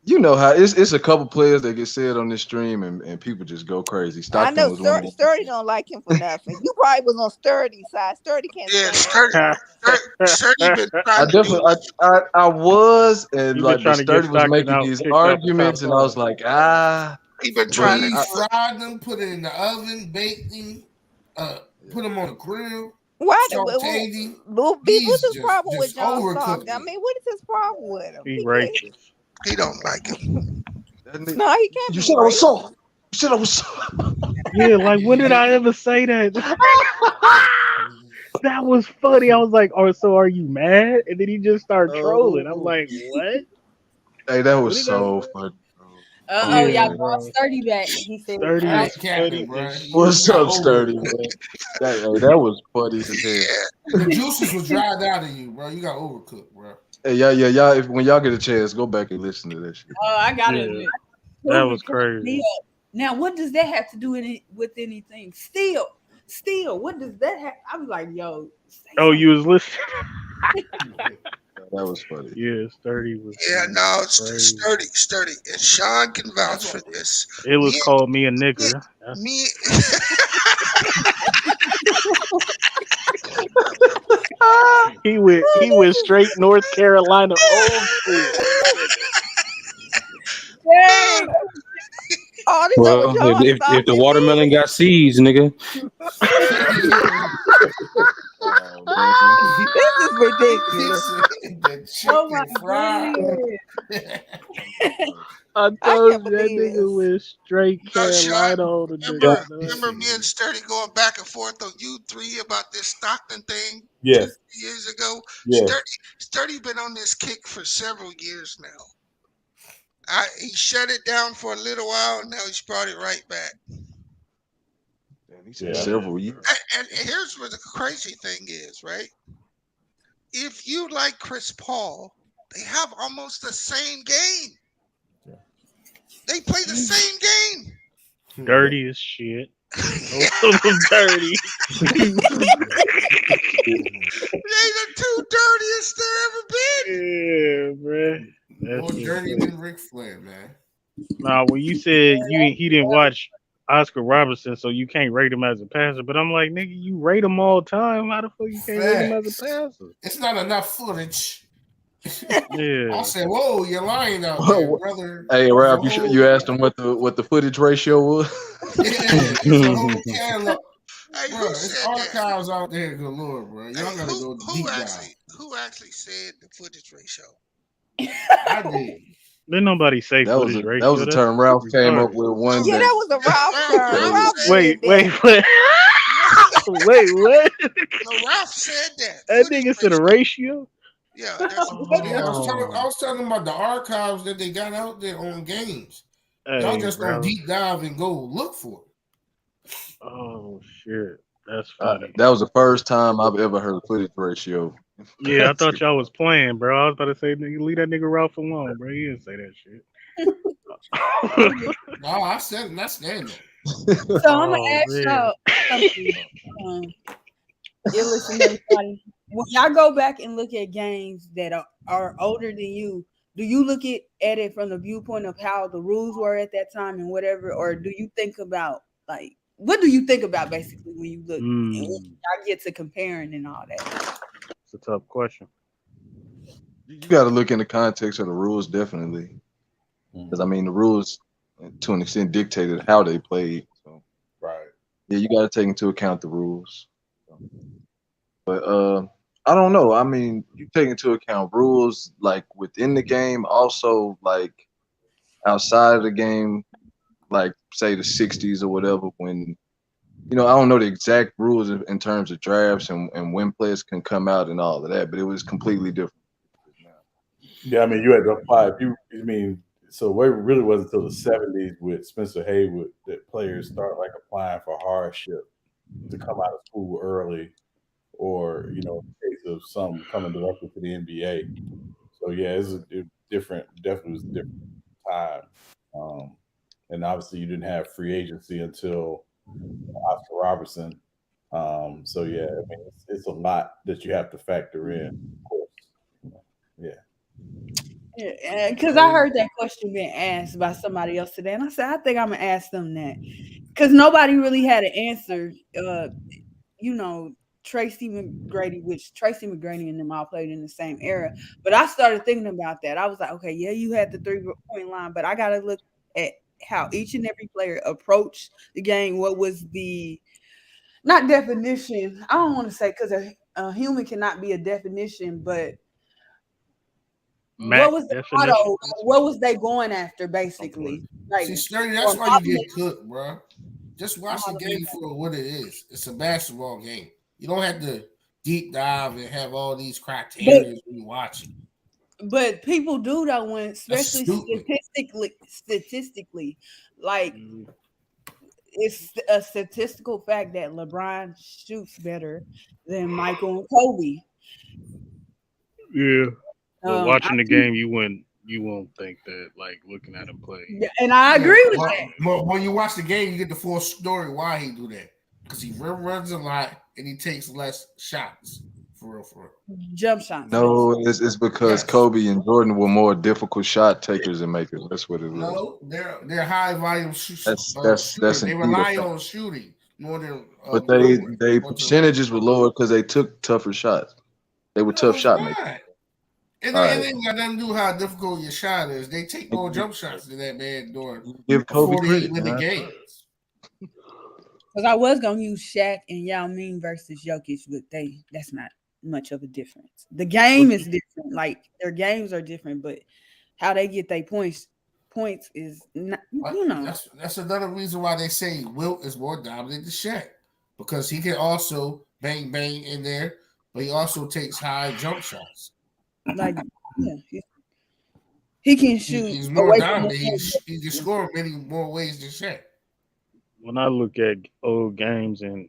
You know how it's a couple players that get said on this stream and people just go crazy. Stockton I know was one of them. Sturdy don't like him for nothing. You probably was on Sturdy's side. Sturdy can't stand Sturdy been I trying to definitely I was, and You like been trying the to get Sturdy was Stockton making out, these kicked out the arguments, top and I was like, he been trying He to fried them, put it in the oven, baked them, put them on the grill. Why? Sauteed them. What's his problem with John overcooked Stockton? I mean, what is his problem with him? He racist. He don't like him. No, he can't. You said I was soft. You said I was soft. Yeah, like when did I ever say that? That was funny. I was like, "Oh, so are you mad?" And then he just started trolling. I'm like, "What?" Hey, that was so funny. Y'all brought Sturdy back. He said, What's up, Sturdy, man? That was funny as hell. The juices was dried out of you, bro. You got overcooked, bro. Hey, y'all. When y'all get a chance, go back and listen to that shit. Oh, I gotta admit, that was crazy. Now, what does that have to do with anything? Still, what does that have? I was like, yo. Oh, you was listening. That was funny. Yeah, Sturdy was. Yeah, no, sturdy. And Sean can vouch for this. It was called me a nigger. Me. He went straight North Carolina old school. Dang. Well, if the watermelon got seeds, nigga. This is ridiculous. Oh my god. I told you that nigga went straight Carolina on the Remember me and Sturdy going back and forth on U3 about this Stockton thing? Yes. 2 years ago. Yes. Sturdy been on this kick for several years now. He shut it down for a little while. Now he's brought it right back. He said several years. And here's where the crazy thing is, right? If you like Chris Paul, they have almost the same game. Yeah. They play the same game. Dirty as shit. Both of them dirty. They the two dirtiest there ever been. Yeah, man. More dirty than Ric Flair, man. Nah, when you said he didn't watch Oscar Robertson, so you can't rate him as a passer. But I'm like, nigga, you rate him all time. How the fuck you can't rate him as a passer? It's not enough footage. Yeah. I said, whoa, you're lying out there, brother. Hey, Ralph, you asked him what the footage ratio was? It's a whole catalog. Hey, bro, there's archives out there, good lord, bro. Y'all gotta go deep dive. Who actually said the footage ratio? I did. Didn't nobody say that was a term Ralph came up with one. Yeah, that was a Ralph term. Wait, what? No, Ralph said that. That nigga said a ratio. Yeah, I was talking about the archives that they got out there on games. Y'all just don't deep dive and go look for it. Oh shit, that's funny. That was the first time I've ever heard footage ratio. Yeah, I thought y'all was playing, bro. I was about to say, nigga, leave that nigga Ralph alone, bro. He didn't say that shit. No, I said that's Daniel. So I'm gonna Oh ask man. y'all something. You listen, everybody. When y'all go back and look at games that are older than you, do you look at it from the viewpoint of how the rules were at that time and whatever, or do you think about like what do you think about basically when you look and when y'all get to comparing and all that? It's a tough question. You got to look in the context of the rules, definitely, because I mean the rules to an extent dictated how they played. So Right. yeah, you got to take into account the rules. But I don't know. I mean, you take into account rules like within the game, also like outside of the game, like say the '60s or whatever. When I don't know the exact rules in terms of drafts and when players can come out and all of that, but it was completely different. Yeah, I mean, you had to apply. So it really wasn't until the '70s with Spencer Haywood that players start like applying for hardship to come out of school early, or in case of some coming directly to the NBA. So yeah, it different. Definitely was a different time, and obviously you didn't have free agency until Oscar Robertson. So yeah, I mean, it's a lot that you have to factor in, of course. Yeah. Yeah, because I heard that question being asked by somebody else today, and I said I think I'm gonna ask them that because nobody really had an answer. You know, Tracy McGrady, which Tracy McGrady and them all played in the same era. But I started thinking about that. I was like, okay, yeah, you had the 3-point line, but I got to look at how each and every player approached the game. What was the not definition? I don't want to say because a human cannot be a definition, but Mac what was the definition. motto? What was they going after, basically? Like, See, Sturdy, or that's why you get cooked, bro. Just watch the game modeling. for what it is. It's a basketball game. You don't have to deep dive and have all these criteria when you watch it. But people do though when, That's especially stupid. statistically, like it's a statistical fact that LeBron shoots better than Michael and Kobe. Yeah. But I watching the keep, game, you won't think that like looking at him play. and I Yeah, agree with that. but when you watch the game, you get the full story why he do that. Because he runs a lot and he takes less shots. For real. Jump shots. No, it's because Yes. Kobe and Jordan were more difficult shot takers and makers. That's what it was. No, they're high volume That's shooters. They indeed a rely fact. on shooting more than But dribbling. they percentages were lower because they took tougher shots. They were tough it's shot not. makers. It All right. ain't got nothing to do with how difficult your shot is. They take more jump shots than that man during Give Kobe 48 credit, minute man. games. Because I was gonna use Shaq and Yao Ming versus Jokic, but that's not much of a difference. The game is different. Like their games are different, but how they get their points is not, That's another reason why they say Wilt is more dominant than Shaq. Because he can also bang in there, but he also takes high jump shots. like yeah, he can shoot He's more away from dominant. the He can score many more ways than Shaq. When I look at old games and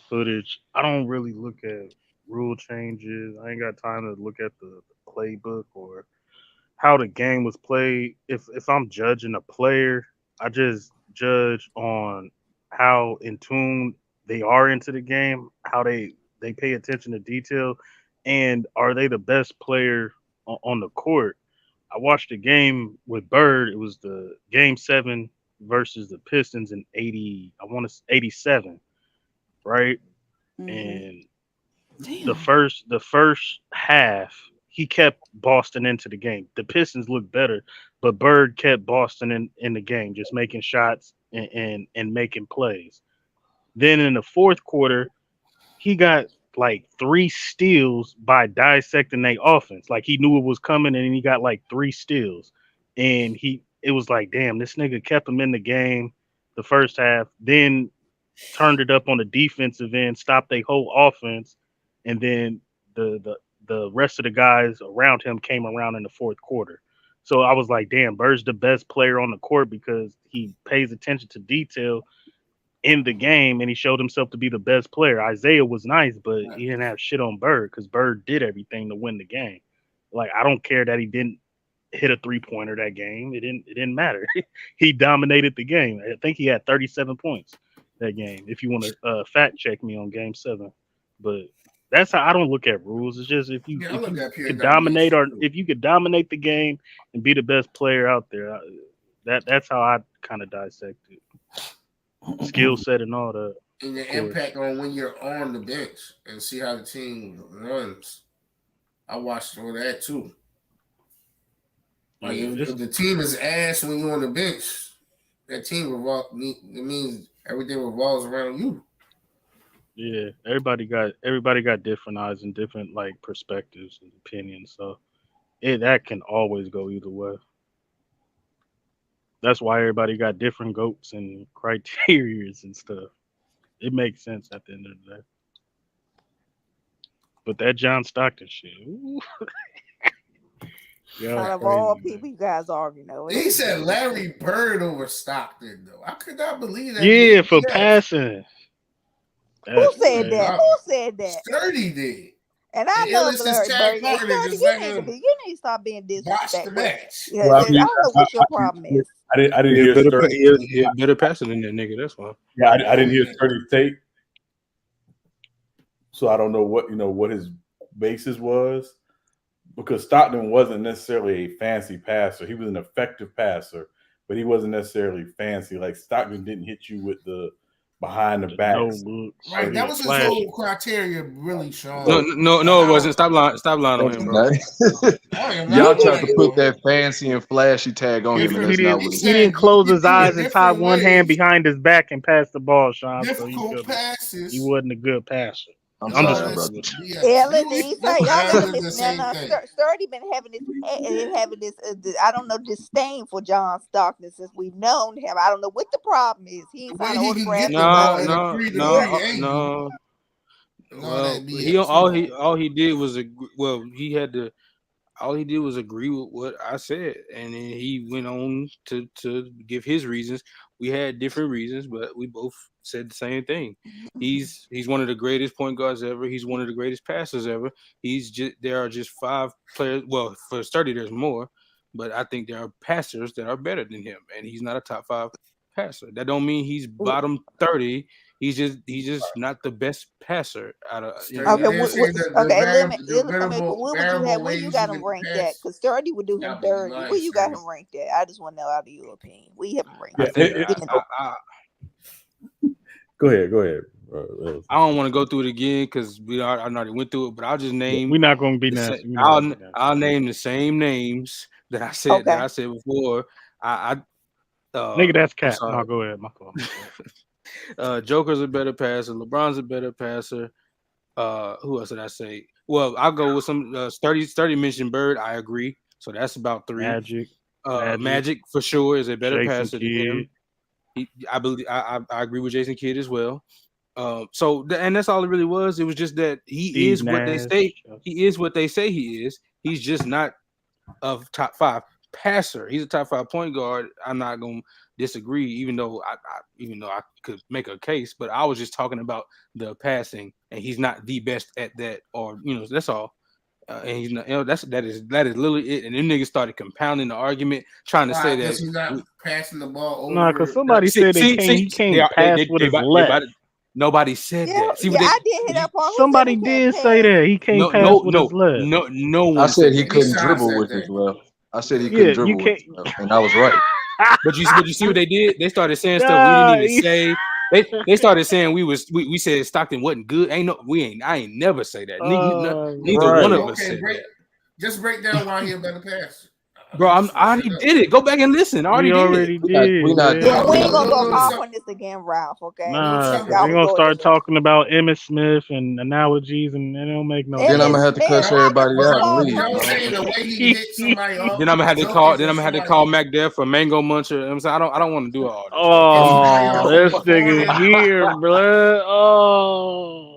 footage, I don't really look at rule changes. I ain't got time to look at the playbook or how the game was played. If I'm judging a player, I just judge on how in tune they are into the game, how they pay attention to detail, and are they the best player on the court. I watched a game with Bird. It was the game 7 versus the Pistons in 80. I want to 87, right? And the first half, he kept Boston into the game. The Pistons looked better, but Bird kept Boston in the game, just making shots and making plays. Then in the fourth quarter, he got like 3 steals by dissecting their offense. Like he knew it was coming, and he got like 3 steals. And it was like, damn, this nigga kept him in the game the first half, then turned it up on the defensive end, stopped their whole offense, and then the rest of the guys around him came around in the fourth quarter. So I was like, damn, Bird's the best player on the court because he pays attention to detail. in the game, and he showed himself to be the best player. Isaiah was nice, but he didn't have shit on Bird because Bird did everything to win the game. Like, I don't care that he didn't hit a 3-pointer that game. It didn't matter. He dominated the game. I think he had 37 points that game. If you want to fact check me on Game 7, but that's how I don't look at rules. It's just if you could dominate, or if you could dominate the game and be the best player out there, that's how I kind of dissect it. Skill set and all that. And the impact on when you're on the bench and see how the team runs. I watched all that too. Like if the team is ass when you're on the bench, that team it means everything revolves around you. Yeah, everybody got different eyes and different like perspectives and opinions. So that can always go either way. That's why everybody got different goats and criterias and stuff. It makes sense at the end of the day. But that John Stockton shit. Out of all people, you guys already know. He said Larry Bird over Stockton, though. I could not believe that. Yeah, for passing. Who said that? Who said that? Sturdy did. And I love Larry Bird. You need to stop being disrespectful. Yeah, I don't know what your problem is. I didn't hear Sturdy. He better passing than that nigga. That's why. Yeah, I didn't hear Sturdy's tape, so I don't know what his basis was, because Stockton wasn't necessarily a fancy passer. He was an effective passer, but he wasn't necessarily fancy. Like Stockton didn't hit you with the behind the back. Right, that was his whole criteria, really, Sean. No, it wasn't. Stop lying on him, bro. Y'all tried to put that fancy and flashy tag on him, and that's not what he didn't close his eyes and tie one hand behind his back and pass the ball, Sean. So he wasn't a good passer. I'm just brother. Yeah, Sturdy been having this I don't know, disdain for John Stockton since we've known him. I don't know what the problem is. He ain't signed an autograph. No. Well, all he did was agree with what I said, and then he went on to give his reasons. We had different reasons, but we both said the same thing. He's one of the greatest point guards ever. He's one of the greatest passers ever. There are just 5 players. Well, for Sturdy, there's more, but I think there are passers that are better than him, and he's not a top 5 passer. That don't mean he's bottom 30. He's just not the best passer out of. What would you got him ranked at? Because Sturdy would do him dirty. Where you got him ranked at? I just want to know out of your opinion. We haven't ranked. Go ahead. I don't want to go through it again because I already went through it, but I'll just name. We're not going to be nasty. I'll name the same names that I said before. Nigga, that's cat. No, go ahead. My fault. Joker's a better passer. LeBron's a better passer. Who else did I say? Well, I'll go with some Sturdy mentioned Bird. I agree. So that's about 3. Magic for sure is a better passer than him. I believe I agree with Jason Kidd as well. And that's all it really was. It was just that he is what they say. He is what they say he is. He's just not a top 5 passer. He's a top 5 point guard. I'm not gonna disagree, even though I could make a case. But I was just talking about the passing, and he's not the best at that. Or that's all. And he's not. That is literally it. And them niggas started compounding the argument, trying to say that he's not passing the ball over. No, because somebody said he can't pass with his left. Nobody said that. I did hit up on. Somebody did say that he can't pass with his left. No one. I said he couldn't dribble with his left. I said he couldn't dribble with his left, and I was right. But you see what they did? They started saying stuff we didn't even say. They started saying we said Stockton wasn't good. I ain't never say that. Neither one of us said that. Just break down why he a better passer. Bro, I already did it. Go back and listen. I already did. We ain't gonna go off on this again, Ralph. Okay? Nah, we're gonna start talking about Emmitt Smith and analogies, and it don't make no sense. Then I'm gonna have to cuss everybody out and leave. Then I'm gonna have to call. Then I'm gonna have to call MacDev for Mango Muncher. I'm saying I don't want to do all this. Oh, this nigga here, bro. Oh.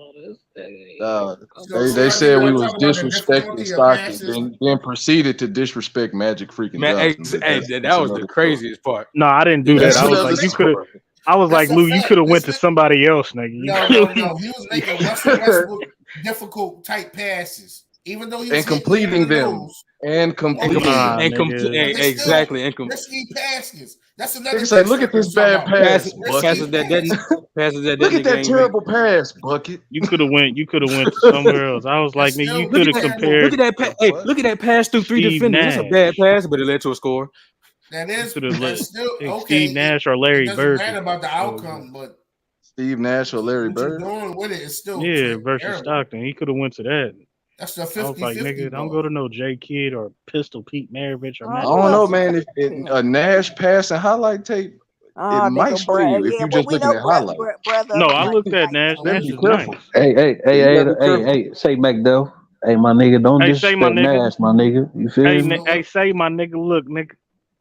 They said we was disrespecting Stockton, then proceeded to disrespect Magic freaking Johnson. That was the craziest part. No, I didn't do that. I was like, you could have. I was like, That's a Lou, you fact. could have went to somebody else, nigga. No. He was making Russell Westbrook difficult type passes, even though he was and hitting completing them. And completing them. Exactly. Risky passes. That's another Nigga say, thing. look at this bad pass, passes Bucket. that Look at that nigga ain't terrible pass, Bucket. You could have went to somewhere else. I was like, nigga, you could have compared. Look at that pass through 3 Steve defenders. That's a bad Nash. pass, but it led to a score. That's still Pick okay. Steve Nash or Larry It doesn't Bird. matter about the outcome, but Steve Nash or Larry what you're Bird. doing with it is still versus terrible. Stockton. He could have went to that. That's the 50-50 I was like, nigga, don't go to no J Kidd or Pistol Pete Maravich or I Matt. don't know, man. If a Nash pass and highlight tape, it might sway you if you're just looking at highlights. No, I looked at Nash. Nash is nice. Hey, say McDowell. Hey, my nigga, don't Hey, say my disrespect nigga. Nash, my nigga. You feel me? Hey, say my nigga, look, nigga.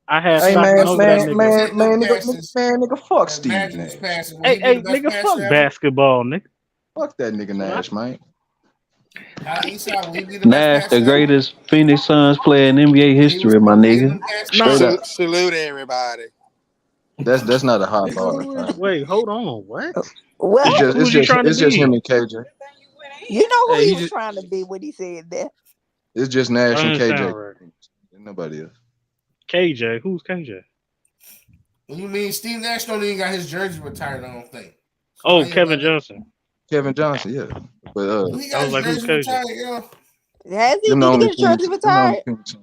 I had Hey, Stockton over that nigga. nigga, fuck Steve Nash. Hey, nigga, fuck basketball, nigga. Fuck that nigga Nash, man. Nash, the greatest Phoenix Suns player in NBA history, my nigga. Straight up. Salute everybody. That's not a hot bar. Wait, hold on. What? Well, It's just him and KJ. You know who Hey, he he was just- trying to be when he said that. It's just Nash and That KJ. sound right. Nobody else. KJ, who's KJ? You mean Steve Nash don't even got his jersey retired? I don't think. Oh, Kevin Johnson. Kevin Johnson, yeah. But He got his jersey retired, yo. Has he? them the Did he only get his jersey things- them the only retired? things-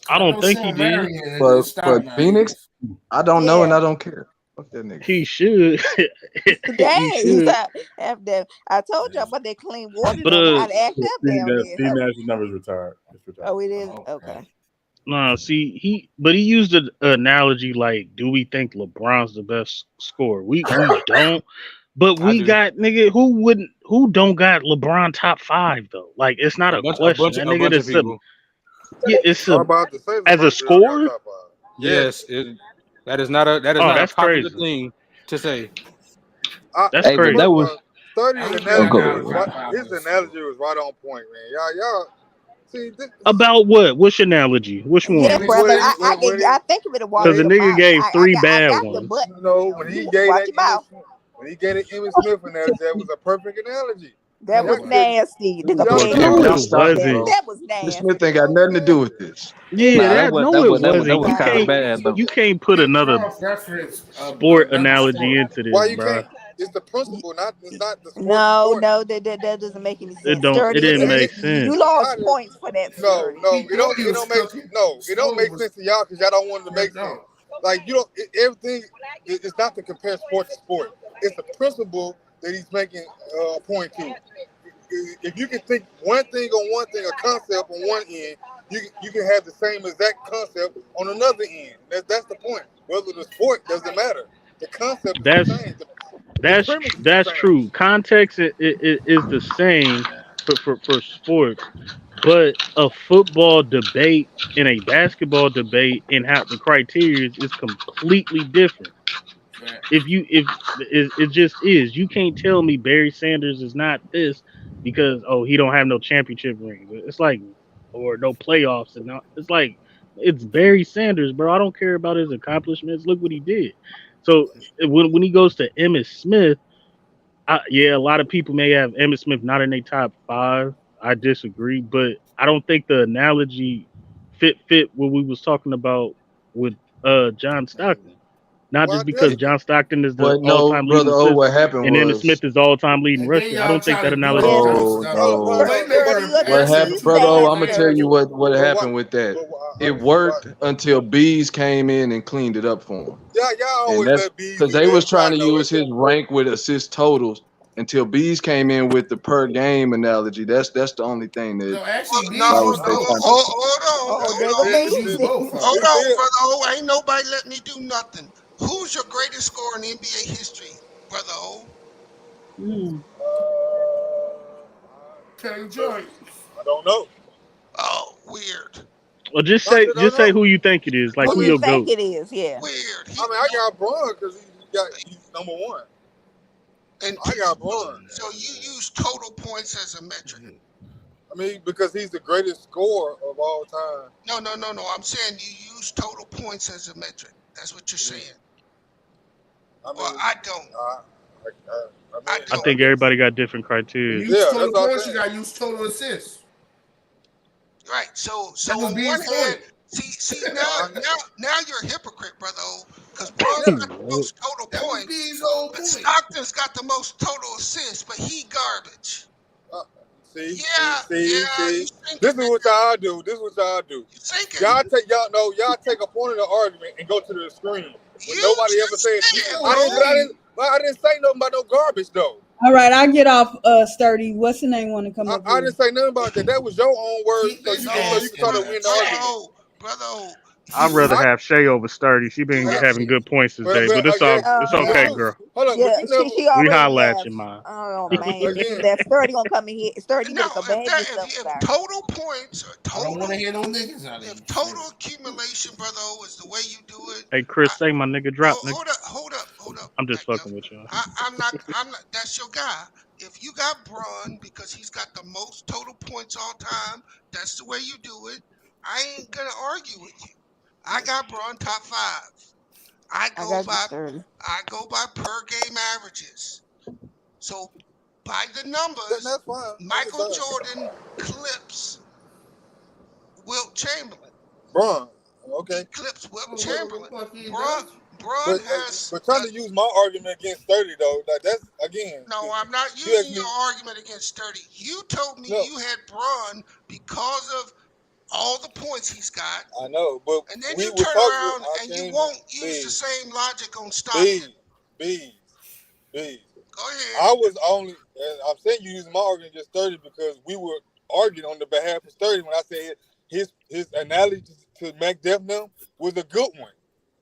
I don't think he did. But Phoenix, I don't know and I don't care. Fuck that nigga. He should. Dang, he should. I told you about that clean water. But, I'd act up down there. Steve Nash's number is retired. It's retired. Oh, it is? Okay. Nah, see, he used an analogy like, do we think LeBron's the best scorer? We don't, but we got nigga who don't got LeBron top 5 though. Like it's not a question. That nigga that's people. It's I'm about to say as a scorer. Yes, that is not a that's popular crazy. thing to say. That's crazy. That was 30's analogy. His analogy was right on point, man. Y'all. See, About what? Which analogy? Which one? Yeah, brother. I think of it a while. Because the nigga gave 3 bad ones. No, when he gave that Emmitt Smith analogy, that was a perfect analogy. That was nasty. No, it was nasty. Smith ain't got nothing to do with this. Yeah, that was You kinda bad, though. You can't put another sport analogy into this, Why you bro. can't? It's the principle, it's not the sport. No, that doesn't make any sense. It didn't make sense. You lost points for that. No, it don't make sense to y'all because y'all don't want it to make sense. Like you don't everything. It's not to compare sport to sport. It's the principle that he's making a point to. If you can think one thing, a concept on one end, you can have the same exact concept on another end. That's the point. Whether the sport doesn't matter. The concept is the same. That's true. Context is the same for sports, but a football debate and a basketball debate and how the criteria is completely different. If it just is, you can't tell me Barry Sanders is not this because he don't have no championship rings. It's like or no playoffs and it's like it's Barry Sanders, bro. I don't care about his accomplishments. Look what he did. So when he goes to Emmitt Smith, a lot of people may have Emmitt Smith not in their top 5. I disagree, but I don't think the analogy fit what we was talking about with John Stockton. Not just because John Stockton is the all-time leading assist, what happened and Emmitt was Smith is the all-time leading rusher. I don't think that analogy. What happened, brother? I'm gonna tell you what happened with that. It worked until Bees came in and cleaned it up for him. Y'all always let Bees because they was trying to use his rank with assist totals until Bees came in with the per game analogy. That's the only thing that. Hold on, brother O. Ain't nobody letting me do nothing. Who's your greatest scorer in NBA history, brother O? I don't know. Oh, weird. Well, just say who you think it is. Like who your goat. It is, yeah. Weird. I mean, I got Braun because he's number 1. And I got Braun. So you use total points as a metric. I mean, because he's the greatest scorer of all time. No. I'm saying you use total points as a metric. That's what you're saying. I don't. I think everybody got different criteria. When you use total points, you got to use total assists. Right. So on one hand, see now you're a hypocrite, brother. Because Bron's got the most total points, but Stockton's got the most total assists, but he garbage. See. You This is what y'all do. Y'all take a point of the argument and go to the screen. When nobody ever said I didn't say nothing about no garbage though. All right, I get off Sturdy. What's the name want to come up I didn't say nothing about that. That was your own word, so you can try to win the argument. Brother. I'd rather have Shay over Sturdy. She been having good points today, but it's okay, girl. Hold on, yeah, she already we holla at left. you, man. Oh man, that Sturdy gonna come in here. Sturdy better come back and stuff. If total points or total, I don't want to hear no niggas out of if total accumulation, brother, is the way you do it. Hey, Chris, say my nigga drop. Nigga. Hold up. I'm just fucking with you. I'm not. That's your guy. If you got Bron because he's got the most total points all time, that's the way you do it. I ain't gonna argue with you. I got Bron top 5. I go by per game averages. So by the numbers, Michael Jordan clips Wilt Chamberlain. Bron, okay. He clips Wilt Chamberlain. Bron has. But trying to use my argument against Sturdy though, like that's again. No, I'm not using your argument against Sturdy. You told me you had Bron because of all the points he's got. I know, but and then you turn around and you won't use the same logic on Stockton. B. Go ahead. I was only. I'm saying you using my argument against Sturdy because we were arguing on the behalf of Sturdy when I said his analogy to Mac Defnum was a good one.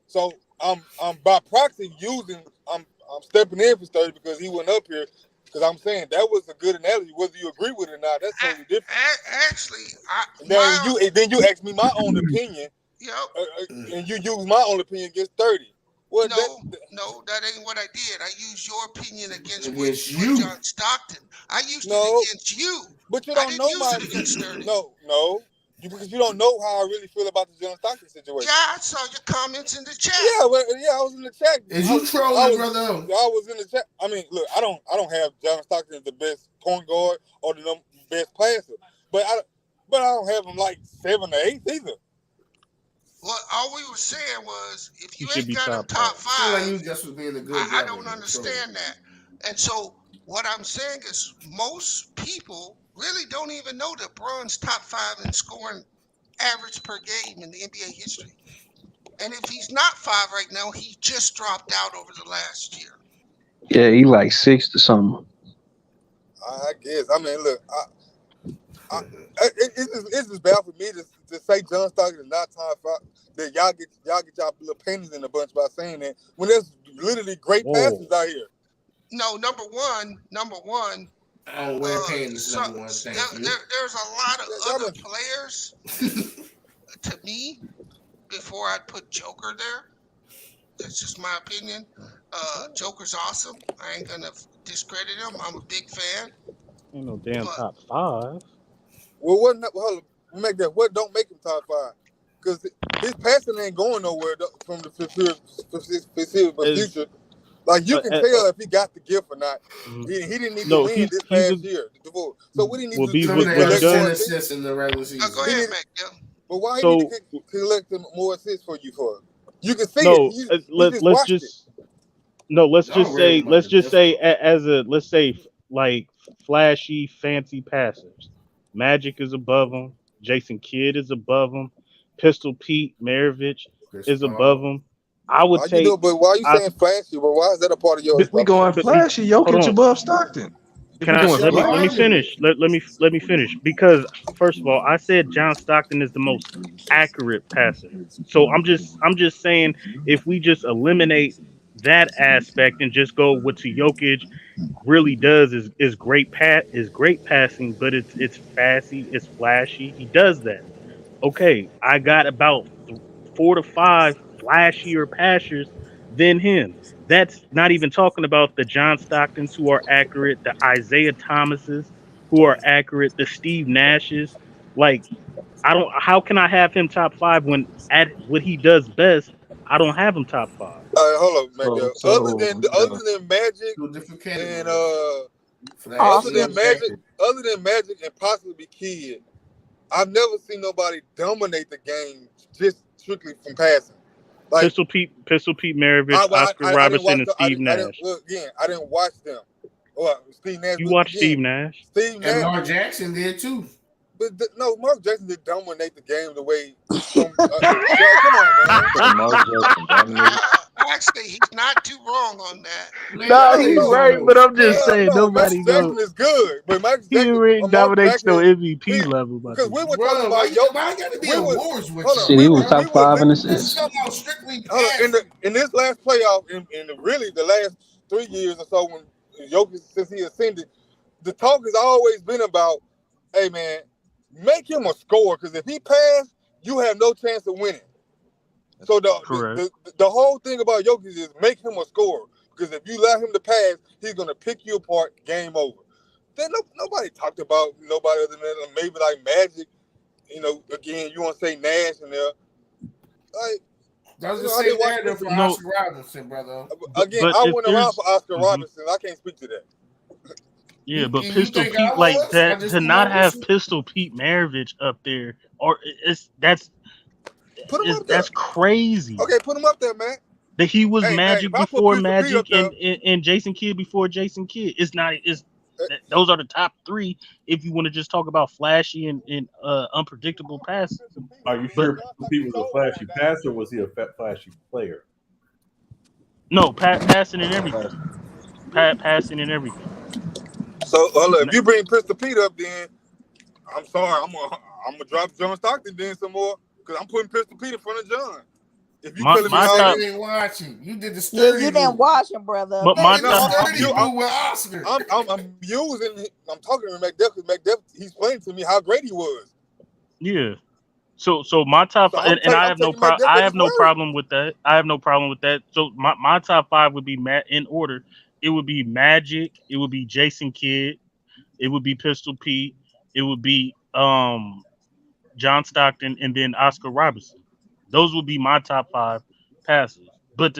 So I'm by proxy I'm stepping in for Sturdy because he went up here. Because I'm saying that was a good analogy. Whether you agree with it or not, that's totally different. Actually, then you ask me my own opinion. And you use my own opinion against 30. Well, no, that ain't what I did. I used your opinion against John Stockton. I used it against you. But you don't know my opinion. No. Because you don't know how I really feel about the John Stockton situation. Yeah, I saw your comments in the chat. Yeah, I was in the chat. Is you trolling, brother? I was in the chat. I mean, look, I don't have John Stockton as the best point guard or the best passer, but I don't have him like 7 or 8 either. Well, all we were saying was if you ain't got him top 5, you just was being a good I don't understand that. And so what I'm saying is most people really don't even know that Bron's top 5 in scoring average per game in the NBA history. And if he's not 5 right now, he just dropped out over the last year. Yeah, he like 6 or something. I guess. I mean, look, it's just bad for me to say John Stockton is not top 5. That y'all get y'all little pennies in a bunch by saying that when there's literally great passes out here. No, number one. Oh, wear panties. Number one thing. There's a lot of other players to me before I'd put Joker there. That's just my opinion. Joker's awesome. I ain't gonna discredit him. I'm a big fan. Ain't no damn top 5. Well, what don't make him top 5? Because his passing ain't going nowhere from the foreseeable future. Like you can tell if he got the gift or not. He didn't need to win this past year. So what do he need to do? In the regular season. Go ahead, Mac. But why he need to collect more assists for you for? You can see it. Let's just say like flashy, fancy passers. Magic is above him. Jason Kidd is above him. Pistol Pete Maravich is above him. I would take. But why are you saying flashy? But why is that a part of your? We going flashy. Jokic above Stockton. Let me finish. Let me finish because first of all, I said John Stockton is the most accurate passer. So I'm just saying if we just eliminate that aspect and just go what Jokic really does is great passing, but it's flashy, it's flashy. He does that. Okay, I got about 4 to 5 flashier passers than him. That's not even talking about the John Stocktons who are accurate, the Isaiah Thomases who are accurate, the Steve Nashes. Like, how can I have him top 5 when at what he does best, I don't have him top 5? Hold up, man. So Other than Magic and other than Magic and possibly Kid, I've never seen nobody dominate the game just strictly from passing. Like Pistol Pete Maravich, Oscar Robertson, and Steve Nash. I didn't watch them. Well, Steve Nash. You watched Steve Nash. Steve Nash. And Mark Jackson did too. But no, Mark Jackson didn't dominate the game the way. Come on, man. Actually, he's not too wrong on that. No, he's right, but I'm just saying nobody Jackson is good, but Michael Jackson dominates no MVP level. Because we were talking about Shit, he was top 5 in assists. In this last playoff, in really the last 3 years or so, when Jokic, since he ascended, the talk has always been about, hey man, make him a scorer, because if he pass, you have no chance of winning. So the whole thing about Jokic is make him a scorer, because if you allow him to pass, he's gonna pick you apart. Game over. Then nobody talked about nobody other than maybe like Magic. You know, again, you want to say Nash in there. Like, I was just saying that for Oscar Robertson, brother. Again, I went around for Oscar Robinson. I can't speak to that. Yeah, but Pistol Pete like that to not have Pistol Pete Maravich up there, or that's crazy. Okay, put him up there, man. That he was Magic before Magic and Jason Kidd before Jason Kidd. Those are the top 3 if you want to just talk about flashy and unpredictable passes. Are you sure Pete was a flashy passer, or was he a flashy player? No, passing and everything. Passing and everything. So if you bring Pistol Pete up, then I'm sorry, I'm gonna drop John Stockton then some more, because I'm putting Pistol Pete in front of John. If you telling me how you didn't watch him, you did the Yeah, sturdy. you didn't watch him, brother. But my with Oscar. I'm talking to McDuff, because McDuff, he's explaining to me how great he was. Yeah. So my top five, and I have no problem. I have no problem with that. I have no problem with that. So my top 5 would be in order. It would be Magic. It would be Jason Kidd. It would be Pistol Pete. It would be John Stockton, and then Oscar Robertson. Those would be my top 5 passers. But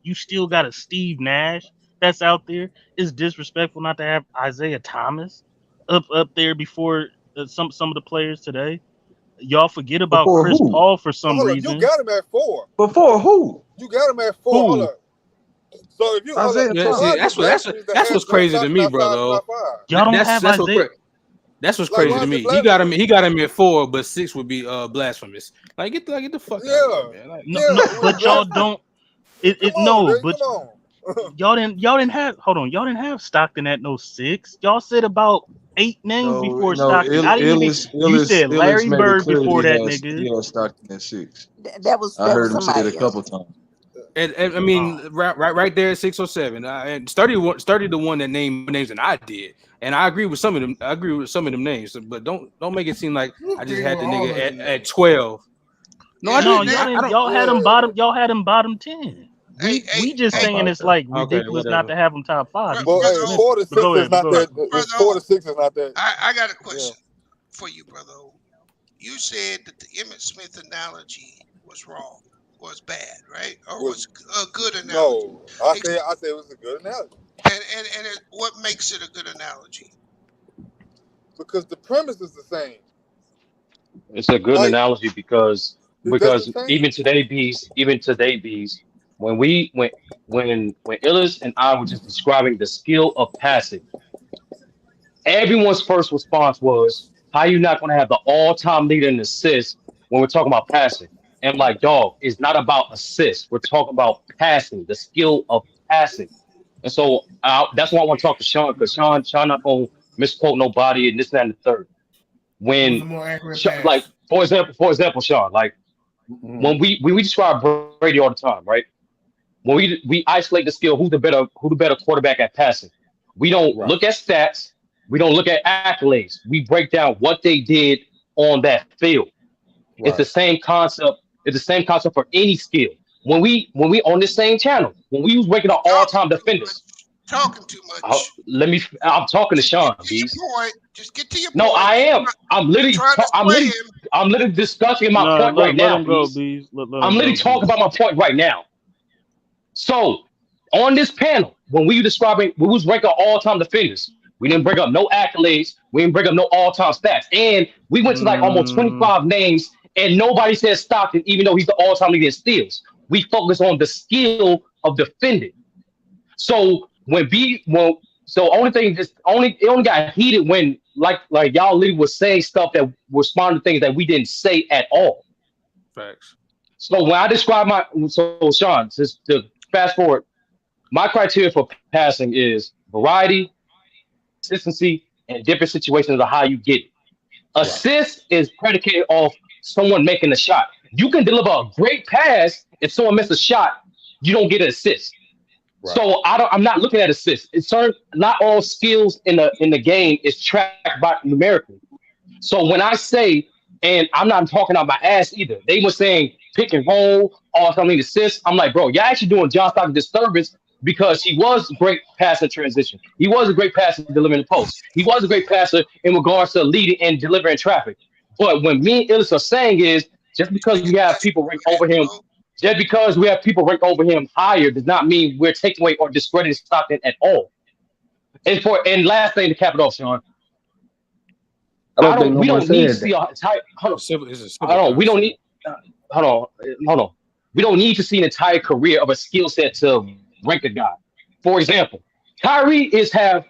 you still got a Steve Nash that's out there. It's disrespectful not to have Isaiah Thomas up there before some of the players today. Y'all forget about before Chris Paul for some reason. You got him at 4. Before who? You got him at 4. Hold up. So if you that's what's crazy to me, brother. Y'all don't have Isaiah. That's what's crazy to me. He got him at 4, but 6 would be blasphemous. Like get the fuck out of here, man. Like, no, but y'all don't. Y'all didn't have. Hold on, y'all didn't have Stockton at no 6. Y'all said about 8 names before Stockton. You said Larry Bird before that nigga. Yeah, Stockton at 6. I heard him say it a couple times. And I mean, right there at 6 or 7. And Sturdy the one that named names than I did, and I agree with some of them. I agree with some of them names, but don't make it seem like I just had the nigga at 12. Y'all had him bottom. Y'all had him bottom 10. We just saying it's like ridiculous not to have him top 5. Well, 4 to 6 is not that. 4 to 6 is not that. I got a question for you, brother. You said that the Emmitt Smith analogy was wrong. Was bad, right? Or was a good analogy? No, I said it was a good analogy. And what makes it a good analogy? Because the premise is the same. It's a good analogy because even today, bees, when Illis and I were just describing the skill of passing, everyone's first response was, "How you not going to have the all-time leader in assists when we're talking about passing?" And I'm like, dog, it's not about assists. We're talking about passing, the skill of passing. And so that's why I want to talk to Sean, because Sean not going to misquote nobody and this, that, and the third. When, like, for example, Sean, like, when we describe Brady all the time, right? When we isolate the skill, who the better quarterback at passing. We don't look at stats. We don't look at accolades. We break down what they did on that field. Right. It's the same concept. It's the same concept for any skill. When we on this same channel, when we was breaking our all-time defenders. Talking too much. I'm talking to Sean. Just get to your point. No, I am. I'm literally discussing my point right now. I'm literally talking about my point right now. So on this panel, when we was ranking all-time defenders. We didn't bring up no accolades. We didn't bring up no all-time stats. And we went to like almost 25 names, and nobody said Stockton, even though he's the all-time leader in steals. We focus on the skill of defending. So only thing it only got heated when like y'all literally was saying stuff that responded to things that we didn't say at all. Facts. So when I describe Sean, just to fast forward, my criteria for passing is variety, consistency, and different situations of how you get it. Assist is predicated off someone making a shot. You can deliver a great pass. If someone misses a shot, you don't get an assist. Right. So I'm not looking at assists. It's not all skills in the game is tracked by numerically. So when I say, and I'm not talking out my ass either, they were saying pick and roll, all something assists. I'm like, bro, you're actually doing John Stockton disturbance because he was a great passer in transition. He was a great passer delivering the post. He was a great passer in regards to leading and delivering traffic. But when me and Illis are saying is just because we have people rank over him. Just because we have people rank over him higher does not mean we're taking away or discrediting Stockton at all. And last thing to cap it off, Sean. We don't need to see an entire. We don't need. Hold on. We don't need to see an entire career of a skill set to rank a guy. For example, Kyrie have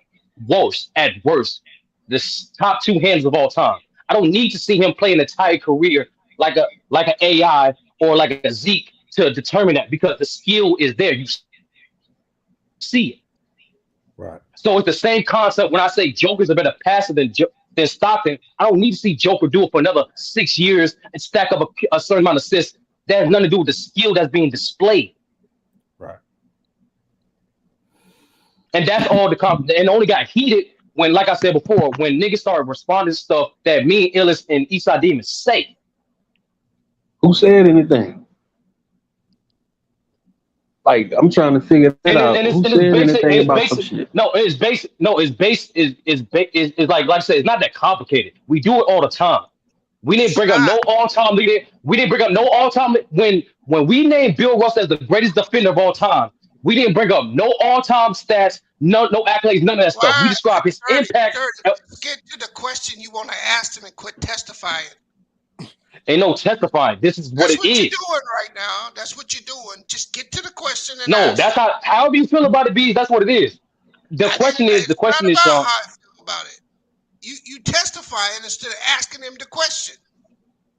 at worst the top two hands of all time. I don't need to see him play an entire career like an AI or like a Zeke to determine that because the skill is there. You see it. Right. So it's the same concept when I say Joker's a better passer than Stockton. I don't need to see Joker do it for another 6 years and stack up a certain amount of assists. That has nothing to do with the skill that's being displayed. Right. And that's all and only got heated when, like I said before, when niggas started responding to stuff that me and Illis and Eastside Demons say. Who said anything? Like, I'm trying to figure that out. Who said anything about some shit? No, it's basic. No, it's like I said, it's not that complicated. We do it all the time. We didn't bring up no all-time leader. We didn't bring up no all-time when we named Bill Russell as the greatest defender of all time. We didn't bring up no all-time stats, no accolades, none of that stuff. We described his impact. Get to the question you want to ask him and quit testifying. Ain't no testifying. This is what it is. That's what you're doing right now. That's what you're doing. Just get to the question and no, ask that's how. However you feel about it, Bees. That's what it is. The question is, Sean. How I feel about it. You testifying instead of asking him the question.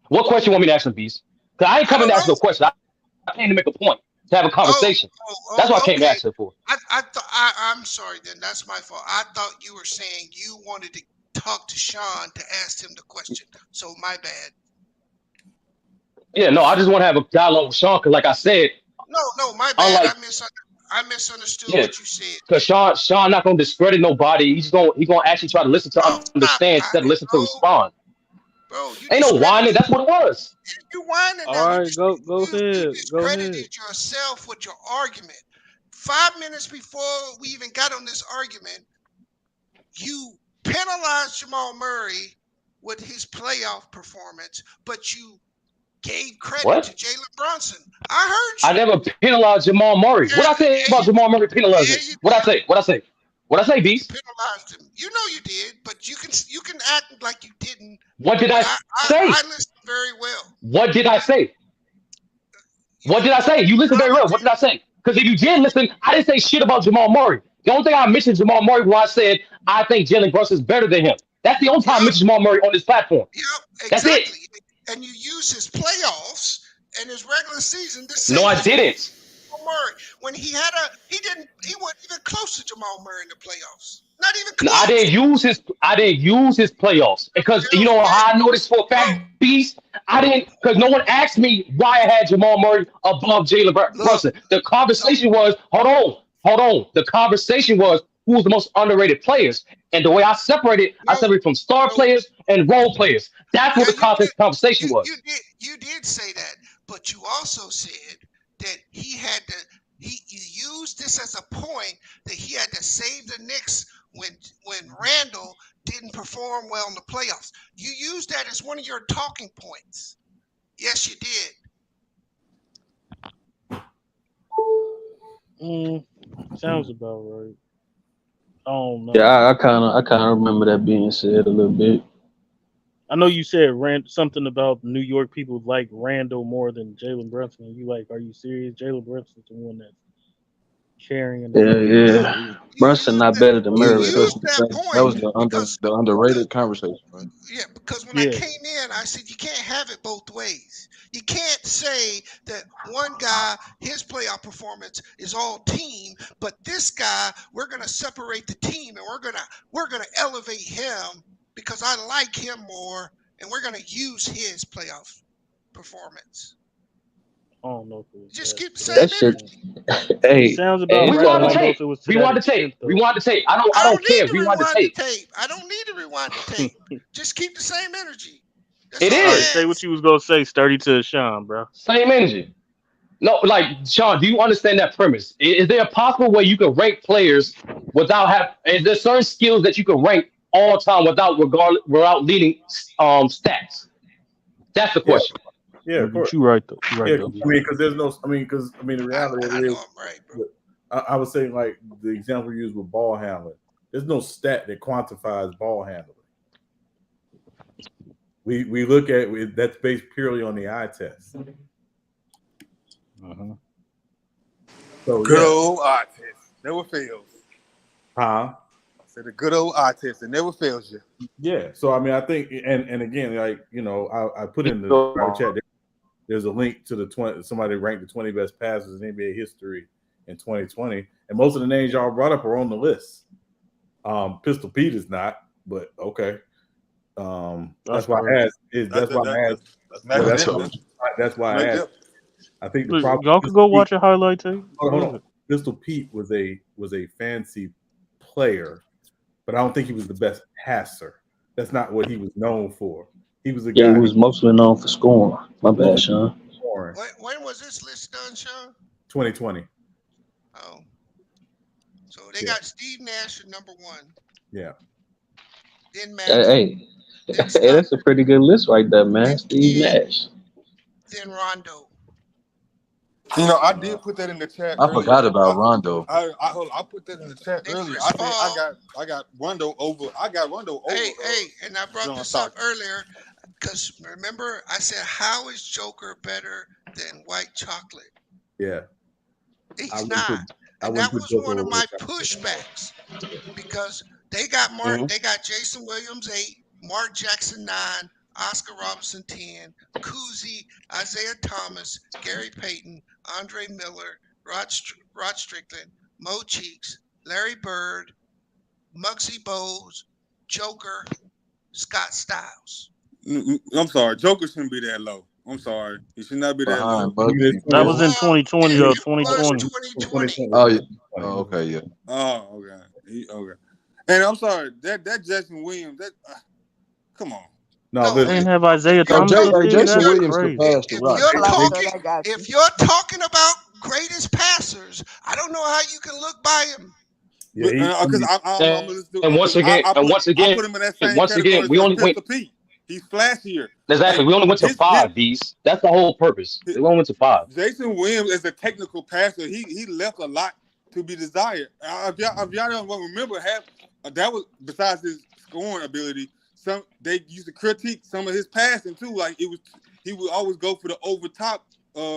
What question you want me to ask him, Bees? Because I ain't coming to ask no question. I came to make a point, to have a conversation. That's what I came to ask him for. I'm sorry. Then that's my fault. I thought you were saying you wanted to talk to Sean to ask him the question. So my bad. Yeah, no, I just want to have a dialogue with Sean because, like I said, no, my bad. I misunderstood what you said. Because Sean not gonna discredit nobody. He's gonna actually try to listen to understand instead of listen to respond. Bro, ain't no whining. That's what it was. You whining. All right, go ahead. You discredited yourself with your argument. 5 minutes before we even got on this argument, you penalized Jamal Murray with his playoff performance, but you gave credit to Jalen Brunson. I heard you. I never penalized Jamal Murray. What I say about Jamal Murray penalizing? What I say, Beast? You penalized him. You know you did, but you can act like you didn't. What did I say? I listened very well. What did I say? What did I say? You listened very well. What did I say? Because if you did listen, I didn't say shit about Jamal Murray. The only thing I mentioned Jamal Murray when I said I think Jalen Brunson is better than him. That's the only time I mentioned Jamal Murray on this platform. Yeah, exactly. That's it. And you use his playoffs and his regular season to say no, I didn't. Jamal Murray when he wasn't even close to Jamal Murray in the playoffs. Not even close. No, I didn't use his playoffs because you know how I know this for a fact, Beast. I didn't because no one asked me why I had Jamal Murray above Jalen Brunson. The conversation was hold on. The conversation was who was the most underrated players. And the way I separated from star players and role players. That's what the conversation was. You did say that, but you also said that he used this as a point that he had to save the Knicks when Randall didn't perform well in the playoffs. You used that as one of your talking points. Yes, you did. Sounds about right. I don't know. Yeah, I kind of remember that being said a little bit. I know you said something about New York people like Randall more than Jalen Brunson. You like, are you serious? Jalen Brunson's the one that's carrying the Yeah. Brunson not better than You Murray. used that That point was the underrated conversation, right? yeah, because when I came in, I said you can't have it both ways. You can't say that one guy, his playoff performance is all team, but this guy, we're gonna separate the team and we're gonna elevate him because I like him more, and we're gonna use his playoff performance. I don't know. Just keep the same That shit. energy. Hey, sounds about We right. want I the don't know tape. if it was to We that want the tape. extent though. We want the tape. I I don't don't care. need to We want the rewind the tape. tape. I don't need to rewind the tape. Just keep the same energy. That's It all All right, is I say what you was gonna say. Sturdy to Sean, bro. same energy. No, like Sean, do you understand that premise? Is there a possible way you can rank players without have? Is there certain skills that you can rank all time without leading stats? That's the Yeah, question. yeah, of course. You right though. You right Yeah, though. I mean, because there's no, the reality I know is, I'm right, bro. I was saying like the example you used with ball handling. There's no stat that quantifies ball handling. We look at that's based purely on the eye test. So Good yeah, old eye test. Never fails. huh? I said the good old eye test. It never fails you. Yeah. So I mean, I think, and again, like I put in the chat. There's a link to the 20. Somebody ranked the 20 best passes in NBA history in 2020, and most of the names y'all brought up are on the list. Pistol Pete is not, but okay. That's why I asked. That's why I asked. I think the problem. Y'all could go watch a highlight tape. Hold on. Pistol Pete was a fancy player, but I don't think he was the best passer. That's not what he was known for. He was a Yeah, guy he was mostly known for scoring. My bad, Sean. When was this list done, Sean? 2020. Oh. So they got Steve Nash at number 1. Yeah. Then Magic. Hey, that's a pretty good list right there, man. Steve Nash. Then Rondo. I did put that in the chat. I earlier. forgot about Rondo. I put that in the chat earlier. I think I got Rondo over. I got Rondo over. Hey, and I brought John this Stockton. up earlier because remember I said, how is Joker better than white chocolate? Yeah. He's not. And that was one of my pushbacks because they got they got Jason Williams 8, Mark Jackson 9, Oscar Robertson 10, Kuzi, Isaiah Thomas, Gary Payton, Andre Miller, Rod Strickland, Mo Cheeks, Larry Bird, Muggsy Bogues, Joker, Scott Styles. I'm sorry. Joker shouldn't be that low. I'm sorry. He should not be that low. That was in 2020 or 2020. 2020. Oh yeah. Oh, okay, yeah. Oh, okay. Okay. And I'm sorry, that Jackson Williams, come on. No, They didn't have Isaiah Thomas. Jason Williams could pass the rock. If you're talking about greatest passers, I don't know how you can look by him. Yeah, and once again, I put him in that same category we only went. Pete. He's flashier. Exactly. We only went to 5. These. That's the whole purpose. We only went to 5. Jason Williams is a technical passer. He left a lot to be desired. If y'all don't remember, that was besides his scoring ability. They used to critique some of his passing too. Like he would always go for the over top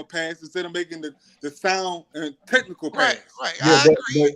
pass instead of making the sound and technical pass. Right. Yeah, I agree.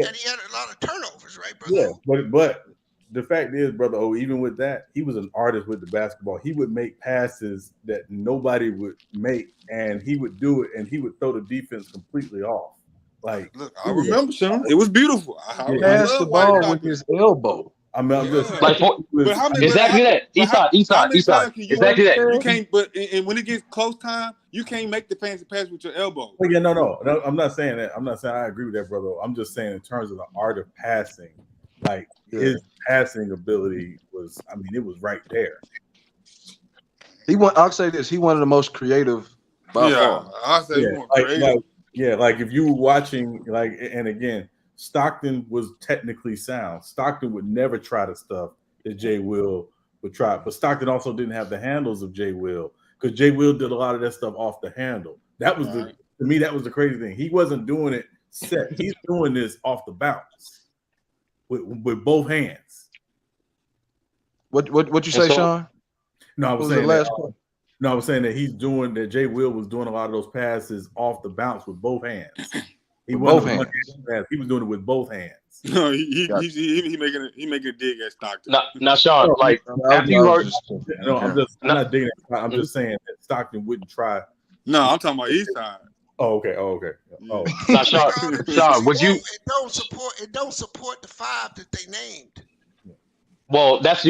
And he had a lot of turnovers, right, brother? Yeah, but the fact is, brother, even with that, he was an artist with the basketball. He would make passes that nobody would make, and he would do it, and he would throw the defense completely off. Like, look, I remember, Sean. It was beautiful. He passed the ball with his elbow. I mean, I'm just like exactly that. Eastside. Exactly that. You can't. But and when it gets close time, you can't make the fancy pass with your elbow. Well, yeah, no. I'm not saying that. I'm not saying I agree with that, brother. I'm just saying in terms of the art of passing, like his passing ability was. I mean, it was right there. I'll say this. He one of the most creative. By far. I'll say more creative. Like if you were watching, like, and again, Stockton was technically sound. Stockton would never try the stuff that Jay Will would try, but Stockton also didn't have the handles of Jay Will because Jay Will did a lot of that stuff off the handle. That was to me, that was the crazy thing. He wasn't doing it set. He's doing this off the bounce with both hands. What you say, Sean? No, I was saying that. No, I was saying that he's doing that. Jay Will was doing a lot of those passes off the bounce with both hands. He both hands. He was doing it with both hands. No, he making a dig at Stockton. Now, Sean, No, like after you heard, I'm not digging at. I'm just saying that Stockton wouldn't try. No, I'm talking about East Side. Oh, okay. Oh, Oh, now, Sean, would you? It don't support the 5 that they named. Well, that's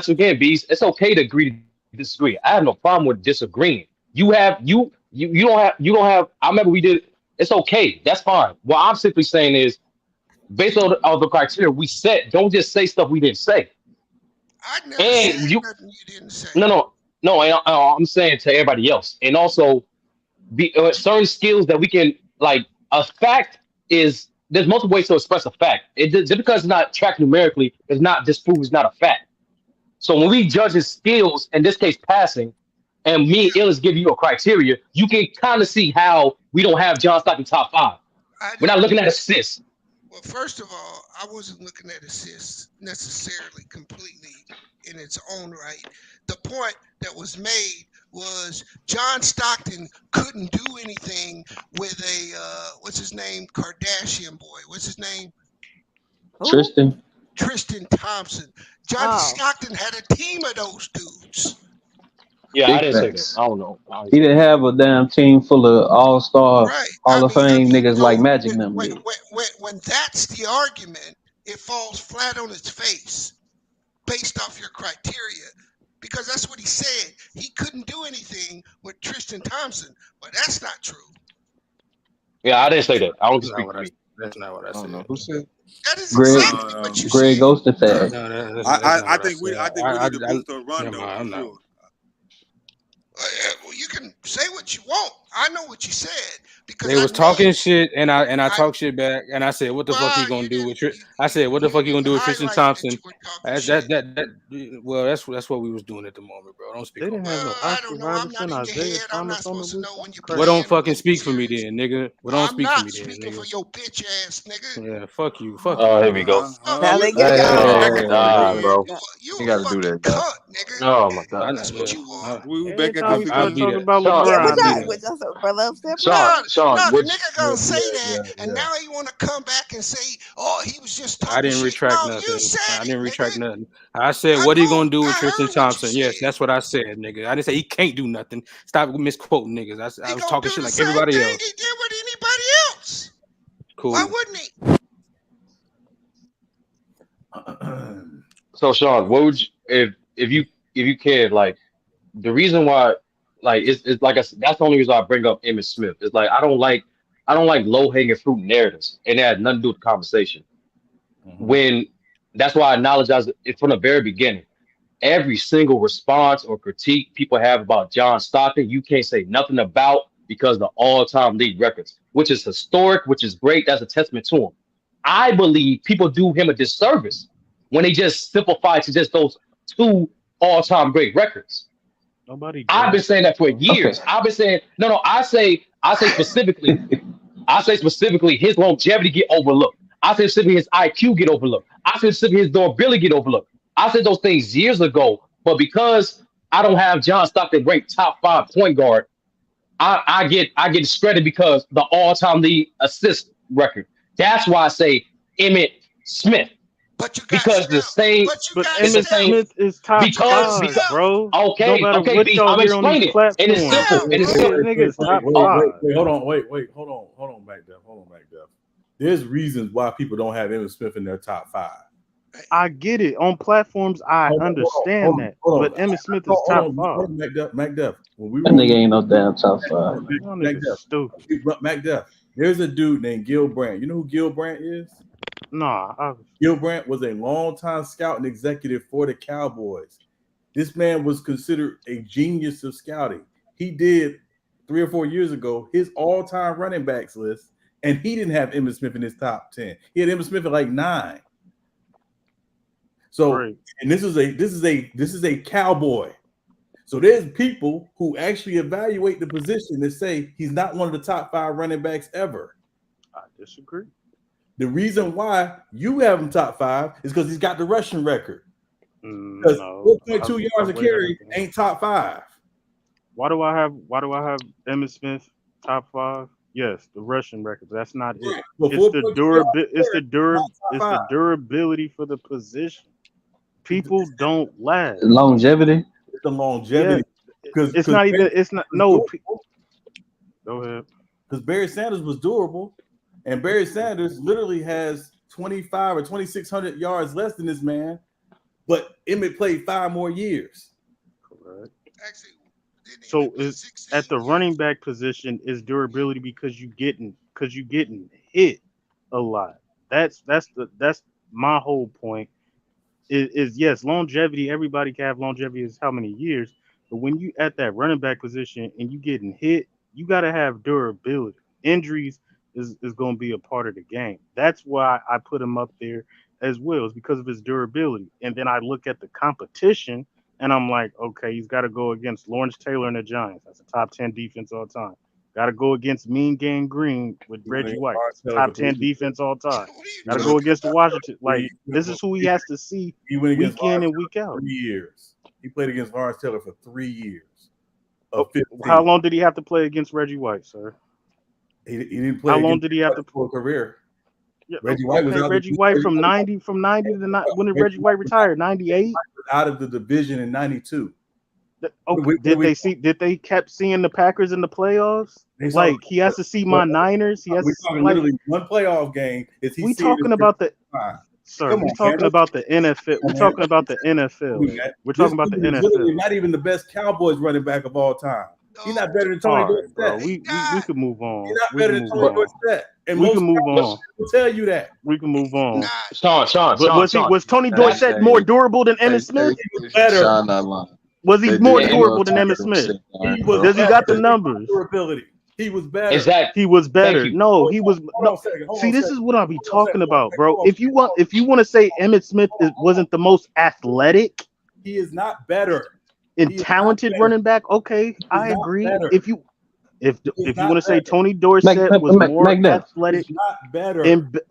again, Beast. It's okay to agree to disagree. I have no problem with disagreeing. You don't have. I remember we did. It's okay. That's fine. What I'm simply saying is, based on the criteria we set, don't just say stuff we didn't say. I never said nothing you didn't say. No. I'm saying to everybody else, and also, certain skills that we can like. A fact is there's multiple ways to express a fact. Just because it's not tracked numerically does not disprove it's not a fact. So when we judge his skills, in this case passing, and me and Illis give you a criteria, you can kind of see how we don't have John Stockton top 5. We're not looking at assists. Well, first of all, I wasn't looking at assists necessarily completely in its own right. The point that was made was John Stockton couldn't do anything with a what's his name, Kardashian boy. What's his name? Tristan Thompson. John Stockton had a team of those dudes. Yeah, I didn't say that. I don't know. He didn't have a damn team full of all-star, Hall of Fame niggas like Magic them. When that's the argument, it falls flat on its face based off your criteria. Because that's what he said. He couldn't do anything with Tristan Thompson, but that's not true. Yeah, I didn't say that. I don't speak for me. That's not what I said. Who said? That is exactly what you Greg said. Ghostafag. No, I think we need to boost our run though. I'm not. Well, you can say what you want. I know what you said because They was talking shit, and I talked shit back, and I said, "What the fuck you gonna do with?" I said, "What the fuck you gonna do with Tristan Thompson?" Well, that's what we was doing at the moment, bro. Don't speak. They didn't have no Oscar Robertson, Isaiah Thomas on the list. Well, don't fucking speak for me then, nigga. Well, don't speak for me then, speaking for nigga. your bitch ass, nigga. Yeah, fuck you. Fuck Oh, you. here we go. Now they get y'all. Bro. You gotta do that, bro. Oh my god. That's what you are. We back at I'll the be talking about Yeah, LeBron. Sean, the nigga gonna say that, and now he want to come back and say, "Oh, he was just talking." I didn't retract nothing. I didn't retract nothing. I said, "What are you gonna do with Tristan Thompson?" Yes, that's what I said, nigga. I didn't say he can't do nothing. Stop misquoting niggas. I was talking shit like everybody else. He did with anybody else. Cool. Why wouldn't he? So Sean, what would you if you can, like, the reason why, like, it's like that's the only reason I bring up Emmitt Smith. It's like I don't like low hanging fruit narratives, and it had nothing to do with the conversation. When that's why I acknowledge it from the very beginning. Every single response or critique people have about John Stockton, you can't say nothing about because the all-time league records, which is historic, which is great. That's a testament to him. I believe people do him a disservice when they just simplify to just those 2 all-time great records. I've been saying that for years. Okay. I've been saying no. I say specifically. I say specifically his longevity get overlooked. I say specifically his IQ get overlooked. I say specifically his durability get overlooked. I said those things years ago, but because I don't have John Stockton ranked top 5 point guard, I get discredited because the all-time league assist record. That's why I say Emmitt Smith. But you got because the same. But Emmitt Smith is top 5, bro. Okay, no okay. I'm explaining it, and it's simple. And it's simple. Wait, hold on, back there. There's reasons why people don't have Emmitt Smith in their top 5. I get it. On platforms, I understand that. But Emmitt Smith is top 5. Mac Duff. That nigga ain't no damn top 5. Mac Duff. There's a dude named Gil Brandt. You know who Gil Brandt is? Nah. Gil Brandt was a longtime scout and executive for the Cowboys. This man was considered a genius of scouting. He did 3 or 4 years ago his all-time running backs list, and he didn't have Emmitt Smith in his top 10. He had Emmitt Smith at like 9. So, and this is a Cowboy. So there's people who actually evaluate the position and say he's not one of the top 5 running backs ever. Disagree. The reason why you have him top 5 is because he's got the rushing record. Because 4.2 yards a carry ain't top 5. Why do I have Emmitt Smith top 5? Yes, the rushing record. But that's not it. It's the durability for the position. People don't last. Longevity. It's the longevity. Because it's not even. It's not. No. Go ahead. Because Barry Sanders was durable, and Barry Sanders literally has 2,500 or 2,600 yards less than this man, but Emmett played 5 more years. Correct. So is at the running back position is durability because you getting hit a lot. That's my whole point. Is yes, longevity. Everybody can have longevity is how many years, but when you at that running back position and you getting hit, you got to have durability. Injuries is going to be a part of the game. That's why I put him up there as well. It's because of his durability. And then I look at the competition and I'm like, okay, he's got to go against Lawrence Taylor and the Giants. That's a top 10 defense all time. Got to go against Mean Gang Green with Reggie White. Top 10 defense all time. Got to go against the Washington. Like, this is who he has to see week in and week out. 3 years. He played against Lawrence Taylor for 3 years. How long did he have to play against Reggie White, sir? He didn't play. How long did he have to play a career? Yeah, Reggie White was Reggie White from 90 to when did Reggie White retire? 98? Out of the division in 92. Did they kept seeing the Packers in the playoffs? Like he has to see my Niners. He has we're talking literally one playoff game. Is he? We talking about the sir? We're talking about the NFL. We're talking about the NFL. We're talking about the NFL. Not even the best Cowboys running back of all time. He's not better than Tony Dorsett. Bro, we could move on. He's not better than Tony Dorsett. And we can move on. Will tell you that. We can move on. Sean. Was Tony Dorsett more durable than Emmitt Smith? Better. Was he more durable than Emmitt Smith? Does he got the numbers? Durability. He was better. Exactly. He was better. No, he was. No. See, this is what I'll be talking about, bro. If you want to say Emmitt Smith wasn't the most athletic, he is not better. And talented running back, okay, I agree. If you want to say Tony Dorsett was more athletic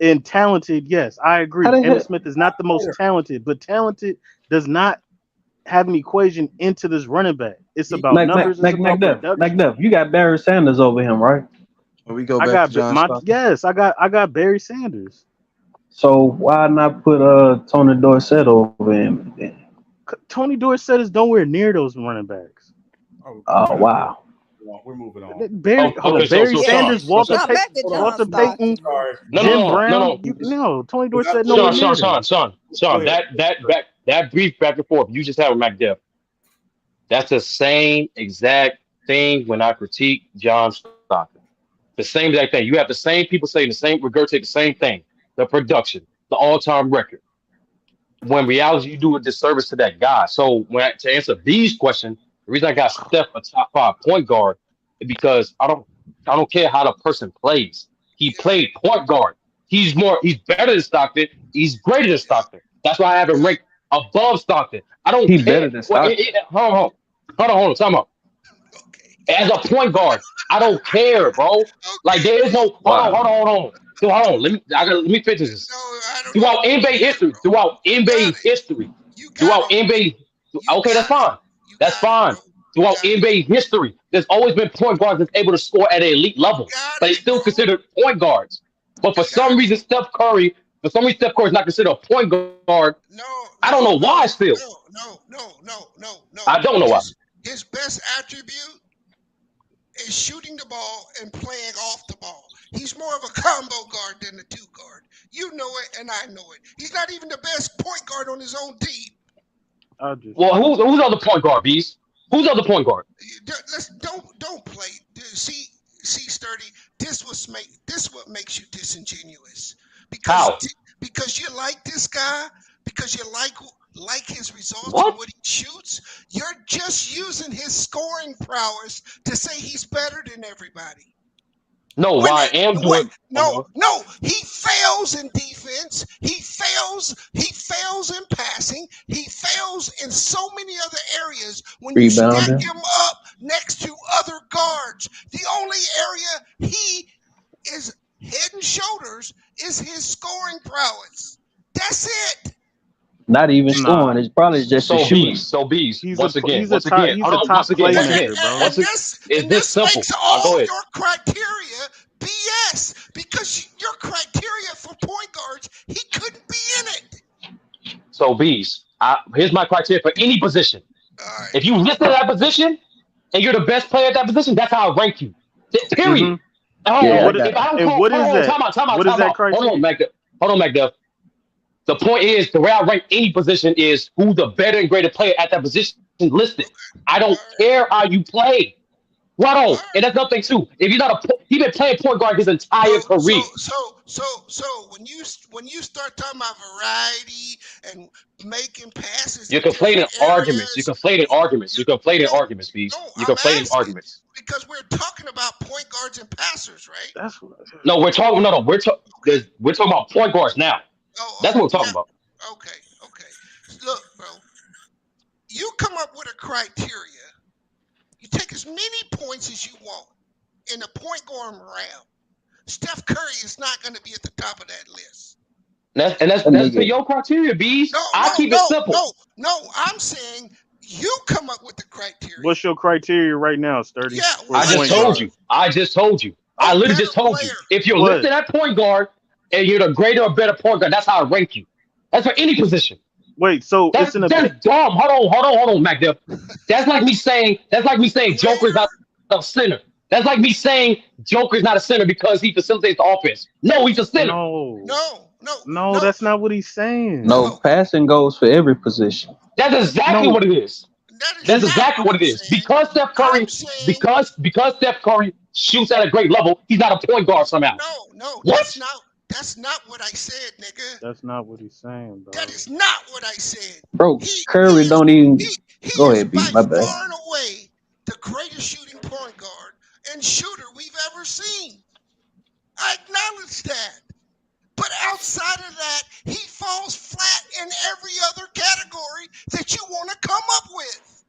and talented, yes, I agree. Emmitt Smith is not the most talented, but talented does not have an equation into this running back. It's about numbers. McDuff, you got Barry Sanders over him, right? When we go back to John Stockton. Yes, I got Barry Sanders. So why not put Tony Dorsett over him then? Tony Dorsett is nowhere near those running backs. Oh wow. We're moving on. Barry Sanders, Walter Payton, Jim Brown. No, Tony Dorsett. Sean, that brief back and forth you just had with McDuff. That's the same exact thing when I critique John Stockton. The same exact thing. You have the same people saying the same, regurgitate the same thing. The production, the all-time record. When reality, you do a disservice to that guy. So to answer these questions, the reason I got Steph a top 5 point guard is because I don't care how the person plays. He played point guard. He's better than Stockton. He's greater than Stockton. That's why I have him ranked above Stockton. I don't care. Better than Stockton. Hold on. Time out. As a point guard, I don't care, bro. Like there is no hold on. So hold on. Let me finish this. Throughout NBA history. Okay, that's fine. That's fine. Throughout NBA history, there's always been point guards that's able to score at an elite level, but it's still considered point guards. But for some reason, Steph Curry is not considered a point guard. I don't know why still. No. I don't know why. His best attribute is shooting the ball and playing off the ball. He's more of a combo guard than a 2 guard. You know it, and I know it. He's not even the best point guard on his own team. Well, who's other point guard, Beast? Who's other point guard? Don't play. See, Sturdy. This what makes you disingenuous. Because you like this guy. Because you like his results and what he shoots. You're just using his scoring prowess to say he's better than everybody. No, I am doing. No. He fails in defense. He fails in passing. He fails in so many other areas when you stack him up next to other guards. The only area he is head and shoulders is his scoring prowess. That's it. Not even scoring. It's probably just the shooting. Once again, hold on, once again. Is this simple? Makes all your criteria BS because your criteria for point guards, he couldn't be in it. So Bees, here's my criteria for any position. If you listed that position and you're the best player at that position, that's how I rank you. Period. If I don't call, what is that? Time out. What is that criteria? Hold on, McDuff. The point is, the way I rank any position is who's the better and greater player at that position listed. I don't care how you play. Right on. And that's nothing too. If you're not he's been playing point guard his entire career. So when you start talking about variety and making passes, You're conflating arguments. You're conflating arguments, Beast. You're conflating arguments. Because we're talking about point guards and passers, right? We're talking about point guards now. That's what we're talking about. Okay. Look, bro, you come up with a criteria. You take as many points as you want in the point guard round. Steph Curry is not going to be at the top of that list. That's for your criteria, Bees. I keep it simple. No, I'm saying you come up with the criteria. What's your criteria right now, Sturdy? Yeah, I just told you. I literally just told you. If you're listed at point guard and you're the greater or better point guard, that's how I rank you. That's for any position. Wait, so that's dumb. Hold on, MacDill. That's like me saying Joker's not a center. That's like me saying Joker's not a center because he facilitates the offense. No, he's a center. No, that's not what he's saying. No, passing goes for every position. That's exactly what it is. That's exactly what it is. Because Steph Curry, because Steph Curry shoots at a great level, he's not a point guard somehow. No, what? That's not what I said, nigga. That's not what he's saying, bro. That is not what I said. Bro, Curry don't even. Go ahead, B. My bad. Far and away the greatest shooting point guard and shooter we've ever seen. I acknowledge that. But outside of that, he falls flat in every other category that you want to come up with.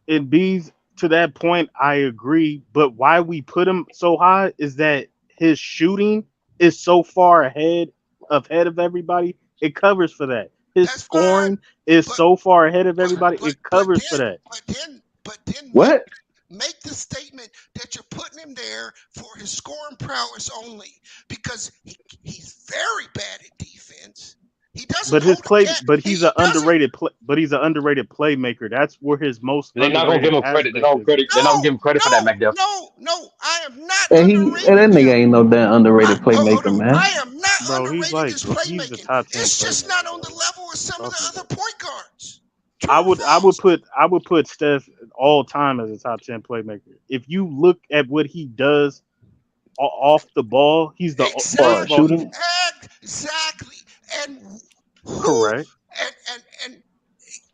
And B's, to that point, I agree. But why we put him so high is that his shooting is so far ahead of everybody. It covers for that. His scoring is so far ahead of everybody. It covers for that. But then what? Make the statement that you're putting him there for his scoring prowess only because he's very bad at defense. He doesn't. But his play, but he's an underrated playmaker. That's where his most. They're not gonna give him credit. They're not gonna give him credit for that, McDuff. No, I am not. And that nigga ain't no damn underrated playmaker, man. I am not underrated he's like his playmaking. He's the top 10 it's just not on the level of some of the other point guards. I would put Steph all time as a top 10 playmaker. If you look at what he does off the ball, he's the shooting. Exactly. And correct. And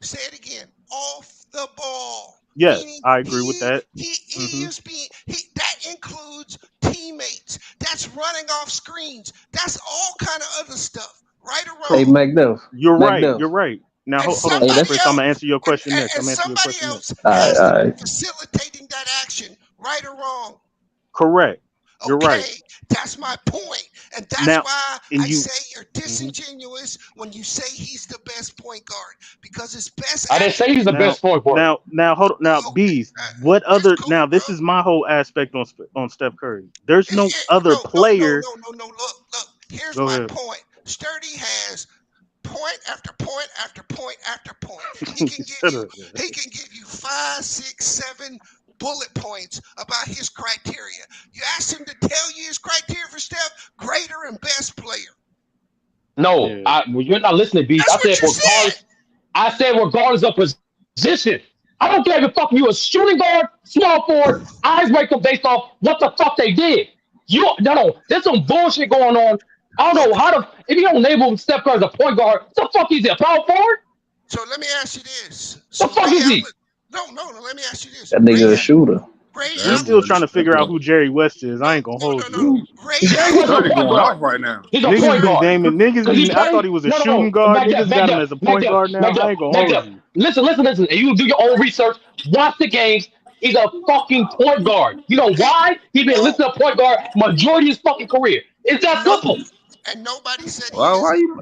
say it again. Off the ball. Yes, I agree with that. That includes teammates. That's running off screens. That's all kind of other stuff. Right or wrong. Hey, McDuff. You're right. Now, hold on, Chris. I'm gonna answer your question next. And somebody else facilitating that action, right or wrong. Correct. You're right. That's my point. And that's why I say you're disingenuous when you say he's the best point guard. Because his best I didn't say he's the best point guard. Now hold on. Now, Bees, what other now this is my whole aspect on Steph Curry. There's no other player. No. Look. Here's my point. Sturdy has point after point after point after point. He can give you 5, 6, 7 bullet points about his criteria. You asked him to tell you his criteria for Steph, greater and best player. No, you're not listening, B. I said regardless of position. I don't care if you a shooting guard, small forward. I rank them based off what the fuck they did. There's some bullshit going on. I don't know if you don't label Steph Curry as a point guard, what the fuck is he, a power forward? So let me ask you this. The fuck is he? No, let me ask you this. That nigga a shooter. I'm still trying to figure out who Jerry West is. I ain't gonna hold you. Jerry West is going off right now. He's a point guard. I thought he was a shooting guard. Niggas got him as a point guard now. I ain't gonna hold you. Listen. And you do your own research. Watch the games. He's a fucking point guard. You know why? He's been listed a point guard majority of his fucking career. It's that simple. And nobody said Why you?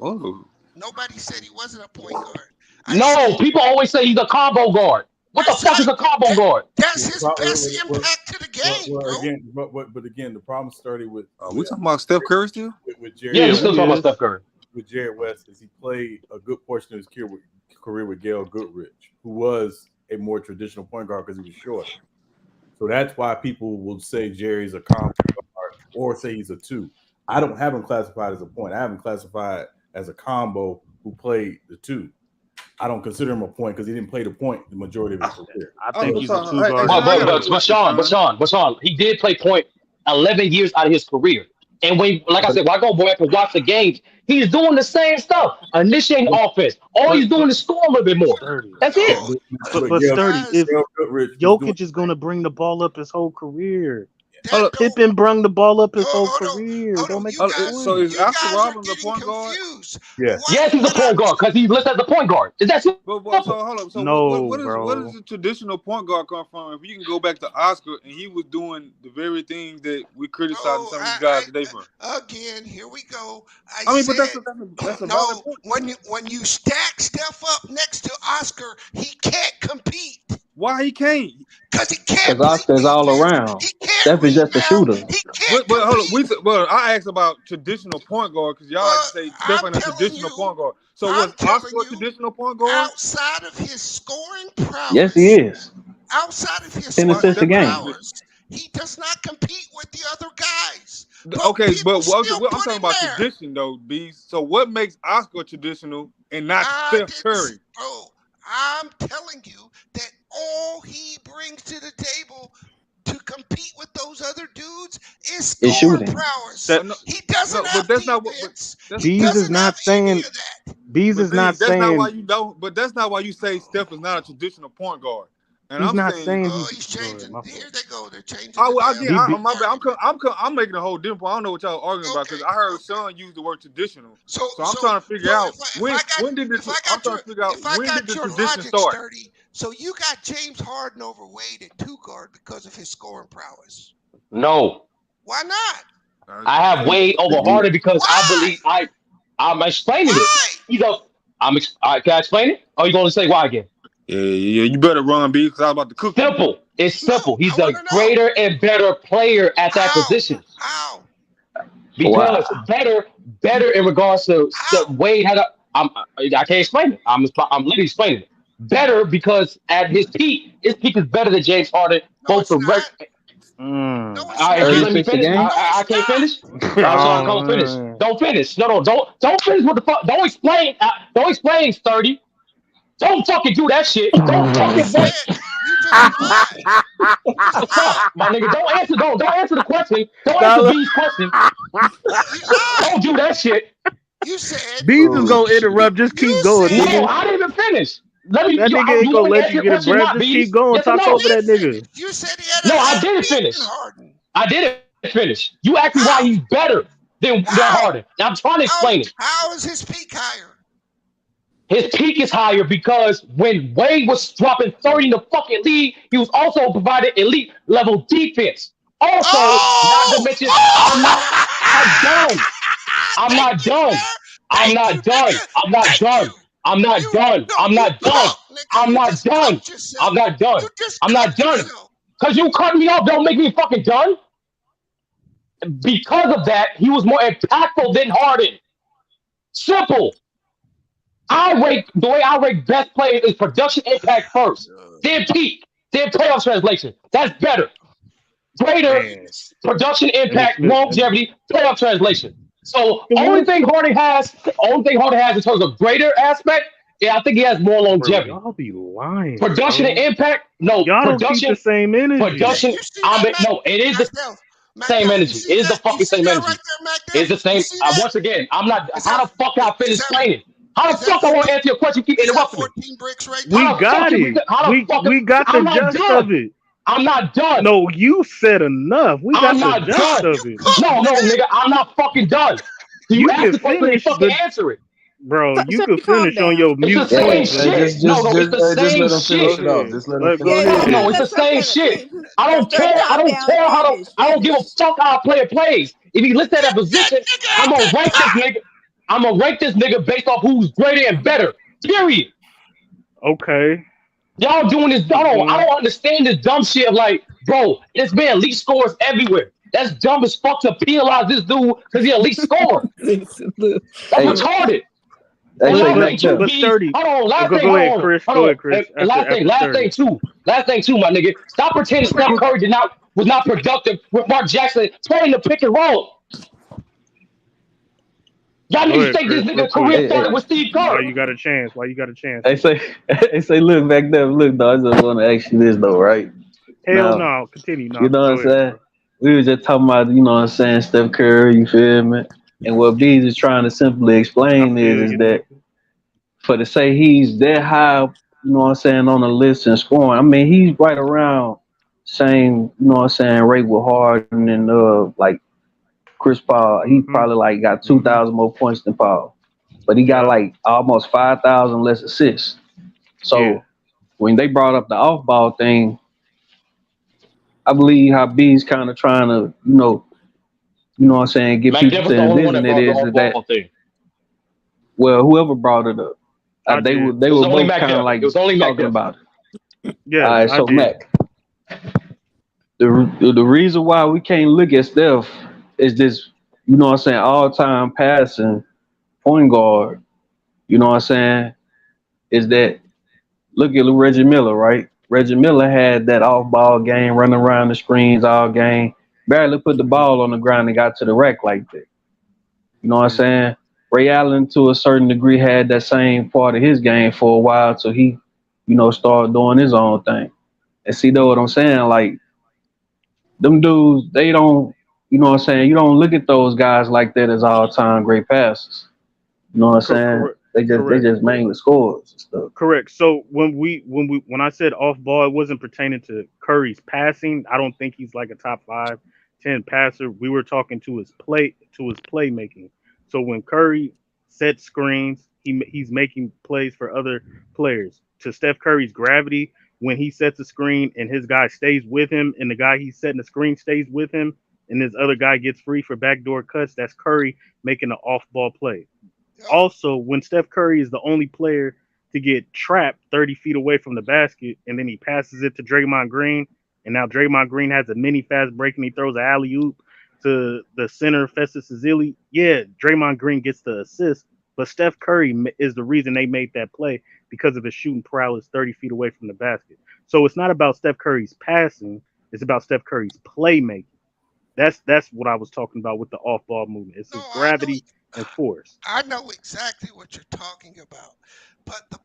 Oh. Nobody said he wasn't a point guard. No, people always say he's a combo guard. What the fuck is a combo guard? That's his best impact to the game, well, again, but again, the problem started with. We talking about Steph Curry still? With Jerry. Yeah, we still talking about Steph Curry. With Jared West, is he played a good portion of his career with Gail Goodrich, who was a more traditional point guard because he was short. So that's why people will say Jerry's a combo guard or say he's a 2. I don't have him classified as a point. I have him classified as a combo who played the 2. I don't consider him a point because he didn't play the point the majority of his career. I think he's a 2 guard. But Sean, he did play point 11 years out of his career. And when, like I said, when I go back and watch the games, he's doing the same stuff, initiating offense. All he's doing is score a little bit more. That's it. But Sturdy, if Jokic is going to bring the ball up his whole career. Pippen brung the ball up his whole career. Don't make it. So is Oscar Robbins a point guard? Yeah. Yes, he's a point guard because he's listed as a point guard. Is that so hold up. So no, what is the traditional point guard come from? If you can go back to Oscar and he was doing the very things that we criticize some of these guys today for. Again, here we go. But that's a valid point. When you stack Steph up next to Oscar, he can't compete. Why he can't? Because he can't. Because Oscar's all around. Steph is just a shooter. But hold on. I asked about traditional point guard because y'all like to say Steph ain't a traditional point guard. So was Oscar a traditional point guard? Outside of his scoring prowess. Yes, he is. Outside of his 10 assists a game. prowess, he does not compete with the other guys. Okay, but I'm talking about tradition though, B. So what makes Oscar traditional and not Steph Curry? Bro, I'm telling you that all he brings to the table to compete with those other dudes is scoring prowess. He doesn't have defense. Bees is not saying. Bees is not saying. That's not why you don't. But that's not why you say Steph is not a traditional point guard. And he's I'm not saying, he's changing. Here they go. They're changing. I'm making a whole different point. I don't know what y'all are arguing about because I heard Sean use the word traditional. So I'm trying to figure out when did the tradition start? So you got James Harden over Wade at 2 guard because of his scoring prowess. No. Why not? I have Wade over Harden because I believe I'm explaining it. Can I explain it? Or are you going to say why again? Yeah, you better run, B, because I was about to cook. Simple. It's simple. He's a greater and better player at that position. How? Because better in regards to Wade had I can't explain it. I'm literally explaining it. Better because at his peak is better than James Harden. Both the record. Let me finish. I can't finish. Don't finish. Don't finish. No, don't finish. What the fuck? Don't explain. Don't explain, Sturdy. Don't fucking do that shit. Don't fucking wait. My nigga, don't answer the question. Don't answer B's question. Don't do that shit. You said B's is gonna interrupt. Just keep going. No, I didn't even finish. That nigga ain't gonna let you get a breath. Just keep going. Talk over that nigga. You said he had No, I didn't finish. I didn't finish. You asked me why he's better than Harden. Now I'm trying to explain it. How is his peak higher? His peak is higher because when Wade was dropping 30 in the fucking league, he was also providing elite level defense. Also, not to mention, I'm not done. I'm not done. I'm not done. I'm not done. I'm not done. I'm not done. I'm not done. I'm not done. I'm not done. Because you cut me off, don't make me fucking done. Because of that, he was more impactful than Harden. Simple. The way I rate best players is production impact first, then peak, then playoff translation. That's better. Greater production impact, longevity, playoff translation. So only thing Harden has in terms of greater aspect, I think he has more longevity. Bro, y'all be lying. Production and impact, no. Y'all production, don't keep the same energy. Production, it is the same energy. It is the fucking same energy. It's the same. Once again, I'm not. How the fuck I finish playing? How the fuck I want to answer your question? You keep interrupting me. We got it. We got the gist of it. I'm not done. No, you said enough. We got the gist of it. No, nigga, I'm not fucking done. You ask the question, you fucking answer it. Bro, you can finish on your mute point. Just let him finish it out. Just let him finish it. No, it's the same shit. I don't care. I don't give a fuck how a player plays. If he listed at that position, I'm gonna rank this nigga. I'm gonna rank this nigga based off who's greater and better. Period. Okay. Y'all doing this. I don't understand this dumb shit of like, bro, this man elite scores everywhere. That's dumb as fuck to penalize this dude because he elite score. That's retarded. Hey, And last but thing too, Sturdy. hold on, last thing, Go hold ahead, on, Chris. hold Go on. ahead, Chris. And last thing too, my nigga. Stop pretending Steph Curry was not productive with Mark Jackson playing the pick and roll. Y'all niggas think this nigga career started with Steve Kerr. Why you got a chance? They say, look back there. Look, though, I just want to ask you this, though, right? Hell Now, no. Continue. No, you know what I'm saying? We were just talking about, you know what I'm saying, Steph Curry, you feel me? And what Bees is trying to simply explain is that for to say he's that high, you know what I'm saying, on the list and scoring, I mean, he's right around same, you know what I'm saying, rate with Harden and like Chris Paul. He probably like got 2,000 more points than Paul. But he got like almost 5,000 less assists. So when they brought up the off ball thing, I believe how B's kind of trying to, you know what I'm saying, get people to envision it is that, well, whoever brought it up, they were both kind of like talking about it. Yeah. All right, so Mac, the reason why we can't look at Steph is this, you know what I'm saying, all time passing point guard, you know what I'm saying, is that look at Reggie Miller, right? Reggie Miller had that off ball game, running around the screens all game, barely put the ball on the ground and got to the rack like that. You know what I'm saying? Ray Allen, to a certain degree, had that same part of his game for a while, so he, you know, started doing his own thing. And see, though, what I'm saying, like, them dudes, they don't, you know what I'm saying, you don't look at those guys like that as all-time great passers. You know what I'm saying? They just mainly scorers and stuff. Correct. So when I said off ball, it wasn't pertaining to Curry's passing. I don't think he's like a top 5, 10 passer. We were talking to his playmaking. So when Curry sets screens, he's making plays for other players. To Steph Curry's gravity, when he sets a screen and his guy stays with him, and the guy he's setting the screen stays with him, and this other guy gets free for backdoor cuts, that's Curry making an off ball play. Also, when Steph Curry is the only player to get trapped 30 feet away from the basket, and then he passes it to Draymond Green, and now Draymond Green has a mini fast break and he throws an alley-oop to the center, Festus Ezeli. Yeah, Draymond Green gets the assist, but Steph Curry is the reason they made that play because of his shooting prowess 30 feet away from the basket. So it's not about Steph Curry's passing, it's about Steph Curry's playmaking. That's what I was talking about with the off-ball movement. It's his gravity and force. I know exactly what you're talking about. But the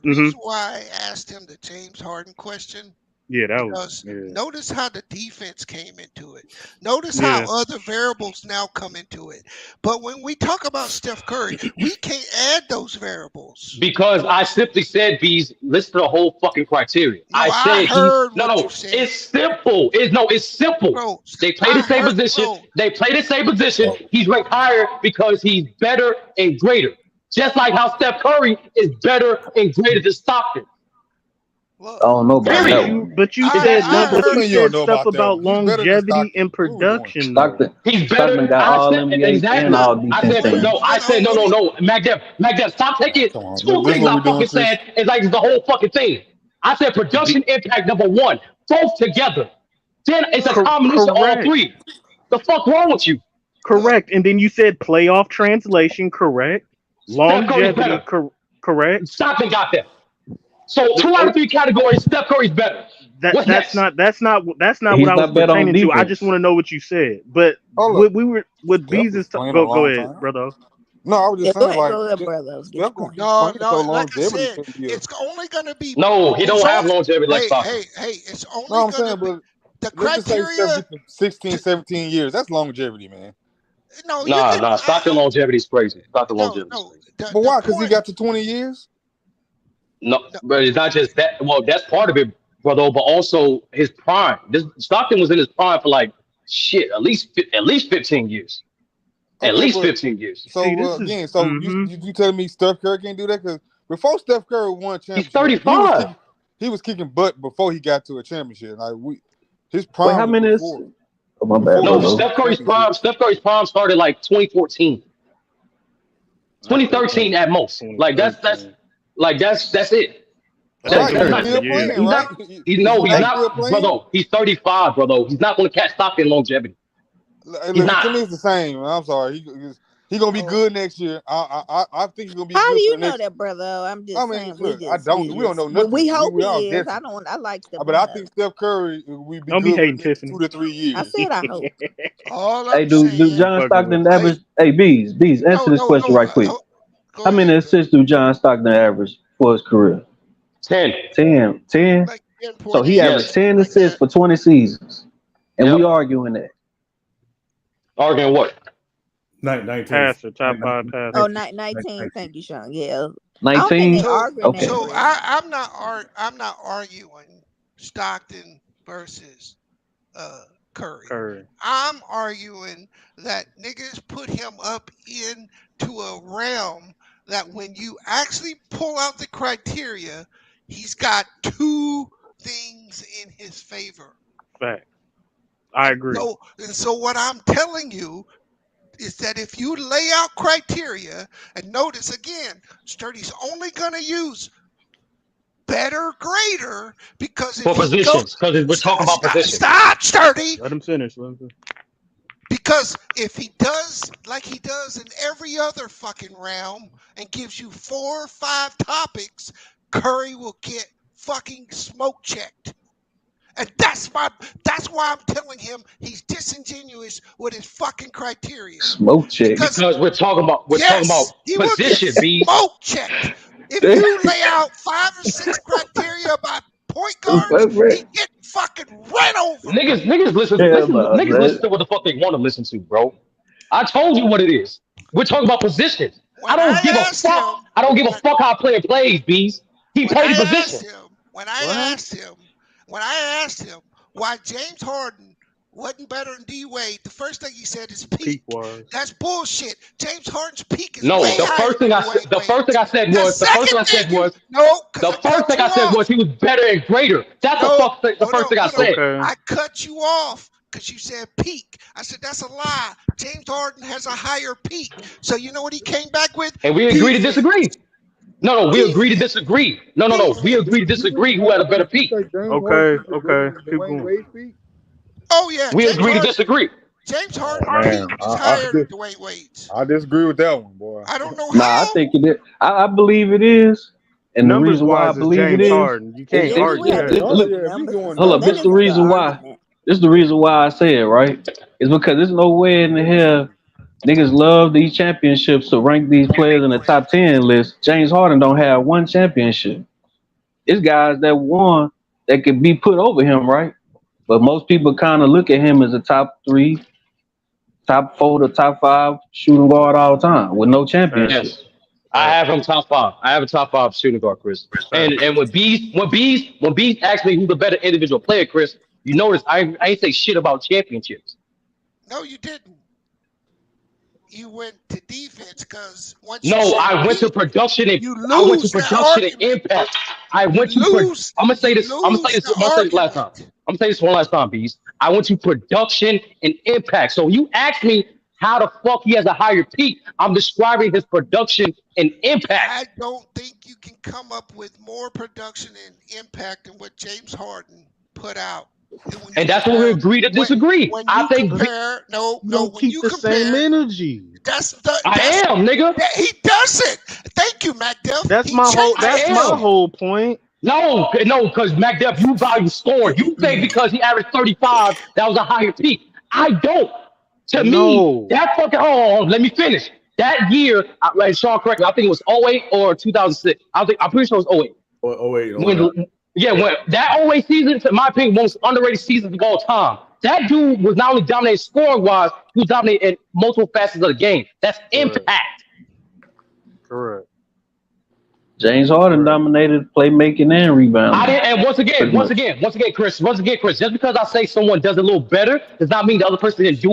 reason why I asked him the James Harden question, notice how the defense came into it. Notice how other variables now come into it. But when we talk about Steph Curry, we can't add those variables. Because I simply said, Bees, listen to the whole fucking criteria. No, I heard what you said. It's simple. It's simple. Bro, they play the same position. Bro. They play the same position. He's ranked higher because he's better and greater. Just like how Steph Curry is better and greater than Stockton. I don't know about that. But you said stuff about longevity and production. Stockton, he's better. Stockton got all NBA and all defense teams. I said no. Mac, stop taking two things I fucking said as like the whole fucking thing. I said production impact number 1, both together. Then it's a combination of all three. The fuck wrong with you? Correct. And then you said playoff translation, correct? Longevity, correct? Stockton got that. So 2 out of 3 categories, Steph Curry's better. That's not what I was pertaining to. I just want to know what you said. But what Bees is go ahead, brother. No, I was just saying, like, like I said, it's only going to be. No, he don't have longevity like Stockton. Hey, it's only going to be. The criteria. 16, 17 years. That's longevity, man. Nah. Stockton longevity is crazy. Stockton longevity. But why? Because he got to 20 years. No, but it's not just that. Well, that's part of it, brother. But also his prime. Stockton was in his prime for like at least 15 years. At least 15 years. So you telling me Steph Curry can't do that? Because before Steph Curry won championship, he's 35. He was kicking butt before he got to a championship. Like his prime. Oh, my bad, No, bro. Steph Curry's prime started like 2014, 2013 at most. Like that's it. All right, That's but he's not. still playing, He's right? not. Is He's Steph still not, playing? brother. He's 35, brother. He's not going to catch Stockton longevity. He's Look, not. to me, it's the same. I'm sorry. He's gonna be good next year. I think he's gonna be How good do for you the know next. that, brother? I'm just I mean, saying look, we don't know nothing. we hope We all he is. guessing. I like Steph. But I think Steph Curry will be Don't be good for the hating, next Tiffany. 2 to 3 years. I said I hope. All Hey, I'm do saying, John Stockton with average? Hey, bees, answer this question right quick. Go How many ahead, bro. assists do John Stockton average for his career? 10. 10. Like So he 10.8. averaged Yes. 10 assists for 20 seasons, and we Yep. arguing that. Arguing what? 19. Passer, top 5 passer. Oh, 19. Thank you, Sean. Yeah. I don't 19. think they arguing that, Okay. So Chris. I'm not arguing Stockton versus Curry. I'm arguing that niggas put him up into a realm that when you actually pull out the criteria, he's got two things in his favor. Fact. I agree. So what I'm telling you is that if you lay out criteria, and notice again, Sturdy's only going to use better, greater, because For if he positions, because we're talking about positions. Stop, Sturdy. Let him finish. Because if he does like he does in every other fucking realm and gives you 4 or 5 topics, Curry will get fucking smoke checked. And that's why I'm telling him he's disingenuous with his fucking criteria. Smoke check. Because we're talking about he will get position, B. smoke checked. If you lay out 5 or 6 criteria about point guards, he get fucking ran over. Niggas listen to what the fuck they want to listen to, bro. I told you what it is. We're talking about positions. I don't give a fuck. I don't give a fuck how a player plays, B's. He played a position. When I asked him why James Harden wasn't better than D Wade, the first thing he said is peak. That's bullshit. James Harden's peak is way The higher first thing I said was he was better and greater. That's the first thing I said. I cut you off because you said peak. I said that's a lie. James Harden has a higher peak. So you know what he came back with? And we agree to disagree. No, we agree to disagree. No, we agree to disagree who had a better peak. Okay. Keep going. Oh yeah, we agree to disagree. James Harden Man, is higher than Dwayne Wade's. I disagree with that one, boy. I don't know Nah, I think it is. I believe it is. And the reason why I believe it is, Harden. You can't argue that. Hold up, this is the reason why. This is the reason why I say it, right? It's because there's no way in the hell niggas love these championships to rank these players in the top 10 list. James Harden don't have one championship. It's guys that won that could be put over him, right? But most people kind of look at him as a top 3, top 4 to top 5 shooting guard all time with no championship. Yes. I have him top 5. I have a top 5 shooting guard, Chris. And when Bees asked me who's the better individual player, Chris, you notice I ain't say shit about championships. No, you didn't. You went to defense because once I went to production and I went to production and impact. I'm gonna say this last time. I'm gonna say this one last time, Bees. I went to production and impact. So you asked me how the fuck he has a higher peak. I'm describing his production and impact. I don't think you can come up with more production and impact than what James Harden put out. And that's when we agree to disagree. When I think compare, when keep you the compare, same energy. I am, nigga. He doesn't. Thank you, MacDuff. That's my whole point. No, because MacDuff, you value scoring. You think because he averaged 35, that was a higher peak. I don't. To me, that fucking hold on, let me finish. That year, like Sean correct me, I think it was 08 or 2006. I'm pretty sure it was 08. 08. When that 08 season, in my opinion, most underrated seasons of all time. That dude was not only dominating scoring wise, he was dominating in multiple facets of the game. That's impact. Correct. James Harden dominated playmaking and rebounding. And once again, Chris, just because I say someone does a little better does not mean the other person didn't do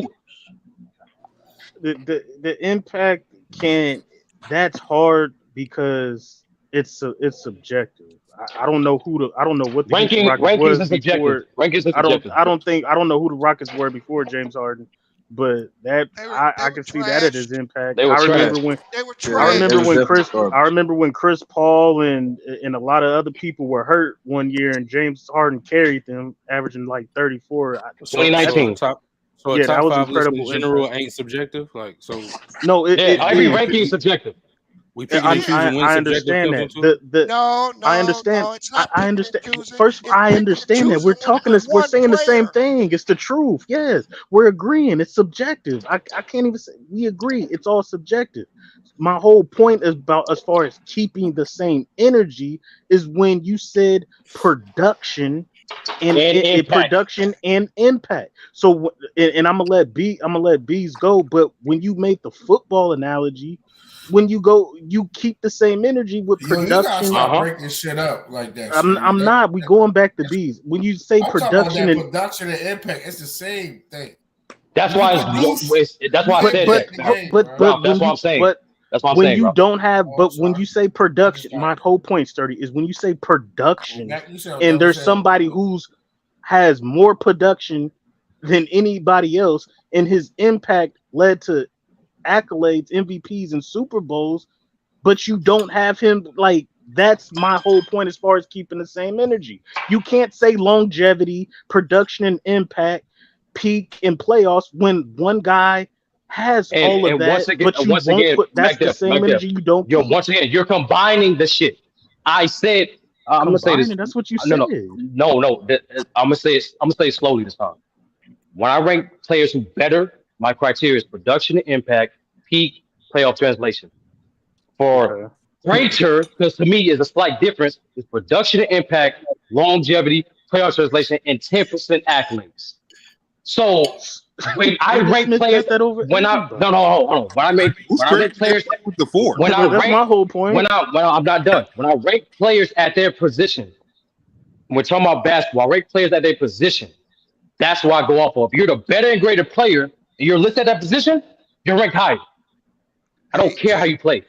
it. The impact can't. That's hard because it's subjective. I don't know what the Houston Rockets rankings was is subjective. before. Rankings is I subjective. don't know who the Rockets were before James Harden, but that I can see that at his impact. They were I remember trash. when They were I remember was when definitely Chris garbage. I remember when Chris Paul and a lot of other people were hurt one year, and James Harden carried them, averaging like 34. So a 2019. top Yeah, that was 5 list in incredible general impact. ain't subjective. Like so, No, Yeah, every it ranking is subjective. we picking and choosing when I subjective understand comes that. into it. No, I understand. it's not I picking and understand. choosing. First, It's I picking and understand that choosing we're one saying the same player. thing. It's the truth. Yes, we're agreeing. It's subjective. I can't even say we agree. It's all subjective. My whole point is about as far as keeping the same energy is when you said production and And impact. production and impact. So and I'm gonna let B's go. But when you made the football analogy, when you go, you keep the same energy with Yo, you gotta production. stop breaking shit up like that. I'm not. We going back to B's. When you say I'm talking production about that and production and impact, it's the same thing. That's why that's why I said that. but That's when what you I'm saying. but That's what I'm when saying, you bro. don't have but when you say production, my whole point, Sturdy, is when you say production and there's somebody who's has more production than anybody else, and his impact led to accolades, MVPs, and Super Bowls, but you don't have him. Like, that's my whole point as far as keeping the same energy. You can't say longevity, production, and impact, peak and playoffs when one guy has all of And that, but you once won't again, put that's the same energy you don't keep. Once again, you're combining the shit. I said I'm gonna say this. Combining, that's what you No, said. I'm gonna say it slowly this time. When I rank players who better, my criteria is production and impact, peak, playoff translation. For greater, because to me is a slight difference, is production and impact, longevity, playoff translation, and 10% accolades. So when I David rank Smith players, got that over when I everybody. no, hold on. When I rank players with the 4. when I That's rank my whole point. I'm not done. When I rank players at their position, when we're talking about basketball, I rank players at their position. That's what I go off of. If you're the better and greater player and you're listed at that position, you're ranked higher. I don't care how you play.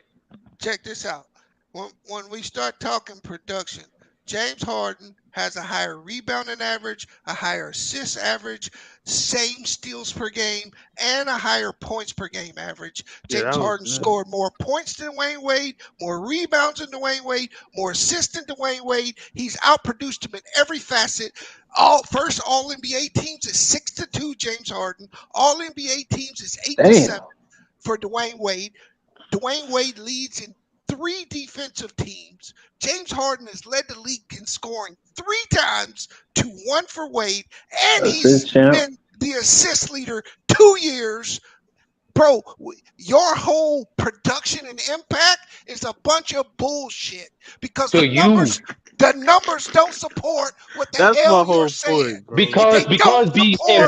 Check this out. When we start talking production, James Harden has a higher rebounding average, a higher assist average, same steals per game, and a higher points per game average. James Harden scored more points than Dwayne Wade, more rebounds than Dwayne Wade, more assists than Dwayne Wade. He's outproduced him in every facet. All NBA teams is 6-2. James Harden. All NBA teams is 8-7 for Dwayne Wade. Dwayne Wade leads in 3 defensive teams. James Harden has led the league in scoring 3 times to 1 for Wade, and he's been the assist leader 2 years. Bro, your whole production and impact is a bunch of bullshit because the numbers don't support what the hell you're saying. Because B in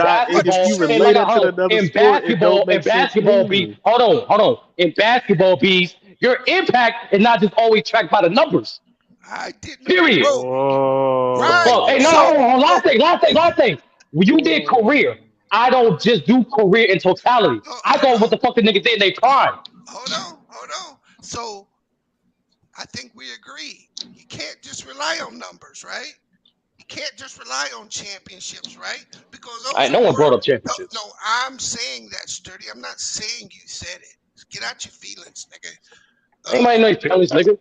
basketball B, hold on. In basketball B's, your impact is not just always tracked by the numbers. I didn't. Period. Right. Hey, no. Last thing. When you did career, I don't just do career in totality. I go what the fuck the nigga did in their prime. Hold on. So I think we agree. You can't just rely on numbers, right? You can't just rely on championships, right? Because No one brought up championships. No, I'm saying that, Sturdy. I'm not saying you said it. Get out your feelings, nigga. Anybody know your feelings, nigga?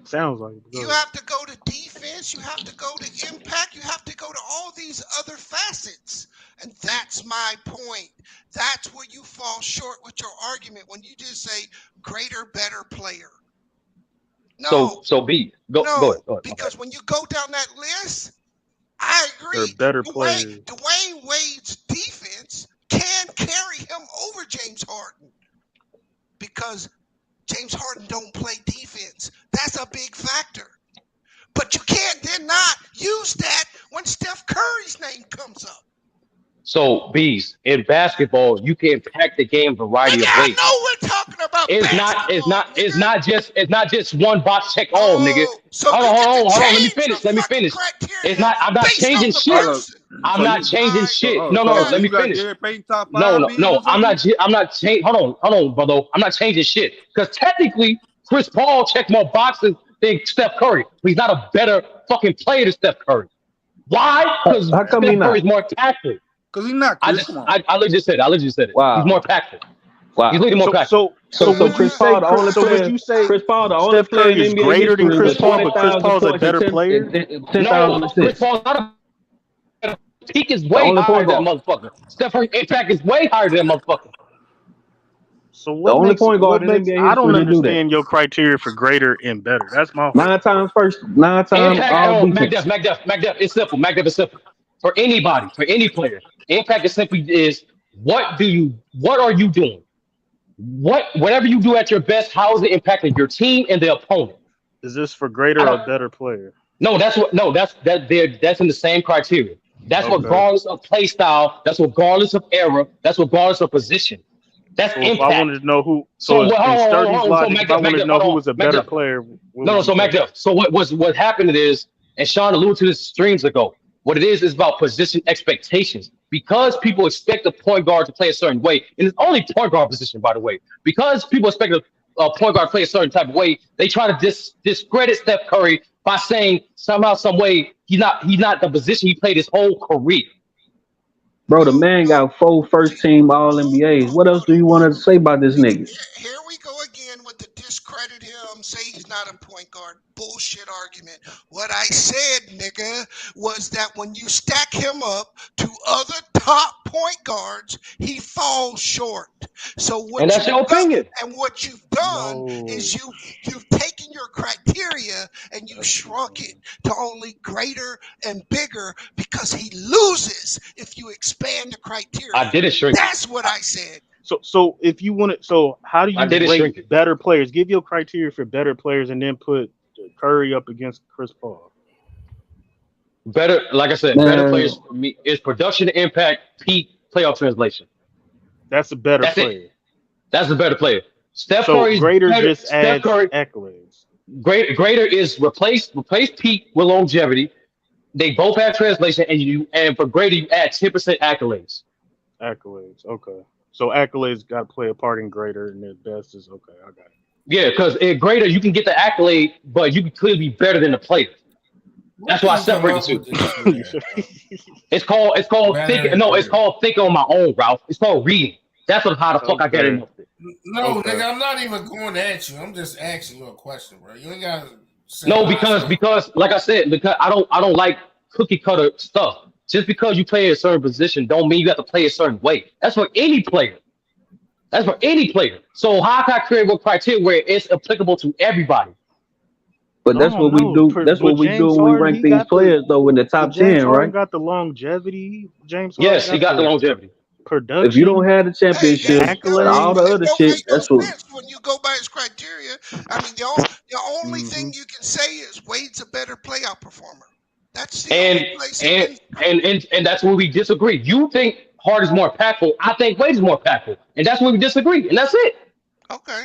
Sounds like you have to go to defense, you have to go to impact, you have to go to all these other facets. And that's my point. That's where you fall short with your argument when you just say greater, better player. No. So B, go ahead. Because when you go down that list, I agree. They're better players. Dwayne Wade's defense can carry him over James Harden because James Harden don't play defense. That's a big factor. But you can't then not use that when Steph Curry's name comes up. So B's in basketball, you can impact the game a variety of ways. I know we're talking about It's not just one box check all, nigga. So hold on. Let me finish. It's not. I'm not changing shit. I'm not changing shit. No. Let me finish. No. I'm not changing. Hold on, brother. I'm not changing shit because technically Chris Paul checked more boxes than Steph Curry. He's not a better fucking player than Steph Curry. Why? Because How come he Steph not? Curry's more impactful. Because he's not. Chris. Come on. I literally just said it. He's Wow. more impactful. Wow. He's literally more impactful. So would Chris you Paul, say the only so player. would you say Chris Paul, the only Steph player Curry in is NBA greater than history Chris with Paul, but Chris 20,000 Paul's a points better and player? 10,000 No, Chris assists. Paul's not a peak is The way only higher point than that guard. motherfucker. Steph Curry's impact is way higher than that motherfucker. So The only point guard in NBA I don't history to do that. understand your criteria for greater and better. That's my whole 9 times first, 9 times Impact, all defense. MacDuff, it's simple. MacDuff is simple. For anybody, for any player, impact is simply is what are you doing? Whatever you do at your best, how is it impacting your team and the opponent? Is this for greater or better player? No, that's in the same criteria. That's Okay. regardless of play style, that's regardless of era, that's regardless of position. That's So impact. if I wanted to know who, So in Sturdy's logic, if I MacDuff, wanted to know who was a better MacDuff. player, what No, would so you say? MacDuff. So what happened is, and Sean alluded to this streams ago. What it is about position expectations. Because people expect a point guard to play a certain way, and it's only point guard position, by the way. Because people expect a point guard to play a certain type of way, they try to discredit Steph Curry by saying somehow, some way he's not the position he played his whole career. Bro, the man got 4 first-team All-NBAs. What else do you want to say about this nigga? Here we go again with the discredit him, say he's not a point guard. Bullshit argument. What I said, nigga, was that when you stack him up to other top point guards, he falls short. So what And that's your opinion. And what you've done is you've taken your criteria and you shrunk it to only greater and bigger because he loses if you expand the criteria. I didn't shrink. That's what I said. So if you want it, so how do you shrink rate it. better players? Give your criteria for better players, and then put Curry up against Chris Paul. Better, like I said, better players for me is production, impact, peak, playoff translation. That's a better That's player. it. That's a better player. Steph So Curry's greater better, just adds accolades. Greater is replace peak with longevity. They both have translation, and for greater you add 10% accolades. Accolades, okay. So accolades got to play a part in greater, and the best is okay. I got it. Yeah, because in greater you can get the accolade, but you can clearly be better than the player. That's why I separate the two. It's called thinking. No, it's called thinking on my own, Ralph. It's called reading. That's how the fuck I get in. No, nigga, I'm not even going at you. I'm just asking you a question, bro. You ain't got to. No, because like I said, because I don't like cookie cutter stuff. Just because you play a certain position, don't mean you have to play a certain way. That's for any player. So how can I create a criteria where it's applicable to everybody? But that's what we do. That's what we do when we rank these players, though, in the top 10, right? Got the longevity. James. Yes, he got the longevity. Production. If you don't have the championship and all the other shit, that's what. When you go by his criteria, I mean, the only thing you can say is Wade's a better playoff performer. That's the only place. And that's where we disagree. You think Harden's more impactful. I think Wade's more impactful, and that's where we disagree. And that's it. Okay.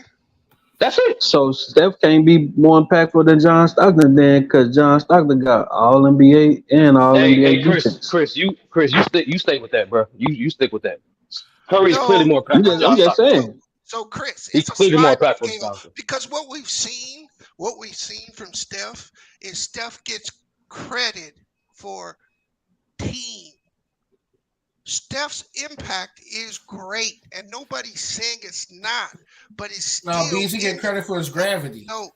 That's it. So Steph can't be more impactful than John Stockton then, because John Stockton got all NBA and all NBA defense. Chris, you stay with that, bro. You stick with that. Curry's clearly more impactful. I'm just saying. So Chris, he's clearly more impactful than Stockton. Because what we've seen from Steph is Steph gets credit for team. Steph's impact is great, and nobody's saying it's not. But it's still. No, he get credit for his gravity. I'm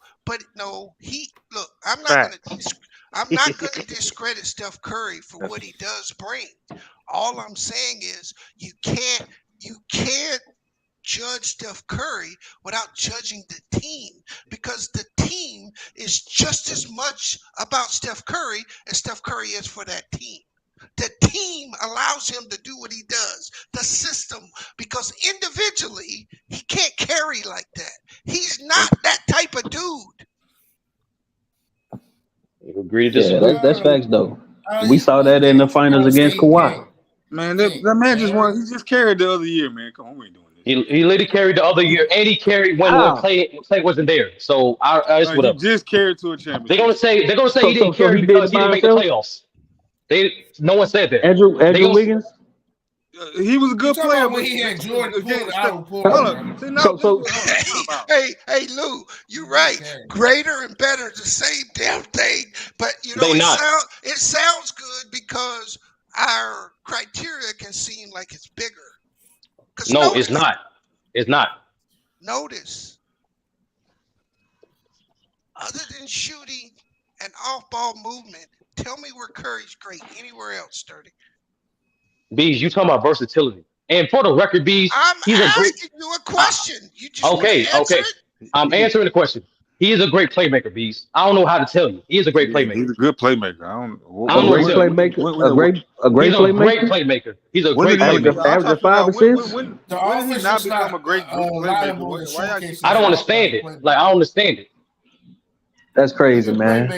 not gonna discredit Steph Curry for what he does bring. All I'm saying is you can't judge Steph Curry without judging the team, because the team is just as much about Steph Curry as Steph Curry is for that team. The team allows him to do what he does. The system, because individually he can't carry like that. He's not that type of dude. You agree to disagree? Yeah, that's facts though. We saw that in the finals against Kawhi. Man, that man he just carried the other year, man. Come on, we ain't doing this. He literally carried the other year, and he carried when Clay wasn't there. So it's whatever. He just carried to a championship. They're gonna say he didn't carry because he didn't make the playoffs. No one said that. Andrew Wiggins. He was a good player. When he had Jordan again, pulled hold out. up. See, now, Hey, Lou, you're right. Greater and better, the same damn thing. But you know, They not. it sounds good because our criteria can seem like it's bigger. No, it's not. It's not. Notice, other than shooting and off-ball movement, tell me where Curry's great anywhere else, Sturdy. Bees, you talking about versatility. And for the record, Bees, he's a great. Asking you a question. You just Okay. I'm answering the question. He is a great playmaker, Bees. I don't know how to tell you. He is a great playmaker. He's a good playmaker. I don't A great playmaker. A great playmaker. He's a great playmaker. Average 5 assists. When did he not become a great playmaker? Why y'all keep I don't understand it. Like I don't understand it. That's crazy, man.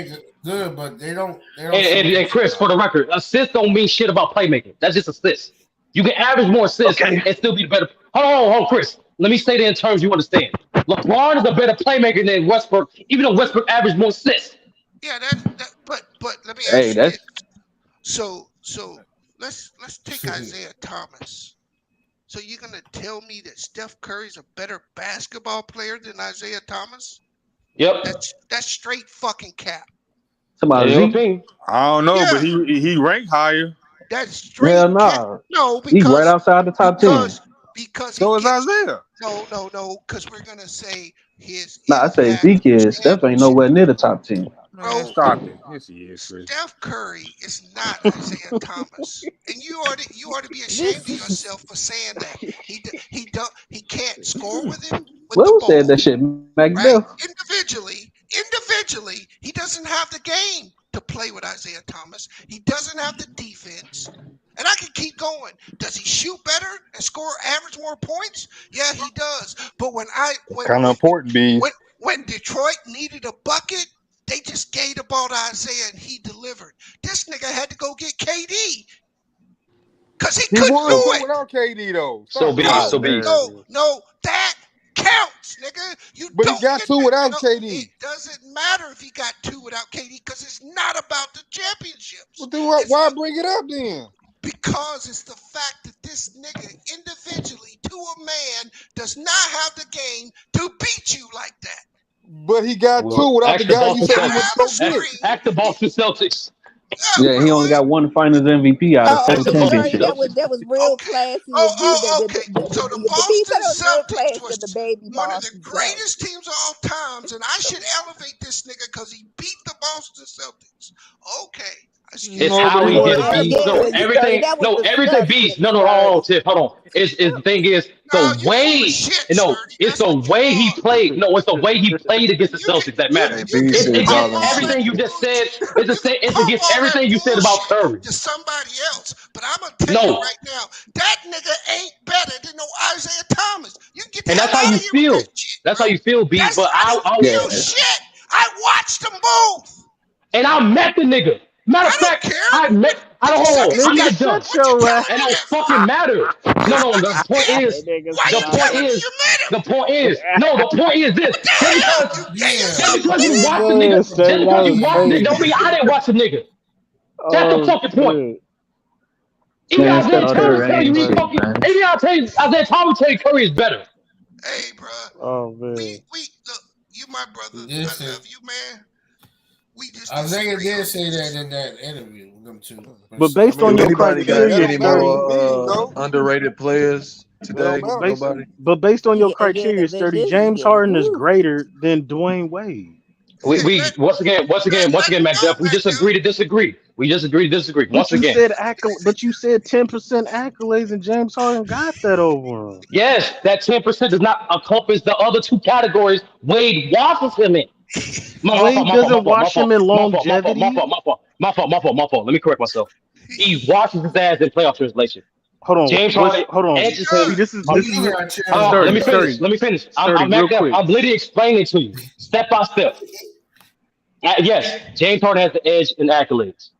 Good, but they don't. And Chris, for the record, assists don't mean shit about playmaking. That's just assists. You can average more assists and still be the better. Hold on, Chris. Let me say that in terms you understand. LeBron is a better playmaker than Westbrook, even though Westbrook averaged more assists. Yeah, but let me ask you this. So let's take Isaiah Thomas. So you're gonna tell me that Steph Curry's a better basketball player than Isaiah Thomas? Yep. That's straight fucking cap. Somebody I don't know, but he ranked higher. That's straight. Hell no. No, because he's right outside the top 10. Because so is Isaiah. No, because we're gonna say his. I say Zeke is. Steph ain't nowhere near the top 10. Man, stop it. Yes, he is, Chris. Steph Curry is not Isaiah Thomas, and you ought to be ashamed of yourself for saying that. He can't score with him. Who said that shit? McDuff. Individually, he doesn't have the game to play with Isaiah Thomas. He doesn't have the defense. And I can keep going. Does he shoot better and score average more points? Yeah, he does. But when Detroit needed a bucket, they just gave the ball to Isaiah and he delivered. This nigga had to go get KD. Because he couldn't do it. Without KD though. No, that counts, nigga. But he got two without KD. It doesn't matter if he got two without KD because it's not about the championships. Well, then why bring it up then? Because it's the fact that this nigga individually to a man does not have the game to beat you like that. But he got two without the guy you said he was so good. Act the Boston Celtics. Yeah, he only got one Finals MVP out of 4 championships. That was real classy. So the Boston Celtics was one of the greatest teams of all times, and I should elevate this nigga because he beat the Boston Celtics. Okay. It's how he did it. No, everything beats. No, hold on, Tiff. Hold on. The thing is the way. It's the way he played. No, it's the way he played against the Celtics that matters. It's against everything you just said. It's against everything you said about Curry. To somebody else, but I'm gonna tell you right now, that nigga ain't better than no Isaiah Thomas. You get and that's how you feel. That's how you feel, B. But I shit. I watched them both, and I met the nigga. Matter of fact, I'm not done. It don't fucking matter. No, the point is this. Just because you watch the nigga, don't mean I didn't watch the nigga. That's the fucking point. Even Isaiah Thomas tell you Curry is better. Hey, bro. Oh man. We look, you my brother. I love you, man. Isaiah did say that in that interview with them two. But based on your criteria, any more underrated players today? But based on your criteria, Sturdy, James Harden is greater than Dwayne Wade. We once again, Matt Jeff, we just agree to disagree. Once again. But you said 10% accolades, and James Harden got that over him. Yes, that 10% does not encompass the other two categories Wade washes him in. Wade doesn't wash him in longevity. My fault. Let me correct myself. He washes his ass in playoff translation. Hold on. James Harden. Hold on. Let me finish. I'm literally explaining to you step by step. Yes, James Harden has the edge in accolades.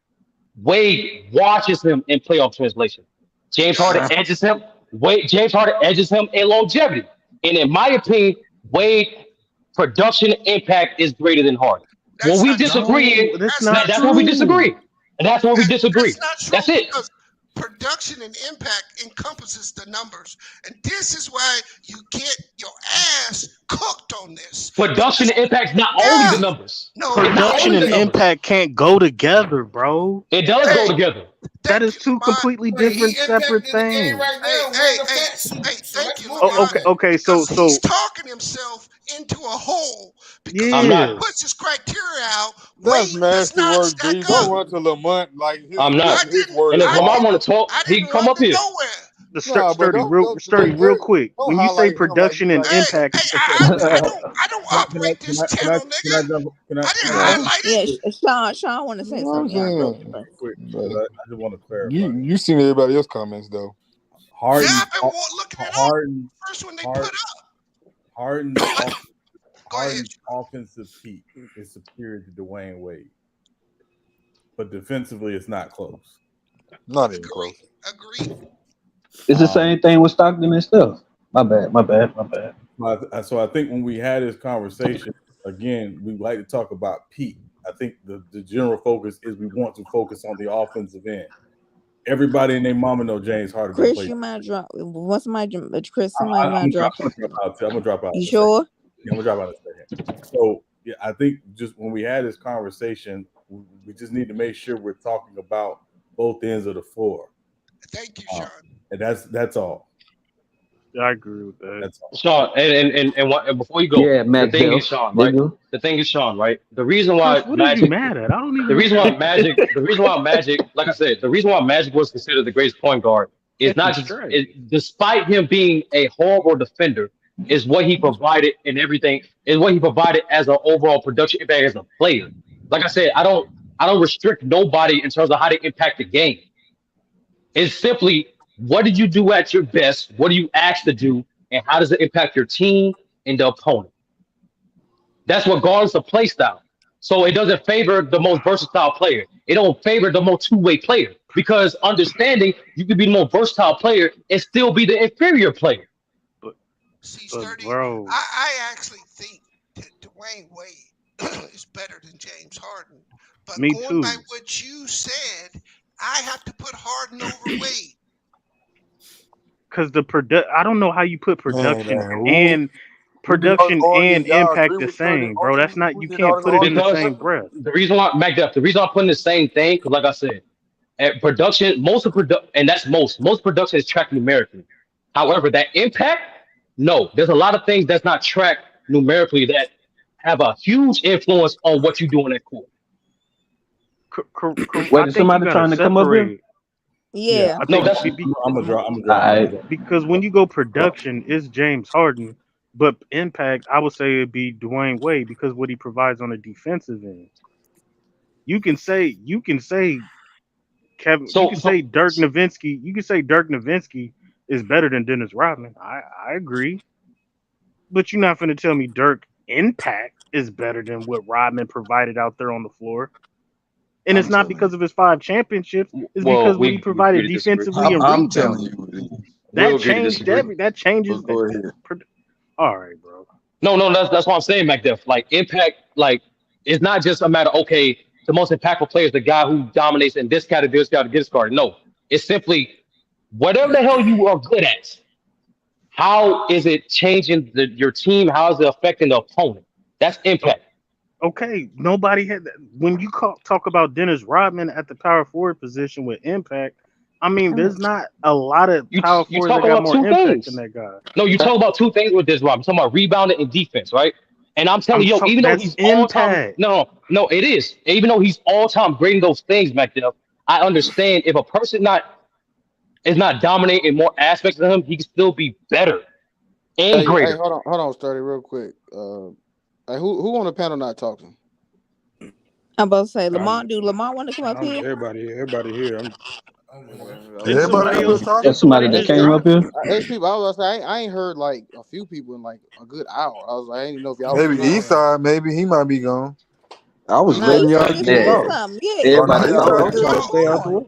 Wade watches him in playoff translation. James Harden edges him. James Harden edges him in longevity. And in my opinion, Wade production impact is greater than Harden. When we disagree, that's where we disagree. And that's where we disagree. That's it. production and impact encompasses the numbers. And this is why you get your ass cooked on this. Production and impact's not only the numbers. No, production and impact can't go together, bro. It does go together. That is two completely different, separate things. Thank you, Okay. So he's talking himself into a hole because I'm he not. puts his criteria out. That's nasty work, D. Don't run to Lamont like his, I'm not. his word. And if Lamar want to talk, he can come up here. Sturdy, real quick. When you say production and impact, I don't operate this channel, nigga. Yeah, Sean want to say something. Y'all quick, I just want to clarify. You seen everybody else's comments though. Harden, Yeah, I've been looking at all the first one they put up. Harden's offensive peak is superior to Dwayne Wade, but defensively, it's not close. Not even close. Agreed. It's the same thing with Stockton and stuff. My bad. So I think when we had this conversation, again, we like to talk about peak. I think the general focus is we want to focus on the offensive end. Everybody and their mama know James Harden. Chris, you might drop. What's my Chris? Somebody might drop. I'm gonna drop out. You sure? Yeah, I'm gonna drop out in a second. So yeah, I think just when we had this conversation, we just need to make sure we're talking about both ends of the floor. Thank you, Sean. And that's all. I agree with that. That's all. Sean, and before you go, the thing is, Sean, right? The thing is, Sean, right? The reason why what Magic, are you mad at? I don't even. The reason why Magic, like I said, the reason why Magic was considered the greatest point guard is not just, despite him being a horrible defender, is what he provided and everything is what he provided as an overall production impact as a player. Like I said, I don't restrict nobody in terms of how they impact the game. It's simply, what did you do at your best? What do you ask to do? And how does it impact your team and the opponent? That's what regardless of play style. So it doesn't favor the most versatile player. It don't favor the most two-way player, because understanding you could be the most versatile player and still be the inferior player. See, Sturdy, I actually think that Dwayne Wade is better than James Harden. But Me going too. by what you said, I have to put Harden over Wade. Because I don't know how you put production and impact the same, bro. That's not, you can't put it in the same breath. The reason why, the reason I'm putting the same thing, because like I said, at production, and that's most production is tracked numerically. However, that impact, no, there's a lot of things that's not tracked numerically that have a huge influence on what you do on that court. Wait, is somebody trying to come up here? Yeah. I'm gonna drop. Because when you go production, it's James Harden, but impact, I would say it'd be Dwayne Wade, because what he provides on the defensive end. You can say Kevin. You can say Dirk Nowitzki. You can say Dirk Nowitzki is better than Dennis Rodman. I agree, but you're not going to tell me Dirk impact is better than what Rodman provided out there on the floor. And it's not because of his 5 championships. It's because what he provided defensively and I'm rebounding. telling you, That changed that changes. All right, bro. No, that's what I'm saying, McDuff. Like impact, like it's not just a matter. Okay, the most impactful player is the guy who dominates in this category, this card. No, it's simply whatever the hell you are good at. How is it changing your team? How is it affecting the opponent? That's impact. Okay, nobody had that. When you talk about Dennis Rodman at the power forward position with impact, I mean, there's not a lot of power forwards that got more impact than that guy. No, you talk about two things with this, Rob. I'm talking about rebounding and defense, right? And I'm telling you, even though he's all time, no, it is. Even though he's all time grading those things, McDuff, I understand if a person is not dominating in more aspects of him, he can still be better and greater. Hey, hold on, Sturdy, real quick. Who on the panel not talking? I'm about to say Lamont. Do Lamont want to come up here? Everybody here. There's somebody that came up here. There's people. I was say I ain't heard like a few people in like a good hour. I was like, I didn't know if y'all. Maybe Eastside. Maybe he might be gone. I was letting y'all get Everybody trying to stay out the way.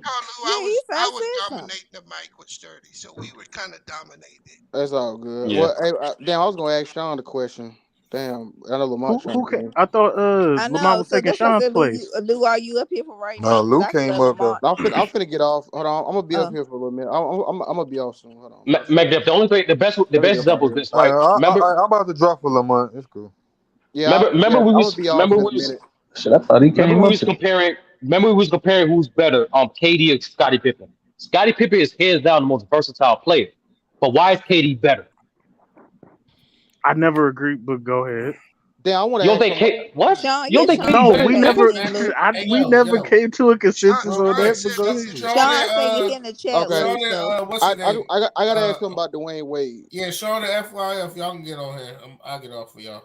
I was dominating the mic with Sturdy, so we were kind of dominated. That's all good. Yeah. Well, hey, damn, I was gonna ask Sean the question. Damn, I know Lamont trying to get in. I thought I Lamont know. was So taking that's why I Sean's said, place. Lou, are you up here for right No, now? 'Cause Lou I can came let up though. Lamont. I'm finna get off. Hold on, I'm gonna be up Oh. here for a little minute. I'm gonna be off soon. Hold on. Magdep, the best Let me get up out example of is here. this, right? Remember, I'm about to drop for Lamont. It's cool. Yeah, remember I'm we gonna was be off in a minute. Shit, I thought he came up here. Remember we was comparing who's better, KD or Scottie Pippen. Scottie Pippen is hands down the most versatile player, but why is KD better? I never agreed, but go ahead. Damn, I want You to don't ask think somebody. what? Sean, You don't think KD No, better we than never. Pippen? We never came to a consensus on that. But go ahead. Sean said you're here in the chat, Okay. Lou. So I gotta ask him about Dwayne Wade. Yeah, Sean the FYF, y'all can get on here. I'll get off for y'all.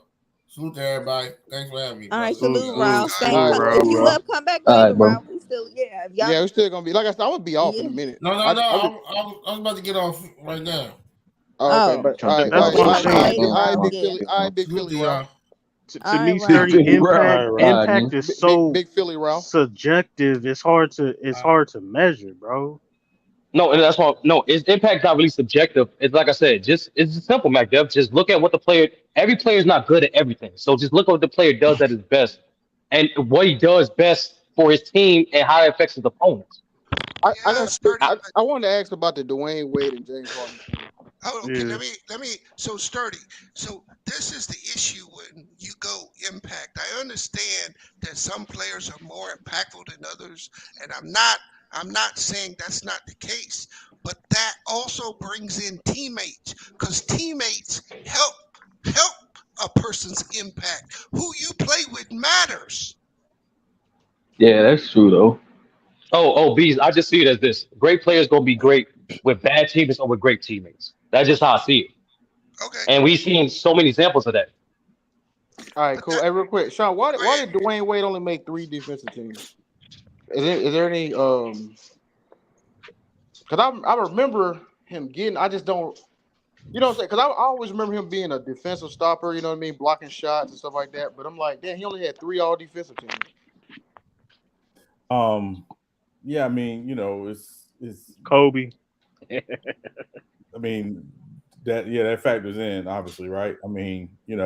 Salute to everybody. Thanks for having me. all right, brother. salute, Raul. Stay. All right, If you up, come back All later, right, bro. Raul. We still, if y'all. Yeah, we're still gonna be like I said. I'm gonna be off in Yeah. a minute. No. I was about to get off right now. Oh, okay, but all right, That's what I'm saying. all right, Big Philly, all right, Big Philly, y'all. To me, Sturdy, impact is so big Philly, Ralph. subjective. It's hard to measure, bro. No, and that's why. No, its impact not really subjective. It's like I said, it's simple, MacDev. Just look at what the player. Every player is not good at everything, so just look at what the player does at his best, and what he does best for his team, and how it affects his opponents. I wanted to ask about the Dwayne Wade and James Harden. Oh, okay. Let me. So Sturdy. So this is the issue when you go impact. I understand that some players are more impactful than others, and I'm not saying that's not the case. But that also brings in teammates, because teammates help a person's impact. Who you play with matters. Yeah, that's true though. Bees. I just see it as this: great players gonna be great with bad teammates or with great teammates. That's just how I see it. Okay. And we've seen so many examples of that. All right, cool. Hey, real quick, Sean, why did Dwayne Wade only make 3 defensive teams? Is there any Because I remember him getting. I just don't. You know what I'm saying? Because I always remember him being a defensive stopper. You know what I mean, blocking shots and stuff like that. But I'm like, damn, he only had 3 all defensive teams. Yeah, I mean, it's Kobe. I mean, that factors in, obviously, right? I mean, and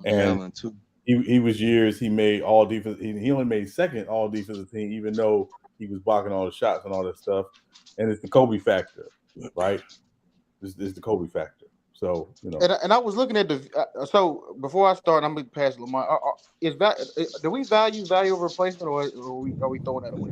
Allen too. he was years he made all defense. He only made second all defensive team, even though he was blocking all the shots and all that stuff. And it's the Kobe factor, right? It's the Kobe factor. So And I was looking at the. So before I start, I'm gonna pass Lamar. Do we value replacement, or are we throwing that away?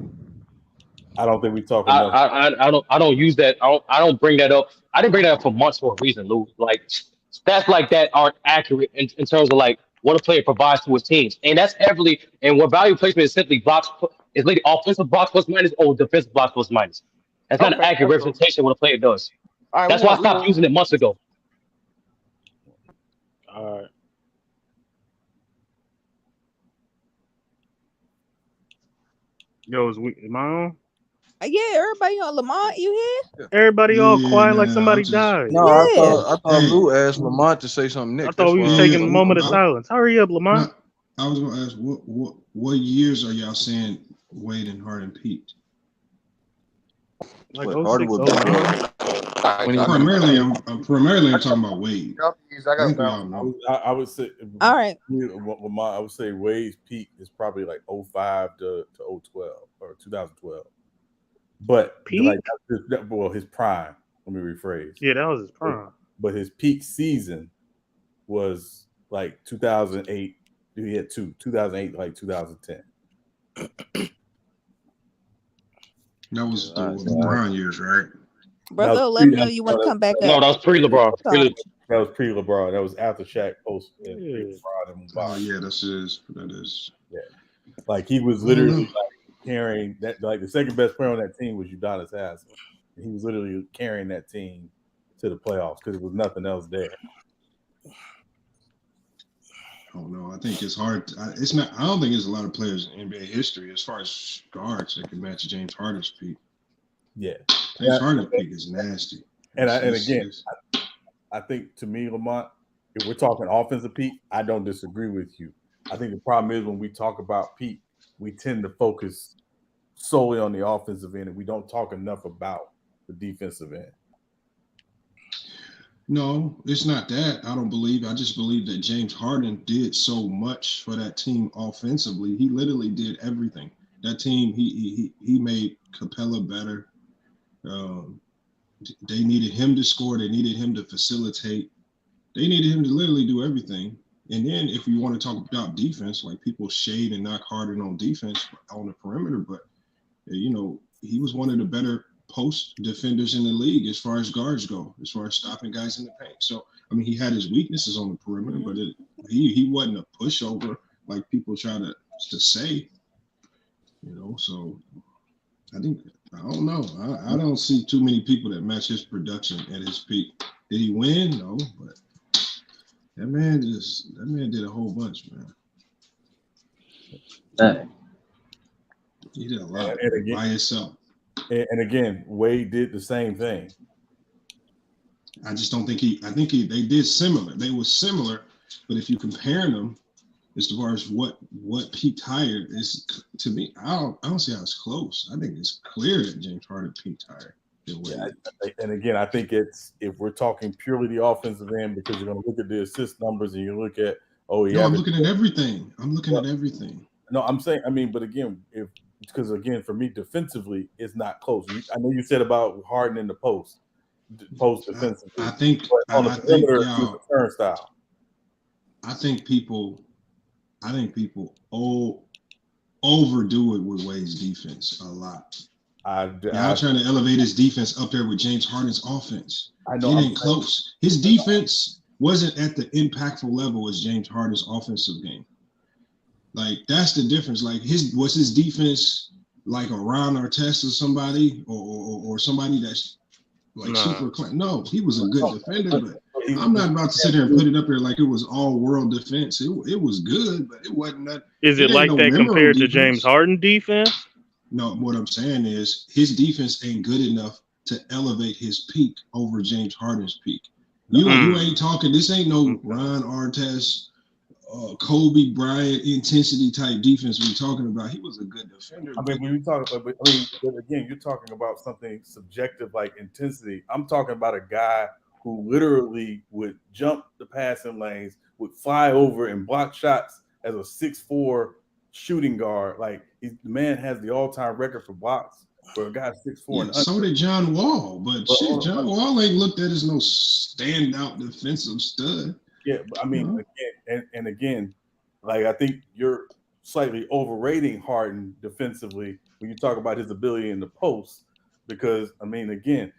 I don't think we talk enough. I don't use that. I don't bring that up. I didn't bring that up for months for a reason, Lou. Like stats like that aren't accurate in terms of like what a player provides to his teams, and that's heavily. And what value placement is simply blocks is like offensive blocks plus minus or defensive blocks plus minus. That's not an accurate representation of what a player does. All right, that's why I stopped using it months ago. All right. Yo, am I on? Yeah, everybody on Lamont, you here? Everybody all quiet like somebody died. No, I thought Lou asked Lamont to say something next. I thought we was taking a moment of silence. Hurry up, Lamont. I was gonna ask what years are y'all saying Wade and Harden peaked? Like Harden would be primarily I'm talking about Wade. I would say. All right. I would say Wade's peak is probably like 05 to 012 or 2012. But peak? His prime. Let me rephrase. Yeah, that was his prime. But his peak season was like 2008. He had 2008, like 2010. That was the LeBron years, right? Brother, let me know you want to come back up. No, that was pre-LeBron. That was pre-LeBron. That was after Shaq post. Oh yeah, that is. Yeah, like he was literally like carrying that. Like the second best player on that team was Udonis Haslem. He was literally carrying that team to the playoffs because there was nothing else there. Oh no, I think it's hard. It's not. I don't think there's a lot of players in NBA history as far as guards that can match James Harden's peak. Yeah, James Harden's peak is nasty. And I think to me, Lamont, if we're talking offensive peak, I don't disagree with you. I think the problem is when we talk about peak, we tend to focus solely on the offensive end, and we don't talk enough about the defensive end. No, it's not that. I don't believe. I just believe that James Harden did so much for that team offensively. He literally did everything. That team, he made Capella better. Um, they needed him to score. They needed him to facilitate. They needed him to literally do everything. And then if you want to talk about defense, like people shade and knock Harden on defense on the perimeter, but he was one of the better post defenders in the league as far as guards go, as far as stopping guys in the paint. So I mean, he had his weaknesses on the perimeter, but he wasn't a pushover like people try to say. So I don't know. I don't see too many people that match his production at his peak. Did he win? No, but that man did a whole bunch, man. Dang. He did a lot by himself. And again, Wade did the same thing. I just don't think they did similar. They were similar, but if you compare them as far as what peaked higher is, to me, I don't see how it's close. I think it's clear that James Harden peaked higher than Wade. Yeah, and again, I think it's, if we're talking purely the offensive end, because you're going to look at the assist numbers and you look at I'm looking at everything. At everything. No, I'm saying, but again, because again, for me, defensively, it's not close. I know you said about Harden in the post defensively. I think on the perimeter, it was a turnstile. I think people overdo it with Wade's defense a lot. Y'all trying to elevate his defense up there with James Harden's offense. I know. It ain't close. His defense wasn't at the impactful level as James Harden's offensive game. Like, that's the difference. Like, was his defense like a Ron Artest or somebody, or somebody that's like super clean? No, he was a good defender, but I'm not about to sit there and put it up there like it was all world defense. It was good, but it wasn't that. Is it like that compared to James Harden defense? No, what I'm saying is his defense ain't good enough to elevate his peak over James Harden's peak. You ain't talking. This ain't no Ron Artest, Kobe Bryant intensity type defense we're talking about. He was a good defender. When you talk about, but again, you're talking about something subjective like intensity. I'm talking about a guy who literally would jump the passing lanes, would fly over and block shots as a 6'4" shooting guard. Like, the man has the all-time record for blocks for a guy 6'4". So did John Wall, but John Wall ain't looked at as no standout defensive stud. Yeah, but again, like, I think you're slightly overrating Harden defensively when you talk about his ability in the post, because again,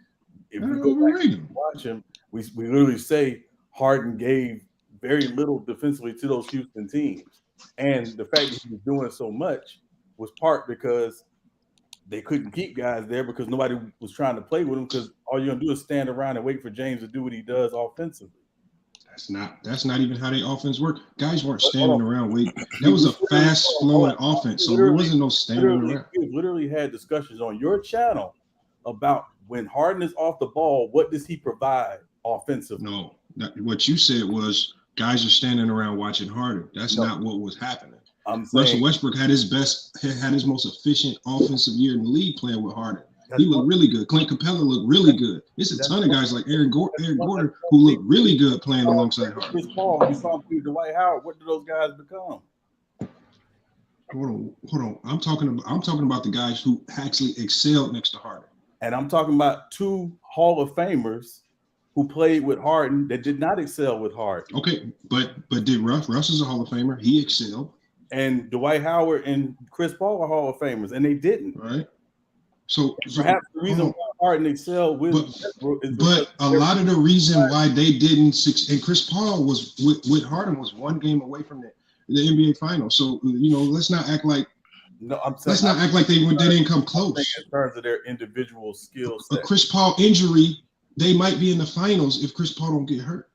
if we go back and watch him, we literally say Harden gave very little defensively to those Houston teams, and the fact that he was doing so much was part because they couldn't keep guys there because nobody was trying to play with him, because all you're gonna do is stand around and wait for James to do what he does offensively. That's not even how their offense worked. Guys weren't standing around waiting. That was a fast flowing offense, so there wasn't no standing around. We've literally had discussions on your channel about when Harden is off the ball, what does he provide offensively? No, what you said was guys are standing around watching Harden. That's not what was happening. Russell Westbrook had his most efficient offensive year in the league playing with Harden. He looked really good. Clint Capella looked really good. There's a ton of guys like Aaron Gordon who look really good playing alongside Harden. Chris Paul, when you saw him play Dwight Howard, what did those guys become? Hold on. I'm talking about the guys who actually excelled next to Harden. And I'm talking about two Hall of Famers who played with Harden that did not excel with Harden. Okay, but did Russ is a Hall of Famer. He excelled. And Dwight Howard and Chris Paul are Hall of Famers, and they didn't. Right. So perhaps the reason why Harden excelled with but a lot of the reason why they didn't succeed, and Chris Paul was with Harden was one game away from the NBA Finals. So let's not act like they didn't come close in terms of their individual skill set. A Chris Paul injury, they might be in the finals if Chris Paul don't get hurt.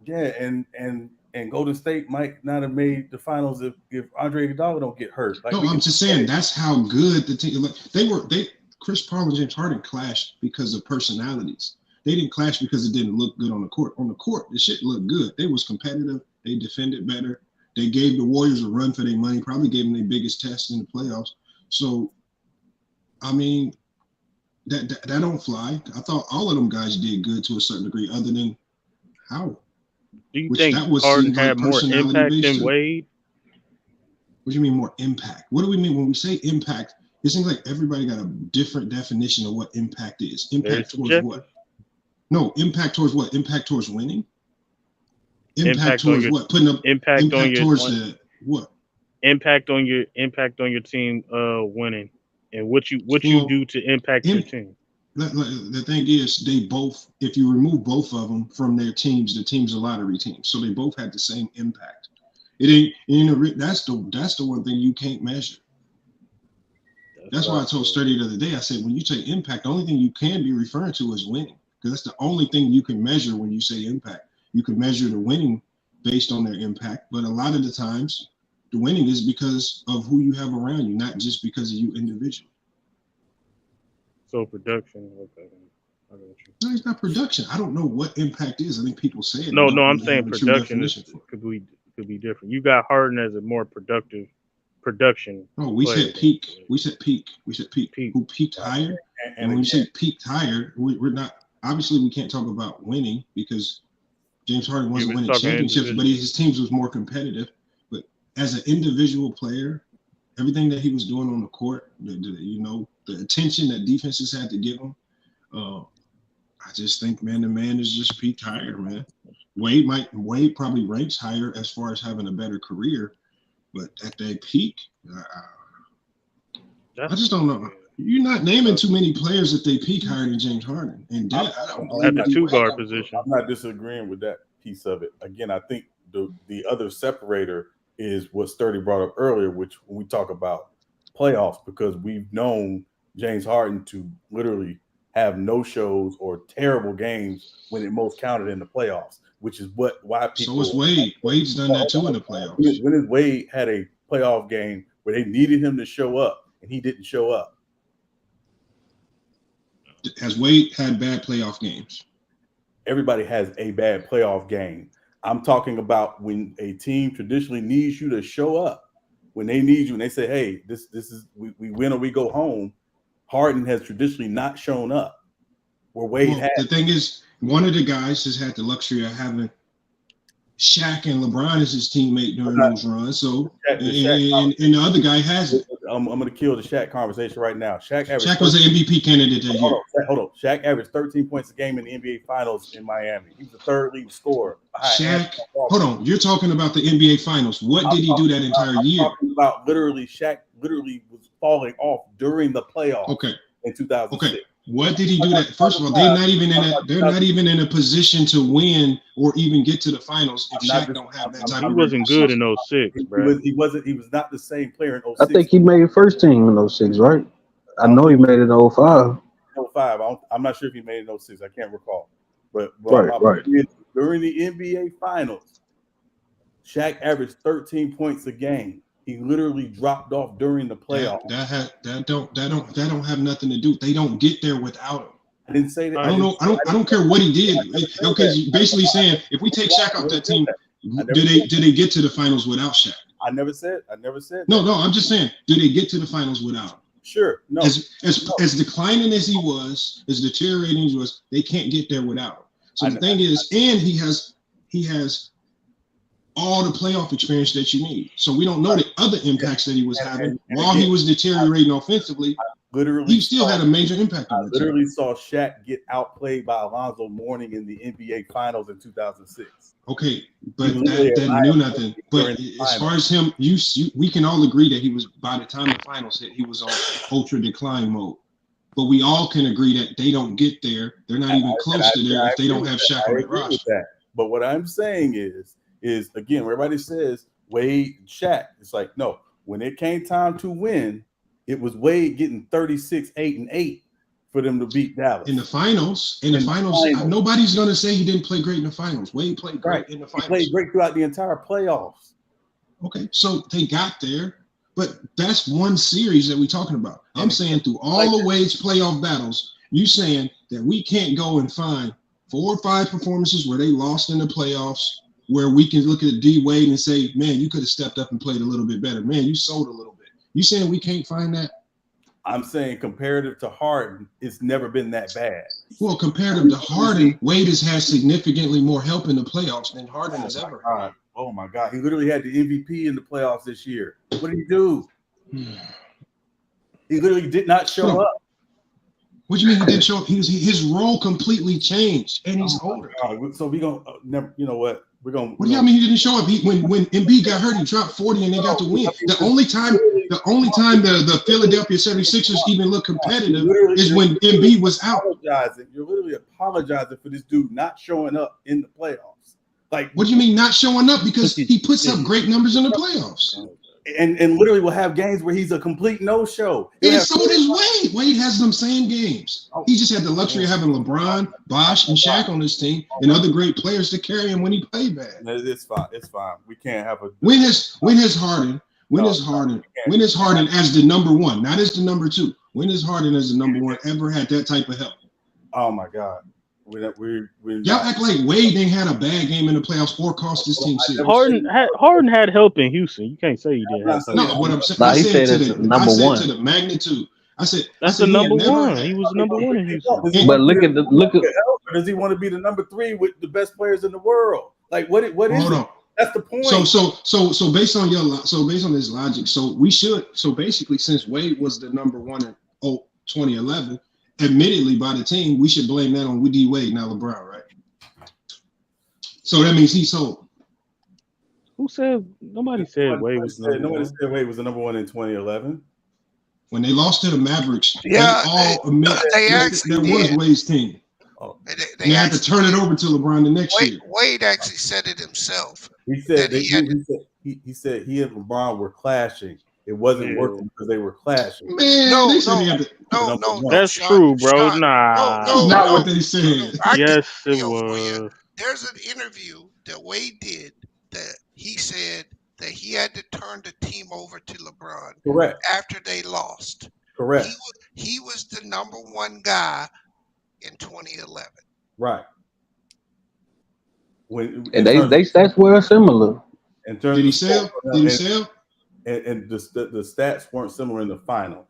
Yeah, and Golden State might not have made the finals if Andre Iguodala don't get hurt. Like, no, I'm just saying that's how good the team. Chris Paul and James Harden clashed because of personalities. They didn't clash because it didn't look good on the court. On the court, the shit looked good. They was competitive. They defended better. They gave the Warriors a run for their money. Probably gave them their biggest test in the playoffs. So, that don't fly. I thought all of them guys did good to a certain degree, other than How? Do you think Harden had more impact than Wade? What do you mean more impact? What do we mean when we say impact? It seems like everybody got a different definition of what impact is. Impact towards what? No, impact towards what? Impact towards winning? Impact towards what? Putting up impact towards the what? Impact on your team winning, and what you do to impact your team. The thing is, they both, if you remove both of them from their teams, the team's a lottery team. So they both had the same impact. It ain't, that's the one thing you can't measure. That's why I told Sturdy the other day, I said, when you say impact, the only thing you can be referring to is winning. Because that's the only thing you can measure when you say impact. You can measure the winning based on their impact. But a lot of the times, the winning is because of who you have around you, not just because of you individually. So production, okay. No, it's not production. I don't know what impact is. I think people say it. No, I'm saying production could be different. You got Harden as a more productive production. Oh, we said peak. We said peak. Who peaked higher? And when you say peaked higher, we're not. Obviously, we can't talk about winning because James Harden wasn't winning championships, but his teams was more competitive. But as an individual player, everything that he was doing on the court, the attention that defenses had to give him, I just think, man, the man is just peaked higher, man. Wade probably ranks higher as far as having a better career, but at that peak, I just don't know. You're not naming too many players that they peak higher than James Harden. And at the two guard position, I'm not disagreeing with that piece of it. Again, I think the other separator is what Sturdy brought up earlier, which when we talk about playoffs, because we've known James Harden to literally have no shows or terrible games when it most counted in the playoffs, which is why people. So is Wade. Wade's done that too in the playoffs. When has Wade had a playoff game where they needed him to show up and he didn't show up? Has Wade had bad playoff games? Everybody has a bad playoff game. I'm talking about when a team traditionally needs you to show up. When they need you and they say, hey, this is we win or we go home. Harden has traditionally not shown up. Where Wade has. The thing is, one of the guys has had the luxury of having Shaq and LeBron as his teammate during those runs. So, and the other guy hasn't. I'm going to kill the Shaq conversation right now. Shaq was an MVP candidate that year. Hold on. Shaq averaged 13 points a game in the NBA Finals in Miami. He was the third leading scorer. Shaq, hold on. You're talking about the NBA Finals. What did he do that entire year? I'm talking about Shaq literally was falling off during the playoffs in 2006. Okay. What did he do that? First of all, they're not even in a position to win or even get to the finals if Shaq don't have that type of. He wasn't good in 06, bro. He was not the same player in 06. I think he made first team in 06, right? I know he made it in 05. 05. I'm not sure if he made it in 06. I can't recall. But right. During the NBA Finals, Shaq averaged 13 points a game. He literally dropped off during the playoffs. That don't have nothing to do. They don't get there without him. I didn't say that. I don't care what he did. Okay, basically saying if we take Shaq off that team, did they get to the finals without Shaq? I never said. No, I'm just saying, do they get to the finals without him? Sure. No. As declining as he was, as deteriorating as he was, they can't get there without him. So the thing is, and he has all the playoff experience that you need. So we don't know the other impacts that he was having while he was deteriorating offensively. He still had a major impact on it. I literally saw Shaq get outplayed by Alonzo Mourning in the NBA Finals in 2006. Okay, but that knew nothing. But as far as him, we can all agree that he was, by the time the finals hit, he was on ultra decline mode. But we all can agree that they don't get there. They're not even close to there if they don't have Shaq on the roster. But what I'm saying is again, everybody says Wade and Shaq. It's like, no, when it came time to win, it was Wade getting 36, 8, and 8 for them to beat Dallas. In the finals, nobody's going to say he didn't play great in the finals. Wade played great in the finals. He played great throughout the entire playoffs. Okay, so they got there, but that's one series that we're talking about. I'm saying through all of Wade's playoff battles, you saying that we can't go and find 4 or 5 performances where they lost in the playoffs, where we can look at D Wade and say, man, you could have stepped up and played a little bit better. Man, you sold a little bit. You saying we can't find that? I'm saying comparative to Harden, it's never been that bad. Well, comparative to Harden, Wade has had significantly more help in the playoffs than Harden has ever had. Oh my God. He literally had the MVP in the playoffs this year. What did he do? He literally did not show up. What do you mean he didn't show up? His role completely changed, and he's older. So we gonna never. You know what? We're gonna. What do you mean he didn't show up? When Embiid got hurt, he dropped 40 and they got the win. The only time the Philadelphia 76ers even look competitive is when Embiid was out. You're literally apologizing for this dude not showing up in the playoffs. Like, what do you mean not showing up? Because he puts up great numbers in the playoffs. And literally will have games where he's a complete no-show. And so does Wade. Wade has them same games. He just had the luxury of having LeBron, Bosh, and Shaq on his team, and other great players to carry him when he played bad. It's fine. It's fine. We can't have a. When has Harden as the number one, not as the number two? When has Harden as the number one ever had that type of help? Oh my God. Y'all act like Wade ain't had a bad game in the playoffs or cost his team series. Harden had help in Houston. You can't say he didn't have help. No, what I'm saying, I said to the magnitude. I said that's the number one. He was number one in Houston. But look at. Does he want to be the number three with the best players in the world? Like what is Hold it? on. That's the point. So based on this logic, so basically since Wade was the number one in 2011. Admittedly, by the team, we should blame that on D Wade, not LeBron, right? So that means he's sold. Who said? Nobody said Wade was number one. Nobody said Wade was the number one in 2011. When they lost to the Mavericks, yeah, that was Wade's team. They had to turn it over to LeBron the next year. Wade actually said it himself. He said he said he and LeBron were clashing. It wasn't working because they were clashing. Man, no, that's true, bro. Nah, not what they said. Yes, it was. There's an interview that Wade did that he said that he had to turn the team over to LeBron. Correct. After they lost. Correct. He was the number one guy in 2011. Right. And they stats were similar. Did he sell? And the stats weren't similar in the finals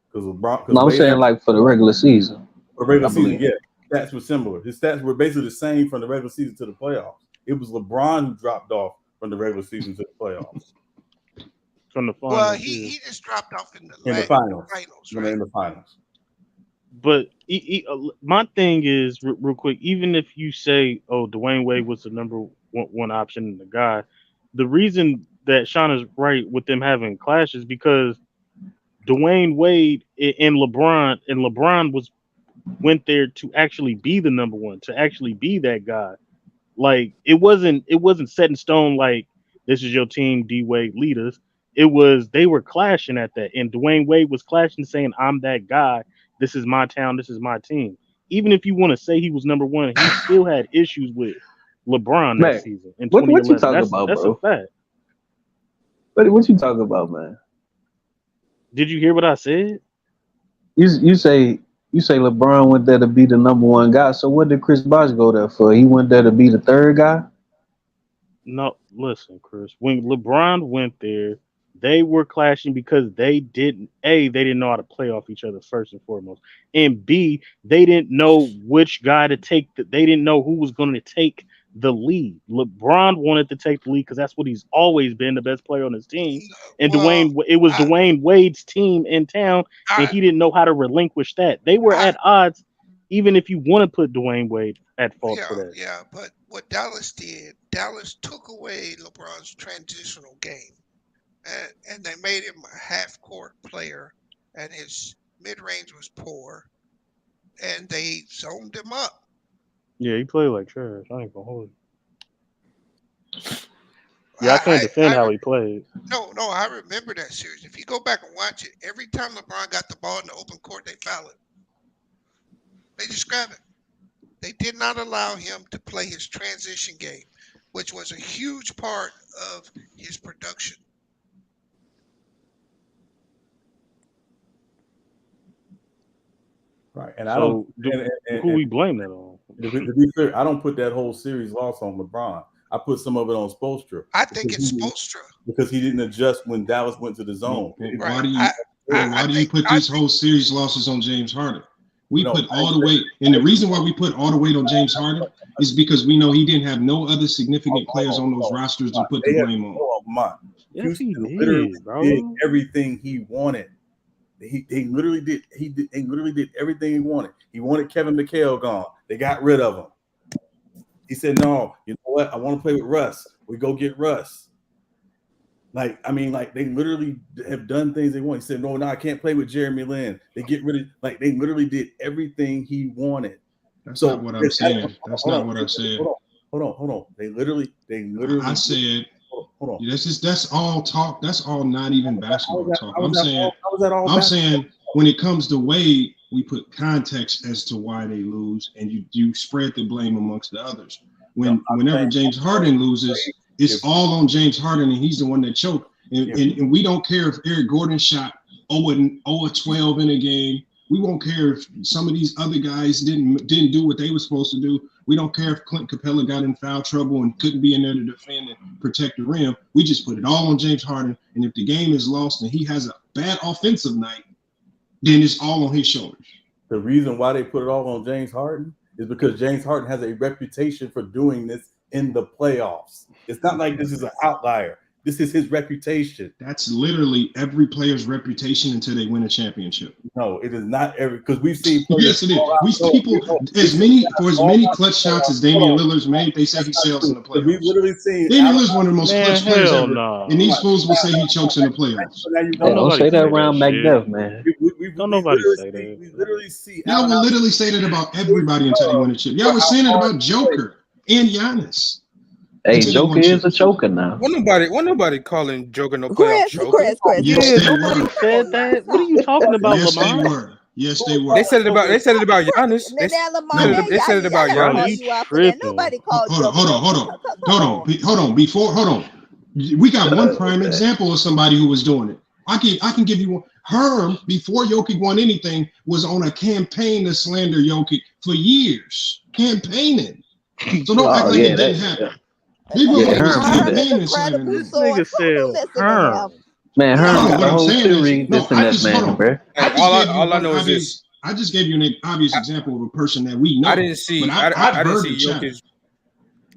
because LeBron. No, I'm saying like for the regular season. For the regular season, yeah, stats were similar. His stats were basically the same from the regular season to the playoffs. It was LeBron who dropped off from the regular season to the playoffs. From the finals. Well, he just dropped off in the finals. Right? In the finals. But my thing is real quick. Even if you say, "Oh, Dwayne Wade was the number one option in the guy," the reason that Sean is right with them having clashes because Dwayne Wade and LeBron went there to actually be the number one, to actually be that guy. Like it wasn't set in stone like this is your team, D Wade, lead us. It was they were clashing at that, and Dwayne Wade was clashing, saying, "I'm that guy. This is my town. This is my team." Even if you want to say he was number one, he still had issues with LeBron that season. In what you talking about, that's bro? a fact. What you talking about, man? Did you hear what I said? You say LeBron went there to be the number one guy. So what did Chris Bosh go there for? He went there to be the third guy? No, listen, Chris. When LeBron went there, they were clashing because they didn't know how to play off each other first and foremost, and B, they didn't know which guy to take. They didn't know who was going to take the lead. LeBron wanted to take the lead because that's what he's always been, the best player on his team. And Dwayne Wade's team in town, and he didn't know how to relinquish that. They were at odds, even if you want to put Dwayne Wade at fault for that. Yeah, but what Dallas did, Dallas took away LeBron's transitional game, and they made him a half-court player, and his mid-range was poor, and they zoned him up. Yeah, he played like trash. I ain't gonna hold you. Yeah, I can't defend how he played. No, I remember that series. If you go back and watch it, every time LeBron got the ball in the open court, they foul it. They just grab it. They did not allow him to play his transition game, which was a huge part of his production. Right, and I don't. Who we blame that on? To be fair, I don't put that whole series loss on LeBron. I put some of it on Spoelstra. I think it's Spoelstra because he didn't adjust when Dallas went to the zone. Right. Why do you put these whole series losses on James Harden? We put all the weight, and the reason why we put all the weight on James Harden is because we know he didn't have no other significant players on those rosters to put the blame on. Houston literally did everything he wanted. They literally did. They literally did everything he wanted. He wanted Kevin McHale gone. They got rid of him. He said, "No, you know what? I want to play with Russ. We go get Russ." Like they literally have done things they want. He said, "No, I can't play with Jeremy Lin." They get rid of they literally did everything he wanted. That's not what I'm saying. That's not what I'm saying. Hold on. They literally. I said, hold on. That's all talk. That's all not even basketball talk. I'm saying when it comes to Wade, we put context as to why they lose, and you spread the blame amongst the others. Whenever James Harden loses, it's all on James Harden, and he's the one that choked. And we don't care if Eric Gordon shot 0-12 in a game. We won't care if some of these other guys didn't do what they were supposed to do. We don't care if Clint Capella got in foul trouble and couldn't be in there to defend and protect the rim. We just put it all on James Harden. And if the game is lost and he has a bad offensive night, then it's all on his shoulders. The reason why they put it all on James Harden is because James Harden has a reputation for doing this in the playoffs. It's not like this is an outlier. This is his reputation. That's literally every player's reputation until they win a championship. No, it is not every, because we've seen. Yes, it is. We as many clutch shots as Damian Lillard's made, they say he sails in the playoffs. We've literally seen Damian Lillard's one of the most clutch players ever, and these fools will say he chokes in the playoffs. Don't say that around Macduff, man. Don't nobody say that. We literally see. Y'all will literally say that about everybody until they win a chip. Y'all were saying it about Joker and Giannis. Hey, Joker is a choker now. When nobody calling Joker no playoff choker. Yes, they nobody were. said that. What are you talking about, Yes, they Lamar? were. Yes, they were. They said it about Giannis. They said it about Giannis. Hold on. We got one prime example of somebody who was doing it. I can give you one. Herm, before Jokic won anything, was on a campaign to slander Jokic for years. Campaigning. So don't act like it didn't happen. This nigga said Herm. Man, Herm, the whole series, this and that, man, bro. All I know is this. I just gave you an obvious example of a person that we know. I didn't see Jokic.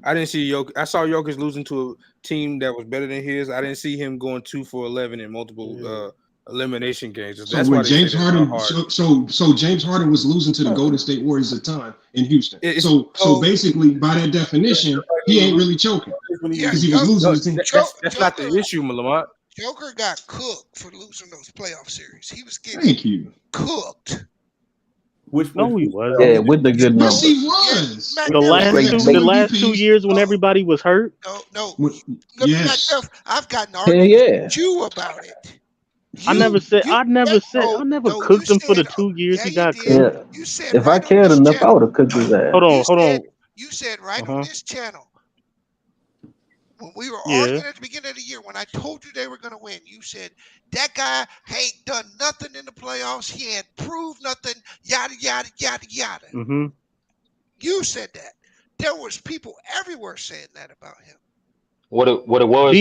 I didn't see Jokic. I saw Jokic losing to a team that was better than his. I didn't see him going 2 for 11 in multiple elimination games. That's so why when James Harden, so James Harden was losing to the Golden State Warriors at the time in Houston. So basically, by that definition, he ain't really choking because he was losing the team. That's not the issue, Lamont. Joker got cooked for losing those playoff series. He was getting cooked. No, he was. Yeah, with the good numbers. Yes, he was. The last 2 years when everybody was hurt. No. Yes. I've gotten argued with you about it. I never cooked him for the 2 years he got cooked. You said if I cared enough, I would have cooked his ass. Hold on. You said on this channel when we were arguing at the beginning of the year, when I told you they were going to win, you said that guy ain't done nothing in the playoffs. He ain't proved nothing. Yada yada yada yada. Mm-hmm. You said that. There was people everywhere saying that about him. What it was.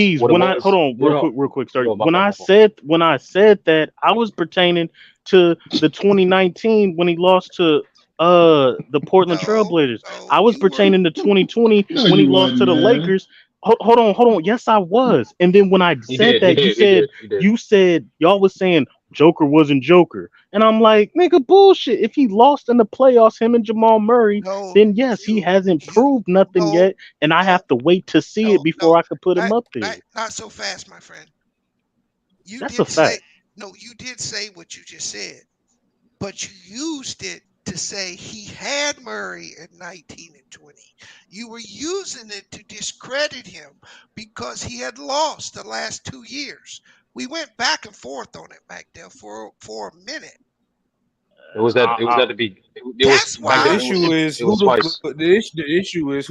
Hold on, real quick. Sorry. When I said that, I was pertaining to the 2019 when he lost to the Portland Trailblazers. I was pertaining to 2020 when he lost to the Lakers. Hold on. Yes, I was. And then when I said that, you said y'all was saying Joker wasn't Joker. And I'm like, nigga, bullshit. If he lost in the playoffs, him and Jamal Murray, then yes, he hasn't proved nothing yet. And I have to wait to see it before I could put him up there. Not so fast, my friend. That's a fact. You did say what you just said, but you used it to say he had Murray at 19 and 20. You were using it to discredit him because he had lost the last 2 years. We went back and forth on it, Magdale, for a minute. It was at the beginning. The issue is who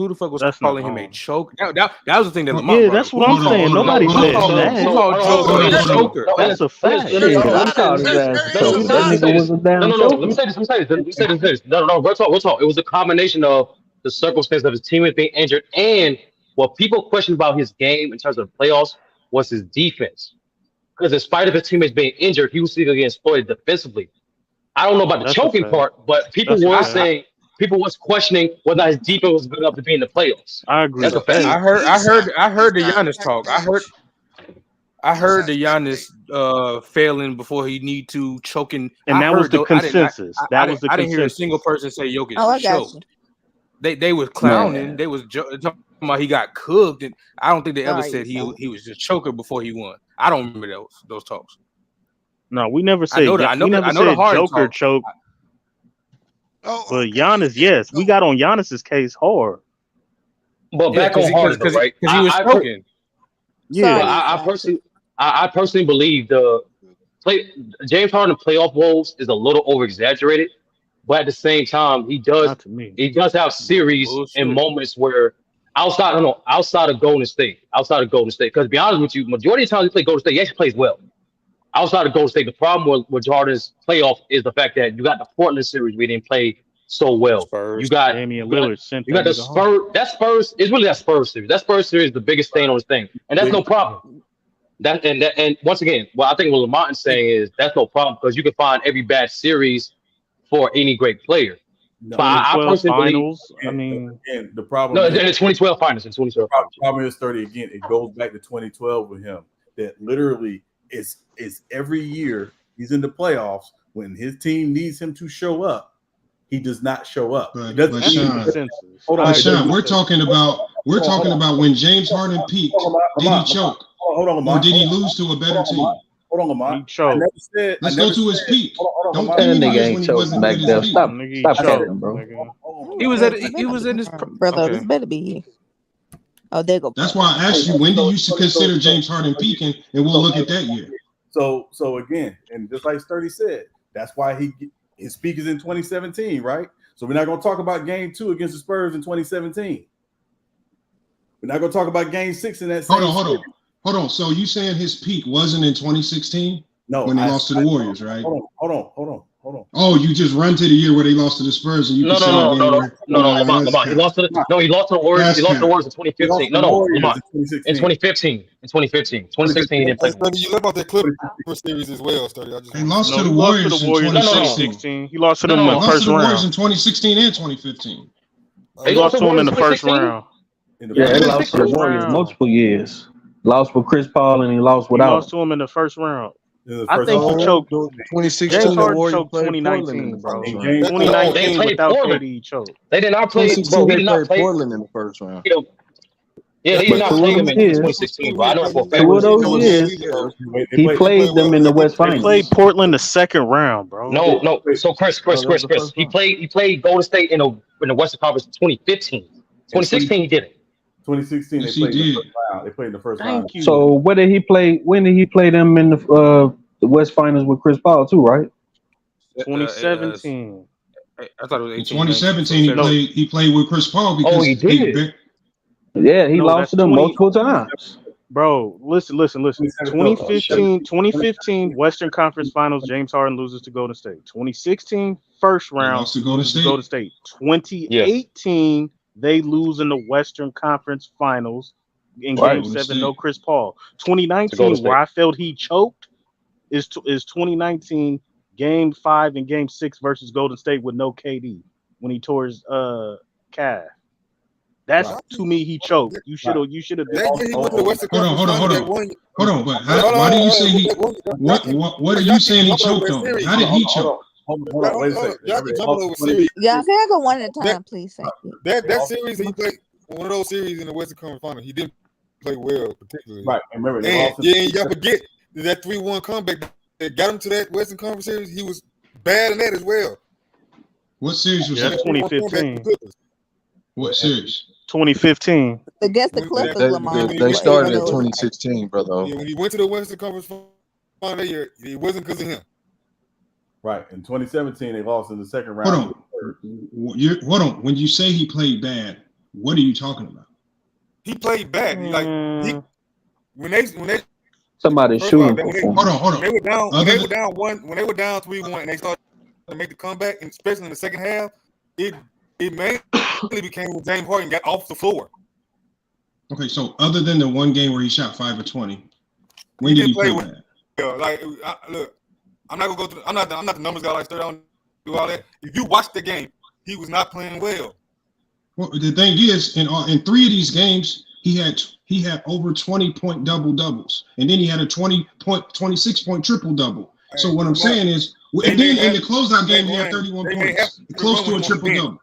the fuck was calling him a choke? That was the thing that Lamont brought that's what I'm saying. Nobody said that. Joker. That's a fact. No. Let me say this. No. Real talk. It was a combination of the circumstance of his teammates being injured and what people questioned about his game in terms of the playoffs was his defense. because in spite of his teammates being injured, he was still getting exploited defensively. I don't know about the That's a choking fact. part, but people That's a were fact. saying people was questioning whether his defense was good enough to be in the playoffs. I agree That's a with fact. that. I heard the Giannis talk. I heard the Giannis failing before he need to choking. And that was the consensus. I didn't hear a single person say Jokic Oh, I got choked. They was clowning. They was talking about he got cooked, and I don't think they ever said he was just choking before he won. I don't remember those talks. No, we never said. I know said the Harden Joker talk. choke. But Giannis, yes, we got on Giannis's case hard. But back on Harden, right? Because he was choking. Yeah, I personally believe James Harden playoff woes is a little over exaggerated, but at the same time, he does have series and moments where outside of Golden State, because to be honest with you, majority of the time he plays Golden State, he actually plays well. Outside of Golden State, the problem with Harden's playoff is the fact that you got the Portland series where he didn't play so well. Spurs, you got Damian Lillard sent you got the Spurs. That Spurs is really that Spurs series. That Spurs series is the biggest stain on his thing, and that's no problem. And once again, I think what Lamont is saying is that's no problem because you can find every bad series for any great player. But I personally finals. Again, the problem. No, in the 2012 finals. In 2012 finals. Problem is 30 again. It goes back to 2012 with him. That literally is every year he's in the playoffs when his team needs him to show up. He does not show up. But Sean, we're talking about when James Harden peaked. Did he choke? Or did he lose to a better team? Hold on, Lamont. He choked. Let's go to his peak. Don't That give me nigga niggas ain't when he choked wasn't back at there. his Stop peak. capping, bro. He was in his brother. okay. This better be. Oh, there go. That's why I asked you, when do you consider James Harden peaking, and we'll look at that year. So again, and just like Sturdy said, that's why his peak is in 2017, right? So we're not going to talk about Game 2 against the Spurs in 2017. We're not going to talk about Game 6 in that same Hold on. So you saying his peak wasn't in 2016? No, when they lost to the Warriors, right? Hold on. Oh, you just run to the year where they lost to the Spurs, and you No. He lost to the Warriors. He lost to the Warriors in 2015. Lamont. In 2015. In 2016, he didn't play. You left out that Clippers series as well, Sturdy. They lost to the Warriors in 2016. He lost to them in the first round. Warriors in 2016 and 2015. He lost to them in the first round. Yeah, he lost to the Warriors multiple years. Lost with Chris Paul and he lost without. He lost to him in the first round. I think he choked. 2016. James Harden choked 2019, bro. 2019 without KD, he choked. They did not play. Bro, he did not play Portland in the first round. Yeah, they did not play him in 2016, bro. I know for a fact. 2 of those years, he played them in the West Finals. They played Portland the second round, bro. No. So Chris. He played Golden State in the Western Conference in 2015. 2016, he didn't. 2016, yes, they played in the first round. So where did he play? When did he play them in the West Finals with Chris Paul too? Right. 2017. I thought it was 18. 2017, he played with Chris Paul because he did. He lost to them multiple times. Bro, listen. 2015 Western Conference Finals, James Harden loses to Golden State. 2016 first round to Golden State. 2018 they lose in the Western Conference Finals in Game 7. No Chris Paul. 2019 where I felt he choked is 2019 Game 5 and Game 6 versus Golden State with no KD when he tore his calf. That's to me he choked. You should have. Hold on. But why do you say he? What are you saying he choked on? How did he choke? Hold on, wait a second. Yeah, can I go one at a time, please? Thank you. That series he played one of those series in the Western Conference Final. He didn't play well, particularly. Right. And remember, you gotta forget that 3-1 comeback that got him to that Western Conference series. He was bad in that as well. What series was that? 2015. What series? 2015. Against the Clippers, Lamont. They started in 2016, brother. Yeah, when he went to the Western Conference Final that year, it wasn't because of him. Right. In 2017, they lost in the second round. Hold on. When you say he played bad, what are you talking about? He played bad. When they somebody shooting. Hold on. They were down. When they were down 3-1, and they started to make the comeback, and especially in the second half, it mainly became when James Harden got off the floor. Okay, so other than the one game where he shot 5 of 20, when did he play bad? Like, look, I'm not gonna go through. I'm not the numbers guy like Sturdy. I don't do all that. If you watch the game, he was not playing well. Well, the thing is, in 3 of these games, he had over 20-point doubles, and then he had a 26-point triple double. So what I'm saying is, and then in the closeout game, he had 31 points, close to a triple double.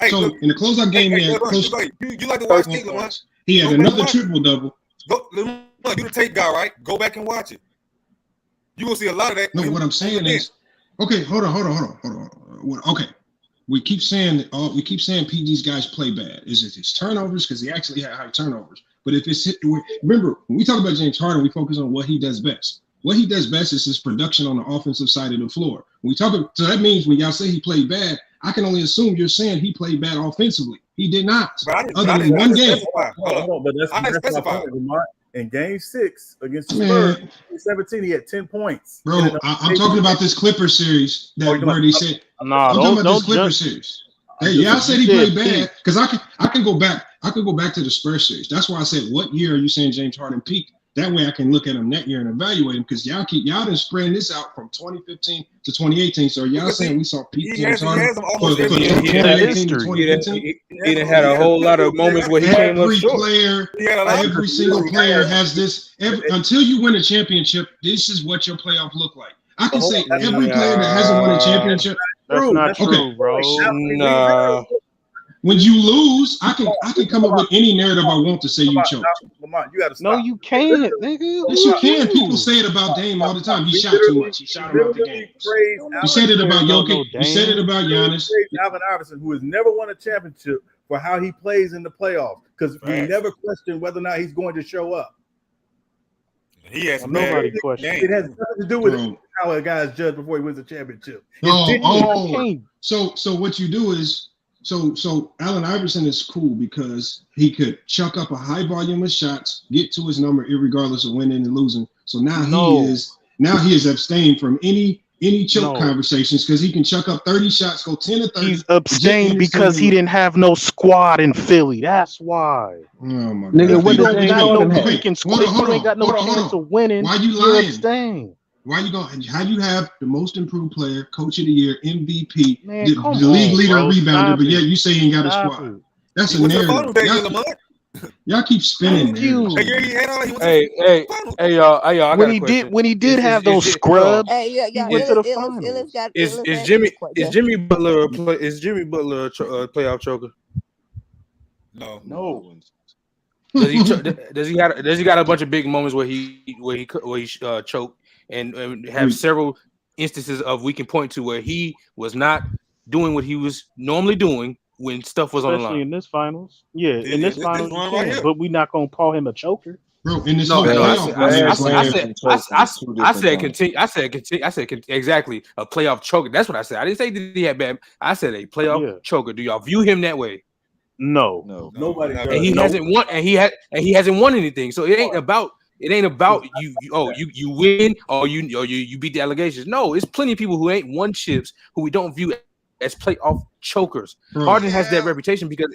So in the closeout game, he had close to you like to watch tape, points. He had another triple double. You the tape guy, right? Go back and watch it. You will see a lot of that. No, what I'm saying is, okay, hold on. Okay. We keep saying PG's guys play bad. Is it his turnovers? Because he actually had high turnovers. But if it's remember, when we talk about James Harden, we focus on what he does best. What he does best is his production on the offensive side of the floor. So that means when y'all say he played bad, I can only assume you're saying he played bad offensively. He did not. Other than one game. Hold on, but that's my point, Lamont. In Game 6 against the Spurs, 17, he had 10 points. Bro, I'm talking about this Clipper series where they said. I'm talking about this Clipper series. Hey, y'all said he played bad because I can go back. I can go back to the Spurs series. That's why I said, what year are you saying James Harden peaked? That way I can look at him that year and evaluate him because y'all done spreading this out from 2015 to 2018. So y'all saying we saw peak James Harden for 2018 to 2015? He done had a whole lot of moments where he came up short. Every single player has this. Until you win a championship, this is what your playoff look like. I can say every player that hasn't won a championship. That's not true, bro. Nah. When you lose, I can come up with any narrative I want to say you choked. Lamont, you gotta stop. No, you can't, nigga. Yes, you can. People say it about Dame all the time. He shot too much. He shot him out the game. You said it about Jokic. You said it about Giannis. Alvin Iverson, who has never won a championship, for how he plays in the playoffs, because we never question whether or not he's going to show up. He has nobody question. It has nothing to do with how a guy is judged before he wins a championship. So what you do is. So Allen Iverson is cool because he could chuck up a high volume of shots, get to his number irregardless of winning and losing. So now he is abstained from any choke conversations because he can chuck up 30 shots, go 10 to 30. He's abstained because he didn't have no squad in Philly. That's why. Oh my nigga, God. when you ain't got no freaking squad, you ain't got no chance of winning. Why you You're lying? abstained. Why you going? How you have the most improved player, coach of the year, MVP, Man, the league leader, rebounder, but yet you say you ain't got a Stop squad? it. That's a narrative. Y'all keep spinning. Hey, y'all. When he did have those scrubs, Hey, he went to the finals. Is Jimmy Butler a playoff choker? No. Does he got a bunch of big moments where he choked and have several instances of we can point to where he was not doing what he was normally doing when stuff was on the line. Especially in this finals. Yeah, in this finals, but we're not gonna call him a choker. Bro, in this I said exactly a playoff choker. That's what I said. I didn't say that he had bad. I said a playoff choker. Do y'all view him that way? No. Nobody does. And he hasn't won, and he hasn't won anything. So it ain't about you win or you beat the allegations. No, it's plenty of people who ain't won chips who we don't view as playoff chokers. Harden has that reputation because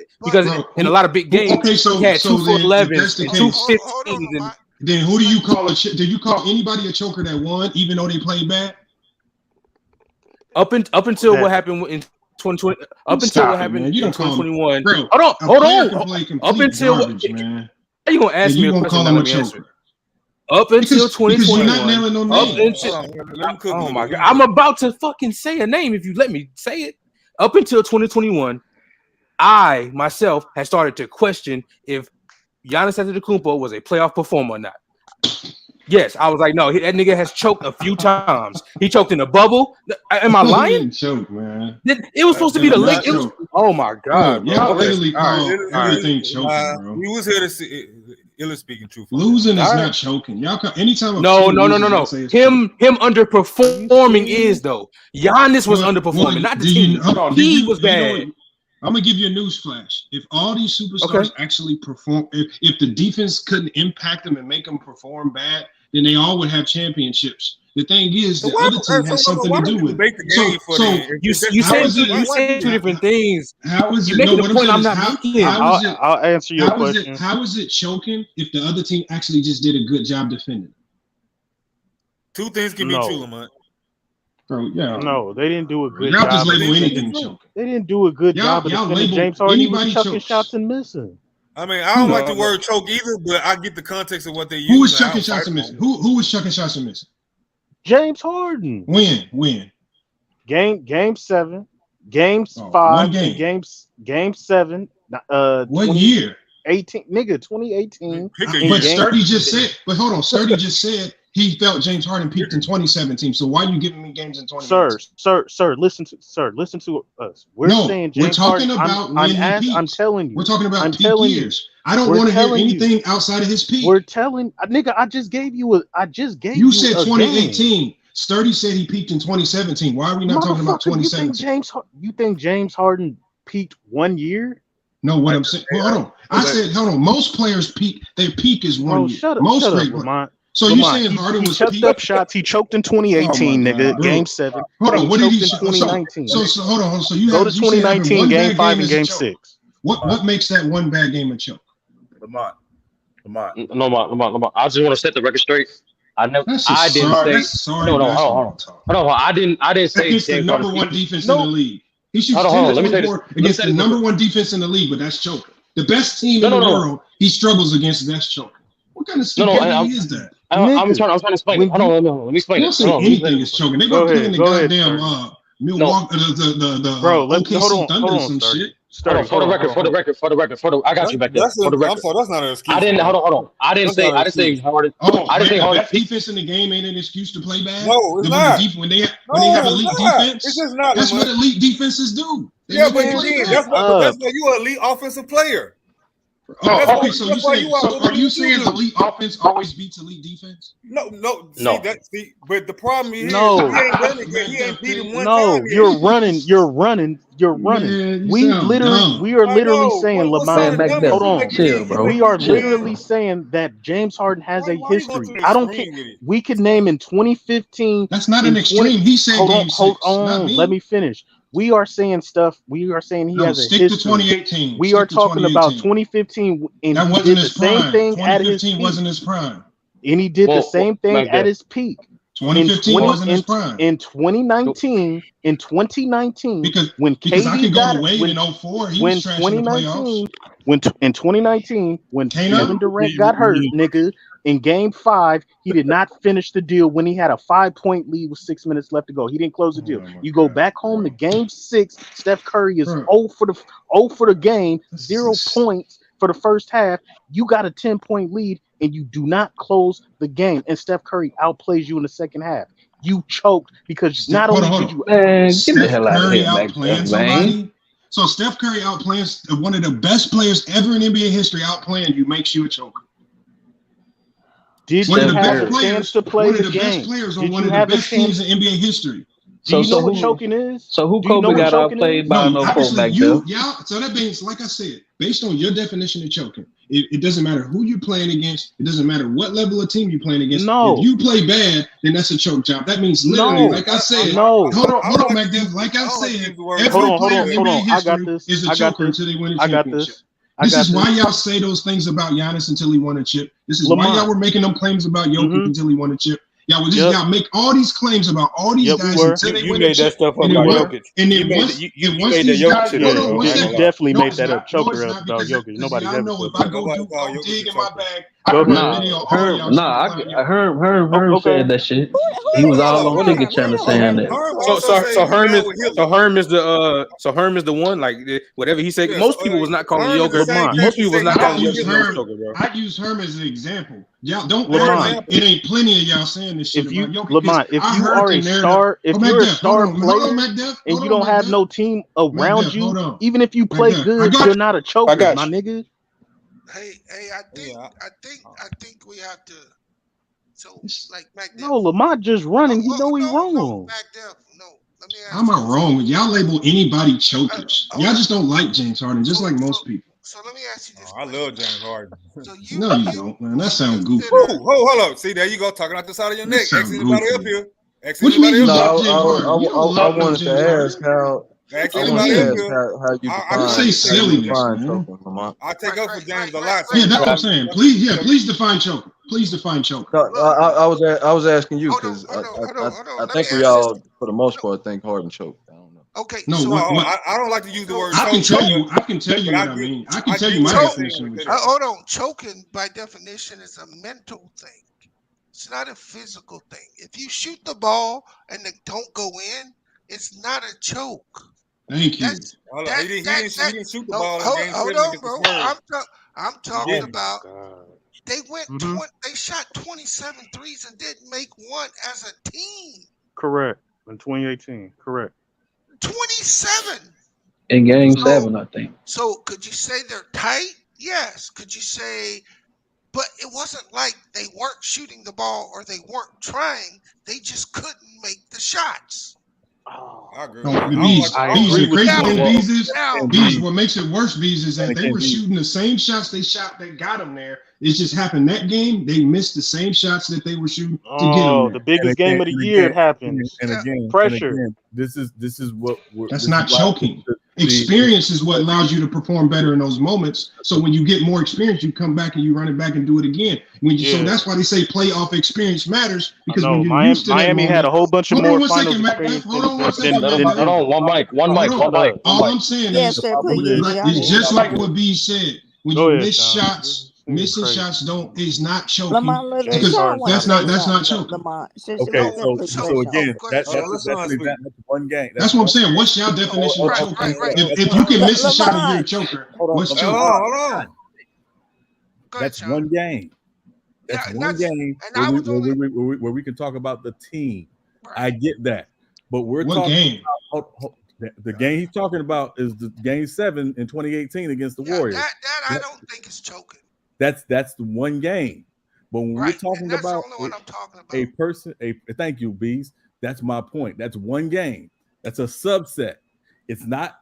in a lot of big games he had 2 for 11 and 2 for 15. Then who do you call do you call anybody a choker that won even though they played bad? Up until what happened in 2020, up until what happened in 2021. Hold on. Up until man. How you gonna ask me a question? Up until 2021. Oh my God! I'm about to fucking say a name if you let me say it. Up until 2021, I myself had started to question if Giannis Antetokounmpo was a playoff performer or not. Yes, I was like, no, that nigga has choked a few times. He choked in a bubble. Am I lying? Choke, man. It was supposed to be the link. Oh my God, bro. Y'all literally call everything choking, bro. We was here to see Illa speaking truth. Losing is not choking. Y'all anytime. No. Him underperforming is though. Giannis was underperforming, not the team. He was bad. I'm gonna give you a news flash. If all these superstars actually perform, if the defense couldn't impact them and make them perform bad, then they all would have championships. The thing is, the other team has something to do with it. You said two different things. How is it? You're making the point I'm not making. I'll answer your question. How is it choking if the other team actually just did a good job defending? Two things can be true, Lamont. Bro, yeah. No, they didn't do a good Y'all job. just label anything choking. They didn't do a good job of defending James Harden. He was chucking shots and missing. I mean, I don't like the word choke either, but I get the context of what they use. Who was chucking shots and missing? Who was chucking shots and missing? James Harden. When? Game 7, games 5, and game 7. What year? 2018. But Sturdy just said. But hold on, Sturdy just said he felt James Harden peaked in 2017. So why are you giving me games in 2018? Sir, listen to us. We're saying James talking Harden, about when he peaked. I'm telling you. We're talking about peak years. I don't want to hear anything outside of his peak. We're telling nigga, I just gave you You said 2018. Game. Sturdy said he peaked in 2017. Why are we not talking about 2017? You think James Harden peaked 1 year? No, what I'm saying. Hold on. I said, hold on. Most players peak. Their peak is 1 year. Shut up. Most shut players. up, So you saying Harden was chucked up shots? He choked in 2018, nigga. Game 7. Hold on. What did he in 2019? So hold on. So you go to 2019, game 5 and game 6. What makes that one bad game a choke? Lamont. I just want to set the record straight. I didn't say. I didn't say against the number one defense in the league. He shoots 10 to 24 against the number one defense in the league, but that's choking. The best team in the world, he struggles against. That's choking. What kind of stupidity is that? I'm trying to explain it. Hold on, let me explain it. Don't say anything is choking. They go play in the goddamn Milwaukee, the OKC Thunder, some shit. For the record. I got you back there. For the record. That's not an excuse. I didn't. Hold on. I didn't say Harden. I didn't say Harden. That defense in the game ain't an excuse to play bad. No, it's not. When they have elite defense, it's just not. That's what elite defenses do. Yeah, but that's why you're an elite offensive player. Oh, okay. So are you saying elite offense always beats elite defense? No. But the problem is, he ain't beat him one time. No, you're running. Man, we are literally saying, Lamont, hold on. Chill, bro. We are literally saying that James Harden has a history. I don't care. We could name in 2015. That's not an extreme. He said hold on. Let me finish. We are saying stuff. We are saying he has a history. Stick to 2018. We are talking about 2015 and that he wasn't did his the same prime. thing at his peak. 2015 wasn't his prime. And he did the same thing at his peak. 2015 wasn't his prime. In 2019, because KD I could got go to Wade in 04. He was trash in the playoffs. In 2019, when Kevin Durant got hurt, nigga, in game 5, he did not finish the deal when he had a 5-point lead with 6 minutes left to go. He didn't close the deal. You go back home to game 6, Steph Curry is 0 for the game, 0 points for the first half. You got a 10-point lead and you do not close the game. And Steph Curry outplays you in the second half. You choked because not only did you get the hell out of here, man. So Steph Curry outplays one of the best players ever in NBA history. Outplaying you makes you a choker. Did you have a chance to play the game? Best players on one of the best teams in NBA history. Do you know what choking is? So who Kobe got outplayed by no fault back there? Yeah, so that means, like I said, based on your definition of choking, it doesn't matter who you're playing against. It doesn't matter what level of team you're playing against. No. If you play bad, then that's a choke job. That means literally, like I said, hold on, McDuff. Like I said, every player in NBA history is a choker until they win a championship. This is why y'all say those things about Giannis until he won a chip. This is why y'all were making them claims about Jokic until he won a chip. Y'all make all these claims about all these guys until they win a chip. That stuff up about Jokic. And then once these guys, you definitely made that up. Choker up about Jokic. Nobody's ever know if I go dig in my bag. Herm said that shit. He was all on Ticket Channel saying that. So Herm is the one, like whatever he said. Most people was not calling Jokic. Most people was not calling Jokic, bro. I use Herm as an example. Y'all don't act like it ain't plenty of y'all saying this shit about Jokic. Lamont, if you are a star, if you're a star player and you don't have no team around you, even if you play good, you're not a choker, my nigga. Hey, I think we have to. So, like, no, Lamont just running. He know he wrong. How am I wrong? Y'all label anybody chokers. Y'all just don't like James Harden, just like most people. So let me ask you this. I love James Harden. No, you don't, man. That sounds goofy. Hold up. See, there you go, talking out the side of your neck. Ask anybody up here. What you mean you love James Harden? I wanted to ask how. How you say silliness, man. I take up for James a lot. Yeah, that's what I'm saying. Please define choker. Please define choker. No, I was asking you because I think we all, for the most part, think Harden choked. I don't know. Okay. No, so I don't like to use the word. I can tell you. I can tell you what I mean. I can tell you my definition. Hold on. Choking by definition is a mental thing. It's not a physical thing. If you shoot the ball and it don't go in, it's not a choke. Thank you. He didn't shoot the ball. Hold on, bro. I'm talking about. They went. They shot 27 threes and didn't make one as a team. Correct. In 2018. Correct. 27 in Game 7, I think. So could you say they're tight? Yes. Could you say? But it wasn't like they weren't shooting the ball or they weren't trying. They just couldn't make the shots. I agree. Bees, what makes it worse, Bees, is that they were shooting the same shots they shot that got them there. It just happened that game. They missed the same shots that they were shooting to get them there. The biggest game of the year it happens. And again, pressure. This is what that's not choking. Experience is what allows you to perform better in those moments. So when you get more experience, you come back and you run it back and do it again. So that's why they say playoff experience matters, because when you're used to Miami had a whole bunch of more finals experience. Hold on, one mic. All I'm saying is it's just like what B said. When you miss shots, missing shots is not choking. That's not choking. Okay, so again, that's one game. That's what I'm saying. What's your definition of choking? If you can miss a shot and you're a choker, what's choking? Hold on. That's one game. That's one game where we can talk about the team. I get that, but we're talking about the game he's talking about is the Game 7 in 2018 against the Warriors. That I don't think is choking. That's the one game. But when we're talking about a person, thank you, Bees. That's my point. That's one game. That's a subset. It's not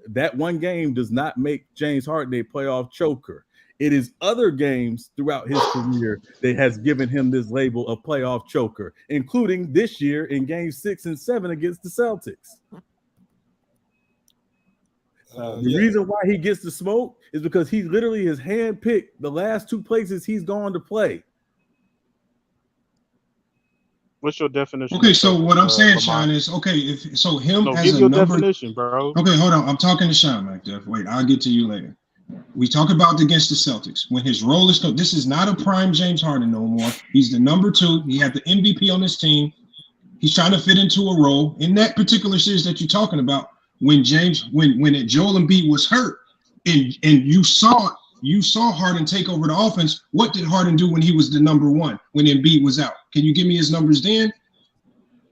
that one game does not make James Harden a playoff choker. It is other games throughout his career that has given him this label of playoff choker, including this year in Game 6 and 7 against the Celtics. The reason why he gets the smoke is because he literally has handpicked the last two places he's gone to play. What's your definition? Okay, so what I'm saying, Sean, is him as a number. Definition, bro. Okay, hold on. I'm talking to Sean, Mac. Wait, I'll get to you later. We talk about against the Celtics when his role is. This is not a prime James Harden no more. He's the number 2. He had the MVP on his team. He's trying to fit into a role in that particular series that you're talking about. When Joel Embiid was hurt, and you saw Harden take over the offense, what did Harden do when he was the number 1 when Embiid was out? Can you give me his numbers then?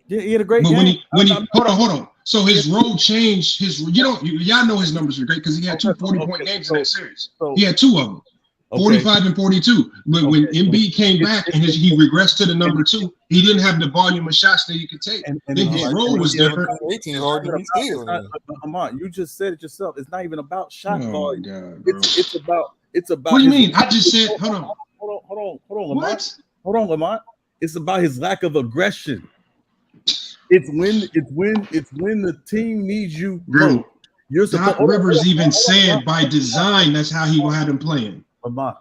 Yeah, he had a great game. Hold on. So his role changed. Y'all know his numbers are great because he had 2 40-point games in that series. He had 2 of them. 45 and 42. But when Embiid came back and he regressed to the number 2, he didn't have the volume of shots that he could take. And then his role was different. You just said it yourself. It's not even about shot volume. God, it's about. What do you mean? I just said. Hold on, Lamont. What? Hold on, Lamont. It's about his lack of aggression. It's when the team needs you. Bro, Doc Rivers even said by design that's how he had him playing. Lamont.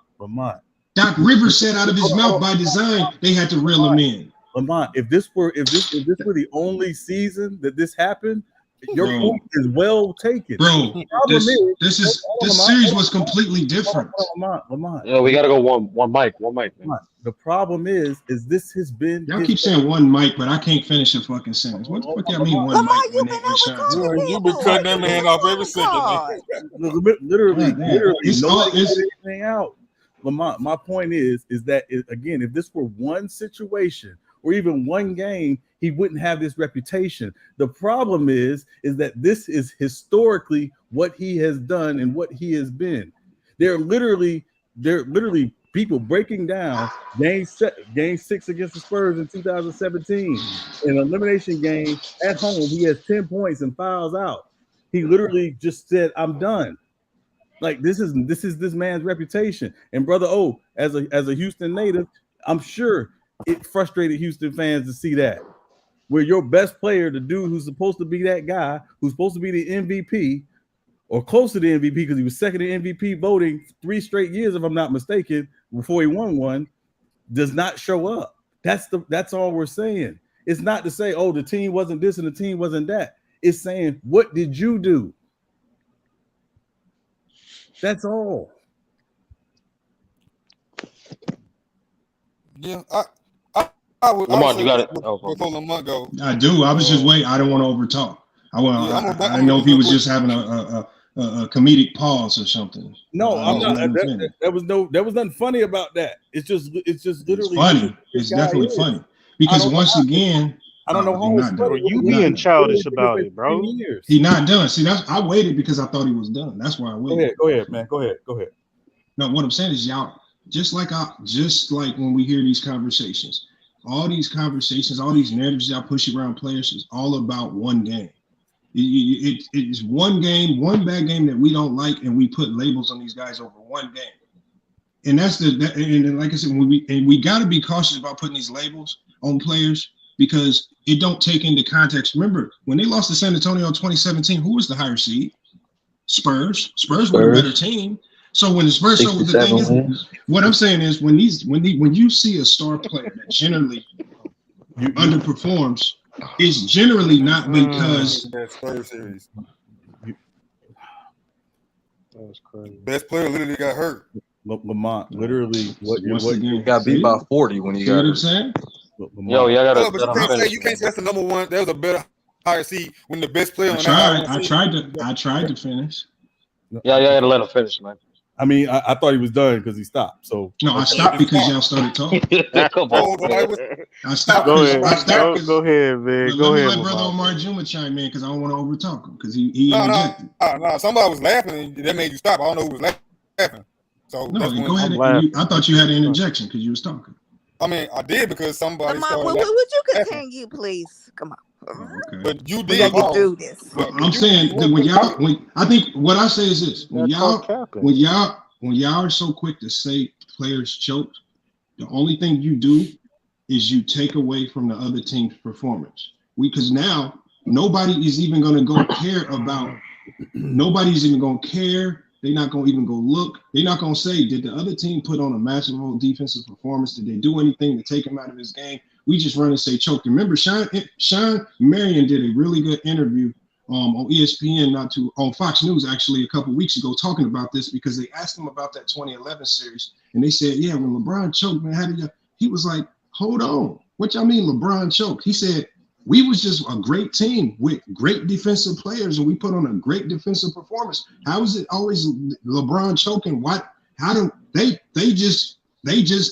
Doc Rivers said out of his mouth by design they had to reel him in. Lamont, if this were the only season that this happened, your point is well taken. Bro, this series was completely different. Lamont. Yeah, we gotta go one mic. Man. The problem is this has been. Y'all keep saying one mic, but I can't finish a fucking sentence. What the fuck y'all mean one mic when they shine? You been cutting that man off every second. Literally, nobody gets anything out. Lamont, my point is that again, if this were one situation or even one game, he wouldn't have this reputation. The problem is that this is historically what he has done and what he has been. They're literally people breaking down game 6 against the Spurs in 2017. In an elimination game at home, he has 10 points and fouls out. He literally just said, "I'm done." Like this is this man's reputation. And brother O, as a Houston native, I'm sure it frustrated Houston fans to see that. Where your best player, the dude who's supposed to be that guy, who's supposed to be the MVP, or close to the MVP because he was second in MVP voting 3 straight years, if I'm not mistaken, before he won one, does not show up. That's all we're saying. It's not to say, oh, the team wasn't this and the team wasn't that. It's saying, what did you do? That's all. Yeah, I would. Lamont, you got it. Before Lamont go, I do. I was just waiting. I don't want to overtalk. I didn't know if he was just having a comedic pause or something. No, I'm not. There was nothing funny about that. It's just literally funny. It's definitely funny because once again, I don't know how it's funny. You being childish about it, bro. He not done. See, I waited because I thought he was done. That's why I waited. Go ahead, man. Go ahead. No, what I'm saying is, y'all, just like when we hear these conversations, all these narratives y'all push around players is all about one game. It's one game, one bad game that we don't like, and we put labels on these guys over one game. And and like I said, we got to be cautious about putting these labels on players because it don't take into context. Remember, when they lost to San Antonio in 2017, who was the higher seed? Spurs. Spurs were a better team. So when the Spurs, so the thing is, what I'm saying is when you see a star player that generally underperforms, it's generally not because that Spurs series. That was crazy. Best player literally got hurt. Lamont, literally, you got beat by 40 when you got. You know what I'm saying? Yo, y'all gotta. But you can't say that's the number one. That was a better higher seed when the best player. I tried to finish. Yeah, you gotta let him finish, man. I mean, I thought he was done because he stopped. So no, I stopped because y'all started talking. Come on, I stopped. Go ahead, man. Go ahead. Let brother Omar Juma chime in because I don't want to overtalk him because he interjected. No, somebody was laughing and that made you stop. I don't know who was laughing. So no, go ahead. I thought you had an interjection because you was talking. I mean, I did because somebody. Would you continue, please? Come on. Okay. But you did do this. I'm saying that I think what I say is this: when y'all are so quick to say players choked, the only thing you do is you take away from the other team's performance. Because now nobody is even going to go care about. Nobody's even going to care. They're not going to even go look. They're not going to say, did the other team put on a massive defensive performance? Did they do anything to take him out of his game? We just run and say choked. Remember, Sean Marion did a really good interview on ESPN, on Fox News actually a couple weeks ago, talking about this because they asked him about that 2011 series, and they said, "Yeah, when LeBron choked, man, how did you?" He was like, "Hold on, what y'all mean LeBron choked?" He said, "We was just a great team with great defensive players, and we put on a great defensive performance. How is it always LeBron choking? What? How do they just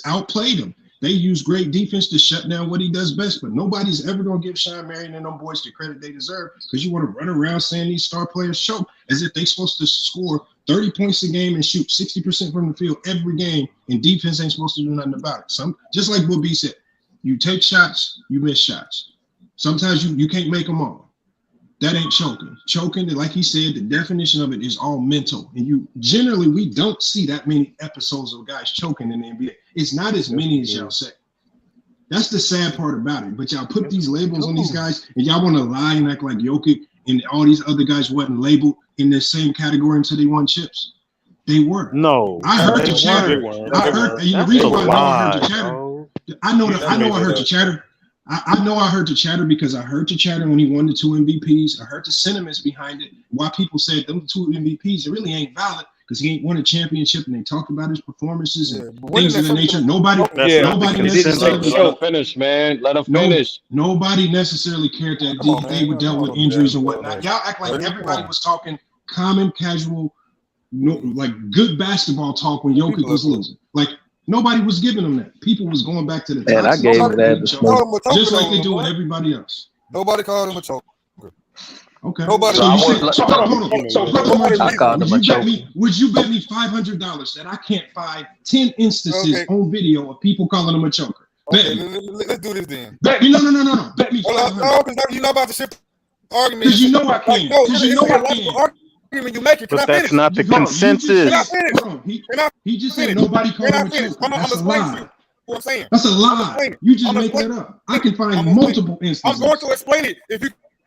outplayed him?" They use great defense to shut down what he does best, but nobody's ever going to give Sean Marion and them boys the credit they deserve because you want to run around saying these star players choke as if they're supposed to score 30 points a game and shoot 60% from the field every game, and defense ain't supposed to do nothing about it. Just like what B said, you take shots, you miss shots. Sometimes you can't make them all. That ain't choking. Choking, like he said, the definition of it is all mental. And we don't see that many episodes of guys choking in the NBA. It's not as many as y'all say. That's the sad part about it. But y'all put these labels on these guys, and y'all want to lie and act like Jokic and all these other guys wasn't labeled in the same category until they won chips. They were. No. I heard the chatter. I heard the chatter. I know I heard the chatter because I heard the chatter when he won the 2 MVPs. I heard the sentiments behind it. Why people said them 2 MVPs, it really ain't valid because he ain't won a championship, and they talked about his performances and things of that nature. Nobody necessarily let him finish, man. Let him finish. Nobody necessarily cared that they were dealt with injuries and whatnot. Y'all act like everybody was talking common, casual, like good basketball talk when Jokic was losing. Like nobody was giving them that. People was going back to the man. I gave him that just like they do with everybody else. Nobody called him a choker. Okay. Nobody. Would you bet me $500 that I can't find 10 instances on video of people calling him a choker? Okay, let's do this then. Bet me. No. Bet me. No, because you know about the shit argument. Because you know I can. Because you know I can. You make it. But that's not the consensus. He just said nobody called him a choker. That's a lie. What I'm saying. That's a lie. You just make that up. I can find multiple instances. I'm going to explain it if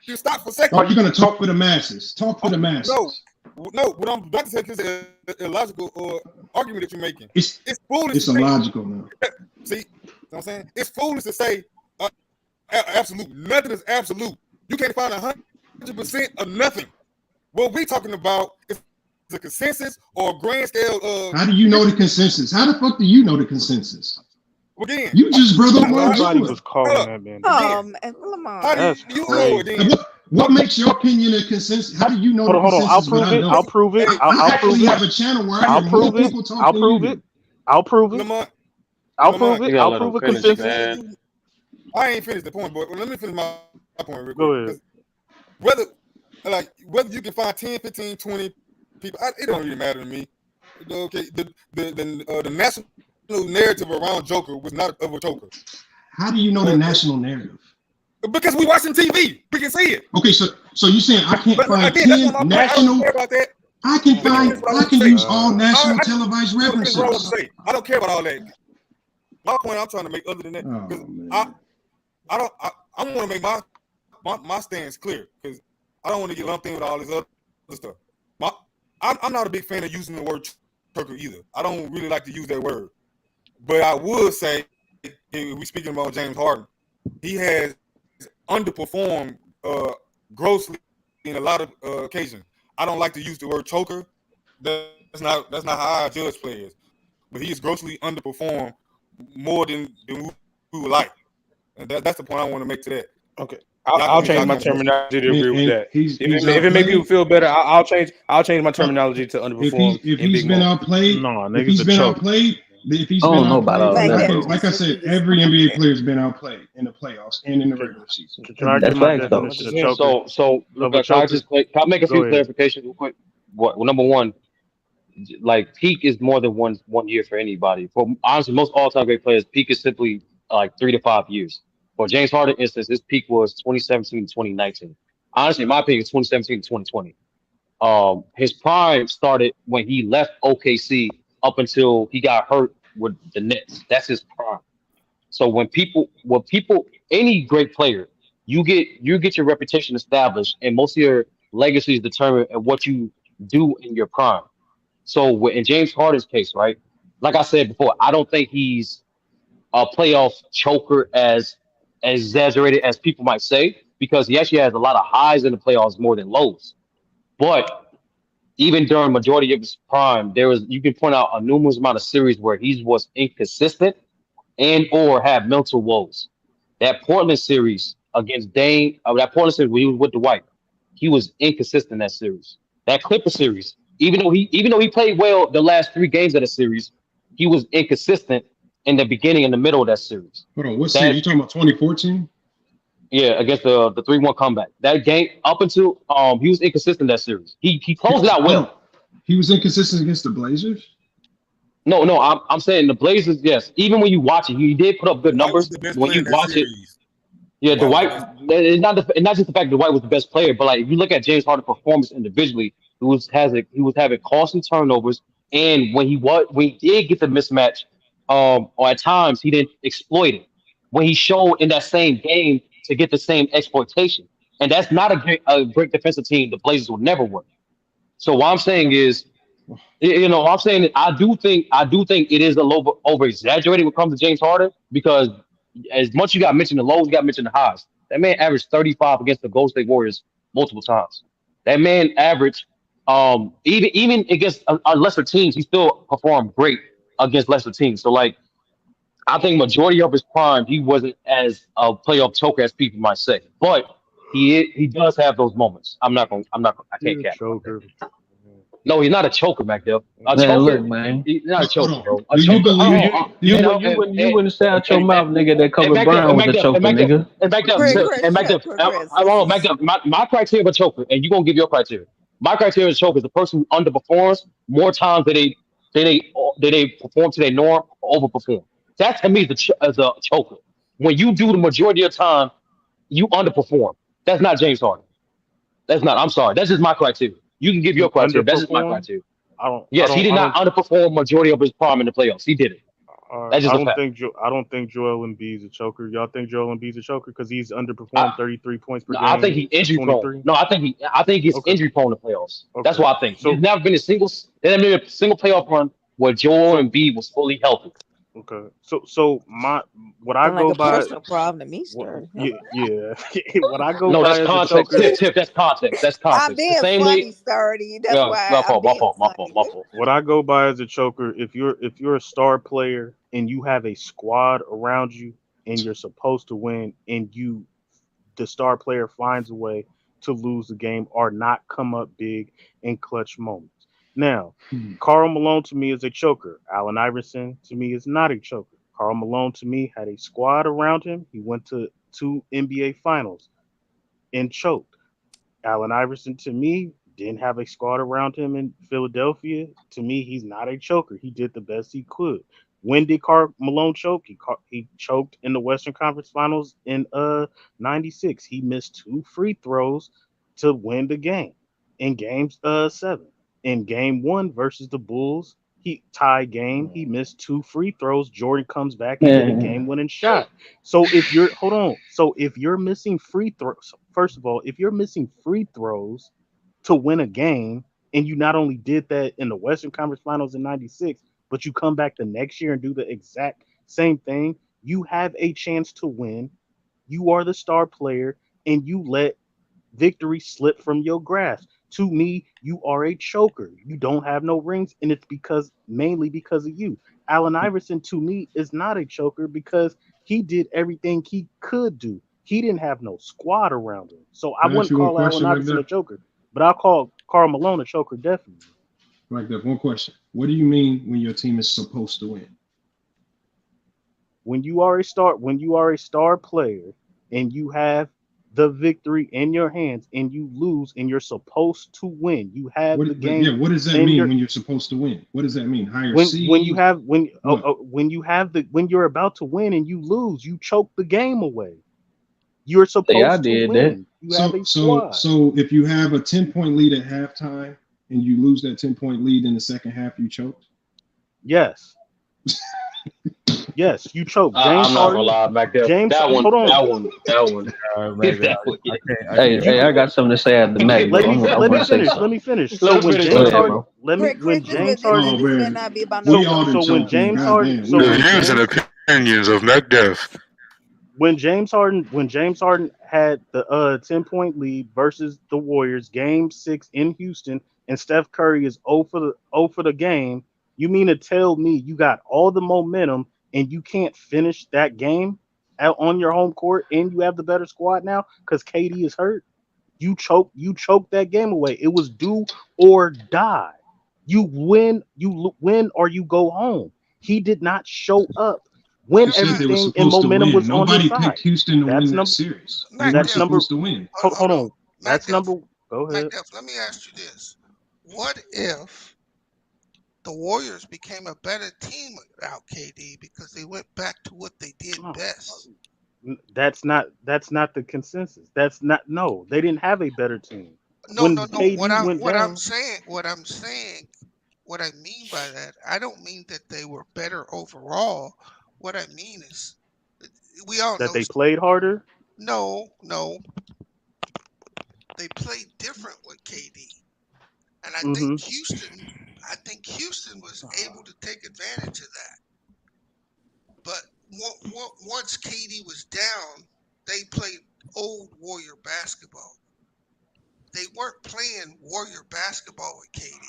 you stop for a second. Oh, you're going to talk for the masses. Talk for the masses. No. What I'm about to say is an illogical argument that you're making. It's foolish. It's illogical, man. See, what I'm saying? It's foolish to say absolute. Nothing is absolute. You can't find 100% of nothing. What we're talking about is the consensus or a grand scale of. How do you know the consensus? How the fuck do you know the consensus? Again, you just brother nobody was calling that man. That's crazy. What makes your opinion a consensus? How do you know the consensus? I'll prove it. I'll prove it. I actually have a channel where I hear more people talking. I'll prove it. I'll prove it. I'll prove it. I'll prove a consensus. I ain't finished the point, but let me finish my point real quick. Go ahead. Whether you can find 10, 15, 20 people, it don't really matter to me. Okay, the national narrative around Joker was not of a Joker. How do you know the national narrative? Because we watching TV, we can see it. Okay, so you saying I can't find 10 national? I can use all national televised references. I don't care about all that. My point I'm trying to make, other than that, I want to make my stance clear because I don't want to get lumped in with all this other stuff. I'm not a big fan of using the word Joker either. I don't really like to use that word, but I would say if we speaking about James Harden, he has underperformed grossly in a lot of occasions. I don't like to use the word choker. That's not how I judge players. But he is grossly underperformed more than we would like. And that's the point I want to make to that. Okay. I'll change my terminology to agree with that. If it makes people feel better, I'll change my terminology to underperform. If he's been outplayed, if he's been outplayed, like I said, every NBA player's been outplayed in the playoffs and in the regular season. Can I get my definition of choker? Can I make a few clarifications real quick? Well, number one, like peak is more than one year for anybody. For honestly, most all-time great players, peak is simply like 3 to 5 years. For James Harden, instance, his peak was 2017 to 2019. Honestly, in my opinion, 2017 to 2020. His prime started when he left OKC up until he got hurt with the Nets. That's his prime. So when any great player, you get your reputation established, and most of your legacy is determined at what you do in your prime. So in James Harden's case, right? Like I said before, I don't think he's a playoff choker as exaggerated as people might say, because he actually has a lot of highs in the playoffs more than lows. But even during majority of his prime, you can point out a numerous amount of series where he was inconsistent and or had mental woes. That Portland series against Dame, that Portland series where he was with Dwight, he was inconsistent in that series. That Clipper series, even though he played well the last 3 games of the series, he was inconsistent in the beginning and the middle of that series. Hold on, what series? You talking about 2014? Yeah, against the 3-1 comeback. That game up until he was inconsistent that series. He closed it out well. He was inconsistent against the Blazers? No, I'm saying the Blazers, yes. Even when you watch it, he did put up good numbers. When you watch it, yeah, Dwight. It's not just the fact that Dwight was the best player, but like if you look at James Harden's performance individually, he was having costly turnovers, and when he did get the mismatch, or at times he didn't exploit it. When he showed in that same game to get the same exploitation, and that's not a great defensive team. The Blazers would never work. So what I'm saying is, I'm saying that I do think it is a little over exaggerated when it comes to James Harden, because as much you got mentioned the lows, you got mentioned the highs. That man averaged 35 against the Golden State Warriors multiple times. That man averaged even against lesser teams, he still performed great against lesser teams. So like, I think majority of his prime, he wasn't as a playoff choker as people might say, but he does have those moments. I can't cap. No, he's not a choker, McDill. He's not a choker, bro. You wouldn't say out your mouth, nigga, that Kobe Bryant was a choker, nigga. My criteria of a choker, and you're gonna give your criteria. My criteria of a choker is the person who underperforms more times than they perform to their norm or overperform. That to me is a choker. When you do the majority of the time, you underperform. That's not James Harden. That's not. I'm sorry. That's just my criteria. You can give your criteria. That's just my criteria. He did not underperform majority of his prime in the playoffs. He did it. I don't think Joel Embiid's a choker. Y'all think Joel Embiid's a choker because he's underperformed 33 points per game? I think he's injury prone. No, I think he's injury prone in the playoffs. That's what I think. So, there's never been a single playoff run where Joel Embiid was fully healthy. Okay. So what I Sound like go a by, personal problem to me, Sturdy. yeah. What I go No, by that's as a context. choker. Tip. That's context. That's I'm context. The being same funny, way. Sturdy. That's Yeah, why my I'm fault. My being fault. My fault. funny. My fault. What I go by as a choker, if you're a star player and you have a squad around you and you're supposed to win and the star player finds a way to lose the game or not come up big in clutch moments. Now, Karl Malone to me is a choker. Allen Iverson to me is not a choker. Karl Malone to me had a squad around him. He went to 2 NBA finals and choked. Allen Iverson to me didn't have a squad around him in Philadelphia. To me, he's not a choker. He did the best he could. When did Karl Malone choke? He choked in the Western Conference Finals in '96. He missed 2 free throws to win the game in game 7. In game 1 versus the Bulls, he tie game. He missed 2 free throws. Jordan comes back and hit a Man, game-winning shot. So if you're hold on, so if you're missing free throws, first of all, if you're missing free throws to win a game, and you not only did that in the Western Conference Finals in '96, but you come back the next year and do the exact same thing, you have a chance to win. You are the star player, and you let victory slip from your grasp. To me, you are a choker. You don't have no rings, and it's mainly because of you. Allen Iverson, to me, is not a choker because he did everything he could do. He didn't have no squad around him. So I Can I ask wouldn't you one call Allen question right Iverson a there? choker, but I'll call Karl Malone a choker definitely. Like that. One question. What do you mean when your team is supposed to win? When you are a star player and you have the victory in your hands and you lose and you're supposed to win, you have the game What does that in mean your when you're supposed to win? What does that mean? Higher when you seed? have What? when you're about to win and you lose, you choke the game away. You're I supposed to did that. win. You have a squad. So if you have a 10-point lead at halftime and you lose that 10-point lead in the second half, you choked? Yes. Yes, you choke. James I'm not gonna Harden. lie, Mac. James, That one. hold on. That one. Mac, That one. I Hey, can't. I got something to say after Mac, bro. I Let me want to say finish. Let something. me finish. Let So him when finish, Go James ahead, Sturdy. Harden, bro. when Christopher, James Harden, this better not be about no We all choking. done so when choked, man. James Harden, Goddamn. so We The all when done views and James choked. opinions of MacDev. when James Harden had the 10-point lead versus the Warriors, game 6 in Houston, and Steph Curry is 0 for the game, you mean to tell me you got all the momentum and you can't finish that game out on your home court and you have the better squad now because KD is hurt? You choke that game away. It was do or die. You win or you go home. He did not show up when You said they were everything and supposed to momentum win. was on his Nobody picked side. Houston to That's win that number. series. They weren't That's number. supposed to win. Hold on. That's MacDev, number. Go ahead. MacDev, let me ask you this. What if the Warriors became a better team without KD because they went back to what they did best? That's not the consensus. That's not no. They didn't have a better team No, when no, no. KD went down. What I mean by that, I don't mean that they were better overall. What I mean is, we all That know. they played harder. No, no, they played different with KD, and Mm-hmm. I think Houston was able to take advantage of that. But once KD was down, they played old Warrior basketball. They weren't playing Warrior basketball with KD.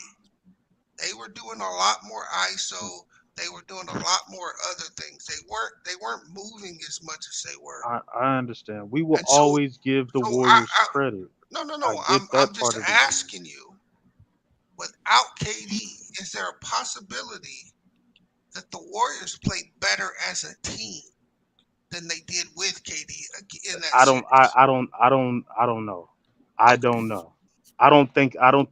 They were doing a lot more ISO. They were doing a lot more other things. They weren't moving as much as they were. I understand. We will And so always give the so Warriors credit. no, no, I no. get I'm that just part of it. asking you, without KD, is there a possibility that the Warriors played better as a team than they did with KD in that I series? don't. I don't. I don't know. I don't know. I don't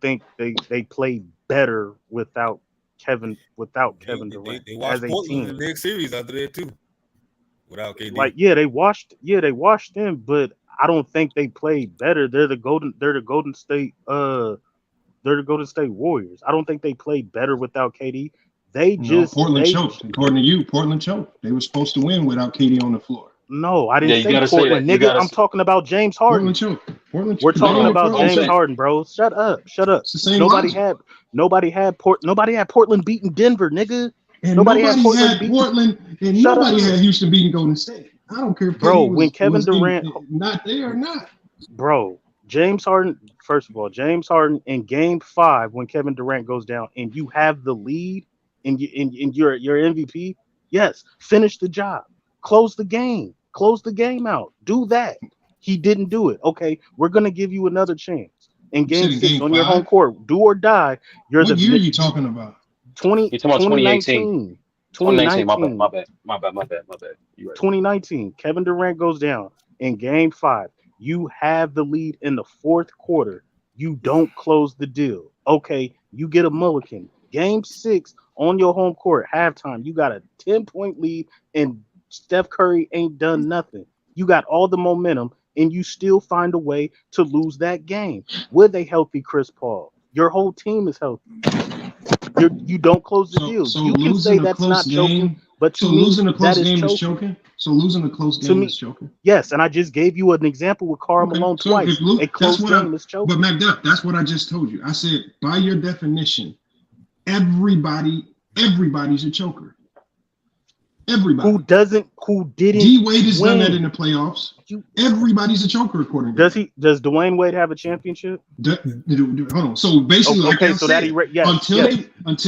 think they played better without Kevin Durant They as watched a Portland team. in the next series after that too, without KD. Like they washed them, but I don't think they played better. They're the Golden State Warriors. I don't think they played better without KD. No, Portland choked. According to you, Portland choked. They were supposed to win without KD on the floor. No, I didn't Yeah, you say gotta say Portland, that. You nigga. gotta. I'm talking about James Harden. Portland choked. We're talking about Portland James choked. Harden, bro. Shut up. It's the same Nobody logic. had Portland beating Denver, nigga. And Nobody had Portland and nobody had Houston beating Golden State. I don't care if bro. KD When Kevin Durant not there or not. Bro, James Harden. First of all, James Harden in Game 5 when Kevin Durant goes down and you have the lead and you're MVP. Yes, finish the job. Close the game. Close the game out. Do that. He didn't do it. Okay, we're gonna give you another chance in Game 6 on your home court. Do or die. What year are you talking about? 2018. 2019. My bad. 2019. Kevin Durant goes down in Game 5. You have the lead in the fourth quarter. You don't close the deal. Okay, you get a mulligan. Game 6 on your home court, halftime. You got a 10-point lead, and Steph Curry ain't done nothing. You got all the momentum, and you still find a way to lose that game with a healthy Chris Paul. Your whole team is healthy. You don't close the deal. So you can say that's not choking, but to me, losing a close that game is is choking. So losing a close game is choking. Yes, and I just gave you an example with Karl Malone twice. A close game is choking. But Macduff, that's what I just told you. I said, by your definition, everybody's a choker. Everybody. Who didn't D-Wade has win. done that in the playoffs. Everybody's a choker according to Does Dwayne Wade have a championship? Hold on. So basically, until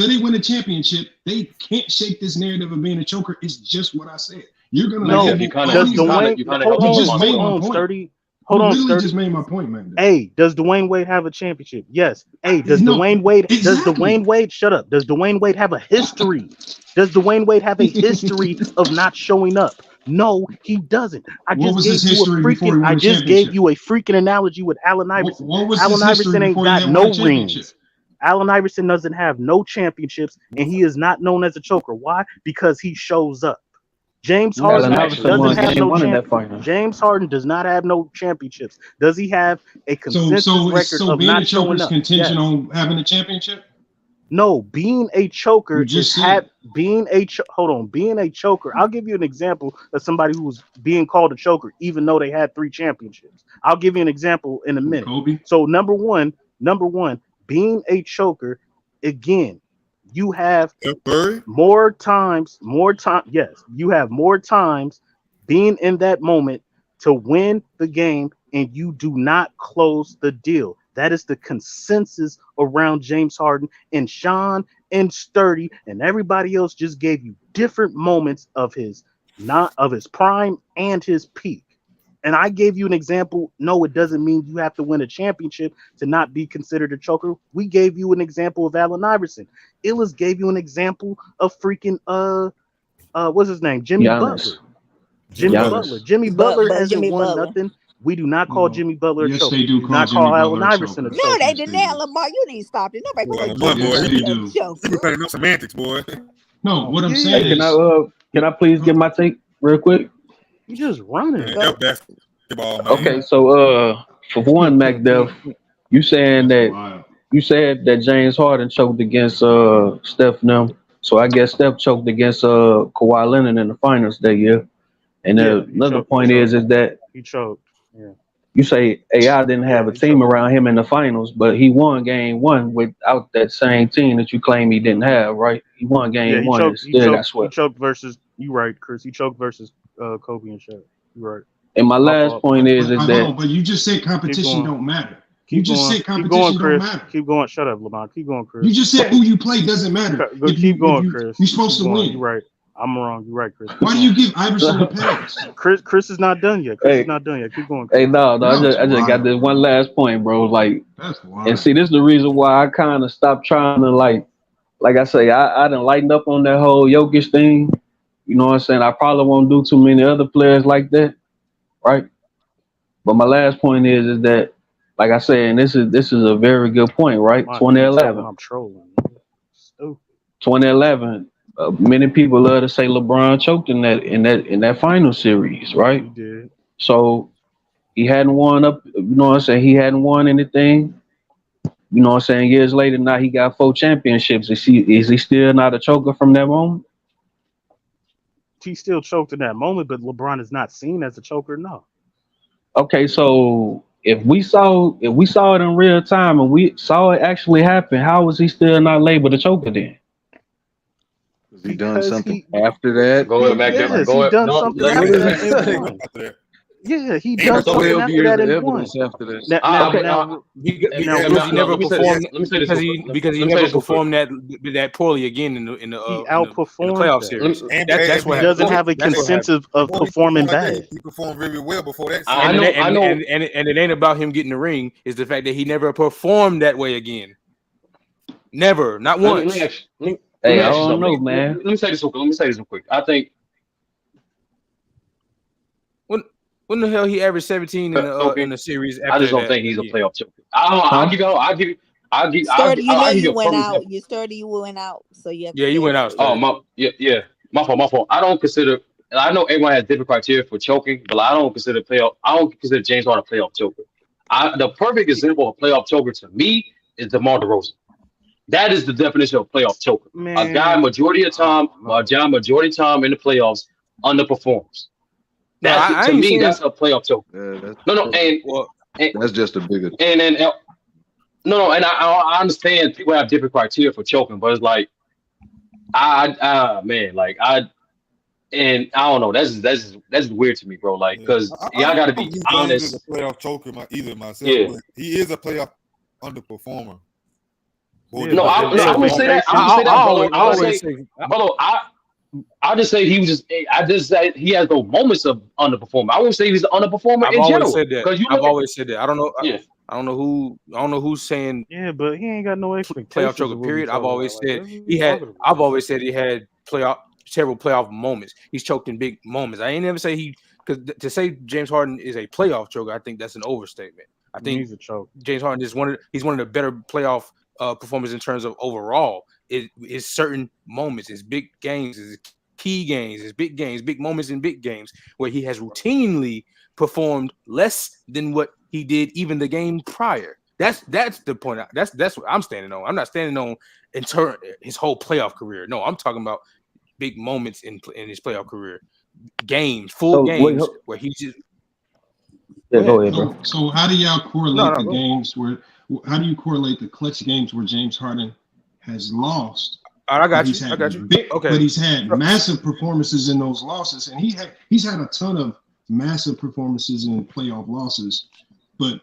they win a championship, they can't shake this narrative of being a choker. It's just what I said. You're gonna Hold on, literally just made my point, man. Hey, does Dwayne Wade have a championship? Yes. Hey, Dwayne Wade shut up? Does Dwayne Wade have a history? Does Dwayne Wade have a history of not showing up? No, he doesn't. I just gave you a freaking analogy with Allen Iverson. Allen Iverson ain't got no rings. Allen Iverson doesn't have no championships, and he is not known as a choker. Why? Because he shows up. James Harden doesn't have no championships. James Harden does not have no championships. Does he have a consensus record of not showing up? Contingent on having a championship? No, being a choker being a choker. I'll give you an example of somebody who was being called a choker, even though they had 3 championships. I'll give you an example in a minute. Kobe. So number one, being a choker, again, you have more times. Yes, you have more times being in that moment to win the game, and you do not close the deal. That is the consensus around James Harden, and Sean and Sturdy and everybody else just gave you different moments of his prime and his peak. And I gave you an example. No, it doesn't mean you have to win a championship to not be considered a choker. We gave you an example of Allen Iverson. Illis gave you an example of freaking what's his name? Jimmy Butler. Jimmy Butler hasn't won nothing. We do not call Jimmy Butler a choker. They do not call Allen Iverson a choker. No, they did not. Lamar, you need to stop it. Nobody boy, you playing no semantics, boy. No, what I'm saying is, can I please get my take real quick? You just running. Basketball, man. Okay, so for one, MacDuff, you said that James Harden choked against Steph now. So I guess Steph choked against Kawhi Leonard in the finals that year. And another point is that he choked. Yeah. You say AI didn't have a team around him in the finals, but he won game 1 without that same team that you claim he didn't have, right? He won game 1 and still got swept. He choked versus, you right, Chris. He choked versus Kobe and Shaq. You right. And my last point is that. But you just said competition don't matter. You just said competition don't matter. Keep going. Shut up, Lamont. Keep going, Chris. You just said who you play doesn't matter. Keep going, Chris. You're supposed to win. You're right. I'm wrong. You're right, Chris. Why do you give Iverson a pass? Chris is not done yet. Chris is not done yet. Keep going, Chris. Hey, no, I just got this one last point, bro. Like, and see, this is the reason why I kind of stopped trying to like I say, I didn't lighten up on that whole Jokic thing. You know what I'm saying? I probably won't do too many other players like that, right? But my last point is that, like I said, and this is a very good point, right? 2011. I'm trolling. 2011. Many people love to say LeBron choked in that final series, right? He did. So he hadn't won up. You know what I'm saying? He hadn't won anything. You know what I'm saying? Years later, now he got 4 championships. Is he still not a choker from that moment? He still choked in that moment, but LeBron is not seen as a choker. No. Okay, so if we saw it in real time and we saw it actually happen, how was he still not labeled a choker then? He done something after that. Go ahead, Mac. Yes, Go he ahead. done No, something let after me that and won. Yeah, he done So something 12 after years that of and won. evidence after that. Because he never performed because he never performed that poorly again in the He in the outperformed playoff that. series. That's what He happened. doesn't have a consensus of performing bad. He performed very well before that. And it ain't about him getting the ring. It's the fact that he never performed that way again. Never, not once. Let me Hey, I ask you don't something. know, man. Let me say this real quick. I think when the hell he averaged 17 in the series after I just don't that think he's a again? playoff choker. I'll give you Sturdy, you know you a went perfect out. example. You went out. So you have to Yeah, you say went it out. again. Oh my fault. I don't consider. And I know everyone has different criteria for choking, but I don't consider James Harden a playoff choker. The perfect example of a playoff choker to me is DeMar DeRozan. That is the definition of playoff choker. A guy majority of time in the playoffs underperforms. That's to me, that's a playoff choker. That's just a bigger. And I understand people have different criteria for choking, but it's like I don't know. That's weird to me, bro. Like, because y'all got to be honest. He's a playoff choker either myself. Yeah. But he is a playoff underperformer. I wouldn't say that. I just say he was just. I just say he has no moments of underperforming. I wouldn't say he's an underperformer in general. I've always said that. I don't know. Yeah. I don't know who's saying. Yeah, but he ain't got no expectations. Playoff choker. Period. I've always said he had several playoff moments. He's choked in big moments. I ain't never say because to say James Harden is a playoff choker, I think that's an overstatement. I think he's a choker. James Harden is he's one of the better playoff performers in terms of overall. It is certain moments, it's big games, it's key games, it's big games, big moments in big games where he has routinely performed less than what he did even the game prior. That's the point. That's what I'm standing on. I'm not standing on his whole playoff career. No, I'm talking about big moments in his playoff career, games, games where he just. Yeah, go ahead, bro. So how do y'all correlate the games where? How do you correlate the clutch games where James Harden has lost? I got you. But he's had massive performances in those losses, and he's had a ton of massive performances in playoff losses. But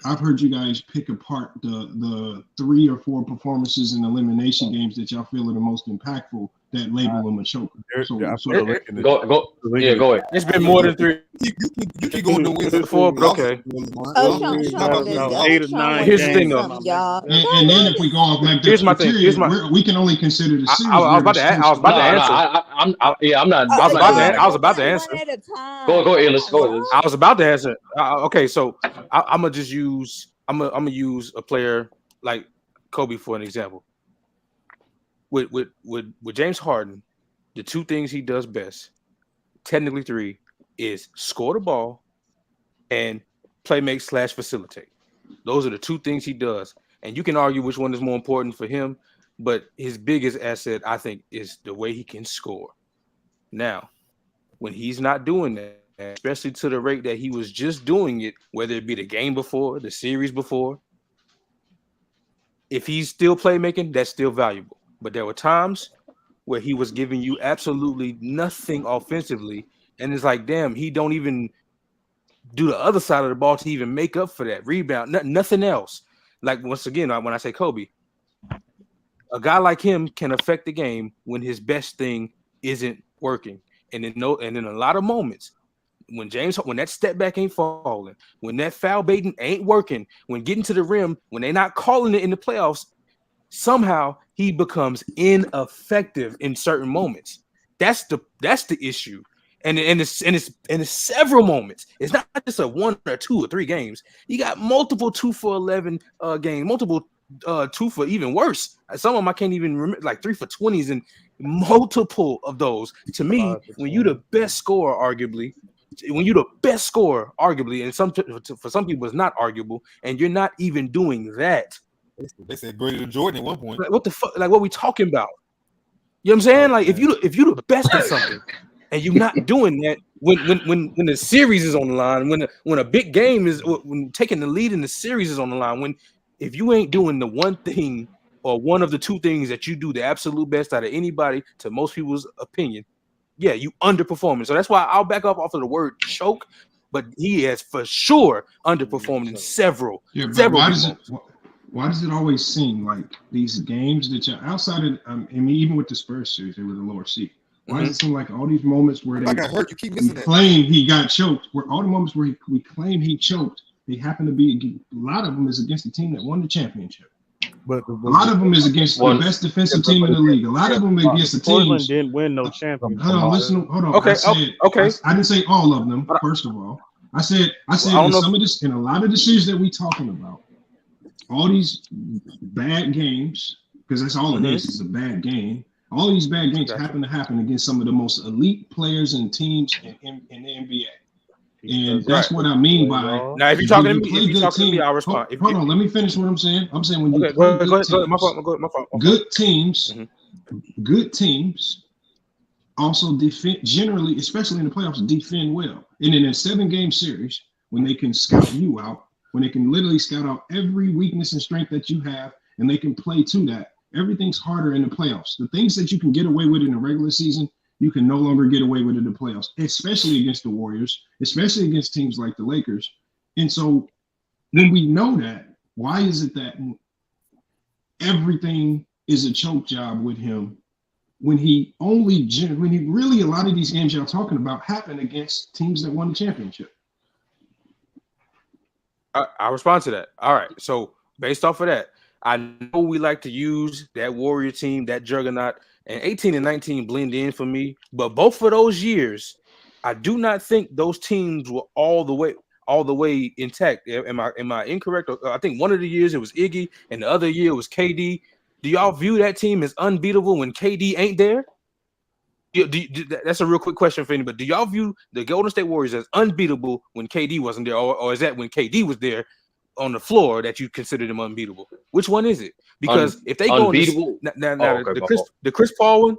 I've heard you guys pick apart the 3 or 4 performances in elimination games that y'all feel are the most impactful that label him a choker. Go ahead. It's been more than 3. You can go into wins 4, but okay. 8 or 9. Here's the thing, though. And then if we go off Mac, here's my thing. We can only consider the series. I was about to answer. I was about to answer. Go ahead, let's go. I was about to answer. Okay, so I'm gonna just use. I'm gonna use a player like Kobe for an example. With James Harden, the 2 things he does best, technically 3, is score the ball and play make / facilitate. Those are the 2 things he does, and you can argue which one is more important for him, but his biggest asset, I think, is the way he can score. Now, when he's not doing that, especially to the rate that he was just doing it, whether it be the game before, the series before, if he's still playmaking, that's still valuable. But there were times where he was giving you absolutely nothing offensively, and it's like, damn, he don't even do the other side of the ball to even make up for that rebound, nothing else. Like, once again, when I say Kobe, a guy like him can affect the game when his best thing isn't working, and in a lot of moments, when that step back ain't falling, when that foul baiting ain't working, when getting to the rim, when they're not calling it in the playoffs, somehow he becomes ineffective in certain moments. That's the issue, and it's several moments. It's not just a 1 or 2 or 3 games. You got multiple 2 for 11 games, multiple 2 for even worse. Some of them I can't even remember, like 3 for 20s, and multiple of those. To me, when you the best scorer, arguably, and for some people it's not arguable, and you're not even doing that. They said greater than Jordan at one point. Like, what the fuck? Like, what we talking about? You know what I'm saying? Like, if you the best at something, and you're not doing that when the series is on the line, when a big game is, when taking the lead in the series is on the line, if you ain't doing the one thing or one of the two things that you do the absolute best out of anybody, to most people's opinion, yeah, you underperforming. So that's why I'll back up off of the word choke, but he has for sure underperformed in several. Why does it always seem like these games that you're outside of? I mean, even with the Spurs series, they were the lower seed. Why does it seem like all these moments where they claim he got choked, where all the moments where we claim he choked, they happen to be, a lot of them is against the team that won the championship. But a lot of them is against the best defensive team in the league. A lot of them against the teams. Portland didn't win no championship. Hold on. Okay, I didn't say all of them. First of all, I said in some of this, in a lot of the series that we talking about, all these bad games, because that's all it is. It's a bad game. All these bad games happen to happen against some of the most elite players and teams in the NBA. And that's what I mean by now. If you're talking to me, I'll respond. Hold on, let me finish what I'm saying. I'm saying when you play good teams also defend, generally, especially in the playoffs, defend well. And in a 7-game series, when they can scout you out, when they can literally scout out every weakness and strength that you have, and they can play to that, everything's harder in the playoffs. The things that you can get away with in the regular season, you can no longer get away with in the playoffs, especially against the Warriors, especially against teams like the Lakers. And so when we know that, why is it that everything is a choke job with him when he really, a lot of these games y'all talking about happen against teams that won the championship? I'll respond to that. All right. So based off of that, I know we like to use that Warrior team, that juggernaut, and 18 and 19 blend in for me. But both of those years, I do not think those teams were all the way intact. Am I incorrect? I think one of the years it was Iggy, and the other year it was KD. Do y'all view that team as unbeatable when KD ain't there? That's a real quick question for anybody. Do y'all view the Golden State Warriors as unbeatable when KD wasn't there, or is that when KD was there on the floor that you consider them unbeatable? Which one is it? Because if they go unbeatable, the Chris Paul one,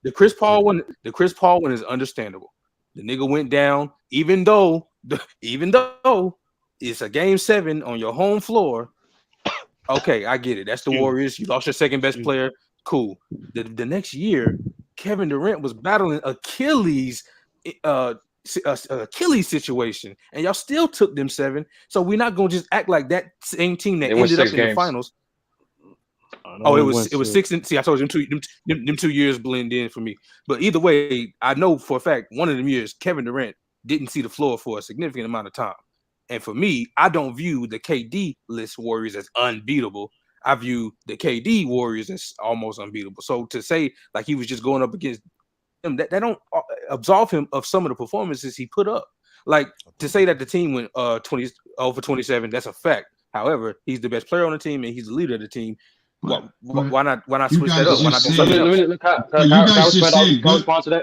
the Chris Paul one is understandable. The nigga went down, even though it's a game 7 on your home floor. Okay, I get it. That's the Warriors. You lost your second best player. Cool. The next year, Kevin Durant was battling Achilles situation, and y'all still took them 7. So we're not gonna just act like that same team that ended up in the finals. It was 6. And see, I told you them 2 years blend in for me. But either way, I know for a fact one of them years Kevin Durant didn't see the floor for a significant amount of time. And for me, I don't view the KD list Warriors as unbeatable. I view the KD Warriors as almost unbeatable. So to say like he was just going up against them, that don't absolve him of some of the performances he put up. Like to say that the team went 20 for 27, that's a fact. However, he's the best player on the team and he's the leader of the team. Why not switch that up? Why not do something else?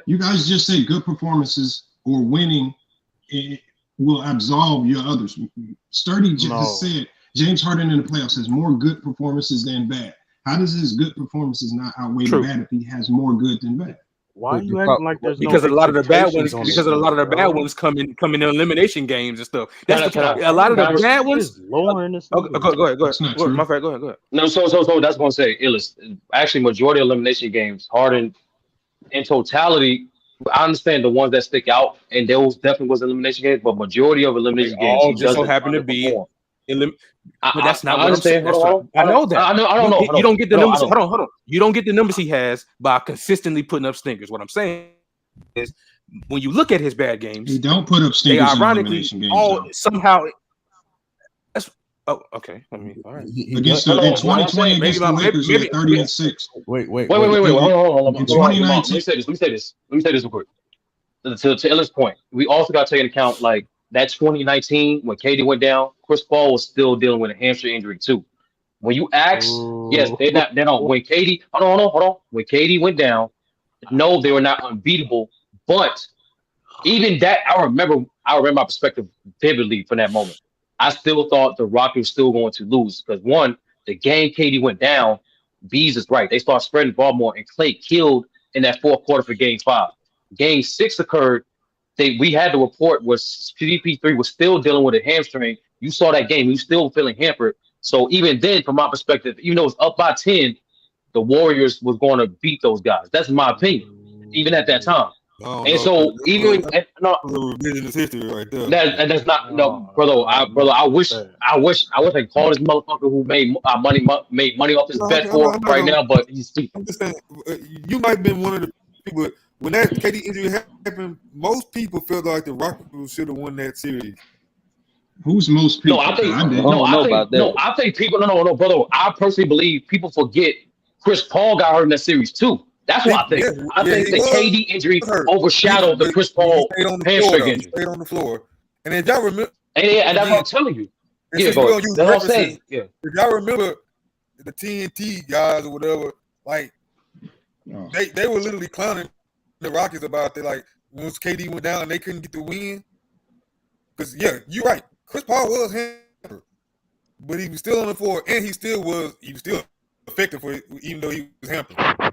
You guys just said good performances or winning will absolve your others. Sturdy just said James Harden in the playoffs has more good performances than bad. How does his good performances not outweigh the bad if he has more good than bad? Why are you acting like there's because no a lot of the bad ones? Because a lot of the bad ones come in elimination games and stuff. That's a lot of the bad ones. Go ahead. My friend, go ahead. No, so that's gonna say actually majority of elimination games, Harden in totality. I understand the ones that stick out, and those definitely was elimination games, but majority of elimination games all just so happen to be. But that's not what I'm saying. I know that. I don't know. You don't get the numbers. Hold on. You don't get the numbers he has by consistently putting up stinkers. What I'm saying is, when you look at his bad games, he don't put up stinkers in elimination games. Somehow. That's okay. I mean, all right. Against in 2020 against the Lakers, he had 30 and 6. Wait. Hold on. In 2019, let me say this real quick. To Illis' point, we also got to take into account like that 2019 when KD went down, Chris Paul was still dealing with a hamstring injury too. When you ask, yes, they don't. When KD, hold on. When KD went down, no, they were not unbeatable. But even that, I remember my perspective vividly from that moment. I still thought the Rockets were still going to lose because one, the game KD went down, Bees is right. They started spreading the ball more, and Clay killed in that fourth quarter for Game 5. Game 6 occurred. We had the report where CP3 was still dealing with a hamstring. You saw that game. He was still feeling hampered. So even then, from my perspective, even though it's up by 10, the Warriors was going to beat those guys. That's my opinion, even at that time. And so even no, revisionist history right there. that's not no, brother. I wish I could call this motherfucker who made money off his bet for right now, but he's stupid. I'm just saying, you might have been one of the people when that KD injury happened. Most people felt like the Rockets should have won that series. Who's most people? No, I think people. No, brother. I personally believe people forget Chris Paul got hurt in that series too. That's what I think. I think the KD injury overshadowed the Chris Paul hamstring injury. He stayed on the floor, and if y'all remember, and that's what I'm telling you. Yeah, that's what I'm saying. Yeah. If y'all remember the TNT guys or whatever, like they were literally clowning the Rockets about that. Like once KD went down, they couldn't get the win. Because you're right. Chris Paul was hampered, but he was still on the floor, and he was still effective for it, even though he was hampered.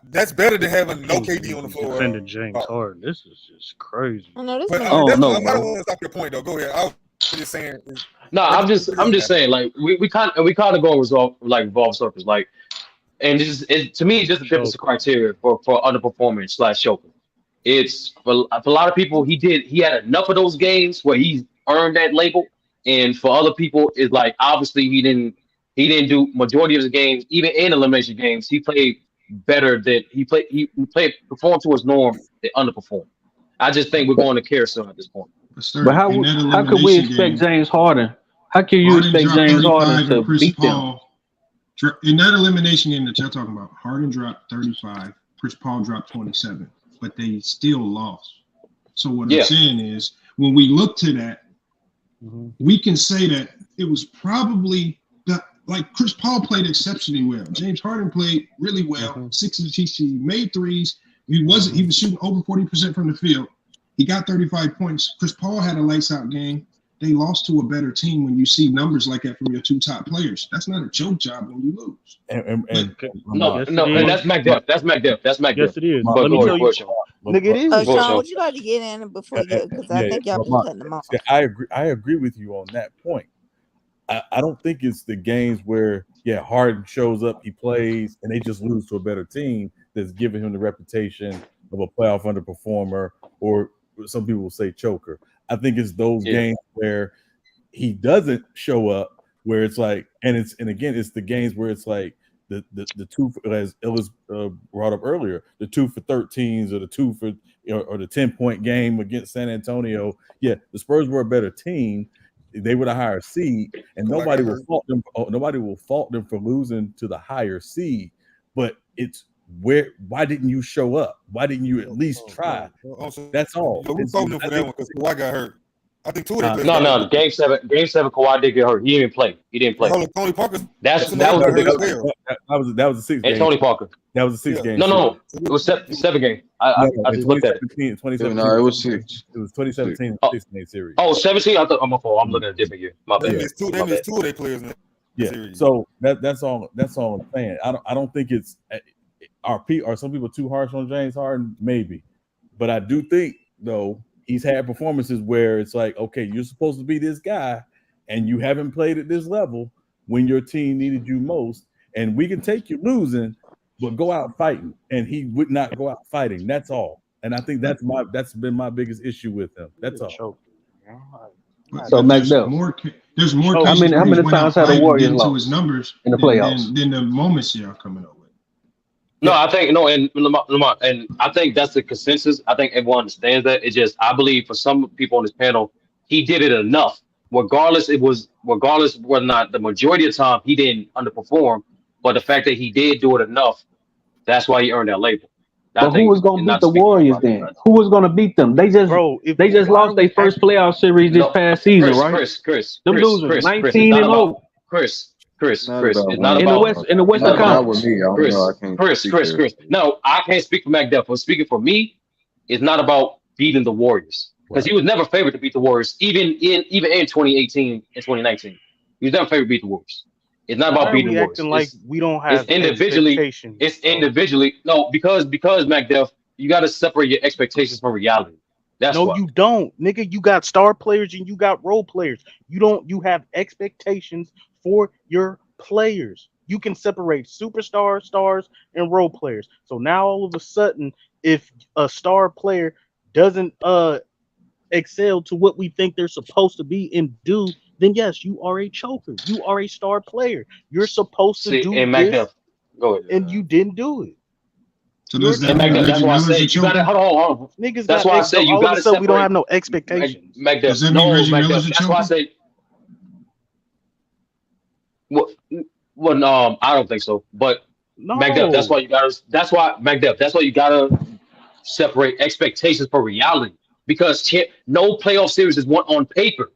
That's better than having no KD on the floor. Defending James Harden. This is just crazy. I don't want to stop your point though. Go ahead. I was just saying. No, I'm just saying. Like we kind of go revolve circles. Like, and to me, it's just a difference of criteria for underperformance / choking. It's for a lot of people. He had enough of those games where he earned that label, and for other people, it's like obviously he didn't do majority of his games, even in elimination games. He played better than he performed to his norm. They underperformed. I just think we're going to carousel at this point. But how could we expect James Harden? How can you expect James Harden to beat them? In that elimination game that y'all talking about, Harden dropped 35, Chris Paul dropped 27, but they still lost. So what I'm saying is, when we look to that, we can say that it was probably like Chris Paul played exceptionally well. James Harden played really well. 6 assists, he made threes. He was shooting over 40% from the field. He got 35 points. Chris Paul had a lights out game. They lost to a better team when you see numbers like that from your two top players. That's not a joke job when you lose. No, that's McDuff. That's McDuff. Yes, it is. Let me tell you. Nigga, it is. Sean, would you like to get in before you? Because I think y'all been cutting them off. I agree with you on that point. I don't think it's the games where Harden shows up, he plays, and they just lose to a better team that's giving him the reputation of a playoff underperformer, or some people will say choker. I think it's those games where he doesn't show up, where it's like, and again, it's the games where it's like the two, as Ellis brought up earlier, the 2 for 13s or the 2 for or the 10-point game against San Antonio. Yeah, the Spurs were a better team. They were the higher seed, and nobody will fault them. Nobody will fault them for losing to the higher seed. But it's why didn't you show up? Why didn't you at least try? That's all. We're voting for that one because Kawhi got hurt. I think 2 of them. No. Game seven, Kawhi did get hurt. He didn't play. Tony Parker. That was the biggest. That was a 6 game. And Tony Parker. That was a 6 game. No. It was 7 game. I just looked at it. 2017. No, it was 6. It was 2017 6-game series. Oh, 17. I thought I'm looking at a different year. My bad. There's 2 of their players in the series. So that's all I'm saying. I don't think it's are some people too harsh on James Harden? Maybe. But I do think though he's had performances where it's like, okay, you're supposed to be this guy and you haven't played at this level when your team needed you most. And we can take you losing, but go out fighting. And he would not go out fighting. That's all. And I think that's been my biggest issue with him. That's all. So McDuff. There's more. How many times have the Warriors lost his numbers in the playoffs than the moments y'all coming up with? No, I think and Lamar, and I think that's the consensus. I think everyone understands that. It's just I believe for some people on this panel, he did it enough. Regardless whether or not the majority of the time he didn't underperform, but the fact that he did do it enough, that's why he earned that label. But who was going to beat the Warriors then? Who was going to beat them? They just lost their first playoff series this past season, right? Chris, them losers 19-0. Chris. It's not about in the Western Conference. Chris. No, I can't speak for McDuff. But speaking for me, it's not about beating the Warriors because he was never favored to beat the Warriors, even in 2018 and 2019. He was never favored to beat the Warriors. It's not about beating the Warriors. Like we don't have it's individually. No, because McDuff, you got to separate your expectations from reality. No, you don't, nigga. You got star players and you got role players. You have expectations for your players. You can separate superstars, stars, and role players. So now all of a sudden, if a star player doesn't excel to what we think they're supposed to be and do, then yes, you are a choker. You are a star player. You're supposed to do this, go ahead. And you didn't do it. So does that mean that's why I say you gotta hold on. Niggas that's got why I say you all gotta of a sudden we don't separate- have no expectations. Does that mean Reggie Miller's a choker? That's why I say. Well, I don't think so. But McDuff, that's why you gotta. That's why McDuff. That's why you gotta separate expectations from reality, because no playoff series is one on paper.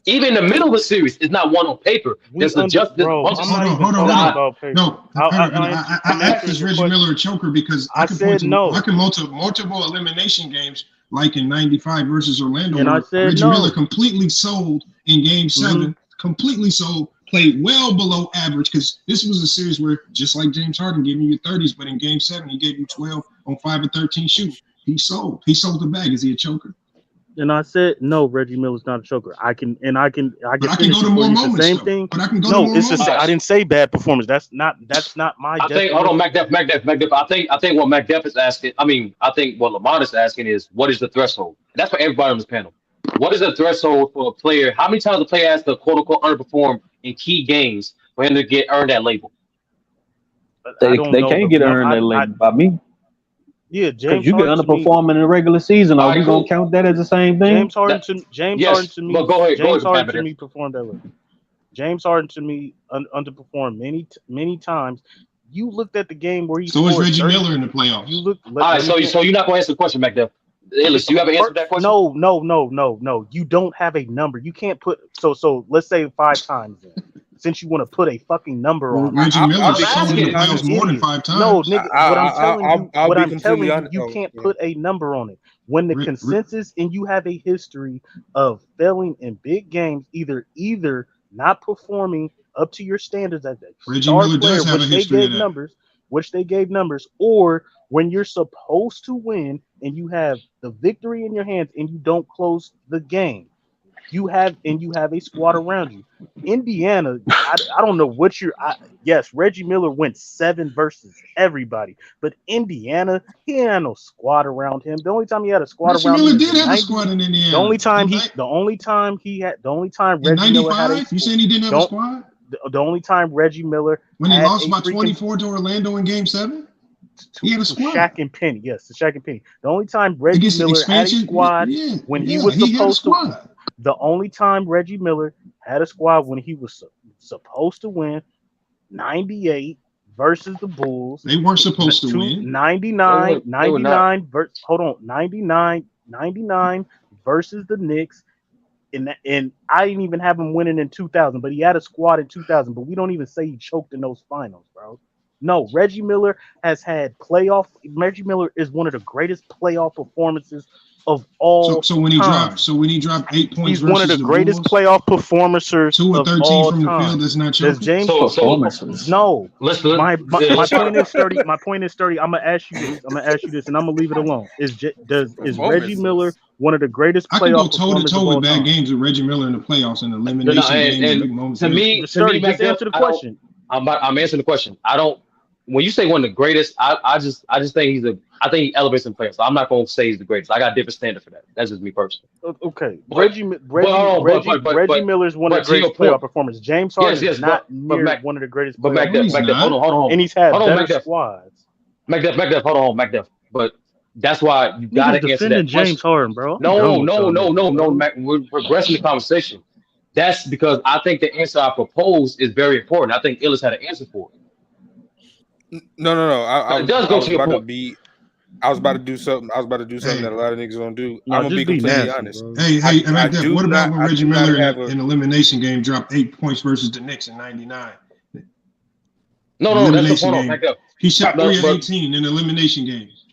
Even in the middle of a series, it's not one on paper. There's a just. Hold on. No, I asked is Reggie Miller a choker because I can point to multiple elimination games like in '95 versus Orlando, and where Reggie Miller completely sold in Game 7, completely sold, played well below average, because this was a series where, just like James Harden gave you your 30s, but in Game 7 he gave you 12 on 5 of 13 shooting. He sold the bag. Is he a choker? And I said, no, Reggie Miller's not a choker. I can go to more moments. The same thing. But I can go to more moments. I didn't say bad performance. That's not my. I think. Hold on, McDuff. I think what McDuff is asking. I think what Lamont is asking is, what is the threshold? That's for everybody on this panel. What is the threshold for a player? How many times a player has to quote unquote underperform in key games for him to earn that label? They can't get earned that label by me. Yeah, James. You can underperform in the regular season. Are we gonna count that as the same thing? James Harden to me. James Harden to me performed that way. James Harden to me underperformed many times. You looked at the game where he. So is Reggie Miller in the playoffs? You look. All right, so you're not gonna answer the question, McDuff. Ellis, do you have an answer to that question? No. You don't have a number. You can't put. So let's say 5 times. Then. Since you want to put a fucking number on Reggie Miller more than 5 times. No, nigga, what I'm telling you, you can't put a number on it. When the consensus and you have a history of failing in big games, either not performing up to your standards as a star player, which they gave numbers, or when you're supposed to win and you have the victory in your hands and you don't close the game. You have a squad around you. Indiana, I don't know what yes, Reggie Miller went 7 versus everybody, but Indiana, he had no squad around him. The only time he had a squad Reggie around Miller him, did have a squad in Indiana. The only time Reggie Miller had a, you saying he didn't have a squad? The only time Reggie Miller when he lost by 24 to Orlando in Game 7. He had a squad. Shaq and Penny, yes, the Shaq and Penny. The only time Reggie Miller had a squad when he was supposed to. The only time Reggie Miller had a squad when he was supposed to win, 98 versus the Bulls. They weren't supposed to win. 99 versus the Knicks. And I didn't even have him winning in 2000, but he had a squad in 2000. But we don't even say he choked in those finals, bro. No, Reggie Miller has had playoff. Reggie Miller is one of the greatest playoff performances of all. So when he dropped 8 points, he's one of the greatest playoff performers 2 or 13 from the field. That's not choking. James performances. No, my point is 30. My point is 30. I'm gonna ask you this, and I'm gonna leave it alone. Is Reggie Miller one of the greatest playoff? I can go toe to toe with bad games with Reggie Miller in the playoffs and elimination games. Big moments. To me, just answer the question. I'm answering the question. I don't. When you say one of the greatest, I just think I think he elevates in players. So I'm not going to say he's the greatest. I got a different standard for that. That's just me personally. Okay, Reggie Miller is one of the greatest playoff performers. James Harden is not near one of the greatest. But McDuff, hold on, and he's had better squads. McDuff, hold on. But that's why you got to answer that. James Harden, bro. No. We're progressing the conversation. That's because I think the answer I propose is very important. I think Illis had an answer for it. No. It does go to your point. I was about to do something. That a lot of niggas don't do. I'm gonna be completely honest. Hey, what about when Reggie Miller in elimination game dropped 8 points versus the Knicks in '99? No, that's the point. He shot 3 of 18 in elimination games.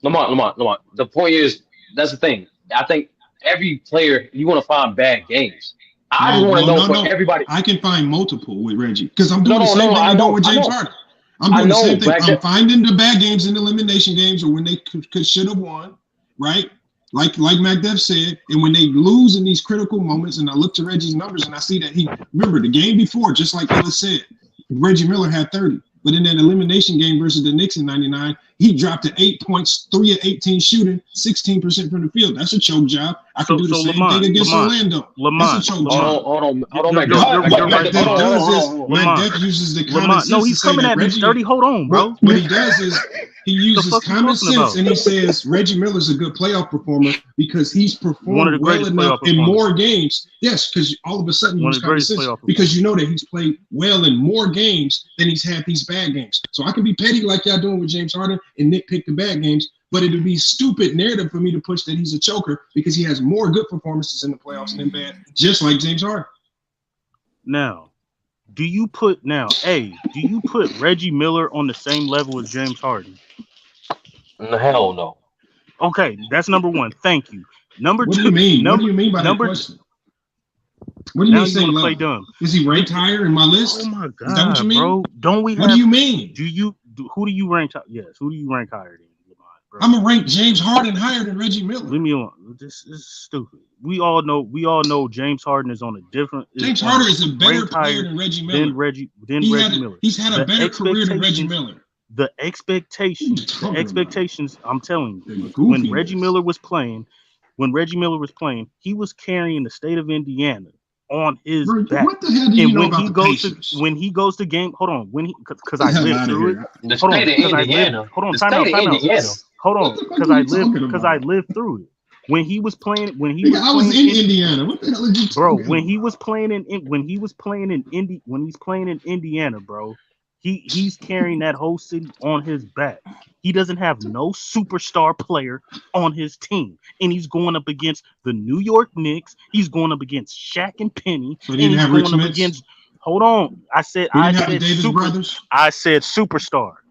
Lamont. The point is, that's the thing. I think every player, you want to find bad games. I just want to know for everybody. I can find multiple with Reggie because I'm doing the same thing I'm doing with James Harden. I'm doing the same thing. I'm finding the bad games in elimination games or when they should have won, right? Like MacDev said, and when they lose in these critical moments, and I look to Reggie's numbers and I see that remember the game before, just like Ellis said, Reggie Miller had 30. But in that elimination game versus the Knicks in 99, he dropped to 8 points, 3 of 18 shooting, 16% from the field. That's a choke job. I can do the same thing against Orlando. That's a choke job. Hold on, What MacDev does is MacDev uses the common sense. No, he's coming at me dirty. Hold on, bro. What he does is he uses common sense and he says Reggie Miller's a good playoff performer because he's performed well enough in more games. Yes, because all of a sudden you use common sense because you know that he's played well in more games than he's had these bad games. So I can be petty like y'all doing with James Harden and nitpick the bad games, but it would be stupid narrative for me to push that he's a choker because he has more good performances in the playoffs than bad, just like James Harden. Now, do you put Reggie Miller on the same level as James Harden? Hell no. Okay, that's number one. Thank you. Number two. What do you mean? What do you mean by that question? What do you mean same level? Play dumb. Is he ranked higher in my list? Oh my god, is that what you mean? Bro, don't we? What do you mean? Who do you rank? Yes, who do you rank higher than? Bro? I'm gonna rank James Harden higher than Reggie Miller. Leave me alone. This is stupid. We all know James Harden is on a different. James Harden is a better player than Reggie Miller. Reggie Miller. He's had a better career than Reggie Miller. The expectations, I'm telling you, when Reggie Miller was playing, he was carrying the state of Indiana on his back. What the hell do you know about the Pacers? When he goes to game, hold on, because I lived through it. Hold on, time out. Hold on, because I lived through it. When he was playing, I was in Indiana. What the hell are you talking about? When he's playing in Indiana, bro, he's carrying that whole city on his back. He doesn't have no superstar player on his team, and he's going up against the New York Knicks. He's going up against Shaq and Penny, so and he's going up against. Hold on, I said superstar.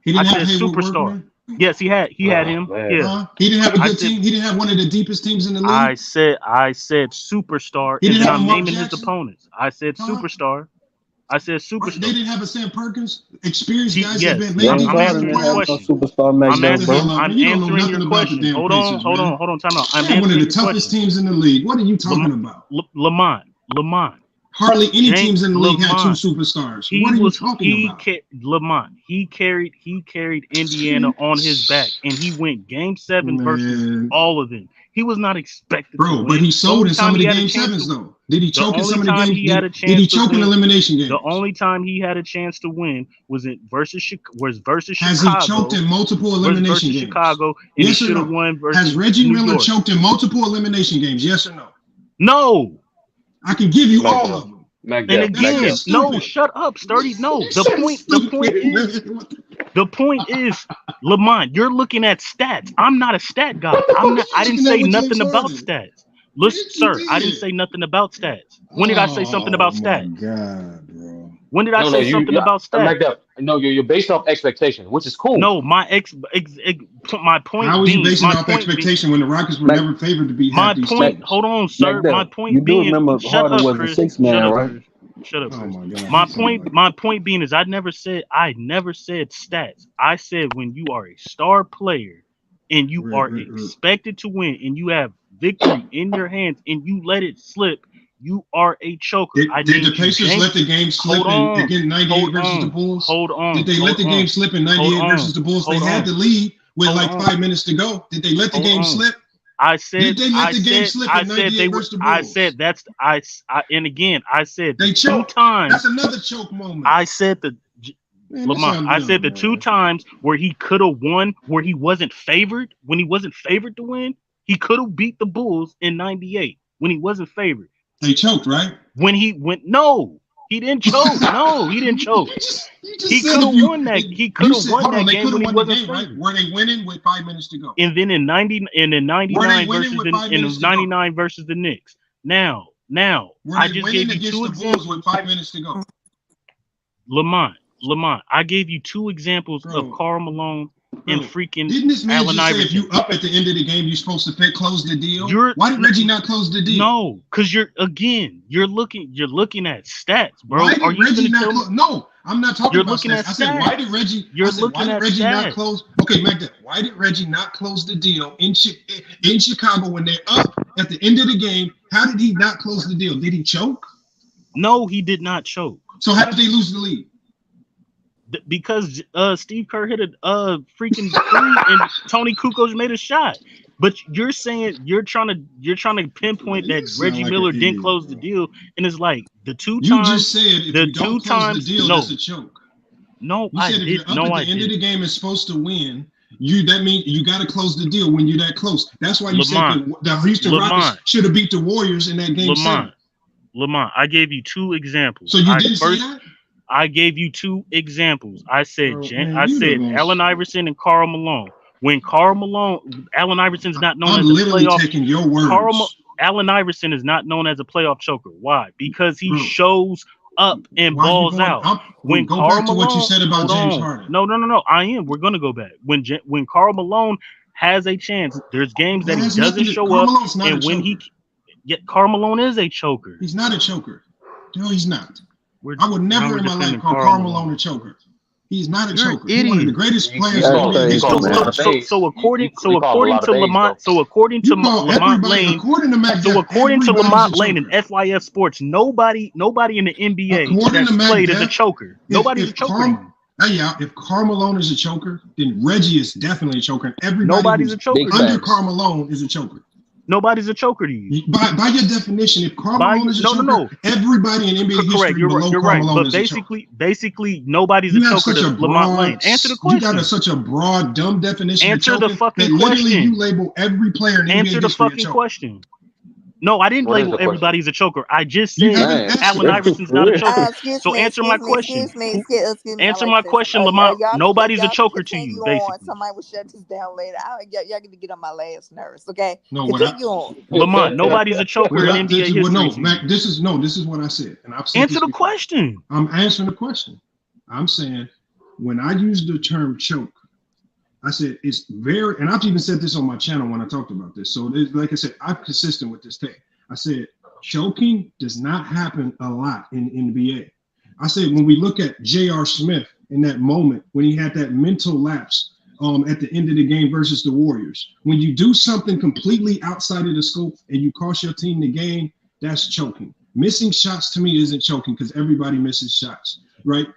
He didn't have superstar. Workman? Yes, he had him. Yeah. He didn't have a good team. He didn't have one of the deepest teams in the league. I said superstar. He didn't have I'm Mark naming Jackson? his opponents. I said superstar. They didn't have a Sam Perkins. Experienced guys have been I'm answering your question. Hold on. Time out. I'm one of the toughest teams in the league. What are you talking about? Lamont. Hardly any teams in the league had two superstars. What are you talking about? Lamont. He carried Indiana on his back, and he went Game 7 versus all of them. He was not expected to win. But he sold in some of the Game 7s, though. Did he choke in some of the games? Did he choke in elimination games? The only time he had a chance to win was versus Chicago. Has he choked in multiple elimination games? Chicago, and yes he or no? Won versus Has Reggie New Miller York. choked in multiple elimination games? Yes or no? No. I can give you all of them. And again, no, shut up, Sturdy. No, the point is, Lamont, you're looking at stats. I'm not a stat guy. I didn't say nothing about stats. Listen, sir, I didn't say nothing about stats. When did I say something about stats? God, bro. When did I say something about stats? No, you're based off expectation, which is cool. No, my point. How was you basing off expectation when the Rockets were never favored to be half these teams? Hold on, sir. My point you being, do remember Harden was the sixth man, right? Shut up. Oh my God. My point being is I never said stats. I said when you are a star player and you are expected to win and you have victory in your hands and you let it slip, you are a choker. Did the Pacers let the game slip in 98 versus the Bulls? Hold on. Did they let the game slip in 98 versus the Bulls? They had the lead with 5 minutes to go. Did they let the game slip? I said did they let the game slip in 98 versus the Bulls? I said that's and again I said they choked 2 times. That's another choke moment. I said Lamont, I said the 2 times where he could have won, where he wasn't favored, when he wasn't favored to win, he could have beat the Bulls in 98 when he wasn't favored. They choked, right? When he went, no, he didn't choke. No, he didn't choke. He could have won that. He could have won that game when he wasn't favored. Right? Were they winning with 5 minutes to go? And then in 99 versus the Knicks. Now, I just gave you 2 examples with 5 minutes to go. Lamont, I gave you 2 examples of Karl Malone and freaking Didn't this man Allen just say if Iverson. you up at the end of the game, you're supposed to close the deal? Why did Reggie not close the deal? No, because you're looking at stats, bro. Why did Are you Reggie gonna not close? No, I'm not talking about looking stats. at I said, why did Reggie? You're I said, looking why did at Reggie not stats. close? Okay, Mac, why did Reggie not close the deal in Chicago when they're up at the end of the game? How did he not close the deal? Did he choke? No, he did not choke. So how did they lose the lead? Because Steve Kerr hit a freaking three and Tony Kukoc made a shot. But you're saying you're trying to pinpoint that Reggie Miller didn't close the deal, and it's like the two times. You just said if you don't close the deal, that's a choke. No, you said if you're up at the end of the game and supposed to win, that means you got to close the deal when you're that close. That's why you said the Houston Rockets should have beat the Warriors in that game. Lamont, I gave you two examples. So you didn't say that? I gave you two examples. I said Allen Iverson and Karl Malone. When Allen Iverson's not known as a playoff. Taking your words. Allen Iverson is not known as a playoff choker. Why? Because he shows up and balls out. When go Karl back to Malone, what you said about James Harden. No. I am. We're gonna go back. When Karl Malone has a chance, there's games that he doesn't show up, and when Karl Malone is a choker. He's not a choker. No, he's not. I would never in my life call Karl Malone a choker. He's not a choker. He's one of the greatest players in NBA history. So according to Lamont Lane, and FYF Sports, nobody in the NBA that's played as a choker. Nobody's a choker. If Karl Malone is a choker, then Reggie is definitely a choker. And everybody who's under Karl Malone is a choker. Nobody's a choker to you. By your definition, if Karl Malone is a choker, everybody in NBA history below Karl Malone is a choker. Basically, nobody's a choker to Lamont Lane. Answer the question. You got such a broad, dumb definition. Answer the fucking that literally question. You label every player in NBA history Answer the fucking question. No, I didn't label everybody as a choker. I just said Allen Iverson's not a choker. So answer my question. Answer my question, Lamont. Nobody's a choker to you, basically. Somebody will shut this down later. Y'all get to get on my last nerves, okay? Continue on. Lamont, nobody's a choker in NBA history. No, Mac, this is what I said. And I've said answer the question. I'm answering the question. I'm saying when I use the term choke, I said it's very, and I've even said this on my channel when I talked about this. So like I said, I'm consistent with this take. I said choking does not happen a lot in NBA. I said when we look at J.R. Smith in that moment when he had that mental lapse at the end of the game versus the Warriors, when you do something completely outside of the scope and you cost your team the game, that's choking. Missing shots to me isn't choking because everybody misses shots. Right.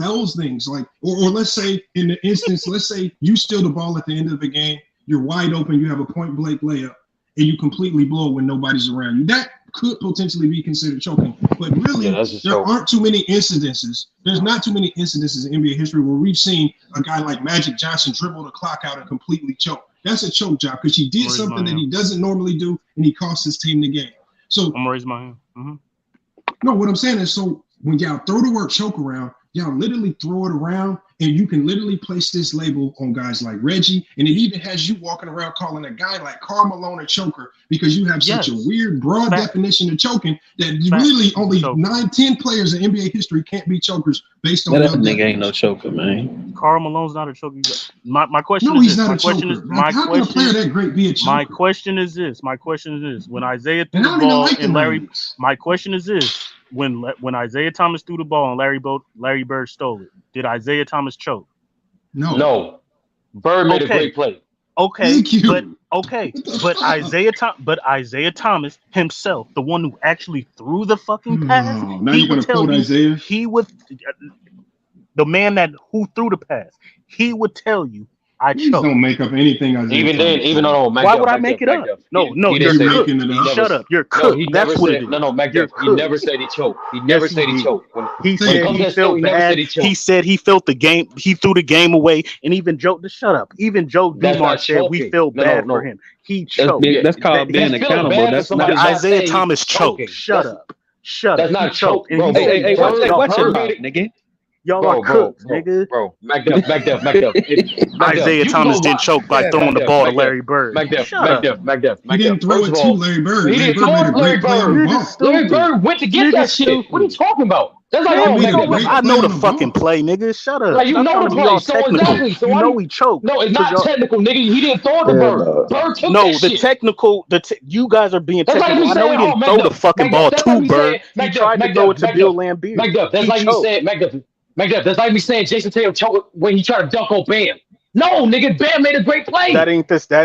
Those things like, or let's say in the instance, let's say you steal the ball at the end of the game, you're wide open, you have a point blank layup, and you completely blow it when nobody's around you. That could potentially be considered choking, but really there aren't too many incidences. There's not too many incidences in NBA history where we've seen a guy like Magic Johnson dribble the clock out and completely choke. That's a choke job because he did something that he doesn't normally do, and he cost his team the game. So I'm gonna raise my hand. Mm-hmm. No, what I'm saying is, so when y'all throw the word choke around, y'all literally throw it around, and you can literally place this label on guys like Reggie, and it even has you walking around calling a guy like Karl Malone a choker because you have such a weird, broad definition of choking that really only 9-10 players in NBA history can't be chokers based on that nigga ain't no choker, man. Karl Malone's not a choker. My question is this. Not a choker. How can a player that great be a choker? My question is this. When Isaiah threw the ball and Larry, my question is this. When Isaiah Thomas threw the ball and Larry Bird stole it, did Isaiah Thomas choke? No. Bird made a great play. Okay, but Isaiah Thomas himself, the one who actually threw the fucking pass, now you're gonna quote Isaiah. He would, the man who threw the pass, he would tell you. Please don't make up anything. Even though why would I make it up? No, you're cooked. Shut up. You're cooked. That's what it is. No, Mac. He never said he choked. He never said he choked. He said he felt bad. He said he felt the game. He threw the game away. And even Joe, shut up. Even Joe Dumars said we feel bad for him. He choked. That's called being accountable. That's not Isaiah Thomas choked. Shut up. That's not choke, bro. Hey, watch your mouth, nigga. Y'all are cooked, nigga. Mac Duff. Isaiah Thomas didn't choke by throwing the ball to Larry Bird. Shut up. He didn't throw it to Larry Bird. He Larry didn't Bird throw made it a to Larry great play on the Bird. ball. Larry Bird went to get that shit. What are you talking about? That's like, Man, oh, Mac Duff. I know the fucking play, nigga. Shut up. Like, you Stop know trying the to be play. all So technical. exactly. So You know he choked. No, it's 'cause not y'all- technical, nigga. He didn't throw it to Bird. Bird took that No, the shit. technical. You guys are being That's like technical. me I know he saying, didn't throw the fucking ball that's like to me Bird. saying, He tried to throw it to Bill Laimbeer. That's He like me choked. saying, Mac Duff, that's like me saying Jason Tatum choked when he tried to dunk on Bam. No, nigga, Bam made a great play. That ain't the same.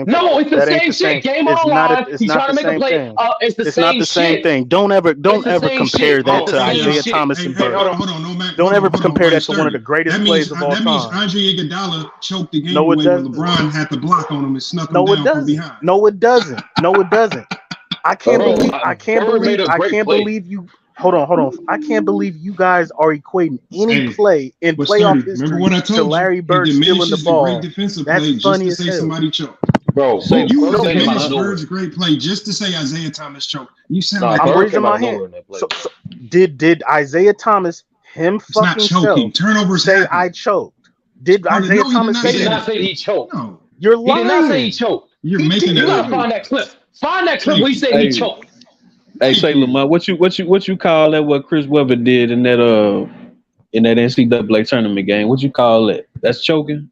No, it's the That ain't same the shit. same. Game It's on the not. line. It's He's not trying the to make a same play. thing. It's the It's same not the same shit. thing. Don't ever compare that to It's the same Isaiah shit. Thomas and Bird. Hold on, no, Mac. Don't ever compare hey, that to one of the greatest that plays means, of all that means time. Andre Iguodala choked the game No, it away when doesn't. LeBron had the block on him and snuck him No, it down from doesn't. behind. No, it doesn't. No, it doesn't. I can't believe you. Hold on. I can't believe you guys are equating any play in But playoff Sturdy, remember history what I to told Larry you? Bird He stealing the diminishes ball. great defensive That's play just funny to as say hell. somebody choked. Bro, You would Bird came out diminish of nowhere. Bird's great play just to say Isaiah Thomas choked. You sound Nah, like I'm Bird raising came out my of nowhere hand. in that play. So did Isaiah Thomas it's not fucking choking. self Turnovers say happen. I choked? Did Carter, Isaiah no, he did Thomas not say He did say not that? that. say he choked. No, You're He did not say he lying. choked. you're He making You that gotta up. find that clip. Find that clip Thank where he you. said he choked. Hey, say Lamar, what you call that? What Chris Webber did in that NCAA tournament game? What you call that? That's choking.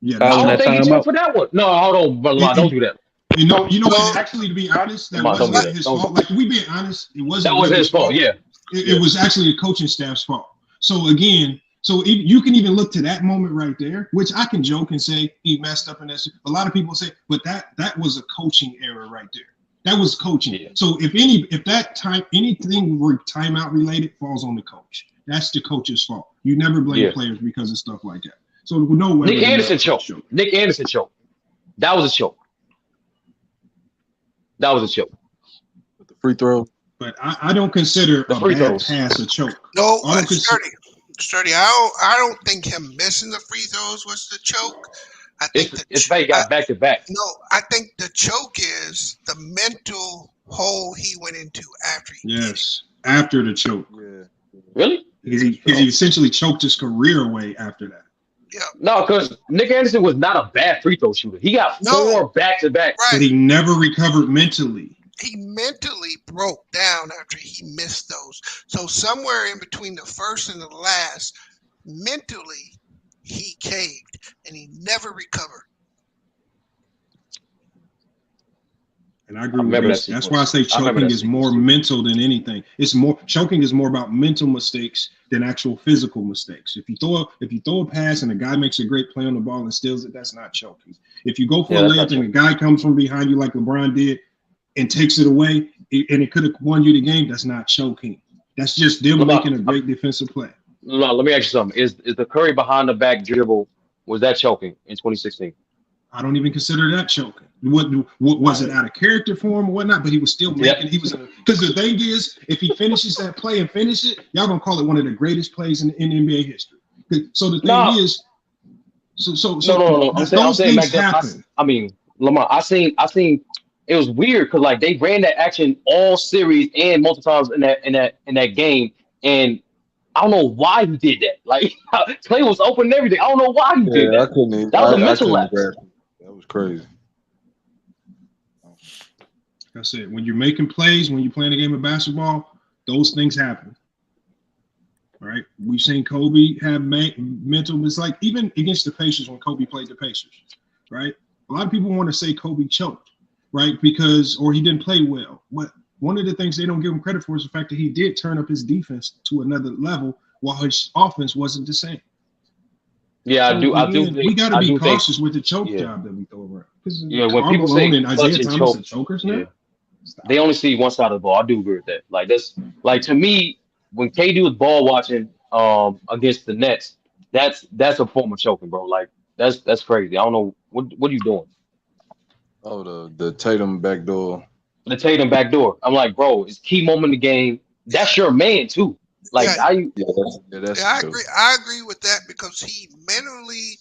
Yeah, I that's Calling don't that think he timeout. choked for that one. No, hold on, Lamar, don't do that. You know what? Well, Actually, to be honest, that Lamar, don't wasn't do that. his Don't fault. do Like, we being honest, it that. wasn't That was really his fault. Yeah. It was actually a coaching staff's fault. So again, you can even look to that moment right there, which I can joke and say he messed up, and that's a lot of people say, but that was a coaching error right there. That was coaching. Yeah. So if anything were timeout related falls on the coach. That's the coach's fault. You never blame players because of stuff like that. So no way. Nick Anderson choked. Nick Anderson choked. That was a choke. That was a choke. The free throw. But I don't consider The a free bad throws. pass a choke. no, I don't consider. Sturdy. I don't think him missing the free throws was the choke. I think It's he got back to back. no. I think the choke is the mental hole he went into after he did it. Yes, after the choke. Yeah. Really? Because he essentially choked his career away after that. Yeah. No, because Nick Anderson was not a bad free throw shooter. He got 4 back to back. But he never recovered mentally. He mentally broke down after he missed those. So somewhere in between the first and the last, mentally he caved and he never recovered. And I agree with this. That's why I say choking is more mental than anything. Choking is more about mental mistakes than actual physical mistakes. If you throw a pass and a guy makes a great play on the ball and steals it, that's not choking. If you go for a layup and a guy comes from behind you like LeBron did and takes it away and it could have won you the game, that's not choking. That's just them making a great defensive play. Let me ask you something. Is the Curry behind the back dribble, was that choking in 2016? I don't even consider that choking. What was it out of character for him or whatnot? But he was still making. He was because the thing is, if he finishes that play and finish it, y'all gonna call it one of the greatest plays in NBA history. So the thing is, no. I'm saying back then. I mean, Lamar, I seen. It was weird because like they ran that action all series and multiple times in that game, and I don't know why he did that. Like play was open and everything. I don't know why he did that. That was a mental lapse. That was crazy. Like I said, when you're making plays, when you're playing a game of basketball, those things happen. Right? We've seen Kobe have mental. It's like even against the Pacers when Kobe played the Pacers. Right? A lot of people want to say Kobe choked, right? Or he didn't play well. But one of the things they don't give him credit for is the fact that he did turn up his defense to another level while his offense wasn't the same. Yeah, So I do think we got to be cautious with the choke job that we throw around. Yeah, when people say Isaiah Thomas and chokers now, they only see one side of the ball. I do agree with that. Like that's like to me, when KD was ball watching against the Nets, that's a form of choking, bro. Like that's crazy. I don't know what are you doing. Oh, the Tatum backdoor. The Tatum backdoor. I'm like, bro, it's key moment in the game. That's your man too. Like I agree with that because he mentally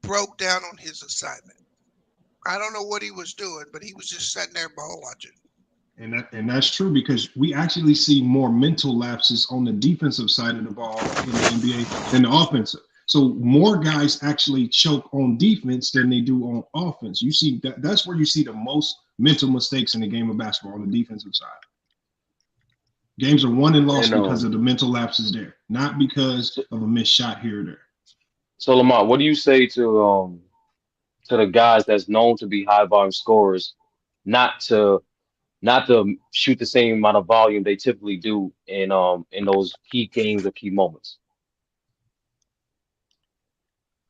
broke down on his assignment. I don't know what he was doing, but he was just sitting there ball watching. And that's true because we actually see more mental lapses on the defensive side of the ball in the NBA than the offensive. So more guys actually choke on defense than they do on offense. You see that's where you see the most mental mistakes in the game of basketball on the defensive side. Games are won and lost because of the mental lapses there, not because of a missed shot here or there. So Lamont, what do you say to the guys that's known to be high volume scorers, not to shoot the same amount of volume they typically do in those key games or key moments?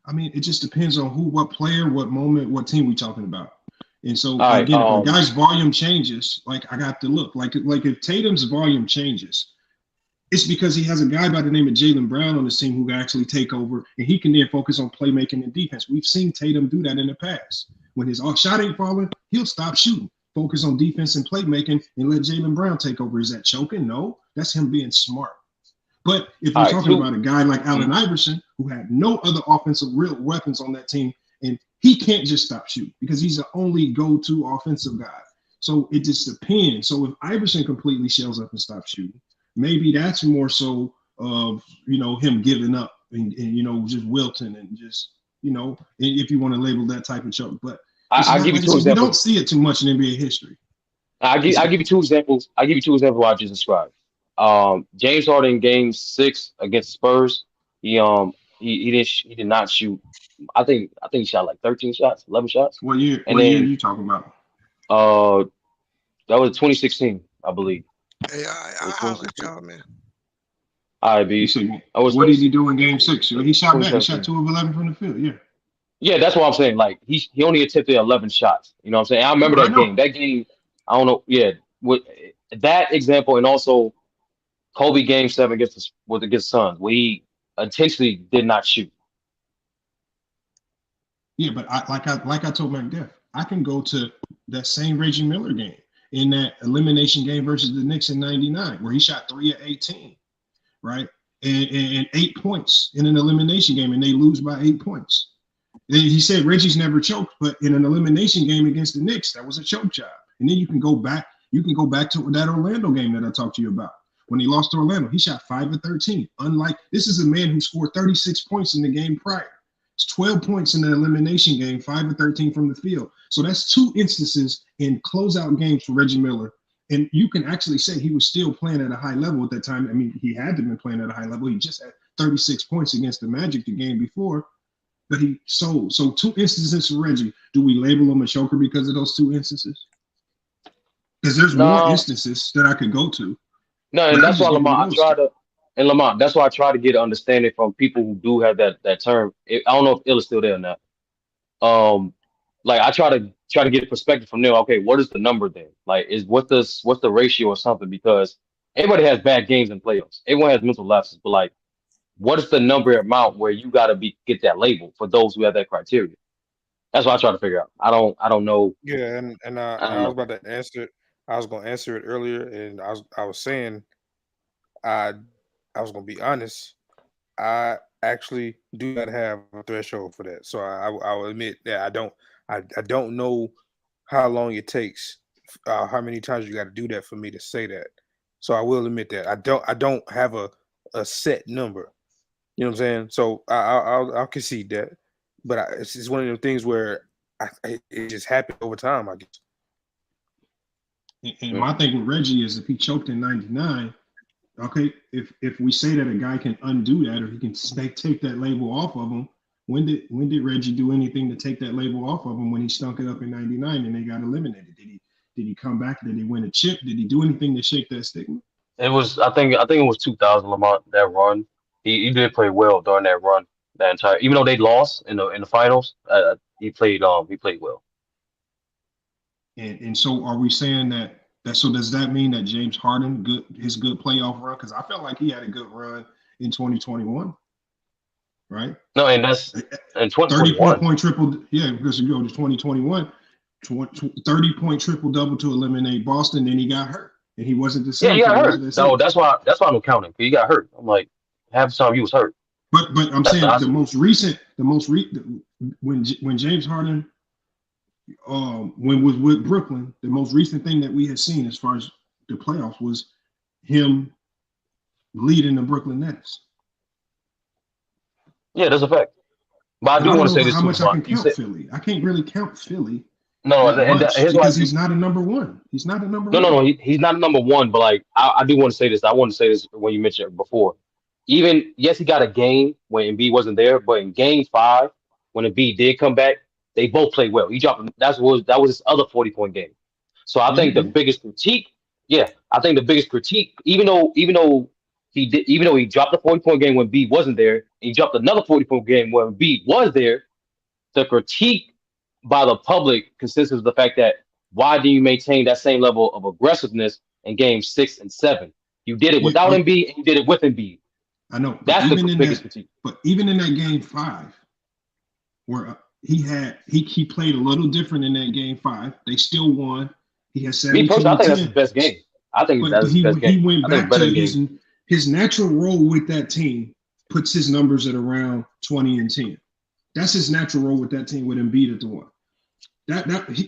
I mean, it just depends on who, what player, what moment, what team we talking about. And so All again, right, if a guy's volume changes, like I got to look, like if Tatum's volume changes, it's because he has a guy by the name of Jaylen Brown on his team who can actually take over, and he can then focus on playmaking and defense. We've seen Tatum do that in the past. When his shot ain't falling, he'll stop shooting, focus on defense and playmaking, and let Jaylen Brown take over. Is that choking? No, that's him being smart. But if you're talking about a guy like Allen Iverson, who had no other offensive real weapons on that team, and he can't just stop shooting because he's the only go-to offensive guy. So it just depends. So if Iverson completely shells up and stops shooting, maybe that's more so of, him giving up and just wilting and just, if you want to label that type of choke. But I'll give you two examples. We don't see it too much in NBA history. I'll give you two examples. I'll give you two examples what I just described. James Harden game 6 against Spurs. He did not shoot. I think he shot like 13 shots, 11 shots. What year? What year are you talking about? That was 2016, I believe. Hey, I'll let y'all, man. All right, B. What did he do in game 6? He shot back. He shot 2 of 11 from the field. Yeah. Yeah, that's what I'm saying. Like he only attempted 11 shots. You know what I'm saying? I remember that game. That game, I don't know. Yeah, with that example, and also Kobe game 7 against Suns, where he intentionally did not shoot. Yeah, but like I told McDuff, I can go to that same Reggie Miller game in that elimination game versus the Knicks in '99, where he shot 3 of 18, right, and 8 points in an elimination game, and they lose by 8 points. And he said Reggie's never choked, but in an elimination game against the Knicks, that was a choke job. And then you can go back to that Orlando game that I talked to you about. When he lost to Orlando, he shot 5 of 13. Unlike, this is a man who scored 36 points in the game prior. It's 12 points in the elimination game, 5 of 13 from the field. So that's 2 instances in closeout games for Reggie Miller. And you can actually say he was still playing at a high level at that time. I mean, he had to have been playing at a high level. He just had 36 points against the Magic the game before. But so 2 instances for Reggie. Do we label him a choker because of those 2 instances? Because there's more instances that I could go to. No, and that's why Lamont, that's why I try to get an understanding from people who do have that term. I don't know if Ill is still there or not. Like I try to get a perspective from them. Okay, what is the number then? Like, what's the ratio or something? Because everybody has bad games in playoffs. Everyone has mental lapses, but like, what is the number amount where you got to get that label for those who have that criteria? That's what I try to figure out. I don't know. Yeah, and I was about to answer. I was gonna answer it earlier, and I was saying, I was gonna be honest. I actually do not have a threshold for that, so I will admit that I don't know how long it takes, how many times you got to do that for me to say that. So I will admit that I don't have a set number. You know what I'm saying? So I'll concede that, but it's just one of the things where it just happened over time, I guess. And my thing with Reggie is if he choked in '99, okay, if we say that a guy can undo that or he can take that label off of him, when did Reggie do anything to take that label off of him when he stunk it up in '99 and they got eliminated? Did he come back? Did he win a chip? Did he do anything to shake that stigma? It was I think it was 2000 Lamont, that run. He did play well during that run. That entire, even though they lost in the finals, he played well. And so are we saying that so does that mean that James Harden his good playoff run? Because I felt like he had a good run in 2021, right? No, and that's in 2021. 30-point triple, yeah, because you go to 2021, 30-point triple double to eliminate Boston, then he got hurt. And he wasn't the same. Yeah, he got hurt. No, that's why I'm counting. He got hurt. I'm like, half the time he was hurt. But I'm saying the most recent, when James Harden when was with Brooklyn, the most recent thing that we had seen as far as the playoffs was him leading the Brooklyn Nets. Yeah, that's a fact. But I And do I don't want to know say this how too, much I Lamont. can You count said Philly. I can't really count Philly no, that and much here's what I because do. he's not a number one. He's not a number No, one. he's not number one. But like, I do want to say this. I want to say this when you mentioned it before. Even yes, he got a game when Embiid wasn't there, but in Game 5, when Embiid did come back, they both played well. He dropped that was his other 40-point game. So I Yeah, he think the did. biggest critique, yeah, I think the biggest critique, even though he dropped the 40-point game when Embiid wasn't there, he dropped another 40-point game when Embiid was there. The critique by the public consists of the fact that why do you maintain that same level of aggressiveness in games 6 and 7? You did it Yeah, without yeah, Embiid and you did it with Embiid. I know. That's the biggest critique. But even in that game 5, where he played a little different in that game 5, they still won. He had Me 72 personally, I and think that's his 10. best game. I think But that's his best game. he went I think back better to game. his natural role with that team, puts his numbers at around 20 and 10. That's his natural role with that team with Embiid at the one.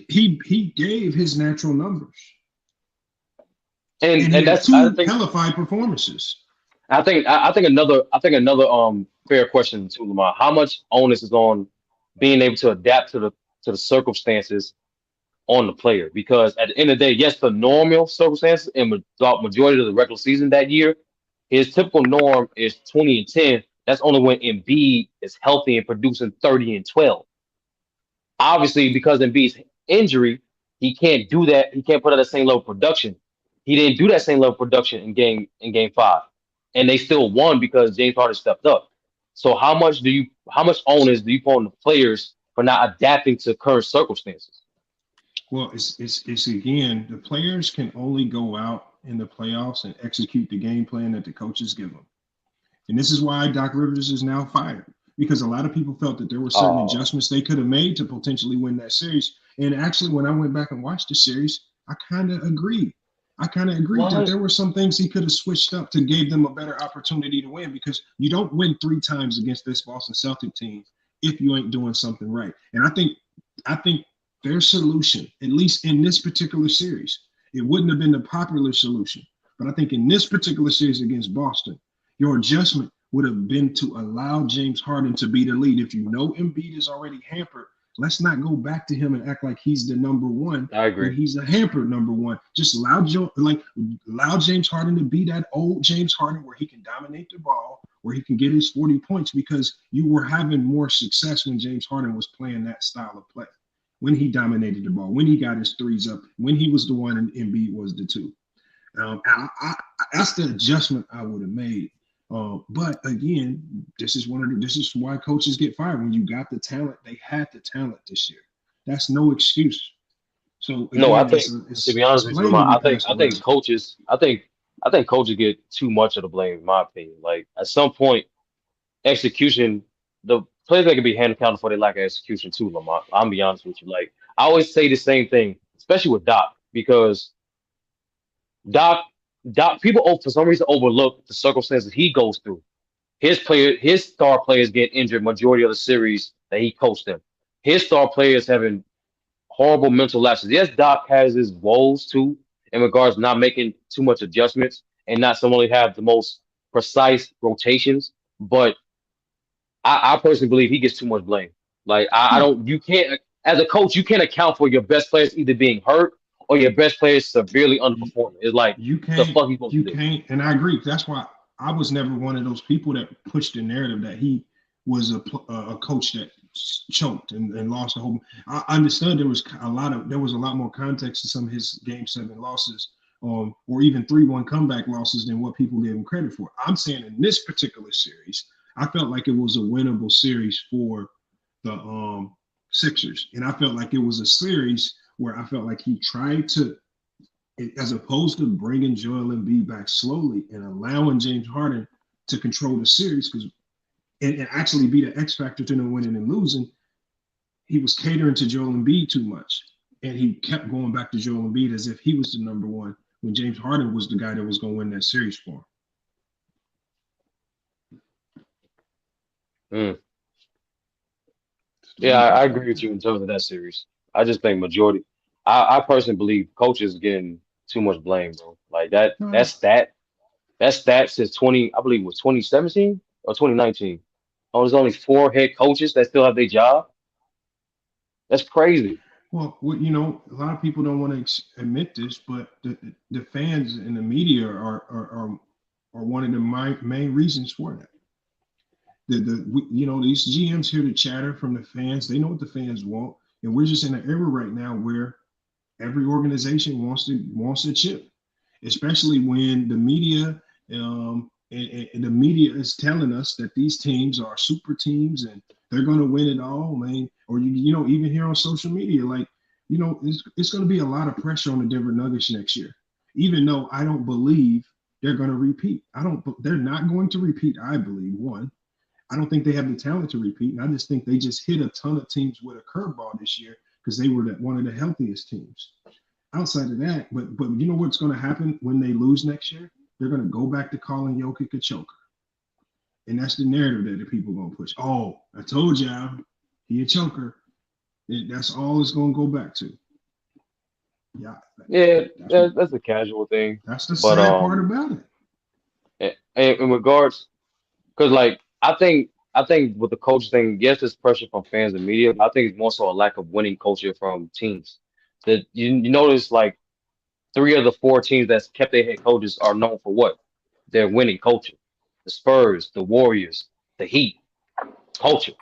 He gave his natural numbers. And he And had that's I two think hellified performances. I think another fair question to Lamar. How much onus is on being able to adapt to the circumstances on the player? Because at the end of the day, yes, the normal circumstances in majority of the regular season that year, his typical norm is 20 and 10. That's only when Embiid is healthy and producing 30 and 12. Obviously, because of Embiid's injury, he can't do that. He can't put out the same level of production. He didn't do that same level of production in game 5, and they still won because James Harden stepped up. So how much onus do you put on the players for not adapting to current circumstances? Well, it's again, the players can only go out in the playoffs and execute the game plan that the coaches give them. And this is why Doc Rivers is now fired, because a lot of people felt that there were certain adjustments they could have made to potentially win that series. And actually, when I went back and watched the series, I kind of agreed. That there were some things he could have switched up to give them a better opportunity to win, because you don't win 3 times against this Boston Celtic team if you ain't doing something right. And I think their solution, at least in this particular series, it wouldn't have been the popular solution, but I think in this particular series against Boston, your adjustment would have been to allow James Harden to be the lead. If you know Embiid is already hampered, let's not go back to him and act like he's the number one. I agree. When he's a hampered number one. Just allow James Harden to be that old James Harden where he can dominate the ball, where he can get his 40 points, because you were having more success when James Harden was playing that style of play, when he dominated the ball, when he got his threes up, when he was the one and Embiid was the two. That's the adjustment I would have made. But again, this is why coaches get fired. When you got the talent, they had the talent this year. That's no excuse. So again, No, I think to be honest with you, Lamar, I think coaches get too much of the blame, in my opinion. Like at some point, execution, the players that can be held accountable for their lack of execution too, Lamar. I'm be honest with you. Like I always say the same thing, especially with Doc, because Doc people for some reason overlook the circumstances he goes through. His star players get injured majority of the series that he coached them. His star players having horrible mental lapses. Yes, Doc has his woes too in regards to not making too much adjustments and not suddenly have the most precise rotations. But I personally believe he gets too much blame. Like I don't, you can't, as a coach, you can't account for your best players either being hurt or your best players severely underperforming. It's like you the fuck you supposed to do? can't, and I agree. That's why I was never one of those people that pushed the narrative that he was a coach that choked and lost the whole. I understood there was a lot more context to some of his Game 7 losses, or even 3-1 comeback losses than what people gave him credit for. I'm saying in this particular series, I felt like it was a winnable series for the Sixers, and I felt like it was a series where I felt like he tried to, as opposed to bringing Joel Embiid back slowly and allowing James Harden to control the series, and actually be the X factor to them winning and losing, he was catering to Joel Embiid too much, and he kept going back to Joel Embiid as if he was the number one when James Harden was the guy that was going to win that series for him. Yeah, I agree with you in terms of that series. I just think majority. I personally believe coaches getting too much blame, bro. Like that stat since 20, I believe it was 2017 or 2019. Oh, there's only 4 head coaches that still have their job. That's crazy. Well, a lot of people don't want to admit this, but the fans and the media are one of the main reasons for that. These GMs hear the chatter from the fans. They know what the fans want, and we're just in an era right now where every organization wants to chip, especially when the media and the media is telling us that these teams are super teams and they're going to win it all, man. Or even here on social media, like it's going to be a lot of pressure on the Denver Nuggets next year. Even though I don't believe they're going to repeat, they're not going to repeat. I believe one. I don't think they have the talent to repeat, and I just think they just hit a ton of teams with a curveball this year because they were one of the healthiest teams. Outside of that, but you know what's going to happen when they lose next year? They're going to go back to calling Jokic a choker, and that's the narrative that the people are going to push. Oh, I told y'all, he a choker. That's all it's going to go back to. Yeah, that's a casual thing. That's the sad part about it. In regards, because like I think with the coach thing, yes, there's pressure from fans and media, but I think it's more so a lack of winning culture from teams. That you notice like 3 of the 4 teams that's kept their head coaches are known for what? Their winning culture. The Spurs, the Warriors, the Heat, culture.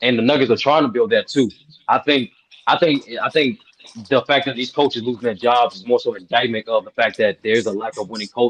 And the Nuggets are trying to build that too. I think the fact that these coaches losing their jobs is more so an indictment of the fact that there's a lack of winning culture